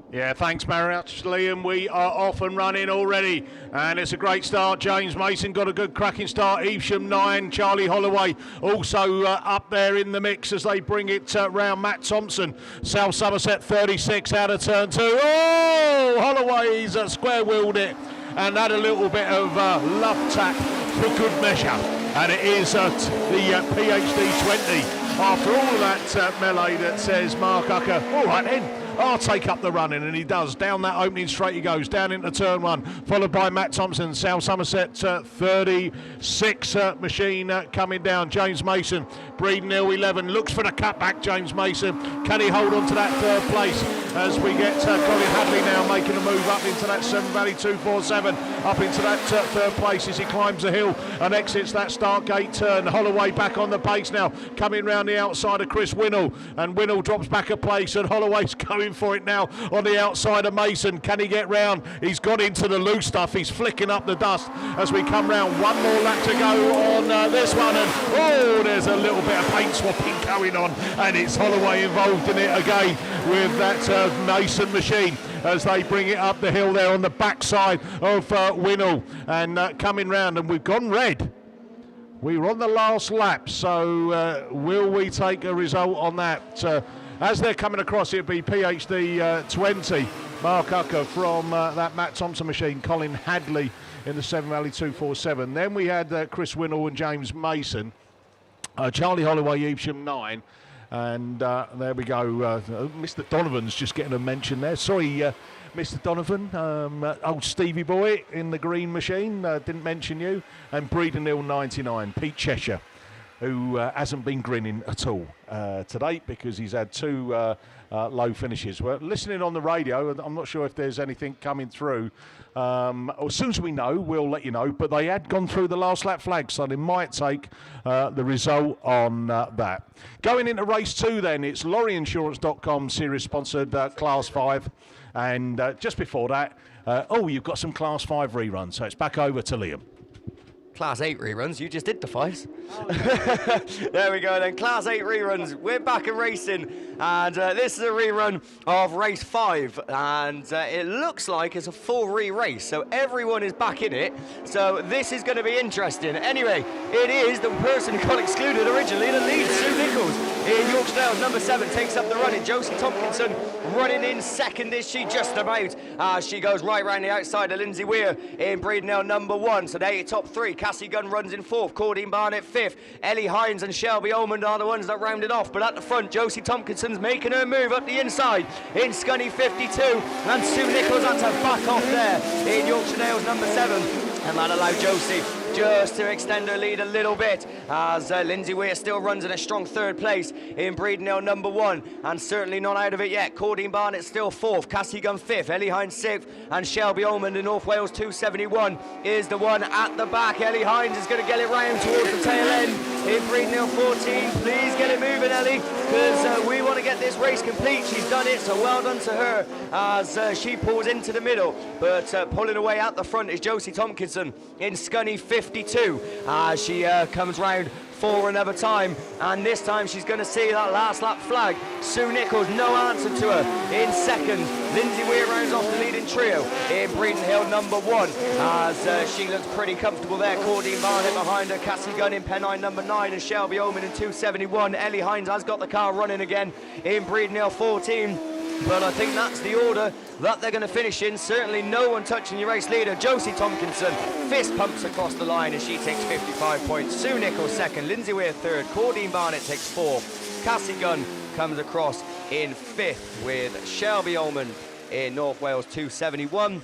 Yeah, thanks, Marriott, Liam. We are off and running already, and it's a great start. James Mason got a good cracking start. Evesham 9, Charlie Holloway also up there in the mix as they bring it round. Matt Thompson, South Somerset 36 out of turn 2. Oh, Holloway's square-wheeled it and had a little bit of love tap for good measure, and it is the PhD 20. After all of that melee that says Mark Ucker, all right then, I'll take up the running, and he does. Down that opening straight he goes, down into turn 1, followed by Matt Thompson. South Somerset 36 machine coming down. James Mason, Breeden Hill 11, looks for the cutback. James Mason, can he hold on to that third place as we get Colin Hadley now making a move up into that Severn Valley 247, up into that third place as he climbs the hill and exits that start gate turn. Holloway back on the pace now, coming round the outside of Chris Winnell, and Winnell drops back a place, and Holloway's going for it now on the outside of Mason. Can he get round? He's got into the loose stuff. He's flicking up the dust as we come round. One more lap to go on this one, and oh, there's a little bit of paint swapping going on, and it's Holloway involved in it again with that Mason machine as they bring it up the hill there on the backside of Winnell, and coming round, and we've gone red. We were on the last lap, so will we take a result on that? As they're coming across, it'll be PhD 20, Mark Ucker from that Matt Thompson machine, Colin Hadley in the Severn Valley 247. Then we had Chris Winnell and James Mason, Charlie Holloway, Evesham 9, and there we go. Mr. Donovan's just getting a mention there. Sorry, Mr. Donovan, old Stevie boy in the green machine, didn't mention you. And Breeden Hill 99, Pete Cheshire, who hasn't been grinning at all to date because he's had 2 low finishes. We're listening on the radio. I'm not sure if there's anything coming through. As soon as we know, we'll let you know. But they had gone through the last lap flag, so they might take the result on that. Going into race 2 then, it's lorryinsurance.com series sponsored Class 5. And just before that, you've got some Class 5 reruns. So it's back over to Liam. Class 8 reruns, you just did the 5s. There we go then, Class 8 reruns, we're back and racing, and this is a rerun of race 5, and it looks like it's a full re-race, so everyone is back in it, so this is going to be interesting. Anyway, it is the person who got excluded originally that leads, Sue Nichols in Yorkshire Dales, number 7, takes up the running. Josie Tompkinson running in second, is she just about, she goes right round the outside of Lindsay Weir in Breeden Hill, number 1, so they top 3. Cassie Gunn runs in 4th, Claudine Barnett 5th, Ellie Hines and Shelby Ullman are the ones that rounded off, but at the front Josie Tompkinson's making her move up the inside in Scunny 52, and Sue Nichols had to back off there in Yorkshire Dales number 7, and that allowed Josie just to extend her lead a little bit as Lindsay Weir still runs in a strong 3rd place in Breeden Hill number 1, and certainly not out of it yet. Claudine Barnett still 4th, Cassie Gunn 5th, Ellie Hines 6th, and Shelby Ullman in North Wales 271 is the one at the back. Ellie Hines is going to get it round towards the tail end in Breeden Hill 14. Please get it moving, Ellie, because we want to get this race complete. She's done it, so well done to her as she pulls into the middle, but pulling away at the front is Josie Tompkinson in Scunny 52 as she comes round for another time, and this time she's going to see that last lap flag. Sue Nichols, no answer to her in second. Lindsay Weir rounds off the leading trio in Breeden Hill number 1 as she looks pretty comfortable there. Claudine Barnett behind her, Cassie Gunn in Pennine number 9, and Shelby Ullman in 271. Ellie Hines has got the car running again in Breeden Hill 14. But I think that's the order that they're going to finish in. Certainly no one touching your race leader. Josie Tompkinson fist pumps across the line as she takes 55 points. Sue Nichols 2nd, Lindsay Weir 3rd, Claudine Barnett takes 4th. Cassie Gunn comes across in 5th with Shelby Ullman in North Wales 271.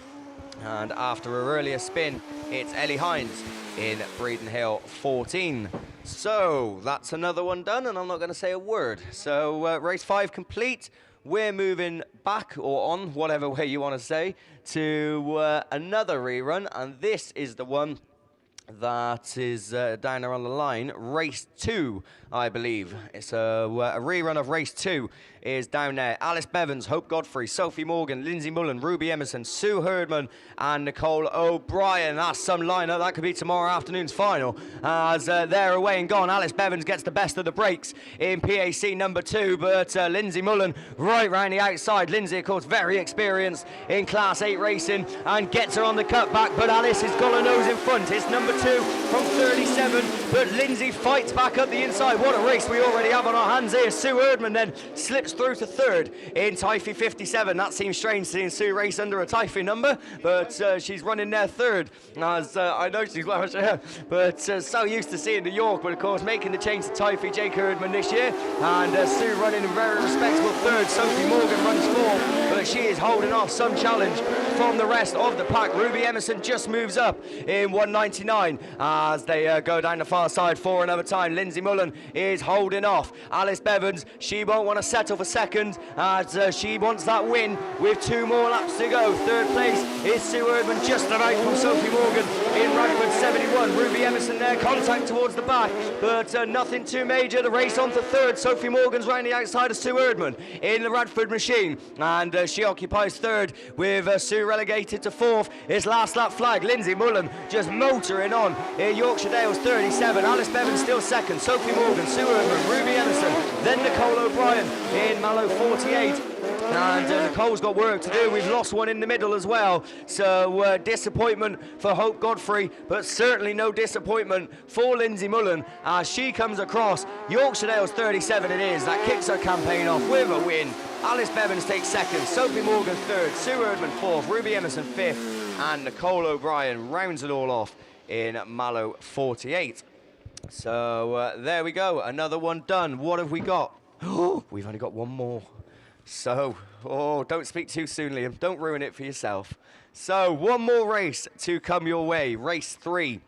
And after her earlier spin, it's Ellie Hines in Breeden Hill 14. So that's another one done, and I'm not going to say a word. So race 5 complete. We're moving back, or on, whatever way you want to say, to another rerun, and this is the one that is down there on the line, race 2, I believe. It's a rerun of race 2 is down there. Alice Bevans, Hope Godfrey, Sophie Morgan, Lindsay Mullen, Ruby Emerson, Sue Herdman, and Nicole O'Brien. That's some lineup. That could be tomorrow afternoon's final. As they're away and gone, Alice Bevans gets the best of the breaks in PAC number 2, but Lindsay Mullen right round the outside. Lindsay, of course, very experienced in Class 8 racing and gets her on the cutback, but Alice has got her nose in front. It's number 2 from 37, but Lindsay fights back up the inside. What a race we already have on our hands here. Sue Erdman then slips through to third in Typhy 57. That seems strange seeing Sue race under a Typhy number, but she's running there third, as I know she's Welsh, but so used to seeing the York, but of course making the change to Typhy, Jake Erdman this year, and Sue running a very respectable third. Sophie Morgan runs fourth, but she is holding off some challenge from the rest of the pack. Ruby Emerson just moves up in 199 as they go down the far side for another time. Lindsay Mullen is holding off. Alice Bevans, she won't want to settle for second as she wants that win with 2 more laps to go. Third place is Sue Erdman, just about from Sophie Morgan in Radford 71. Ruby Emerson there, contact towards the back, but nothing too major. The race on for third. Sophie Morgan's round the outside of Sue Erdman in the Radford machine, and she occupies third with Sue relegated to fourth. It's last lap flag. Lindsay Mullen just motoring on in Yorkshire Dales 37. Alice Bevan still second. Sophie Morgan, Sue Erdman, Ruby Emerson, then Nicole O'Brien in Mallow 48. And Nicole's got work to do. We've lost one in the middle as well. So disappointment for Hope Godfrey, but certainly no disappointment for Lindsay Mullen as she comes across. Yorkshire Dales 37 it is. That kicks her campaign off with a win. Alice Bevans takes second, Sophie Morgan third, Sue Erdman fourth, Ruby Emerson fifth, and Nicole O'Brien rounds it all off in Mallow 48. So there we go, another one done. What have we got? Oh, we've only got one more. So, don't speak too soon, Liam. Don't ruin it for yourself. So, one more race to come your way. Race 3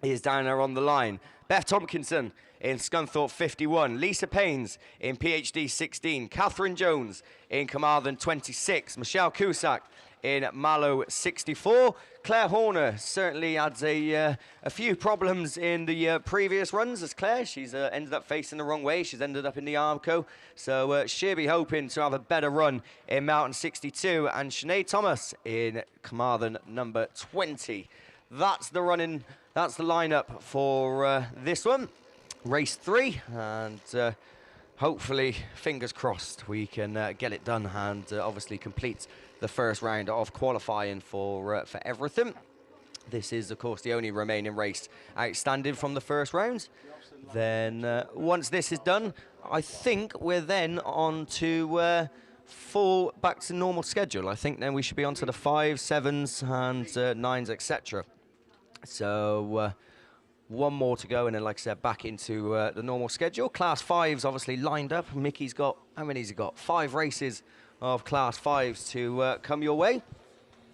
is down there on the line. Beth Tompkinson in Scunthorpe 51. Lisa Paynes in PhD 16. Catherine Jones in Carmarthen 26. Michelle Cusack in Mallow 64. Claire Horner certainly had a few problems in the previous runs as Claire. She's ended up facing the wrong way. She's ended up in the Armco. So she'll be hoping to have a better run in Mountain 62. And Sinead Thomas in Carmarthen number 20. That's the running. That's the lineup for this one. Race 3. And hopefully, fingers crossed, we can get it done and obviously complete the first round of qualifying for everything. This is, of course, the only remaining race outstanding from the first round. Then, once this is done, I think we're then on to full back to normal schedule. I think then we should be on to the 5s, 7s, and 9s, etc. So, one more to go, and then, like I said, back into the normal schedule. Class 5s obviously lined up. Mickey's got, how many has he got? 5 races of Class 5s to come your way.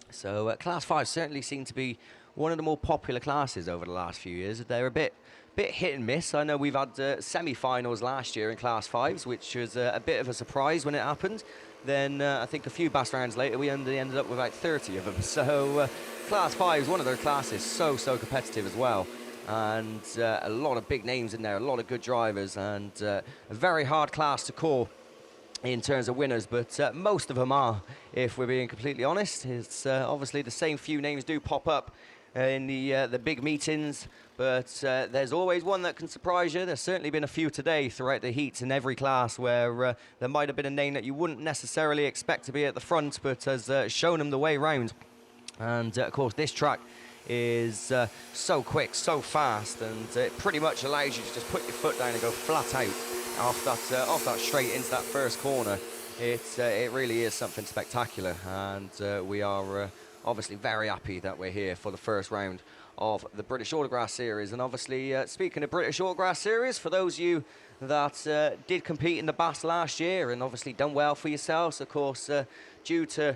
So Class 5s certainly seem to be one of the more popular classes over the last few years. They're a bit hit and miss. I know we've had semi-finals last year in Class 5s, which was a bit of a surprise when it happened. Then I think a few BAS rounds later, we ended up with about 30 of them. So Class 5 is one of their classes, so competitive as well. And a lot of big names in there, a lot of good drivers, and a very hard class to call in terms of winners, but most of them are, if we're being completely honest. It's obviously the same few names do pop up in the big meetings, but there's always one that can surprise you. There's certainly been a few today throughout the heats in every class where there might have been a name that you wouldn't necessarily expect to be at the front, but has shown them the way round. And of course this track is so quick, so fast, and it pretty much allows you to just put your foot down and go flat out off that straight into that first corner. It really is something spectacular, and we are obviously very happy that we're here for the first round of the British Autograss Series. And obviously, speaking of British Autograss Series, for those of you that did compete in the BAS last year and obviously done well for yourselves, of course, due to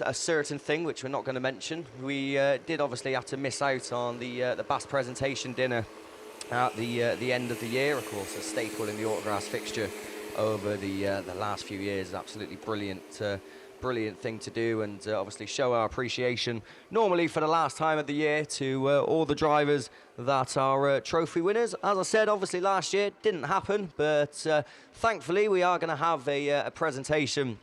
a certain thing which we're not going to mention, we did obviously have to miss out on the BAS presentation dinner at the end of the year. Of course, a staple in the Autograss fixture over the last few years. Absolutely brilliant thing to do, and obviously show our appreciation normally for the last time of the year to all the drivers that are trophy winners. As I said, obviously last year didn't happen, but thankfully we are going to have a presentation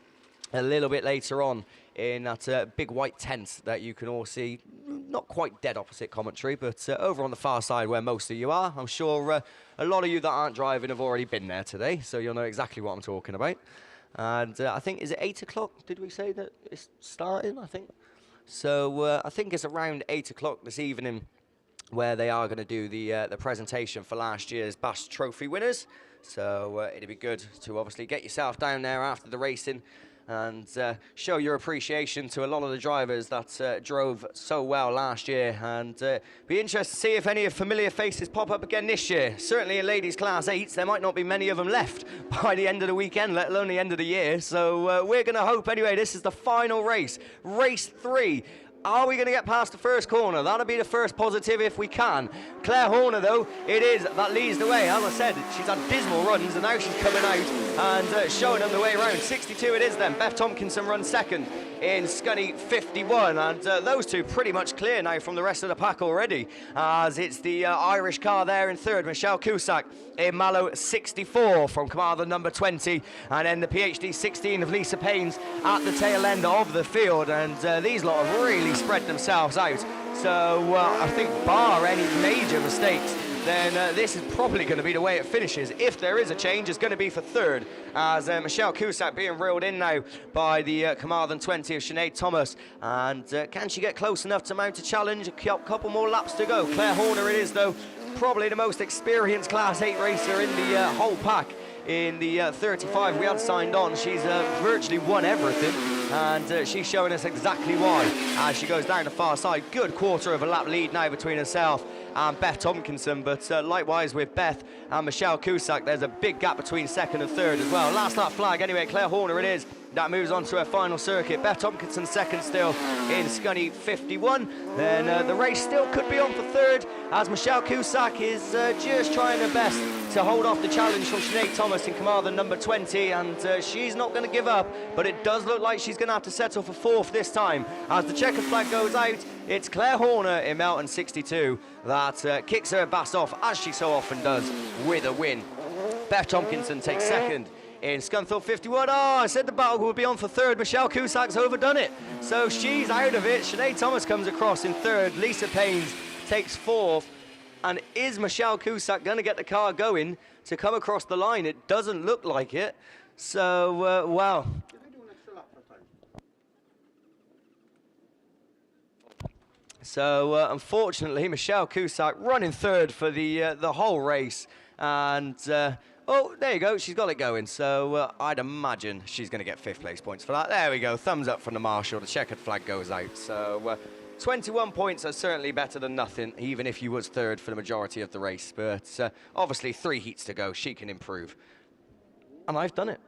a little bit later on in that big white tent that you can all see, not quite dead opposite commentary, but over on the far side where most of you are. I'm sure a lot of you that aren't driving have already been there today, so you'll know exactly what I'm talking about. And I think, is it 8 o'clock? Did we say that it's starting, I think? So I think it's around 8 o'clock this evening where they are going to do the presentation for last year's BAST Trophy winners. So it'd be good to obviously get yourself down there after the racing and show your appreciation to a lot of the drivers that drove so well last year, and be interested to see if any familiar faces pop up again this year. Certainly in ladies class 8s, there might not be many of them left by the end of the weekend, let alone the end of the year. So we're going to hope anyway. This is the final race, race 3. Are we going to get past the first corner? That'll be the first positive if we can. Claire Horner, though, it is that leads the way. As I said, she's had dismal runs, and now she's coming out and showing them the way around. 62 it is then. Beth Tompkinson runs second in Scunny 51, and those two pretty much clear now from the rest of the pack already, as it's the Irish car there in third, Michelle Cusack in Mallow 64 from commander number 20, and then the PhD 16 of Lisa Paynes at the tail end of the field, and these lot have really spread themselves out. So I think bar any major mistakes, then this is probably going to be the way it finishes. If there is a change, it's going to be for third, as Michelle Cusack being reeled in now by the Carmarthen 20 of Sinead Thomas. And can she get close enough to mount a challenge? A couple more laps to go. Claire Horner it is, though, probably the most experienced Class 8 racer in the whole pack. In the 35 we had signed on, she's virtually won everything, and she's showing us exactly why as she goes down the far side. Good quarter of a lap lead now between herself and Beth Tompkinson, but likewise with Beth and Michelle Cusack, there's a big gap between second and third as well. Last lap flag anyway, Claire Horner it is. That moves on to her final circuit. Beth Tompkinson second still in Scunny 51. Then the race still could be on for third, as Michelle Cusack is just trying her best to hold off the challenge from Sinead Thomas in Carmarthen number 20, and she's not going to give up, but it does look like she's going to have to settle for fourth this time. As the checkered flag goes out, it's Claire Horner in Melton 62 that kicks her bass off, as she so often does, with a win. Beth Tompkinson takes second in Scunthorpe 51. Oh, I said the battle would be on for third. Michelle Cusack's overdone it, so she's out of it. Sinead Thomas comes across in third. Lisa Paynes takes fourth. And is Michelle Cusack going to get the car going to come across the line? It doesn't look like it. So, wow. So, unfortunately, Michelle Cusack running third for the whole race. And, oh, there you go. She's got it going. So, I'd imagine she's going to get fifth place points for that. There we go. Thumbs up from the marshal. The checkered flag goes out. So, 21 points are certainly better than nothing, even if you was third for the majority of the race. But obviously 3 heats to go. She can improve. And I've done it.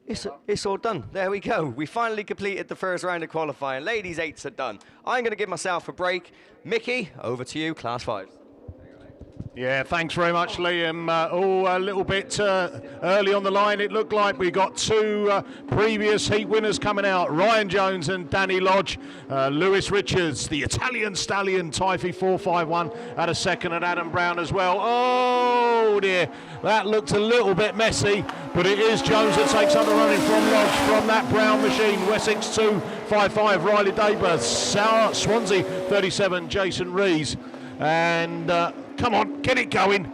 It's all done. There we go. We finally completed the first round of qualifying. Ladies 8s are done. I'm going to give myself a break. Mickey, over to you, Class 5. Yeah, thanks very much, Liam. A little bit early on the line. It looked like we got 2 previous heat winners coming out, Ryan Jones and Danny Lodge. Lewis Richards, the Italian stallion, Typhy 451 at a second, and Adam Brown as well. Oh dear, that looked a little bit messy, but it is Jones that takes up the running from Lodge from that Brown machine. Wessex 255, Riley Daber, Swansea 37, Jason Rees, and come on, get it going.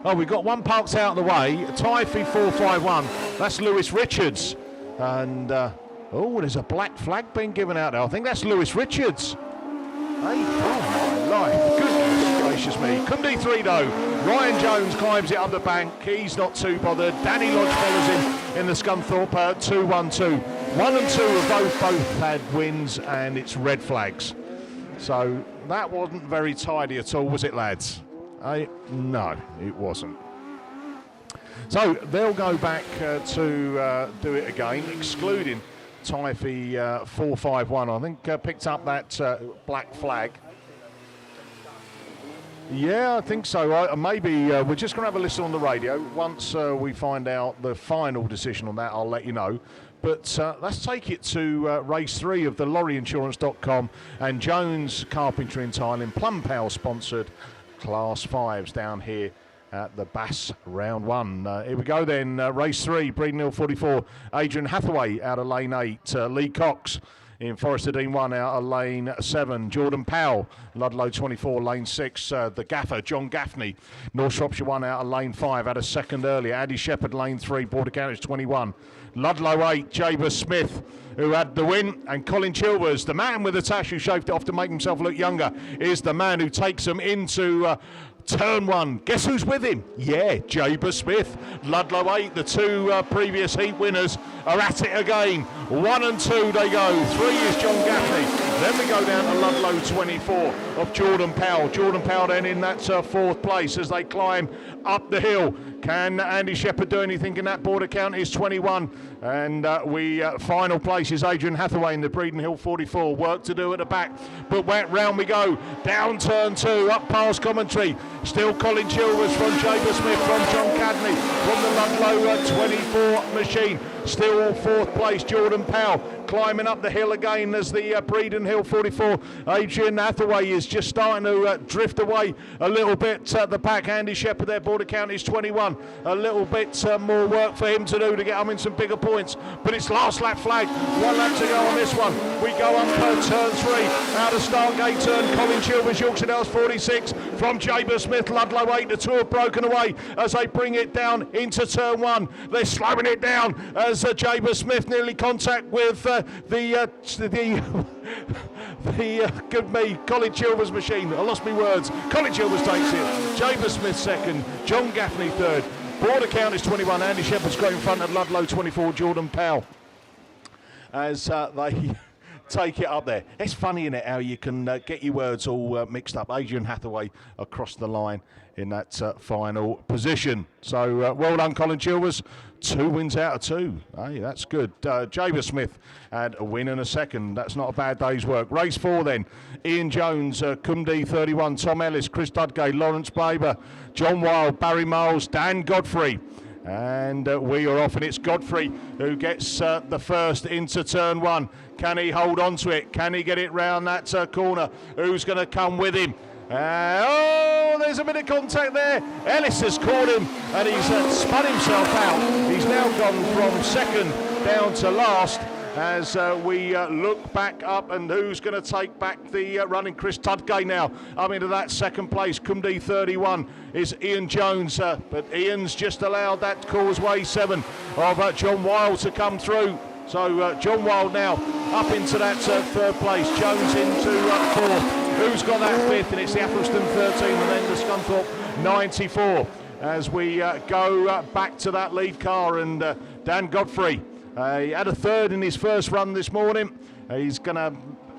Oh, we've got one parked out of the way. Typhy 451. That's Lewis Richards. And, oh, there's a black flag being given out there. I think that's Lewis Richards. Hey, oh my life. Goodness gracious me. Couldn't D3 though. Ryan Jones climbs it up the bank. He's not too bothered. Danny Lodge follows him in the Scunthorpe 2-1-2. 1 and 2 have both had wins, and it's red flags. So that wasn't very tidy at all, was it, lads? No, it wasn't. So they'll go back to do it again, excluding Typhy 451. I think picked up that black flag. Yeah, I think so. Maybe we're just going to have a listen on the radio. Once we find out the final decision on that, I'll let you know. But let's take it to race 3 of the lorryinsurance.com and Jones Carpentry and Tiling, Plum Pal sponsored Class 5s down here at the BAS round 1. Here we go then, race 3, Breedon Hill 44, Adrian Hathaway out of lane 8, Lee Cox In Forester Dean 1 out of lane 7. Jordan Powell, Ludlow 24, lane 6. The gaffer, John Gaffney, North Shropshire 1 out of lane 5, had a second earlier. Andy Shepherd, lane 3, Border Counties 21. Ludlow 8, Jabez Smith, who had the win, and Colin Chilvers, the man with the tash who shaved it off to make himself look younger, is the man who takes them into turn 1. Guess who's with him? Yeah, Jabez Smith. Ludlow 8, the 2 previous heat winners, are at it again. 1 and 2 they go. 3 is John Gaffney. Then we go down to Ludlow 24 of Jordan Powell. Jordan Powell then in that 4th place as they climb up the hill. Can Andy Shepherd do anything in that? Border Counties 21. And final place is Adrian Hathaway in the Breeden Hill 44. Work to do at the back, but round we go. Down turn 2, up past commentary. Still Colin Chilvers from Jabez Smith, from John Cadney, from the Ludlow 24 machine. Still 4th place, Jordan Powell, climbing up the hill again as the Breeden Hill 44. Adrian Hathaway is just starting to drift away a little bit at the back. Andy Shepherd there, Border Counties 21. A little bit more work for him to do to get him in some bigger points. But it's last lap flag. 1 lap to go on this one. We go up turn 3. Out of Stargate turn, Colin Chilvers, Yorkshire Dales 46. From Jabez Smith, Ludlow 8. The 2 have broken away as they bring it down into turn 1. They're slowing it down as Jabez Smith nearly contact with Colin Chilvers machine. I lost my words. Colin Chilvers takes it. Jabez Smith 2nd. John Gaffney 3rd. Border Counties 21. Andy Shepherd's got in front of Ludlow 24. Jordan Powell as they take it up there. It's funny, isn't it, how you can get your words all mixed up. Adrian Hathaway across the line in that final position. So well done, Colin Chilvers. 2 wins out of 2. Hey, that's good. Jabez Smith had a win and a second. That's not a bad day's work. Race 4 then. Ian Jones, Cumdee 31, Tom Ellis, Chris Dudgay, Lawrence Baber, John Wilde, Barry Miles, Dan Godfrey. And we are off, and it's Godfrey who gets the first into turn 1. Can he hold on to it? Can he get it round that corner? Who's going to come with him? There's a bit of contact there. Ellis has caught him, and he's spun himself out. He's now gone from 2nd down to last as we look back up, and who's going to take back the running? Chris Tudgay now up into that 2nd place. Cumdee 31 is Ian Jones, but Ian's just allowed that Causeway 7 of John Wilde to come through. So John Wilde now up into that 3rd place. Jones into 4th. Who's got that 5th? And it's the Athelston 13 and then the Scunthorpe 94. As we go back to that lead car, and Dan Godfrey, he had a 3rd in his first run this morning. He's going to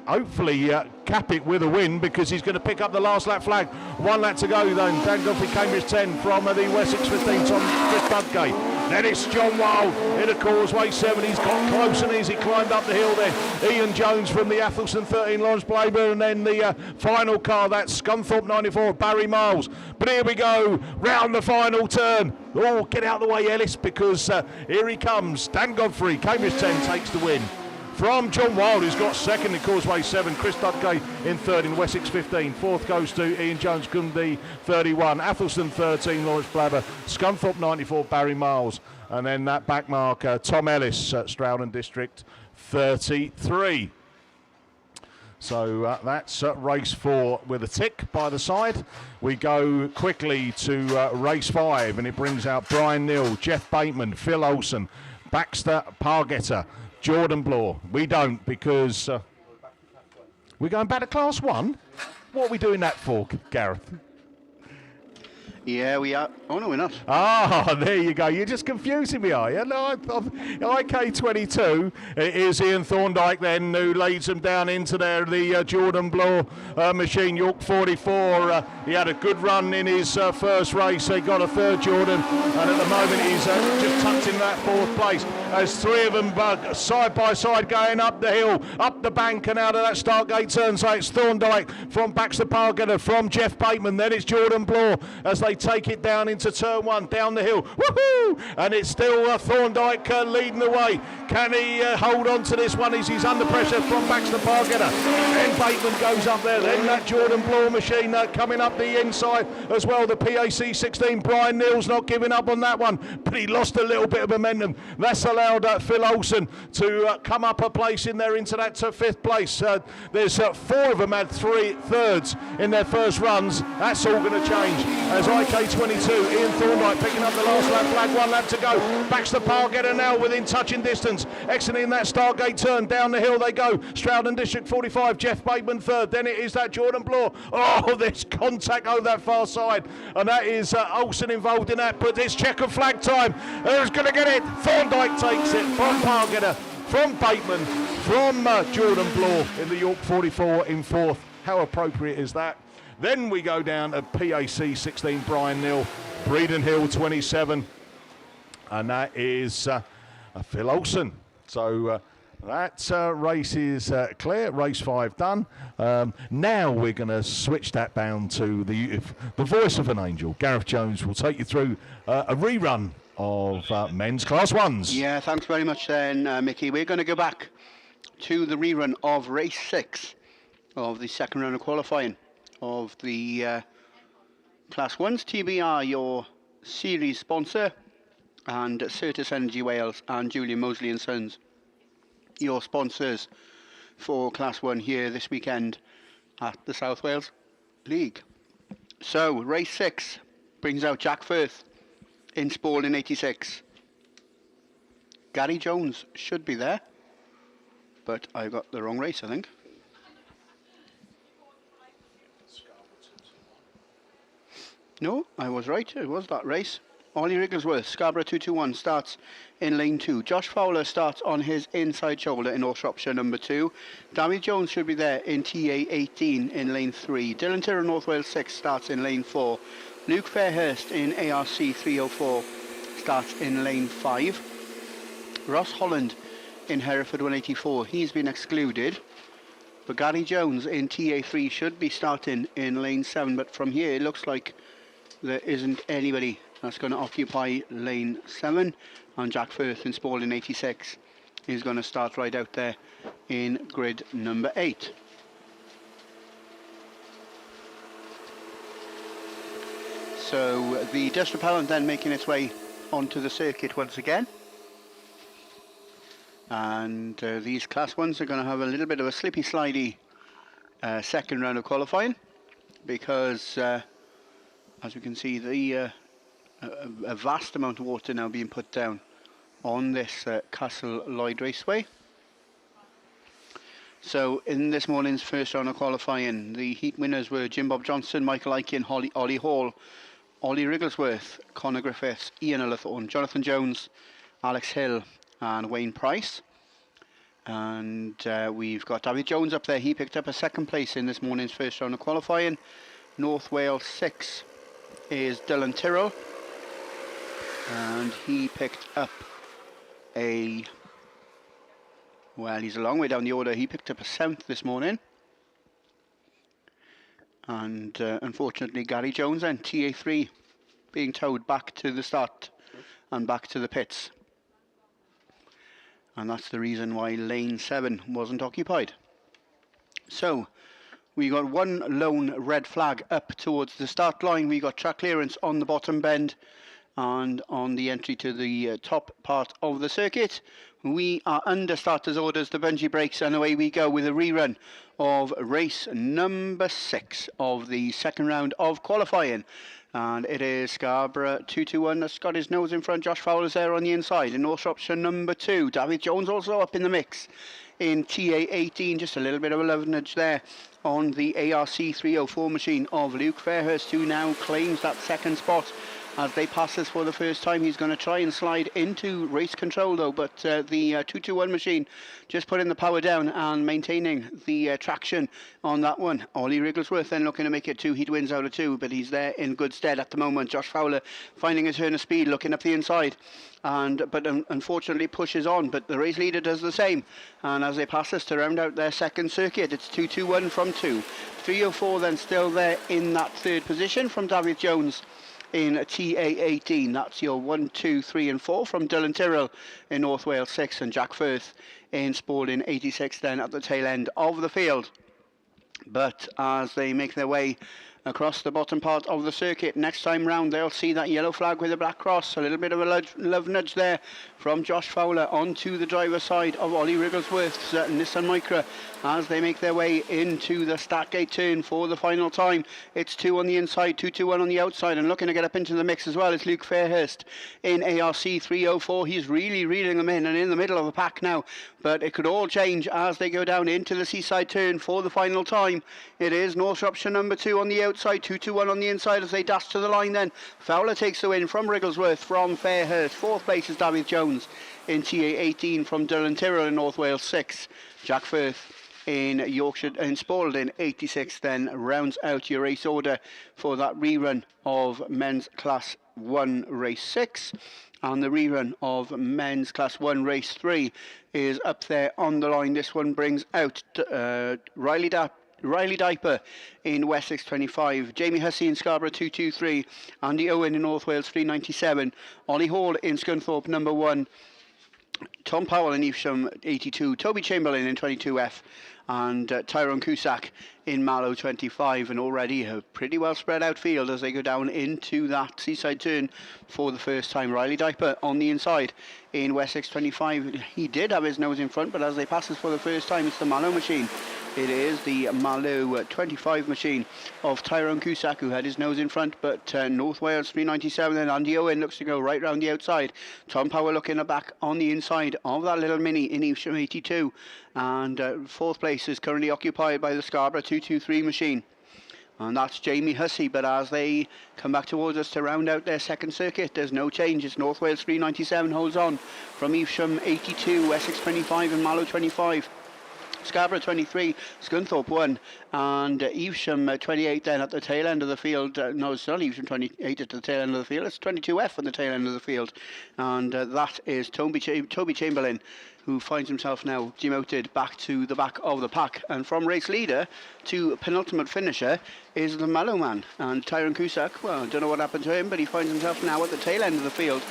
hopefully cap it with a win, because he's going to pick up the last lap flag. 1 lap to go then. Dan Godfrey, Cambridge 10 from the Wessex 15, Chris Budgate. Then it's John Wilde in a Causeway 7. He's got close and easy, climbed up the hill then. Ian Jones from the Athelston 13, Lawrence Blaber, and then the final car, that's Scunthorpe 94, Barry Miles. But here we go, round the final turn. Oh, get out of the way, Ellis, because here he comes. Dan Godfrey, Cambridge 10, takes the win. From John Wilde, who's got 2nd in Causeway 7, Chris Dudgay in 3rd in Wessex 15. 4th goes to Ian Jones, Cumdee 31, Athelston 13, Lawrence Blabber, Scunthorpe 94, Barry Miles, and then that back marker, Tom Ellis, Stroudon District 33. So that's race 4 with a tick by the side. We go quickly to race 5, and it brings out Brian Neal, Jeff Bateman, Phil Olsen, Baxter Pargetter, Jordan Bloor. We don't, because we're going back to Class 1. What are we doing that for, Gareth? Yeah, we are. Oh, no, we're not. Ah, there you go. You're just confusing me, are you? No, IK22 is Ian Thorndike then, who leads them down into there, the Jordan Bloor machine. York 44, he had a good run in his first race. They got a 3rd, Jordan, and at the moment he's just tucked in that 4th place. As 3 of them side by side going up the hill, up the bank and out of that Stargate turn. So it's Thorndike from Baxter Pargetter, from Jeff Bateman, then it's Jordan Bloor as they they take it down into turn 1, down the hill. Woohoo! And it's still Thorndike leading the way. Can he hold on to this one as he's under pressure from Baxter Pargetter? Then Bateman goes up there. Then that Jordan Bloor machine coming up the inside as well. The PAC 16, Brian Neal's not giving up on that one, but he lost a little bit of momentum. That's allowed Phil Olsen to come up a place in there into that 5th place. There's 4 of them had 3 thirds in their first runs. That's all going to change as IK22, Ian Thorndike picking up the last lap flag, 1 lap to go. Baxter Pargetter now within touching distance, exiting that Stargate turn. Down the hill they go. Stroud District 45, Jeff Bateman 3rd. Then it is that Jordan Bloor. Oh, there's contact over that far side, and that is Olsen involved in that, but it's checkered flag time. Who's going to get it? Thorndike takes it from Pargetter, from Bateman, from Jordan Bloor in the York 44 in 4th. How appropriate is that? Then we go down to PAC 16, Brian Neal, Breeden Hill 27, and that is Phil Olsen. So that race is clear, race 5 done. Now we're going to switch that bound to the voice of an angel. Gareth Jones will take you through a rerun of men's Class 1s. Yeah, thanks very much then, Mickey. We're going to go back to the rerun of race 6 of the second round of qualifying of the Class 1s. TBR, your series sponsor, and Certis Energy Wales and Julian Mosley and Sons, your sponsors for Class 1 here this weekend at the South Wales League. So, race 6 brings out Jack Firth in Spalding 86. Gary Jones should be there, but I got the wrong race, I think. No, I was right. It was that race. Ollie Wrigglesworth, Scarborough 221, starts in lane 2. Josh Fowler starts on his inside shoulder in North Shropshire number 2. David Jones should be there in TA 18 in lane 3. Dylan Tyrrell, North Wales 6, starts in lane 4. Luke Fairhurst in ARC 304 starts in lane 5. Ross Holland in Hereford 184, he's been excluded. But Gary Jones in TA3 should be starting in lane 7, but from here it looks like there isn't anybody that's going to occupy lane 7, and Jack Firth in Spalding 86 is going to start right out there in grid number 8. So the dust repellent then making its way onto the circuit once again, and these Class 1s are going to have a little bit of a slippy slidey second round of qualifying, because as we can see, a vast amount of water now being put down on this Castle Lloyd Raceway. So in this morning's first round of qualifying, the heat winners were Jim Bob Johnson, Michael Aiken, Ollie Hall, Ollie Wrigglesworth, Connor Griffiths, Ian Ullathorne, Jonathan Jones, Alex Hill and Wayne Price. And we've got David Jones up there. He picked up a 2nd place in this morning's first round of qualifying. North Wales 6 is Dylan Tyrrell, and he picked up he's a long way down the order. He picked up a 7th this morning, and unfortunately Gary Jones and TA3 being towed back to the start and back to the pits, and that's the reason why lane 7 wasn't occupied. So we got one lone red flag up towards the start line. We got track clearance on the bottom bend and on the entry to the top part of the circuit. We are under starters orders, the bungee brakes, and away we go with a rerun of race number 6 of the second round of qualifying. And it is Scarborough 221 that's got his nose in front. Josh Fowler's there on the inside in North Shropshire number 2. David Jones also up in the mix in TA 18, just a little bit of a love nudge there on the ARC 304 machine of Luke Fairhurst, who now claims that 2nd spot as they pass this for the first time. He's going to try and slide into race control though, but the 221 machine just putting the power down and maintaining the traction on that one. Ollie Wrigglesworth then looking to make it 2 heat wins out of 2, but he's there in good stead at the moment. Josh Fowler finding a turn of speed, looking up the inside, but unfortunately pushes on, but the race leader does the same, and as they pass us to round out their 2nd circuit, it's 221 from 2. 304 then still there in that 3rd position from David Jones in TA18. That's your 1, 2, 3 and 4 from Dylan Tyrrell in North Wales 6 and Jack Firth in Spalding 86 then at the tail end of the field. But as they make their way across the bottom part of the circuit, next time round they'll see that yellow flag with a black cross. A little bit of a love nudge there from Josh Fowler onto the driver's side of Ollie Wrigglesworth's Nissan Micra as they make their way into the Statgate turn for the final time. It's 2 on the inside, 2-2-1 on the outside, and looking to get up into the mix as well is Luke Fairhurst in ARC 304. He's really reeling them in and in the middle of the pack now, but it could all change as they go down into the Seaside turn for the final time. It is North Shropshire number 2 on the outside, 2-2-1 on the inside as they dash to the line then. Fowler takes the win from Wrigglesworth from Fairhurst. 4th place is David Jones in TA18 from Dylan Tyrrell in North Wales 6. Jack Firth in Yorkshire and Spalding 86 then rounds out your race order for that rerun of men's class 1 race 6, and the rerun of men's class 1 race 3 is up there on the line. This one brings out Riley Diaper in Wessex 25, Jamie Hussey in Scarborough 223, Andy Owen in North Wales 397, Ollie Hall in Scunthorpe number 1, Tom Powell in Evesham 82, Toby Chamberlain in 22F, and Tyrone Cusack in Mallow 25, and already a pretty well spread out field as they go down into that Seaside turn for the first time. Riley Diaper on the inside in Wessex 25. He did have his nose in front, but as they pass us for the first time, it's the Mallow machine. It is the Mallow 25 machine of Tyrone Cusack who had his nose in front, but North Wales 397 and Andy Owen looks to go right round the outside. Tom Power looking back on the inside of that little mini in Evesham 82, and 4th place is currently occupied by the Scarborough 223 machine. And that's Jamie Hussey, but as they come back towards us to round out their second circuit, there's no change. It's North Wales 397 holds on from Evesham 82, Wessex 25 and Mallow 25. Scarborough 23, Scunthorpe 1, and Evesham 28 then at the tail end of the field. No, it's not Evesham 28 at the tail end of the field, it's 22F at the tail end of the field. And that is Toby Chamberlain, who finds himself now demoted back to the back of the pack. And from race leader to penultimate finisher is the Mallow man. And Tyrone Cusack, well, I don't know what happened to him, but he finds himself now at the tail end of the field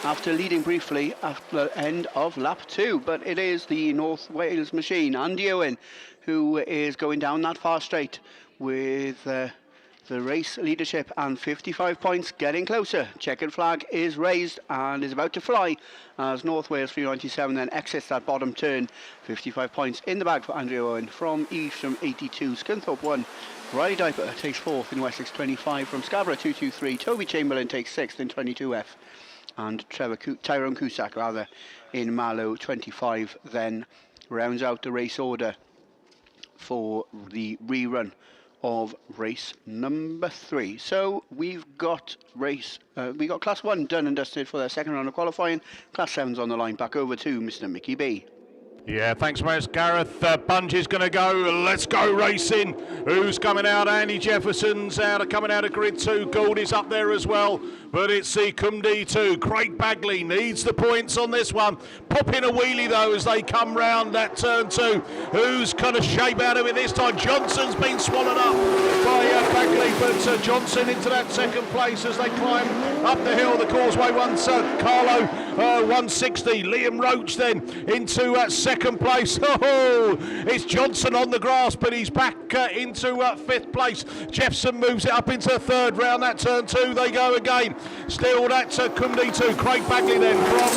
after leading briefly after the end of lap 2. But it is the North Wales machine, Andy Owen, who is going down that far straight with the race leadership and 55 points getting closer. Checkered flag is raised and is about to fly as North Wales 397 then exits that bottom turn. 55 points in the bag for Andrew Owen from Evesham 82, Scunthorpe 1. Riley Diaper takes 4th in Wessex 25 from Scarborough 223. Toby Chamberlain takes 6th in 22F. And Tyrone Cusack in Mallow 25 then rounds out the race order for the rerun of race number 3. So we've got class 1 done and dusted for their second round of qualifying. Class 7's on the line. Back over to Mr. Mickey B. Yeah, thanks, mate. Gareth Bunge is going to go. Let's go racing. Who's coming out? Andy Jefferson's coming out of grid 2. Goldie's up there as well. But it's the Cumdy 2. Craig Bagley needs the points on this one. Popping a wheelie, though, as they come round that turn 2. Who's going to shape out of it this time? Johnson's been swallowed up by Bagley, but Johnson into that second place as they climb up the hill. The causeway once Carlo 160. Liam Roach then into second place. Oh, it's Johnson on the grass, but he's back into 5th place. Jeffson moves it up into 3rd round that turn 2. They go again. Still that Cumdy 2. Craig Bagley then from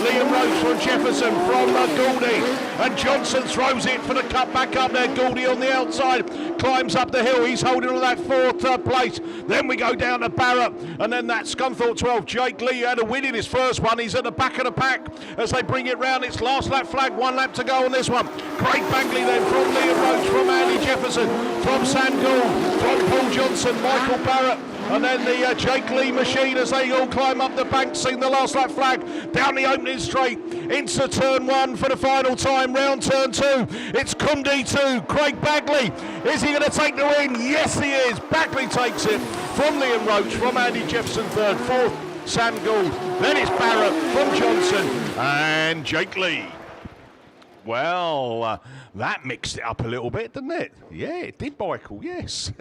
Liam Roach, from Jefferson, from Goldie, and Johnson throws it for the cut back up there. Goldie on the outside climbs up the hill. He's holding on that 4th place. Then we go down to Barrett, and then that Scunthorpe 12. Jake Lee had a win in his first one. He's at the back of the pack as they bring it round. It's last lap flag, 1 lap to go on this one. Craig Bagley then from Liam Roach, from Andy Jefferson, from Sam Gould, from Paul Johnson, Michael Barrett, and then the Jake Lee machine as they all climb up the bank, seeing the last lap flag down the opening straight into turn 1 for the final time, round turn 2. It's Cumdy 2, Craig Bagley. Is he going to take the win? Yes, he is. Bagley takes it from Liam Roach, from Andy Jefferson 3rd, 4th Sam Gould. Then it's Barrett from Johnson and Jake Lee. Well, that mixed it up a little bit, didn't it? Yeah, it did, Michael, yes.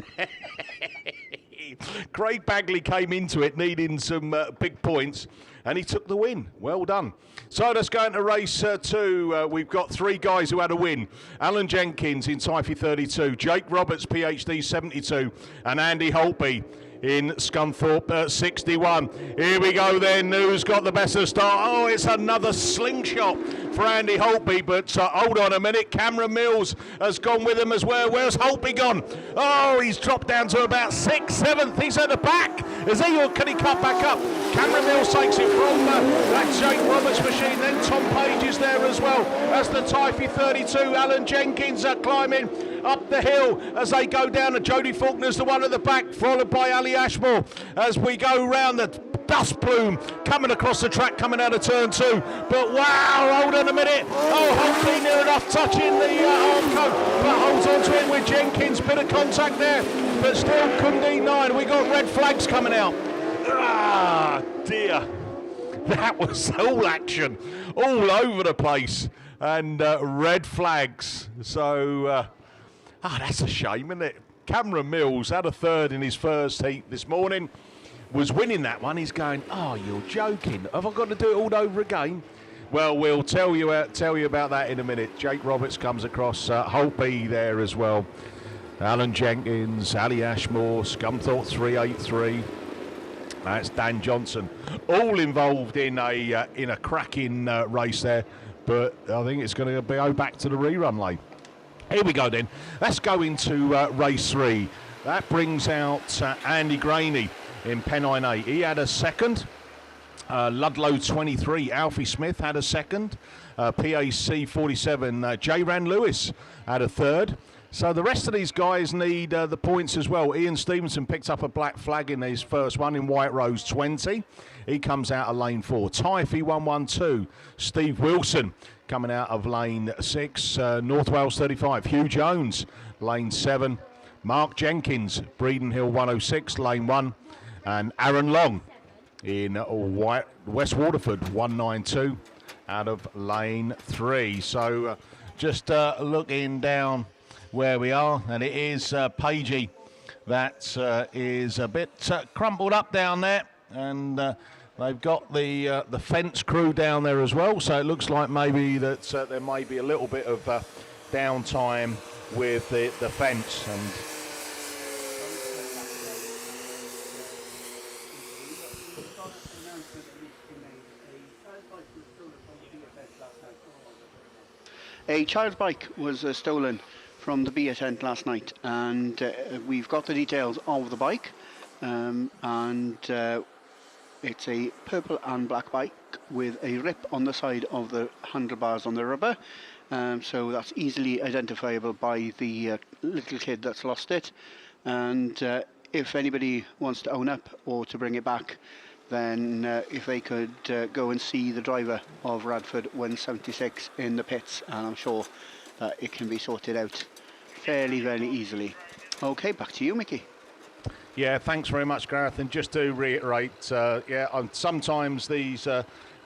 Craig Bagley came into it needing some big points, and he took the win. Well done. So let's go into race 2. We've got 3 guys who had a win. Alan Jenkins in Typhy 32, Jake Roberts, PhD 72, and Andy Holtby in Scunthorpe 61. Here we go then. Who's got the best of the start? Oh, it's another slingshot for Andy Holtby, but hold on a minute. Cameron Mills has gone with him as well. Where's Holtby gone? Oh, he's dropped down to about 6th, 7th. He's at the back. Is he, or can he cut back up? Cameron Mills takes it from that Jake Roberts machine. Then Tom Page is there as well as the Typhy 32. Alan Jenkins are climbing up the hill as they go down, and Jodie Faulkner's the one at the back, followed by Ali Ashmore as we go round the dust plume coming across the track, coming out of turn 2. But wow, hold on a minute. Oh, Holtby near enough touching the arm coat, but holds on to it with Jenkins. Bit of contact there, but still couldn't deny. We got red flags coming out. Ah, dear. That was all action, all over the place, and red flags. So, that's a shame, isn't it? Cameron Mills had a 3rd in his first heat this morning, was winning that one. He's going, oh, you're joking. Have I got to do it all over again? Well, we'll tell you about that in a minute. Jake Roberts comes across, Holtby there as well. Alan Jenkins, Ali Ashmore, Scunthorpe 383. That's Dan Johnson. All involved in a cracking race there, but I think it's going to go back to the rerun lane. Here we go then. Let's go into race 3. That brings out Andy Graney in Pennine 8. He had a 2nd. Ludlow 23, Alfie Smith had a 2nd. PAC 47, J. Rand Lewis had a 3rd. So the rest of these guys need the points as well. Ian Stevenson picked up a black flag in his first one in White Rose 20. He comes out of lane 4. Typhy 112, Steve Wilson coming out of lane 6. North Wales 35, Hugh Jones, lane 7. Mark Jenkins, Breeden Hill 106, lane 1. And Aaron Long in West Waterford 192 out of lane 3. So just looking down where we are, and it is Pagey that is a bit crumpled up down there, and they've got the fence crew down there as well, so it looks like maybe that there may be a little bit of downtime with the fence. And a child's bike was stolen from the Bia tent last night, and we've got the details of the bike, and it's a purple and black bike with a rip on the side of the handlebars on the rubber, so that's easily identifiable by the little kid that's lost it. And if anybody wants to own up or to bring it back, then if they could go and see the driver of Radford 176 in the pits, and I'm sure that it can be sorted out fairly easily. Okay, back to you, Mickey. Yeah, thanks very much, Gareth. And just to reiterate, sometimes these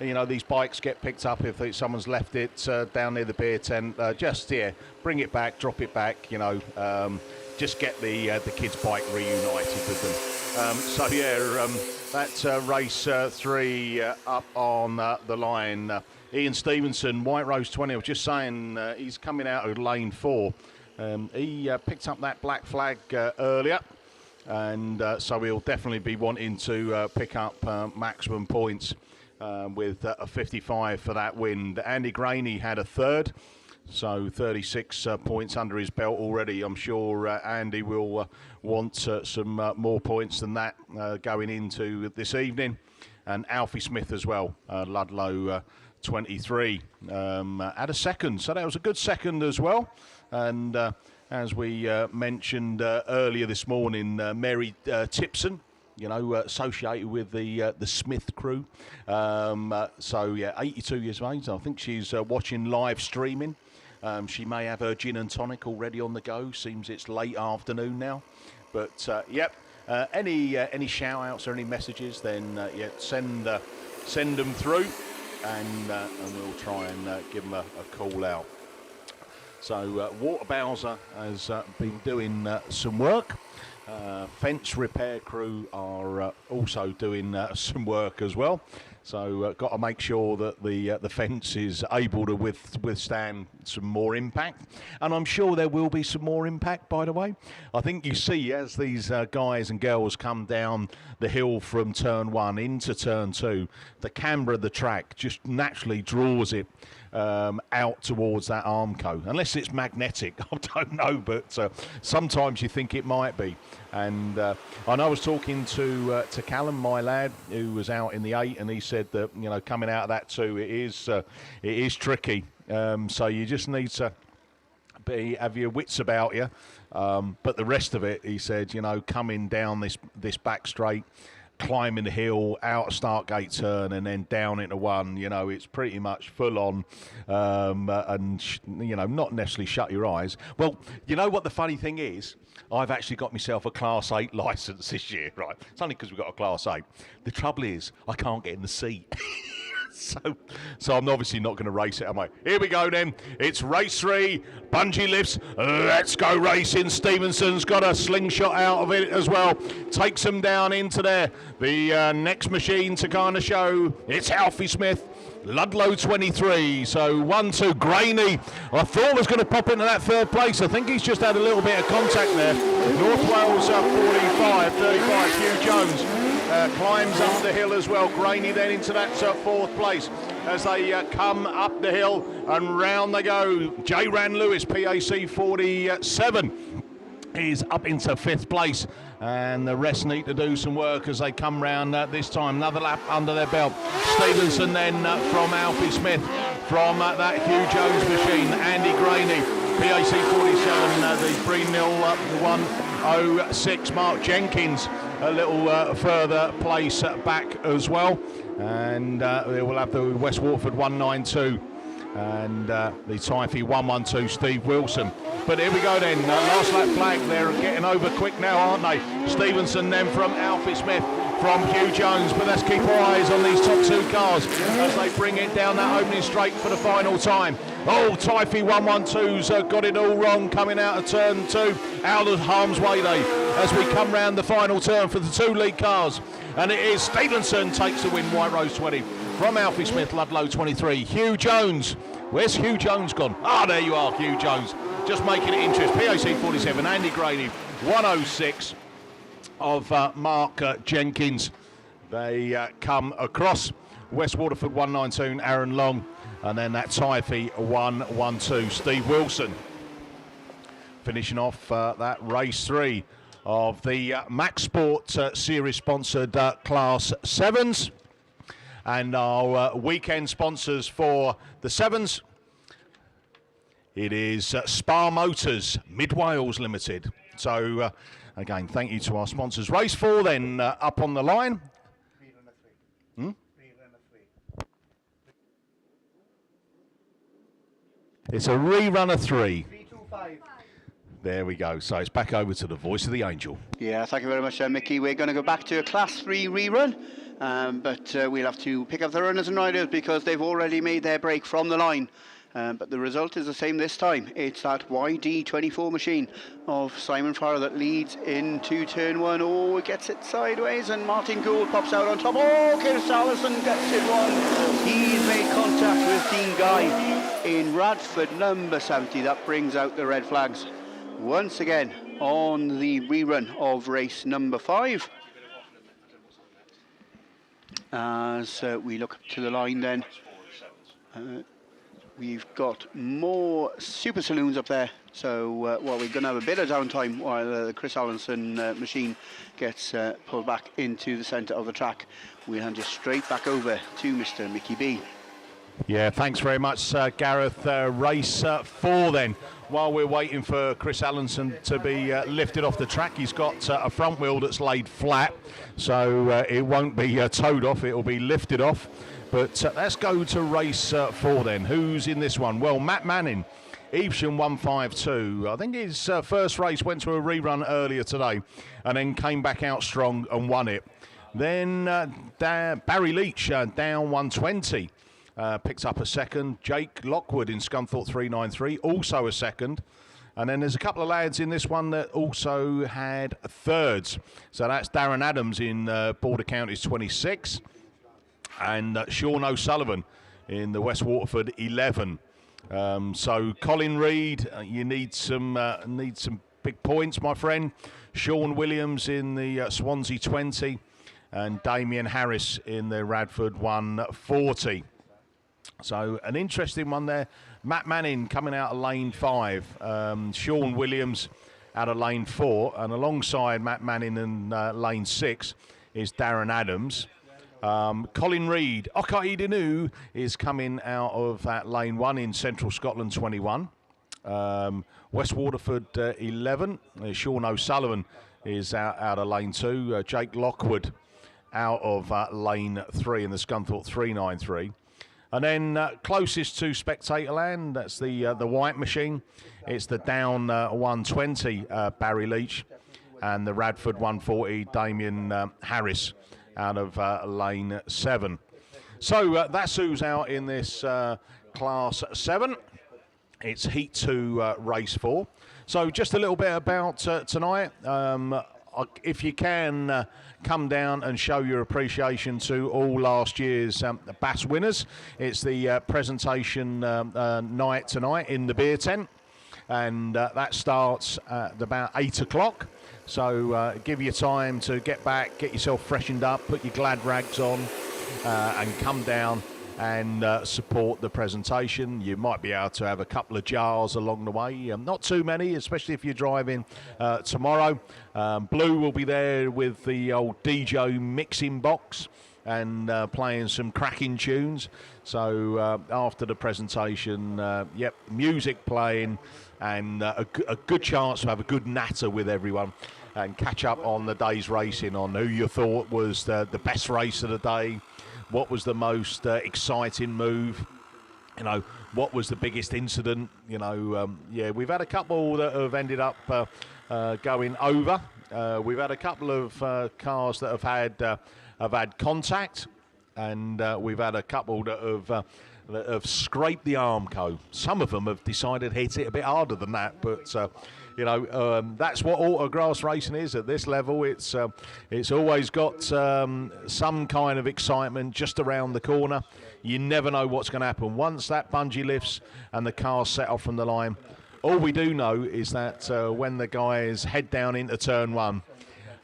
these bikes get picked up if someone's left it down near the beer tent. Bring it back, drop it back. Just get the kid's bike reunited with them. That's race 3 up on the line. Ian Stevenson, White Rose 20. I was just saying he's coming out of lane 4. He picked up that black flag earlier, and so he'll definitely be wanting to pick up maximum points with a 55 for that win. Andy Graney had a 3rd, so 36 points under his belt already. I'm sure Andy will want some more points than that going into this evening. And Alfie Smith as well, Ludlow 23, had a 2nd, so that was a good 2nd as well. And as we mentioned earlier this morning, Mary Tipson, associated with the Smith crew. 82 years of age. I think she's watching live streaming. She may have her gin and tonic already on the go. Seems it's late afternoon now. But any shout outs or any messages, then send them through, and we'll try and give them a call out. So Water Bowser has been doing some work, Fence repair crew are also doing some work as well. So got to make sure that the fence is able to withstand some more impact. And I'm sure there will be some more impact, by the way. I think you see as these guys and girls come down the hill from turn 1 into turn 2, the camber of the track just naturally draws it out towards that Armco, unless it's magnetic. I don't know, but sometimes you think it might be. And I know I was talking to Callum, my lad, who was out in the 8, and he said that, you know, coming out of that too, it is tricky. So you just need to have your wits about you. But the rest of it, he said, you know, coming down this back straight, climbing the hill, out a start gate turn, and then down into 1, you know, it's pretty much full on, you know, not necessarily shut your eyes. Well, you know what the funny thing is? I've actually got myself a Class 8 licence this year, right? It's only because we've got a Class 8. The trouble is, I can't get in the seat. So I'm obviously not going to race it, am I? Here we go then. It's race 3, bungee lifts. Let's go racing. Stevenson's got a slingshot out of it as well. Takes them down into there. The next machine to kind of show, it's Alfie Smith. Ludlow 23, so 1-2, Graney. I thought was going to pop into that 3rd place. I think he's just had a little bit of contact there. North Wales 45, 35, Hugh Jones. Climbs up the hill as well. Graney then into that 4th place as they come up the hill and round they go. J. Ran Lewis, PAC 47, is up into 5th place. And the rest need to do some work as they come round this time. Another lap under their belt. Stevenson then from Alfie Smith. From that Hugh Jones machine, Andy Graney. PAC 47, the 3-0 106. Mark Jenkins a little further place back as well. And they will have the West Watford 192. And the Typhy 112, Steve Wilson. But here we go then, last lap flag, they're getting over quick now, aren't they? Stevenson then from Alfie Smith, from Hugh Jones, but let's keep our eyes on these top 2 cars as they bring it down that opening straight for the final time. Oh, Typhy 112's got it all wrong coming out of turn 2, out of harm's way they, as we come round the final turn for the 2 lead cars. And it is Stevenson takes the win, White Rose 20. From Alfie Smith, Ludlow 23. Hugh Jones. Where's Hugh Jones gone? Ah, there you are, Hugh Jones. Just making it interesting. PAC 47, Andy Graney, 106 of Mark Jenkins. They come across. West Waterford 119, Aaron Long. And then that Typhy 112, Steve Wilson. Finishing off that race 3 of the Max Sport Series sponsored Class 7s. And our weekend sponsors for the 7s, it is Spa Motors, Mid Wales Limited. So, again, thank you to our sponsors. Race 4 then, up on the line. It's a rerun of 3. 325. There we go. So it's back over to the voice of the angel. Yeah, thank you very much, Mickey. We're going to go back to a Class 3 rerun. But we'll have to pick up the runners and riders because they've already made their break from the line. But the result is the same this time. It's that YD24 machine of Simon Farrar that leads into turn 1. Oh, it gets it sideways and Martin Gould pops out on top. Oh, Chris Allison gets it wrong. He's made contact with Dean Guy in Radford number 70. That brings out the red flags once again on the rerun of race number 5. As we look to the line then, we've got more super saloons up there, so well, we're going to have a bit of downtime while the Chris Allinson machine gets pulled back into the centre of the track. We'll hand you straight back over to Mr. Mickey B. Yeah, thanks very much, Gareth. Race 4 then. While we're waiting for Chris Allinson to be lifted off the track, he's got a front wheel that's laid flat, so it won't be towed off, it'll be lifted off. But let's go to race 4 then. Who's in this one? Well, Matt Manning, Evesham 152. I think his first race went to a rerun earlier today and then came back out strong and won it. Then Barry Leach down 120. Picked up a second. Jake Lockwood in Scunthorpe 393, also a second. And then there's a couple of lads in this one that also had thirds. So that's Darren Adams in Border Counties 26 and Sean O'Sullivan in the West Waterford 11. So Colin Reid, you need some big points, my friend. Sean Williams in the Swansea 20 and Damien Harris in the Radford 140. So an interesting one there. Matt Manning coming out of lane 5. Sean Williams out of lane 4. And alongside Matt Manning in lane 6 is Darren Adams. Colin Reid, Okaidinu, is coming out of that lane 1 in Central Scotland 21. West Waterford 11. Sean O'Sullivan is out of lane 2. Jake Lockwood out of lane 3 in the Scunthorpe 393. And then closest to spectator land, that's the white machine. It's the down 120 Barry Leach and the Radford 140 Damien Harris out of lane 7. So that's who's out in this class 7. It's heat 2 race 4. So just a little bit about tonight. If you can come down and show your appreciation to all last year's BAS winners. It's the presentation night tonight in the beer tent, and that starts at about 8 o'clock. So give you time to get back, get yourself freshened up, put your glad rags on, and come down and support the presentation. You might be able to have a couple of jars along the way, not too many, especially if you're driving tomorrow. Blue will be there with the old DJ mixing box and playing some cracking tunes. So after the presentation, music playing and a good chance to have a good natter with everyone and catch up on the day's racing, on who you thought was the best race of the day. What was the most exciting move? You know, what was the biggest incident? You know, we've had a couple that have ended up going over. We've had a couple of cars that have had contact, and we've had a couple that have scraped the Armco. Some of them have decided to hit it a bit harder than that, but that's what autograss racing is at this level. It's always got some kind of excitement just around the corner. You never know what's going to happen. Once that bungee lifts and the car's set off from the line, all we do know is that when the guys head down into turn 1,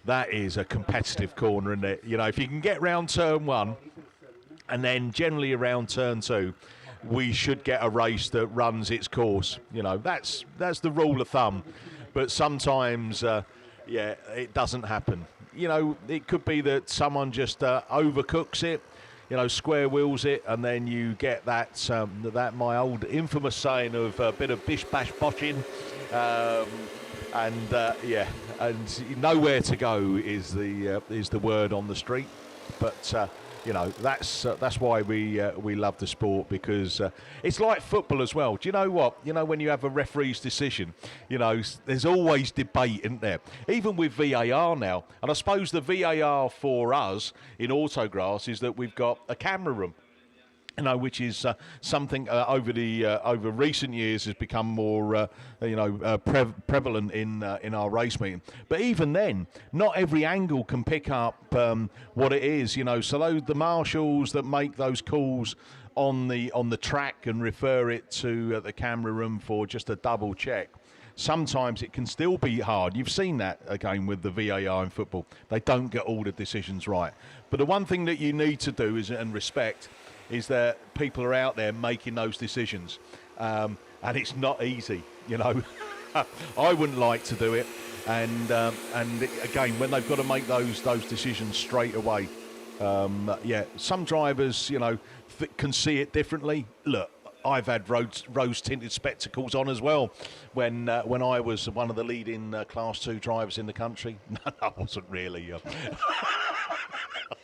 that is a competitive corner, isn't it? You know, if you can get round turn 1 and then generally around turn 2, we should get a race that runs its course. You know, that's the rule of thumb. But sometimes, it doesn't happen. You know, it could be that someone just overcooks it, you know, square wheels it, and then you get that my old infamous saying of a bit of bish bash boshing, and nowhere to go is the word on the street. But you know, that's why we love the sport, because it's like football as well. Do you know what? You know, when you have a referee's decision, you know, there's always debate, isn't there? Even with VAR now. And I suppose the VAR for us in Autograss is that we've got a camera room, you know, which is something over recent years has become more, prevalent in our race meeting. But even then, not every angle can pick up what it is, you know. So the marshals that make those calls on the track and refer it to the camera room for just a double check, sometimes it can still be hard. You've seen that again with the VAR in football. They don't get all the decisions right. But the one thing that you need to do and respect is that people are out there making those decisions, and it's not easy, you know. I wouldn't like to do it, and again, when they've got to make those decisions straight away, some drivers, you know, can see it differently. Look, I've had rose-tinted spectacles on as well when I was one of the leading Class 2 drivers in the country. No, I wasn't really.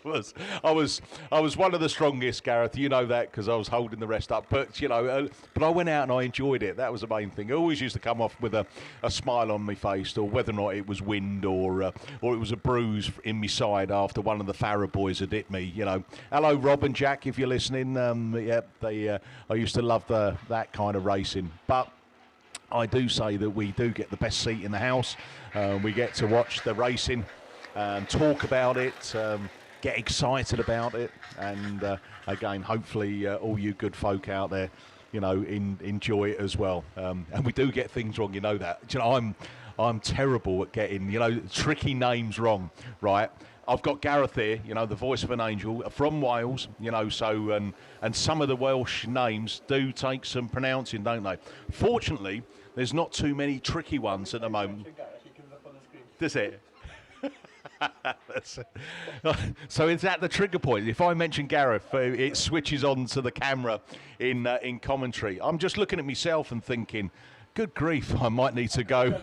I was one of the strongest, Gareth. You know that, because I was holding the rest up. But you know, but I went out and I enjoyed it. That was the main thing. I always used to come off with a smile on my face, or whether or not it was wind or it was a bruise in my side after one of the Farah boys had hit me. You know, hello Rob and Jack, if you're listening. I used to love that kind of racing, but I do say that we do get the best seat in the house. We get to watch the racing, talk about it, get excited about it, and again, hopefully all you good folk out there, you know, enjoy it as well. And we do get things wrong, you know that. Do you know, I'm terrible at getting, you know, tricky names wrong, right? I've got Gareth here, you know, the voice of an angel, from Wales, you know, so, and some of the Welsh names do take some pronouncing, don't they? Fortunately, there's not too many tricky ones at the moment. Does it? So it's at the trigger point. If I mention Gareth, it switches on to the camera in commentary. I'm just looking at myself and thinking, good grief, I might need to go.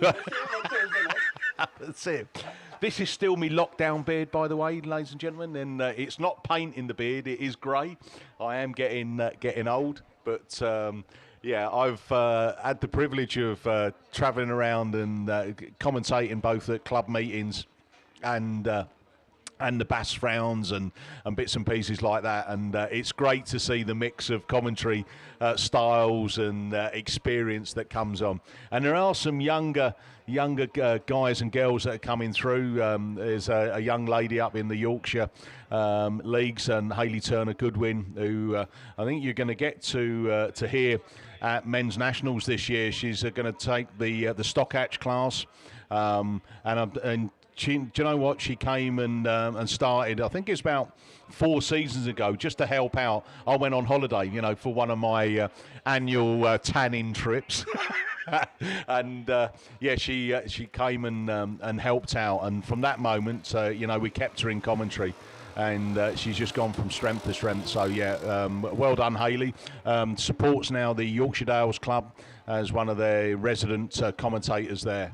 That's it. This is still me lockdown beard, by the way, ladies and gentlemen, and it's not paint in the beard, it is grey. I am getting old, but yeah, I've had the privilege of travelling around and commentating both at club meetings and the BAS rounds and bits and pieces like that, and it's great to see the mix of commentary styles and experience that comes on. And there are some younger guys and girls that are coming through. There's a young lady up in the Yorkshire leagues, and Hayley Turner Goodwin, who I think you're going to get to hear at men's nationals this year. She's going to take the Stock Hatch class, and she, do you know what? She came and started, I think it's about 4 seasons ago, just to help out. I went on holiday, you know, for one of my annual tanning trips. And yeah, she came and helped out. And from that moment, you know, we kept her in commentary. And she's just gone from strength to strength. So, yeah, well done, Hayley. Supports now the Yorkshire Dales Club as one of their resident commentators there.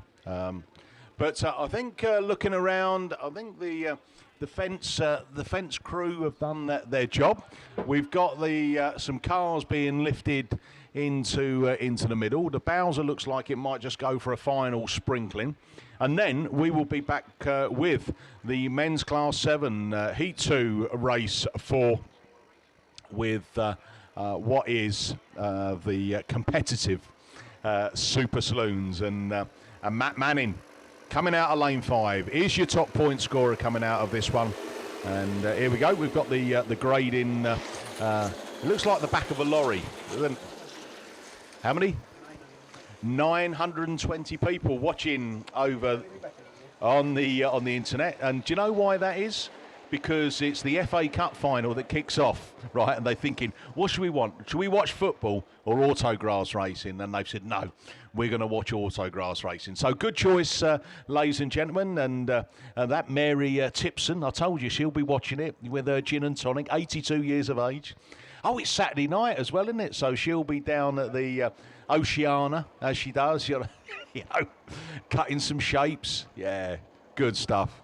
But I think looking around, I think the fence crew have done their job. We've got some cars being lifted into the middle. The Bowser looks like it might just go for a final sprinkling, and then we will be back with the men's Class 7 Heat 2 race 4 with what is the competitive Super Saloons, and Matt Manning coming out of lane 5 is your top point scorer coming out of this one. And here we go. We've got the grade in. It looks like the back of a lorry. How many? 920 people watching over on the internet. And do you know why that is? Because it's the FA Cup final that kicks off, right? And they're thinking, what should we want? Should we watch football or autograss racing? And they've said, no, we're going to watch autograss racing. So good choice, ladies and gentlemen. And that Mary Tipson, I told you she'll be watching it with her gin and tonic, 82 years of age. Oh, it's Saturday night as well, isn't it? So she'll be down at the Oceana, as she does, you know, cutting some shapes. Yeah, good stuff.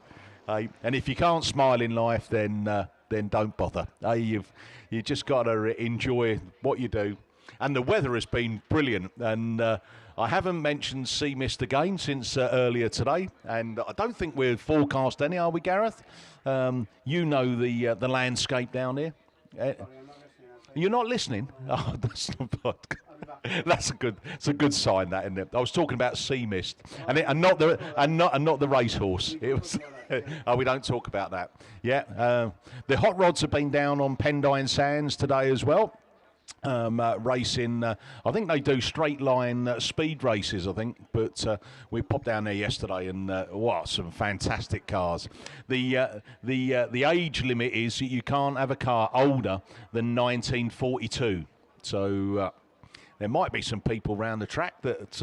And if you can't smile in life, then don't bother. You just got to enjoy what you do. And the weather has been brilliant. And I haven't mentioned sea mist again since earlier today. And I don't think we're forecast any, are we, Gareth? You know the landscape down here. You're not listening? Oh, that's not That's a good sign, that, isn't it? I was talking about sea mist, and not the racehorse. It was. Oh, we don't talk about that. Yeah, the hot rods have been down on Pendine Sands today as well. Racing, I think they do straight line speed races, I think, but we popped down there yesterday, and what some fantastic cars. The age limit is you can't have a car older than 1942, so there might be some people around the track that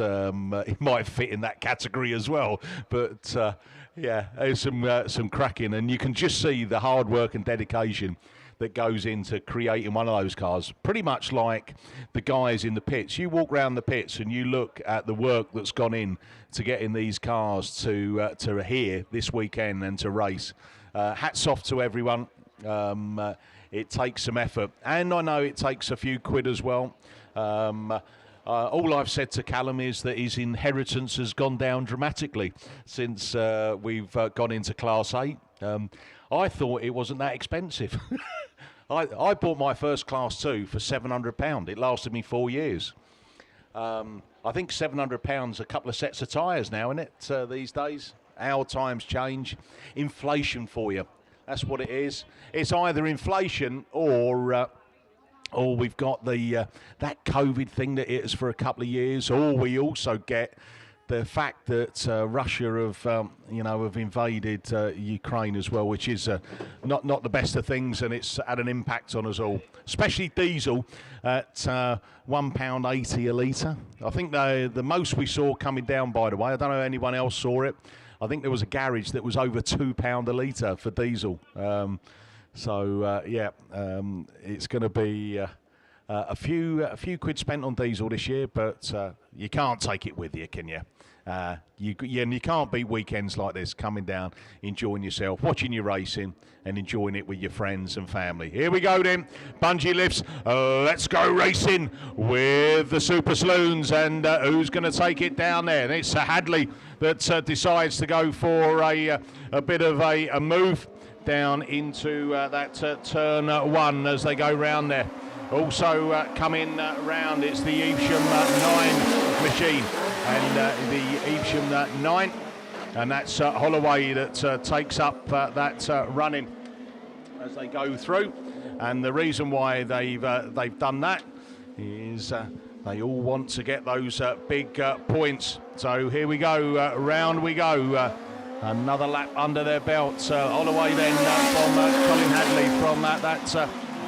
it might fit in that category as well, but yeah, there's some cracking, and you can just see the hard work and dedication that goes into creating one of those cars. Pretty much like the guys in the pits. You walk around the pits and you look at the work that's gone in to getting these cars to here this weekend and to race. Hats off to everyone. It takes some effort, and I know it takes a few quid as well. All I've said to Callum is that his inheritance has gone down dramatically since we've gone into Class 8. I thought it wasn't that expensive. I bought my first Class 2 for £700. It lasted me 4 years. I think £700 a couple of sets of tyres now, isn't it, these days? Our times change. Inflation for you. That's what it is. It's either inflation or we've got the that COVID thing that hit us for a couple of years, or we also get the fact that Russia have invaded Ukraine as well, which is not the best of things, and it's had an impact on us all, especially diesel at £1.80 a litre. I think the most we saw coming down, by the way, I don't know if anyone else saw it, I think there was a garage that was over £2 a litre for diesel. It's going to be a few quid spent on diesel this year, but you can't take it with you, can you? You can't beat weekends like this, coming down, enjoying yourself, watching your racing and enjoying it with your friends and family. Here we go then, bungee lifts, let's go racing with the Super Saloons, and who's going to take it down there? And it's Hadley that decides to go for a bit of a move down into that turn one as they go round there. Also coming round, it's the Evesham 9 machine, and the Evesham 9, and that's Holloway that takes up that running as they go through. And the reason why they've done that is they all want to get those big points. So here we go, round we go. Another lap under their belt. Holloway then from Colin Hadley from that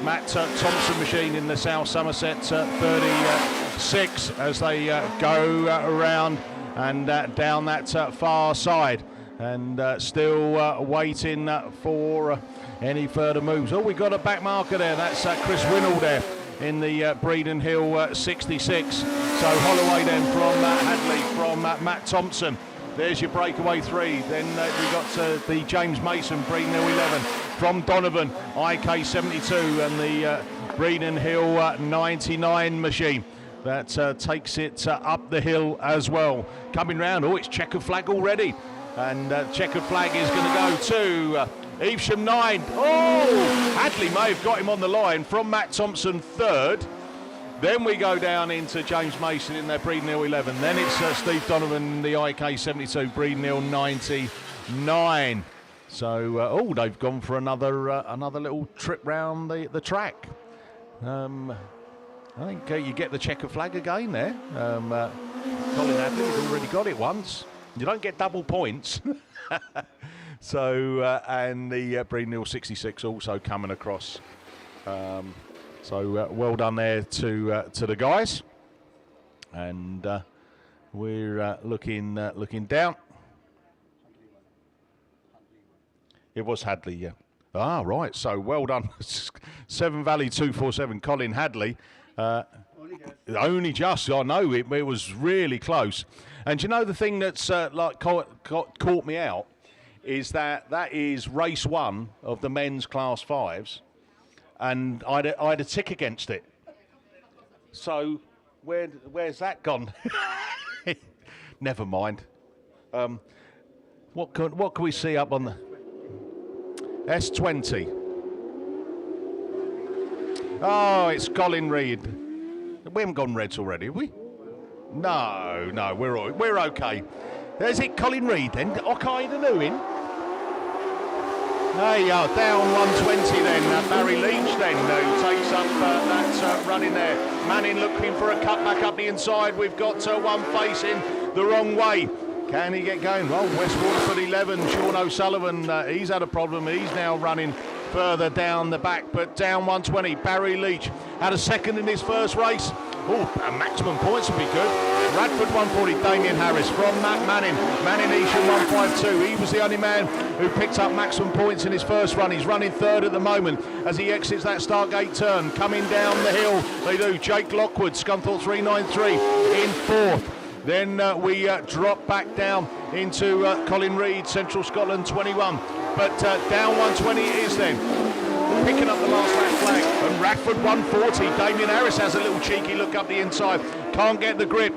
Matt Thompson machine in the South Somerset 36 as they go around and down that far side, and still waiting for any further moves. Oh, we got a back marker there. That's Chris Winnell there in the Breeden Hill 66. So Holloway then from Hadley from Matt Thompson. There's your breakaway 3. Then we got the James Mason Breeden Hill 11 from Donovan, IK 72, and the Breeden Hill 99 machine that takes it up the hill as well. Coming round, it's checkered flag already, and checkered flag is going to go to Evesham 9. Oh, Hadley may have got him on the line from Matt Thompson 3rd. Then we go down into James Mason in their Breeden Hill 11. Then it's Steve Donovan, the IK 72, Breeden Hill 99. So, they've gone for another little trip round the track. I think you get the checker flag again there. Colin Hadley's already got it once. You don't get double points. So, and the Breeden Hill 66 also coming across. So well done there to the guys, and we're looking down. It was Hadley, yeah. Ah, right. So well done, Severn Valley 247, Colin Hadley. Only just. I know it was really close. And you know the thing that's caught me out is that is race 1 of the men's class 5s. And I had a tick against it. So where's that gone? Never mind. What can we see up on the S20? Oh, it's Colin Reid. We haven't gone reds already, have we? No, we're okay. There's it, Colin Reid then. Okaida Lewin. There you are, down 120 then. Barry Leach then who takes up that running there. Manning looking for a cut back up the inside. We've got one facing the wrong way. Can he get going? Well, West Waterford 11, Sean O'Sullivan, he's had a problem. He's now running further down the back, but down 120. Barry Leach had a second in his first race. Oh, maximum points would be good. Radford 140, Damien Harris from Matt Manning. Manning Isham 152. He was the only man who picked up maximum points in his first run. He's running 3rd at the moment as he exits that Stargate turn. Coming down the hill, they do. Jake Lockwood, Scunthorpe 393 in 4th. Then we drop back down into Colin Reid, Central Scotland 21. But down 120 it is then. Picking up the last lap flag, and Radford 140. Damien Harris has a little cheeky look up the inside, can't get the grip.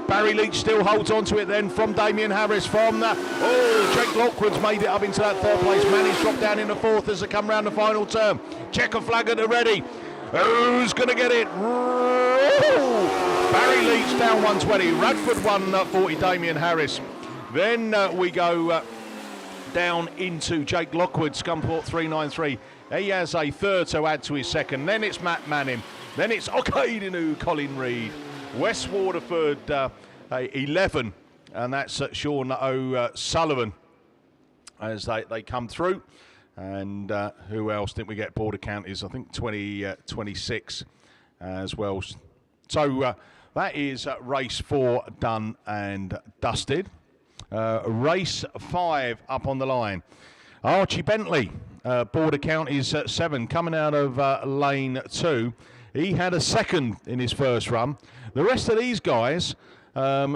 Barry Leach still holds on to it then from Damien Harris from Jake Lockwood's made it up into that 3rd place. Manny's dropped down into 4th as they come round the final turn. Checker flag at the ready. Who's going to get it? Barry Leach down 120. Radford 140, Damien Harris. Then we go down into Jake Lockwood, Scunthorpe 393. He has a third to add to his second. Then it's Matt Manning. Then it's Okaidinu, Colin Reid. West Waterford 11, and that's Sean O'Sullivan as they come through. And who else didn't we get? Border Counties, I think 26 as well. So that is race 4 done and dusted. Race 5 up on the line. Archie Bentley, Border Counties 7, coming out of lane 2. He had a second in his first run. The rest of these guys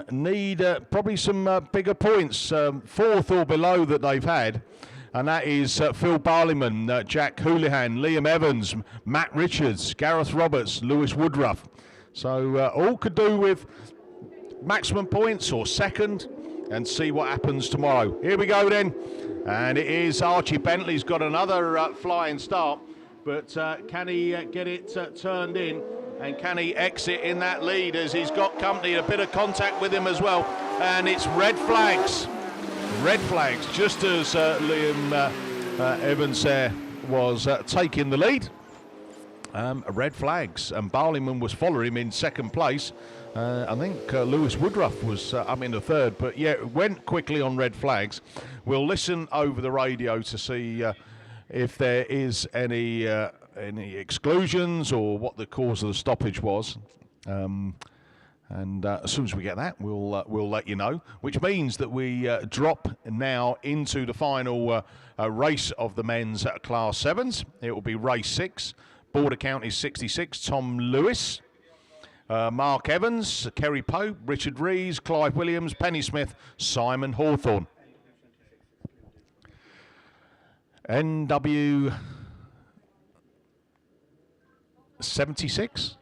need probably some bigger points, 4th or below that they've had. And that is Phil Barleyman, Jack Houlihan, Liam Evans, Matt Richards, Gareth Roberts, Lewis Woodruff. So all could do with maximum points or second, and see what happens tomorrow. Here we go then. And it is Archie Bentley's got another flying start. But can he get it turned in? And can he exit in that lead as he's got company, a bit of contact with him as well. And it's red flags. Red flags, just as Liam Evans there was taking the lead. Red flags. And Barleyman was following him in second place. I think Lewis Woodruff was up in the third. But yeah, it went quickly on red flags. We'll listen over the radio to see if there is any exclusions or what the cause of the stoppage was. And as soon as we get that, we'll let you know. Which means that we drop now into the final race of the men's Class 7s. It will be race 6. Border Counties 66, Tom Lewis. Mark Evans, Kerry Pope, Richard Rees, Clive Williams, Penny Smith, Simon Hawthorne. NW 76.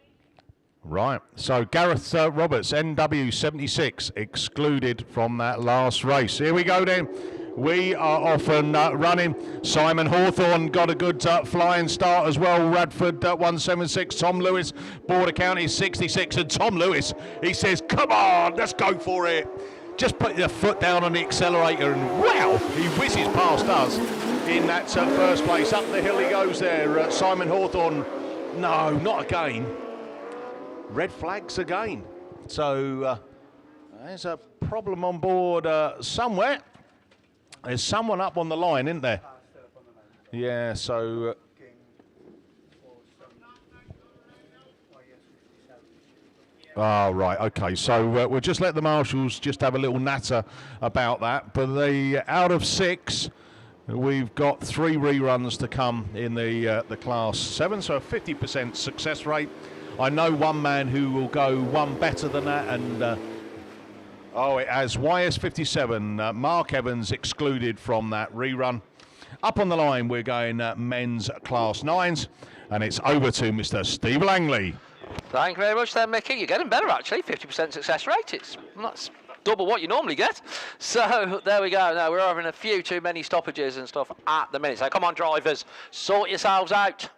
Right, so Gareth Roberts, NW 76, excluded from that last race. Here we go then. We are off and running. Simon Hawthorne got a good flying start as well. Radford 176. Tom Lewis, Border County 66. And Tom Lewis, he says, come on, let's go for it. Just put your foot down on the accelerator and wow, he whizzes past us in that first place. Up the hill he goes there. Simon Hawthorne, no, not again. Red flags again. So there's a problem on board somewhere. There's someone up on the line, isn't there? Yeah, so... Oh, right, okay. So we'll just let the marshals just have a little natter about that. But out of 6, we've got 3 reruns to come in the Class 7, so a 50% success rate. I know one man who will go one better than that, and it has YS57, Mark Evans excluded from that rerun. Up on the line, we're going men's Class 9s, and it's over to Mr. Steve Langley. Thank you very much there, Mickey. You're getting better, actually. 50% success rate. That's double what you normally get. So there we go. Now, we're having a few too many stoppages and stuff at the minute. So come on, drivers, sort yourselves out.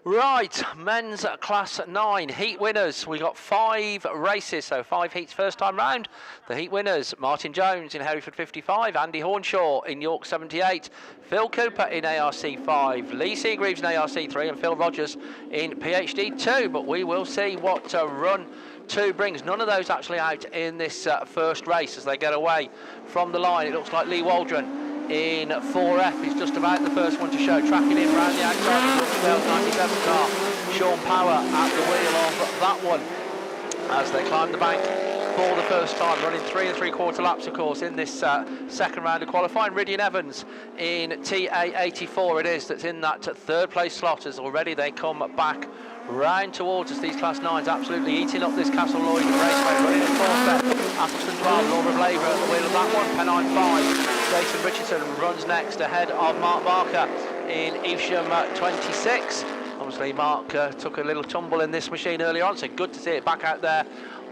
Right, men's Class 9 heat winners. We got 5 races, so 5 heats first time round. The heat winners: Martin Jones in Hereford 55, Andy Hornshaw in York 78, Phil Cooper in ARC 5, Lee Seagreaves in ARC 3, and Phil Rogers in PhD 2. But we will see what run 2 brings. None of those actually out in this first race as they get away from the line. It looks like Lee Waldron in 4F is just about the first one to show, tracking in round the outside of the 97 car. Sean Power at the wheel of that one as they climb the bank for the first time, running 3 3/4 laps, of course, in this second round of qualifying. Ridian Evans in TA84 it is that's in that 3rd place slot, as already they come back round towards us. These Class 9s absolutely eating up this Castle Lloyd Raceway, running at 4th. Atherton 12, Laura Blaver at the wheel of that one. Pennine 5. Jason Richardson runs next ahead of Mark Barker in Evesham 26. Obviously Mark took a little tumble in this machine earlier on, so good to see it back out there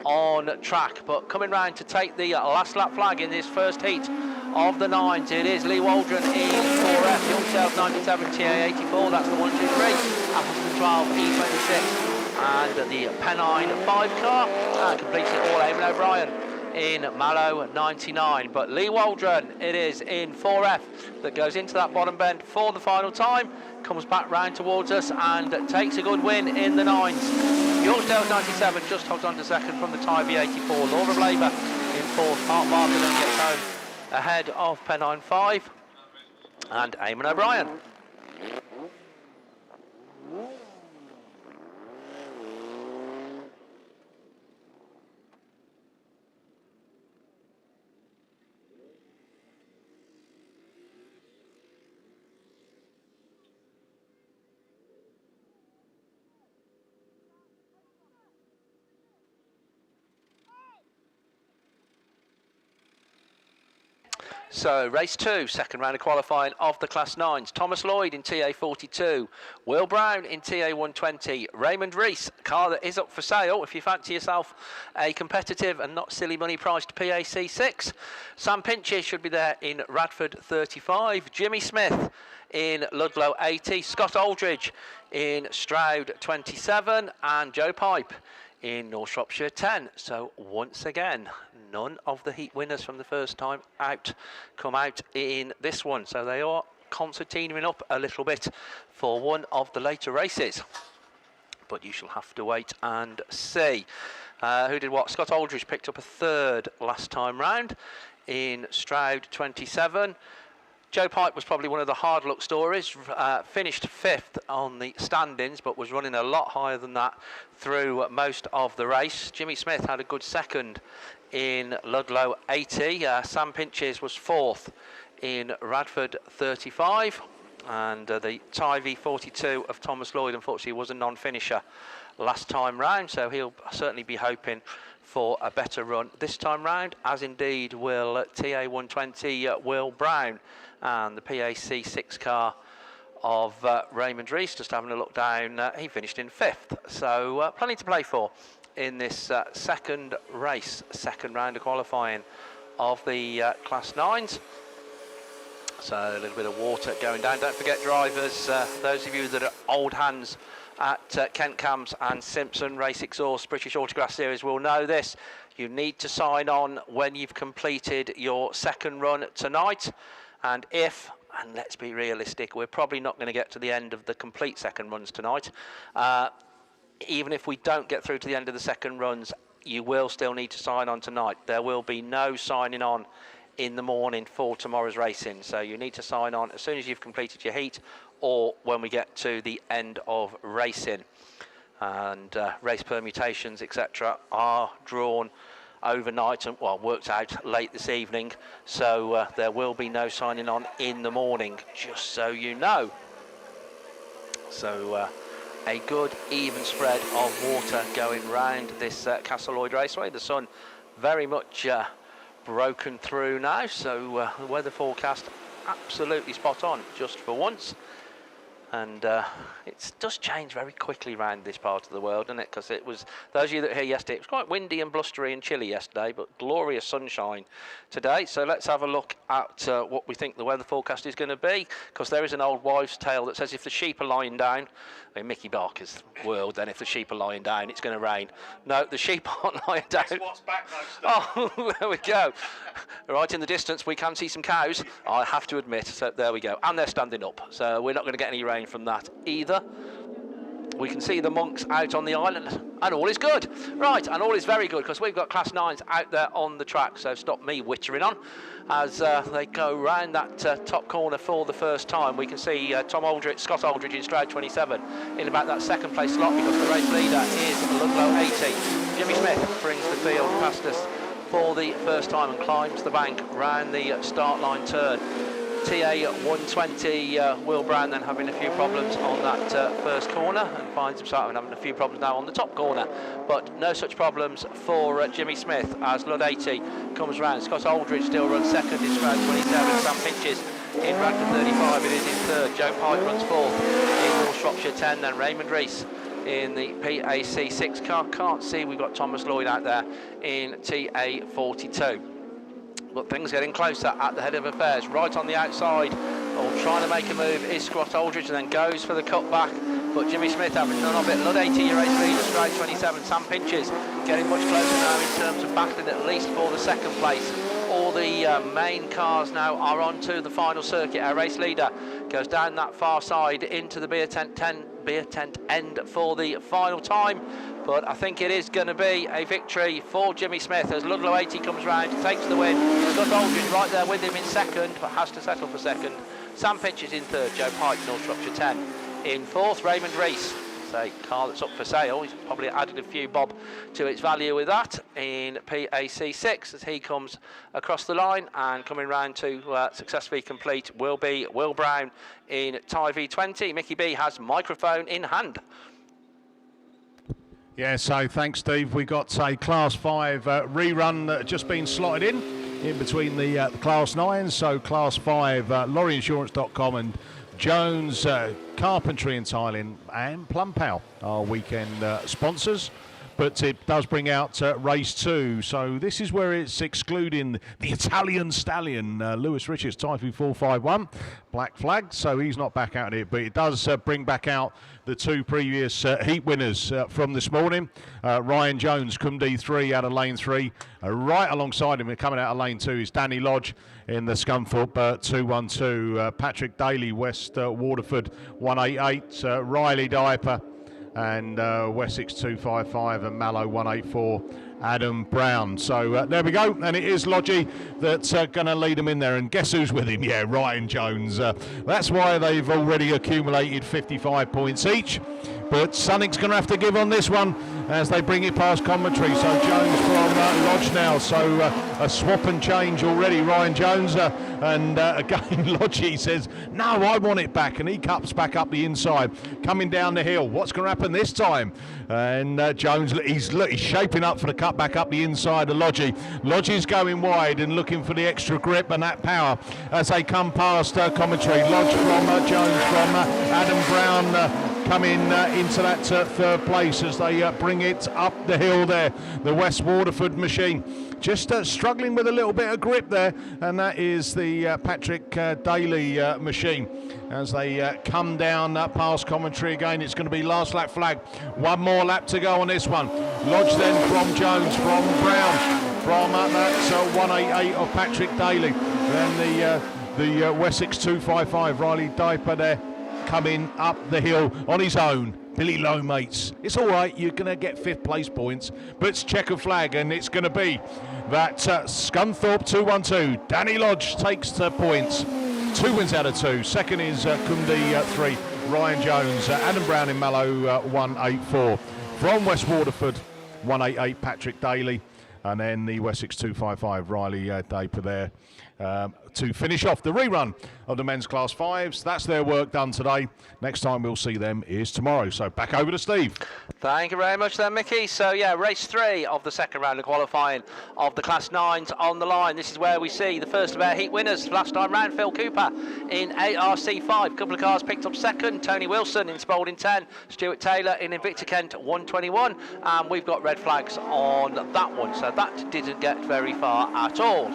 on track. But coming round to take the last lap flag in this first heat of the 9s, it is Lee Waldron in 4F, Young Sales 97, TA84, that's the 1, 2, 3, Atherton 12, E26. and the Pennine 5 car, and completes it all Eamon O'Brien in Mallow 99. But Lee Waldron, it is in 4F that goes into that bottom bend for the final time, comes back round towards us and takes a good win in the 9s. Yorkdale's 97 just hogs on to second from the Tybee 84. Law of Labour in 4th. Mark Martin gets home ahead of Pennine 5 and Eamon O'Brien. So race 2, second round of qualifying of the Class 9s. Thomas Lloyd in TA 42, Will Brown in TA 120, Raymond Rees, car that is up for sale if you fancy yourself a competitive and not silly money priced PAC 6. Sam Pinches should be there in Radford 35, Jimmy Smith in Ludlow 80, Scott Aldridge in Stroud 27, and Joe Pipe in North Shropshire 10. So once again, none of the heat winners from the first time out come out in this one. So they are concertinaing up a little bit for one of the later races. But you shall have to wait and see. Who did what? Scott Aldridge picked up a 3rd last time round in Stroud 27. Joe Pipe was probably one of the hard luck stories, finished 5th on the standings, but was running a lot higher than that through most of the race. Jimmy Smith had a good 2nd in Ludlow 80. Sam Pinches was 4th in Radford 35. And the Tybee 42 of Thomas Lloyd, unfortunately, was a non-finisher last time round, so he'll certainly be hoping for a better run this time round, as indeed will TA 120 Will Brown and the PAC 6 car of Raymond Rees. Just having a look down, he finished in 5th, so plenty to play for in this second race, second round of qualifying of the Class 9s. So a little bit of water going down. Don't forget, drivers, those of you that are old hands at Kent Cams and Simpson Race Exhaust British Autograss Series will know this. You need to sign on when you've completed your second run tonight. And let's be realistic, we're probably not going to get to the end of the complete second runs tonight. Even if we don't get through to the end of the second runs, you will still need to sign on tonight. There will be no signing on in the morning for tomorrow's racing. So you need to sign on as soon as you've completed your heat or when we get to the end of racing. And race permutations, etc. are drawn overnight and, well, worked out late this evening. So there will be no signing on in the morning, just so you know. So a good even spread of water going round this Castle Lloyd Raceway. The sun very much broken through now, so the weather forecast absolutely spot on just for once. And it does change very quickly around this part of the world, doesn't it? Because it was, those of you that were here yesterday, it was quite windy and blustery and chilly yesterday, but glorious sunshine today. So let's have a look at what we think the weather forecast is going to be, because there is an old wives' tale that says if the sheep are lying down, in Mickey Barker's world, then if the sheep are lying down, it's going to rain. No, the sheep aren't lying down. Guess what's back though, Oh, there we go. Right in the distance, we can see some cows, I have to admit. So there we go. And they're standing up. So we're not going to get any rain from that either. We can see the monks out on the island, and all is good. Right, and all is very good, because we've got Class 9s out there on the track, so stop me wittering on. As they go round that top corner for the first time, we can see Scott Aldridge in Stroud 27 in about that second place slot, because the race leader is Ludlow 80. Jimmy Smith brings the field past us for the first time and climbs the bank round the start line turn. TA 120 Will Brown then having a few problems on that first corner, and finds himself having a few problems now on the top corner, but no such problems for Jimmy Smith as Lud 80 comes round. Scott Aldridge still runs second in Stroud 27, Sam Pinches in Radford 35, it is in third. Joe Pipe runs fourth in North Shropshire 10, then Raymond Rees in the PAC 6 car. Can't see we've got Thomas Lloyd out there in TA 42. But things getting closer at the head of affairs. Right on the outside, trying to make a move is Scott Aldridge, and then goes for the cutback. but Jimmy Smith having none of it. Lud 80, your race leader, straight 27. Sam Pinches getting much closer now in terms of battling at least for the second place. All the main cars now are on to the final circuit. Our race leader goes down that far side into the beer tent end for the final time. But I think it is going to be a victory for Jimmy Smith as Ludlow 80 comes round, takes the win. Scott Aldridge right there with him in second, but has to settle for second. Sam Pinches in third, Joe Pike, North Shropshire 10. In fourth, Raymond Rees. It's a car that's up for sale. He's probably added a few bob to its value with that in PAC 6 as he comes across the line, and coming round to successfully complete will be Will Brown in Thai V20. Mickey B has microphone in hand. Yeah, so thanks, Steve. We got a Class 5 rerun just been slotted in between the Class 9s. So Class 5, lorryinsurance.com and Jones Carpentry and Tiling and Plum Pal are weekend sponsors. But it does bring out race 2. So this is where it's excluding the Italian stallion, Lewis Richards, Typhoon 451, black flag. So he's not back out in it. But it does bring back out the 2 previous heat winners from this morning. Ryan Jones, Cum D3 out of lane 3. Right alongside him, coming out of lane 2, is Danny Lodge in the Scunthorpe 212. Patrick Daly, West Waterford 188. Riley Diaper and Wessex 255 and Mallow 184, Adam Brown. So there we go, and it is Lodgy that's going to lead them in there. And guess who's with him? Yeah, Ryan Jones. That's why they've already accumulated 55 points each. But something's going to have to give on this one as they bring it past commentary. So Jones from Lodge now. So a swap and change already, Ryan Jones. And again, Lodgy says, no, I want it back. And he cups back up the inside, coming down the hill. What's going to happen this time? And Jones, he's shaping up for the cut back up the inside of Lodgy. Lodgy's going wide and looking for the extra grip and that power as they come past commentary. Lodge from Jones, from Adam Brown, coming into that third place as they bring it up the hill there. The West Waterford machine just struggling with a little bit of grip there, and that is the Patrick Daly machine. As they come down past commentary again, it's going to be last lap flag. One more lap to go on this one. Lodge then from Jones, from Brown, from that 188 of Patrick Daly. Then the Wessex 255, Riley Diaper there, coming up the hill on his own. Billy Lowe, mates. It's all right, you're going to get 5th place points, but it's checker flag, and it's going to be that Scunthorpe 212. Danny Lodge takes the points. 2 wins out of 2. Second is Kundi 3. Ryan Jones. Adam Brown in Mallow 184. From West Waterford 188, Patrick Daly. And then the Wessex 255, Riley Daper there. To finish off the rerun of the men's Class 5s. That's their work done today. Next time we'll see them is tomorrow. So back over to Steve. Thank you very much there, Mickey. So yeah, race 3 of the second round of qualifying of the Class 9s on the line. This is where we see the first of our heat winners. Last time round, Phil Cooper in ARC 5. Couple of cars picked up second. Tony Wilson in Spalding 10. Stuart Taylor in Invicta Kent 121. And we've got red flags on that one. So that didn't get very far at all.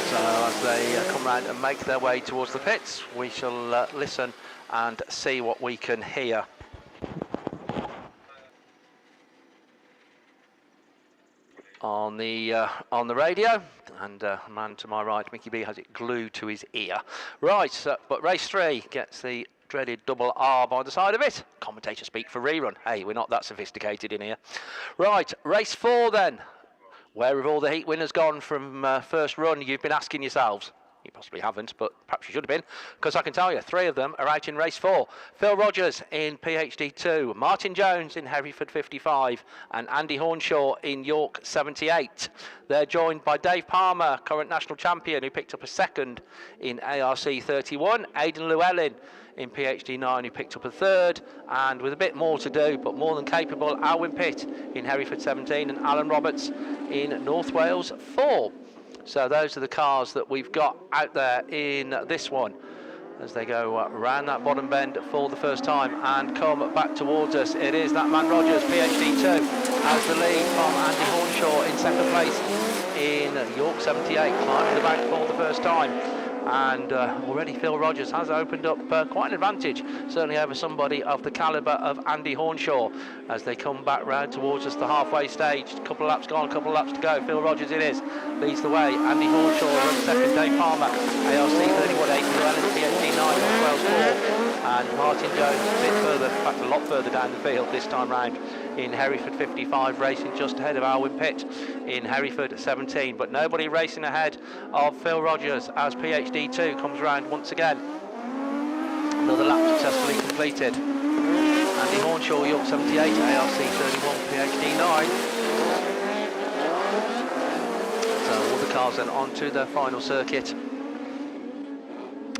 So as they come round and make their way towards the pits, we shall listen and see what we can hear. On the radio, and man to my right, Mickey B, has it glued to his ear. Right, but race 3 gets the dreaded double R by the side of it. Commentator speak for rerun. Hey, we're not that sophisticated in here. Right, race 4 then. Where have all the heat winners gone from first run? You've been asking yourselves. You possibly haven't, but perhaps you should have been, because I can tell you 3 of them are out in race 4. Phil Rogers in PhD 2, Martin Jones in Hereford 55, and Andy Hornshaw in York 78. They're joined by Dave Palmer, current national champion, who picked up a second in ARC 31, Aidan Llewellyn in PhD 9, who picked up a third, and with a bit more to do, but more than capable, Alwyn Pitt in Hereford 17, and Alan Roberts in North Wales 4. So those are the cars that we've got out there in this one as they go around that bottom bend for the first time and come back towards us. It is that man Rogers, PhD 2, has the lead from Andy Hornshaw in second place in York 78, climbing the bank for the first time. and already Phil Rogers has opened up quite an advantage, certainly over somebody of the calibre of Andy Hornshaw, as they come back round towards us the halfway stage. A couple of laps gone, a couple of laps to go. Phil Rogers it is, leads the way. Andy Hornshaw runs second, Dave Palmer, ARC 31.8, Llewellyn PhD 9, Wells 4, and Martin Jones a bit further, in fact a lot further down the field this time round in Hereford 55, racing just ahead of Alwyn Pitt in Hereford 17, but nobody racing ahead of Phil Rogers as PhD 2 comes round once again. Another lap successfully completed. Andy Hornshaw, York 78, ARC 31, PhD 9. So all the cars then onto their final circuit.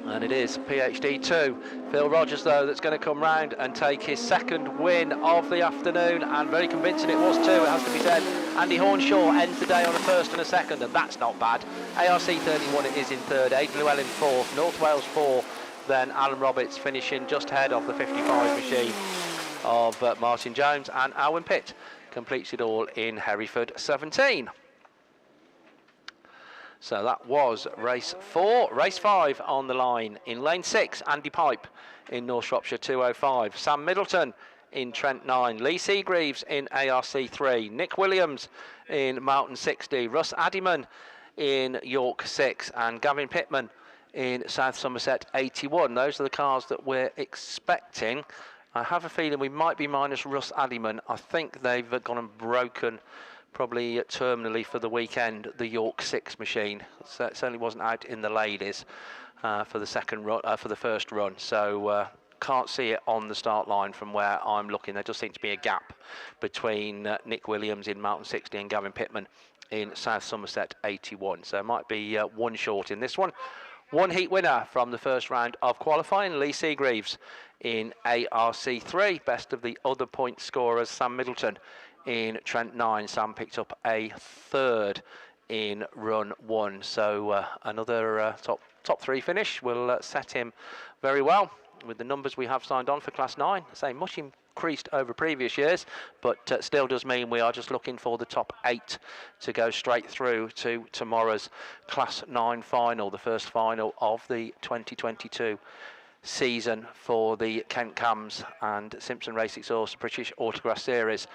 And it is PhD 2. Phil Rogers, though, that's going to come round and take his second win of the afternoon, and very convincing it was too, it has to be said. Andy Hornshaw ends the day on a first and a second, and that's not bad. ARC 31 is in third, Aidan Llewellyn fourth, North Wales 4, then Alan Roberts finishing just ahead of the 55 machine of Martin Jones, and Alwyn Pitt completes it all in Hereford 17. So that was race 4. Race 5 on the line. In lane 6, Andy Pipe in North Shropshire 205. Sam Middleton in Trent 9. Lee Seagreaves in ARC 3. Nick Williams in Mountain 60. Russ Addyman in York 6. And Gavin Pittman in South Somerset 81. Those are the cars that we're expecting. I have a feeling we might be minus Russ Addyman. I think they've gone and broken, probably terminally for the weekend, the York 6 machine. So it certainly wasn't out in the ladies for the second run, for the first run. So can't see it on the start line from where I'm looking. There does seem to be a gap between Nick Williams in Mountain 60 and Gavin Pittman in South Somerset 81. So it might be one short in this one. One heat winner from the first round of qualifying, Lee Seagreaves in ARC 3. Best of the other point scorers, Sam Middleton in Trent 9. Sam picked up a third in run 1. So another top 3 finish will set him very well with the numbers we have signed on for Class 9. I say much increased over previous years, but still does mean we are just looking for the top 8 to go straight through to tomorrow's Class 9 final, the first final of the 2022 season for the Kent Cams and Simpson Race Exhaust British Autograss Series.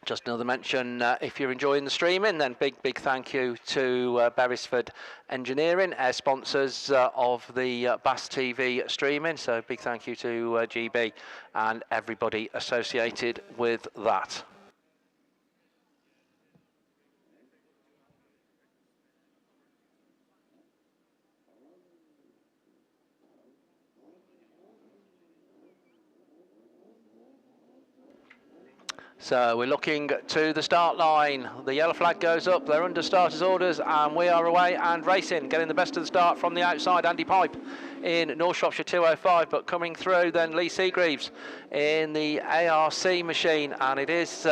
Just another mention, if you're enjoying the streaming, then big thank you to Beresford Engineering, sponsors of the BAStv streaming. So big thank you to GB and everybody associated with that. So we're looking to the start line. The yellow flag goes up, they're under starters orders, and we are away and racing. Getting the best of the start from the outside, Andy Pipe in North Shropshire 205, but coming through then Lee Seagreaves in the ARC machine, and it is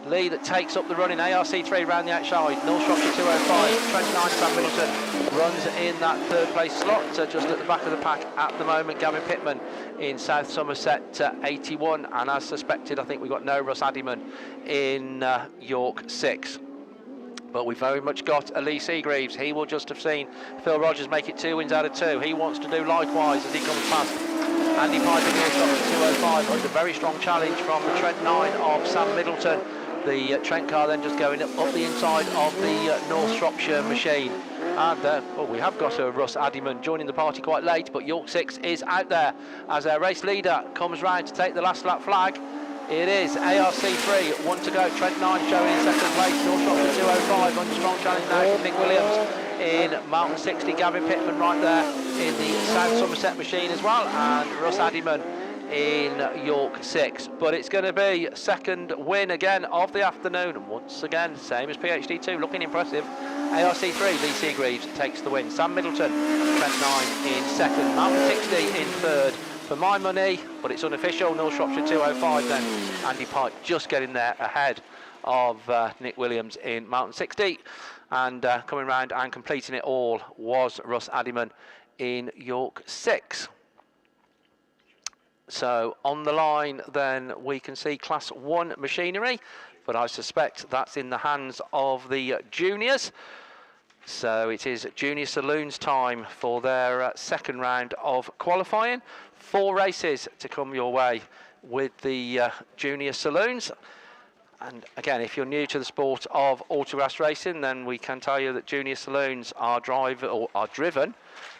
Lee that takes up the run in ARC 3 round the outside. North Shropshire 205, Trent 9, Sam Middleton runs in that third place slot, just at the back of the pack at the moment. Gavin Pittman in South Somerset 81, and as suspected, I think we've got no Russ Addyman in York 6. But we've very much got a Lee Seagreaves. He will just have seen Phil Rogers make it 2 wins out of 2. He wants to do likewise as he comes past Andy Pipe in North Shropshire 205 under very strong challenge from the Trent 9 of Sam Middleton. The Trent car then just going up the inside of the North Shropshire machine. And we have got a Russ Addyman joining the party quite late, but York 6 is out there as our race leader comes round to take the last lap flag. It is ARC 3, 1 to go. Trent 9 showing in second place. North Shropshire 205 under strong challenge now from Nick Williams in Mountain 60. Gavin Pittman right there in the South Somerset machine as well, and Russ Addyman in York 6. But it's going to be second win again of the afternoon, and once again same as PhD 2, looking impressive. ARC 3, Lee Seagreaves takes the win. Sam Middleton, Trent 9 in second, Mountain 60 in third. For my money, but it's unofficial, North Shropshire 205 then. Andy Pipe just getting there ahead of Nick Williams in Mountain 60, and coming round and completing it all was Russ Addyman in York 6. So on the line then we can see Class 1 machinery, but I suspect that's in the hands of the juniors. So it is Junior Saloons time for their second round of qualifying. 4 races to come your way with the Junior Saloons. And again, if you're new to the sport of Autograss racing, then we can tell you that Junior Saloons are driven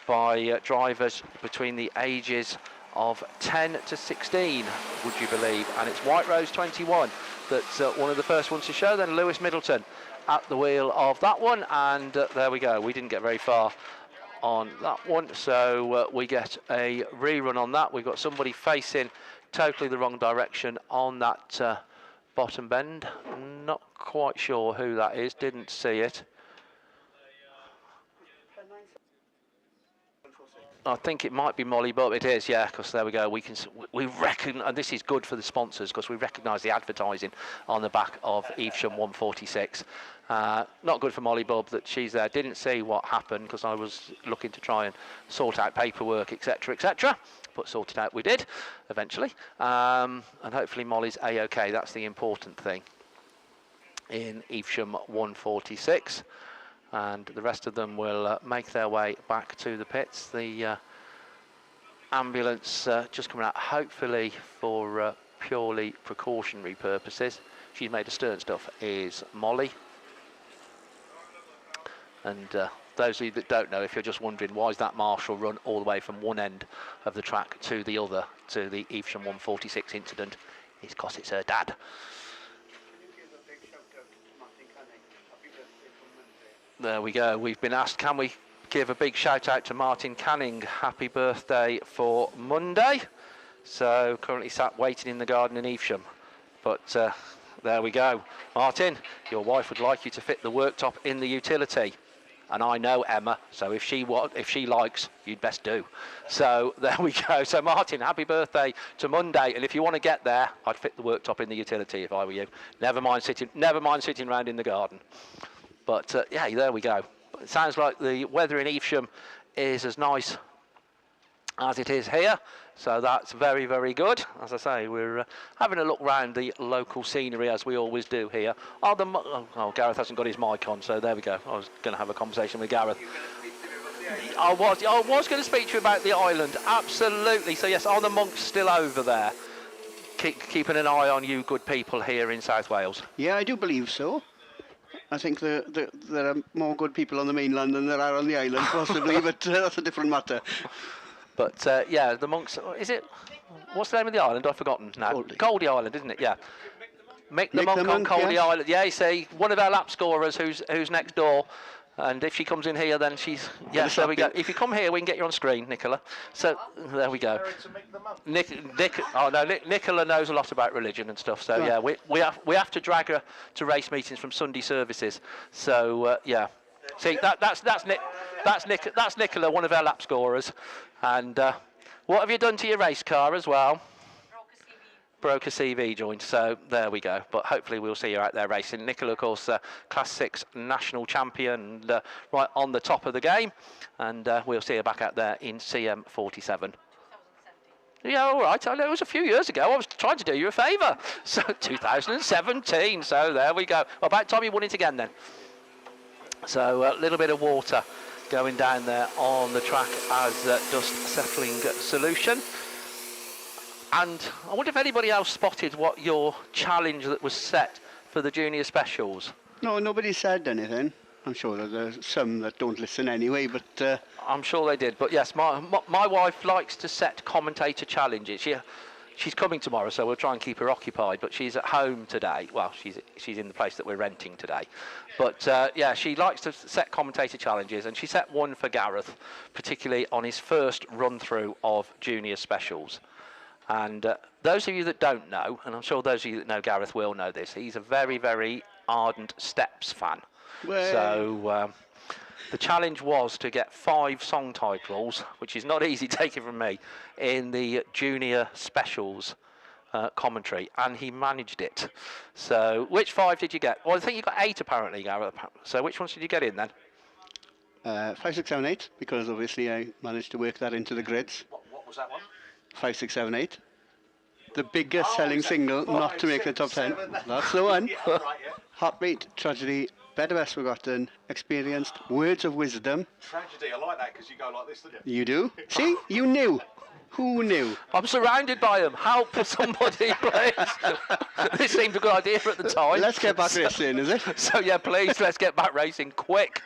by drivers between the ages of 10 to 16, would you believe? And it's White Rose 21 that's one of the first ones to show. Then Lewis Middleton at the wheel of that one, and there we go. We didn't get very far on that one, so we get a rerun on that. We've got somebody facing totally the wrong direction on that bottom bend. Not quite sure who that is, didn't see it. I think it might be Molly, but it is, yeah, because there we go. We reckon, and this is good for the sponsors because we recognise the advertising on the back of Evesham 146. Not good for Molly Bob that she's there. Didn't see what happened because I was looking to try and sort out paperwork, etc., etc. But sorted out we did eventually, and hopefully Molly's a-okay. That's the important thing in Evesham 146. And the rest of them will make their way back to the pits. The ambulance just coming out, hopefully for purely precautionary purposes. She's made of stern stuff, is Molly. And those of you that don't know, if you're just wondering why is that marshal run all the way from one end of the track to the other, to the Evesham 146 incident, it's because it's her dad. There we go. We've been asked, can we give a big shout out to Martin Canning? Happy birthday for Monday. So currently sat waiting in the garden in Evesham. But there we go. Martin, your wife would like you to fit the worktop in the utility. And I know Emma, so if she likes, you'd best do. So there we go. So Martin, happy birthday to Monday. And if you want to get there, I'd fit the worktop in the utility if I were you. Never mind sitting around in the garden. But yeah, there we go. It sounds like the weather in Evesham is as nice as it is here. So that's very, very good. As I say, we're having a look round the local scenery as we always do here. Gareth hasn't got his mic on, so there we go. I was going to have a conversation with Gareth. I was going to speak to you about the island, absolutely. So yes, are the monks still over there? Keeping an eye on you good people here in South Wales? Yeah, I do believe so. I think there are more good people on the mainland than there are on the island, possibly, but that's a different matter. But yeah, the monks, is it, what's the name of the island? I've forgotten now. Goldie Island, isn't it? Yeah. Mick the Monk on Goldie Island. Yeah, you see, one of our lap scorers who's next door. And if she comes in here, then she's... Yeah, there we go. If you come here, we can get you on screen, Nicola. So, there we go. Nicola knows a lot about religion and stuff. So, yeah, we have to drag her to race meetings from Sunday services. So, yeah. See, that's Nicola, one of our lap scorers. And what have you done to your race car as well? Broke a CV joint, so there we go. But hopefully we'll see you out there racing. Nicola, of course, Class 6 national champion, and right on the top of the game. And we'll see you back out there in CM47. Yeah, all right. I know it was a few years ago. I was trying to do you a favour. So 2017. So there we go. About time you won it again then. So a little bit of water going down there on the track as dust settling solution. And I wonder if anybody else spotted what your challenge that was set for the junior specials. No, nobody said anything. I'm sure that there's some that don't listen anyway, but... I'm sure they did. But yes, my wife likes to set commentator challenges. She's coming tomorrow, so we'll try and keep her occupied. But she's at home today. Well, she's in the place that we're renting today. But yeah, she likes to set commentator challenges, and she set one for Gareth, particularly on his first run-through of junior specials. And those of you that don't know, and I'm sure those of you that know Gareth will know this, he's a very, very ardent Steps fan. Well. So the challenge was to get 5 song titles, which is not easy taking from me, in the junior specials commentary, and he managed it. So which 5 did you get? Well, I think you got 8 apparently, Gareth. So which ones did you get in then? 5, 6, 7, 8, because obviously I managed to work that into the grids. What was that one? 5, 6, 7, 8. The biggest selling single not to make the top 10. That's the one. Heartbeat, Tragedy, Better Best Forgotten, Experienced, Words of Wisdom. Tragedy, I like that because you go like this, don't you? You do? See? You knew. Who knew? I'm surrounded by them. Help somebody, please. This seemed a good idea at the time. Let's get back racing, is it? So yeah, please, let's get back racing quick.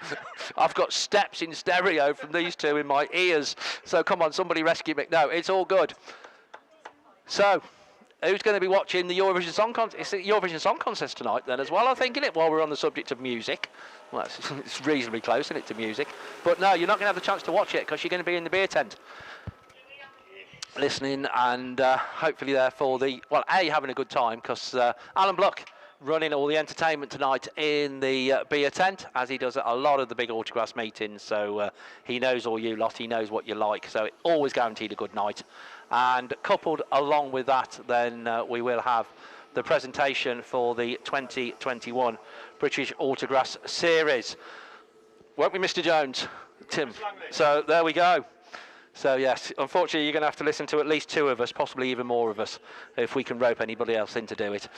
I've got steps in stereo from these two in my ears. So come on, somebody rescue me. No, it's all good. So, who's going to be watching the Eurovision Song Contest? It's the Eurovision Song Contest tonight then as well, I think, isn't it? While we're on the subject of music. Well, it's reasonably close, isn't it, to music? But no, you're not going to have the chance to watch it because you're going to be in the beer tent. Listening and hopefully there for the, well, having a good time because Alan Bluck running all the entertainment tonight in the beer tent, as he does at a lot of the big Autograss meetings. So he knows all you lot, he knows what you like, so it always guaranteed a good night. And coupled along with that, then we will have the presentation for the 2021 British Autograss Series. Won't we, Mr. Jones? Tim. So there we go. So yes, unfortunately you're going to have to listen to at least two of us, possibly even more of us, if we can rope anybody else in to do it.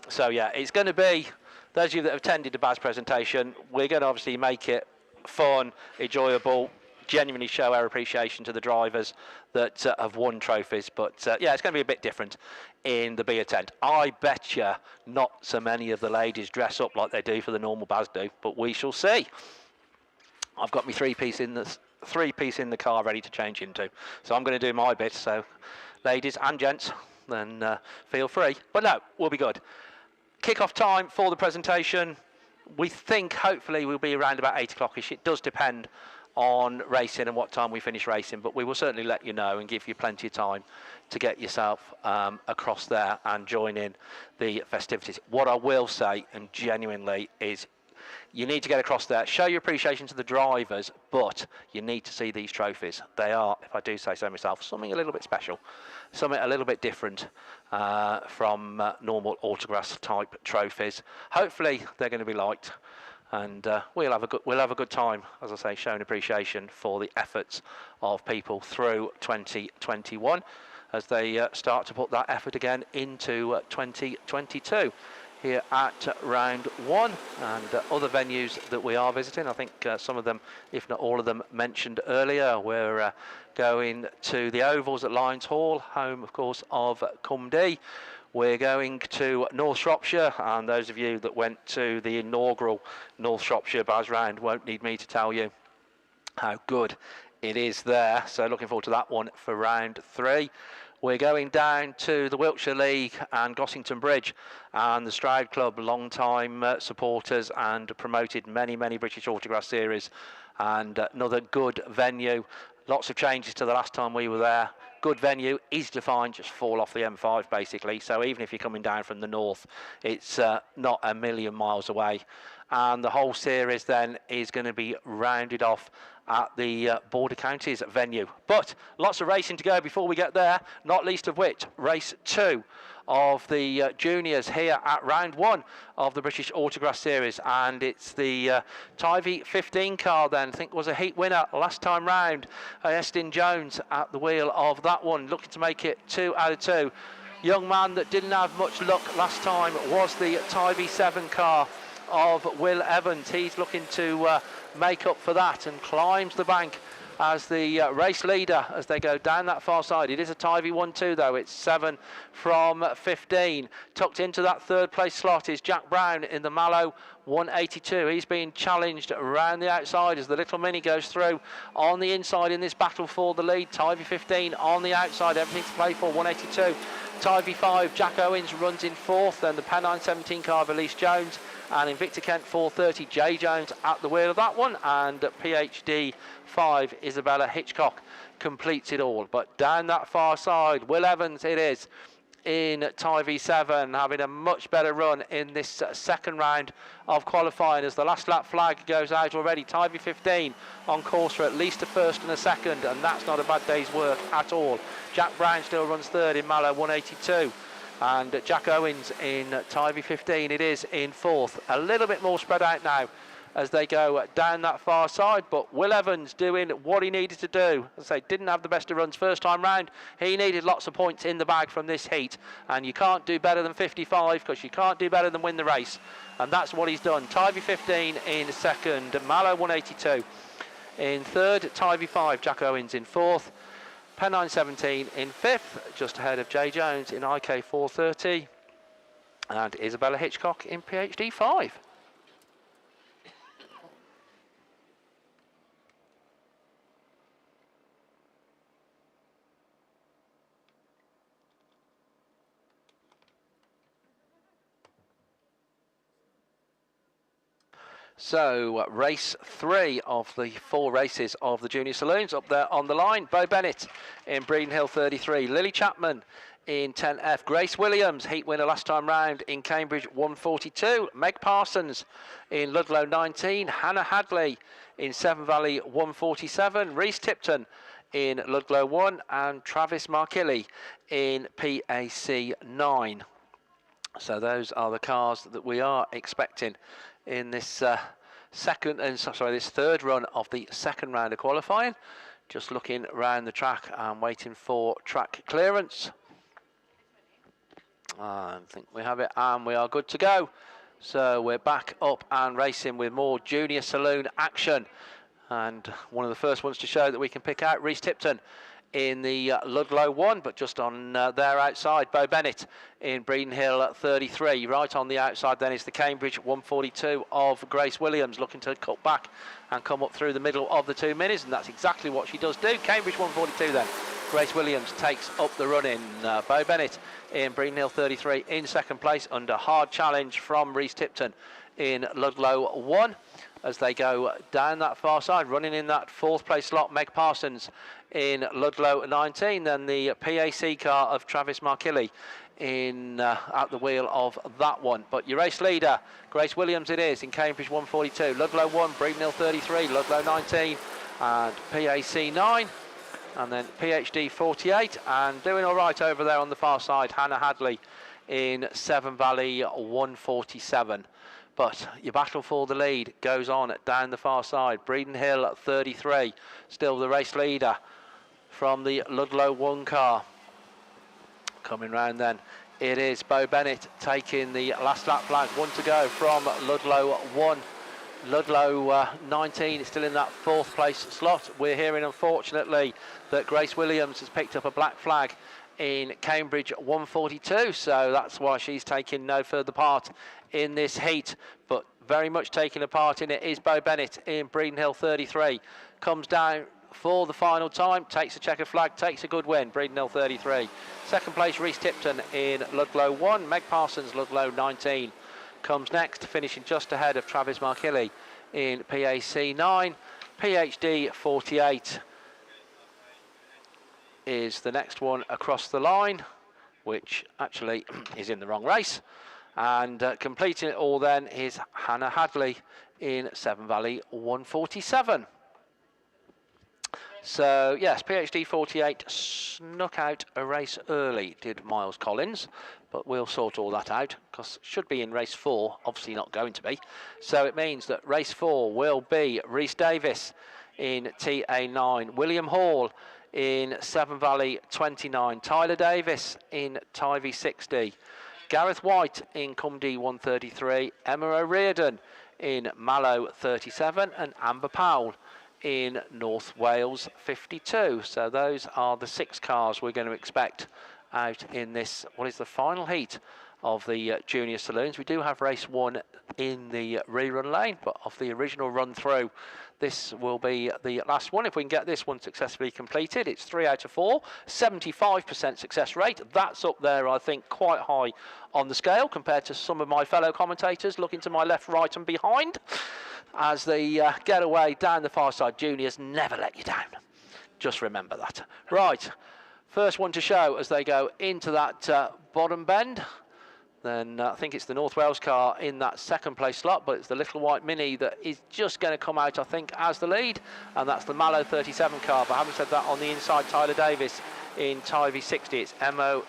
So yeah, it's going to be, those of you that have attended the BAS presentation, we're going to obviously make it fun, enjoyable, genuinely show our appreciation to the drivers that have won trophies. But yeah, it's going to be a bit different in the beer tent. I bet you not so many of the ladies dress up like they do for the normal BAS do, but we shall see. I've got my three-piece in the car ready to change into. So I'm going to do my bit. So ladies and gents, then feel free. But no, we'll be good. Kick-off time for the presentation. We think hopefully we'll be around about 8 o'clock-ish. It does depend on racing and what time we finish racing, but we will certainly let you know and give you plenty of time to get yourself across there and join in the festivities. What I will say, and genuinely, is you need to get across there, show your appreciation to the drivers, but you need to see these trophies. They are, if I do say so myself, something a little bit special, something a little bit different from normal Autograss type trophies. Hopefully they're going to be liked, and we'll have a good time, as I say, showing appreciation for the efforts of people through 2021 as they start to put that effort again into 2022. Here at round one and other venues that we are visiting. I think some of them, if not all of them, mentioned earlier. We're going to the Ovals at Lions Hall, home, of course, of Cumdee. We're going to North Shropshire, and those of you that went to the inaugural North Shropshire BAS round won't need me to tell you how good it is there. So looking forward to that one for round three. We're going down to the Wiltshire League and Gossington Bridge, and the Stroud Club, long-time supporters and promoted many British Autograss series, and another good venue. Lots of changes to the last time we were there. Good venue, easy to find, just fall off the M5 basically. So even if you're coming down from the north, it's not a million miles away. And the whole series then is going to be rounded off at the Border Counties venue. But lots of racing to go before we get there, not least of which race 2 of the juniors here at round 1 of the British Autograss Series, and it's the Tivy 15 car then, I think was a heat winner last time round. Estin Jones at the wheel of that one, looking to make it 2 out of 2. Young man that didn't have much luck last time was the Tivy 7 car of Will Evans. He's looking to make up for that and climbs the bank as the race leader as they go down that far side. It is a Tivy 1-2 though. It's 7 from 15. Tucked into that third place slot is Jack Brown in the Mallow 182. He's being challenged around the outside as the little Mini goes through on the inside in this battle for the lead. Tivy 15 on the outside, everything to play for, 182. Tivy 5, Jack Owens runs in fourth, then the Pennine 17 car of Elise Jones, and Invicta Kent 430, Jay Jones at the wheel of that one, and PhD 5, Isabella Hitchcock completes it all. But down that far side, Will Evans it is in Tivy 7, having a much better run in this second round of qualifying as the last lap flag goes out already. Tivy 15 on course for at least a first and a second, and that's not a bad day's work at all. Jack Brown still runs third in Mallow 182. And Jack Owens in Tivy 15, it is in fourth. A little bit more spread out now as they go down that far side. But Will Evans doing what he needed to do. As I say, didn't have the best of runs first time round. He needed lots of points in the bag from this heat, and you can't do better than 55 because you can't do better than win the race, and that's what he's done. Tivy 15 in second, Mallow 182 in third, Tivy 5, Jack Owens in fourth, Pennine 17 in fifth, just ahead of Jay Jones in IK 430, and Isabella Hitchcock in PhD 5. So, race 3 of the 4 races of the Junior Saloons. Up there on the line, Bo Bennett in Breeden Hill 33, Lily Chapman in 10F, Grace Williams, heat winner last time round in Cambridge 142, Meg Parsons in Ludlow 19, Hannah Hadley in Severn Valley 147, Reese Tipton in Ludlow 1, and Travis Markilly in PAC 9. So those are the cars that we are expecting in this this third run of the second round of qualifying. Just looking around the track and waiting for track clearance. I think we have it, and we are good to go. So we're back up and racing with more Junior Saloon action. And one of the first ones to show that we can pick out, Reese Tipton in the Ludlow 1, but just on there outside, Bo Bennett in Breeden Hill 33. Right on the outside then is the Cambridge 142 of Grace Williams, looking to cut back and come up through the middle of the 2 minutes, and that's exactly what she does do. Cambridge 142 then. Grace Williams takes up the run in. Bo Bennett in Breeden Hill 33 in second place under hard challenge from Reese Tipton in Ludlow 1. As they go down that far side, running in that 4th place slot, Meg Parsons in Ludlow 19, then the PAC car of Travis Markilly in at the wheel of that one. But your race leader, Grace Williams it is, in Cambridge 142, Ludlow 1, Breeden Hill 33, Ludlow 19, and PAC 9, and then PhD 48, and doing all right over there on the far side, Hannah Hadley in Severn Valley 147. But your battle for the lead goes on down the far side. Breeden Hill 33, still the race leader from the Ludlow 1 car. Coming round then, it is Bo Bennett taking the last lap flag. 1 to go from Ludlow 1. Ludlow 19 is still in that 4th place slot. We're hearing, unfortunately, that Grace Williams has picked up a black flag in Cambridge 142, so that's why she's taking no further part in this heat, but very much taking a part in it is Bo Bennett in Breeden Hill 33. Comes down for the final time, takes a checkered flag, takes a good win, Breeden Hill 33. Second place, Reese Tipton in Ludlow 1, Meg Parsons, Ludlow 19. Comes next, finishing just ahead of Travis Markilly in PAC 9. PhD 48 is the next one across the line, which actually is in the wrong race. And completing it all then is Hannah Hadley in Severn Valley 147. So yes, PhD 48 snuck out a race early, did Miles Collins, but we'll sort all that out because should be in race 4, obviously not going to be. So it means that race 4 will be Rhys Davis in TA9, William Hall in Severn Valley 29, Tyler Davis in Tivy 60, Gareth White in Cumdee 133, Emma O'Riordan in Mallow 37, and Amber Powell in North Wales 52. So those are the 6 cars we're going to expect out in this, what is the final heat of the Junior Saloons. We do have race 1 in the rerun lane, but of the original run through, this will be the last one. If we can get this one successfully completed, it's 3 out of 4, 75% success rate. That's up there, I think, quite high on the scale compared to some of my fellow commentators looking to my left, right and behind. As they get away down the far side, juniors never let you down. Just remember that. Right, first one to show as they go into that bottom bend. Then I think it's the North Wales car in that second place slot, but it's the little white Mini that is just going to come out, I think, as the lead. And that's the Mallow 37 car. But having said that, on the inside, Tyler Davis in Tivy 60. It's Emma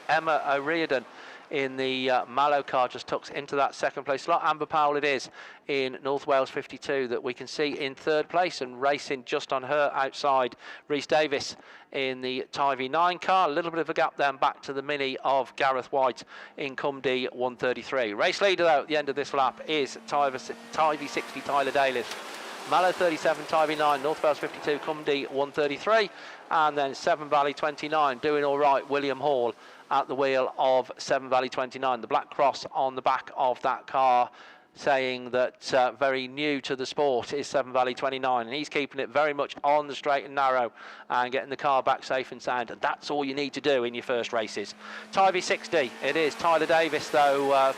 O'Riordan in the Mallow car just tucks into that second place slot. Amber Powell it is in North Wales 52 that we can see in third place, and racing just on her outside, Rhys Davis in the Tivy 9 car. A little bit of a gap then back to the Mini of Gareth White in Cumdy 133. Race leader though at the end of this lap is Tivy 60 Tyler Dalis. Mallow 37, Tivy 9, North Wales 52, Cumdy 133, and then Severn Valley 29 doing all right, William Hall at the wheel of Severn Valley 29. The black cross on the back of that car saying that very new to the sport is Severn Valley 29, and he's keeping it very much on the straight and narrow and getting the car back safe and sound, and that's all you need to do in your first races. Tivy 60 it is. Tyler Davis though, a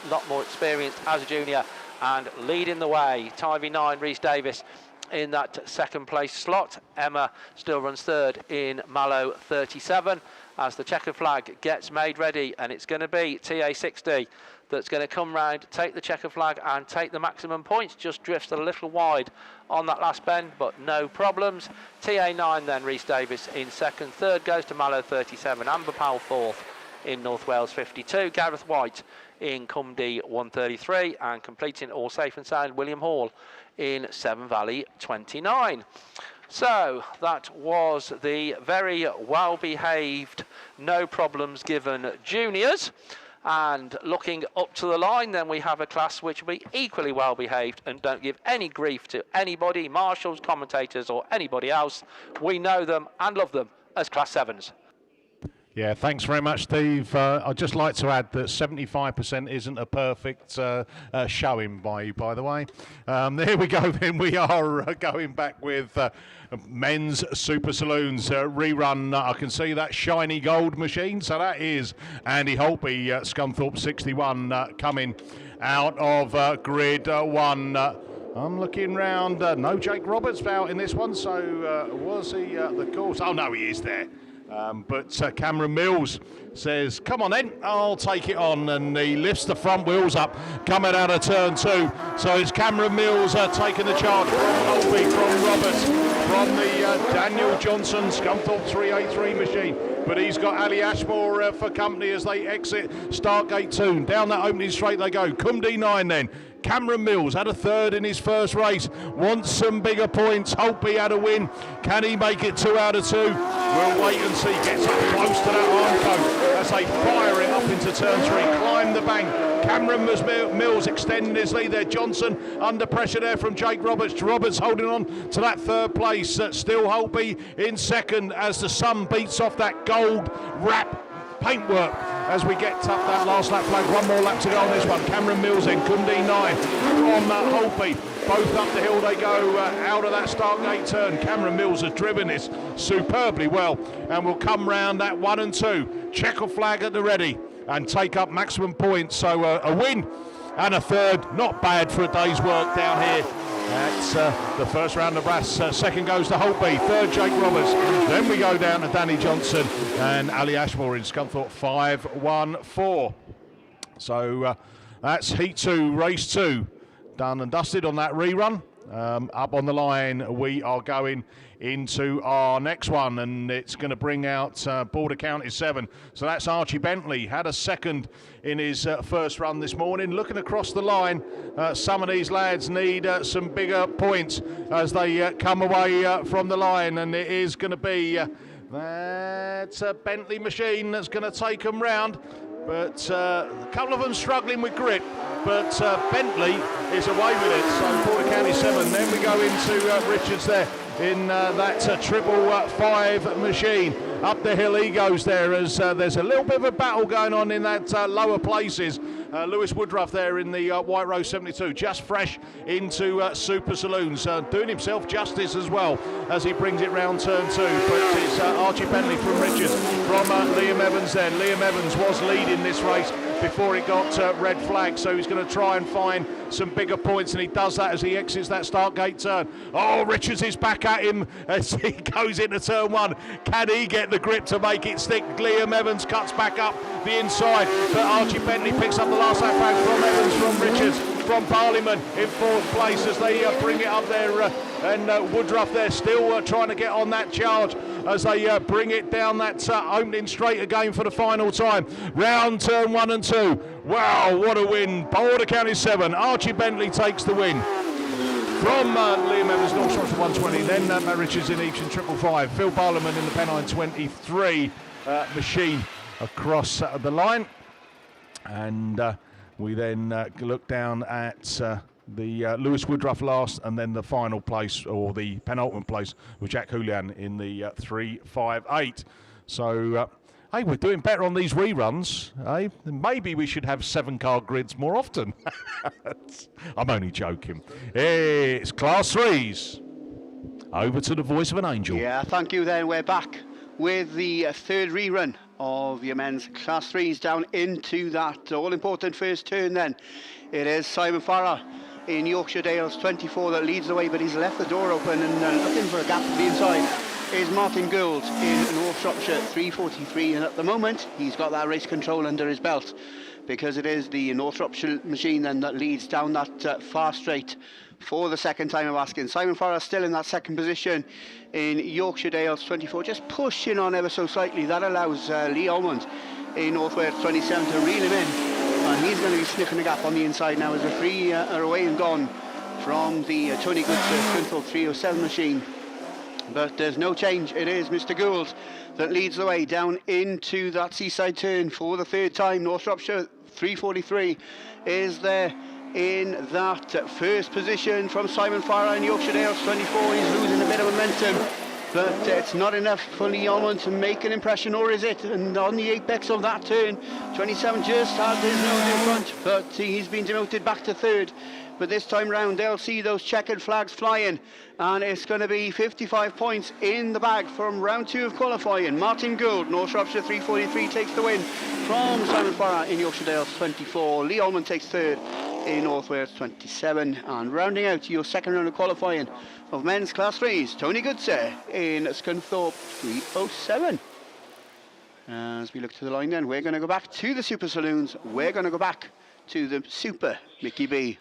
lot more experienced as a junior and leading the way. Tivy 9, Rhys Davis in that second place slot. Emma still runs third in Mallow 37 as the checkered flag gets made ready, and it's going to be TA 60 that's going to come round, take the checkered flag and take the maximum points. Just drifts a little wide on that last bend, but no problems. TA 9 then, Rhys Davis in second. Third goes to Mallow 37. Amber Powell fourth in North Wales 52. Gareth White in Cumdy 133, and completing all safe and sound, William Hall in Severn Valley 29. So that was the very well behaved, no problems given juniors. And looking up to the line, then we have a class which will be equally well behaved and don't give any grief to anybody, marshals, commentators or anybody else. We know them and love them as Class 7s. Yeah, thanks very much, Steve. I'd just like to add that 75% isn't a perfect showing, by the way. There we go, then. We are going back with men's Super Saloons rerun. I can see that shiny gold machine, so that is Andy Holtby, Scunthorpe 61, coming out of grid 1. I'm looking round. No Jake Roberts out in this one, so was he the course? Oh, no, he is there. But Cameron Mills says, come on then, I'll take it on, and he lifts the front wheels up coming out of turn 2. So it's Cameron Mills taking the charge from Holtby, from Roberts, from the Daniel Johnson Scunthorpe 383 machine. But he's got Ali Ashmore for company as they exit Stargate 2. Down that opening straight they go. Cumdy 9 then. Cameron Mills had a third in his first race, wants some bigger points. Holtby had a win. Can he make it 2 out of 2? We'll wait and see. Gets up close to that armco as they fire him up into turn 3, climb the bank. Cameron Mills extending his lead there. Johnson under pressure there from Jake Roberts. Roberts holding on to that third place. Still Holtby in second as the sun beats off that gold wrap paintwork as we get up that last lap flag. One more lap to go on this one. Cameron Mills in, Cumdy 9 from Holtby. Both up the hill they go out of that Stargate turn. Cameron Mills has driven this superbly well and will come round that 1 and 2. Checker flag at the ready and take up maximum points. So a win and a third. Not bad for a day's work down here. That's the first round of brass. Second goes to Holtby, third Jake Roberts. Then we go down to Danny Johnson and Ali Ashmore in Scunthorpe 5-1-4. So that's Heat 2, Race 2. Done and dusted on that rerun. Up on the line we are going into our next one, and it's going to bring out Border County 7. So that's Archie Bentley, had a second in his first run this morning. Looking across the line, some of these lads need some bigger points as they come away from the line, and it is going to be that's a Bentley machine that's going to take them round. But a couple of them struggling with grip, but Bentley is away with it. So Border County 7. Then we go into Richards there in that 555 machine. Up the hill he goes there as there's a little bit of a battle going on in that lower places. Lewis Woodruff there in the White Rose 72, just fresh into Super Saloons, doing himself justice as well as he brings it round turn 2. But it's Archie Bentley from Richards, from Liam Evans there. Liam Evans was leading this race before it got red flag, so he's going to try and find some bigger points, and he does that as he exits that Stargate turn. Oh, Richards is back at him as he goes into turn 1. Can he get the grip to make it stick? Liam Evans cuts back up the inside, but Archie Bentley picks up the last lap back from Evans, from Richards, from Barleyman in 4th place as they bring it up there, and Woodruff there still trying to get on that charge as they bring it down that opening straight again for the final time. Round turn 1 and 2. Wow, what a win. Border County 7. Archie Bentley takes the win. From Liam Evans, North Shropshire 120, then Matt Richards in Evesham 555. Phil Barlowman in the Pennine 23 machine across the line. And we then look down at the Lewis Woodruff last, and then the final place, or the penultimate place, with Jack Julian in the 358. So, hey, we're doing better on these reruns. Hey, maybe we should have 7-car grids more often. I'm only joking. It's Class 3s. Over to the voice of an angel. Yeah, thank you then. We're back with the third rerun of your men's Class 3s down into that all-important first turn then. It is Simon Farrar in Yorkshire Dales 24 that leads the way, but he's left the door open and looking for a gap to the inside is Martin Gould in North Shropshire 343, and at the moment he's got that race control under his belt, because it is the North Shropshire machine then that leads down that far straight for the second time of asking. Simon Farrar still in that second position in Yorkshire Dales 24, just pushing on ever so slightly. That allows Lee Almond in North Wales 27 to reel him in, and he's going to be sniffing the gap on the inside now as the three are away and gone from the Tony Goodser Sprinthal 307 machine. But there's no change. It is Mr. Gould that leads the way down into that seaside turn for the third time. North Shropshire 343 is there in that first position from Simon Farrar in Yorkshire Dales 24. He's losing a bit of momentum, but it's not enough for Lee Almond to make an impression, or is it? And on the apex of that turn, 27 just had his nose in front, but he's been demoted back to third. But this time round, they'll see those checkered flags flying, and it's going to be 55 points in the bag from round 2 of qualifying. Martin Gould, North Shropshire 343, takes the win from Simon Farrar in Yorkshire Dales 24. Lee Almond takes third in North Wales 27, and rounding out your second round of qualifying of men's Class 3s, Tony Goodser in Scunthorpe 307. As we look to the line then, we're going to go back to the Super Saloons. We're going to go back to the Super Mickey B.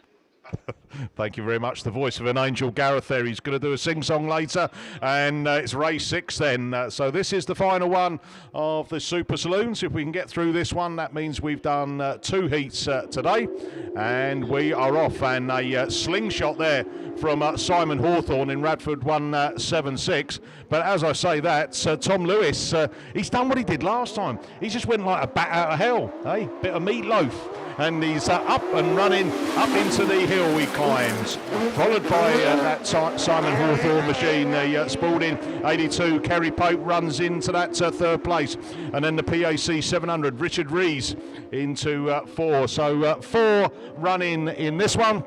Thank you very much. The voice of an angel, Gareth there. He's going to do a sing-song later, and it's race 6 then. So this is the final one of the Super Saloons. If we can get through this one, that means we've done 2 heats today, and we are off. And a slingshot there from Simon Hawthorne in Radford 176. But as I say that, Tom Lewis, he's done what he did last time. He just went like a bat out of hell, eh? Bit of meatloaf. And he's up and running up into the hill he climbs, followed by that Simon Hawthorne machine, the Spalding 82. Kerry Pope runs into that third place, and then the PAC 700 Richard Rees into 4. So 4 running in this one,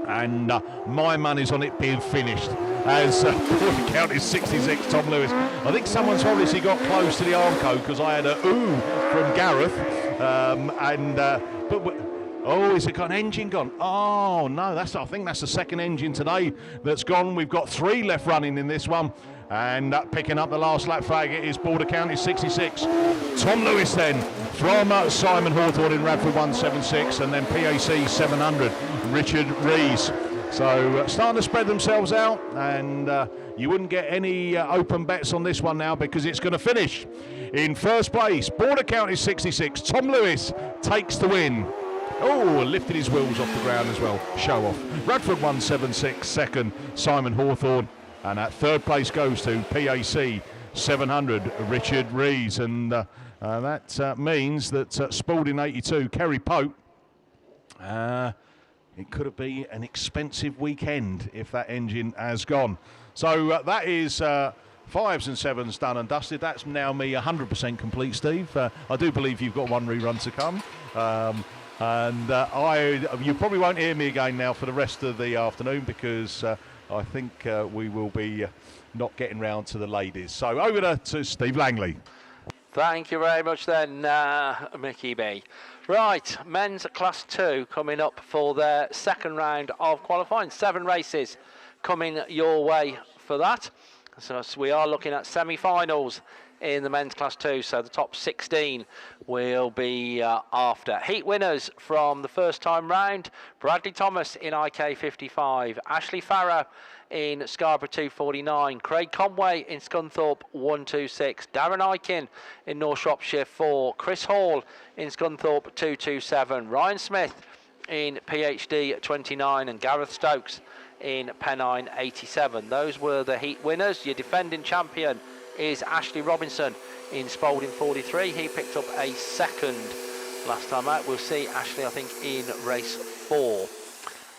and my money's on it being finished as Border County 66 Tom Lewis. I think someone's obviously got close to the Armco, because I had a ooh from Gareth, oh, is it got an engine gone? Oh no, I think that's the second engine today that's gone. We've got 3 left running in this one, and picking up the last lap flag it is Border County 66. Tom Lewis then from Simon Hawthorne in Radford 176, and then PAC 700 Richard Rees. So starting to spread themselves out, and you wouldn't get any open bets on this one now, because it's going to finish in first place. Border County 66, Tom Lewis takes the win. Oh, lifted his wheels off the ground as well. Show off. Radford 176, second, Simon Hawthorne. And at third place goes to PAC 700, Richard Rees. And that means that Spalding 82, Kerry Pope, it could have been an expensive weekend if that engine has gone. So that is 5s and 7s done and dusted. That's now me 100% complete, Steve. I do believe you've got one rerun to come. You probably won't hear me again now for the rest of the afternoon, because I think we will be not getting round to the ladies. So over to Steve Langley. Thank you very much then, Mickey B. Right, men's Class 2 coming up for their second round of qualifying. 7 races coming your way for that. So we are looking at semi-finals in the men's class 2, so the top 16 will be after. Heat winners from the first time round: Bradley Thomas in IK 55, Ashley Farrow in Scarborough 249, Craig Conway in Scunthorpe 126, Darren Aiken in North Shropshire 4, Chris Hall in Scunthorpe 227, Ryan Smith in PhD 29, and Gareth Stokes in Pennine 87. Those were the heat winners. Your defending champion is Ashley Robinson in Spalding 43. He picked up a second last time out. We'll see Ashley, I think, in race 4.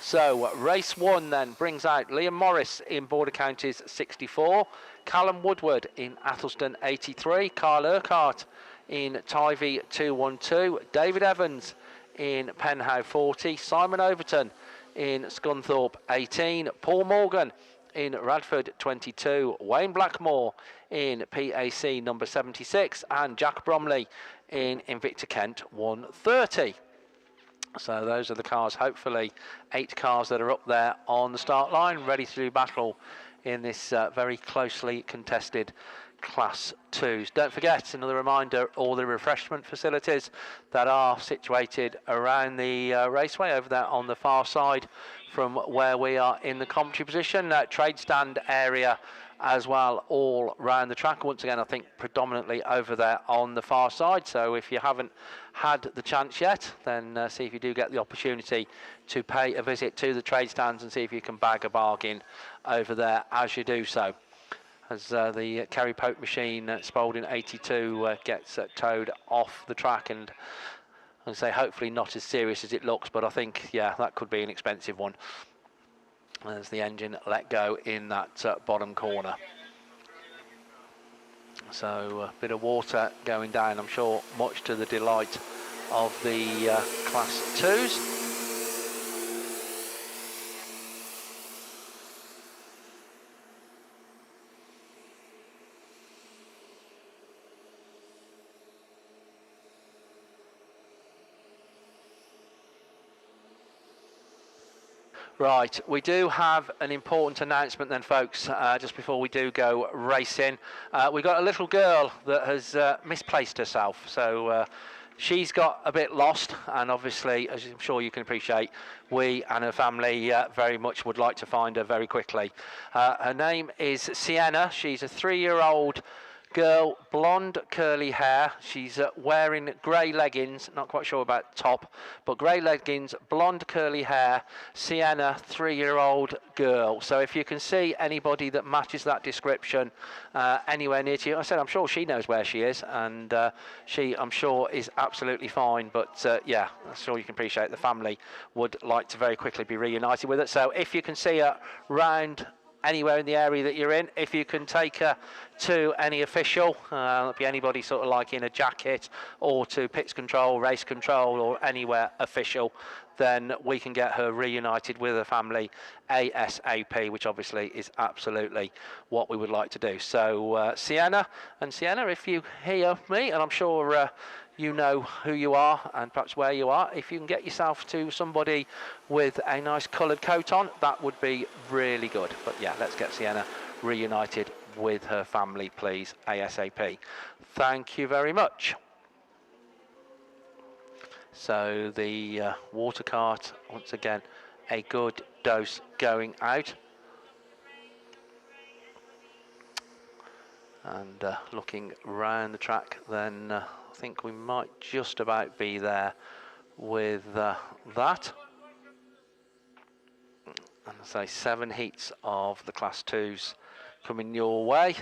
So race 1 then brings out Liam Morris in Border Counties 64, Callum Woodward in Athelston 83, Kyle Urquhart in Tivy 212, David Evans in Penhow 40, Simon Overton in Scunthorpe 18, Paul Morgan in Radford 22, Wayne Blackmore in PAC number 76, and Jack Bromley in Invicta Kent 130. So those are the cars, hopefully 8 cars that are up there on the start line, ready to do battle in this very closely contested Class 2s. Don't forget, another reminder, all the refreshment facilities that are situated around the raceway over there on the far side from where we are in the commentary position. Trade stand area as well all round the track. Once again, I think predominantly over there on the far side. So if you haven't had the chance yet, then see if you do get the opportunity to pay a visit to the trade stands and see if you can bag a bargain over there as you do so. As the Kerry Pope machine Spalding 82 gets towed off the track, and I say hopefully not as serious as it looks, but I think, yeah, that could be an expensive one as the engine let go in that bottom corner. So a bit of water going down, I'm sure much to the delight of the Class 2s. Right, we do have an important announcement then, folks, just before we do go racing. We've got a little girl that has misplaced herself, so she's got a bit lost, and obviously, as I'm sure you can appreciate, we and her family very much would like to find her very quickly. Her name is Sienna. She's a 3-year-old girl, blonde curly hair. She's wearing grey leggings, not quite sure about top, but grey leggings, blonde curly hair, Sienna, 3-year-old girl. So if you can see anybody that matches that description anywhere near to you, I said I'm sure she knows where she is, and she, I'm sure, is absolutely fine. But yeah, I'm sure you can appreciate the family would like to very quickly be reunited with it. So if you can see her round anywhere in the area that you're in, if you can take her to any official, it'll be anybody sort of like in a jacket, or to pits control, race control, or anywhere official, then we can get her reunited with her family ASAP, which obviously is absolutely what we would like to do. So Sienna, if you hear me, and I'm sure you know who you are and perhaps where you are, if you can get yourself to somebody with a nice coloured coat on, that would be really good. But yeah, let's get Sienna reunited with her family, please, ASAP. Thank you very much. So the water cart, once again, a good dose going out. And looking round the track, then I think we might just about be there with that. And I say 7 heats of the Class 2s coming your way.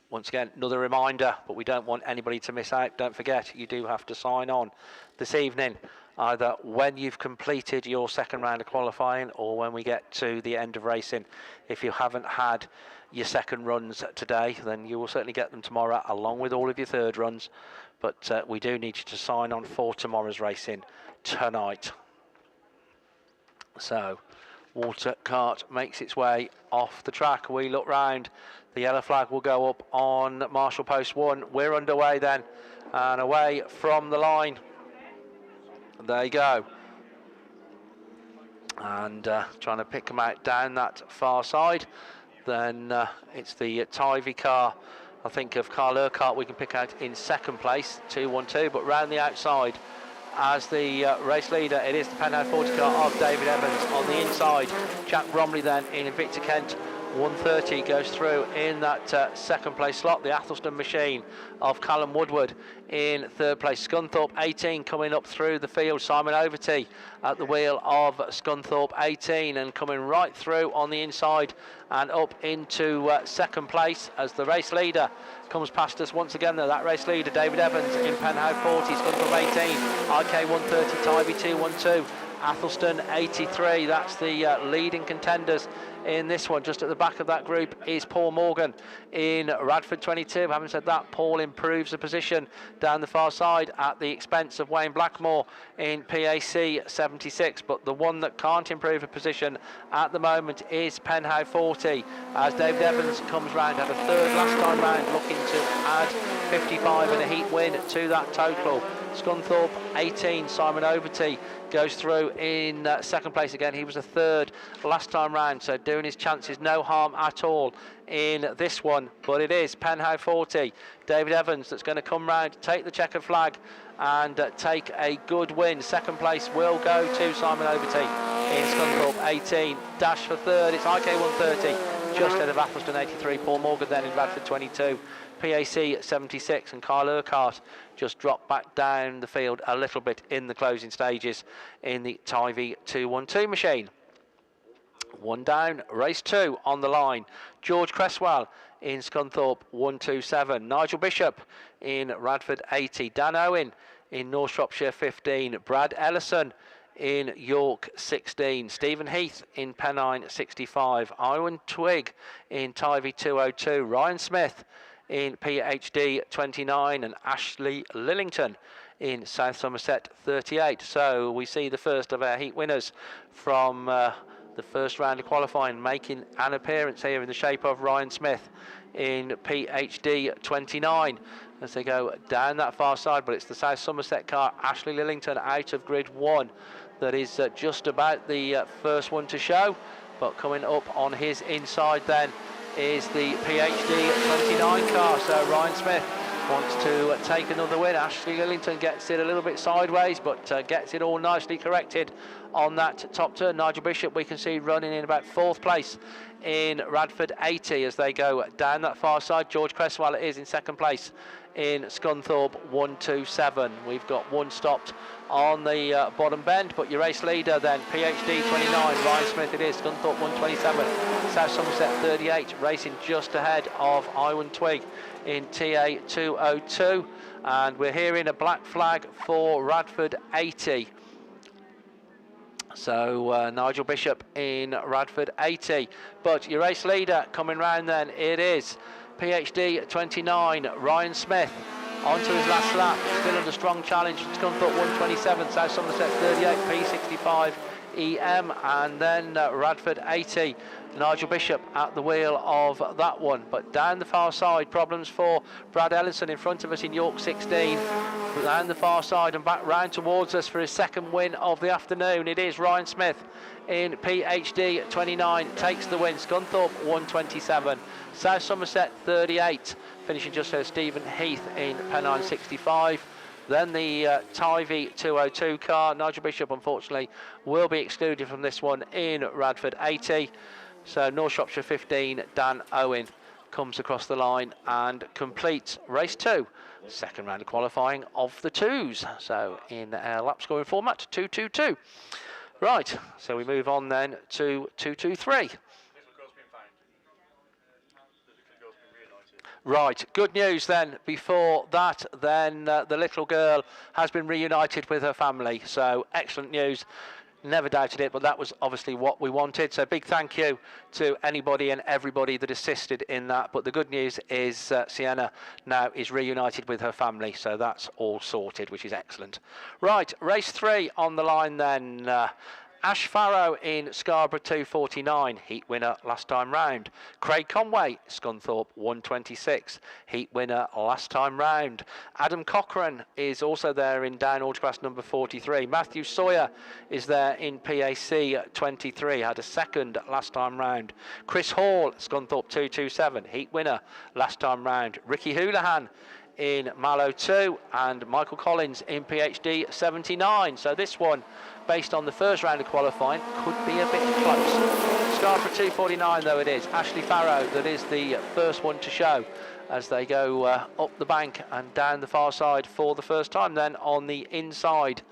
Once again, another reminder, but we don't want anybody to miss out. Don't forget, you do have to sign on this evening, either when you've completed your second round of qualifying or when we get to the end of racing. If you haven't had your second runs today, then you will certainly get them tomorrow, along with all of your third runs. But we do need you to sign on for tomorrow's racing tonight. So, water cart makes its way off the track. We look round. The yellow flag will go up on Marshall Post 1. We're underway then, and away from the line. There you go. And trying to pick them out down that far side. Then it's the Tivy car I think of Carl Urquhart we can pick out in second place, 2-1-2, but round the outside as the race leader, it is the Penhouse 40 car of David Evans. On the inside, Jack Bromley then in Victor Kent, 130 goes through in that second place slot. The Athelston machine of Callum Woodward in third place. Scunthorpe 18 coming up through the field. Simon Overty at the wheel of Scunthorpe 18 and coming right through on the inside and up into second place as the race leader comes past us once again. That race leader, David Evans in Penhouse 40, Scunthorpe 18, IK 130, Tybee 212. Athelston 83, that's the leading contenders in this one. Just at the back of that group is Paul Morgan in Radford 22. Having said that, Paul improves the position down the far side at the expense of Wayne Blackmore in PAC 76, but the one that can't improve a position at the moment is Penhouse 40 as David Evans comes round, had a third last time round, looking to add 55 and a heat win to that total. Scunthorpe 18, Simon Overty goes through in second place again. He was a third last time round, so doing his chances no harm at all in this one. But it is Penhouse 40, David Evans, that's going to come round, take the checkered flag and take a good win. Second place will go to Simon Overty in Scunthorpe 18. Dash for third, it's IK 130, just ahead of Athelston 83. Paul Morgan then in Radford 22. PAC 76 and Carl Urquhart just dropped back down the field a little bit in the closing stages in the Tybee 212 machine. One down, race 2 on the line. George Cresswell in Scunthorpe 127. Nigel Bishop in Radford 80. Dan Owen in North Shropshire 15. Brad Ellison in York 16. Stephen Heath in Pennine 65. Iwan Twig in Tybee 202. Ryan Smith in PhD 29 and Ashley Lillington in South Somerset 38. So we see the first of our heat winners from the first round of qualifying making an appearance here in the shape of Ryan Smith in PhD 29 as they go down that far side, but it's the South Somerset car, Ashley Lillington, out of grid 1 that is just about the first one to show, but coming up on his inside then is the PhD 29 car. So Ryan Smith wants to take another win. Ashley Lillington gets it a little bit sideways, but gets it all nicely corrected on that top turn. Nigel Bishop we can see running in about 4th place in Radford 80 as they go down that far side. George Cresswell is in 2nd place in Scunthorpe 127. We've got one stopped on the bottom bend, but your race leader then, PhD 29, Ryan Smith it is, Scunthorpe 127, South Somerset 38, racing just ahead of Iwan Twig in TA 202, and we're hearing a black flag for Radford 80. So Nigel Bishop in Radford 80, but your race leader coming round then, it is PhD 29, Ryan Smith, onto his last lap, still under strong challenge. Scunthorpe 127, South Somerset 38, P65 EM, and then Radford 80, Nigel Bishop at the wheel of that one. But down the far side, problems for Brad Ellison in front of us in York 16, down the far side and back round towards us for his second win of the afternoon. It is Ryan Smith in PhD 29 takes the win. Scunthorpe 127, South Somerset 38, finishing just so Stephen Heath in Pennine 65. Then the Tybee 202 car. Nigel Bishop unfortunately will be excluded from this one in Radford 80. So North Shropshire 15, Dan Owen comes across the line and completes race 2, second round of qualifying of the 2s. So in our lap scoring format, 2-2-2. Right, so we move on then to 2-2-3. Right, good news then. Before that, then the little girl has been reunited with her family. So excellent news. Never doubted it, but that was obviously what we wanted. So big thank you to anybody and everybody that assisted in that. But the good news is Sienna now is reunited with her family. So that's all sorted, which is excellent. Right, race 3 on the line then. Ash Farrow in Scarborough 249, heat winner last time round. Craig Conway, Scunthorpe 126, heat winner last time round. Adam Cochrane is also there in down Autograss number 43. Matthew Sawyer is there in PAC 23, had a second last time round. Chris Hall, Scunthorpe 227, heat winner last time round. Ricky Houlihan in Mallow 2 and Michael Collins in PhD 79. So this one, based on the first round of qualifying, could be a bit close. Scarborough 249 though it is. Ashley Farrow, that is the first one to show as they go up the bank and down the far side for the first time. Then on the inside,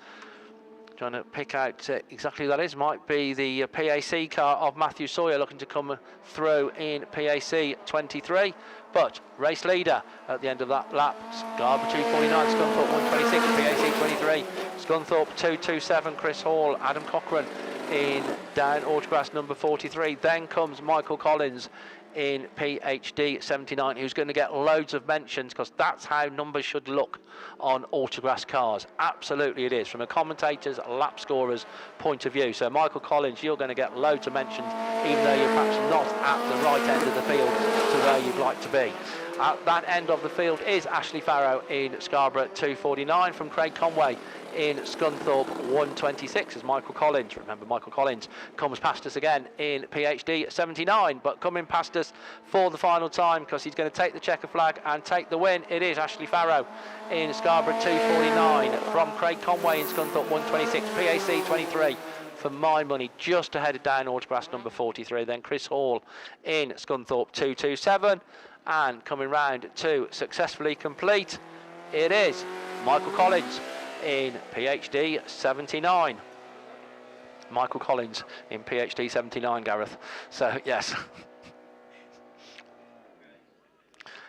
trying to pick out exactly who that is, might be the PAC car of Matthew Sawyer looking to come through in PAC 23. But race leader at the end of that lap, Scarborough 249, Scunthorpe 126, PAC 23, Scunthorpe 227, Chris Hall, Adam Cochrane in down Autograss number 43. Then comes Michael Collins in PhD 79, who's going to get loads of mentions because that's how numbers should look on Autograss cars. Absolutely it is, from a commentator's, lap scorer's point of view. So Michael Collins, you're going to get loads of mentions, even though you're perhaps not at the right end of the field to where you'd like to be. At that end of the field is Ashley Farrow in Scarborough 249 from Craig Conway in Scunthorpe 126 as Michael Collins, remember Michael Collins, comes past us again in PhD 79, but coming past us for the final time because he's going to take the checker flag and take the win. It is Ashley Farrow in Scarborough 249 from Craig Conway in Scunthorpe 126, PAC 23. For my money, just ahead of down Autograss number 43. Then Chris Hall in Scunthorpe 227. And coming round to successfully complete, it is Michael Collins in PhD 79. Michael Collins in PhD 79, Gareth. So, yes.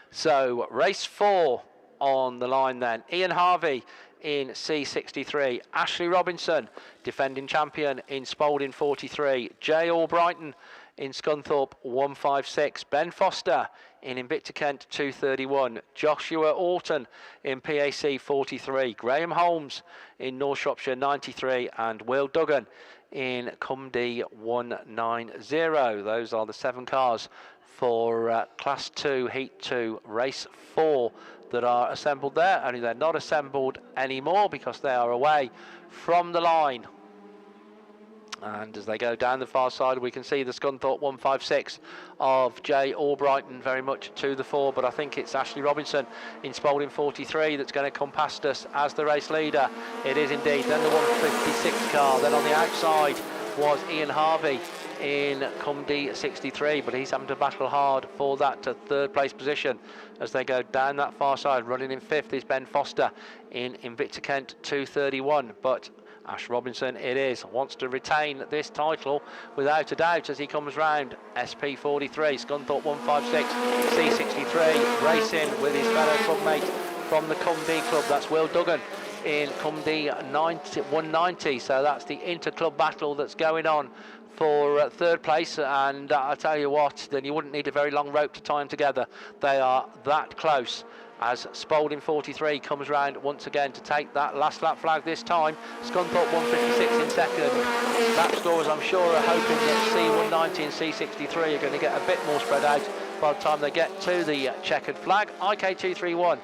So, race 4 on the line then. Ian Harvey in C63. Ashley Robinson, defending champion in Spalding 43. Jay Albrighton in Scunthorpe 156. Ben Foster in Invicta Kent 231. Joshua Orton in PAC 43. Graham Holmes in North Shropshire 93. And Will Duggan in Cumdee 190. Those are the 7 cars for Class 2 Heat 2 Race 4 that are assembled there. Only they're not assembled anymore because they are away from the line. And as they go down the far side, we can see the Scunthorpe 156 of Jay Albrighton very much to the fore. But I think it's Ashley Robinson in Spalding 43 that's going to come past us as the race leader. It is indeed. Then the 156 car. Then on the outside was Ian Harvey in Cumdee 63, but he's having to battle hard for that third place position as they go down that far side. Running in 5th is Ben Foster in Invicta Kent 231, but Ash Robinson it is, wants to retain this title without a doubt as he comes round. SP43, Scunthorpe 156, C63, racing with his fellow clubmate from the Cumdee club, that's Will Duggan in Cumdee 190, so that's the inter-club battle that's going on for third place, and I'll tell you what, then you wouldn't need a very long rope to tie them together. They are that close as Spalding 43 comes round once again to take that last lap flag this time. Scunthorpe 156 in second. Lap scorers, I'm sure, are hoping that C190 and C63 are going to get a bit more spread out by the time they get to the checkered flag. IK231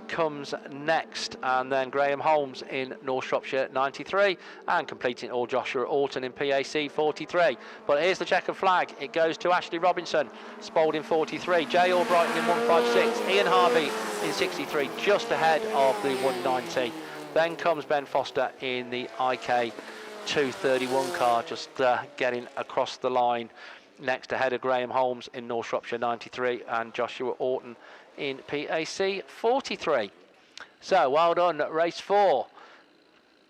comes next, and then Graham Holmes in North Shropshire 93, and completing all Joshua Orton in PAC 43. But here's the checkered flag. It goes to Ashley Robinson, Spalding 43, Jay Albrighton in 156, Ian Harvey in 63, just ahead of the 190. Then comes Ben Foster in the IK 231 car, just getting across the line next ahead of Graham Holmes in North Shropshire 93 and Joshua Orton in PAC 43. So well done, race 4.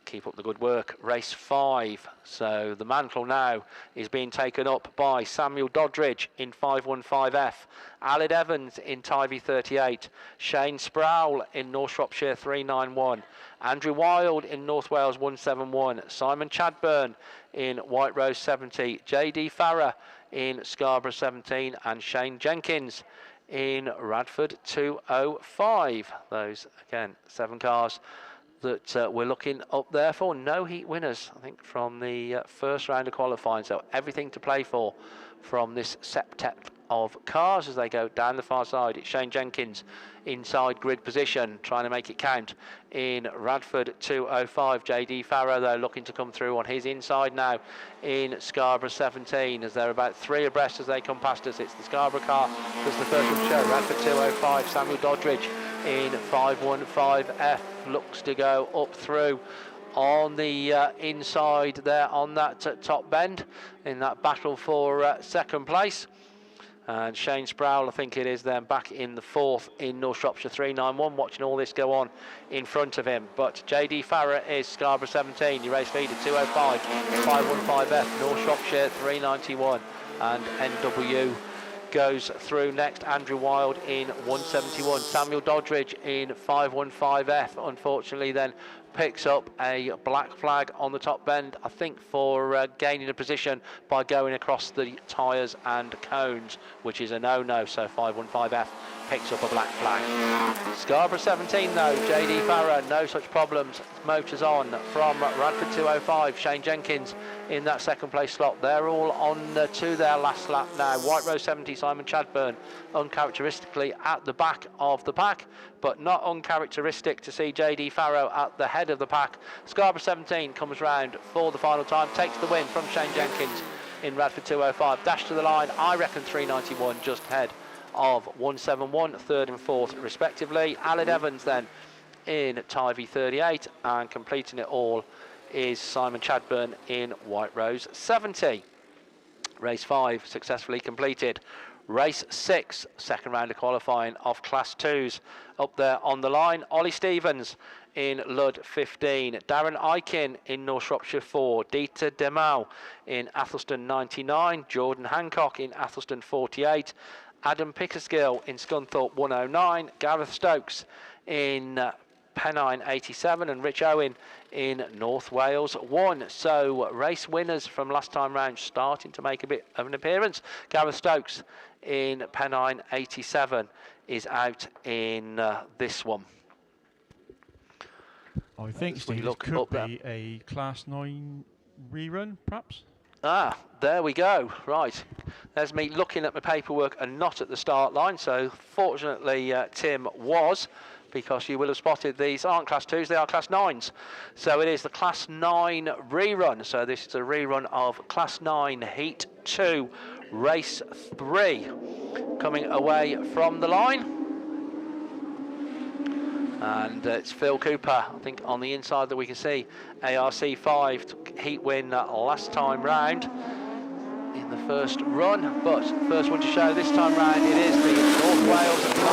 Keep up the good work. Race 5. So the mantle now is being taken up by Samuel Doddridge in 515F, Aled Evans in Tivy 38, Shane Sproul in North Shropshire 391, Andrew Wild in North Wales 171, Simon Chadburn in White Rose 70, JD Farrer in Scarborough 17, and Shane Jenkins in Radford 205. Those again 7 cars that we're looking up there for. No heat winners, I think, from the first round of qualifying, so everything to play for from this septet of cars as they go down the far side. It's Shane Jenkins inside grid position, trying to make it count in Radford 205. JD Farrow, though, looking to come through on his inside now in Scarborough 17, as they're about 3 abreast as they come past us. It's the Scarborough car that's the first one to show. Radford 205, Samuel Doddridge in 515F looks to go up through on the inside there on that top bend in that battle for second place. And Shane Sproul, I think it is, then back in the 4th in North Shropshire 391, watching all this go on in front of him. But JD Farrer is Scarborough 17, your race leader 205, 515F, North Shropshire 391, and NW goes through next. Andrew Wild in 171, Samuel Doddridge in 515F, unfortunately then picks up a black flag on the top bend, I think for gaining a position by going across the tyres and cones, which is a no-no, so 515F picks up a black flag. Scarborough 17 though, JD Farrow, no such problems, motors on from Radford 205, Shane Jenkins in that second place slot. They're all on to their last lap now. White Rose 70, Simon Chadburn, uncharacteristically at the back of the pack, but not uncharacteristic to see JD Farrow at the head of the pack. Scarborough 17 comes round for the final time, takes the win from Shane Jenkins in Radford 205. Dash to the line, I reckon 391, just ahead of 171, 3rd and 4th respectively. Aled Evans then in Tivy 38, and completing it all is Simon Chadburn in White Rose 70. Race 5 successfully completed. Race 6, second round of qualifying of Class 2s. Up there on the line, Ollie Stevens in Ludd 15, Darren Aikin in North Shropshire 4, Dieter Demau in Athelston 99, Jordan Hancock in Athelston 48, Adam Pickerskill in Scunthorpe 109, Gareth Stokes in Pennine 87, and Rich Owen in North Wales 1. So race winners from last time round starting to make a bit of an appearance. Gareth Stokes in Pennine 87 is out in this one. I think, Steve, it could be a Class 9 rerun, perhaps? Ah, there we go. Right. There's me looking at my paperwork and not at the start line. So fortunately, Tim was, because you will have spotted these aren't Class 2s, they are Class 9s. So it is the Class 9 rerun. So this is a rerun of Class 9 Heat 2, Race 3. Coming away from the line. And it's Phil Cooper, I think, on the inside that we can see. ARC5 heat win last time round in the first run, but first one to show this time round, it is the North Wales 19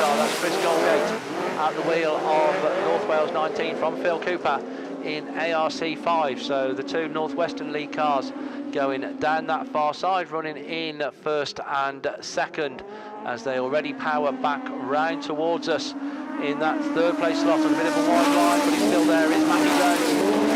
car. That's Chris Goldgate at the wheel of North Wales 19 from Phil Cooper in ARC5. So the two Northwestern League cars going down that far side, running in first and second as they already power back round towards us. In that third place slot on a bit of a wide line, but he's still there, is Matty Jones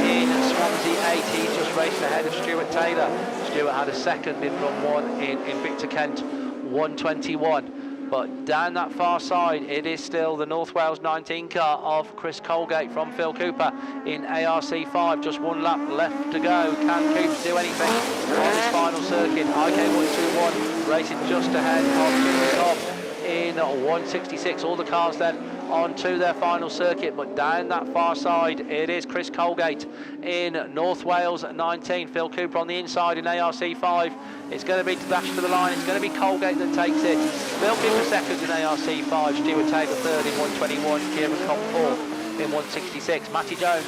in Swansea 8. He's just racing ahead of Stuart Taylor. Stuart had a second in run 1 in Victor Kent 121. But down that far side, it is still the North Wales 19 car of Chris Colgate from Phil Cooper in ARC5. Just one lap left to go. Can Coops do anything on his final circuit? IK121 racing just ahead of Jimmy Cobb in 166. All the cars then on to their final circuit, but down that far side it is Chris Colgate in North Wales 19. Phil Cooper on the inside in ARC5. It's going to be to dash to the line. It's going to be Colgate that takes it. Phil Cooper second in ARC5. Stuart Taylor third in 121. Kieran Cobb fourth in 166. Matty Jones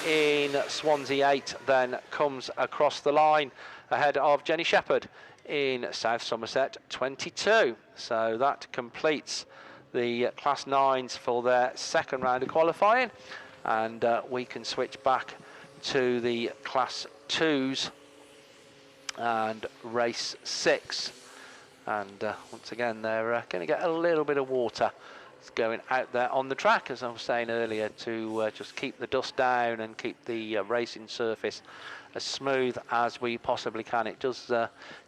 in Swansea 8 then comes across the line ahead of Jenny Shepherd in South Somerset 22. So that completes the Class 9s for their second round of qualifying, and we can switch back to the Class 2s and race 6. And once again, they're going to get a little bit of water. It's going out there on the track, as I was saying earlier, to just keep the dust down and keep the racing surface as smooth as we possibly can. It does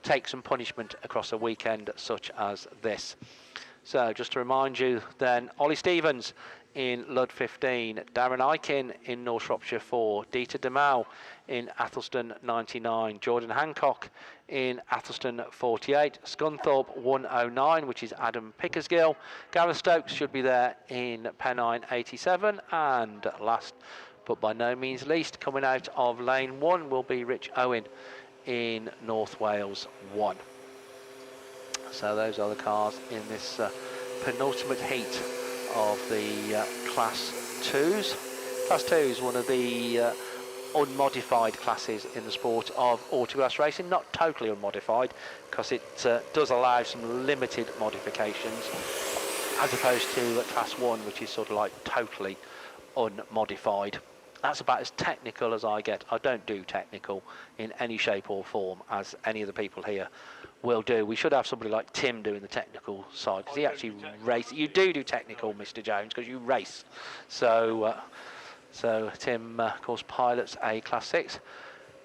take some punishment across a weekend such as this. So just to remind you then, Ollie Stevens in Lud 15, Darren Aiken in North Shropshire 4, Dieter Demal in Athelston 99, Jordan Hancock in Athelston 48, Scunthorpe 109, which is Adam Pickersgill. Gareth Stokes should be there in Pennine 87, and last but by no means least, coming out of lane 1 will be Rich Owen in North Wales 1. So those are the cars in this penultimate heat of the Class 2s. Class 2 is one of the unmodified classes in the sport of autograss racing, not totally unmodified, because it does allow some limited modifications, as opposed to Class 1, which is sort of like totally unmodified. That's about as technical as I get. I don't do technical in any shape or form, as any of the people here will do. We should have somebody like Tim doing the technical side, because he actually races. You do technical, Mr. Jones, because you race. So Tim, of course, pilots a Class 6.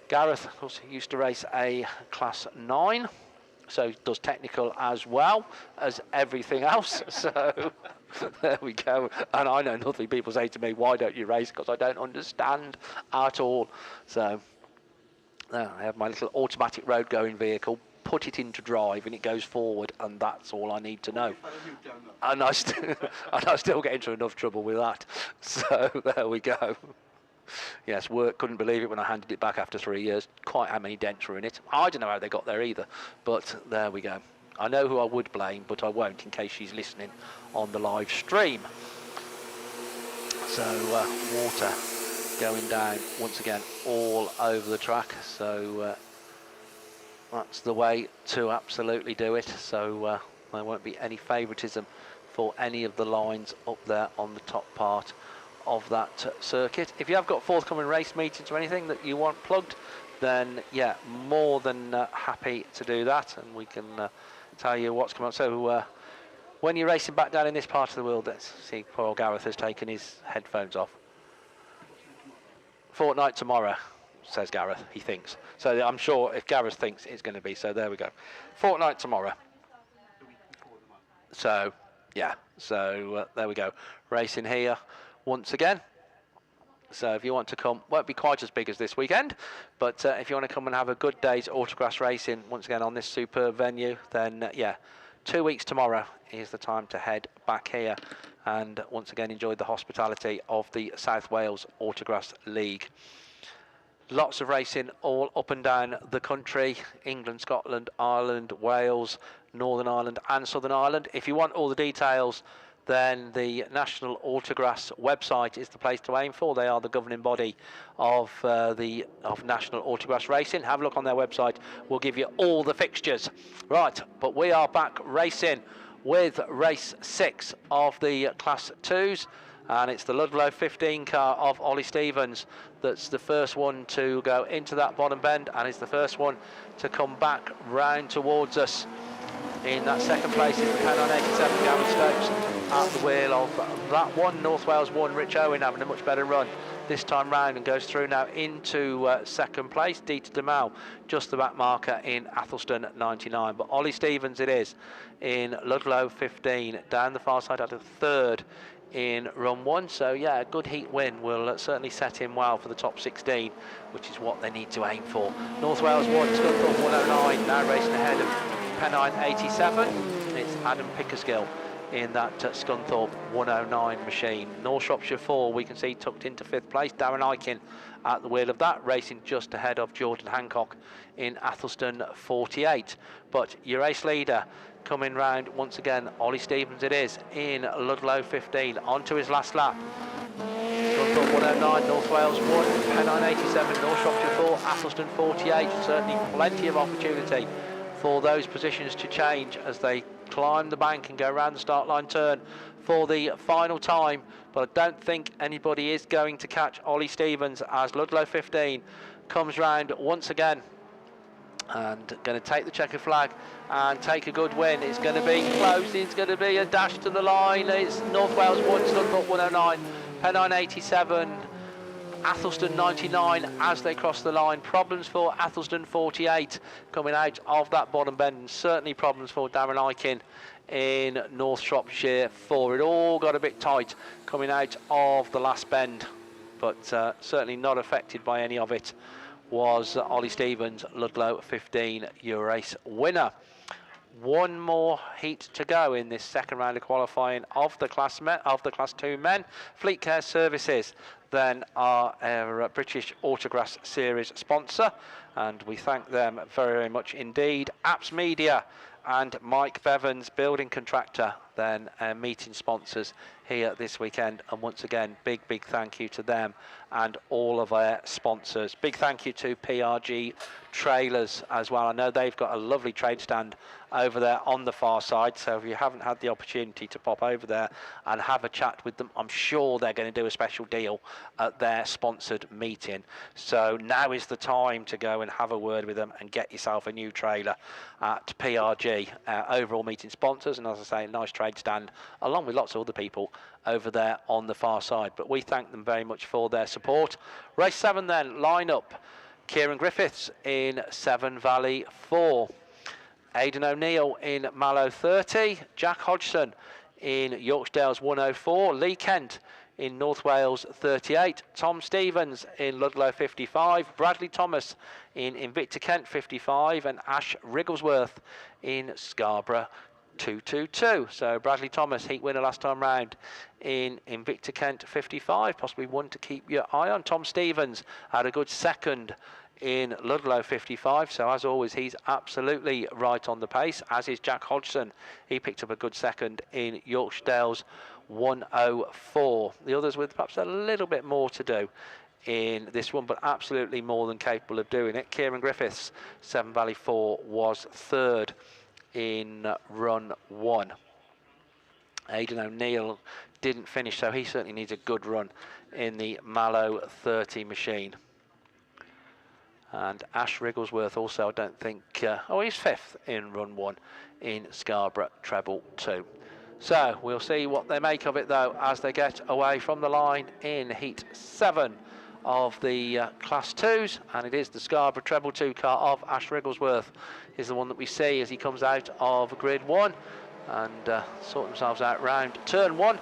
Gareth, of course, used to race a Class 9, so does technical as well as everything else. So there we go. And I know nothing. People say to me, why don't you race? Because I don't understand at all. So I have my little automatic road going vehicle, put it into drive and it goes forward, and that's all I need to know. And I still get into enough trouble with that. So there we go. Yes, work couldn't believe it when I handed it back after 3 years. Quite how many dents were in it. I don't know how they got there either, but there we go. I know who I would blame, but I won't in case she's listening on the live stream. So water going down once again all over the track. So that's the way to absolutely do it. So there won't be any favouritism for any of the lines up there on the top part of that circuit. If you have got forthcoming race meetings or anything that you want plugged, then yeah, more than happy to do that, and we can tell you what's coming up. So when you're racing back down in this part of the world, let's see, poor old Gareth has taken his headphones off. Fortnight tomorrow, says Gareth, he thinks. So I'm sure if Gareth thinks it's going to be, so there we go. Fortnight tomorrow. So yeah, so there we go. Racing here once again. So if you want to come, won't be quite as big as this weekend, but if you want to come and have a good day's autograss racing once again on this superb venue, then yeah, 2 weeks tomorrow is the time to head back here and once again enjoy the hospitality of the South Wales Autograss League. Lots of racing all up and down the country: England, Scotland, Ireland, Wales, Northern Ireland and Southern Ireland. If you want all the details, then the National Autograss website is the place to aim for. They are the governing body of National Autograss Racing. Have a look on their website. We'll give you all the fixtures. Right, but we are back racing with race 6 of the Class 2s. And it's the Ludlow 15 car of Ollie Stevens that's the first one to go into that bottom bend, and is the first one to come back round towards us. In that second place is the Pennine 87, Gareth Stokes at the wheel of that one. North Wales 1, Rich Owen having a much better run this time round and goes through now into second place. Dieter Demal just the back marker in Athelston 99, but Ollie Stevens it is in Ludlow 15 down the far side at a third in run 1. So yeah, a good heat win will certainly set him well for the top 16, which is what they need to aim for. North Wales 1, Scunthorpe 109 now racing ahead of Pennine 87. It's Adam Pickersgill in that Scunthorpe 109 machine. North Shropshire 4 we can see tucked into 5th place. Darren Aiken at the wheel of that, racing just ahead of Jordan Hancock in Athelston 48. But your race leader coming round once again, Ollie Stevens it is in Ludlow 15 onto his last lap. Scunthorpe 109, North Wales 1, Pennine 87, North Shropshire 4, Athelston 48. Certainly plenty of opportunity for those positions to change as they climb the bank and go around the start line turn for the final time, but I don't think anybody is going to catch Ollie Stevens as Ludlow 15 comes round once again and going to take the checkered flag and take a good win. It's going to be close, it's going to be a dash to the line. It's North Wales 1, Scunthorpe 109, Pennine 87 Athelston 99 as they cross the line. Problems for Athelston 48 coming out of that bottom bend, and certainly problems for Darren Aiken in North Shropshire 4. It all got a bit tight coming out of the last bend, but certainly not affected by any of it was Ollie Stevens, Ludlow 15 Eurace winner. One more heat to go in this second round of qualifying of the Class 2 men. Fleet Care Services then are our British Autograss Series sponsor, and we thank them very, very much indeed. Apps Media and Mike Bevans, building contractor, then meeting sponsors here this weekend. And once again, big thank you to them and all of our sponsors. Big thank you to PRG Trailers as well. I know they've got a lovely trade stand over there on the far side, so if you haven't had the opportunity to pop over there and have a chat with them, I'm sure they're going to do a special deal at their sponsored meeting. So now is the time to go and have a word with them and get yourself a new trailer at PRG, overall meeting sponsors, and as I say, a nice trade stand along with lots of other people over there on the far side. But we thank them very much for their support. Race 7 then, line up. Kieran Griffiths in Severn Valley 4. Aidan O'Neill in Mallow 30. Jack Hodgson in Yorksdale's 104. Lee Kent in North Wales 38. Tom Stevens in Ludlow 55. Bradley Thomas in Invicta Kent 55. And Ash Rigglesworth in Scarborough 222. So Bradley Thomas, heat winner last time round in Invicta Kent 55, possibly one to keep your eye on. Tom Stevens had a good second in Ludlow 55, so as always he's absolutely right on the pace, as is Jack Hodgson. He picked up a good second in Yorksdale's 104. The others with perhaps a little bit more to do in this one, but absolutely more than capable of doing it. Kieran Griffiths, Severn Valley 4, was third in run 1. Aidan O'Neill didn't finish, so he certainly needs a good run in the Mallow 30 machine. And Ash Rigglesworth also, I don't think, he's fifth in run 1 in Scarborough treble 2. So we'll see what they make of it though as they get away from the line in heat 7 of the Class 2s, and it is the Scarborough treble 2 car of Ash Rigglesworth is the one that we see as he comes out of grid 1 and sort themselves out round turn 1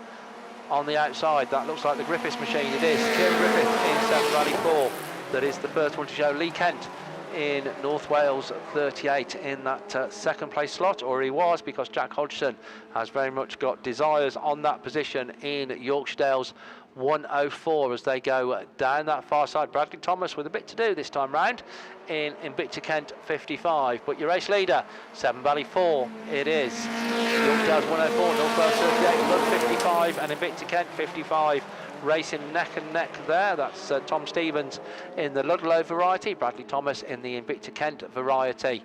on the outside. That looks like the Griffiths machine. It is Kieran Griffith in Severn Valley 4. That is the first one to show. Lee Kent in North Wales 38 in that second place slot, or he was, because Jack Hodgson has very much got desires on that position in Yorksdale's 104 as they go down that far side. Bradley Thomas with a bit to do this time round in Invicta Kent 55, but your race leader, Severn Valley 4, it is Yorksdale's 104, North Wales 38, Lud 55 and Invicta Kent 55. Racing neck and neck there. That's Tom Stevens in the Ludlow variety, Bradley Thomas in the Invicta Kent variety,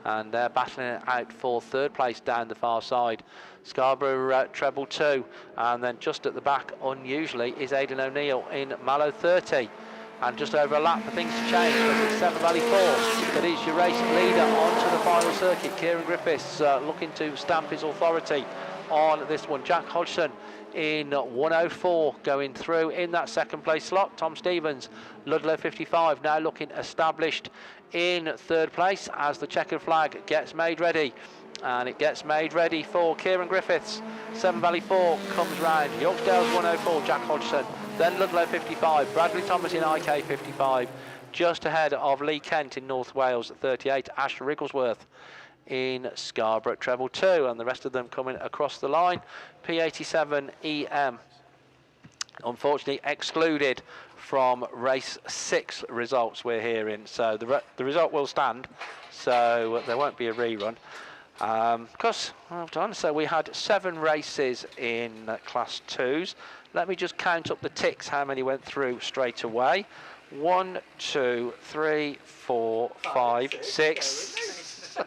and they're battling it out for third place down the far side. Scarborough treble 2, and then just at the back, unusually, is Aidan O'Neill in Mallow 30. And just over a lap for things to change, because it's Severn Valley 4 that is your race leader onto the final circuit. Kieran Griffiths looking to stamp his authority on this one. Jack Hodgson in 104 going through in that second place slot. Tom Stevens, Ludlow 55, now looking established in third place as the checkered flag gets made ready. And it gets made ready for Kieran Griffiths. Severn Valley 4 comes round. Yorksdale's 104, Jack Hodgson. Then Ludlow 55, Bradley Thomas in IK 55. Just ahead of Lee Kent in North Wales 38, Ash Rigglesworth in Scarborough treble 2, and the rest of them coming across the line. P87 EM unfortunately excluded from race 6 results we're hearing, so the result will stand, so there won't be a rerun because well done. So we had 7 races in Class 2s. Let me just count up the ticks, how many went through straight away. 1, 2, 3, 4, 5, 6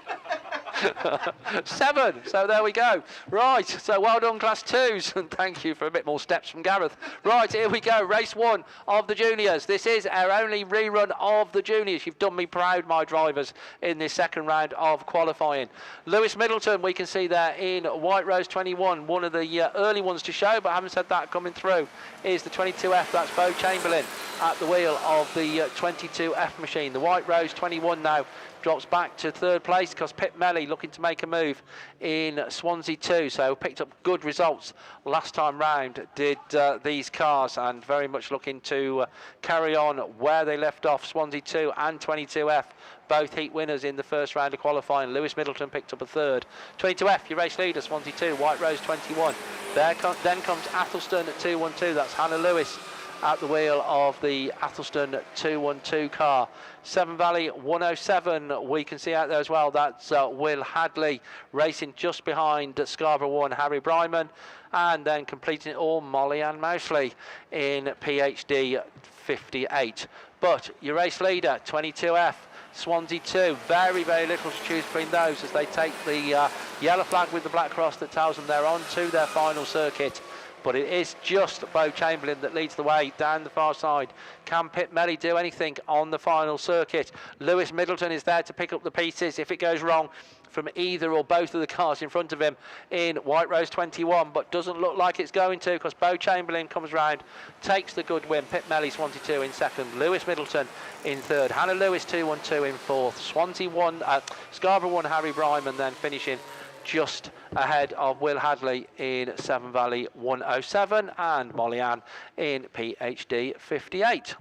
7. So there we go. Right, so well done Class 2s, and thank you for a bit more steps from Gareth. Right, here we go, race 1 of the juniors. This is our only rerun of the juniors. You've done me proud, my drivers, in this second round of qualifying. Lewis Middleton, we can see there in White Rose 21, one of the early ones to show, but having said that, coming through is the 22F. That's Bo Chamberlain at the wheel of the 22F machine. The White Rose 21 now drops back to 3rd place because Pip Melly looking to make a move in Swansea 2. So picked up good results last time round, did these cars, and very much looking to carry on where they left off. Swansea 2 and 22F, both heat winners in the first round of qualifying. Lewis Middleton picked up a 3rd. 22F, your race leader, Swansea 2, White Rose 21. Then comes Athelston at 212. That's Hannah Lewis at the wheel of the Athelston 212 car. Severn Valley 107 we can see out there as well. That's Will Hadley racing just behind Scarborough 1, Harry Bryman, and then completing it all, Molly Ann Mousley in PhD 58. But your race leader, 22F, Swansea 2, very, very little to choose between those as they take the yellow flag with the black cross that tells them they're on to their final circuit. But it is just Bo Chamberlain that leads the way down the far side. Can Pip Melly do anything on the final circuit? Lewis Middleton is there to pick up the pieces if it goes wrong from either or both of the cars in front of him in White Rose 21, but doesn't look like it's going to, because Bo Chamberlain comes round, takes the good win. Pip Melly, Swansea 2 in 2nd, Lewis Middleton in 3rd, Hannah Lewis 212 in 4th, Swansea 1, Scarborough 1, Harry Bryman then finishing just ahead of Will Hadley in Severn Valley 107 and Molly Ann in PhD 58.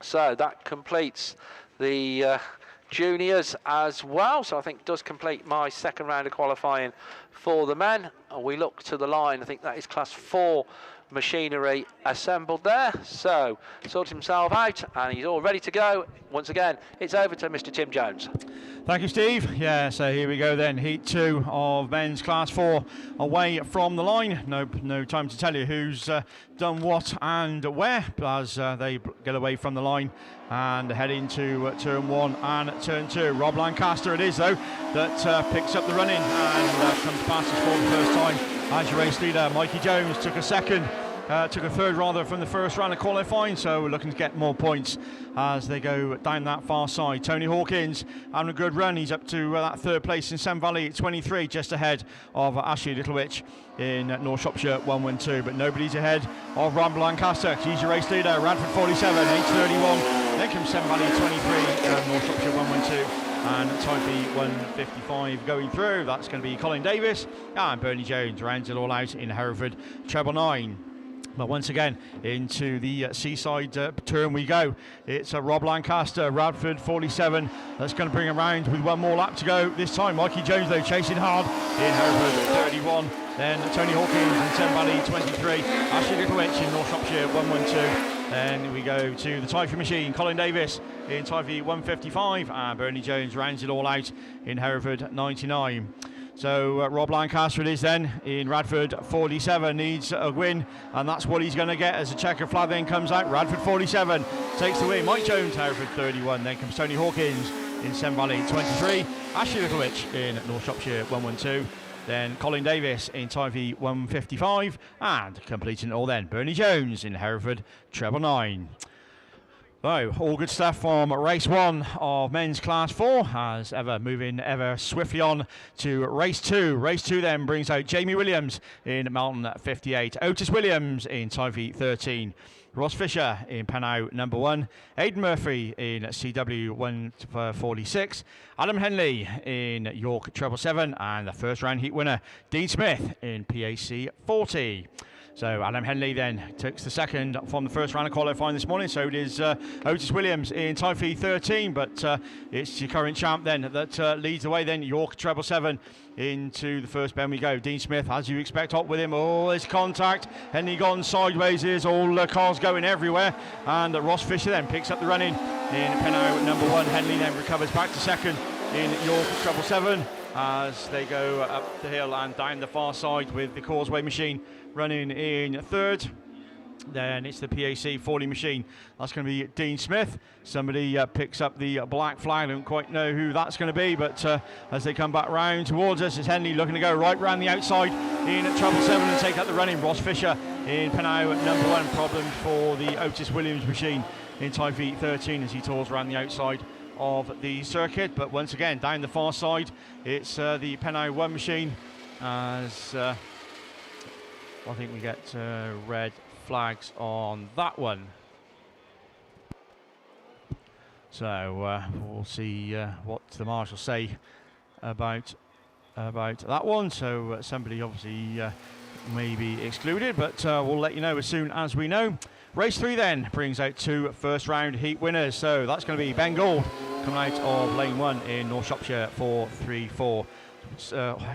So that completes the juniors as well. So I think does complete my second round of qualifying for the men. And we look to the line. I think that is Class 4 machinery assembled there. So sorted himself out and he's all ready to go. Once again, it's over to Mr. Tim Jones. Thank you, Steve. Yeah, so here we go then. Heat 2 of men's Class 4 away from the line. No time to tell you who's done what and where as they get away from the line and head into turn 1 and turn 2. Rob Lancaster it is, though, that picks up the running and comes past us for the first time as your race leader. Mikey Jones took a 3rd rather from the first round of qualifying, so we're looking to get more points as they go down that far side. Tony Hawkins having a good run. He's up to that 3rd place in Severn Valley at 23, just ahead of Ashley Littlewich in North Shropshire 112, but nobody's ahead of Rob Lancaster. He's your race leader, Radford 47, 831. Then comes Severn Valley 23 and North Shropshire 112. And Type 155 going through. That's going to be Colin Davis and Bernie Jones rounds it all out in Hereford treble 9. But once again, into the seaside turn we go. It's Rob Lancaster, Radford 47. That's going to bring him round with one more lap to go. This time, Mikey Jones, though, chasing hard in Hereford 31. Then Tony Hawkins in Severn Valley 23. Ashley Littlewich in North Shropshire 112. Then we go to the Typhy machine, Colin Davis in Typhy 155. And Bernie Jones rounds it all out in Hereford 99. So Rob Lancaster it is then in Radford 47, needs a win, and that's what he's going to get as a checker flag then comes out. Radford 47 takes the win. Mike Jones, Hereford 31, then comes Tony Hawkins in Severn Valley 23, Ashley Littlewich in North Shropshire 112, then Colin Davis in Typhy 155, and completing it all then, Bernie Jones in Hereford treble 9. So, all good stuff from race 1 of men's Class 4, as ever, moving ever swiftly on to race 2. Race 2 then brings out Jamie Williams in Melton 58, Otis Williams in Typhy 13, Ross Fisher in Panow number 1, Aidan Murphy in CW 146, Adam Henley in York treble 7, and the first round heat winner, Dean Smith in PAC 40. So Adam Henley then takes the 2nd from the first round of qualifying this morning. So it is Otis Williams in Typhy 13, but it's your current champ then that leads the way then. York treble 7 into the first bend we go. Dean Smith, as you expect, up with him. Oh, there's contact. Henley gone sideways. There's all cars going everywhere. And Ross Fisher then picks up the running in Penow number 1. Henley then recovers back to 2nd in York treble 7 as they go up the hill and down the far side with the Causeway machine running in 3rd. Then it's the PAC 40 machine. That's going to be Dean Smith. Somebody picks up the black flag. I don't quite know who that's going to be, but as they come back round towards us, it's Henley looking to go right round the outside in treble 7 and take out the running. Ross Fisher in Penau at number 1. Problem for the Otis Williams machine in Type V 13 as he tours around the outside of the circuit. But once again, down the far side, it's the Penau 1 machine as I think we get red flags on that one. So we'll see what the marshals say about that one. So somebody obviously may be excluded, but we'll let you know as soon as we know. Race 3 then brings out 2 first round heat winners. So that's going to be Ben Gould coming out of lane 1 in North Shropshire 434.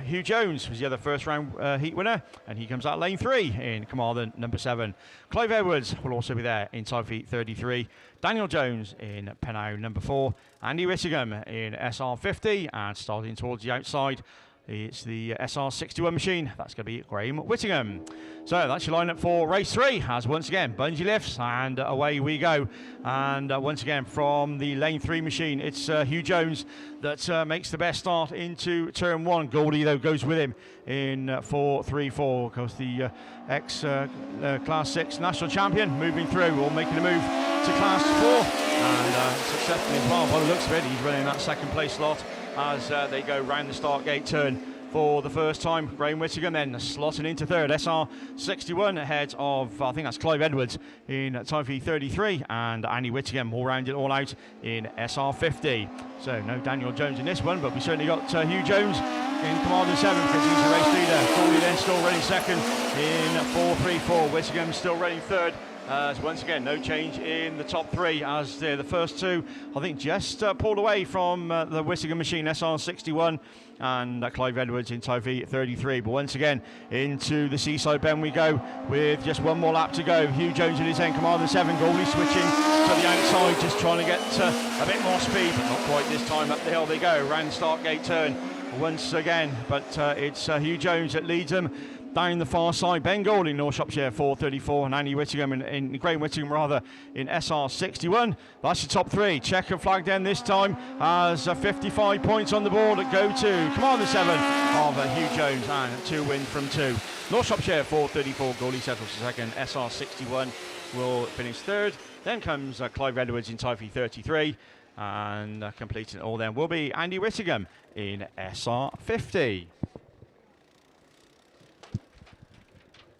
Hugh Jones was the other first round heat winner, and he comes out lane 3 in Carmarthen number 7. Clive Edwards will also be there in Type V 33. Daniel Jones in Penau number 4. Andy Whittingham in SR50, and starting towards the outside, it's the SR61 machine. That's going to be Graham Whittingham. So that's your lineup for race 3, as once again bungee lifts and away we go. And once again from the lane 3 machine, it's Hugh Jones that makes the best start into turn 1. Goldie though goes with him in 434, because the ex class 6 national champion moving through, or making a move to class 4, and successfully as well by the looks of it. He's running that second place slot as they go round the start gate turn for the first time. Graham Whittingham then slotting into third. SR61 ahead of, I think that's Clive Edwards in Type V 33, and Andy Whittingham will round it all out in SR50. So no Daniel Jones in this one, but we certainly got Hugh Jones in Carmarthen 7 because he's the race leader. Goldie then still running second in 434. Whittingham still running third. Once again, no change in the top 3 as the first 2, I think, just pulled away from the Whittingham machine, SR61 and Clive Edwards in Type V 33. But once again, into the Seaside Bend we go with just one more lap to go. Hugh Jones in his end, Carmarthen 7, Goldie switching to the outside, just trying to get a bit more speed, but not quite this time. Up the hill they go, round the start gate turn once again, but it's Hugh Jones that leads them. Down the far side, Ben Gould in North Shropshire 434, and Andy Whittingham in Graham Whittingham rather in SR61. That's your top 3. Checkered flag then this time has 55 points on the board that go to Carmarthen 7 of Hugh Jones, and 2 wins from 2. North Shropshire 434, Goldie settles for second. SR61 will finish third. Then comes Clive Edwards in Type V 33, and completing it all then will be Andy Whittingham in SR50.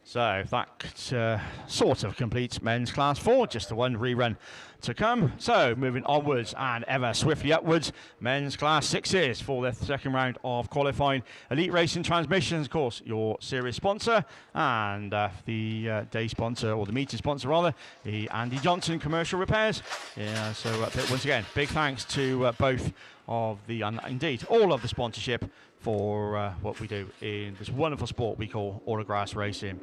So that sort of completes men's class 4, just the one rerun to come. So moving onwards and ever swiftly upwards, men's class 6s for the second round of qualifying. Elite Racing Transmissions, of course, your series sponsor, and the day sponsor, or the meeting sponsor rather, the Andy Johnson Commercial Repairs. Yeah, so once again, big thanks to both of the, and indeed all of the sponsorship for what we do in this wonderful sport we call Autograss racing.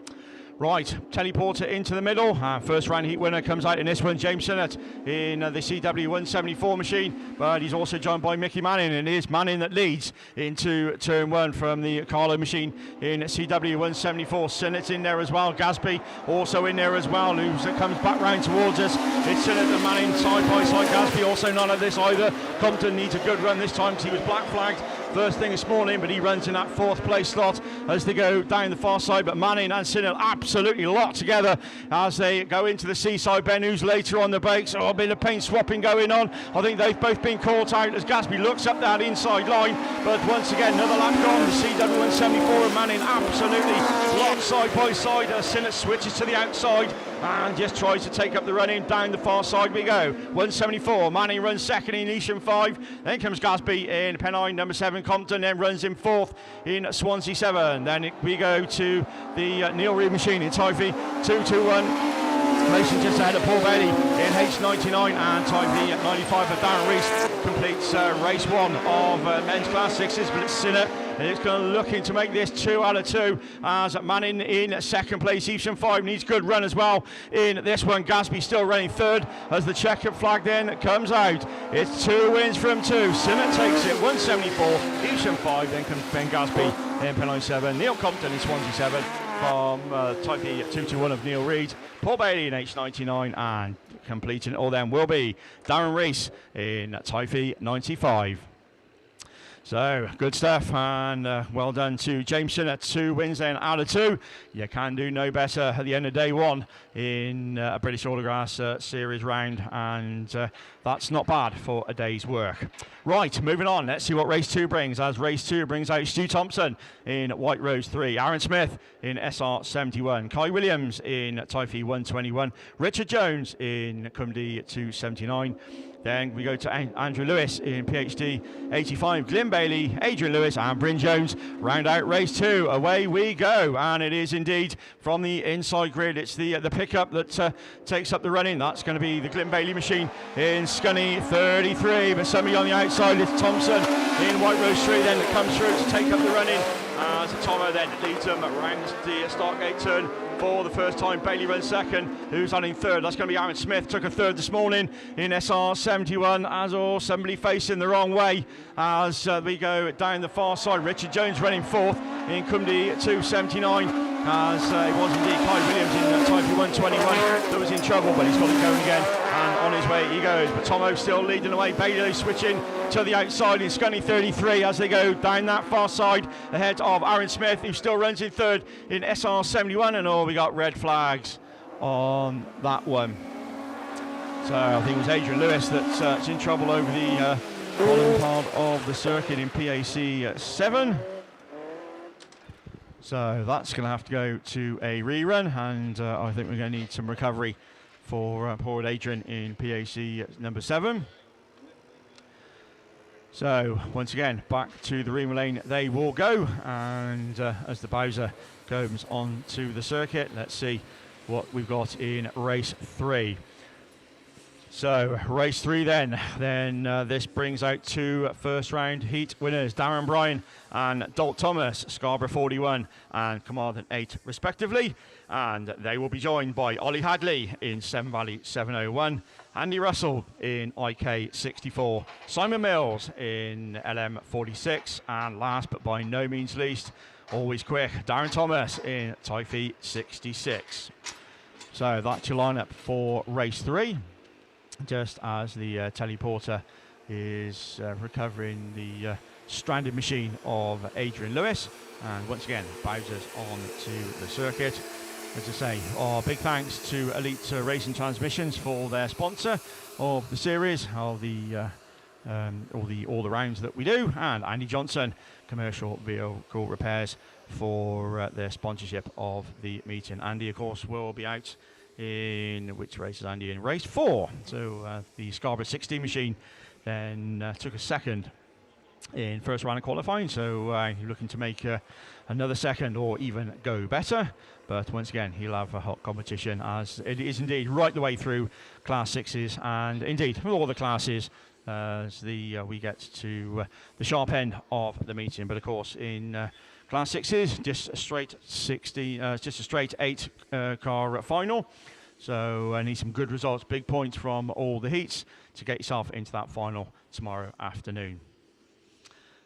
Right, teleporter into the middle. First round heat winner comes out in this one, James Sinnott in the CW 174 machine, but he's also joined by Mickey Manning, and it is Manning that leads into turn 1 from the Carlo machine in CW 174. Sinnott's in there as well. Gasby also in there as well, who comes back round towards us. It's Sinnott and Manning side by side. Gasby also none of this either. Compton needs a good run this time because he was black flagged first thing this morning, but he runs in that 4th place slot as they go down the far side. But Manning and Sinnott absolutely locked together as they go into the Seaside Bend, who's later on the brakes. Oh, a bit of paint swapping going on. I think they've both been caught out as Gasby looks up that inside line, but once again another lap gone. The CW 174 and Manning absolutely locked side by side as Sinnott switches to the outside and just tries to take up the running. Down the far side we go. 174, Manning runs second in Easham 5, then comes Gasby in Pennine number 7. Compton then runs in 4th in Swansea 7. Then we go to the Neil Reid machine in Type V 221. Racing just ahead of Paul Bailey in H99, and Type V at 95 for Darren Rees completes race 1 of men's class 6s, but it's Sinnott. And it's going to looking to make this 2 out of 2 as Manning in second place. Evesham 5 needs good run as well in this one. Gasby still running third as the checkered flag then comes out. It's 2 wins from 2. Sinnott takes it 174. Evesham 5, then comes Ben Gasby in Pennine 7. Neil Compton in Swansea 7. from Type 221 of Neil Reid, Paul Bailey in H99, and completing it all then will be Darren Rees in Type 95. So, good stuff, and well done to Jameson at 2 wins then out of 2. You can do no better at the end of day 1 in a British Autograss series round, and that's not bad for a day's work. Right, moving on, let's see what race 2 brings, as race 2 brings out Stu Thompson in White Rose 3, Aaron Smith in SR71, Kai Williams in Typhe 121, Richard Jones in Cumdy 279. Then we go to Andrew Lewis in PhD 85, Glyn Bailey, Adrian Lewis and Bryn Jones round out race 2. Away we go, and it is indeed from the inside grid. It's the pickup that takes up the running. That's going to be the Glyn Bailey machine in Scunny 33, but somebody on the outside is Thompson in White Rose 3 then that comes through to take up the running. As Tomo then leads them around the start gate turn for the first time. Bailey runs second. Who's on in third? That's going to be Aaron Smith. Took a third this morning in SR71. As or somebody facing the wrong way as we go down the far side. Richard Jones running fourth in Cumdy 279. As it was indeed Kai Williams in Type 121 that was in trouble, but he's got it going again. And on his way he goes. But Tomo still leading the way. Bailey switching to the outside in Scunny 33 as they go down that far side ahead of Aaron Smith, who still runs in third in SR71. And we got red flags on that one. So I think it was Adrian Lewis that's in trouble over the bottom part of the circuit in PAC 7. So that's going to have to go to a rerun, and I think we're going to need some recovery for poor Adrian in PAC number 7. So once again, back to the Ream lane they will go, and as the Bowser comes onto the circuit, let's see what we've got in race 3. So race 3 then this brings out 2 first round heat winners, Darren Bryan and Dalt Thomas, Scarborough 41 and Carmarthen 8 respectively, and they will be joined by Ollie Hadley in Seven Valley 701, Andy Russell in IK 64, Simon Mills in LM 46, and last but by no means least, always quick, Darren Thomas in Typhe 66. So that's your lineup for race 3. Just as the teleporter is recovering the stranded machine of Adrian Lewis, and once again Bowser's on to the circuit. As I say, our big thanks to Elite Racing Transmissions for their sponsor of the series, of the all the rounds that we do, and Andy Johnson, Commercial Vehicle Repairs, for their sponsorship of the meeting. Andy, of course, will be out in which race is Andy in? Race 4. So the Scarborough 16 machine then took a second in first round of qualifying, so you're looking to make another second or even go better. But once again, he'll have a hot competition, as it is indeed right the way through Class 6s, and indeed all the classes as we get to the sharp end of the meeting. But of course in Class 6s, just a straight 8 car final. So I need some good results, big points from all the heats to get yourself into that final tomorrow afternoon.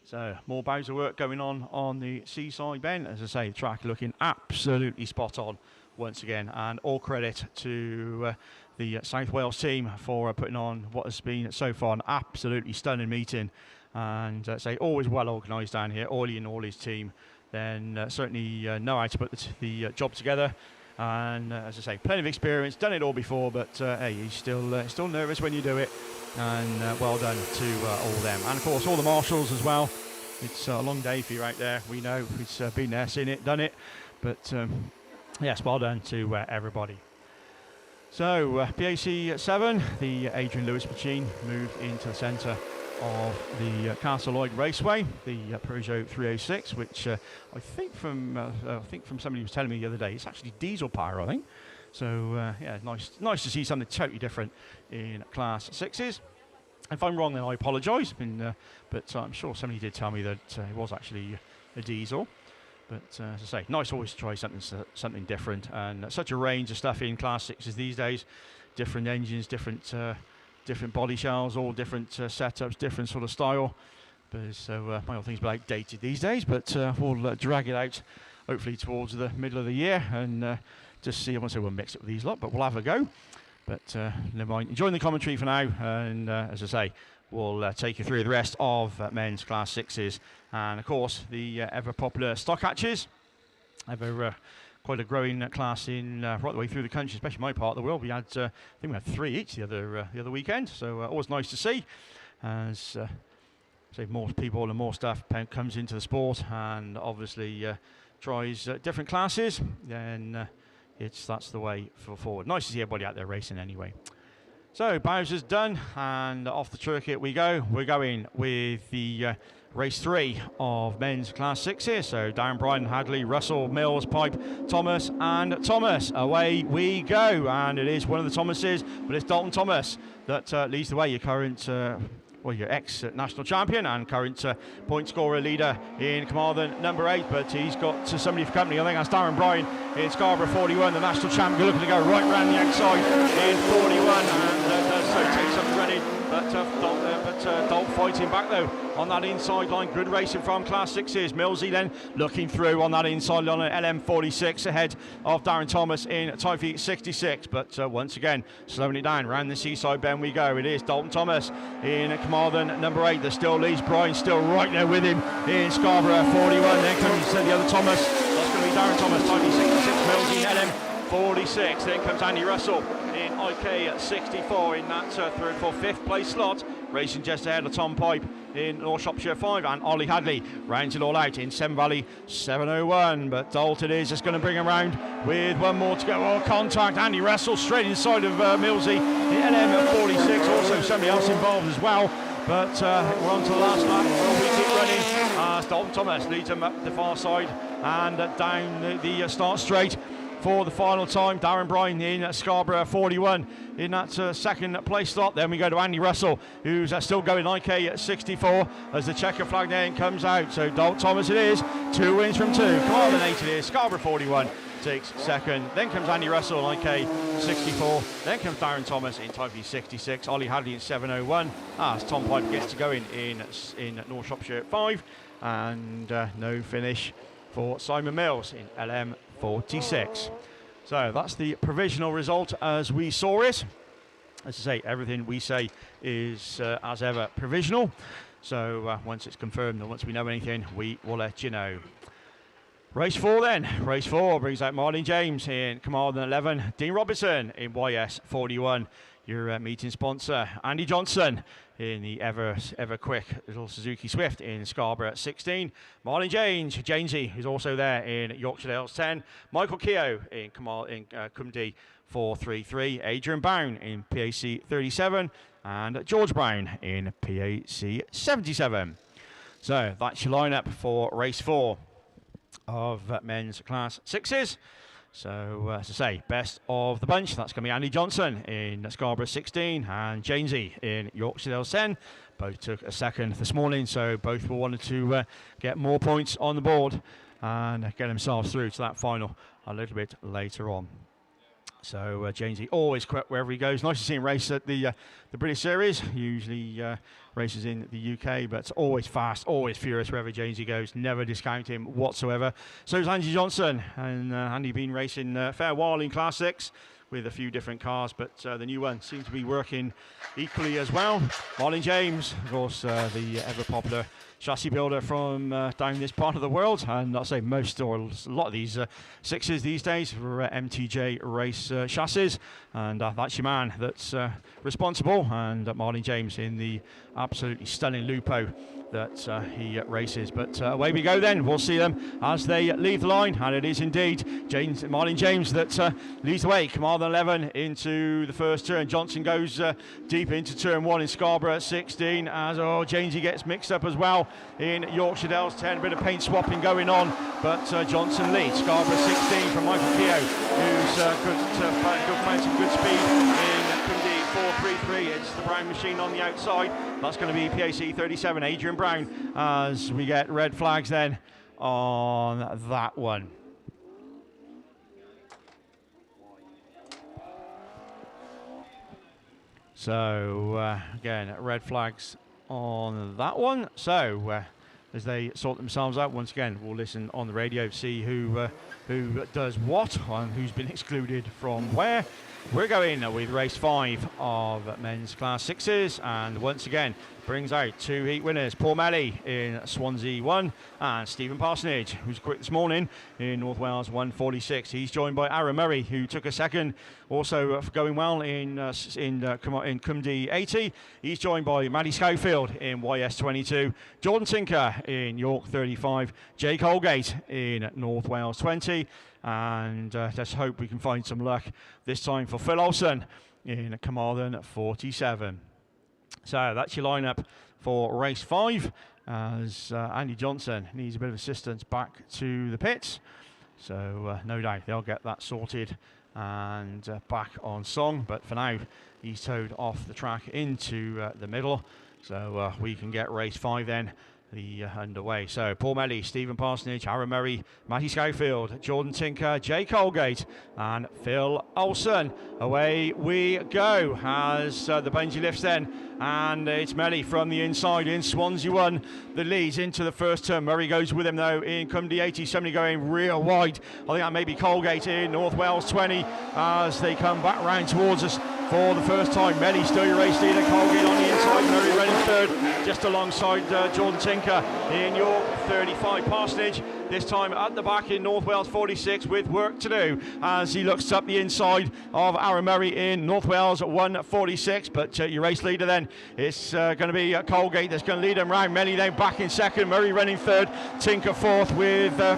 So more Bowser work going on the Seaside bend. As I say, the track looking absolutely spot on once again, and all credit to the South Wales team for putting on what has been so far an absolutely stunning meeting. And say always well organised down here. Ollie and all his team then certainly know how to put the job together. And as I say, plenty of experience, done it all before, but hey, he's still nervous when you do it. And well done to all them, and of course all the marshals as well. It's a long day for you out there. We know it's been there, seen it, done it. But yes, well done to everybody. So PAC 7, the Adrian Lewis machine moved into the centre of the Castle Lloyd Raceway, the Peugeot 306, which I think from somebody who was telling me the other day, it's actually diesel power, I think. So yeah, nice to see something totally different in Class 6s. If I'm wrong, then I apologise. But I'm sure somebody did tell me that it was actually a diesel. But as I say, nice always to try something different, and such a range of stuff in Class 6s these days. Different engines, different body shells, all different setups, different sort of style. But so my old thing's a bit outdated these days, but we'll drag it out hopefully towards the middle of the year, and just see. I won't say we'll mix it with these lot, but we'll have a go. But never mind. Enjoying the commentary for now, and as I say, we'll take you through the rest of men's Class 6s, and of course the ever popular stock hatches. Ever quite a growing class in right the way through the country, especially my part of the world. We had, I think we had 3 each the other weekend, so always nice to see. As say more people and more stuff comes into the sport, and obviously tries different classes, then that's the way forward. Nice to see everybody out there racing anyway. So Bowser's done, and off the circuit we go. We're going with the race 3 of men's Class 6 here. So Darren, Bryan, Hadley, Russell, Mills, Pipe, Thomas, and Thomas. Away we go, and it is one of the Thomases, but it's Dalton Thomas that leads the way. Your current your ex-national champion and current point scorer leader in Carmarthen, number 8, but he's got somebody for company. I think that's Darren Bryan in Scarborough 41, the national champion, looking to go right round the outside in 41, and does so take some running, but Dolt fighting back though on that inside line. Good racing from Class 6s. Millsy then looking through on that inside line at LM46 ahead of Darren Thomas in Typhy 66, but once again slowing it down round the seaside bend we go. It is Dalton Thomas in Carmarthen, number 8, that still leads. Bryan still right there with him in Scarborough 41. Then comes the other Thomas. That's going to be Darren Thomas, Typhy 66, Millsy in LM46. Then comes Andy Russell in IK 64 in that third, fourth, fifth place slot, racing just ahead of Tom Pipe in North Shropshire 5, and Ollie Hadley rounds it all out in Severn Valley 701. But Dolt it is just going to bring him round with one more to go. Oh, contact. Andy Russell straight inside of Millsy in LM46. Also somebody else involved as well. But we're on to the last lap. We keep running as Dalton Thomas leads him up the far side and down the start straight for the final time. Darren Bryan in Scarborough 41 in that second place slot. Then we go to Andy Russell, who's still going IK 64 as the checker flag then comes out. So Dalton Thomas it is, 2 wins from 2. Carmarthen 8 it is, Scarborough 41 takes second. Then comes Andy Russell in IK 64. Then comes Darren Thomas in Typhy 66. Ollie Hadley in 701 as Tom Pipe gets to go in North Shropshire 5. And no finish for Simon Mills in LM 46. So that's the provisional result as we saw it. As I say, everything we say is as ever provisional. So once it's confirmed and once we know anything, we will let you know. Race 4 then. Race 4 brings out Marlin James in Carmarthen 11, Dean Robertson in YS 41. Your meeting sponsor, Andy Johnson in the ever quick little Suzuki Swift in Scarborough 16. Marlin Jamesy, who's also there in Yorkshire Dales 10. Michael Keogh in Cumdy 433. Adrian Brown in PAC 37. And George Brown in PAC 77. So that's your lineup for race 4 of men's Class 6s. So, as I say, best of the bunch. That's going to be Andy Johnson in Scarborough 16 and Jamesy in Yorkshire Dales 10. Both took a second this morning, so both will wanted to get more points on the board and get themselves through to that final a little bit later on. So Jamesy always quick wherever he goes. Nice to see him race at the British Series. Usually races in the UK, but always fast, always furious wherever Jamesy goes. Never discount him whatsoever. So is Andy Johnson, and Andy been racing a fair while in Class 6 with a few different cars, but the new one seems to be working equally as well. Marlin James, of course, the ever popular chassis builder from down this part of the world, and I'll say most or a lot of these 6s these days are MTJ race chassis, and that's your man that's responsible, and Marlin James in the absolutely stunning Lupo that he races. But away we go then. We'll see them as they leave the line, and it is indeed Marlin James that leads the way. Carmarthen 11 into the first turn. Johnson goes deep into turn 1 in Scarborough 16 as Jamesy gets mixed up as well in Yorkshire Dales 10. A bit of paint swapping going on, but Johnson leads. Scarborough 16 from Michael Keogh, who's found some good speed in Cumdy 433. It's the Brown machine on the outside. That's going to be PAC 37, Adrian Brown, as we get red flags then on that one. So again, red flags on that one. So as they sort themselves out. Once again, we'll listen on the radio, see who does what and who's been excluded from where. We're going with race 5 of men's Class 6s, and once again brings out 2 heat winners, Paul Melly in Swansea 1 and Stephen Parsonage, who's quick this morning in North Wales 146. He's joined by Aaron Murray, who took a second, also going well in Cumdy 80. He's joined by Matty Schofield in YS 22, Jordan Tinker in York 35, Jake Holgate in North Wales 20, and let's hope we can find some luck this time for Phil Olsen in Carmarthen 47. So that's your lineup for race 5, as Andy Johnson needs a bit of assistance back to the pits. So no doubt they'll get that sorted and back on song. But for now, he's towed off the track into the middle. So we can get race 5 then underway. So Paul Melly, Stephen Parsonage, Aaron Murray, Matty Schofield, Jordan Tinker, Jake Holgate and Phil Olsen. Away we go as the bungee lifts then, and it's Melly from the inside in Swansea 1 that leads into the first turn. Murray goes with him though in Cumdy 80, somebody going real wide. I think that may be Colgate in North Wales 20 as they come back round towards us for the first time. Melly still your race leader, Colgate on the inside, Murray running third just alongside Jordan Tinker in York 35. Parsonage this time at the back in North Wales 46 with work to do as he looks up the inside of Aaron Murray in North Wales 146. But your race leader then, it's going to be Colgate that's going to lead him round. Melly then back in second, Murray running third, Tinker fourth with the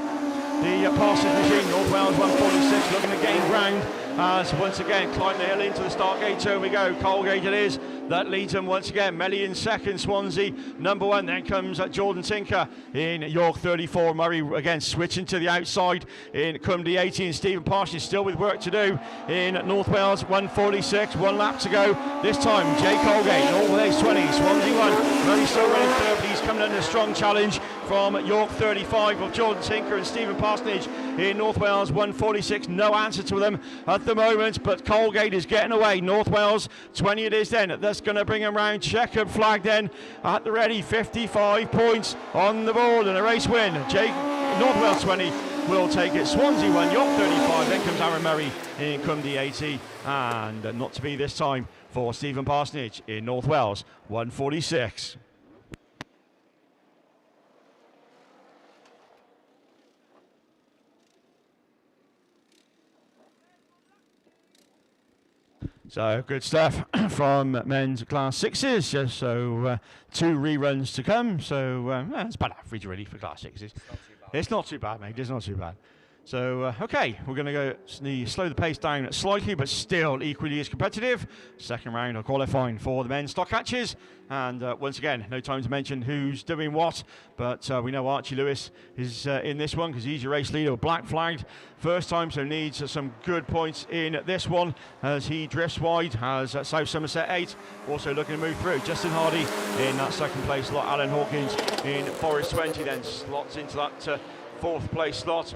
Parsonage machine. North Wales 146 looking to gain ground as once again climb the hill into the start gate turn we go. Colgate it is that leads him once again. Melly in second, Swansea number 1. Then comes Jordan Tinker in York 34. Murray again switching to the outside in Cumdy 80, and Stephen Parsonage still with work to do in North Wales 146. 1 lap to go. This time Jake Colgate, North Wales 20, Swansea 1. Murray still running third, but he's coming under a strong challenge from York 35 of Jordan Tinker and Stephen Parsonage in North Wales 146. No answer to them at the moment, but Colgate is getting away. North Wales 20 it is then. That's going to bring him round. Checkered flag then at the ready. 55 points on the board and a race win. North Wales 20 will take it. Swansea 1, York 35. Then comes Aaron Murray in Cumdy 80, and not to be this time for Stephen Parsonage in North Wales 146. So good stuff from men's Class 6s. So 2 reruns to come. So it's about average really for Class 6s. It's not too bad, mate. It's not too bad. So, okay, we're going to go slow the pace down slightly, but still equally as competitive. Second round of qualifying for the men's stock catches. And once again, no time to mention who's doing what, but we know Archie Lewis is in this one because he's your race leader, black flagged. First time, so needs some good points in this one as he drifts wide. Has South Somerset 8 also looking to move through. Justin Hardy in that second place slot. Alan Hawkins in Forest 20 then slots into that fourth place slot.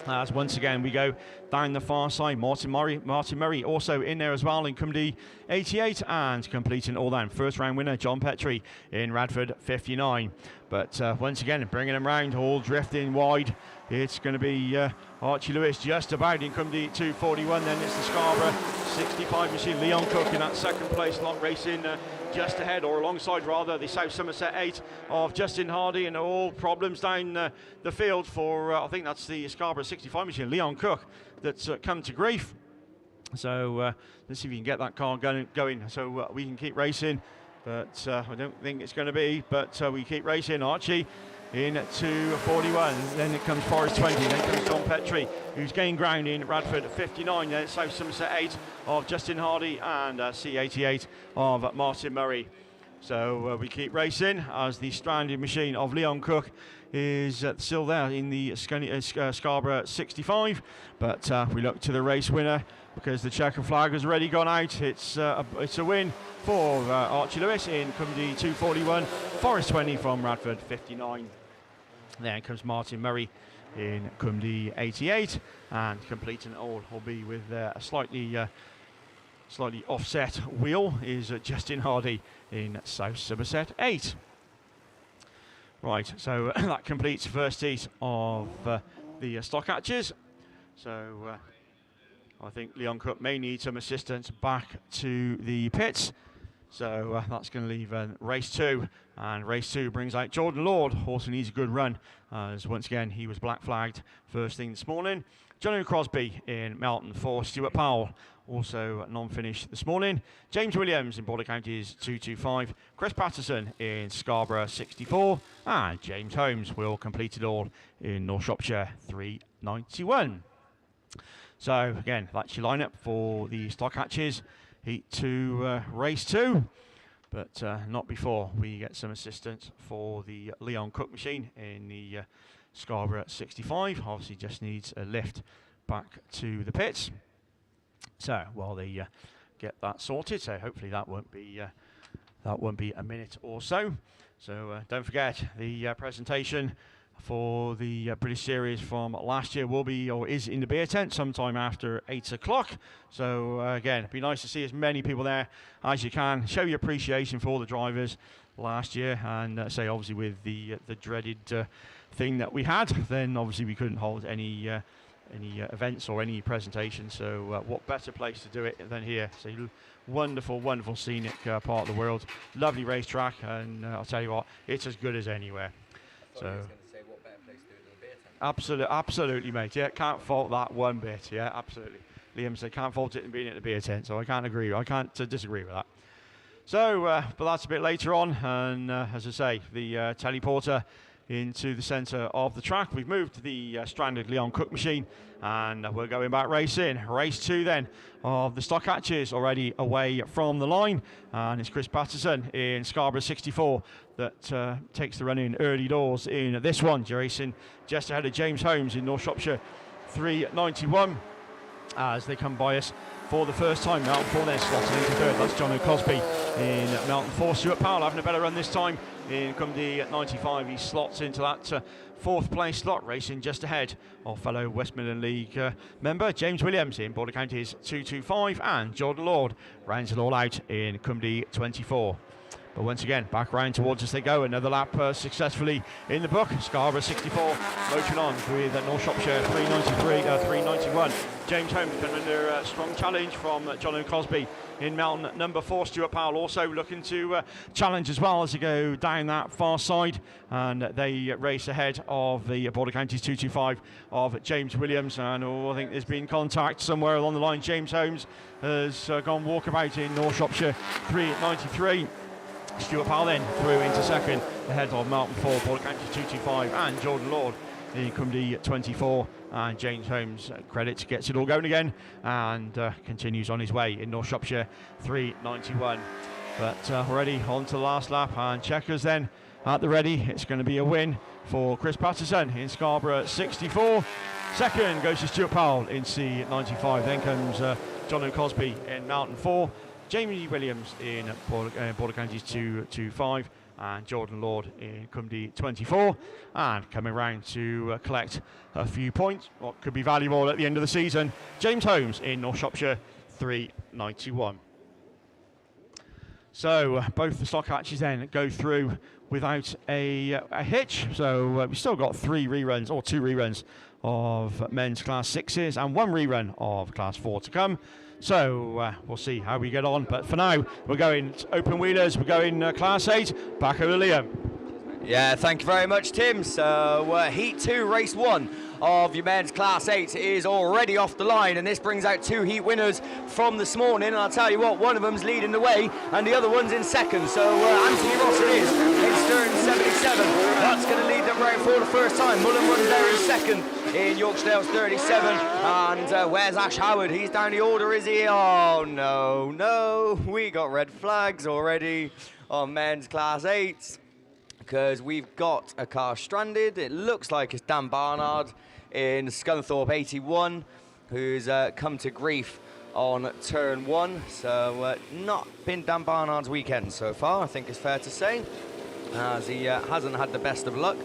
As once again we go down the far side, Martin Murray also in there as well in Cumdy 88, and completing all that first round winner John Petrie in Radford 59. But once again bringing him round, all drifting wide, it's going to be Archie Lewis just about in Cumdy 241. Then it's the Scarborough 65 machine, Leon Cook in that second place lot racing just ahead, or alongside rather, the South Somerset 8 of Justin Hardy, and all problems down the field for I think that's the Scarborough 65 machine, Leon Cook, that's come to grief. So let's see if we can get that car going so we can keep racing, but I don't think it's going to be, but we keep racing. Archie in 241, then it comes Forest 20, then comes John Petrie, who's gained ground in Radford 59, then it's South Somerset 8 of Justin Hardy and C88 of Martin Murray. So we keep racing as the stranded machine of Leon Cook is still there in the Scarborough 65, but we look to the race winner because the checker flag has already gone out. It's a win for Archie Lewis in Cumdy 241, Forest 20 from Radford 59. Then comes Martin Murray in Cumdy 88, and completing all will be with a slightly offset wheel is Justin Hardy in South Somerset 8. Right, so that completes the first heat of the stock hatches. So I think Leon Cook may need some assistance back to the pits. So that's going to leave race 2, and race 2 brings out Jordan Lord. Also needs a good run, as once again he was black flagged first thing this morning. Johnny Crosby in Melton for Stuart Powell, also non-finished this morning. James Williams in Border Counties 225. Chris Patterson in Scarborough 64, and James Holmes will complete it all in North Shropshire 391. So again, that's your lineup for the stock hatches. Heat 2, race 2, but not before we get some assistance for the Leon Cook machine in the Scarborough 65. Obviously just needs a lift back to the pits. So while they get that sorted, so hopefully that won't be a minute or so. So don't forget the presentation for the British Series from last year will be, or is, in the beer tent sometime after 8 o'clock. So again, it'd be nice to see as many people there as you can. Show your appreciation for all the drivers last year, and say obviously with the dreaded thing that we had, then obviously we couldn't hold any events or any presentations. So what better place to do it than here? So wonderful, wonderful scenic part of the world. Lovely racetrack, and I'll tell you what, it's as good as anywhere. So. Absolutely, mate. Yeah, can't fault that one bit. Yeah, absolutely. Liam said can't fault it in being at the beer tent, so I can't agree. I can't disagree with that. So, but that's a bit later on, and as I say, the teleporter into the centre of the track. We've moved the stranded Leon Cook machine, and we're going back racing. Race 2 then of the stock hatches already away from the line, and it's Chris Patterson in Scarborough 64 that takes the run in early doors in this one. Racing just ahead of James Holmes in North Shropshire 391 as they come by us for the first time. Melton 4 then slotting into third. That's John O'Cosby in Melton 4. Stuart Powell having a better run this time in Cumdy 95. He slots into that fourth place slot, racing just ahead of fellow West Midland League member James Williams in Border Counties 225, and Jordan Lord rounds it all out in Cumdy 24. But once again, back round towards us they go. Another lap successfully in the book. Scarborough 64 motoring on with North Shropshire 391. James Holmes been under a strong challenge from John O'Cosby in Melton. Number 4, Stuart Powell, also looking to challenge as well as they go down that far side. And they race ahead of the Border Counties 225 of James Williams. And I think there's been contact somewhere along the line. James Holmes has gone walkabout in North Shropshire 393. Stuart Powell then through into second ahead of Melton 4, Border Counties 225, and Jordan Lord in Cumdy 24, and James Holmes, credit, gets it all going again and continues on his way in North Shropshire 391. But already on to the last lap, and checkers then at the ready. It's going to be a win for Chris Patterson in Scarborough 64. Second goes to Stuart Powell in C95. Then comes John O'Cosby in Melton 4. Jamie Williams in Border Counties 225, and Jordan Lord in Cumdy 24. And coming round to collect a few points, what could be valuable at the end of the season, James Holmes in North Shropshire 391. So both the stock hatches then go through without a hitch. So we've still got 3 reruns, or 2 reruns of men's Class 6s and 1 rerun of Class 4 to come. So we'll see how we get on. But for now, we're going open wheelers. We're going Class 8. Back over to Liam. Yeah, thank you very much, Tim. So Heat 2, Race 1 of your men's Class 8 is already off the line, and this brings out 2 heat winners from this morning. And I'll tell you what, one of them's leading the way, and the other one's in second. So Anthony Ross it is in Stern 77. That's going to lead them right for the first time. Mullen runs there in second in Yorksdale's 37. And where's Ash Howard? He's down the order, is he? Oh, no. We got red flags already on men's Class 8. Because we've got a car stranded. It looks like it's Dan Barnard in Scunthorpe 81, who's come to grief on turn 1. So not been Dan Barnard's weekend so far, I think it's fair to say, as he hasn't had the best of luck,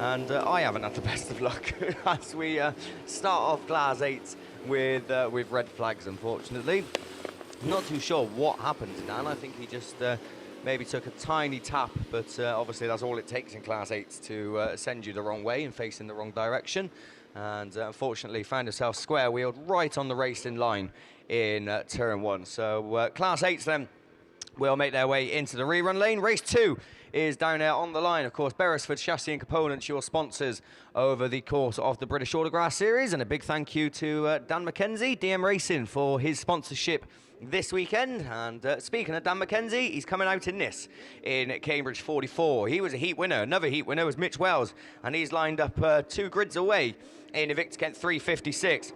and I haven't had the best of luck as we start off Class 8 with red flags, unfortunately. Not too sure what happened to Dan. I think he just maybe took a tiny tap, but obviously that's all it takes in Class 8 to send you the wrong way and facing the wrong direction. And unfortunately found himself square wheeled right on the racing line in turn 1. So Class 8s then will make their way into the rerun lane. Race 2 is down there on the line. Of course, Beresford Chassis and Components, your sponsors over the course of the British Autograss Series. And a big thank you to Dan McKenzie, DM Racing, for his sponsorship this weekend. And speaking of Dan McKenzie, he's coming out in this in Cambridge 44. He was a heat winner. Another heat winner was Mitch Wells, and he's lined up 2 grids away in the Victor Kent 356.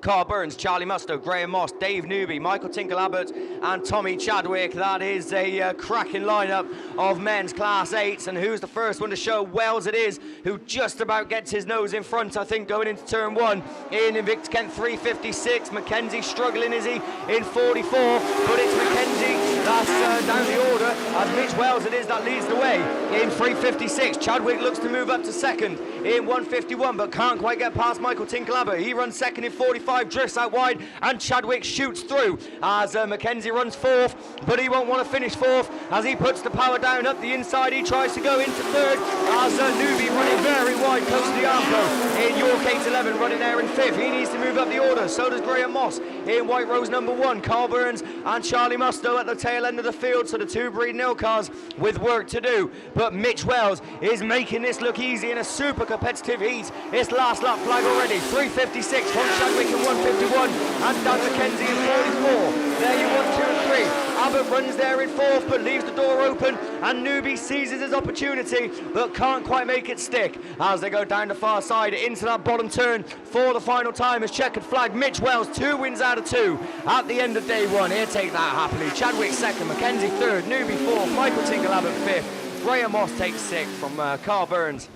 Carl Burns, Charlie Musto, Graham Moss, Dave Newby, Michael Tinkle-Abbott and Tommy Chadwick. That is a cracking lineup of men's Class 8s. And who's the first one to show? Wells it is, who just about gets his nose in front, I think, going into turn 1 in Victor Kent 356. McKenzie struggling, is he, in 44, but it's McKenzie that's down the order, as Mitch Wells it is that leads the way in 356. Chadwick looks to move up to second in 151, but can't quite get past Michael Tinkle-Abbott. He runs second in 45, drifts out wide, and Chadwick shoots through as McKenzie runs 4th, but he won't want to finish 4th as he puts the power down up the inside. He tries to go into 3rd as Newby running very wide close to the arco in York 811 running there in 5th. He needs to move up the order, so does Graham Moss in White Rose number 1. Carl Burns and Charlie Musto at the tail end of the field, so the 2 Breed Nil cars with work to do. But Mitch Wells is making this look easy in a super competitive heat. It's last lap flag already. 356 from Chadwick in 151 and Dan McKenzie in 44. There you 1, 2 and 3. Abbott runs there in 4th but leaves the door open, and Newby seizes his opportunity but can't quite make it stick as they go down the far side into that bottom turn for the final time. As checkered flag, Mitch Wells 2 wins out of 2 at the end of day 1. He'll take that happily. Chadwick 2nd, McKenzie 3rd, Newby 4th, Michael Tinkle-Abbott 5th, Graham Moss takes 6th from Carl Burns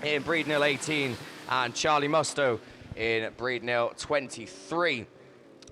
in Breed Nil 18 and Charlie Musto in Breed Nil 23.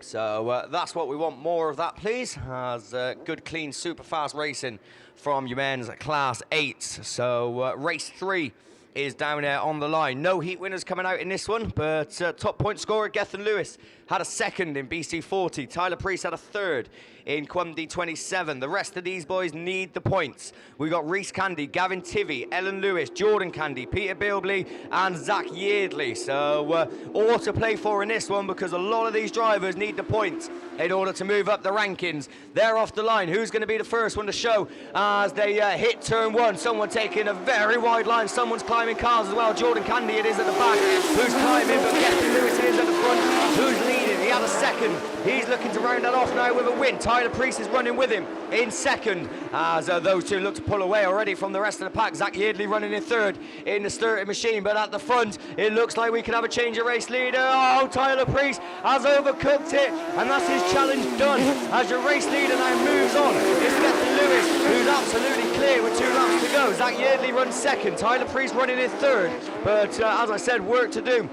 So that's what we want, more of that please, as good clean super fast racing from your men's Class 8s. So race 3 is down there on the line. No heat winners coming out in this one, but top point scorer Gethin Lewis had a 2nd in BC 40. Tyler Priest had a 3rd in Quamdi 27. The rest of these boys need the points. We got Reese Candy, Gavin Tivy, Ellen Lewis, Jordan Candy, Peter Bilbley and Zach Yeardley. So all to play for in this one, because a lot of these drivers need the points in order to move up the rankings. They're off the line. Who's going to be the first one to show as they hit turn 1? Someone taking a very wide line. Someone's climbing cars as well. Jordan Candy it is at the back. Who's climbing? But Gethin Lewis is at the front. Who's leading? He had a 2nd. He's looking to round that off now with a win. Tyler Priest is running with him in 2nd as those 2 look to pull away already from the rest of the pack. Zach Yeardley running in 3rd in the Sturton machine, but at the front it looks like we can have a change of race leader. Oh, Tyler Priest has overcooked it, and that's his challenge done as your race leader now moves on. It's Gethin Lewis who's absolutely clear with 2 laps to go. Zach Yeardley runs 2nd, Tyler Priest running in 3rd, but as I said, work to do.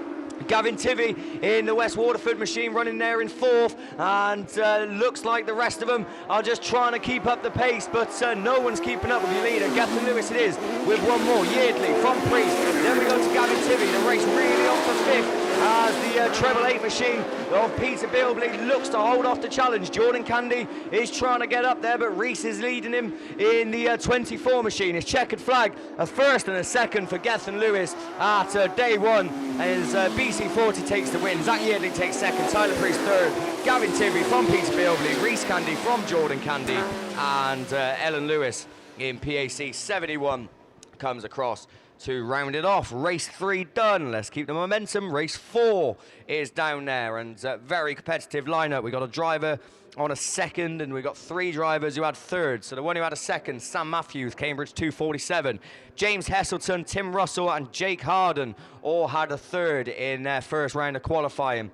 Gavin Tivy in the West Waterford machine running there in 4th, and looks like the rest of them are just trying to keep up the pace, but no one's keeping up with your leader. Gethin Lewis it is with 1 more. Yeardley from Priest, then we go to Gavin Tivy. The race really off for 5th as the treble 8 machine of Peter Bilbley looks to hold off the challenge. Jordan Candy is trying to get up there, but Reese is leading him in the 24 machine. It's checkered flag, a 1st and a 2nd for Gethin Lewis at day 1 as BC 40 takes the win. Zach Yeardley takes 2nd, Tyler Priest 3rd, Gavin Tivy from Peter Bilbley, Reese Candy from Jordan Candy, and Ellen Lewis in PAC 71 comes across to round it off. Race 3 done. Let's keep the momentum. Race 4 is down there, and very competitive lineup. We got a driver on a 2nd, and we got 3 drivers who had 3rd. So the one who had a 2nd, Sam Matthews, Cambridge 247. James Heselton, Tim Russell, and Jake Harden all had a 3rd in their first round of qualifying.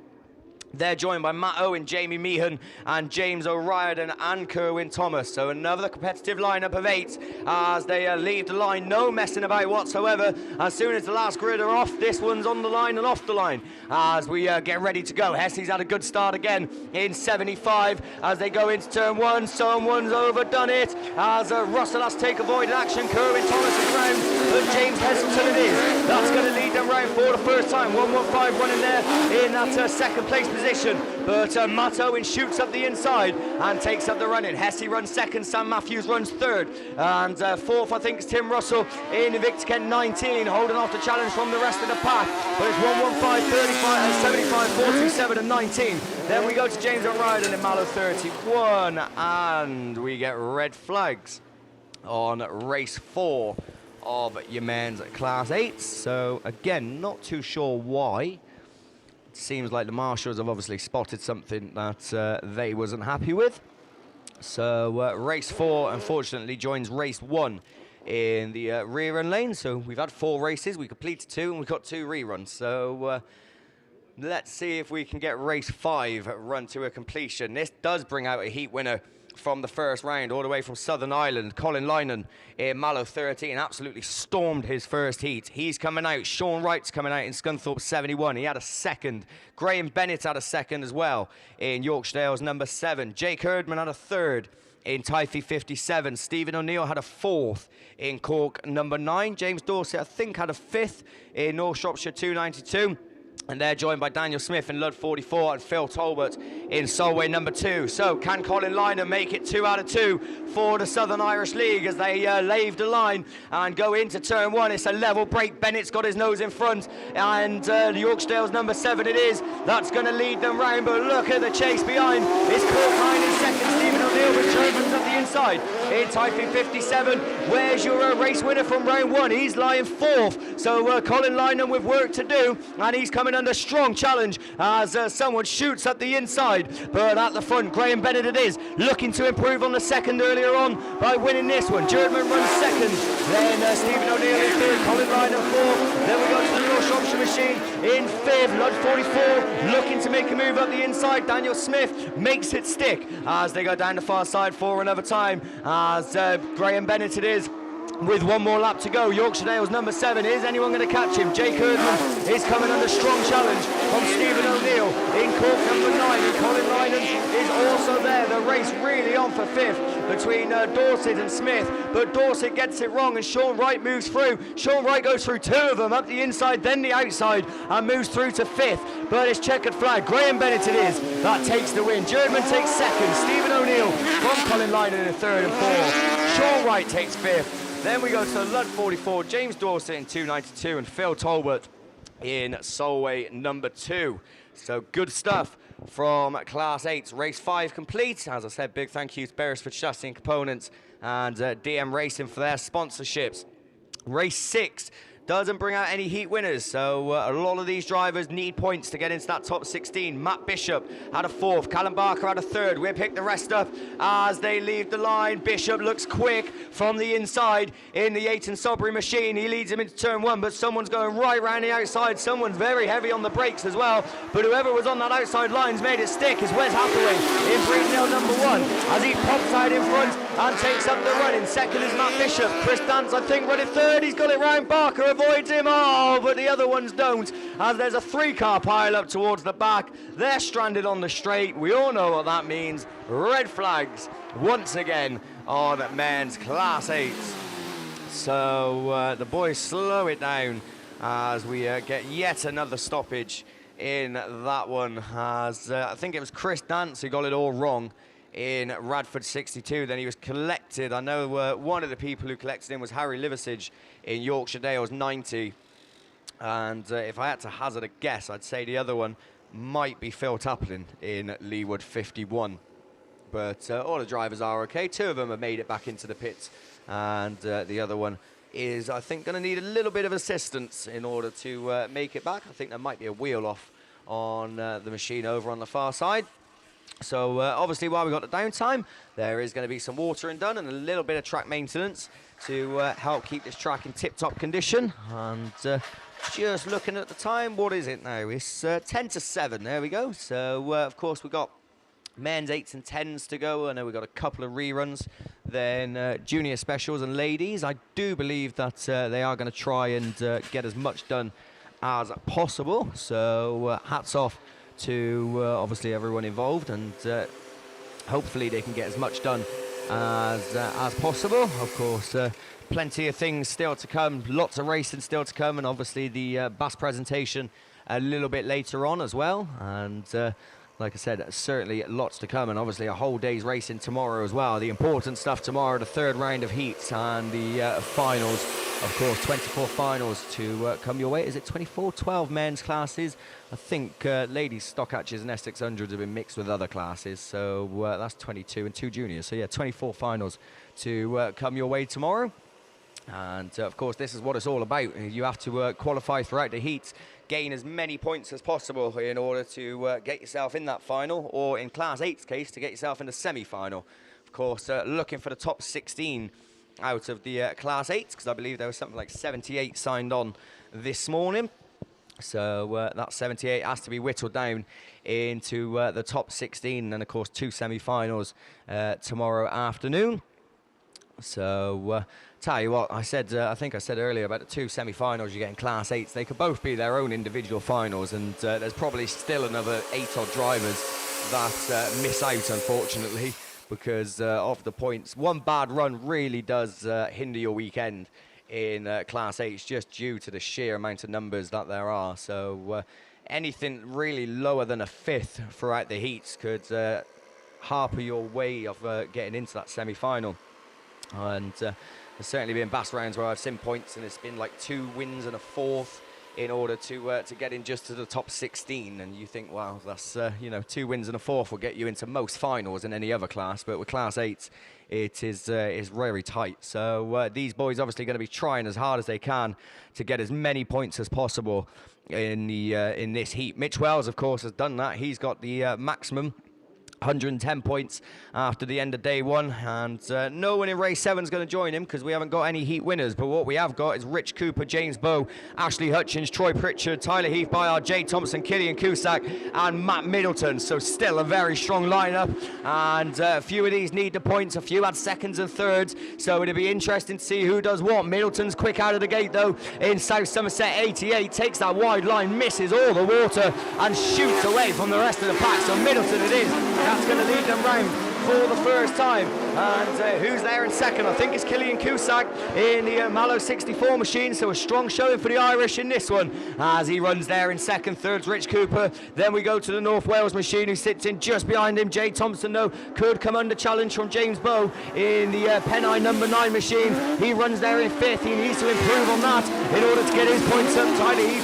They're joined by Matt Owen, Jamie Meehan, and James O'Riordan and Kerwin Thomas. So another competitive lineup of 8 as they leave the line. No messing about whatsoever. As soon as the last grid are off, this one's on the line and off the line as we get ready to go. Hessie's had a good start again in 75 as they go into turn 1. Someone's overdone it as Russell has to take avoided action. Kerwin Thomas is round, but James Heselton it is. That's going to lead them round for the first time. 115 running there in that 2nd place position, but Matt Owen shoots up the inside and takes up the running. Hesse runs second, Sam Matthews runs third, and fourth I think is Tim Russell in Victor Kent 19, holding off the challenge from the rest of the pack, but it's 115, 35, 75, 47 and 19. Then we go to James O'Riordan in Mallow 31, and we get red flags on race 4 of your men's Class 8. So again, not too sure why. It seems like the marshals have obviously spotted something that they wasn't happy with. So race 4 unfortunately joins race 1 in the rear run lane. So we've had 4 races, we completed 2 and we've got 2 reruns. So let's see if we can get race 5 run to a completion. This does bring out a heat winner from the first round, all the way from Southern Ireland. Colin Lynon in Mallow 13 absolutely stormed his first heat. He's coming out. Sean Wright's coming out in Scunthorpe 71. He had a second. Graham Bennett had a second as well in Yorkshire Dales number 7. Jake Herdman had a third in Typhy 57. Stephen O'Neill had a fourth in Cork number 9. James Dorsett, I think, had a fifth in North Shropshire 292. And they're joined by Daniel Smith in Lud 44 and Phil Talbot in Solway number 2. So can Colin Lynon make it 2 out of 2 for the Southern Irish League as they lave the line and go into turn 1? It's a level break. Bennett's got his nose in front, and the Yorkshire Dales number 7 it is. That's going to lead them round, but look at the chase behind. It's Cork 9 in second. Stephen O'Neill with Germans at the inside in Typhy 57. Where's your race winner from round 1? He's lying 4th. So Colin Lynon with work to do, and he's coming under strong challenge as someone shoots up the inside, but at the front Graham Bennett it is, looking to improve on the second earlier on by winning this one. Jerdman runs second, then Stephen O'Neill in third, Colin Lynon 4th, then we go to the North Shropshire machine in 5th, Lud 44 looking to make a move up the inside. Daniel Smith makes it stick as they go down the far side for another time as Graham Bennett it is. With one more lap to go, Yorkshire Dales number 7, is anyone going to catch him? Jake Herdman is coming under strong challenge from Stephen O'Neill in Cork number 9, and Colin Lynon is also there. The race really on for 5th between Dorset and Smith, but Dorset gets it wrong and Sean Wright moves through. Sean Wright goes through 2 of them, up the inside then the outside, and moves through to 5th, but it's checkered flag. Graham Bennett it is that takes the win. Jerdman takes 2nd, Stephen O'Neill from Colin Lynon in 3rd and 4th. Sean Wright takes 5th. Then we go to Lud 44, James Dorsett in 292 and Phil Talbot in Solway number 2. So good stuff from Class 8. Race 5 complete. As I said, big thank you to Beresford Chassis and Components and DM Racing for their sponsorships. Race 6 doesn't bring out any heat winners, so a lot of these drivers need points to get into that top 16. Matt Bishop had a 4th, Callum Barker had a 3rd. We'll pick the rest up as they leave the line. Bishop looks quick from the inside in the Ayton Sodbury machine. He leads him into turn 1, but someone's going right round the outside. Someone's very heavy on the brakes as well, but whoever was on that outside line's made it stick is Wes Hathaway in Breednell number 1 as he pops out in front and takes up the run. In second is Matt Bishop. Chris Dance, I think, running 3rd. He's got it round. Barker avoids him. Oh, but the other ones don't, as there's a 3-car pile up towards the back. They're stranded on the straight. We all know what that means. Red flags once again on men's Class 8. So the boys slow it down as we get yet another stoppage in that one, as I think it was Chris Dance who got it all wrong in Radford 62. Then he was collected. I know one of the people who collected him was Harry Liversidge in Yorkshire Dales 90. And if I had to hazard a guess, I'd say the other one might be Phil Taplin in Leewood 51. But all the drivers are okay. 2 of them have made it back into the pits. And the other one is, I think, going to need a little bit of assistance in order to make it back. I think there might be a wheel off on the machine over on the far side. So obviously while we've got the downtime, there is going to be some watering done and a little bit of track maintenance to help keep this track in tip-top condition. And just looking at the time, what is it now? It's 10 to 7, there we go. So of course we've got men's 8s and 10s to go. I know we've got a couple of reruns, then junior specials and ladies. I do believe that they are going to try and get as much done as possible. So hats off to obviously everyone involved, and hopefully they can get as much done as possible. Of course, plenty of things still to come, lots of racing still to come, and obviously the BAS presentation a little bit later on as well. And like I said, certainly lots to come, and obviously a whole day's racing tomorrow as well. The important stuff tomorrow, the third round of heats and the finals. Of course, 24 finals to come your way. Is it 24? 12 men's classes. I think ladies, stock hatches and S600s have been mixed with other classes, so that's 22 and 2 juniors. So yeah, 24 finals to come your way tomorrow. And of course, this is what it's all about. You have to qualify throughout the heats, gain as many points as possible in order to get yourself in that final, or in Class 8's case, to get yourself in the semi-final. Of course, looking for the top 16 out of the Class 8s, because I believe there was something like 78 signed on this morning. So that 78 has to be whittled down into the top 16, and of course 2 semi-finals tomorrow afternoon. So tell you what, I think I said earlier about the 2 semi-finals you get in Class 8s. They could both be their own individual finals, and there's probably still another 8 odd drivers that miss out, unfortunately, because of the points. One bad run really does hinder your weekend in Class 8s, just due to the sheer amount of numbers that there are. So anything really lower than a 5th throughout the heats could harper your way of getting into that semi-final. And there's certainly been BAS rounds where I've seen points and it's been like 2 wins and a 4th in order to get in just to the top 16, and you think, wow, that's 2 wins and a 4th will get you into most finals in any other class, but with Class 8s it is very tight. So these boys obviously going to be trying as hard as they can to get as many points as possible in this heat. Mitch Wells, of course, has done that. He's got the maximum 110 points after the end of day 1, and no one in race 7 is going to join him because we haven't got any heat winners. But what we have got is Rich Cooper, James Bowe, Ashley Hutchins, Troy Pritchard, Tyler Heath, Bayard, Jay Thompson, Killian Cusack and Matt Middleton. So still a very strong lineup, and a few of these need the points, a few had seconds and thirds, so it'll be interesting to see who does what. Middleton's quick out of the gate though in South Somerset 88, takes that wide line, misses all the water and shoots away from the rest of the pack. So Middleton it is, that's going to lead them round for the first time. And who's there in second? I think it's Killian Cusack in the Mallow 64 machine, so a strong showing for the Irish in this one as he runs there in second. Third's Rich Cooper. Then we go to the North Wales machine, who sits in just behind him. Jay Thompson though could come under challenge from James Bowe in the Pennine number 9 machine. He runs there in 5th. He needs to improve on that in order to get his points up. Tyler Heath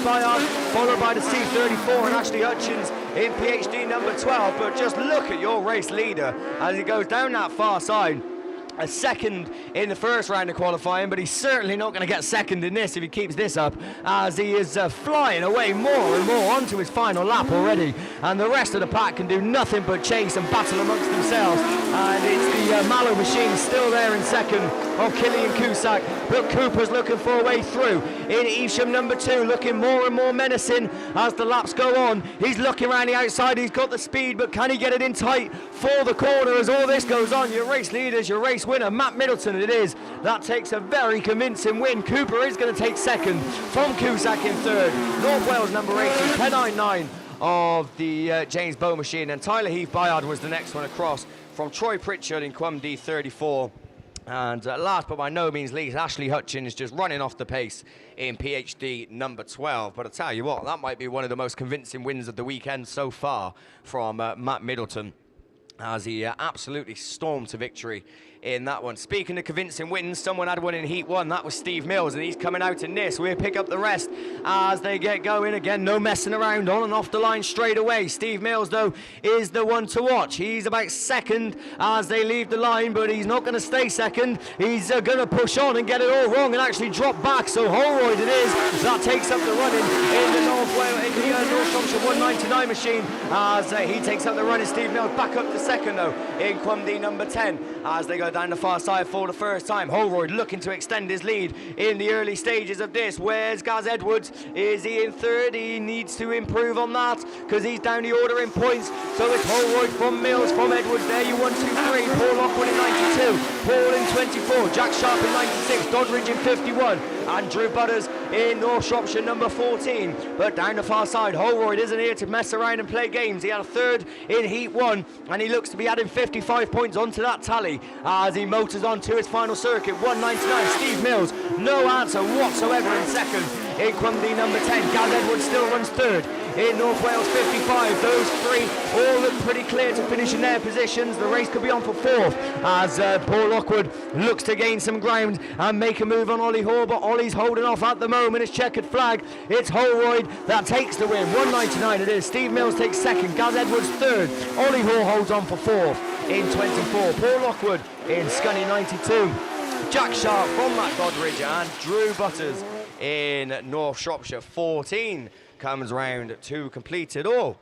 followed by the C34 and Ashley Hutchins in PhD number 12. But just look at your race leader as he goes down that far side. A second in the first round of qualifying, but he's certainly not going to get second in this if he keeps this up, as he is flying away more and more onto his final lap already, and the rest of the pack can do nothing but chase and battle amongst themselves. And it's the Mallow machine still there in second of Killian Cusack, but Cooper's looking for a way through in Evesham number 2, looking more and more menacing as the laps go on. He's looking around the outside, he's got the speed, but can he get it in tight for the corner as all this goes on? Your race leaders, your race winner, Matt Middleton it is, that takes a very convincing win. Cooper is going to take second from Cusack in third. North Wales number 18, Pennine 9 of the James Bowe machine, and Tyler Heath Bayard was the next one across from Troy Pritchard in Quam D34. And last but by no means least, Ashley Hutchins just running off the pace in PhD number 12. But I tell you what, that might be one of the most convincing wins of the weekend so far from Matt Middleton, as he absolutely stormed to victory in that one. Speaking of convincing wins, someone had one in Heat 1. That was Steve Mills, and he's coming out in this. We'll pick up the rest as they get going. Again, no messing around, on and off the line straight away. Steve Mills, though, is the one to watch. He's about second as they leave the line, but he's not going to stay second. He's going to push on and get it all wrong and actually drop back. So Holroyd it is that takes up the running in the North Wales, in the North Shropshire 199 machine, as he takes up the running. Steve Mills back up to second, though, in Quamdee number 10 as they go down the far side for the first time. Holroyd looking to extend his lead in the early stages of this. Where's Gaz Edwards? Is he in third? He needs to improve on that because he's down the order in points. So it's Holroyd from Mills, from Edwards. There you 1, 2, 3. Paul Lockwood in 92. Paul in 24. Jack Sharp in 96. Doddridge in 51. And Drew Butters in North Shropshire number 14. But down the far side, Holroyd isn't here to mess around and play games. He had a third in Heat 1 and he looks to be adding 55 points onto that tally as he motors on to his final circuit. 199. Steve Mills, no answer whatsoever in second In Crumley number 10. Gaz Edwards still runs third. In North Wales 55. Those three all look pretty clear to finish in their positions. The race could be on for fourth as Paul Lockwood looks to gain some ground and make a move on Ollie Hall, but Ollie's holding off at the moment. It's checkered flag. It's Holroyd that takes the win. 199 it is. Steve Mills takes second. Gaz Edwards third. Ollie Hall holds on for fourth in 24. Paul Lockwood in Scunny 92. Jack Sharp from Matt Godridge and Drew Butters in North Shropshire 14 comes round to complete it all.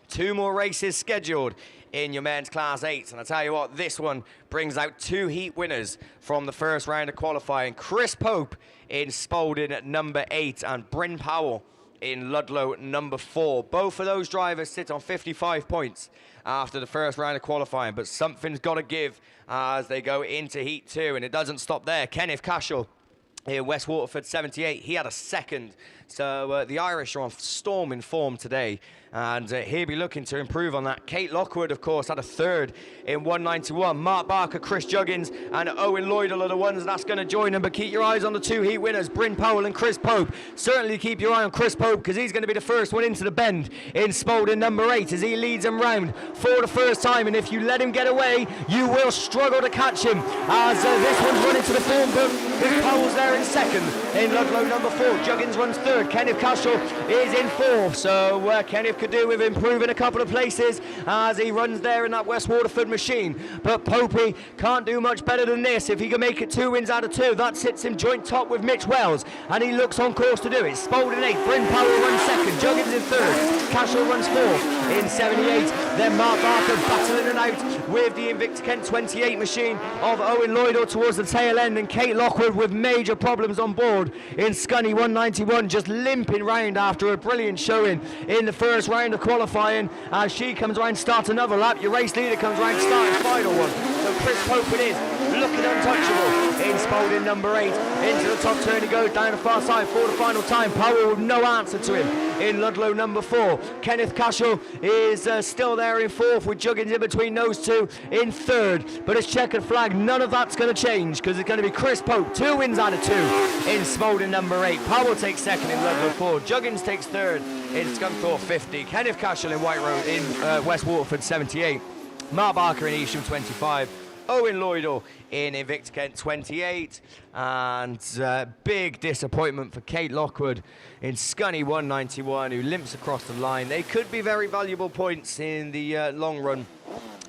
Two more races scheduled in your men's Class 8. And I tell you what, this one brings out two heat winners from the first round of qualifying. Chris Pope in Spalding at number 8 and Bryn Powell in Ludlow number 4. Both of those drivers sit on 55 points after the first round of qualifying, but something's got to give as they go into Heat 2, and it doesn't stop there. Kenneth Cashel in West Waterford 78, he had a second. So the Irish are on storming form today, and he'll be looking to improve on that. Kate Lockwood, of course, had a third in 191. Mark Barker, Chris Juggins and Owen Lloydell are the ones that's going to join them, but keep your eyes on the two heat winners, Bryn Powell and Chris Pope. Certainly keep your eye on Chris Pope, because he's going to be the first one into the bend in Spalding number 8 as he leads them round for the first time, and if you let him get away, you will struggle to catch him as this one's running to the form book. Chris Powell's there in second. In Ludlow number 4, Juggins runs third. Kenneth Cashel is in fourth, so Kenneth could do with improving a couple of places as he runs there in that West Waterford machine. But Popey can't do much better than this. If he can make it 2 wins out of 2, that sits him joint top with Mitch Wells, and he looks on course to do it. Spalding 8th, Bryn Powell runs second, Juggins in third, Cashel runs fourth in 78. Then Mark Barker battling it out with the Invicta Kent 28 machine of Owen Lloydell towards the tail end, and Kate Lockwood with major problems on board in Scunny 191, just limping round after a brilliant showing in the first round of qualifying. As she comes round, starts another lap, your race leader comes round, starts final one. So Chris Pope it is, looking untouchable in Spalding number 8. Into the top turn he goes, down the far side for the final time. Powell with no answer to him in Ludlow number 4. Kenneth Cashel is still there in fourth, with Juggins in between those two in third. But it's checkered flag, none of that's going to change, because it's going to be Chris Pope, 2 wins out of 2 in Spalding number 8. Powell takes second in Ludlow 4. Juggins takes third in Scunthorpe 50. Kenneth Cashel in White Road in West Waterford 78. Mark Barker in Evesham 25. Owen Lloydell in Invicta Kent 28, and big disappointment for Kate Lockwood in Scunny 191, who limps across the line. They could be very valuable points in the long run,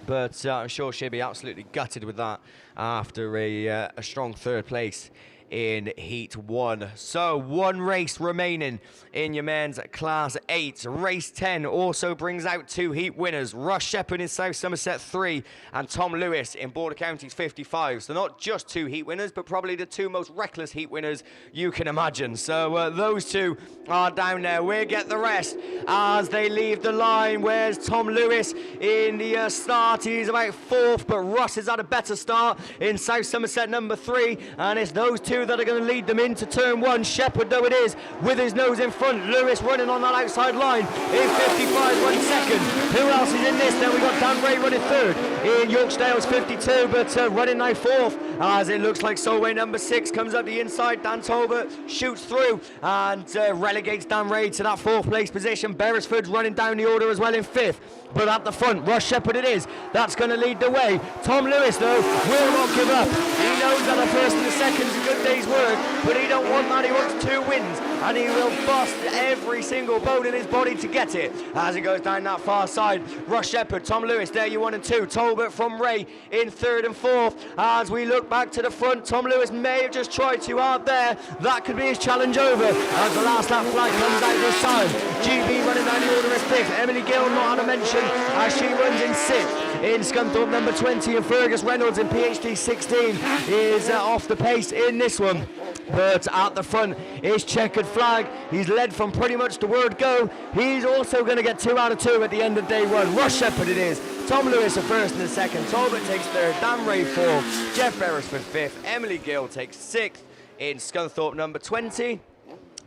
but I'm sure she'll be absolutely gutted with that after a strong third place in Heat 1. So one race remaining in your men's Class 8. Race 10 also brings out 2 heat winners. Russ Shepherd in South Somerset 3 and Tom Lewis in Border Counties 55. So not just 2 heat winners, but probably the 2 most reckless heat winners you can imagine. So those 2 are down there. We'll get the rest as they leave the line. Where's Tom Lewis in the start? He's about 4th, but Russ has had a better start in South Somerset number 3, and it's those 2 that are going to lead them into turn 1. Shepherd, though it is, with his nose in front. Lewis running on that outside line in 55, runs second. Who else is in this? Then we got Dan Ray running third in Yorkdale's 52, but running now 4th as it looks like Solway number 6 comes up the inside. Dan Talbot shoots through and relegates Dan Ray to that 4th place position. Beresford's running down the order as well in 5th, but at the front, Russ Shepherd it is. That's going to lead the way. Tom Lewis, though, will not give up. He knows that the first and the second is a good day's work, but he don't want that. He wants 2 wins, and he will bust every single bone in his body to get it as he goes down that far side. Russ Shepherd, Tom Lewis, there you 1 and 2. Talbot from Ray in 3rd and 4th. As we look back to the front, Tom Lewis may have just tried too hard there. That could be his challenge over as the last lap flag comes out this time. GB running down the order as 5th. Emily Gill not on a mention as she runs in 6th. In Scunthorpe number 20, and Fergus Reynolds in PhD 16 is off the pace in this one. But at the front is checkered flag. He's led from pretty much the word go. He's also going to get 2 out of 2 at the end of day 1. Russ Shepherd it is. Tom Lewis a 1st and a 2nd. Talbot takes 3rd. Dan Ray 4th. Jeff Beresford 5th. Emily Gill takes 6th in Scunthorpe number 20.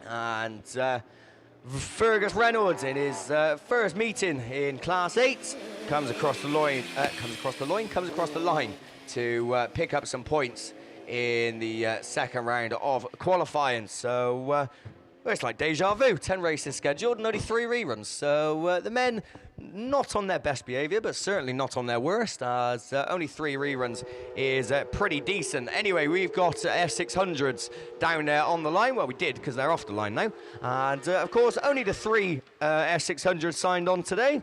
And Fergus Reynolds in his first meeting in Class 8 comes across the line to pick up some points in the second round of qualifying. So Well, it's like deja vu. 10 races scheduled and only 3 reruns. So the men not on their best behaviour, but certainly not on their worst, as only 3 reruns is pretty decent. Anyway, we've got F600s down there on the line. Well, we did, because they're off the line now. And of course, only the 3 F600s signed on today.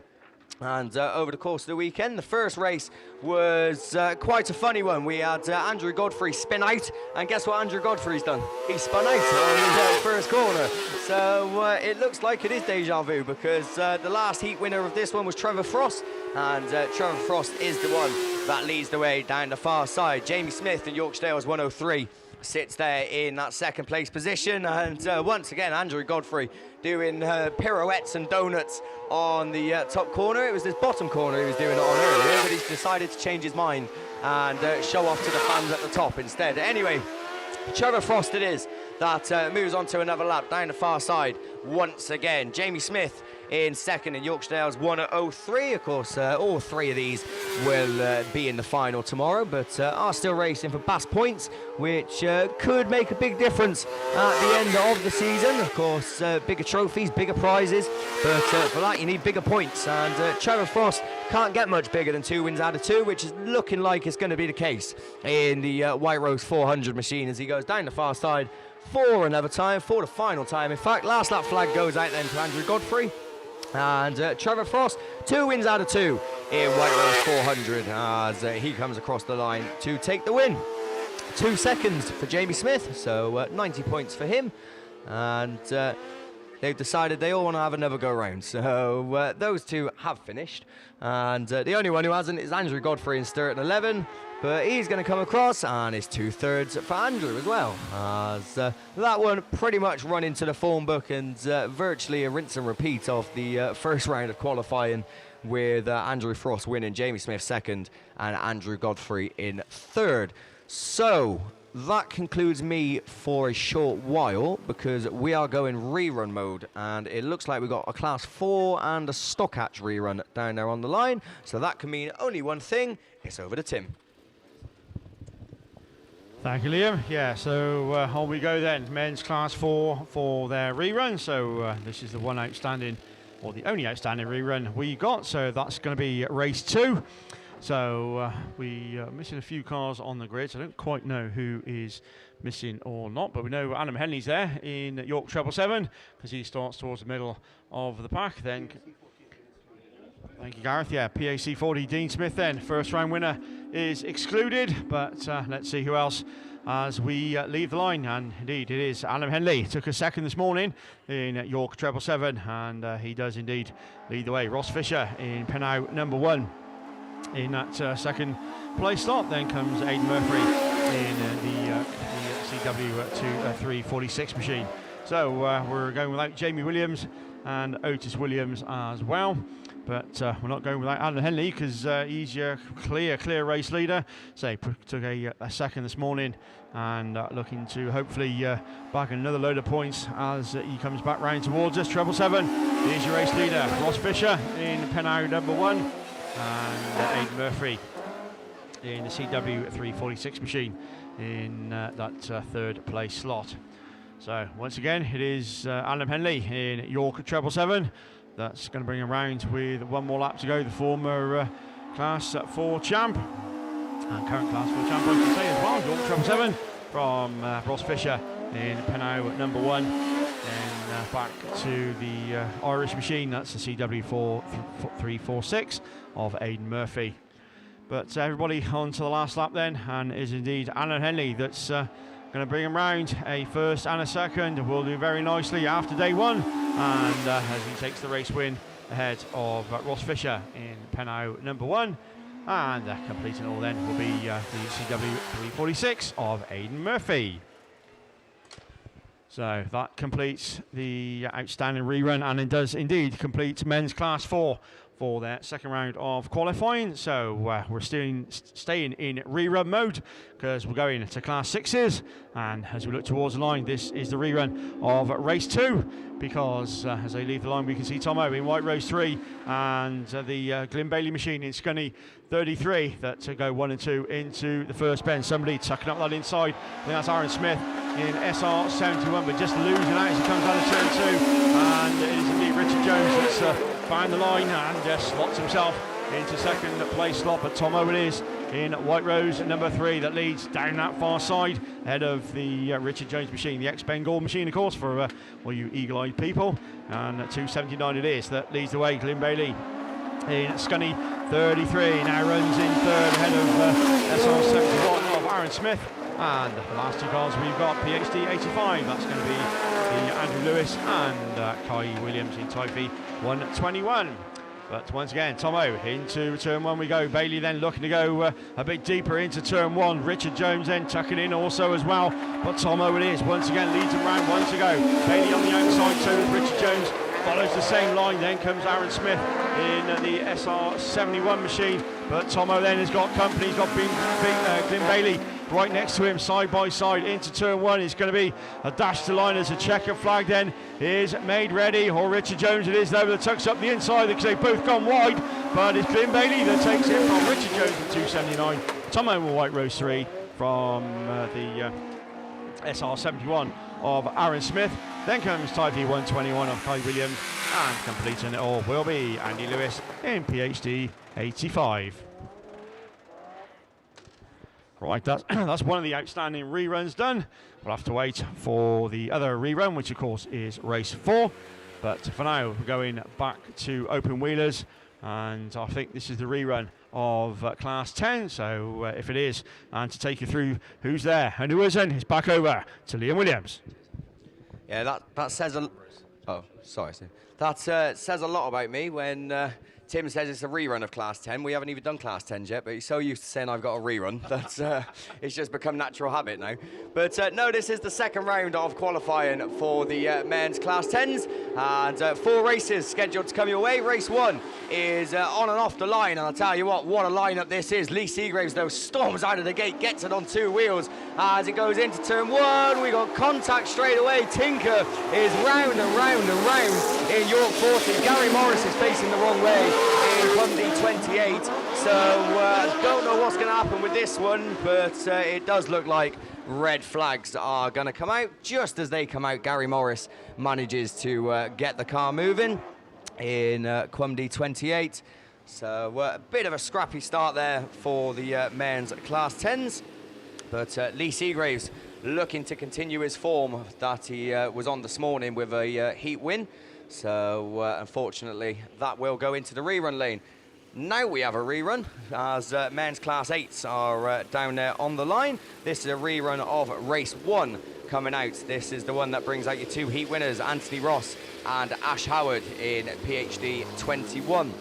And over the course of the weekend, the first race was quite a funny one. We had Andrew Godfrey spin out, and guess what Andrew Godfrey's done? He spun out on the first corner. So it looks like it is deja vu, because the last heat winner of this one was Trevor Frost, and Trevor Frost is the one that leads the way down the far side. Jamie Smith in Yorkshire 103 sits there in that second place position, and once again Andrew Godfrey doing pirouettes and donuts on the top corner. It was this bottom corner he was doing it on earlier, but he's decided to change his mind and show off to the fans at the top instead. Anyway, Trevor Frost it is that moves on to another lap down the far side once again. Jamie Smith in second in Yorkshire 103. Of course, all 3 of these will be in the final tomorrow, but are still racing for BAS points, which could make a big difference at the end of the season. Of course, bigger trophies, bigger prizes, but for that you need bigger points, and Trevor Frost can't get much bigger than 2 wins out of 2, which is looking like it's going to be the case in the White Rose 400 machine as he goes down the far side for another time, for the final time. In fact, last lap flag goes out then to Andrew Godfrey. And Trevor Frost, 2 wins out of 2 in White Rose 400 as he comes across the line to take the win. 2 seconds for Jamie Smith, so 90 points for him. And they've decided they all want to have another go round. So those 2 have finished. And the only one who hasn't is Andrew Godfrey in Sturton 11. But he's going to come across, and it's 2/3 for Andrew as well. As that one pretty much run into the form book, and virtually a rinse and repeat of the first round of qualifying, with Andrew Frost winning, Jamie Smith second, and Andrew Godfrey in third. So that concludes me for a short while, because we are going rerun mode, and it looks like we've got a Class 4 and a Stock Hatch rerun down there on the line. So that can mean only one thing. It's over to Tim. Thank you, Liam. Yeah, so on we go then. Men's Class 4 for their rerun. So this is the one outstanding, or the only outstanding rerun we got. So that's going to be race 2. So we are missing a few cars on the grid. So I don't quite know who is missing or not, but we know Adam Henley's there in York 777 because he starts towards the middle of the pack. Then, thank you, Gareth. Yeah, PAC 40 Dean Smith then, first round winner, is excluded, but let's see who else as we leave the line. And indeed it is Adam Henley. Took a second this morning in York 777, and he does indeed lead the way. Ross Fisher in Penau number 1 in that second place slot. Then comes Aidan Murphy in the CW 346 machine. So we're going without Jamie Williams and Otis Williams as well. But we're not going without Adam Henley because he's your clear race leader. So took a second this morning, and looking to hopefully bag another load of points as he comes back round towards us. 777 is your race leader. Ross Fisher in Penau number 1, and Aidan Murphy in the CW 346 machine in that third place slot. So once again, it is Adam Henley in York 777. That's going to bring him round with one more lap to go. The former Class 4 champ and current Class 4 champ, I can say as well. York 777 from Ross Fisher in Penau number 1. And back to the Irish machine. That's the CW 346 of Aidan Murphy. But everybody on to the last lap then, and is indeed Alan Henley that's going to bring him round. A first and a second will do very nicely after day 1, and as he takes the race win ahead of Ross Fisher in Penau number 1, and completing all then will be the CW 346 of Aidan Murphy. So that completes the outstanding rerun, and it does indeed complete men's Class 4 for their second round of qualifying. So we're staying in rerun mode because we're going to Class 6s, and as we look towards the line, this is the rerun of race 2, because as they leave the line we can see Tomo in white rose 3 and the Glyn Bailey machine in Scunny 33 that go 1 and 2 into the first bend. Somebody tucking up that inside. I think that's Aaron Smith in SR71, but just losing out as he comes down to turn 2, and it is indeed Richard Jones that's found the line and just slots himself into second place slot. But Tomo it is in white rose number 3 that leads down that far side ahead of the Richard Jones machine, the ex-Bengal machine, of course, for all you eagle-eyed people. And 279 it is that leads the way. Glyn Bailey in Scunny 33 now runs in third ahead of SR71 of Aaron Smith. And the last 2 cars we've got PhD 85, that's going to be the Andrew Lewis and Kai Williams in Type V 121. But once again, Tomo into turn 1 we go. Bailey then looking to go a bit deeper into turn 1. Richard Jones then tucking in also as well. But Tomo it is, once again leads him round 1 to go. Bailey on the outside, so does Richard Jones. Follows the same line, then comes Aaron Smith in the SR71 machine. But Tomo then has got company, he's got Glyn Bailey right next to him, side by side into turn 1. It's going to be a dash to line as a checker flag then is made ready, or Richard Jones it is though that tucks up the inside because they've both gone wide, but it's Glyn Bailey that takes it from Richard Jones at 279. Tomo with white rose 3 from the SR71 of Aaron Smith. Then comes Type V 121 of Kai Williams, and completing it all will be Andy Lewis in PhD 85. Right, that's one of the outstanding reruns done. We'll have to wait for the other rerun, which of course is race 4. But for now, we're going back to open wheelers, and I think this is the rerun of Class 10. So if it is, and to take you through who's there and who isn't, it's back over to Liam Williams. Yeah, that says a... Oh, sorry, Steve. That says a lot about me when Tim says it's a rerun of Class 10. We haven't even done Class 10s yet, but he's so used to saying I've got a rerun that it's just become natural habit now. But no, this is the second round of qualifying for the men's Class 10s, and 4 races scheduled to come your way. Race 1 is on and off the line, and I'll tell you what a lineup this is. Lee Seagraves, though, storms out of the gate, gets it on 2 wheels as it goes into turn 1. We got contact straight away. Tinker is round and round and round in York 40. Gary Morris is facing the wrong way in Cundy 28, so don't know what's going to happen with this one, but it does look like red flags are going to come out. Just as they come out, Gary Morris manages to get the car moving in Cundy 28, so a bit of a scrappy start there for the men's Class 10s, but Lee Seagraves looking to continue his form that he was on this morning with a heat win. So, unfortunately, that will go into the rerun lane. Now we have a rerun, as men's Class 8s are down there on the line. This is a rerun of race 1 coming out. This is the one that brings out your 2 heat winners, Anthony Ross and Ash Howard in PhD 21.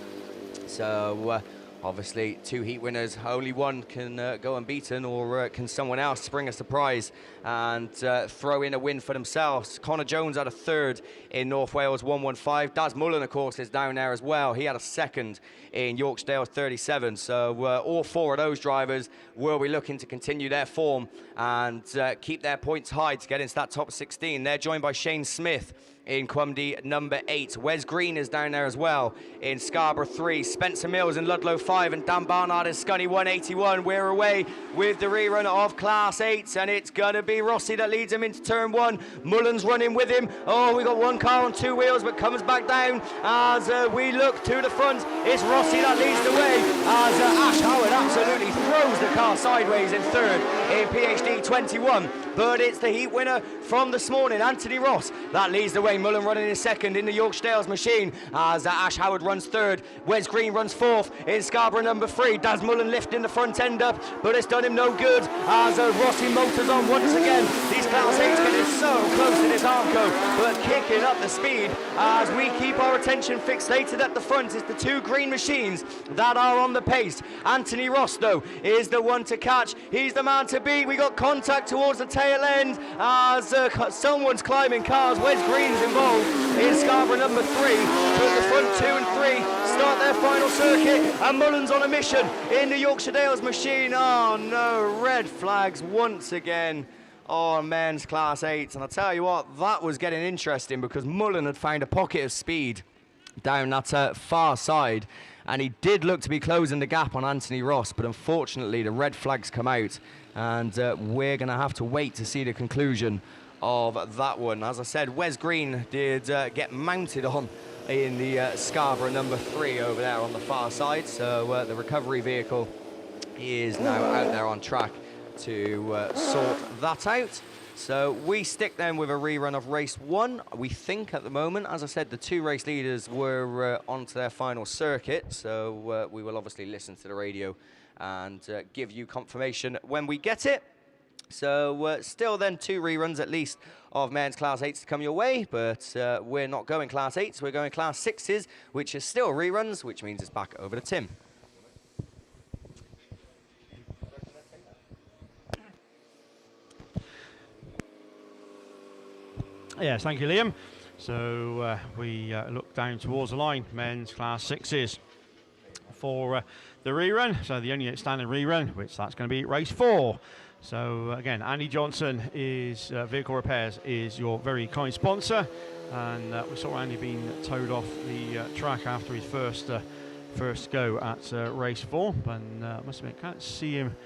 So, obviously, 2 heat winners, only one can go unbeaten, or can someone else spring a surprise and throw in a win for themselves. Connor Jones had a 3rd in North Wales 115. Daz Mullen, of course, is down there as well. He had a 2nd in Yorkdale 37. So all 4 of those drivers will be looking to continue their form and keep their points high to get into that top 16. They're joined by Shane Smith in Cwmdy number 8. Wes Green is down there as well in Scarborough 3. Spencer Mills in Ludlow 5, and Dan Barnard in Scunny 181. We're away with the rerun of Class 8, and it's going to be Rossi that leads him into turn 1. Mullen's running with him. Oh, we got 1 car on 2 wheels, but comes back down as we look to the front. It's Rossi that leads the way as Ash Howard absolutely throws the car sideways in 3rd in PhD 21. But it's the heat winner from this morning, Anthony Ross, that leads the way. Mullen running in 2nd in the Yorkdales machine as Ash Howard runs 3rd. Wes Green runs 4th in Scarborough number 3. Daz Mullen lifting the front end up, but it's done him no good as Rossi motors on once again. These Class 8s getting so close to this arm code, but kicking up the speed as we keep our attention fixated at the front. It's the two green machines that are on the pace. Anthony Ross, though, is the one to catch. He's the man to beat. We got contact towards the tail end as someone's climbing cars. Wes Green's involved in Scarborough number 3, but the front 2 and 3 start their final circuit, and Mullen's on a mission in the Yorkshire Dales machine. Oh no, red flags once again on men's class 8, and I'll tell you what, that was getting interesting because Mullen had found a pocket of speed down that far side, and he did look to be closing the gap on Anthony Ross, but unfortunately the red flags come out, and we're going to have to wait to see the conclusion of that one. As I said, Wes Green did get mounted on in the Scarborough number 3 over there on the far side, so the recovery vehicle is now out there on track to sort that out. So we stick then with a rerun of race 1. We think at the moment, as I said, the 2 race leaders were onto their final circuit, so we will obviously listen to the radio and give you confirmation when we get it. So still then 2 reruns at least of men's class 8s to come your way, but we're not going class 8s, we're going class 6s, which is still reruns, which means it's back over to Tim. Yes, thank you, Liam. So we look down towards the line, men's class 6s for the rerun. So the only outstanding rerun, which that's going to be race 4. So again, Andy Johnson is Vehicle Repairs is your very kind sponsor, and we saw Andy being towed off the track after his first go at race 4. But I must admit, can't see him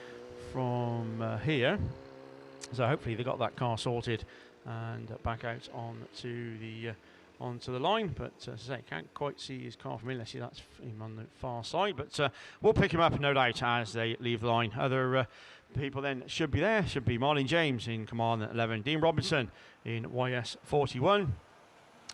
from here. So hopefully they got that car sorted and back out onto the line, but as I say, can't quite see his car from here. Let's see, that's him on the far side, but we'll pick him up no doubt as they leave the line. Other people then should be there, should be Marlon James in command at 11, Dean Robinson in YS 41,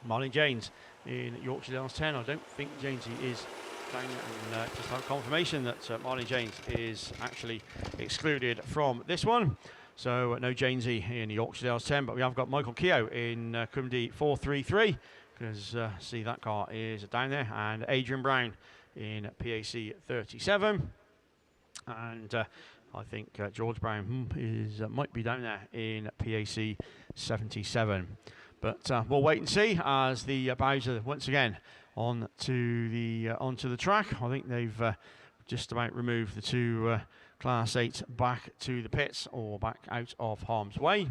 Marlon James in Yorkshire Dales 10. I don't think Jamesy is down, and just have confirmation that Marlon James is actually excluded from this one. So no Jamesy in Yorkshire Dales 10, but we have got Michael Keogh in Cumdy 433, because see that car is down there, and Adrian Brown in PAC 37, and I think George Brown might be down there in PAC 77. But we'll wait and see as the Bowser once again onto the track. I think they've just about removed the 2 Class 8 back to the pits or back out of harm's way.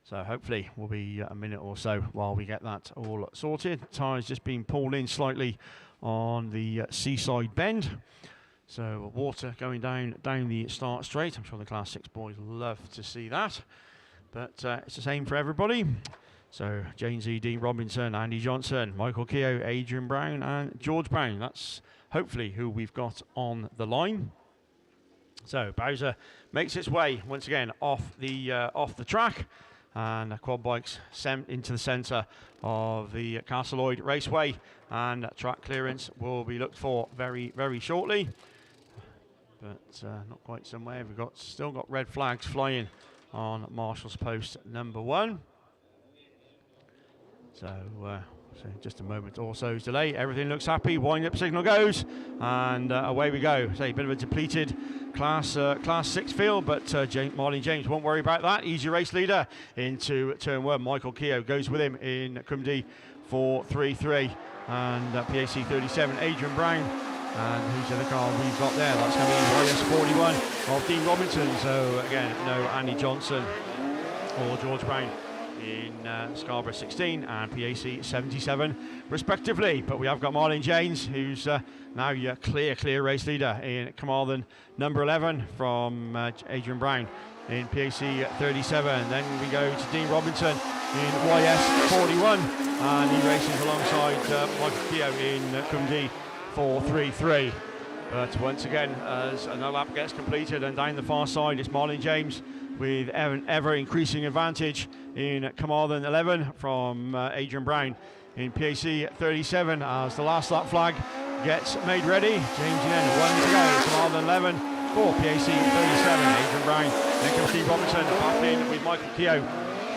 So hopefully we'll be a minute or so while we get that all sorted. Tyres just being pulled in slightly on the seaside bend. So water going down the start straight. I'm sure the Class 6 boys love to see that. But it's the same for everybody. So James E. Dean Robinson, Andy Johnson, Michael Keogh, Adrian Brown and George Brown. That's hopefully who we've got on the line. So Bowser makes its way once again off the track, and quad bikes sent into the centre of the Castle Lloyd Raceway, and track clearance will be looked for very, very shortly. But not quite somewhere. We've still got red flags flying on Marshall's post number 1. So just a moment or so's delay. Everything looks happy. Wind up signal goes, and away we go. Say a bit of a depleted class 6 field, but Marlon James won't worry about that. Easy race leader into turn 1. Michael Keogh goes with him in Cumdy 433, and PAC 37. Adrian Brown, and who's the other car we've got there? That's going to be YS 41 of Dean Robinson. So again, no Andy Johnson or George Brown in Scarborough 16 and PAC 77 respectively, but we have got Marlon James, who's now your clear race leader in Carmarthen number 11 from Adrian Brown in PAC 37. Then we go to Dean Robinson in YS 41, and he races alongside Michael Keogh in Cumdy 433. But once again, as another lap gets completed and down the far side, it's Marlon James with ever increasing advantage in Carmarthen 11 from Adrian Brown in PAC 37 as the last lap flag gets made ready. James in 1 to go. Carmarthen 11 for PAC 37. Adrian Brown, then comes Steve Robinson back in with Michael Keogh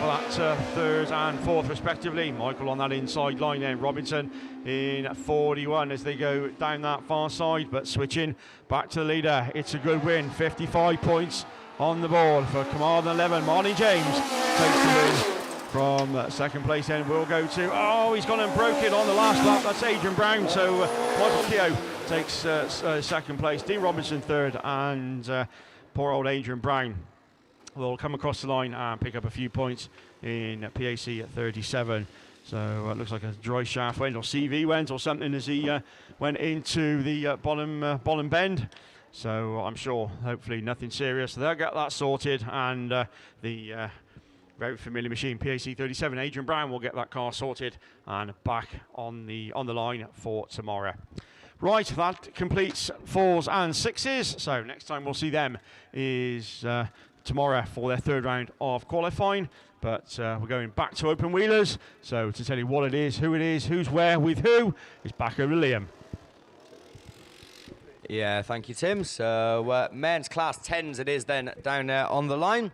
for that third and fourth respectively. Michael on that inside line then. Robinson in 41 as they go down that far side, but switching back to the leader. It's a good win, 55 points on the board for Carmarthen 11. Marnie James takes the win from second place. Then we'll go to, he's gone and broke it on the last lap. That's Adrian Brown. So Michael Keogh takes second place. Dean Robinson third, and poor old Adrian Brown will come across the line and pick up a few points in PAC at 37. So it looks like a dry shaft went, or CV went, or something as he went into the bottom bend. So I'm sure, hopefully, nothing serious. They'll get that sorted, and the very familiar machine, PAC 37, Adrian Brown, will get that car sorted and back on the line for tomorrow. Right, that completes 4s and 6s. So next time we'll see them is tomorrow for their third round of qualifying. But we're going back to open wheelers. So to tell you what it is, who's where with who, is back over to Liam. Yeah, thank you, Tim. So men's class 10s it is then down there on the line.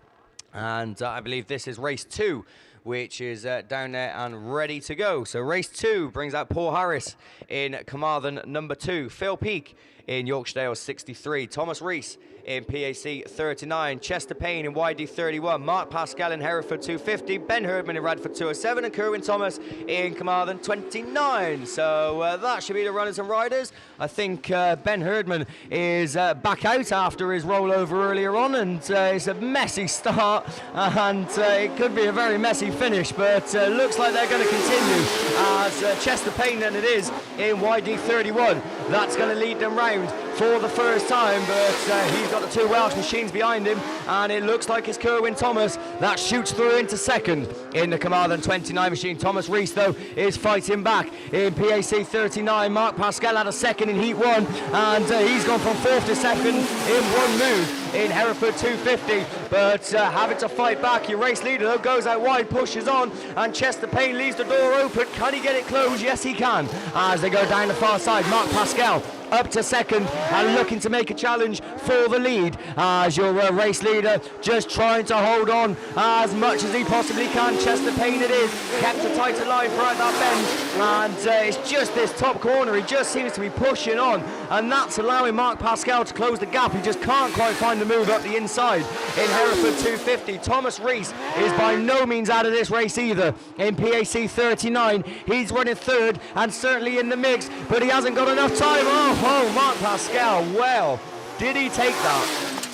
And I believe this is race 2, which is down there and ready to go. So race 2 brings out Paul Harris in Carmarthen number 2, Phil Peake in Yorkshire 63, Thomas Rees in PAC 39, Chester Payne in YD 31, Mark Pascal in Hereford 250, Ben Herdman in Radford 207, and Kerwin Thomas in Carmarthen 29. So that should be the runners and riders. I think Ben Herdman is back out after his rollover earlier on, and it's a messy start, and it could be a very messy finish, but looks like they're going to continue as Chester Payne then it is in YD 31. That's going to lead them round for the first time, but he's got the two Welsh machines behind him, and it looks like it's Kerwin Thomas that shoots through into second in the Carmarthen 29 machine. Thomas Rees, though, is fighting back in PAC 39. Mark Pascal had a second in Heat 1, and he's gone from fourth to second in one move in Hereford 250, but having to fight back. Your race leader, though, goes out wide, pushes on, and Chester Payne leaves the door open. Can he get it closed? Yes, he can, as they go down the far side. Mark Pascal up to second and looking to make a challenge for the lead, as your race leader just trying to hold on as much as he possibly can. Chester Payne it is, kept a tighter line throughout that bend, and it's just this top corner, he just seems to be pushing on, and that's allowing Mark Pascal to close the gap. He just can't quite find the move up the inside in Hereford 250. Thomas Rees is by no means out of this race either in PAC 39. He's running third and certainly in the mix, but he hasn't got enough time. Oh, Mark Pascal, well, did he take that?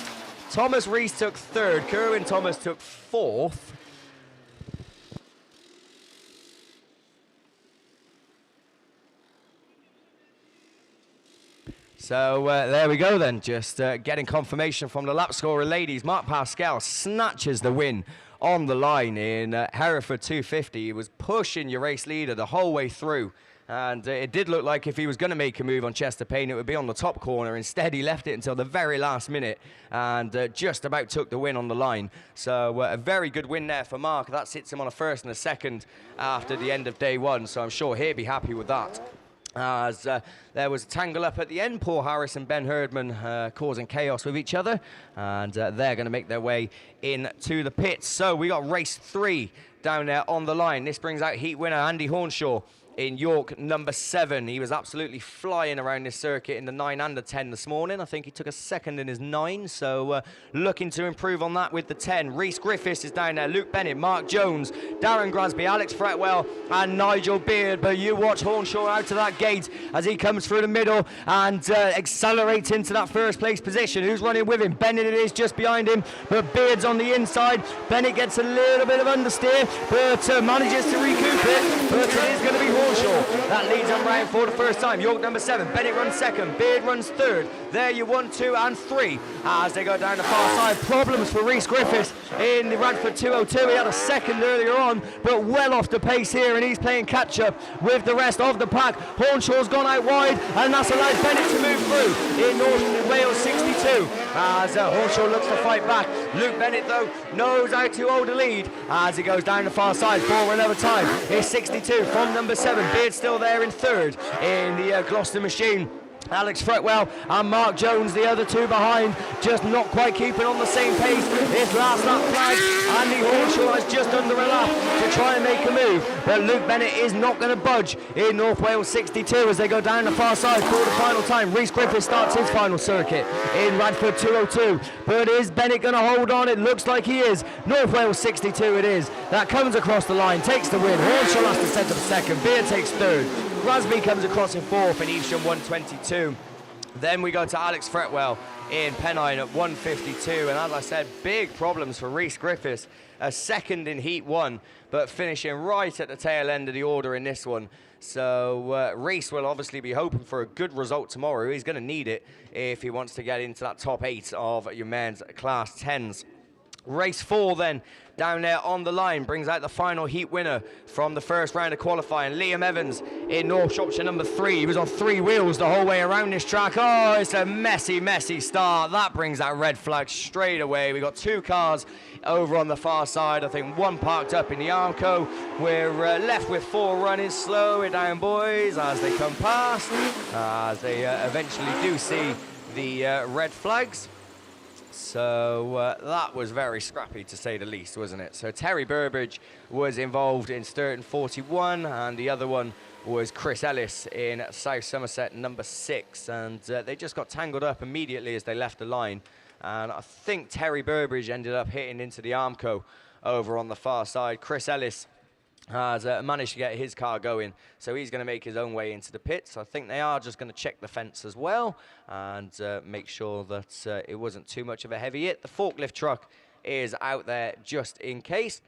Thomas Rees took third, Kerwin Thomas took fourth. So there we go then, just getting confirmation from the lap scorer ladies. Mark Pascal snatches the win on the line in Hereford 250. He was pushing your race leader the whole way through, and it did look like if he was going to make a move on Chester Payne, it would be on the top corner. Instead, he left it until the very last minute and just about took the win on the line. So a very good win there for Mark. That sits him on a first and a second after the end of day one, so I'm sure he'll be happy with that. As there was a tangle up at the end, Paul Harris and Ben Herdman causing chaos with each other, and they're going to make their way into the pits. So we got race 3 down there on the line. This brings out heat winner Andy Hornshaw in York number 7. He was absolutely flying around this circuit in the 9 and the 10 this morning. I think he took a second in his 9, so looking to improve on that with the 10. Rhys Griffiths is down there, Luke Bennett, Mark Jones, Darren Grasby, Alex Fretwell and Nigel Beard. But you watch Hornshaw out to that gate as he comes through the middle and accelerates into that first place position. Who's running with him? Bennett it is just behind him, but Beard's on the inside. Bennett gets a little bit of understeer, but manages to recoup it, but it is going to be Hornshaw that leads them round for the first time. York number 7, Bennett runs second, Beard runs third. There you 1, 2 and 3 as they go down the far side. Problems for Rhys Griffiths in the Radford 202. He had a second earlier on, but well off the pace here, and he's playing catch up with the rest of the pack. Hornshaw's gone out wide, and that's allowed Bennett to move through in North Wales 62 as Hornshaw looks to fight back. Luke Bennett, though, knows how to hold the lead as he goes down the far side for another time. It's 62 from number 7. Beard still there in third in the Gloucester machine. Alex Fretwell and Mark Jones, the other two behind, just not quite keeping on the same pace. This last lap flag, Andy Hornshaw is just under a lap to try and make a move, but Luke Bennett is not going to budge in North Wales 62 as they go down the far side for the final time. Rhys Griffith starts his final circuit in Radford 202, but is Bennett going to hold on? It looks like he is. North Wales 62 it is. That comes across the line, takes the win. Hornshaw has to set up second, Beer takes third. Grasby comes across in fourth in Evesham 122. Then we go to Alex Fretwell in Pennine at 152. And as I said, big problems for Rhys Griffiths. A second in Heat 1, but finishing right at the tail end of the order in this one. So Rhys will obviously be hoping for a good result tomorrow. He's going to need it if he wants to get into that top 8 of your men's Class 10s. Race 4 then, down there on the line, brings out the final heat winner from the first round of qualifying, Liam Evans in North Shropshire number 3. He was on 3 wheels the whole way around this track. Oh, it's a messy start. That brings that red flag straight away. We got 2 cars over on the far side. I think 1 parked up in the Armco. We're left with 4 running. Slow it down, boys, as they come past, as they eventually do see the red flags. So that was very scrappy, to say the least, wasn't it? So Terry Burbridge was involved in Sturton 41, and the other one was Chris Ellis in South Somerset number 6. And they just got tangled up immediately as they left the line. And I think Terry Burbridge ended up hitting into the Armco over on the far side. Chris Ellis has managed to get his car going, so he's going to make his own way into the pits. I think they are just going to check the fence as well and make sure that it wasn't too much of a heavy hit. The forklift truck is out there just in case.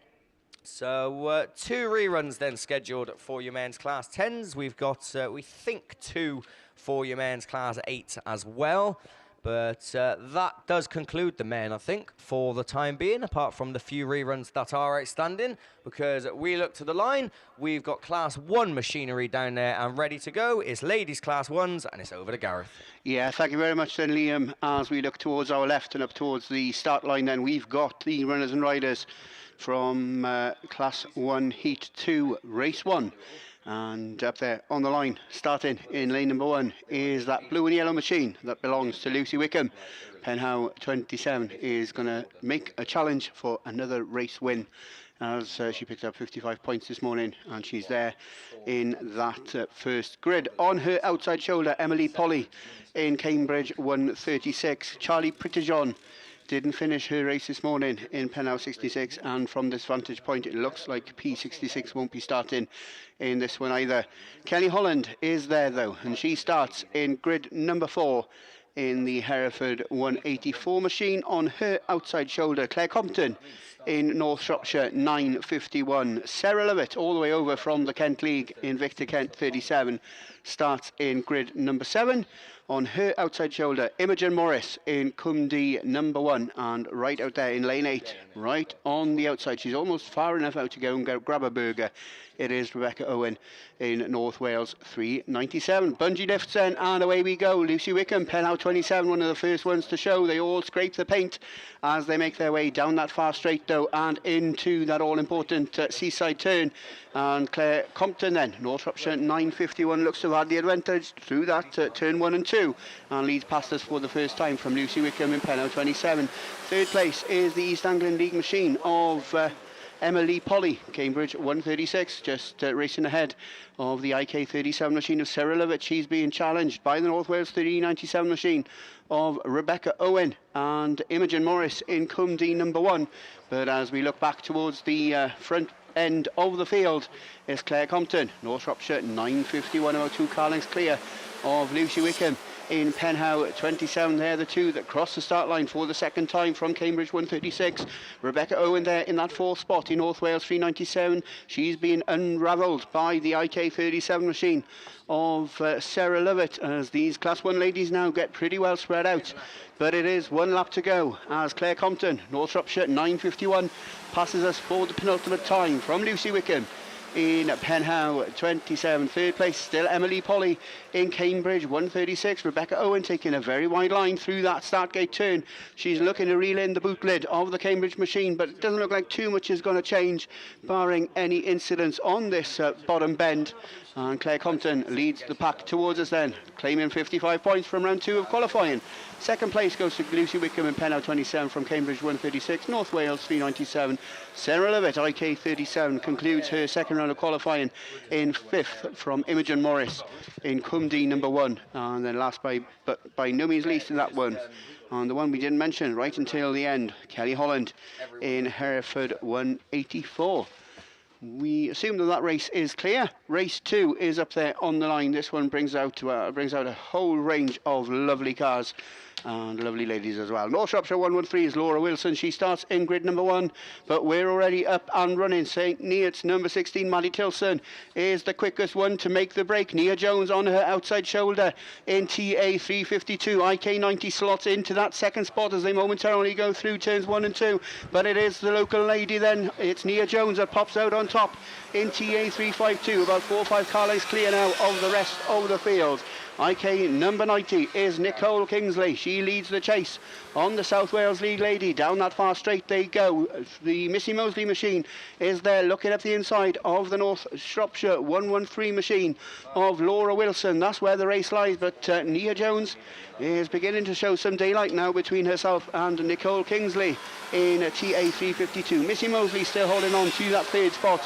So 2 reruns then scheduled for your men's Class 10s. We've got, we think, 2 for your men's Class 8 as well. But that does conclude the men, I think, for the time being, apart from the few reruns that are outstanding, because we look to the line, we've got Class 1 machinery down there and ready to go. It's ladies' Class 1s, and it's over to Gareth. Yeah, thank you very much then, Liam. As we look towards our left and up towards the start line then, we've got the runners and riders from Class 1 Heat 2, Race 1. And up there on the line, starting in lane number 1, is that blue and yellow machine that belongs to Lucy Wickham. Penhow 27 is going to make a challenge for another race win, as she picked up 55 points this morning, and she's there in that first grid. On her outside shoulder, Emily Polly in Cambridge 136. Charlie Prittijon didn't finish her race this morning in Penhow 66, and from this vantage point it looks like P66 won't be starting in this one either. Kelly Holland is there though, and she starts in grid number 4 in the Hereford 184 machine. On her outside shoulder, Claire Compton in North Shropshire 951. Sarah Lovett, all the way over from the Kent League in Victor Kent 37, starts in grid number 7. On her outside shoulder, Imogen Morris in Cumdee number 1, and right out there in lane 8, right on the outside, she's almost far enough out to go and grab a burger. It is Rebecca Owen in North Wales 397. Bungee lifts then, and away we go. Lucy Wickham, Penhow 27, one of the first ones to show. They all scrape the paint as they make their way down that far straight though, and into that all-important seaside turn. And Claire Compton then, North Shropshire 951, looks to have had the advantage through that turn 1 and 2, and leads past us for the first time from Lucy Wickham in Penhow 27. Third place is the East Anglian League machine of Emily Polly, Cambridge 136, just racing ahead of the IK 37 machine of Sarah Lovett. She's being challenged by the North Wales 397 machine of Rebecca Owen and Imogen Morris in Cumdee number 1. But as we look back towards the front end of the field, is Claire Compton, North Shropshire 951, about 2 car lengths clear of Lucy Wickham in Penhow 27. They're the 2 that cross the start line for the second time from Cambridge 136. Rebecca Owen there in that 4th spot in North Wales 397. She's been unravelled by the IK 37 machine of Sarah Lovett, as these Class 1 ladies now get pretty well spread out. But it is 1 lap to go as Claire Compton, North Shropshire 951, passes us for the penultimate time from Lucy Wickham in Penhow, 27. Third place, still Emily Polly in Cambridge, 136. Rebecca Owen taking a very wide line through that start gate turn. She's looking to reel in the boot lid of the Cambridge machine, but it doesn't look like too much is going to change, barring any incidents on this bottom bend. And Claire Compton leads the pack towards us then, claiming 55 points from round 2 of qualifying. Second place goes to Lucy Wickham in Pennow, 27, from Cambridge, 136. North Wales, 397. Sarah Levitt, IK, 37, concludes her second round of qualifying in 5th from Imogen Morris in Cumdee, number 1. And then last but by no means least in that one, and the one we didn't mention right until the end, Kelly Holland in Hereford, 184. We assume that race is clear. Race 2 is up there on the line. This one brings out a whole range of lovely cars and lovely ladies as well. North Shropshire 113 is Laura Wilson. She starts in grid number 1, but we're already up and running. St. Neots number 16, Maddie Tilson, is the quickest one to make the break. Nia Jones on her outside shoulder in TA 352. IK 90 slots into that second spot as they momentarily go through turns 1 and 2. But it is the local lady then. It's Nia Jones that pops out on top in TA 352. About 4 or 5 car lengths clear now of the rest of the field. IK number 90 is Nicole Kingsley. She leads the chase on the South Wales League lady. Down that far straight they go. The Missy Mosley machine is there looking up the inside of the North Shropshire 113 machine of Laura Wilson. That's where the race lies, but Nia Jones is beginning to show some daylight now between herself and Nicole Kingsley in TA 352. Missy Mosley still holding on to that third spot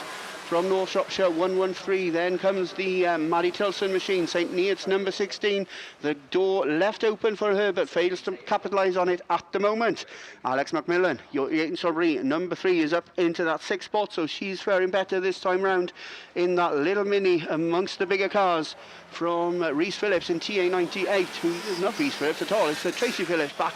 from North Shropshire 113. Then comes the Maddie Tilson machine, St. Neots number 16. The door left open for her but fails to capitalise on it at the moment. Alex McMillan, Yaton Sudbury number 3, is up into that 6th spot, so she's faring better this time round in that little mini amongst the bigger cars from Rhys Phillips in TA 98, who is not Rhys Phillips at all, it's Tracy Phillips back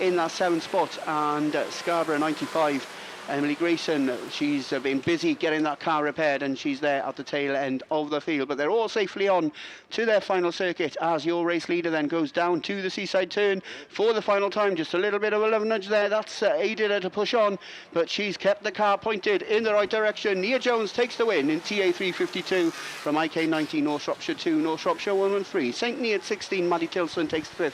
in that 7th spot, and Scarborough 95. Emily Grayson, she's been busy getting that car repaired, and she's there at the tail end of the field. But they're all safely on to their final circuit as your race leader then goes down to the seaside turn for the final time. Just a little bit of a love nudge there. That's aided her to push on, but she's kept the car pointed in the right direction. Nia Jones takes the win in TA 352 from IK 90, North Shropshire 2, North Shropshire 113. St. Neots 16, Maddie Tilson takes 5th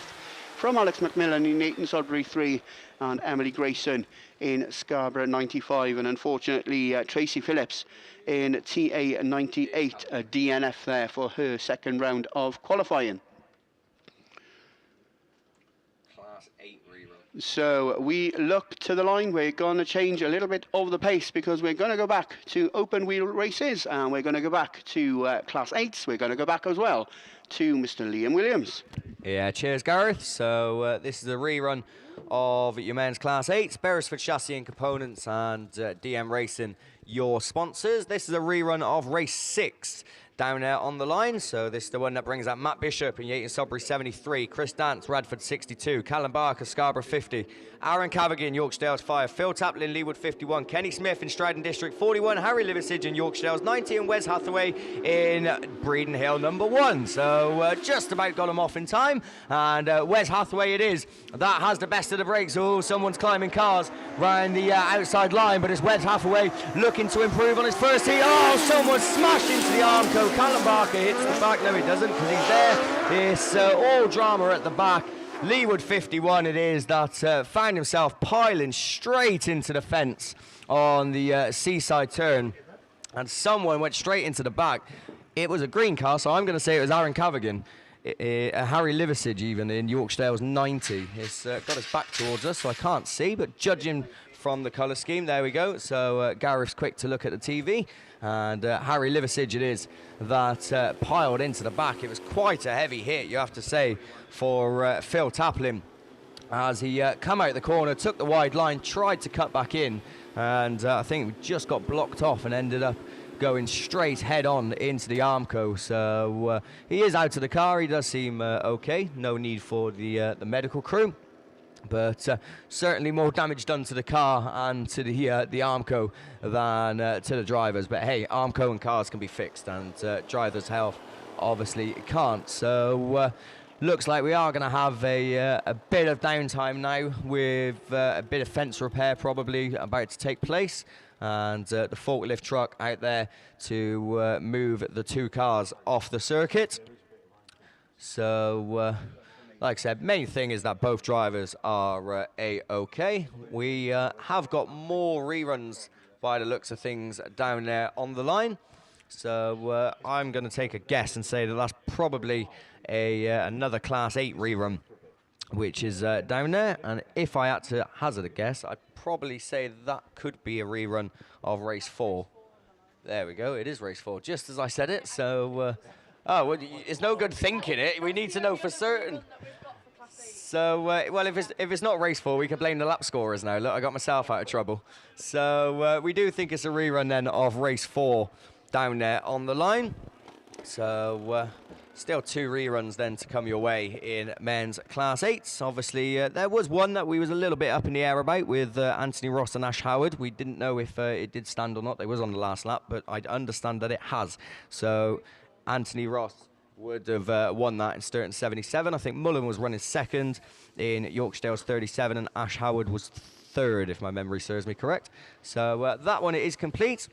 from Alex McMillan in Yaton Sudbury 3, and Emily Grayson in Scarborough 95, and unfortunately Tracy Phillips in TA 98, a DNF there for her second round of qualifying. Class 8 rerun. So we look to the line. We're going to change a little bit of the pace because we're going to go back to open wheel races, and we're going to go back to Class 8s. We're going to go back as well to Mr. Liam Williams. Yeah, cheers, Gareth. So this is a rerun of your men's Class 8s, Beresford Chassis and Components and DM Racing, your sponsors. This is a rerun of race 6 down there on the line. So this is the one that brings out Matt Bishop in Yaton Sudbury 73, Chris Dance, Radford 62, Callum Barker, Scarborough 50, Aaron Cavigan, Yorkdale's 5, Phil Taplin, Leewood 51, Kenny Smith in Stratton District 41, Harry Liversidge in Yorkdale's 90, and Wes Hathaway in Breeden Hill number 1. So just about got him off in time, and Wes Hathaway it is that has the best of the breaks. Oh, someone's climbing cars round the outside line, but it's Wes Hathaway looking to improve on his first heat. Oh, someone smashed into the Armco. Callum Barker hits the back. No, he doesn't, because he's there. It's all drama at the back. Leewood 51 it is that found himself piling straight into the fence on the seaside turn, and someone went straight into the back. It was a green car, so I'm going to say it was Aaron Cavigan. Harry Liversidge even in Yorkdale's 90. It's got his back towards us, so I can't see, but judging from the colour scheme, there we go. So Gareth's quick to look at the TV, and Harry Liversidge it is that piled into the back. It was quite a heavy hit, you have to say, for Phil Taplin as he come out the corner, took the wide line, tried to cut back in, and I think we just got blocked off and ended up going straight head on into the Armco. So he is out of the car. He does seem okay. No need for the medical crew, but certainly more damage done to the car and to the Armco than to the drivers. But hey, Armco and cars can be fixed, and drivers' health obviously can't. So looks like we are going to have a bit of downtime now, with a bit of fence repair probably about to take place. and the forklift truck out there to move the 2 cars off the circuit. So, like I said, main thing is that both drivers are A-OK. We have got more reruns by the looks of things down there on the line. So I'm going to take a guess and say that that's probably another Class 8 rerun, which is down there. And if I had to hazard a guess, I'd probably say that could be a rerun of race 4. There we go, it is race 4, just as I said it. So, oh, well, it's no good thinking it. We need to know for certain. So, well, if it's not race 4, we can blame the lap scorers now. Look, I got myself out of trouble. So we do think it's a rerun then of race 4 down there on the line. So still 2 reruns then to come your way in men's Class 8s. Obviously, there was one that we was a little bit up in the air about with Anthony Ross and Ash Howard. We didn't know if it did stand or not. It was on the last lap, but I understand that it has. So Anthony Ross would have won that in Sturton 77. I think Mullen was running second in Yorkshire 37, and Ash Howard was third, if my memory serves me correct. So that one is complete.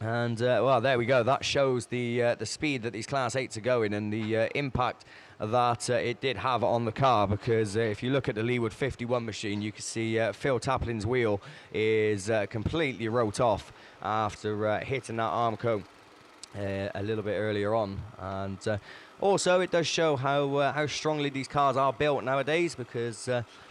And, well, there we go. That shows the speed that these Class 8s are going and the impact that it did have on the car, because if you look at the Leeward 51 machine, you can see Phil Taplin's wheel is completely wrote off after hitting that arm cone a little bit earlier on. And also, it does show how strongly these cars are built nowadays, because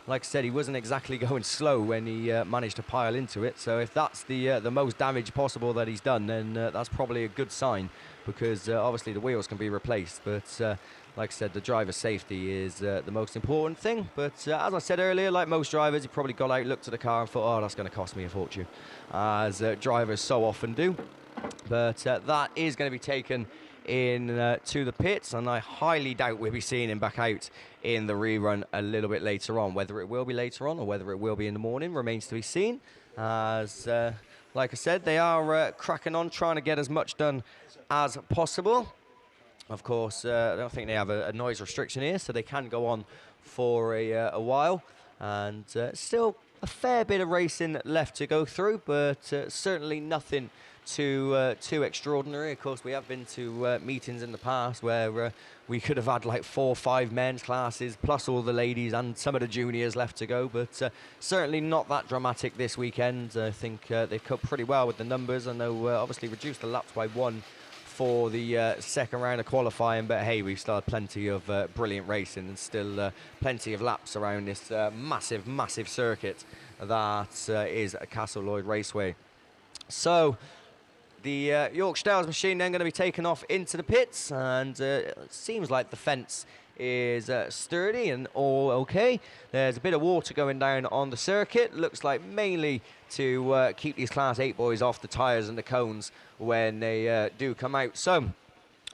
like I said, he wasn't exactly going slow when he managed to pile into it. So if that's the most damage possible that he's done, then that's probably a good sign, because obviously the wheels can be replaced. But like I said, the driver's safety is the most important thing. But as I said earlier, like most drivers, he probably got out, looked at the car and thought, oh, that's going to cost me a fortune, as drivers so often do. But that is going to be taken in to the pits, and I highly doubt we'll be seeing him back out in the rerun a little bit later on. Whether it will be later on or whether it will be in the morning remains to be seen, as like I said, they are cracking on, trying to get as much done as possible. Of course, I don't think they have a noise restriction here, so they can go on for a while, and still a fair bit of racing left to go through, but certainly nothing too extraordinary. Of course, we have been to meetings in the past where we could have had like 4 or 5 men's classes plus all the ladies and some of the juniors left to go, but certainly not that dramatic this weekend. I think they've cut pretty well with the numbers. I know obviously reduced the laps by 1 for the second round of qualifying, but hey, we've still had plenty of brilliant racing and still plenty of laps around this massive circuit that is Castle Lloyd Raceway. So the Yorkshire Dales machine then going to be taken off into the pits, and it seems like the fence is sturdy and all okay. There's a bit of water going down on the circuit. Looks like mainly to keep these Class 8 boys off the tyres and the cones when they do come out. So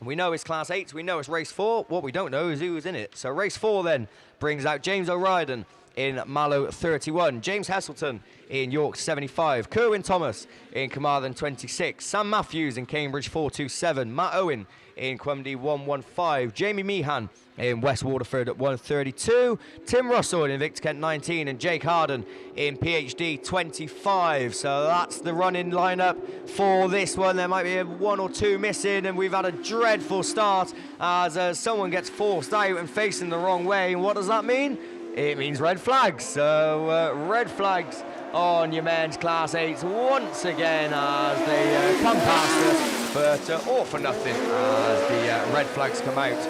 we know it's Class 8, we know it's race 4. What we don't know is who's in it. So race 4 then brings out James O'Riordan in Mallow 31, James Heselton in York 75, Kerwin Thomas in Carmarthen 26, Sam Matthews in Cambridge 427, Matt Owen in Quumdy 115, Jamie Meehan in West Waterford at 132, Tim Russell in Victor Kent 19, and Jake Harden in PhD 25. So that's the running lineup for this one. There might be 1 or 2 missing, and we've had a dreadful start as someone gets forced out and facing the wrong way. And what does that mean? It means red flags. So red flags on your men's Class 8s once again as they come past us, but all for nothing as the red flags come out.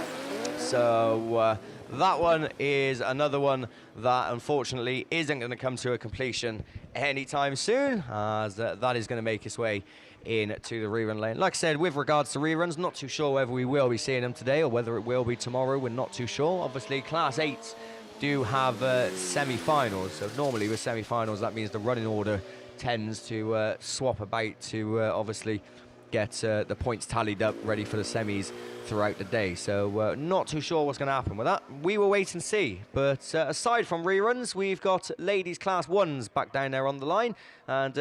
So that one is another one that unfortunately isn't going to come to a completion anytime soon, as that is going to make its way into the rerun lane. Like I said, with regards to reruns, not too sure whether we will be seeing them today or whether it will be tomorrow. We're not too sure. Obviously, Class 8s do have semi-finals, so normally with semi-finals that means the running order tends to swap about to obviously get the points tallied up ready for the semis throughout the day. So not too sure what's going to happen with that. We will wait and see. But aside from reruns, we've got ladies Class 1s back down there on the line, and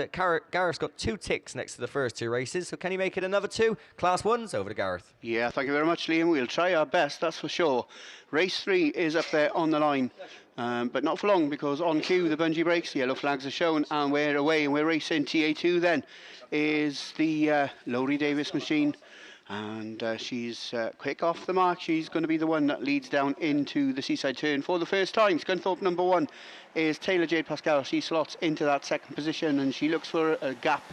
Gareth's got 2 ticks next to the first 2 races, so can he make it another 2 Class 1s? Over to Gareth. Yeah, thank you very much, Liam. We'll try our best, that's for sure. Race 3 is up there on the line But not for long, because on cue the bungee brakes, the yellow flags are shown, and we're away, and we're racing. TA2 then is the Laurie Davis machine, and she's quick off the mark. She's going to be the one that leads down into the seaside turn for the first time. Scunthorpe number 1 is Taylor Jade Pascal. She slots into that second position, and she looks for a gap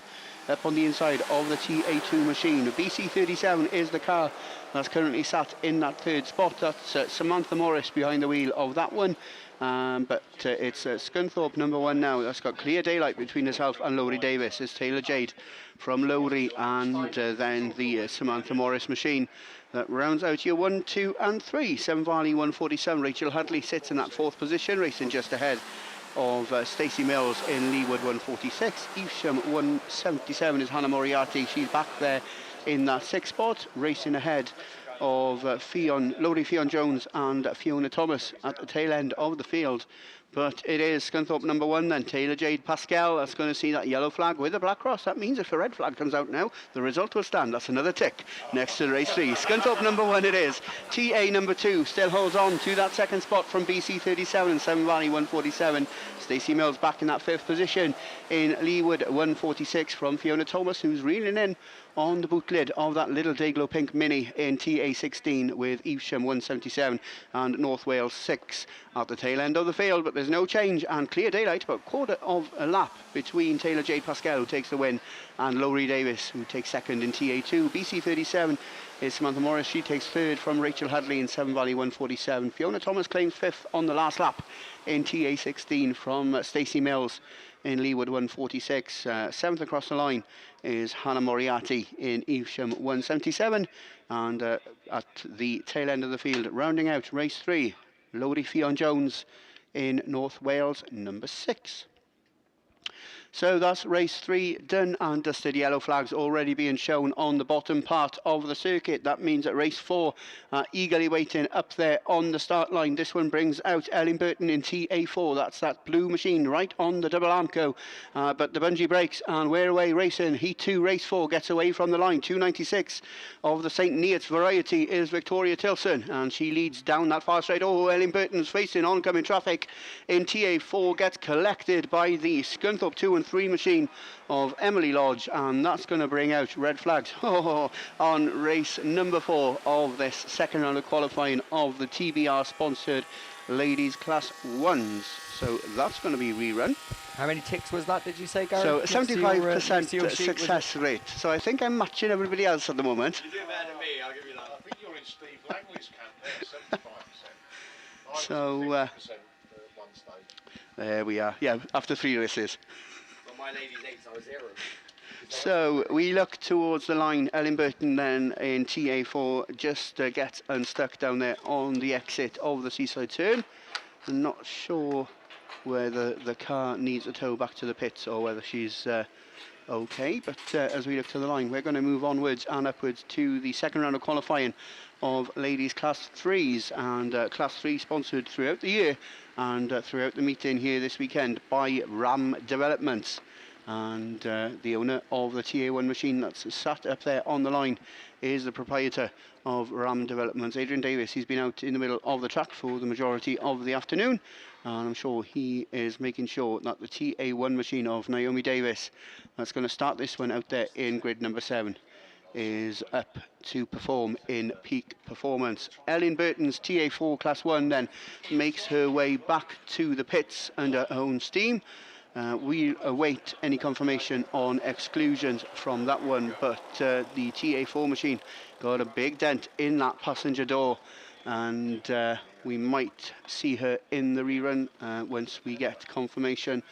up on the inside of the TA2 machine. BC37 is the car that's currently sat in that third spot. That's Samantha Morris behind the wheel of that one. But it's Scunthorpe number 1 now. That's got clear daylight between herself and Laurie Davis. It's Taylor Jade from Laurie, and then the Samantha Morris machine that rounds out your 1, 2 and 3. Seven Valley 147. Rachel Hadley sits in that 4th position, racing just ahead of Stacey Mills in Leewood 146. Evesham 177 is Hannah Moriarty. She's back there in that 6th spot, racing ahead of Laurie Fionn Jones and Fiona Thomas at the tail end of the field. But it is Scunthorpe number 1 then, Taylor Jade Pascal. That's going to see that yellow flag with a black cross. That means if a red flag comes out now, the result will stand. That's another tick next to race 3. Scunthorpe number 1 it is. TA number 2 still holds on to that 2nd spot from BC 37 and Seven Valley 147. Stacey Mills back in that 5th position in Leewood 146 from Fiona Thomas, who's reeling in on the boot lid of that little Dayglow Pink Mini in TA16 with Evesham 177 and North Wales 6 at the tail end of the field. But there's no change and clear daylight, about quarter of a lap between Taylor J. Pascal, who takes the win, and Laurie Davis, who takes 2nd in TA2. BC37 is Samantha Morris. She takes 3rd from Rachel Hadley in Seven Valley 147. Fiona Thomas claims 5th on the last lap in TA16 from Stacey Mills in Leewood 146. 7th across the line is Hannah Moriarty in Evesham 177. And at the tail end of the field, rounding out race 3, Laurie Fionn Jones in North Wales number 6. So that's race 3 done and dusted. Yellow flags already being shown on the bottom part of the circuit. That means that race 4 eagerly waiting up there on the start line. This one brings out Ellen Burton in TA4. That's that blue machine right on the double Armco. But the bungee breaks and we're away racing. Heat 2 race 4 gets away from the line. 296 of the St. Neots variety is Victoria Tilson, and she leads down that far straight. Oh, Ellen Burton's facing oncoming traffic in TA4, gets collected by the Scunthorpe 2 and 3 machine of Emily Lodge, and that's going to bring out red flags on race number 4 of this second round of qualifying of the TBR sponsored ladies class 1s. So that's going to be rerun. How many ticks was that, did you say, Gary? So 75% success rate. So I think I'm matching everybody else at the moment. You do better than me, I'll give you that. I think you're in Steve Langley's camp there, 75%. So 50% at one stage. There we are. Yeah, after 3 races. Well, my lady's 8, so I was 0. So we look towards the line. Ellen Burton then in TA4 just gets unstuck down there on the exit of the seaside turn. I'm not sure whether the car needs a tow back to the pits or whether she's okay, but as we look to the line, we're going to move onwards and upwards to the second round of qualifying of ladies class 3s, and class 3 sponsored throughout the year and throughout the meeting here this weekend by Ram Developments. And the owner of the TA1 machine that's sat up there on the line is the proprietor of Ram Developments, Adrian Davis. He's been out in the middle of the track for the majority of the afternoon, and I'm sure he is making sure that the TA1 machine of Naomi Davis, that's going to start this one out there in grid number 7, is up to perform in peak performance. Ellen Burton's TA4 class 1 then makes her way back to the pits under her own steam. We await any confirmation on exclusions from that one, but the TA4 machine got a big dent in that passenger door, and we might see her in the rerun. Once we get confirmation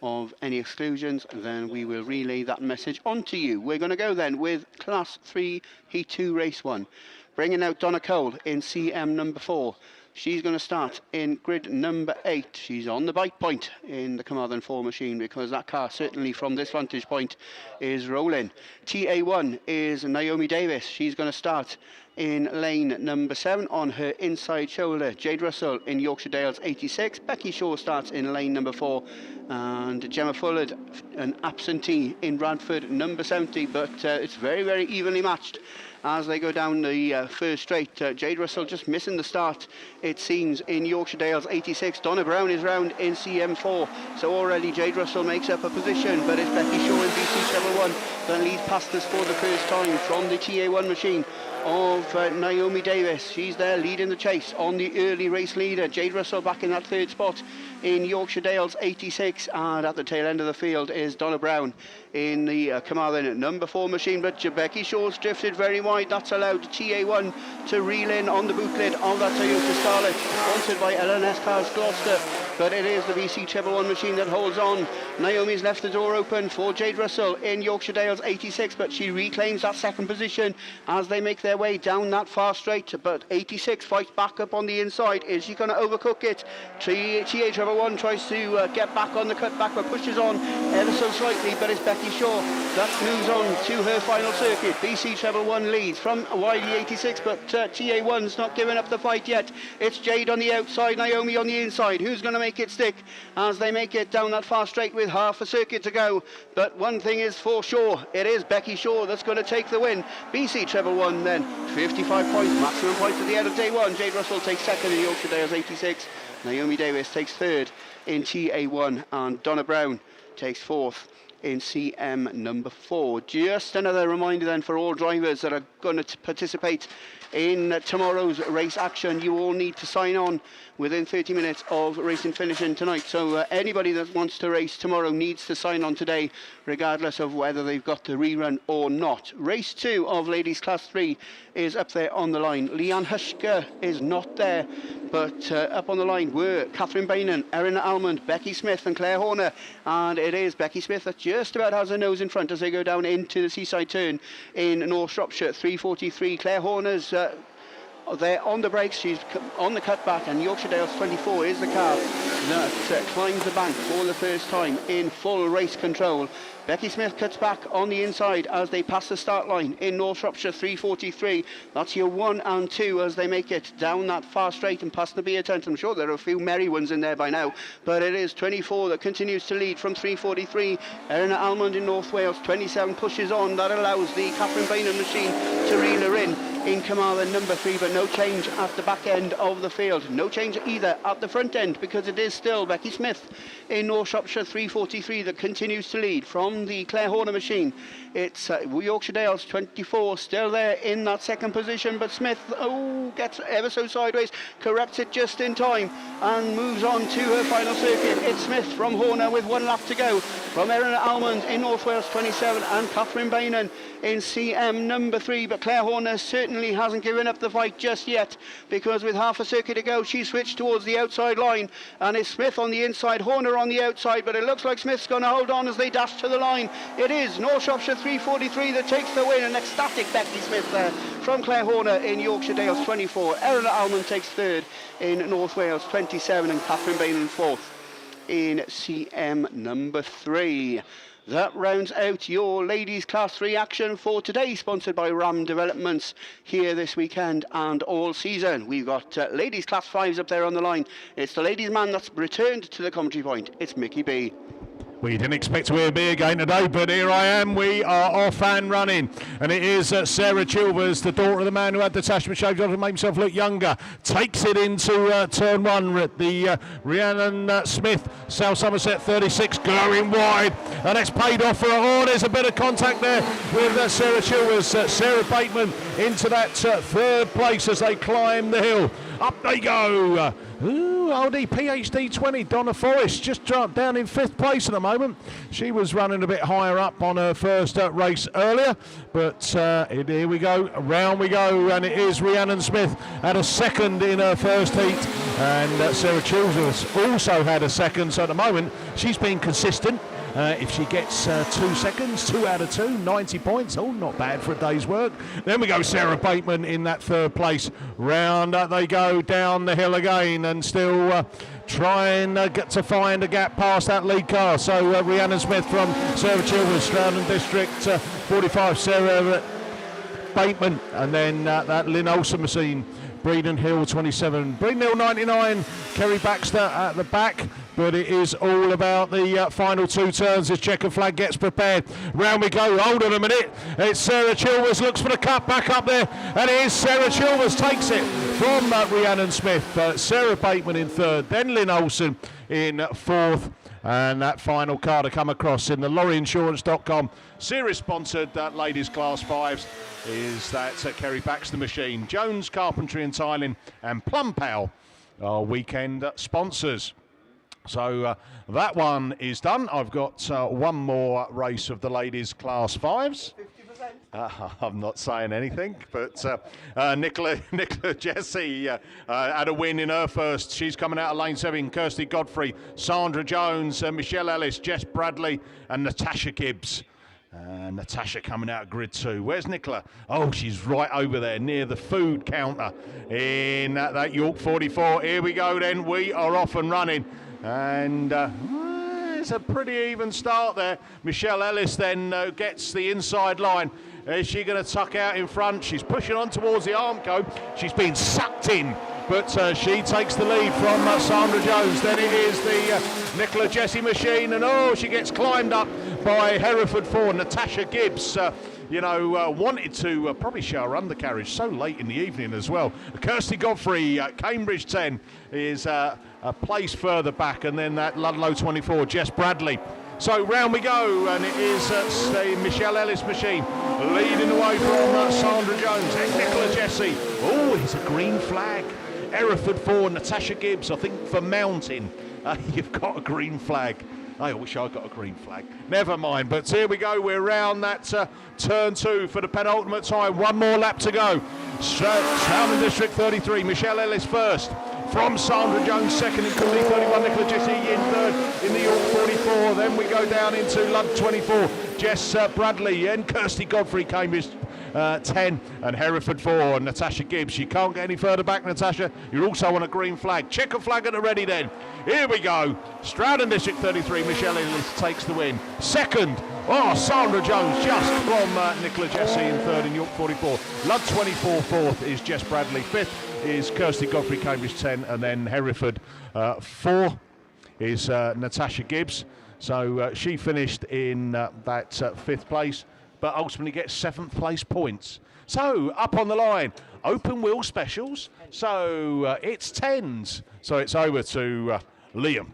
of any exclusions, then we will relay that message on to you. We're going to go then with Class 3 Heat 2 Race 1, bringing out Donna Cole in CM number 4. She's going to start in grid number 8. She's on the bite point in the Carmarthen 4 machine, because that car, certainly from this vantage point, is rolling. TA1 is Naomi Davis. She's going to start in lane number 7 on her inside shoulder. Jade Russell in Yorkshire Dales 86. Becky Shaw starts in lane number 4. And Gemma Fullard, an absentee in Bradford number 70. But it's very, very evenly matched as they go down the first straight. Jade Russell just missing the start, it seems, in Yorkshire Dales 86. Donna Brown is round in CM4, so already Jade Russell makes up a position, but it's Becky Shaw in BC Treble 1 that leads past us for the first time from the TA1 machine of Naomi Davis. She's there leading the chase on the early race leader. Jade Russell back in that third spot in Yorkshire Dales 86, and at the tail end of the field is Donna Brown in the Carmarthen number 4 machine, but Becky Shaw's drifted very wide. That's allowed TA1 to reel in on the boot lid of that Toyota Starlet, sponsored by L&S Cars Gloucester, but it is the BC Treble 1 machine that holds on. Naomi's left the door open for Jade Russell in Yorkshire Dales 86, but she reclaims that second position as they make their way down that far straight, but 86 fights back up on the inside. Is she going to overcook it? TA Treble 1 tries to get back on the cutback, but pushes on ever so slightly, but it's Becky Shaw that moves on to her final circuit. BC Treble 1 leads from Wiley 86, but TA1's not giving up the fight yet. It's Jade on the outside, Naomi on the inside. Who's going to make it stick as they make it down that far straight with half a circuit to go? But one thing is for sure, it is Becky Shaw that's going to take the win. BC Treble 1 then, 55 points, maximum points at the end of day one. Jade Russell takes second in Yorkshire Dales 86. Naomi Davis takes third in TA1, and Donna Brown takes fourth in CM number 4. Just another reminder then for all drivers that are going to participate in tomorrow's race action. You all need to sign on within 30 minutes of racing finishing tonight. So anybody that wants to race tomorrow needs to sign on today, regardless of whether they've got the rerun or not. Race 2 of Ladies Class 3 is up there on the line. Leanne Hushker is not there, but up on the line were Catherine Bainan, Erin Almond, Becky Smith and Claire Horner, and it is Becky Smith that just about has her nose in front as they go down into the seaside turn in North Shropshire. 3:43. Claire Horner's there on the brakes, she's on the cutback, and Yorkshire Dales 24 is the car that climbs the bank for the first time in full race control. Becky Smith cuts back on the inside as they pass the start line in North Shropshire. 3:43. That's your 1 and 2 as they make it down that far straight and past the beer tent. I'm sure there are a few merry ones in there by now, but it is 24 that continues to lead from 3:43. Erin Almond in North Wales. 27 pushes on. That allows the Catherine Bainan machine to reel her in Carmarthen number 3, but no change at the back end of the field. No change either at the front end, because it is still Becky Smith in North Shropshire 3:43 that continues to lead from the Claire Horner machine. It's Yorkshire Dales 24 still there in that second position, but Smith gets ever so sideways, corrects it just in time and moves on to her final circuit. It's Smith from Horner with 1 lap to go, from Erin Almond in North Wales 27 and Catherine Bainan in CM number 3, but Claire Horner certainly hasn't given up the fight just yet, because with half a circuit to go she switched towards the outside line, and it's Smith on the inside, Horner on the outside, but it looks like Smith's going to hold on as they dash to the line. It is North Shropshire 3:43 that takes the win, an ecstatic Becky Smith there from Claire Horner in Yorkshire Dales 24. Erin Almond takes third in North Wales 27, and Catherine Bainan fourth in CM number 3. That rounds out your Ladies Class 3 action for today, sponsored by Ram Developments here this weekend and all season. We've got Ladies Class 5s up there on the line. It's the ladies' man that's returned to the commentary point. It's Mickey B. We didn't expect to hear me again today, but here I am. We are off and running. And it is Sarah Chilvers, the daughter of the man who had the attachment shaved off to make himself look younger, takes it into turn 1 at the Rhiannon Smith, South Somerset 36, going wide. And it's paid off for her. Oh, there's a bit of contact there with Sarah Chilvers. Sarah Bateman into that third place as they climb the hill. Up they go. Oldie PhD 20, Donna Forrest, just dropped down in 5th place at the moment. She was running a bit higher up on her first race earlier, but here we go, round we go, and it is Rhiannon Smith had a second in her first heat, and Sarah Chilvers also had a second, so at the moment she's been consistent. If she gets 2 seconds, 2 out of 2, 90 points. Oh, not bad for a day's work. Then we go Sarah Bateman in that third place. Round they go down the hill again, and still trying get to find a gap past that lead car. So Rhiannon Smith from Sarah Chilvers, Stroudon District 45, Sarah Bateman, and then that Lynn Olsen machine. Breeden Hill 27, Breeden Hill 99, Kerry Baxter at the back, but it is all about the final 2 turns as checkered flag gets prepared. Round we go. Hold on a minute. It's Sarah Chilvers, looks for the cut, back up there, and it is Sarah Chilvers, takes it from Rhiannon Smith. Sarah Bateman in 3rd, then Lynn Olsen in 4th. And that final car to come across in the lorryinsurance.com series sponsored ladies class 5s is that Kerry Baxter machine. Jones Carpentry and Tiling and Plum Pal are weekend sponsors. So that one is done. I've got one more race of the ladies class 5s. I'm not saying anything, but Nicola Jessie had a win in her first. She's coming out of lane 7. Kirsty Godfrey, Sandra Jones, Michelle Ellis, Jess Bradley, and Natasha Gibbs. Natasha coming out of grid 2. Where's Nicola? Oh, she's right over there near the food counter in that York 44. Here we go then. We are off and running. And it's a pretty even start there. Michelle Ellis then gets the inside line. Is she going to tuck out in front? She's pushing on towards the Armco. She's been sucked in, but she takes the lead from Sandra Jones. Then it is the Nicola Jessie machine, and she gets climbed up by Hereford 4. Natasha Gibbs, wanted to probably show her undercarriage so late in the evening as well. Kirsty Godfrey, Cambridge 10, is a place further back, and then that Ludlow 24, Jess Bradley. So round we go, and it is the Michelle Ellis machine leading the way from Sandra Jones and Nicola Jessie. Oh, it's a green flag. Hereford 4, Natasha Gibbs, I think for mountain. You've got a green flag. I wish I got a green flag. Never mind, but here we go. We're round that turn 2 for the penultimate time. One more lap to go. Southern District 33, Michelle Ellis first. From Sandra Jones, 2nd in Cooley 31, Nicola Jessie in 3rd in the York 44. Then we go down into Lud 24, Jess Bradley and Kirsty Godfrey, Cambridge 10, and Hereford 4, Natasha Gibbs. You can't get any further back, Natasha. You're also on a green flag. Checker flag at the ready then. Here we go. Stroud District 33, Michelle Ellis takes the win. 2nd, Sandra Jones just from Nicola Jessie in 3rd in York 44. Lud 24, 4th is Jess Bradley. 5th is Kirsty Godfrey, Cambridge 10, and then Hereford 4 is Natasha Gibbs. So she finished in that 5th place, but ultimately gets 7th place points. So up on the line, open wheel specials. So it's 10s. So it's over to Liam.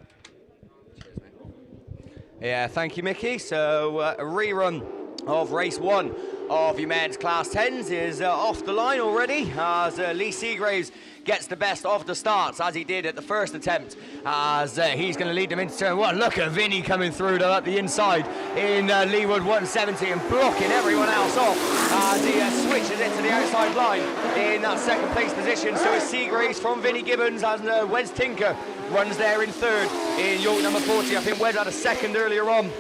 Yeah, thank you, Mickey. So a rerun of race 1 of your men's class 10s is off the line already as Lee Seagraves gets the best of the starts as he did at the first attempt, as he's going to lead them into turn 1. Look at Vinny coming through at the inside in Leeward 170 and blocking everyone else off as he switches it to the outside line in that 2nd place position. So it's Seagraves from Vinny Gibbons, and Wes Tinker runs there in 3rd in York number 40. I think Wes had a 2nd earlier on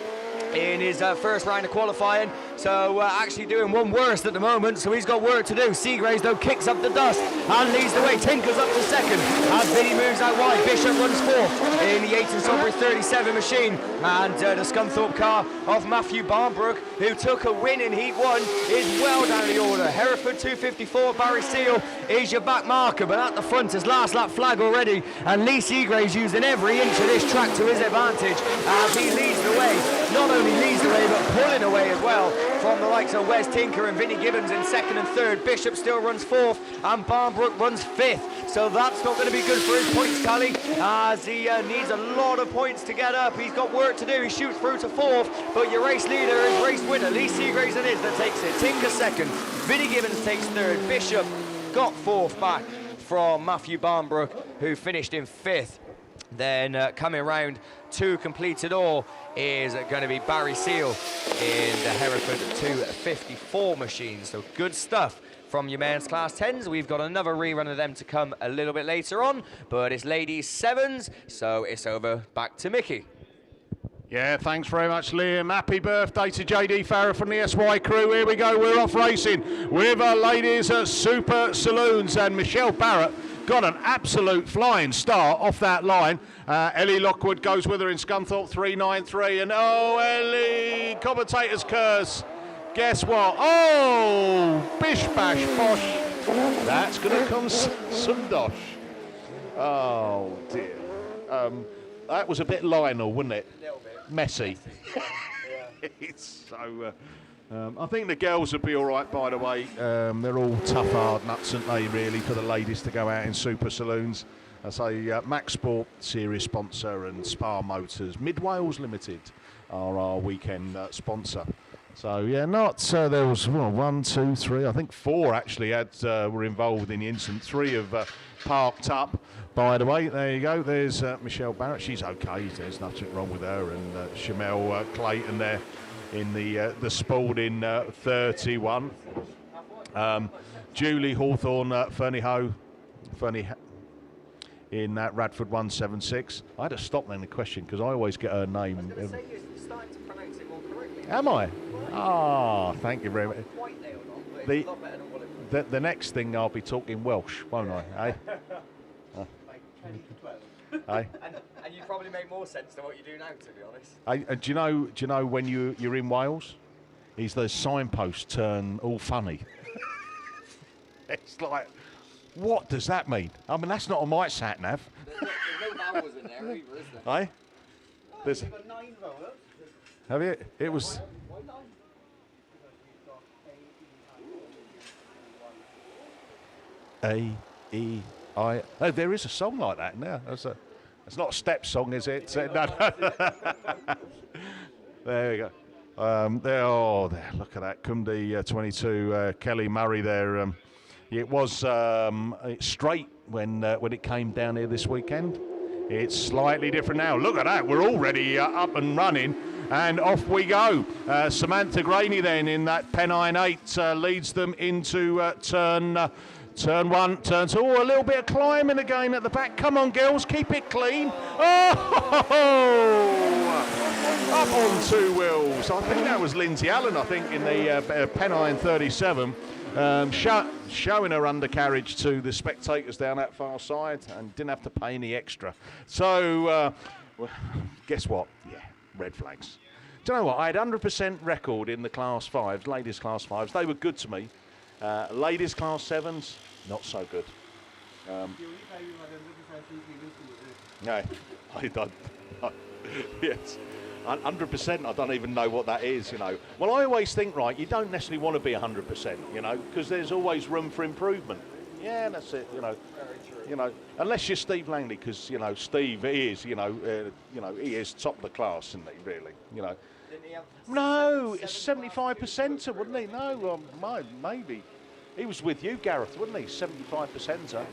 in his first round of qualifying, so actually doing one worst at the moment, so he's got work to do. Seagraves though kicks up the dust and leads the way. Tinker's up to 2nd as Vinny moves out wide. Bishop runs 4th in the 18 Sudbury 37 machine, and the Scunthorpe car of Matthew Barnbrook, who took a win in Heat 1, is well down the order. Hereford 254, Barry Seal is your back marker, but at the front is last lap flag already, and Lee Seagraves using every inch of this track to his advantage as he leads the way. Not only leads the way, but pulling away as well from the likes of Wes Tinker and Vinny Gibbons in 2nd and 3rd. Bishop still runs 4th and Barnbrook runs 5th. So that's not going to be good for his points tally as he needs a lot of points to get up. He's got work to do. He shoots through to 4th, but your race leader is race winner. Lee Seagraves it is that takes it. Tinker 2nd. Vinny Gibbons takes 3rd. Bishop got 4th back from Matthew Barnbrook, who finished in 5th. Then coming round to complete it all is going to be Barry Seal in the Hereford 254 machine. So good stuff from your men's class 10s. We've got another rerun of them to come a little bit later on, but it's ladies 7s, so it's over back to Mickey. Yeah, thanks very much, Liam. Happy birthday to JD Farrer from the SY crew. Here we go, we're off racing with our ladies at Super Saloons, and Michelle Barrett got an absolute flying start off that line. Ellie Lockwood goes with her in Scunthorpe 393, and Ellie, commentator's curse. Guess what? Bish bash bosh. That's going to come some dosh. Oh dear. That was a bit Lionel, wasn't it? A little bit. Messy. Yeah. It's so. I think the girls would be all right, by the way. They're all tough, hard nuts, aren't they, really, for the ladies to go out in super saloons. I say Max Sport, series sponsor, and Spa Motors. Mid Wales Limited are our weekend sponsor. So, yeah, there was 1, 2, 3, I think 4 actually were involved in the incident. 3 have parked up, by the way. There you go. There's Michelle Barrett. She's okay. There's nothing wrong with her. And Shamel Clayton there in the Spalding 31. Julie Hawthorne Fernie in that Radford 176. I had to stop then the question because I always get her name. You're starting to pronounce it more correctly. Am I? Ah, thank you very much. Quite nailed on, but it's a lot better than what it was. The next thing I'll be talking Welsh, won't I? And you probably make more sense than what you do now, to be honest. Do you know when you're in Wales, is those signposts turn all funny? It's like, what does that mean? I mean, that's not on my sat nav. There's no vowels in there either, is there? Aye? There's, You've got 9 vowels. have you? It was. Why 9? A, E, I. Oh, there is a song like that now. It's not a step song, is it? No. There we go. There. Look at that. Cumdy 22. Kelly Murray there. It was straight when it came down here this weekend. It's slightly different now. Look at that. We're already up and running. And off we go. Samantha Graney then in that Pennine 8 leads them into turn 1, turn 2. Oh, a little bit of climbing again at the back. Come on, girls, keep it clean. Oh! Up on 2 wheels. I think that was Lindsay Allen, I think, in the Pennine 37. Showing her undercarriage to the spectators down that far side and didn't have to pay any extra. So, guess what? Yeah, red flags. Do you know what? I had 100% record in the Class 5s, ladies' Class 5s. They were good to me. Ladies' Class 7s, not so good. No, I don't. Yes. 100%, I don't even know what that is, you know. Well, I always think, right, you don't necessarily want to be 100%, you know, because there's always room for improvement. Yeah, that's it, you know. You know, unless you're Steve Langley, because, you know, Steve is, he is top of the class, isn't he, really, you know. No, it's 75%er, wasn't he? No, maybe. He was with you, Gareth, wasn't he? 75%er.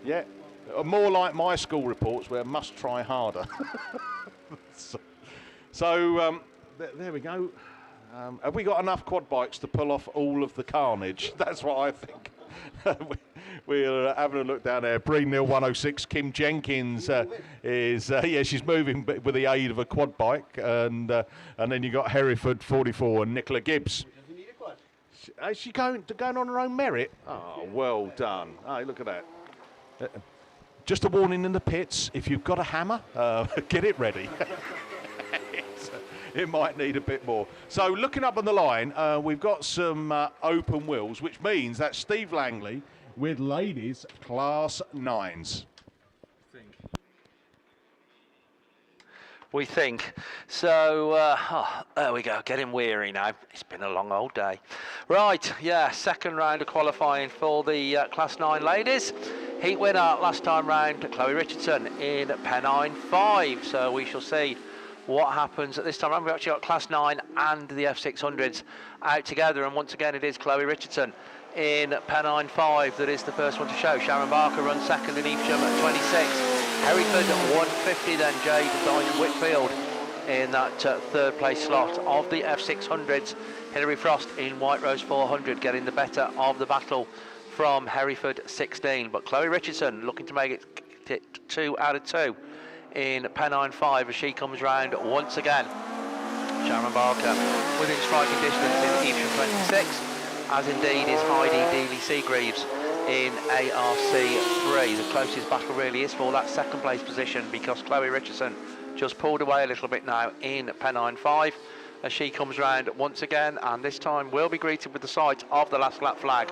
Yeah. More like my school reports where must try harder. So there we go. Have we got enough quad bikes to pull off all of the carnage? That's what I think. We're having a look down there. Breen Nil 106, Kim Jenkins she's moving with the aid of a quad bike. And then you got Hereford 44 and Nicola Gibbs. Is she going on her own merit? Oh, well done. Hey, look at that. Just a warning in the pits, if you've got a hammer, get it ready. It might need a bit more. So looking up on the line, we've got some open wheels, which means that's Steve Langley with ladies Class 9s. We think. So, there we go, getting weary now. It's been a long old day. Right, yeah, second round of qualifying for the Class 9 ladies. Heat winner last time round, Chloe Richardson in Pennine 5. So we shall see what happens at this time round. We've actually got Class 9 and the F600s out together. And once again, it is Chloe Richardson in Pennine 5 that is the first one to show. Sharon Barker runs second in Evesham at 26. Hereford 150 then, Jade Whitfield in that third place slot of the F600s. Hilary Frost in White Rose 400 getting the better of the battle from Hereford 16. But Chloe Richardson looking to make it 2 out of 2 in Pennine 5 as she comes round once again. Sharon Barker within striking distance in Evesham 26, as indeed is Heidi Dealey-Seagreaves in ARC 3. The closest battle really is for that second place position, because Chloe Richardson just pulled away a little bit now in Pennine 5 as she comes round once again, and this time will be greeted with the sight of the last lap flag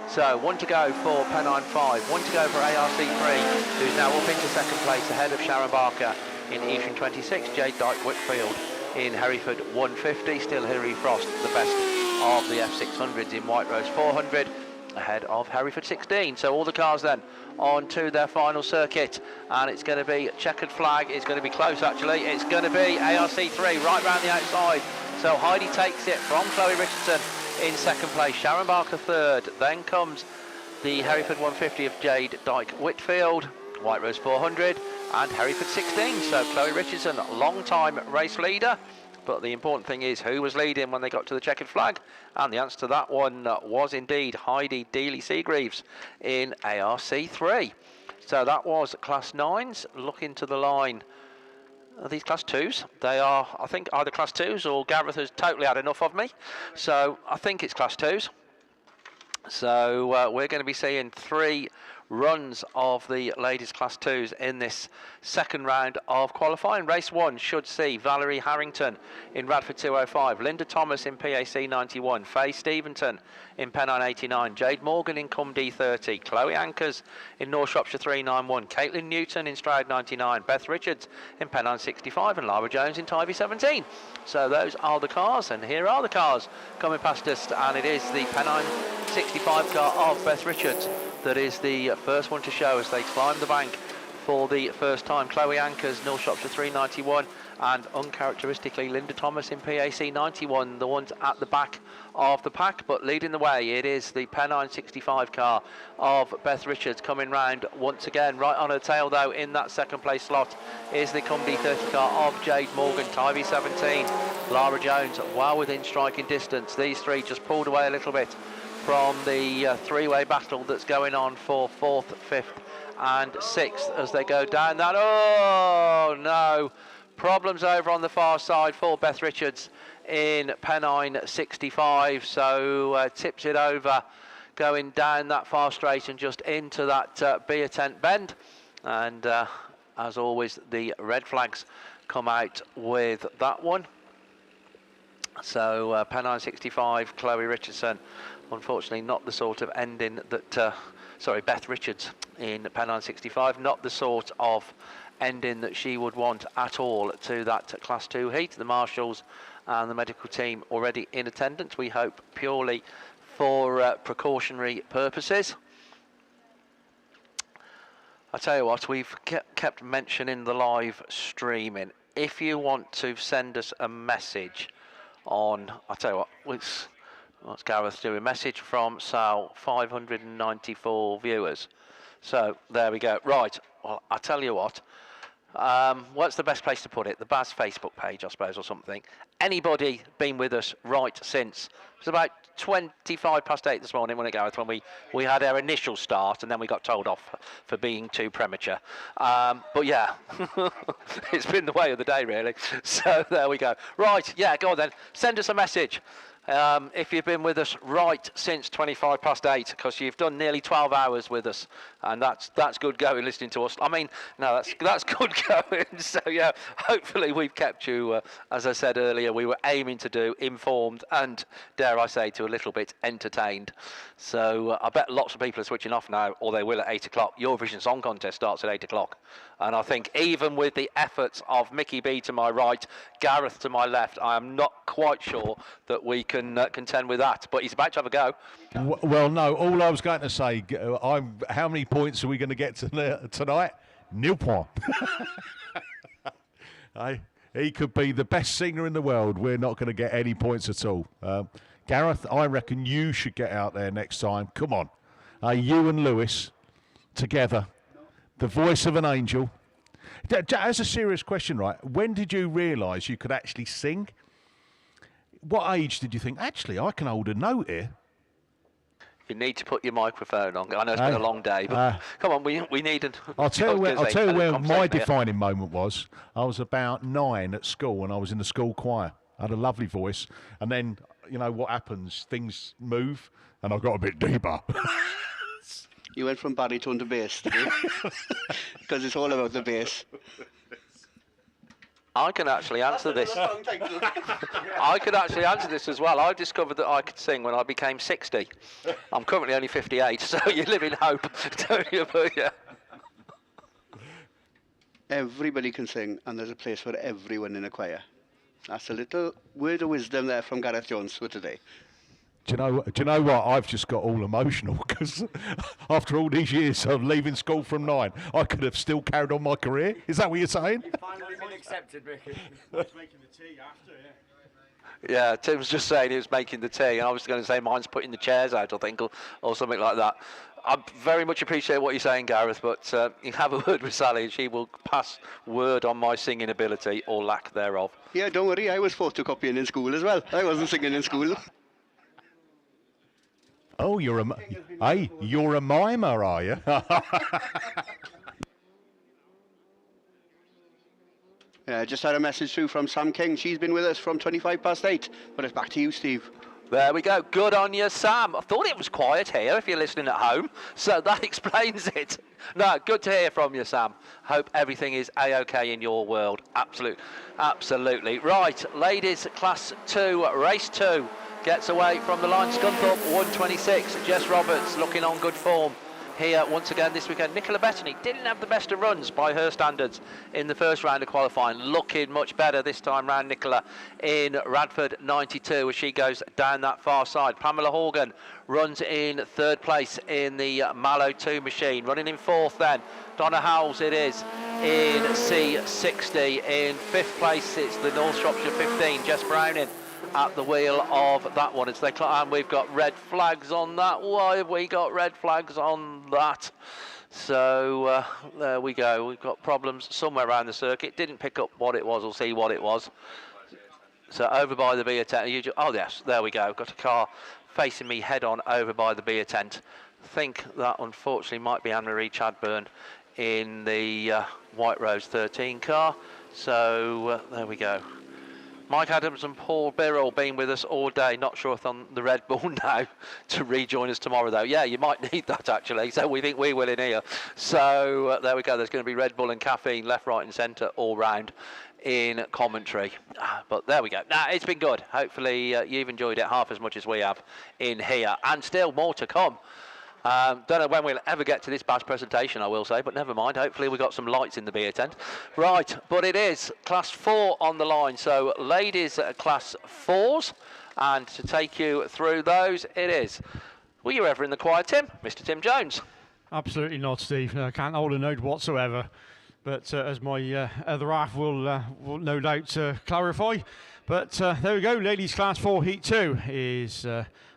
So 1 to go for Pennine 5, 1 to go for ARC3, who's now up into second place ahead of Sharon Barker in Eastern 26, Jade Dyke Whitfield in Hereford 150, still Hilary Frost, the best of the F600s in White Rose 400, ahead of Hereford 16. So all the cars then on to their final circuit, and it's going to be checkered flag. It's going to be close actually. It's going to be ARC3 right round the outside. So Heidi takes it from Chloe Richardson in second place, Sharon Barker third, then comes the Hereford 150 of Jade Dyke Whitfield, White Rose 400 and Hereford 16. So Chloe Richardson, long time race leader, but the important thing is who was leading when they got to the checkered flag, and the answer to that one was indeed Heidi Dealey-Seagreaves in ARC3. So that was Class 9s. Looking to the line, are these Class 2s? They are, I think, either Class 2s or Gareth has totally had enough of me. So I think it's Class 2s. So we're going to be seeing 3 runs of the ladies Class 2s in this second round of qualifying. Race 1 should see Valerie Harrington in Radford 205, Linda Thomas in PAC 91, Faye Steventon in Pennine 89, Jade Morgan in Cum D30, Chloe Ankers in North Shropshire 391, Caitlin Newton in Stroud 99, Beth Richards in Pennine 65 and Lara Jones in Tivy 17. So those are the cars, and here are the cars coming past us, and it is the Pennine 65 car of Beth Richards that is the first one to show as they climb the bank for the first time. Chloe Ankers, North Shropshire 391, and uncharacteristically Linda Thomas in PAC 91, the ones at the back of the pack, but leading the way it is the Pennine 65 car of Beth Richards coming round once again. Right on her tail though in that second place slot is the Cum D30 car of Jade Morgan, Tivy 17, Lara Jones well within striking distance. These three just pulled away a little bit from the three-way battle that's going on for 4th, 5th and 6th as they go down that. Oh no, problems over on the far side for Beth Richards in Pennine 65, so tips it over going down that far straight and just into that beer tent bend, and as always the red flags come out with that one. So Pennine 65, Chloe Richardson, unfortunately not the sort of ending that, Beth Richards in Pennine 65, not the sort of ending that she would want at all to that Class 2 heat. The marshals and the medical team already in attendance, we hope purely for precautionary purposes. I tell you what, we've kept mentioning the live streaming. If you want to send us a message on, I tell you what, what's Gareth doing? Message from Sal, 594 viewers. So there we go. Right, well, I tell you what, what's the best place to put it? The BAS Facebook page, I suppose, or something. Anybody been with us right since? It was about 25 past 8 this morning, wasn't it, Gareth, when we had our initial start and then we got told off for being too premature. But yeah, it's been the way of the day, really. So there we go. Right, yeah, go on then. Send us a message. If you've been with us right since 25 past 8, because you've done nearly 12 hours with us, and that's good going listening to us. I mean, no, that's good going. So yeah, hopefully we've kept you, as I said earlier, we were aiming to do informed and, dare I say, to a little bit entertained. So I bet lots of people are switching off now, or they will at 8 o'clock. Eurovision Song Contest starts at 8 o'clock. And I think even with the efforts of Mickey B to my right, Gareth to my left, I am not quite sure that we can contend with that. But he's about to have a go. Well, no, all I was going to say, how many points are we going to get tonight? Nil point. He could be the best singer in the world. We're not going to get any points at all. Gareth, I reckon you should get out there next time. Come on. You and Lewis together. The voice of an angel. As a serious question, right? When did you realise you could actually sing? What age did you think, actually, I can hold a note here? You need to put your microphone on. I know it's been a long day, but come on, we need an... I'll tell you where my defining moment was. I was about 9 at school, and I was in the school choir. I had a lovely voice, and then, you know what happens? Things move, and I got a bit deeper. You went from baritone to bass, did you? Because it's all about the bass. I can actually answer this. I could actually answer this as well. I discovered that I could sing when I became 60. I'm currently only 58, so you live in hope, don't you? But yeah. Everybody can sing, and there's a place for everyone in a choir. That's a little word of wisdom there from Gareth Jones for today. Do you know what? I've just got all emotional because after all these years of leaving school from 9, I could have still carried on my career. Is that what you're saying? You've finally been accepted, Ricky. Making the tea after, Yeah, Tim's just saying he was making the tea, and I was going to say mine's putting the chairs out, I think, or something like that. I very much appreciate what you're saying, Gareth, but you have a word with Sally, and she will pass word on my singing ability or lack thereof. Yeah, don't worry, I was photocopying in school as well. I wasn't singing in school. Oh, you're a mimer, are you? Just had a message through from Sam King. She's been with us from 8:25. But it's back to you, Steve. There we go. Good on you, Sam. I thought it was quiet here if you're listening at home, so that explains it. No, good to hear from you, Sam. Hope everything is A-OK in your world. Absolutely. Right, ladies, Class 2, Race 2. Gets away from the line, Scunthorpe 126. Jess Roberts looking on good form here once again this weekend. Nicola Bettany didn't have the best of runs by her standards in the first round of qualifying. Looking much better this time round, Nicola, in Radford 92 as she goes down that far side. Pamela Horgan runs in third place in the Mallow 2 machine. Running in fourth then, Donna Howells it is in C60. In fifth place it's the North Shropshire 15, Jess Browning at the wheel of that one. And we've got red flags on that. Why have we got red flags on that? So there we go. We've got problems somewhere around the circuit. Didn't pick up what it was or see what it was. So over by the beer tent. Oh yes, there we go. Got a car facing me head on over by the beer tent. I think that unfortunately might be Anne-Marie Chadburn in the White Rose 13 car. So there we go. Mike Adams and Paul Birrell been with us all day. Not sure if on the Red Bull now to rejoin us tomorrow, though. Yeah, you might need that, actually. So we think we will in here. So there we go. There's going to be Red Bull and caffeine left, right and centre all round in commentary. But there we go. Nah, it's been good. Hopefully you've enjoyed it half as much as we have in here. And still more to come. Don't know when we'll ever get to this BAS presentation, I will say, but never mind. Hopefully we've got some lights in the beer tent. Right, but it is Class 4 on the line. So ladies Class 4s, and to take you through those, it is. Were you ever in the choir, Tim? Mr. Tim Jones. Absolutely not, Steve. I can't hold a note whatsoever. But as my other half will no doubt clarify. But there we go. Ladies Class 4 Heat 2 is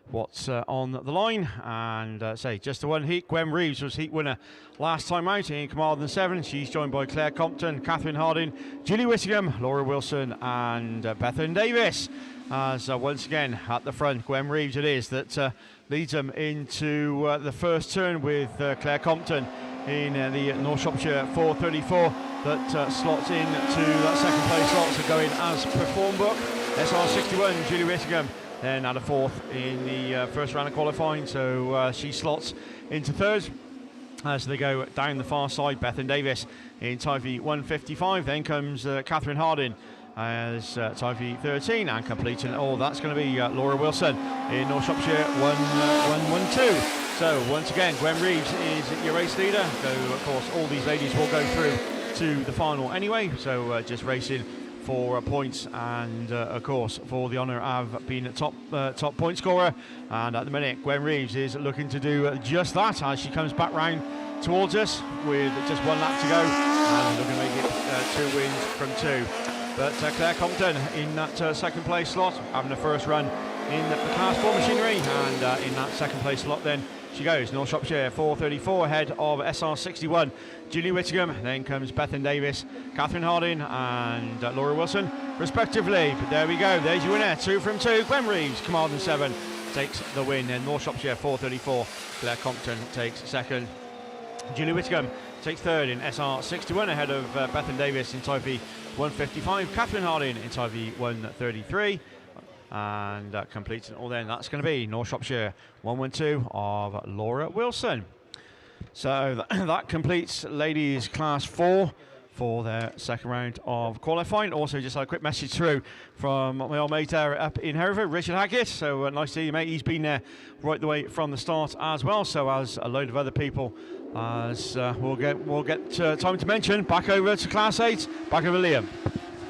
what's on the line. And say just the one heat. Gwen Reeves was heat winner last time out in Carmarthen 7. She's joined by Claire Compton, Catherine Harding, Julie Whittingham, Laura Wilson and Bethan Davis. As once again at the front, Gwen Reeves it is that leads them into the first turn with Claire Compton in the North Shropshire 434 that slots in to that second place slot, so going as per form book. SR61 Julie Whittingham then at a fourth in the first round of qualifying, so she slots into third as they go down the far side. Bethan Davis in Typhy 155, then comes Catherine Harding as Typhy 13, and completing all that's going to be Laura Wilson in North Shropshire 112. So once again, Gwen Reeves is your race leader. So of course all these ladies will go through to the final anyway. So just racing for points and of course for the honour of being a top point scorer. And at the minute, Gwen Reeves is looking to do just that as she comes back round towards us with just one lap to go, and looking to make it 2 wins from 2. But Claire Compton in that second place slot, having the first run in the Class 4 machinery, and in that second place slot then she goes. North Shropshire 434 ahead of SR61 Julie Whittingham, then comes Bethan Davis, Catherine Harding and Laura Wilson respectively. But there we go, there's your winner, 2 from 2. Gwen Reeves, Carmarthen 7 takes the win, and North Shropshire 434 Claire Compton takes second. Julie Whittingham takes third in SR61 ahead of Bethan Davis in Typhy 155, Catherine Harding in Typhy 133. And completing all then, that's going to be North Shropshire 112 of Laura Wilson. So that completes ladies class 4 for their second round of qualifying. Also, just had a quick message through from my old mate there up in Hereford, Richard Hackett. So nice to see you, mate. He's been there right the way from the start as well. So as a load of other people, as we'll get time to mention. Back over to Class 8. Back over Liam.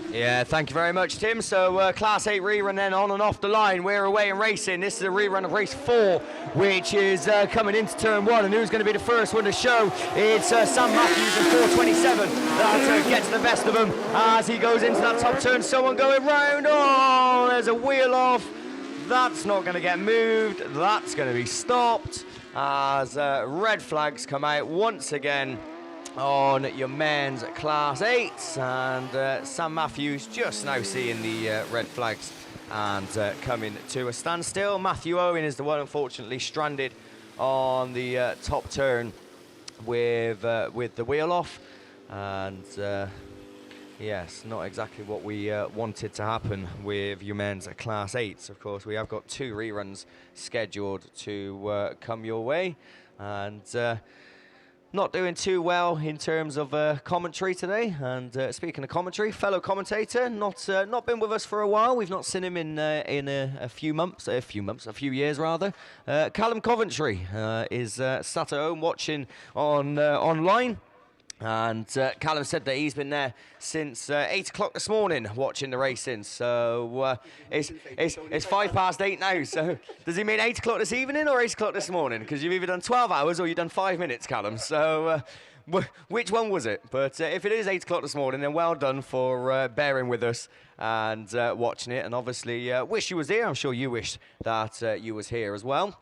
Yeah, thank you very much, Tim. So Class 8 rerun then on and off the line. We're away and racing. This is a rerun of race 4, which is coming into turn 1. And who's going to be the first one to show? It's Sam Matthews in 427. That gets the best of him as he goes into that top turn. Someone going round. Oh, there's a wheel off. That's not going to get moved. That's going to be stopped as red flags come out once again on your men's Class 8, and Sam Matthews just now seeing the red flags and coming to a standstill. Matthew Owen is the one unfortunately stranded on the top turn with the wheel off, and yes, not exactly what we wanted to happen with your men's Class 8s. Of course, we have got 2 reruns scheduled to come your way, and not doing too well in terms of commentary today. And speaking of commentary, fellow commentator, not been with us for a while. We've not seen him in a few years rather. Callum Coventry is sat at home watching online. And Callum said that he's been there since 8 o'clock this morning watching the racing. So it's 8:05 now. So does he mean 8 o'clock this evening or 8 o'clock this morning? Because you've either done 12 hours or you've done 5 minutes, Callum. So which one was it? But if it is 8 o'clock this morning, then well done for bearing with us and watching it. And obviously wish you was here. I'm sure you wished that you was here as well.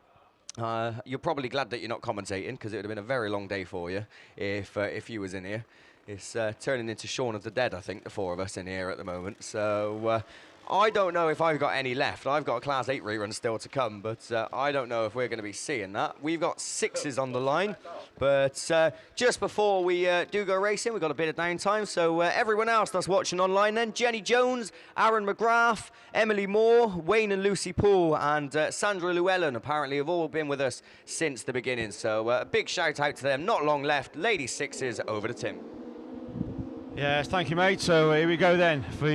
You're probably glad that you're not commentating, because it would have been a very long day for you if you was in here. It's turning into Shaun of the Dead, I think, the 4 of us in here at the moment. So I don't know if I've got any left. I've got a Class 8 rerun still to come, but I don't know if we're going to be seeing that. We've got 6s on the line, but just before we do go racing, we've got a bit of downtime. So everyone else that's watching online then, Jenny Jones, Aaron McGrath, Emily Moore, Wayne and Lucy Poole, and Sandra Llewellyn apparently have all been with us since the beginning. So a big shout out to them. Not long left. Ladies 6s, over to Tim. Yes, thank you, mate. So here we go then for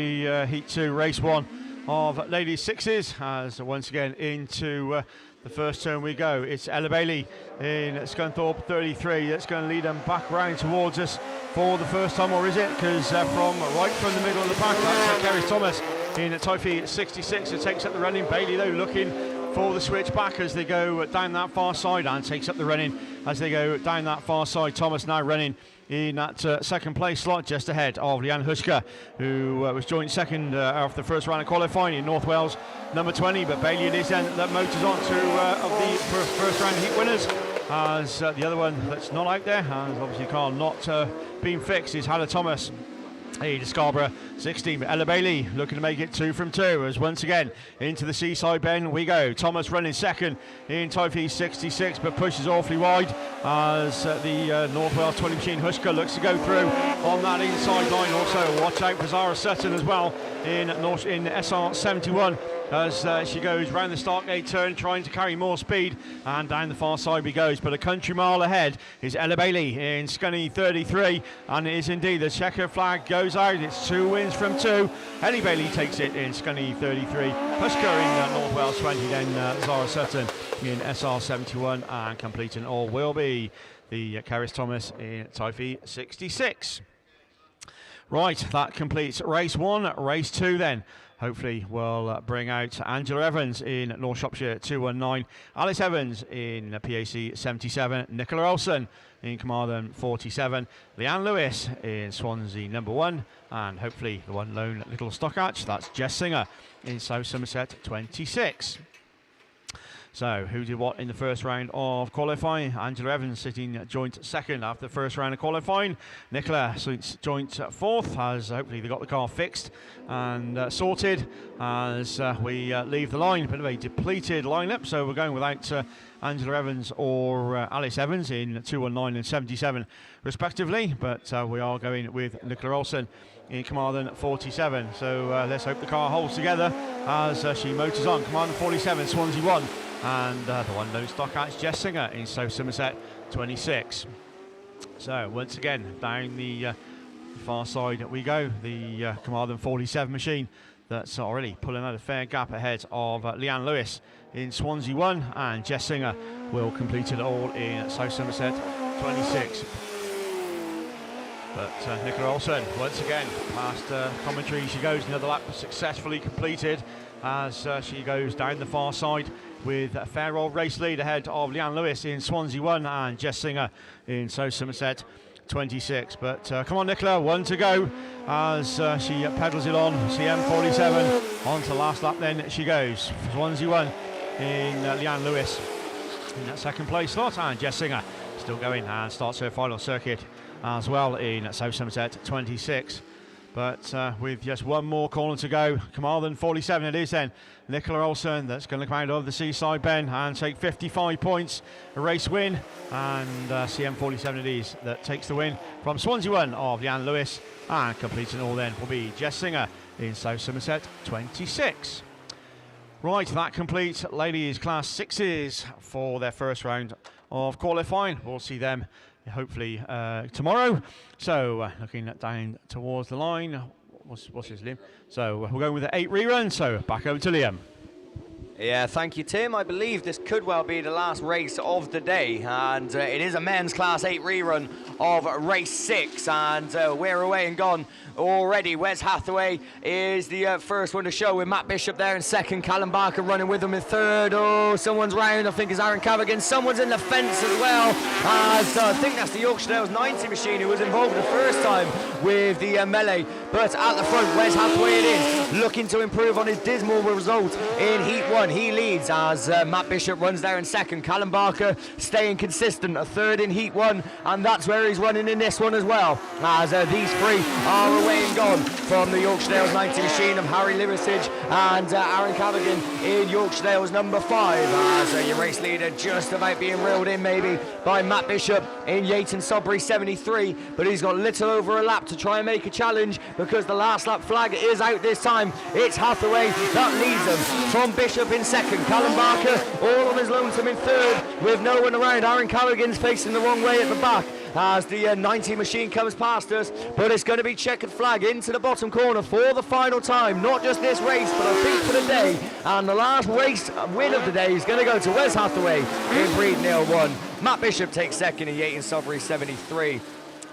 Heat 2, Race 1 of Ladies 6s, as once again into the first turn we go. It's Ella Bailey in Scunthorpe 33 that's going to lead them back round towards us for the first time, or is it? Because from the middle of the pack, that's Kerry Thomas in Toffee 66 that takes up the running. Bailey, though, looking for the switch back as they go down that far side, and takes up the running as they go down that far side. Thomas now running in that second place slot, just ahead of Leanne Huska, who was joint second after the first round of qualifying in North Wales, number 20. But Bailey it is then that motors on to of the first round heat winners, as the other one that's not out there, and obviously car not being fixed, is Hannah Thomas. Hey, to Scarborough 16, Ella Bailey looking to make it 2 from 2 as once again into the seaside bend we go. Thomas running second in Toffee 66, but pushes awfully wide as the North Wales 20 machine Huska looks to go through on that inside line. Also watch out for Zara Sutton as well in SR 71 as she goes round the start gate turn, trying to carry more speed, and down the far side we goes. But a country mile ahead is Ella Bailey in Scunny 33, and it is indeed the checker flag goes out. It's 2 wins from 2. Ellie Bailey takes it in Scunny 33. Husker in North Wales 20, then Zara Sutton in SR 71, and completing all will be the Kerris Thomas in Toffee 66. Right, that completes race 1. Race 2 then. Hopefully we'll bring out Angela Evans in North Shropshire 219, Alice Evans in PAC 77, Nicola Olsen in Carmarthen 47, Leanne Lewis in Swansea number 1, and hopefully the one lone little stock hatch, that's Jess Singer in South Somerset 26. So, who did what in the first round of qualifying? Angela Evans sitting joint second after the first round of qualifying. Nicola sits joint fourth, as hopefully they got the car fixed and sorted as we leave the line. A bit of a depleted lineup, so we're going without Angela Evans or Alice Evans in 219 and 77 respectively, but we are going with Nicola Olsen in Carmarthen 47. So let's hope the car holds together as she motors on. Carmarthen 47, Swansea 1. And the one lone stock hatch Jess Singer in South Somerset 26. So once again down the far side we go. The Carmarthen 47 machine that's already pulling out a fair gap ahead of Leanne Lewis in Swansea 1, and Jess Singer will complete it all in South Somerset 26. But Nicola Olsen, once again, past commentary she goes. Another lap successfully completed as she goes down the far side with a fair old race lead ahead of Leanne Lewis in Swansea 1 and Jess Singer in South Somerset 26. But come on, Nicola, 1 to go as she pedals it on. CM47 on to last lap then she goes. Swansea 1 in Leanne Lewis in that second place slot, and Jess Singer still going and starts her final circuit as well in South Somerset 26. But with just one more corner to go, Carmarthen 47 it is then. Nicola Olsen that's going to come out of the seaside bend and take 55 points, a race win, and CM47 it is that takes the win from Swansea 1 of Leanne Lewis, and completing all then will be Jess Singer in South Somerset 26. Right, that completes ladies class 6s for their first round of qualifying. We'll see them hopefully tomorrow. So looking down towards the line, what's his name? So we're going with the 8 rerun. So back over to Liam. Yeah, thank you, Tim. I believe this could well be the last race of the day, and it is a men's class 8 rerun of race 6, and we're away and gone already. Wes Hathaway is the first one to show, with Matt Bishop there in second, Callum Barker running with him in third. Oh, someone's round, I think it's Aaron Cavaghan. Someone's in the fence as well, as I think that's the Yorkshire Dales 90 machine who was involved the first time with the melee. But at the front, Wes Hathaway it is, looking to improve on his dismal result in Heat 1. He leads as Matt Bishop runs there in second. Callum Barker staying consistent, a third in Heat 1, and that's where he's running in this one as well, as these three are away and gone from the Yorkshire Dales 90 machine of Harry Liversidge and Aaron Cavaghan in Yorkshire Dales number 5, as your race leader just about being reeled in maybe by Matt Bishop in Yayton Sodbury 73, but he's got little over a lap to try and make a challenge, because the last lap flag is out this time. It's Hathaway that leads them from Bishop in second, Callum Barker all on his lonesome in third with no one around. Aaron Cavaghan's facing the wrong way at the back as the 90 machine comes past us, but it's going to be checkered flag into the bottom corner for the final time, not just this race but I think for the day, and the last race win of the day is going to go to Wes Hathaway in Breedon Hill 1. Matt Bishop takes second in Yayton Sodbury 73.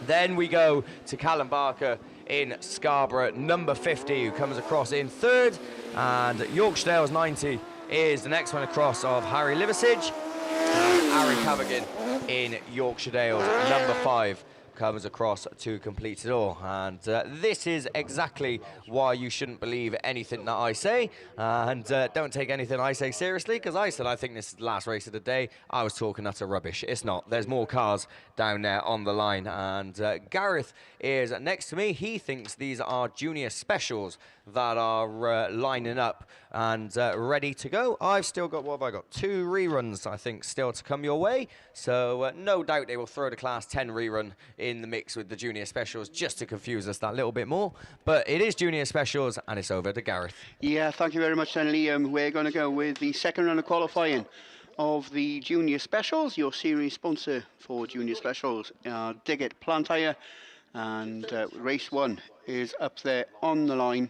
Then we go to Callum Barker in Scarborough number 50, who comes across in third, and Yorkshire Dales 90 is the next one across of Harry Liversidge. Aaron Cavaghan in Yorkshire Dales number 5 comes across to complete it all, and this is exactly why you shouldn't believe anything that I say, and don't take anything I say seriously, because I said I think this is the last race of the day. I was talking utter rubbish. It's not. There's more cars down there on the line, and Gareth is next to me. He thinks these are junior specials that are lining up and ready to go. I've still got, what have I got? 2 reruns, I think, still to come your way. So no doubt they will throw the Class 10 rerun in the mix with the junior specials just to confuse us that little bit more. But it is junior specials, and it's over to Gareth. Yeah, thank you very much then, Liam. We're going to go with the second round of qualifying of the junior specials. Your series sponsor for junior specials, Diggett Plant Hire, and race 1 is up there on the line.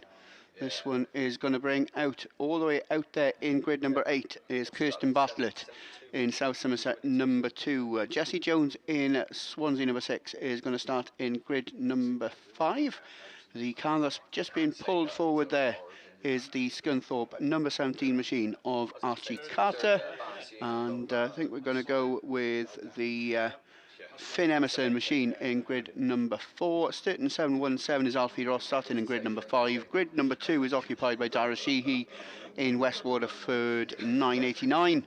This one is going to bring out, all the way out there in grid number 8 is Kirsten Bartlett in South Somerset number 2. Jessie Jones in Swansea number 6 is going to start in grid number 5. The car that's just been pulled forward there is the Scunthorpe number 17 machine of Archie Carter, and I think we're going to go with the Finn Emerson machine in grid number 4. Sturton 717 is Alfie Ross starting in grid number 5. Grid number 2 is occupied by Dara Sheehy in West Waterford 989.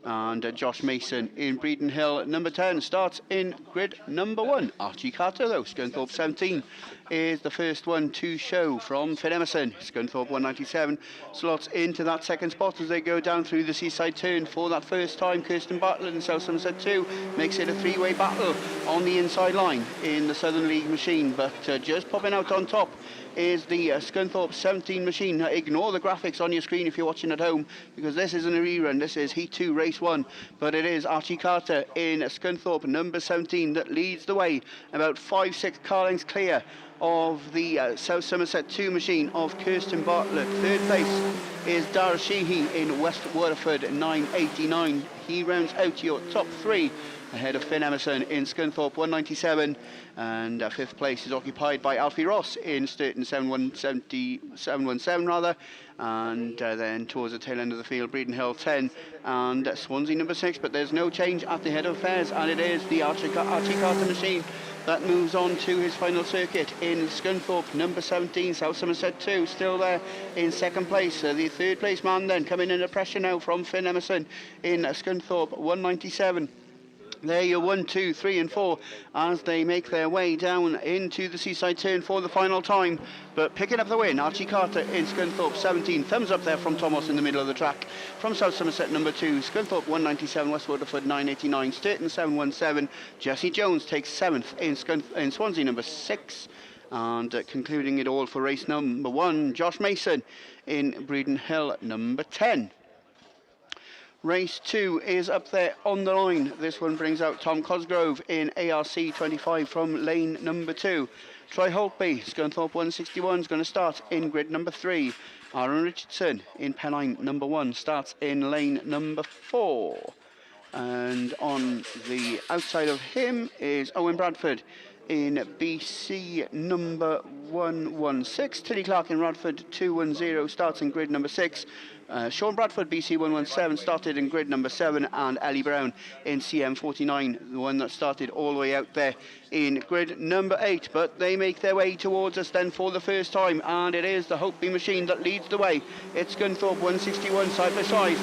And Josh Mason in Breedon Hill number 10 starts in grid number 1. Archie Carter, though, Scunthorpe 17 is the first one to show from Finn Emerson. Scunthorpe 197 slots into that second spot as they go down through the seaside turn for that first time. Kirsten Bartlett in South Somerset 2 makes it a 3-way battle on the inside line in the Southern League machine, but just popping out on top is the Scunthorpe 17 machine. Now, ignore the graphics on your screen if you're watching at home, because this isn't a rerun. This is Heat 2, Race 1. But it is Archie Carter in Scunthorpe, number 17, that leads the way, about 5-6 car lengths clear of the South Somerset 2 machine of Kirsten Bartlett. Third place is Dara Sheehy in West Waterford, 9.89. He rounds out your top 3 ahead of Finn Emerson in Scunthorpe, 197. And fifth place is occupied by Alfie Ross in Sturton, 717 rather. And then towards the tail end of the field, Breeden Hill 10 and Swansea number 6. But there's no change at the head of affairs, and it is the Archie Carter machine that moves on to his final circuit in Scunthorpe, number 17, South Somerset 2, still there in second place. The third place man then coming under pressure now from Finn Emerson in Scunthorpe, 197. There you're 1, 2, 3 and 4 as they make their way down into the seaside turn for the final time. But picking up the win, Archie Carter in Scunthorpe 17. Thumbs up there from Thomas in the middle of the track. From South Somerset number 2, Scunthorpe 197, West Waterford 989, Sturton 717. Jesse Jones takes 7th in Swansea number 6. And concluding it all for race number 1, Josh Mason in Breeden Hill number 10. Race 2 is up there on the line. This one brings out Tom Cosgrove in ARC 25 from lane number 2. Troy Holtby, Scunthorpe 161, is going to start in grid number 3. Aaron Richardson in Pennine number 1 starts in lane number 4. And on the outside of him is Owen Bradford in BC number 116. Tilly Clark in Radford 210 starts in grid number 6. Sean Bradford, BC 117, started in grid number 7, and Ellie Brown in CM 49, the one that started all the way out there in grid number 8. But they make their way towards us then for the first time, and it is the Hopeby machine that leads the way. It's Scunthorpe 161 side by side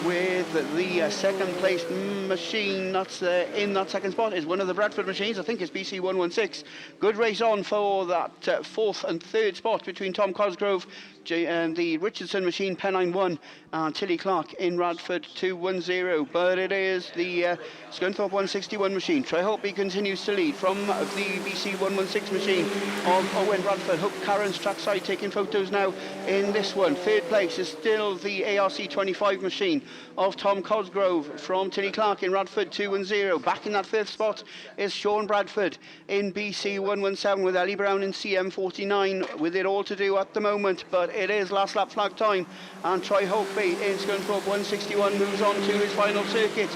with the second place machine that's in that second spot is one of the Bradford machines. I think it's BC 116. Good race on for that fourth and third spot between Tom Cosgrove and the Richardson machine, Pennine 1, and Tilly Clark in Radford 210. But it is the Scunthorpe 161 machine. Troy Holtby continues to lead from the BC 116 machine of Owen Bradford. Hope Karen's Trackside taking photos now in this one. Third place is still the ARC 25 machine of Tom Cosgrove from Tilly Clark in Radford 210. Back in that fifth spot is Sean Bradford in BC 117 with Ellie Brown in CM 49, with it all to do at the moment. But it is last lap flag time, and Troy Holtby in Scunthorpe 161 moves on to his final circuit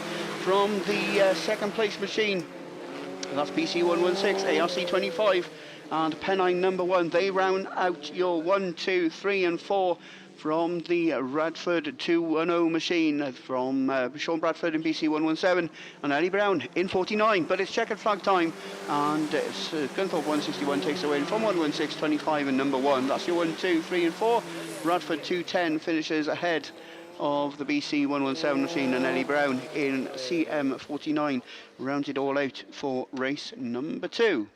from the second place machine. That's BC 116, ARC 25 and Pennine number 1. They round out your 1, 2, 3 and 4 from the Radford 210 machine from Sean Bradford in BC 117 and Ellie Brown in 49. But it's checkered flag time, and Scunthorpe 161 takes away from 116, 25 and number 1. That's your 1, 2, 3 and 4. Radford 210 finishes ahead of the BC 117 machine, and Ellie Brown in CM 49 rounds it all out for race number 2.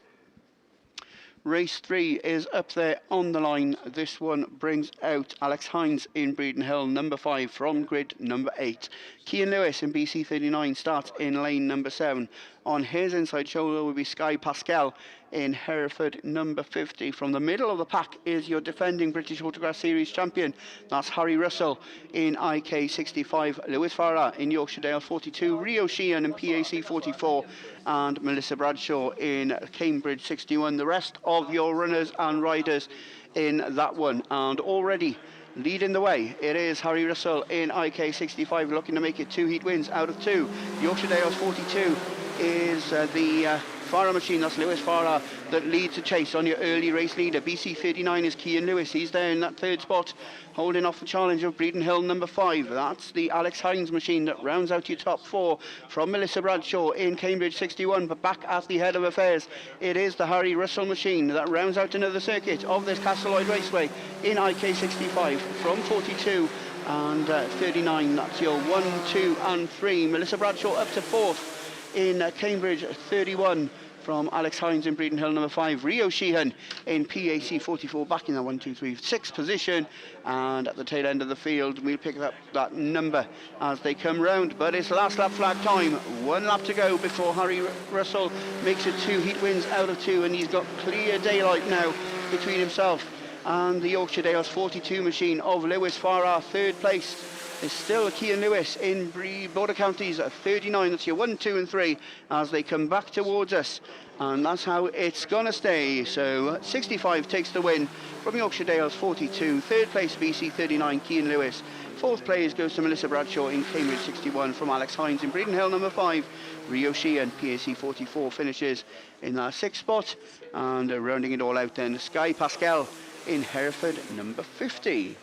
Race 3 is up there on the line. This one brings out Alex Hines in Breeden Hill, number 5 from grid number 8. Cian Lewis in BC 39 starts in lane number 7. On his inside shoulder will be Sky Pascal in Hereford number 50. From the middle of the pack is your defending British Autograss Series champion. That's Harry Russell in IK 65, Lewis Farah in Yorkshire Dale 42, Rio Sheehan in PAC 44, and Melissa Bradshaw in Cambridge 61. The rest of your runners and riders in that one, and already leading the way, it is Harry Russell in IK 65, looking to make it 2 heat wins out of 2. Yorkshire Dales 42 is the Farah machine, that's Lewis Farah, that leads the chase on your early race leader. BC 39 is Cian Lewis, he's there in that third spot, holding off the challenge of Breeden Hill number 5. That's the Alex Hines machine that rounds out your top 4 from Melissa Bradshaw in Cambridge 61. But back at the head of affairs, it is the Harry Russell machine that rounds out another circuit of this Castle Lloyd Raceway in IK 65 from 42 and 39. That's your 1, 2 and 3. Melissa Bradshaw up to 4th in Cambridge 31 from Alex Hines in Breeden Hill number 5. Rio Sheehan in PAC 44 back in the 1, 2, 3, 6 position, and at the tail end of the field we'll pick up that number as they come round. But it's last lap flag time, 1 lap to go before Harry Russell makes it 2 heat wins out of 2, and he's got clear daylight now between himself And the Yorkshire Dales 42 machine of Lewis Farrar, third place is still Kean Lewis in Border Counties at 39. That's your 1, 2 and 3 as they come back towards us. And that's how it's going to stay. So 65 takes the win from Yorkshire Dales 42. Third place BC 39, Kean Lewis. Fourth place goes to Melissa Bradshaw in Cambridge 61 from Alex Hines in Breeden Hill number 5. Rio Sheehan, PAC 44, finishes in that 6th spot. And rounding it all out then, Sky Pascal in Hereford number 50.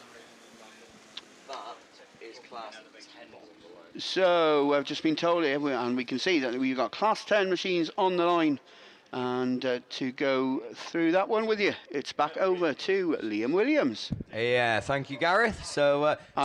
That is class 10. So I've just been told here, and we can see that we've got class 10 machines on the line. And to go through that one with you, it's back over to Liam Williams. Yeah, thank you, Gareth. So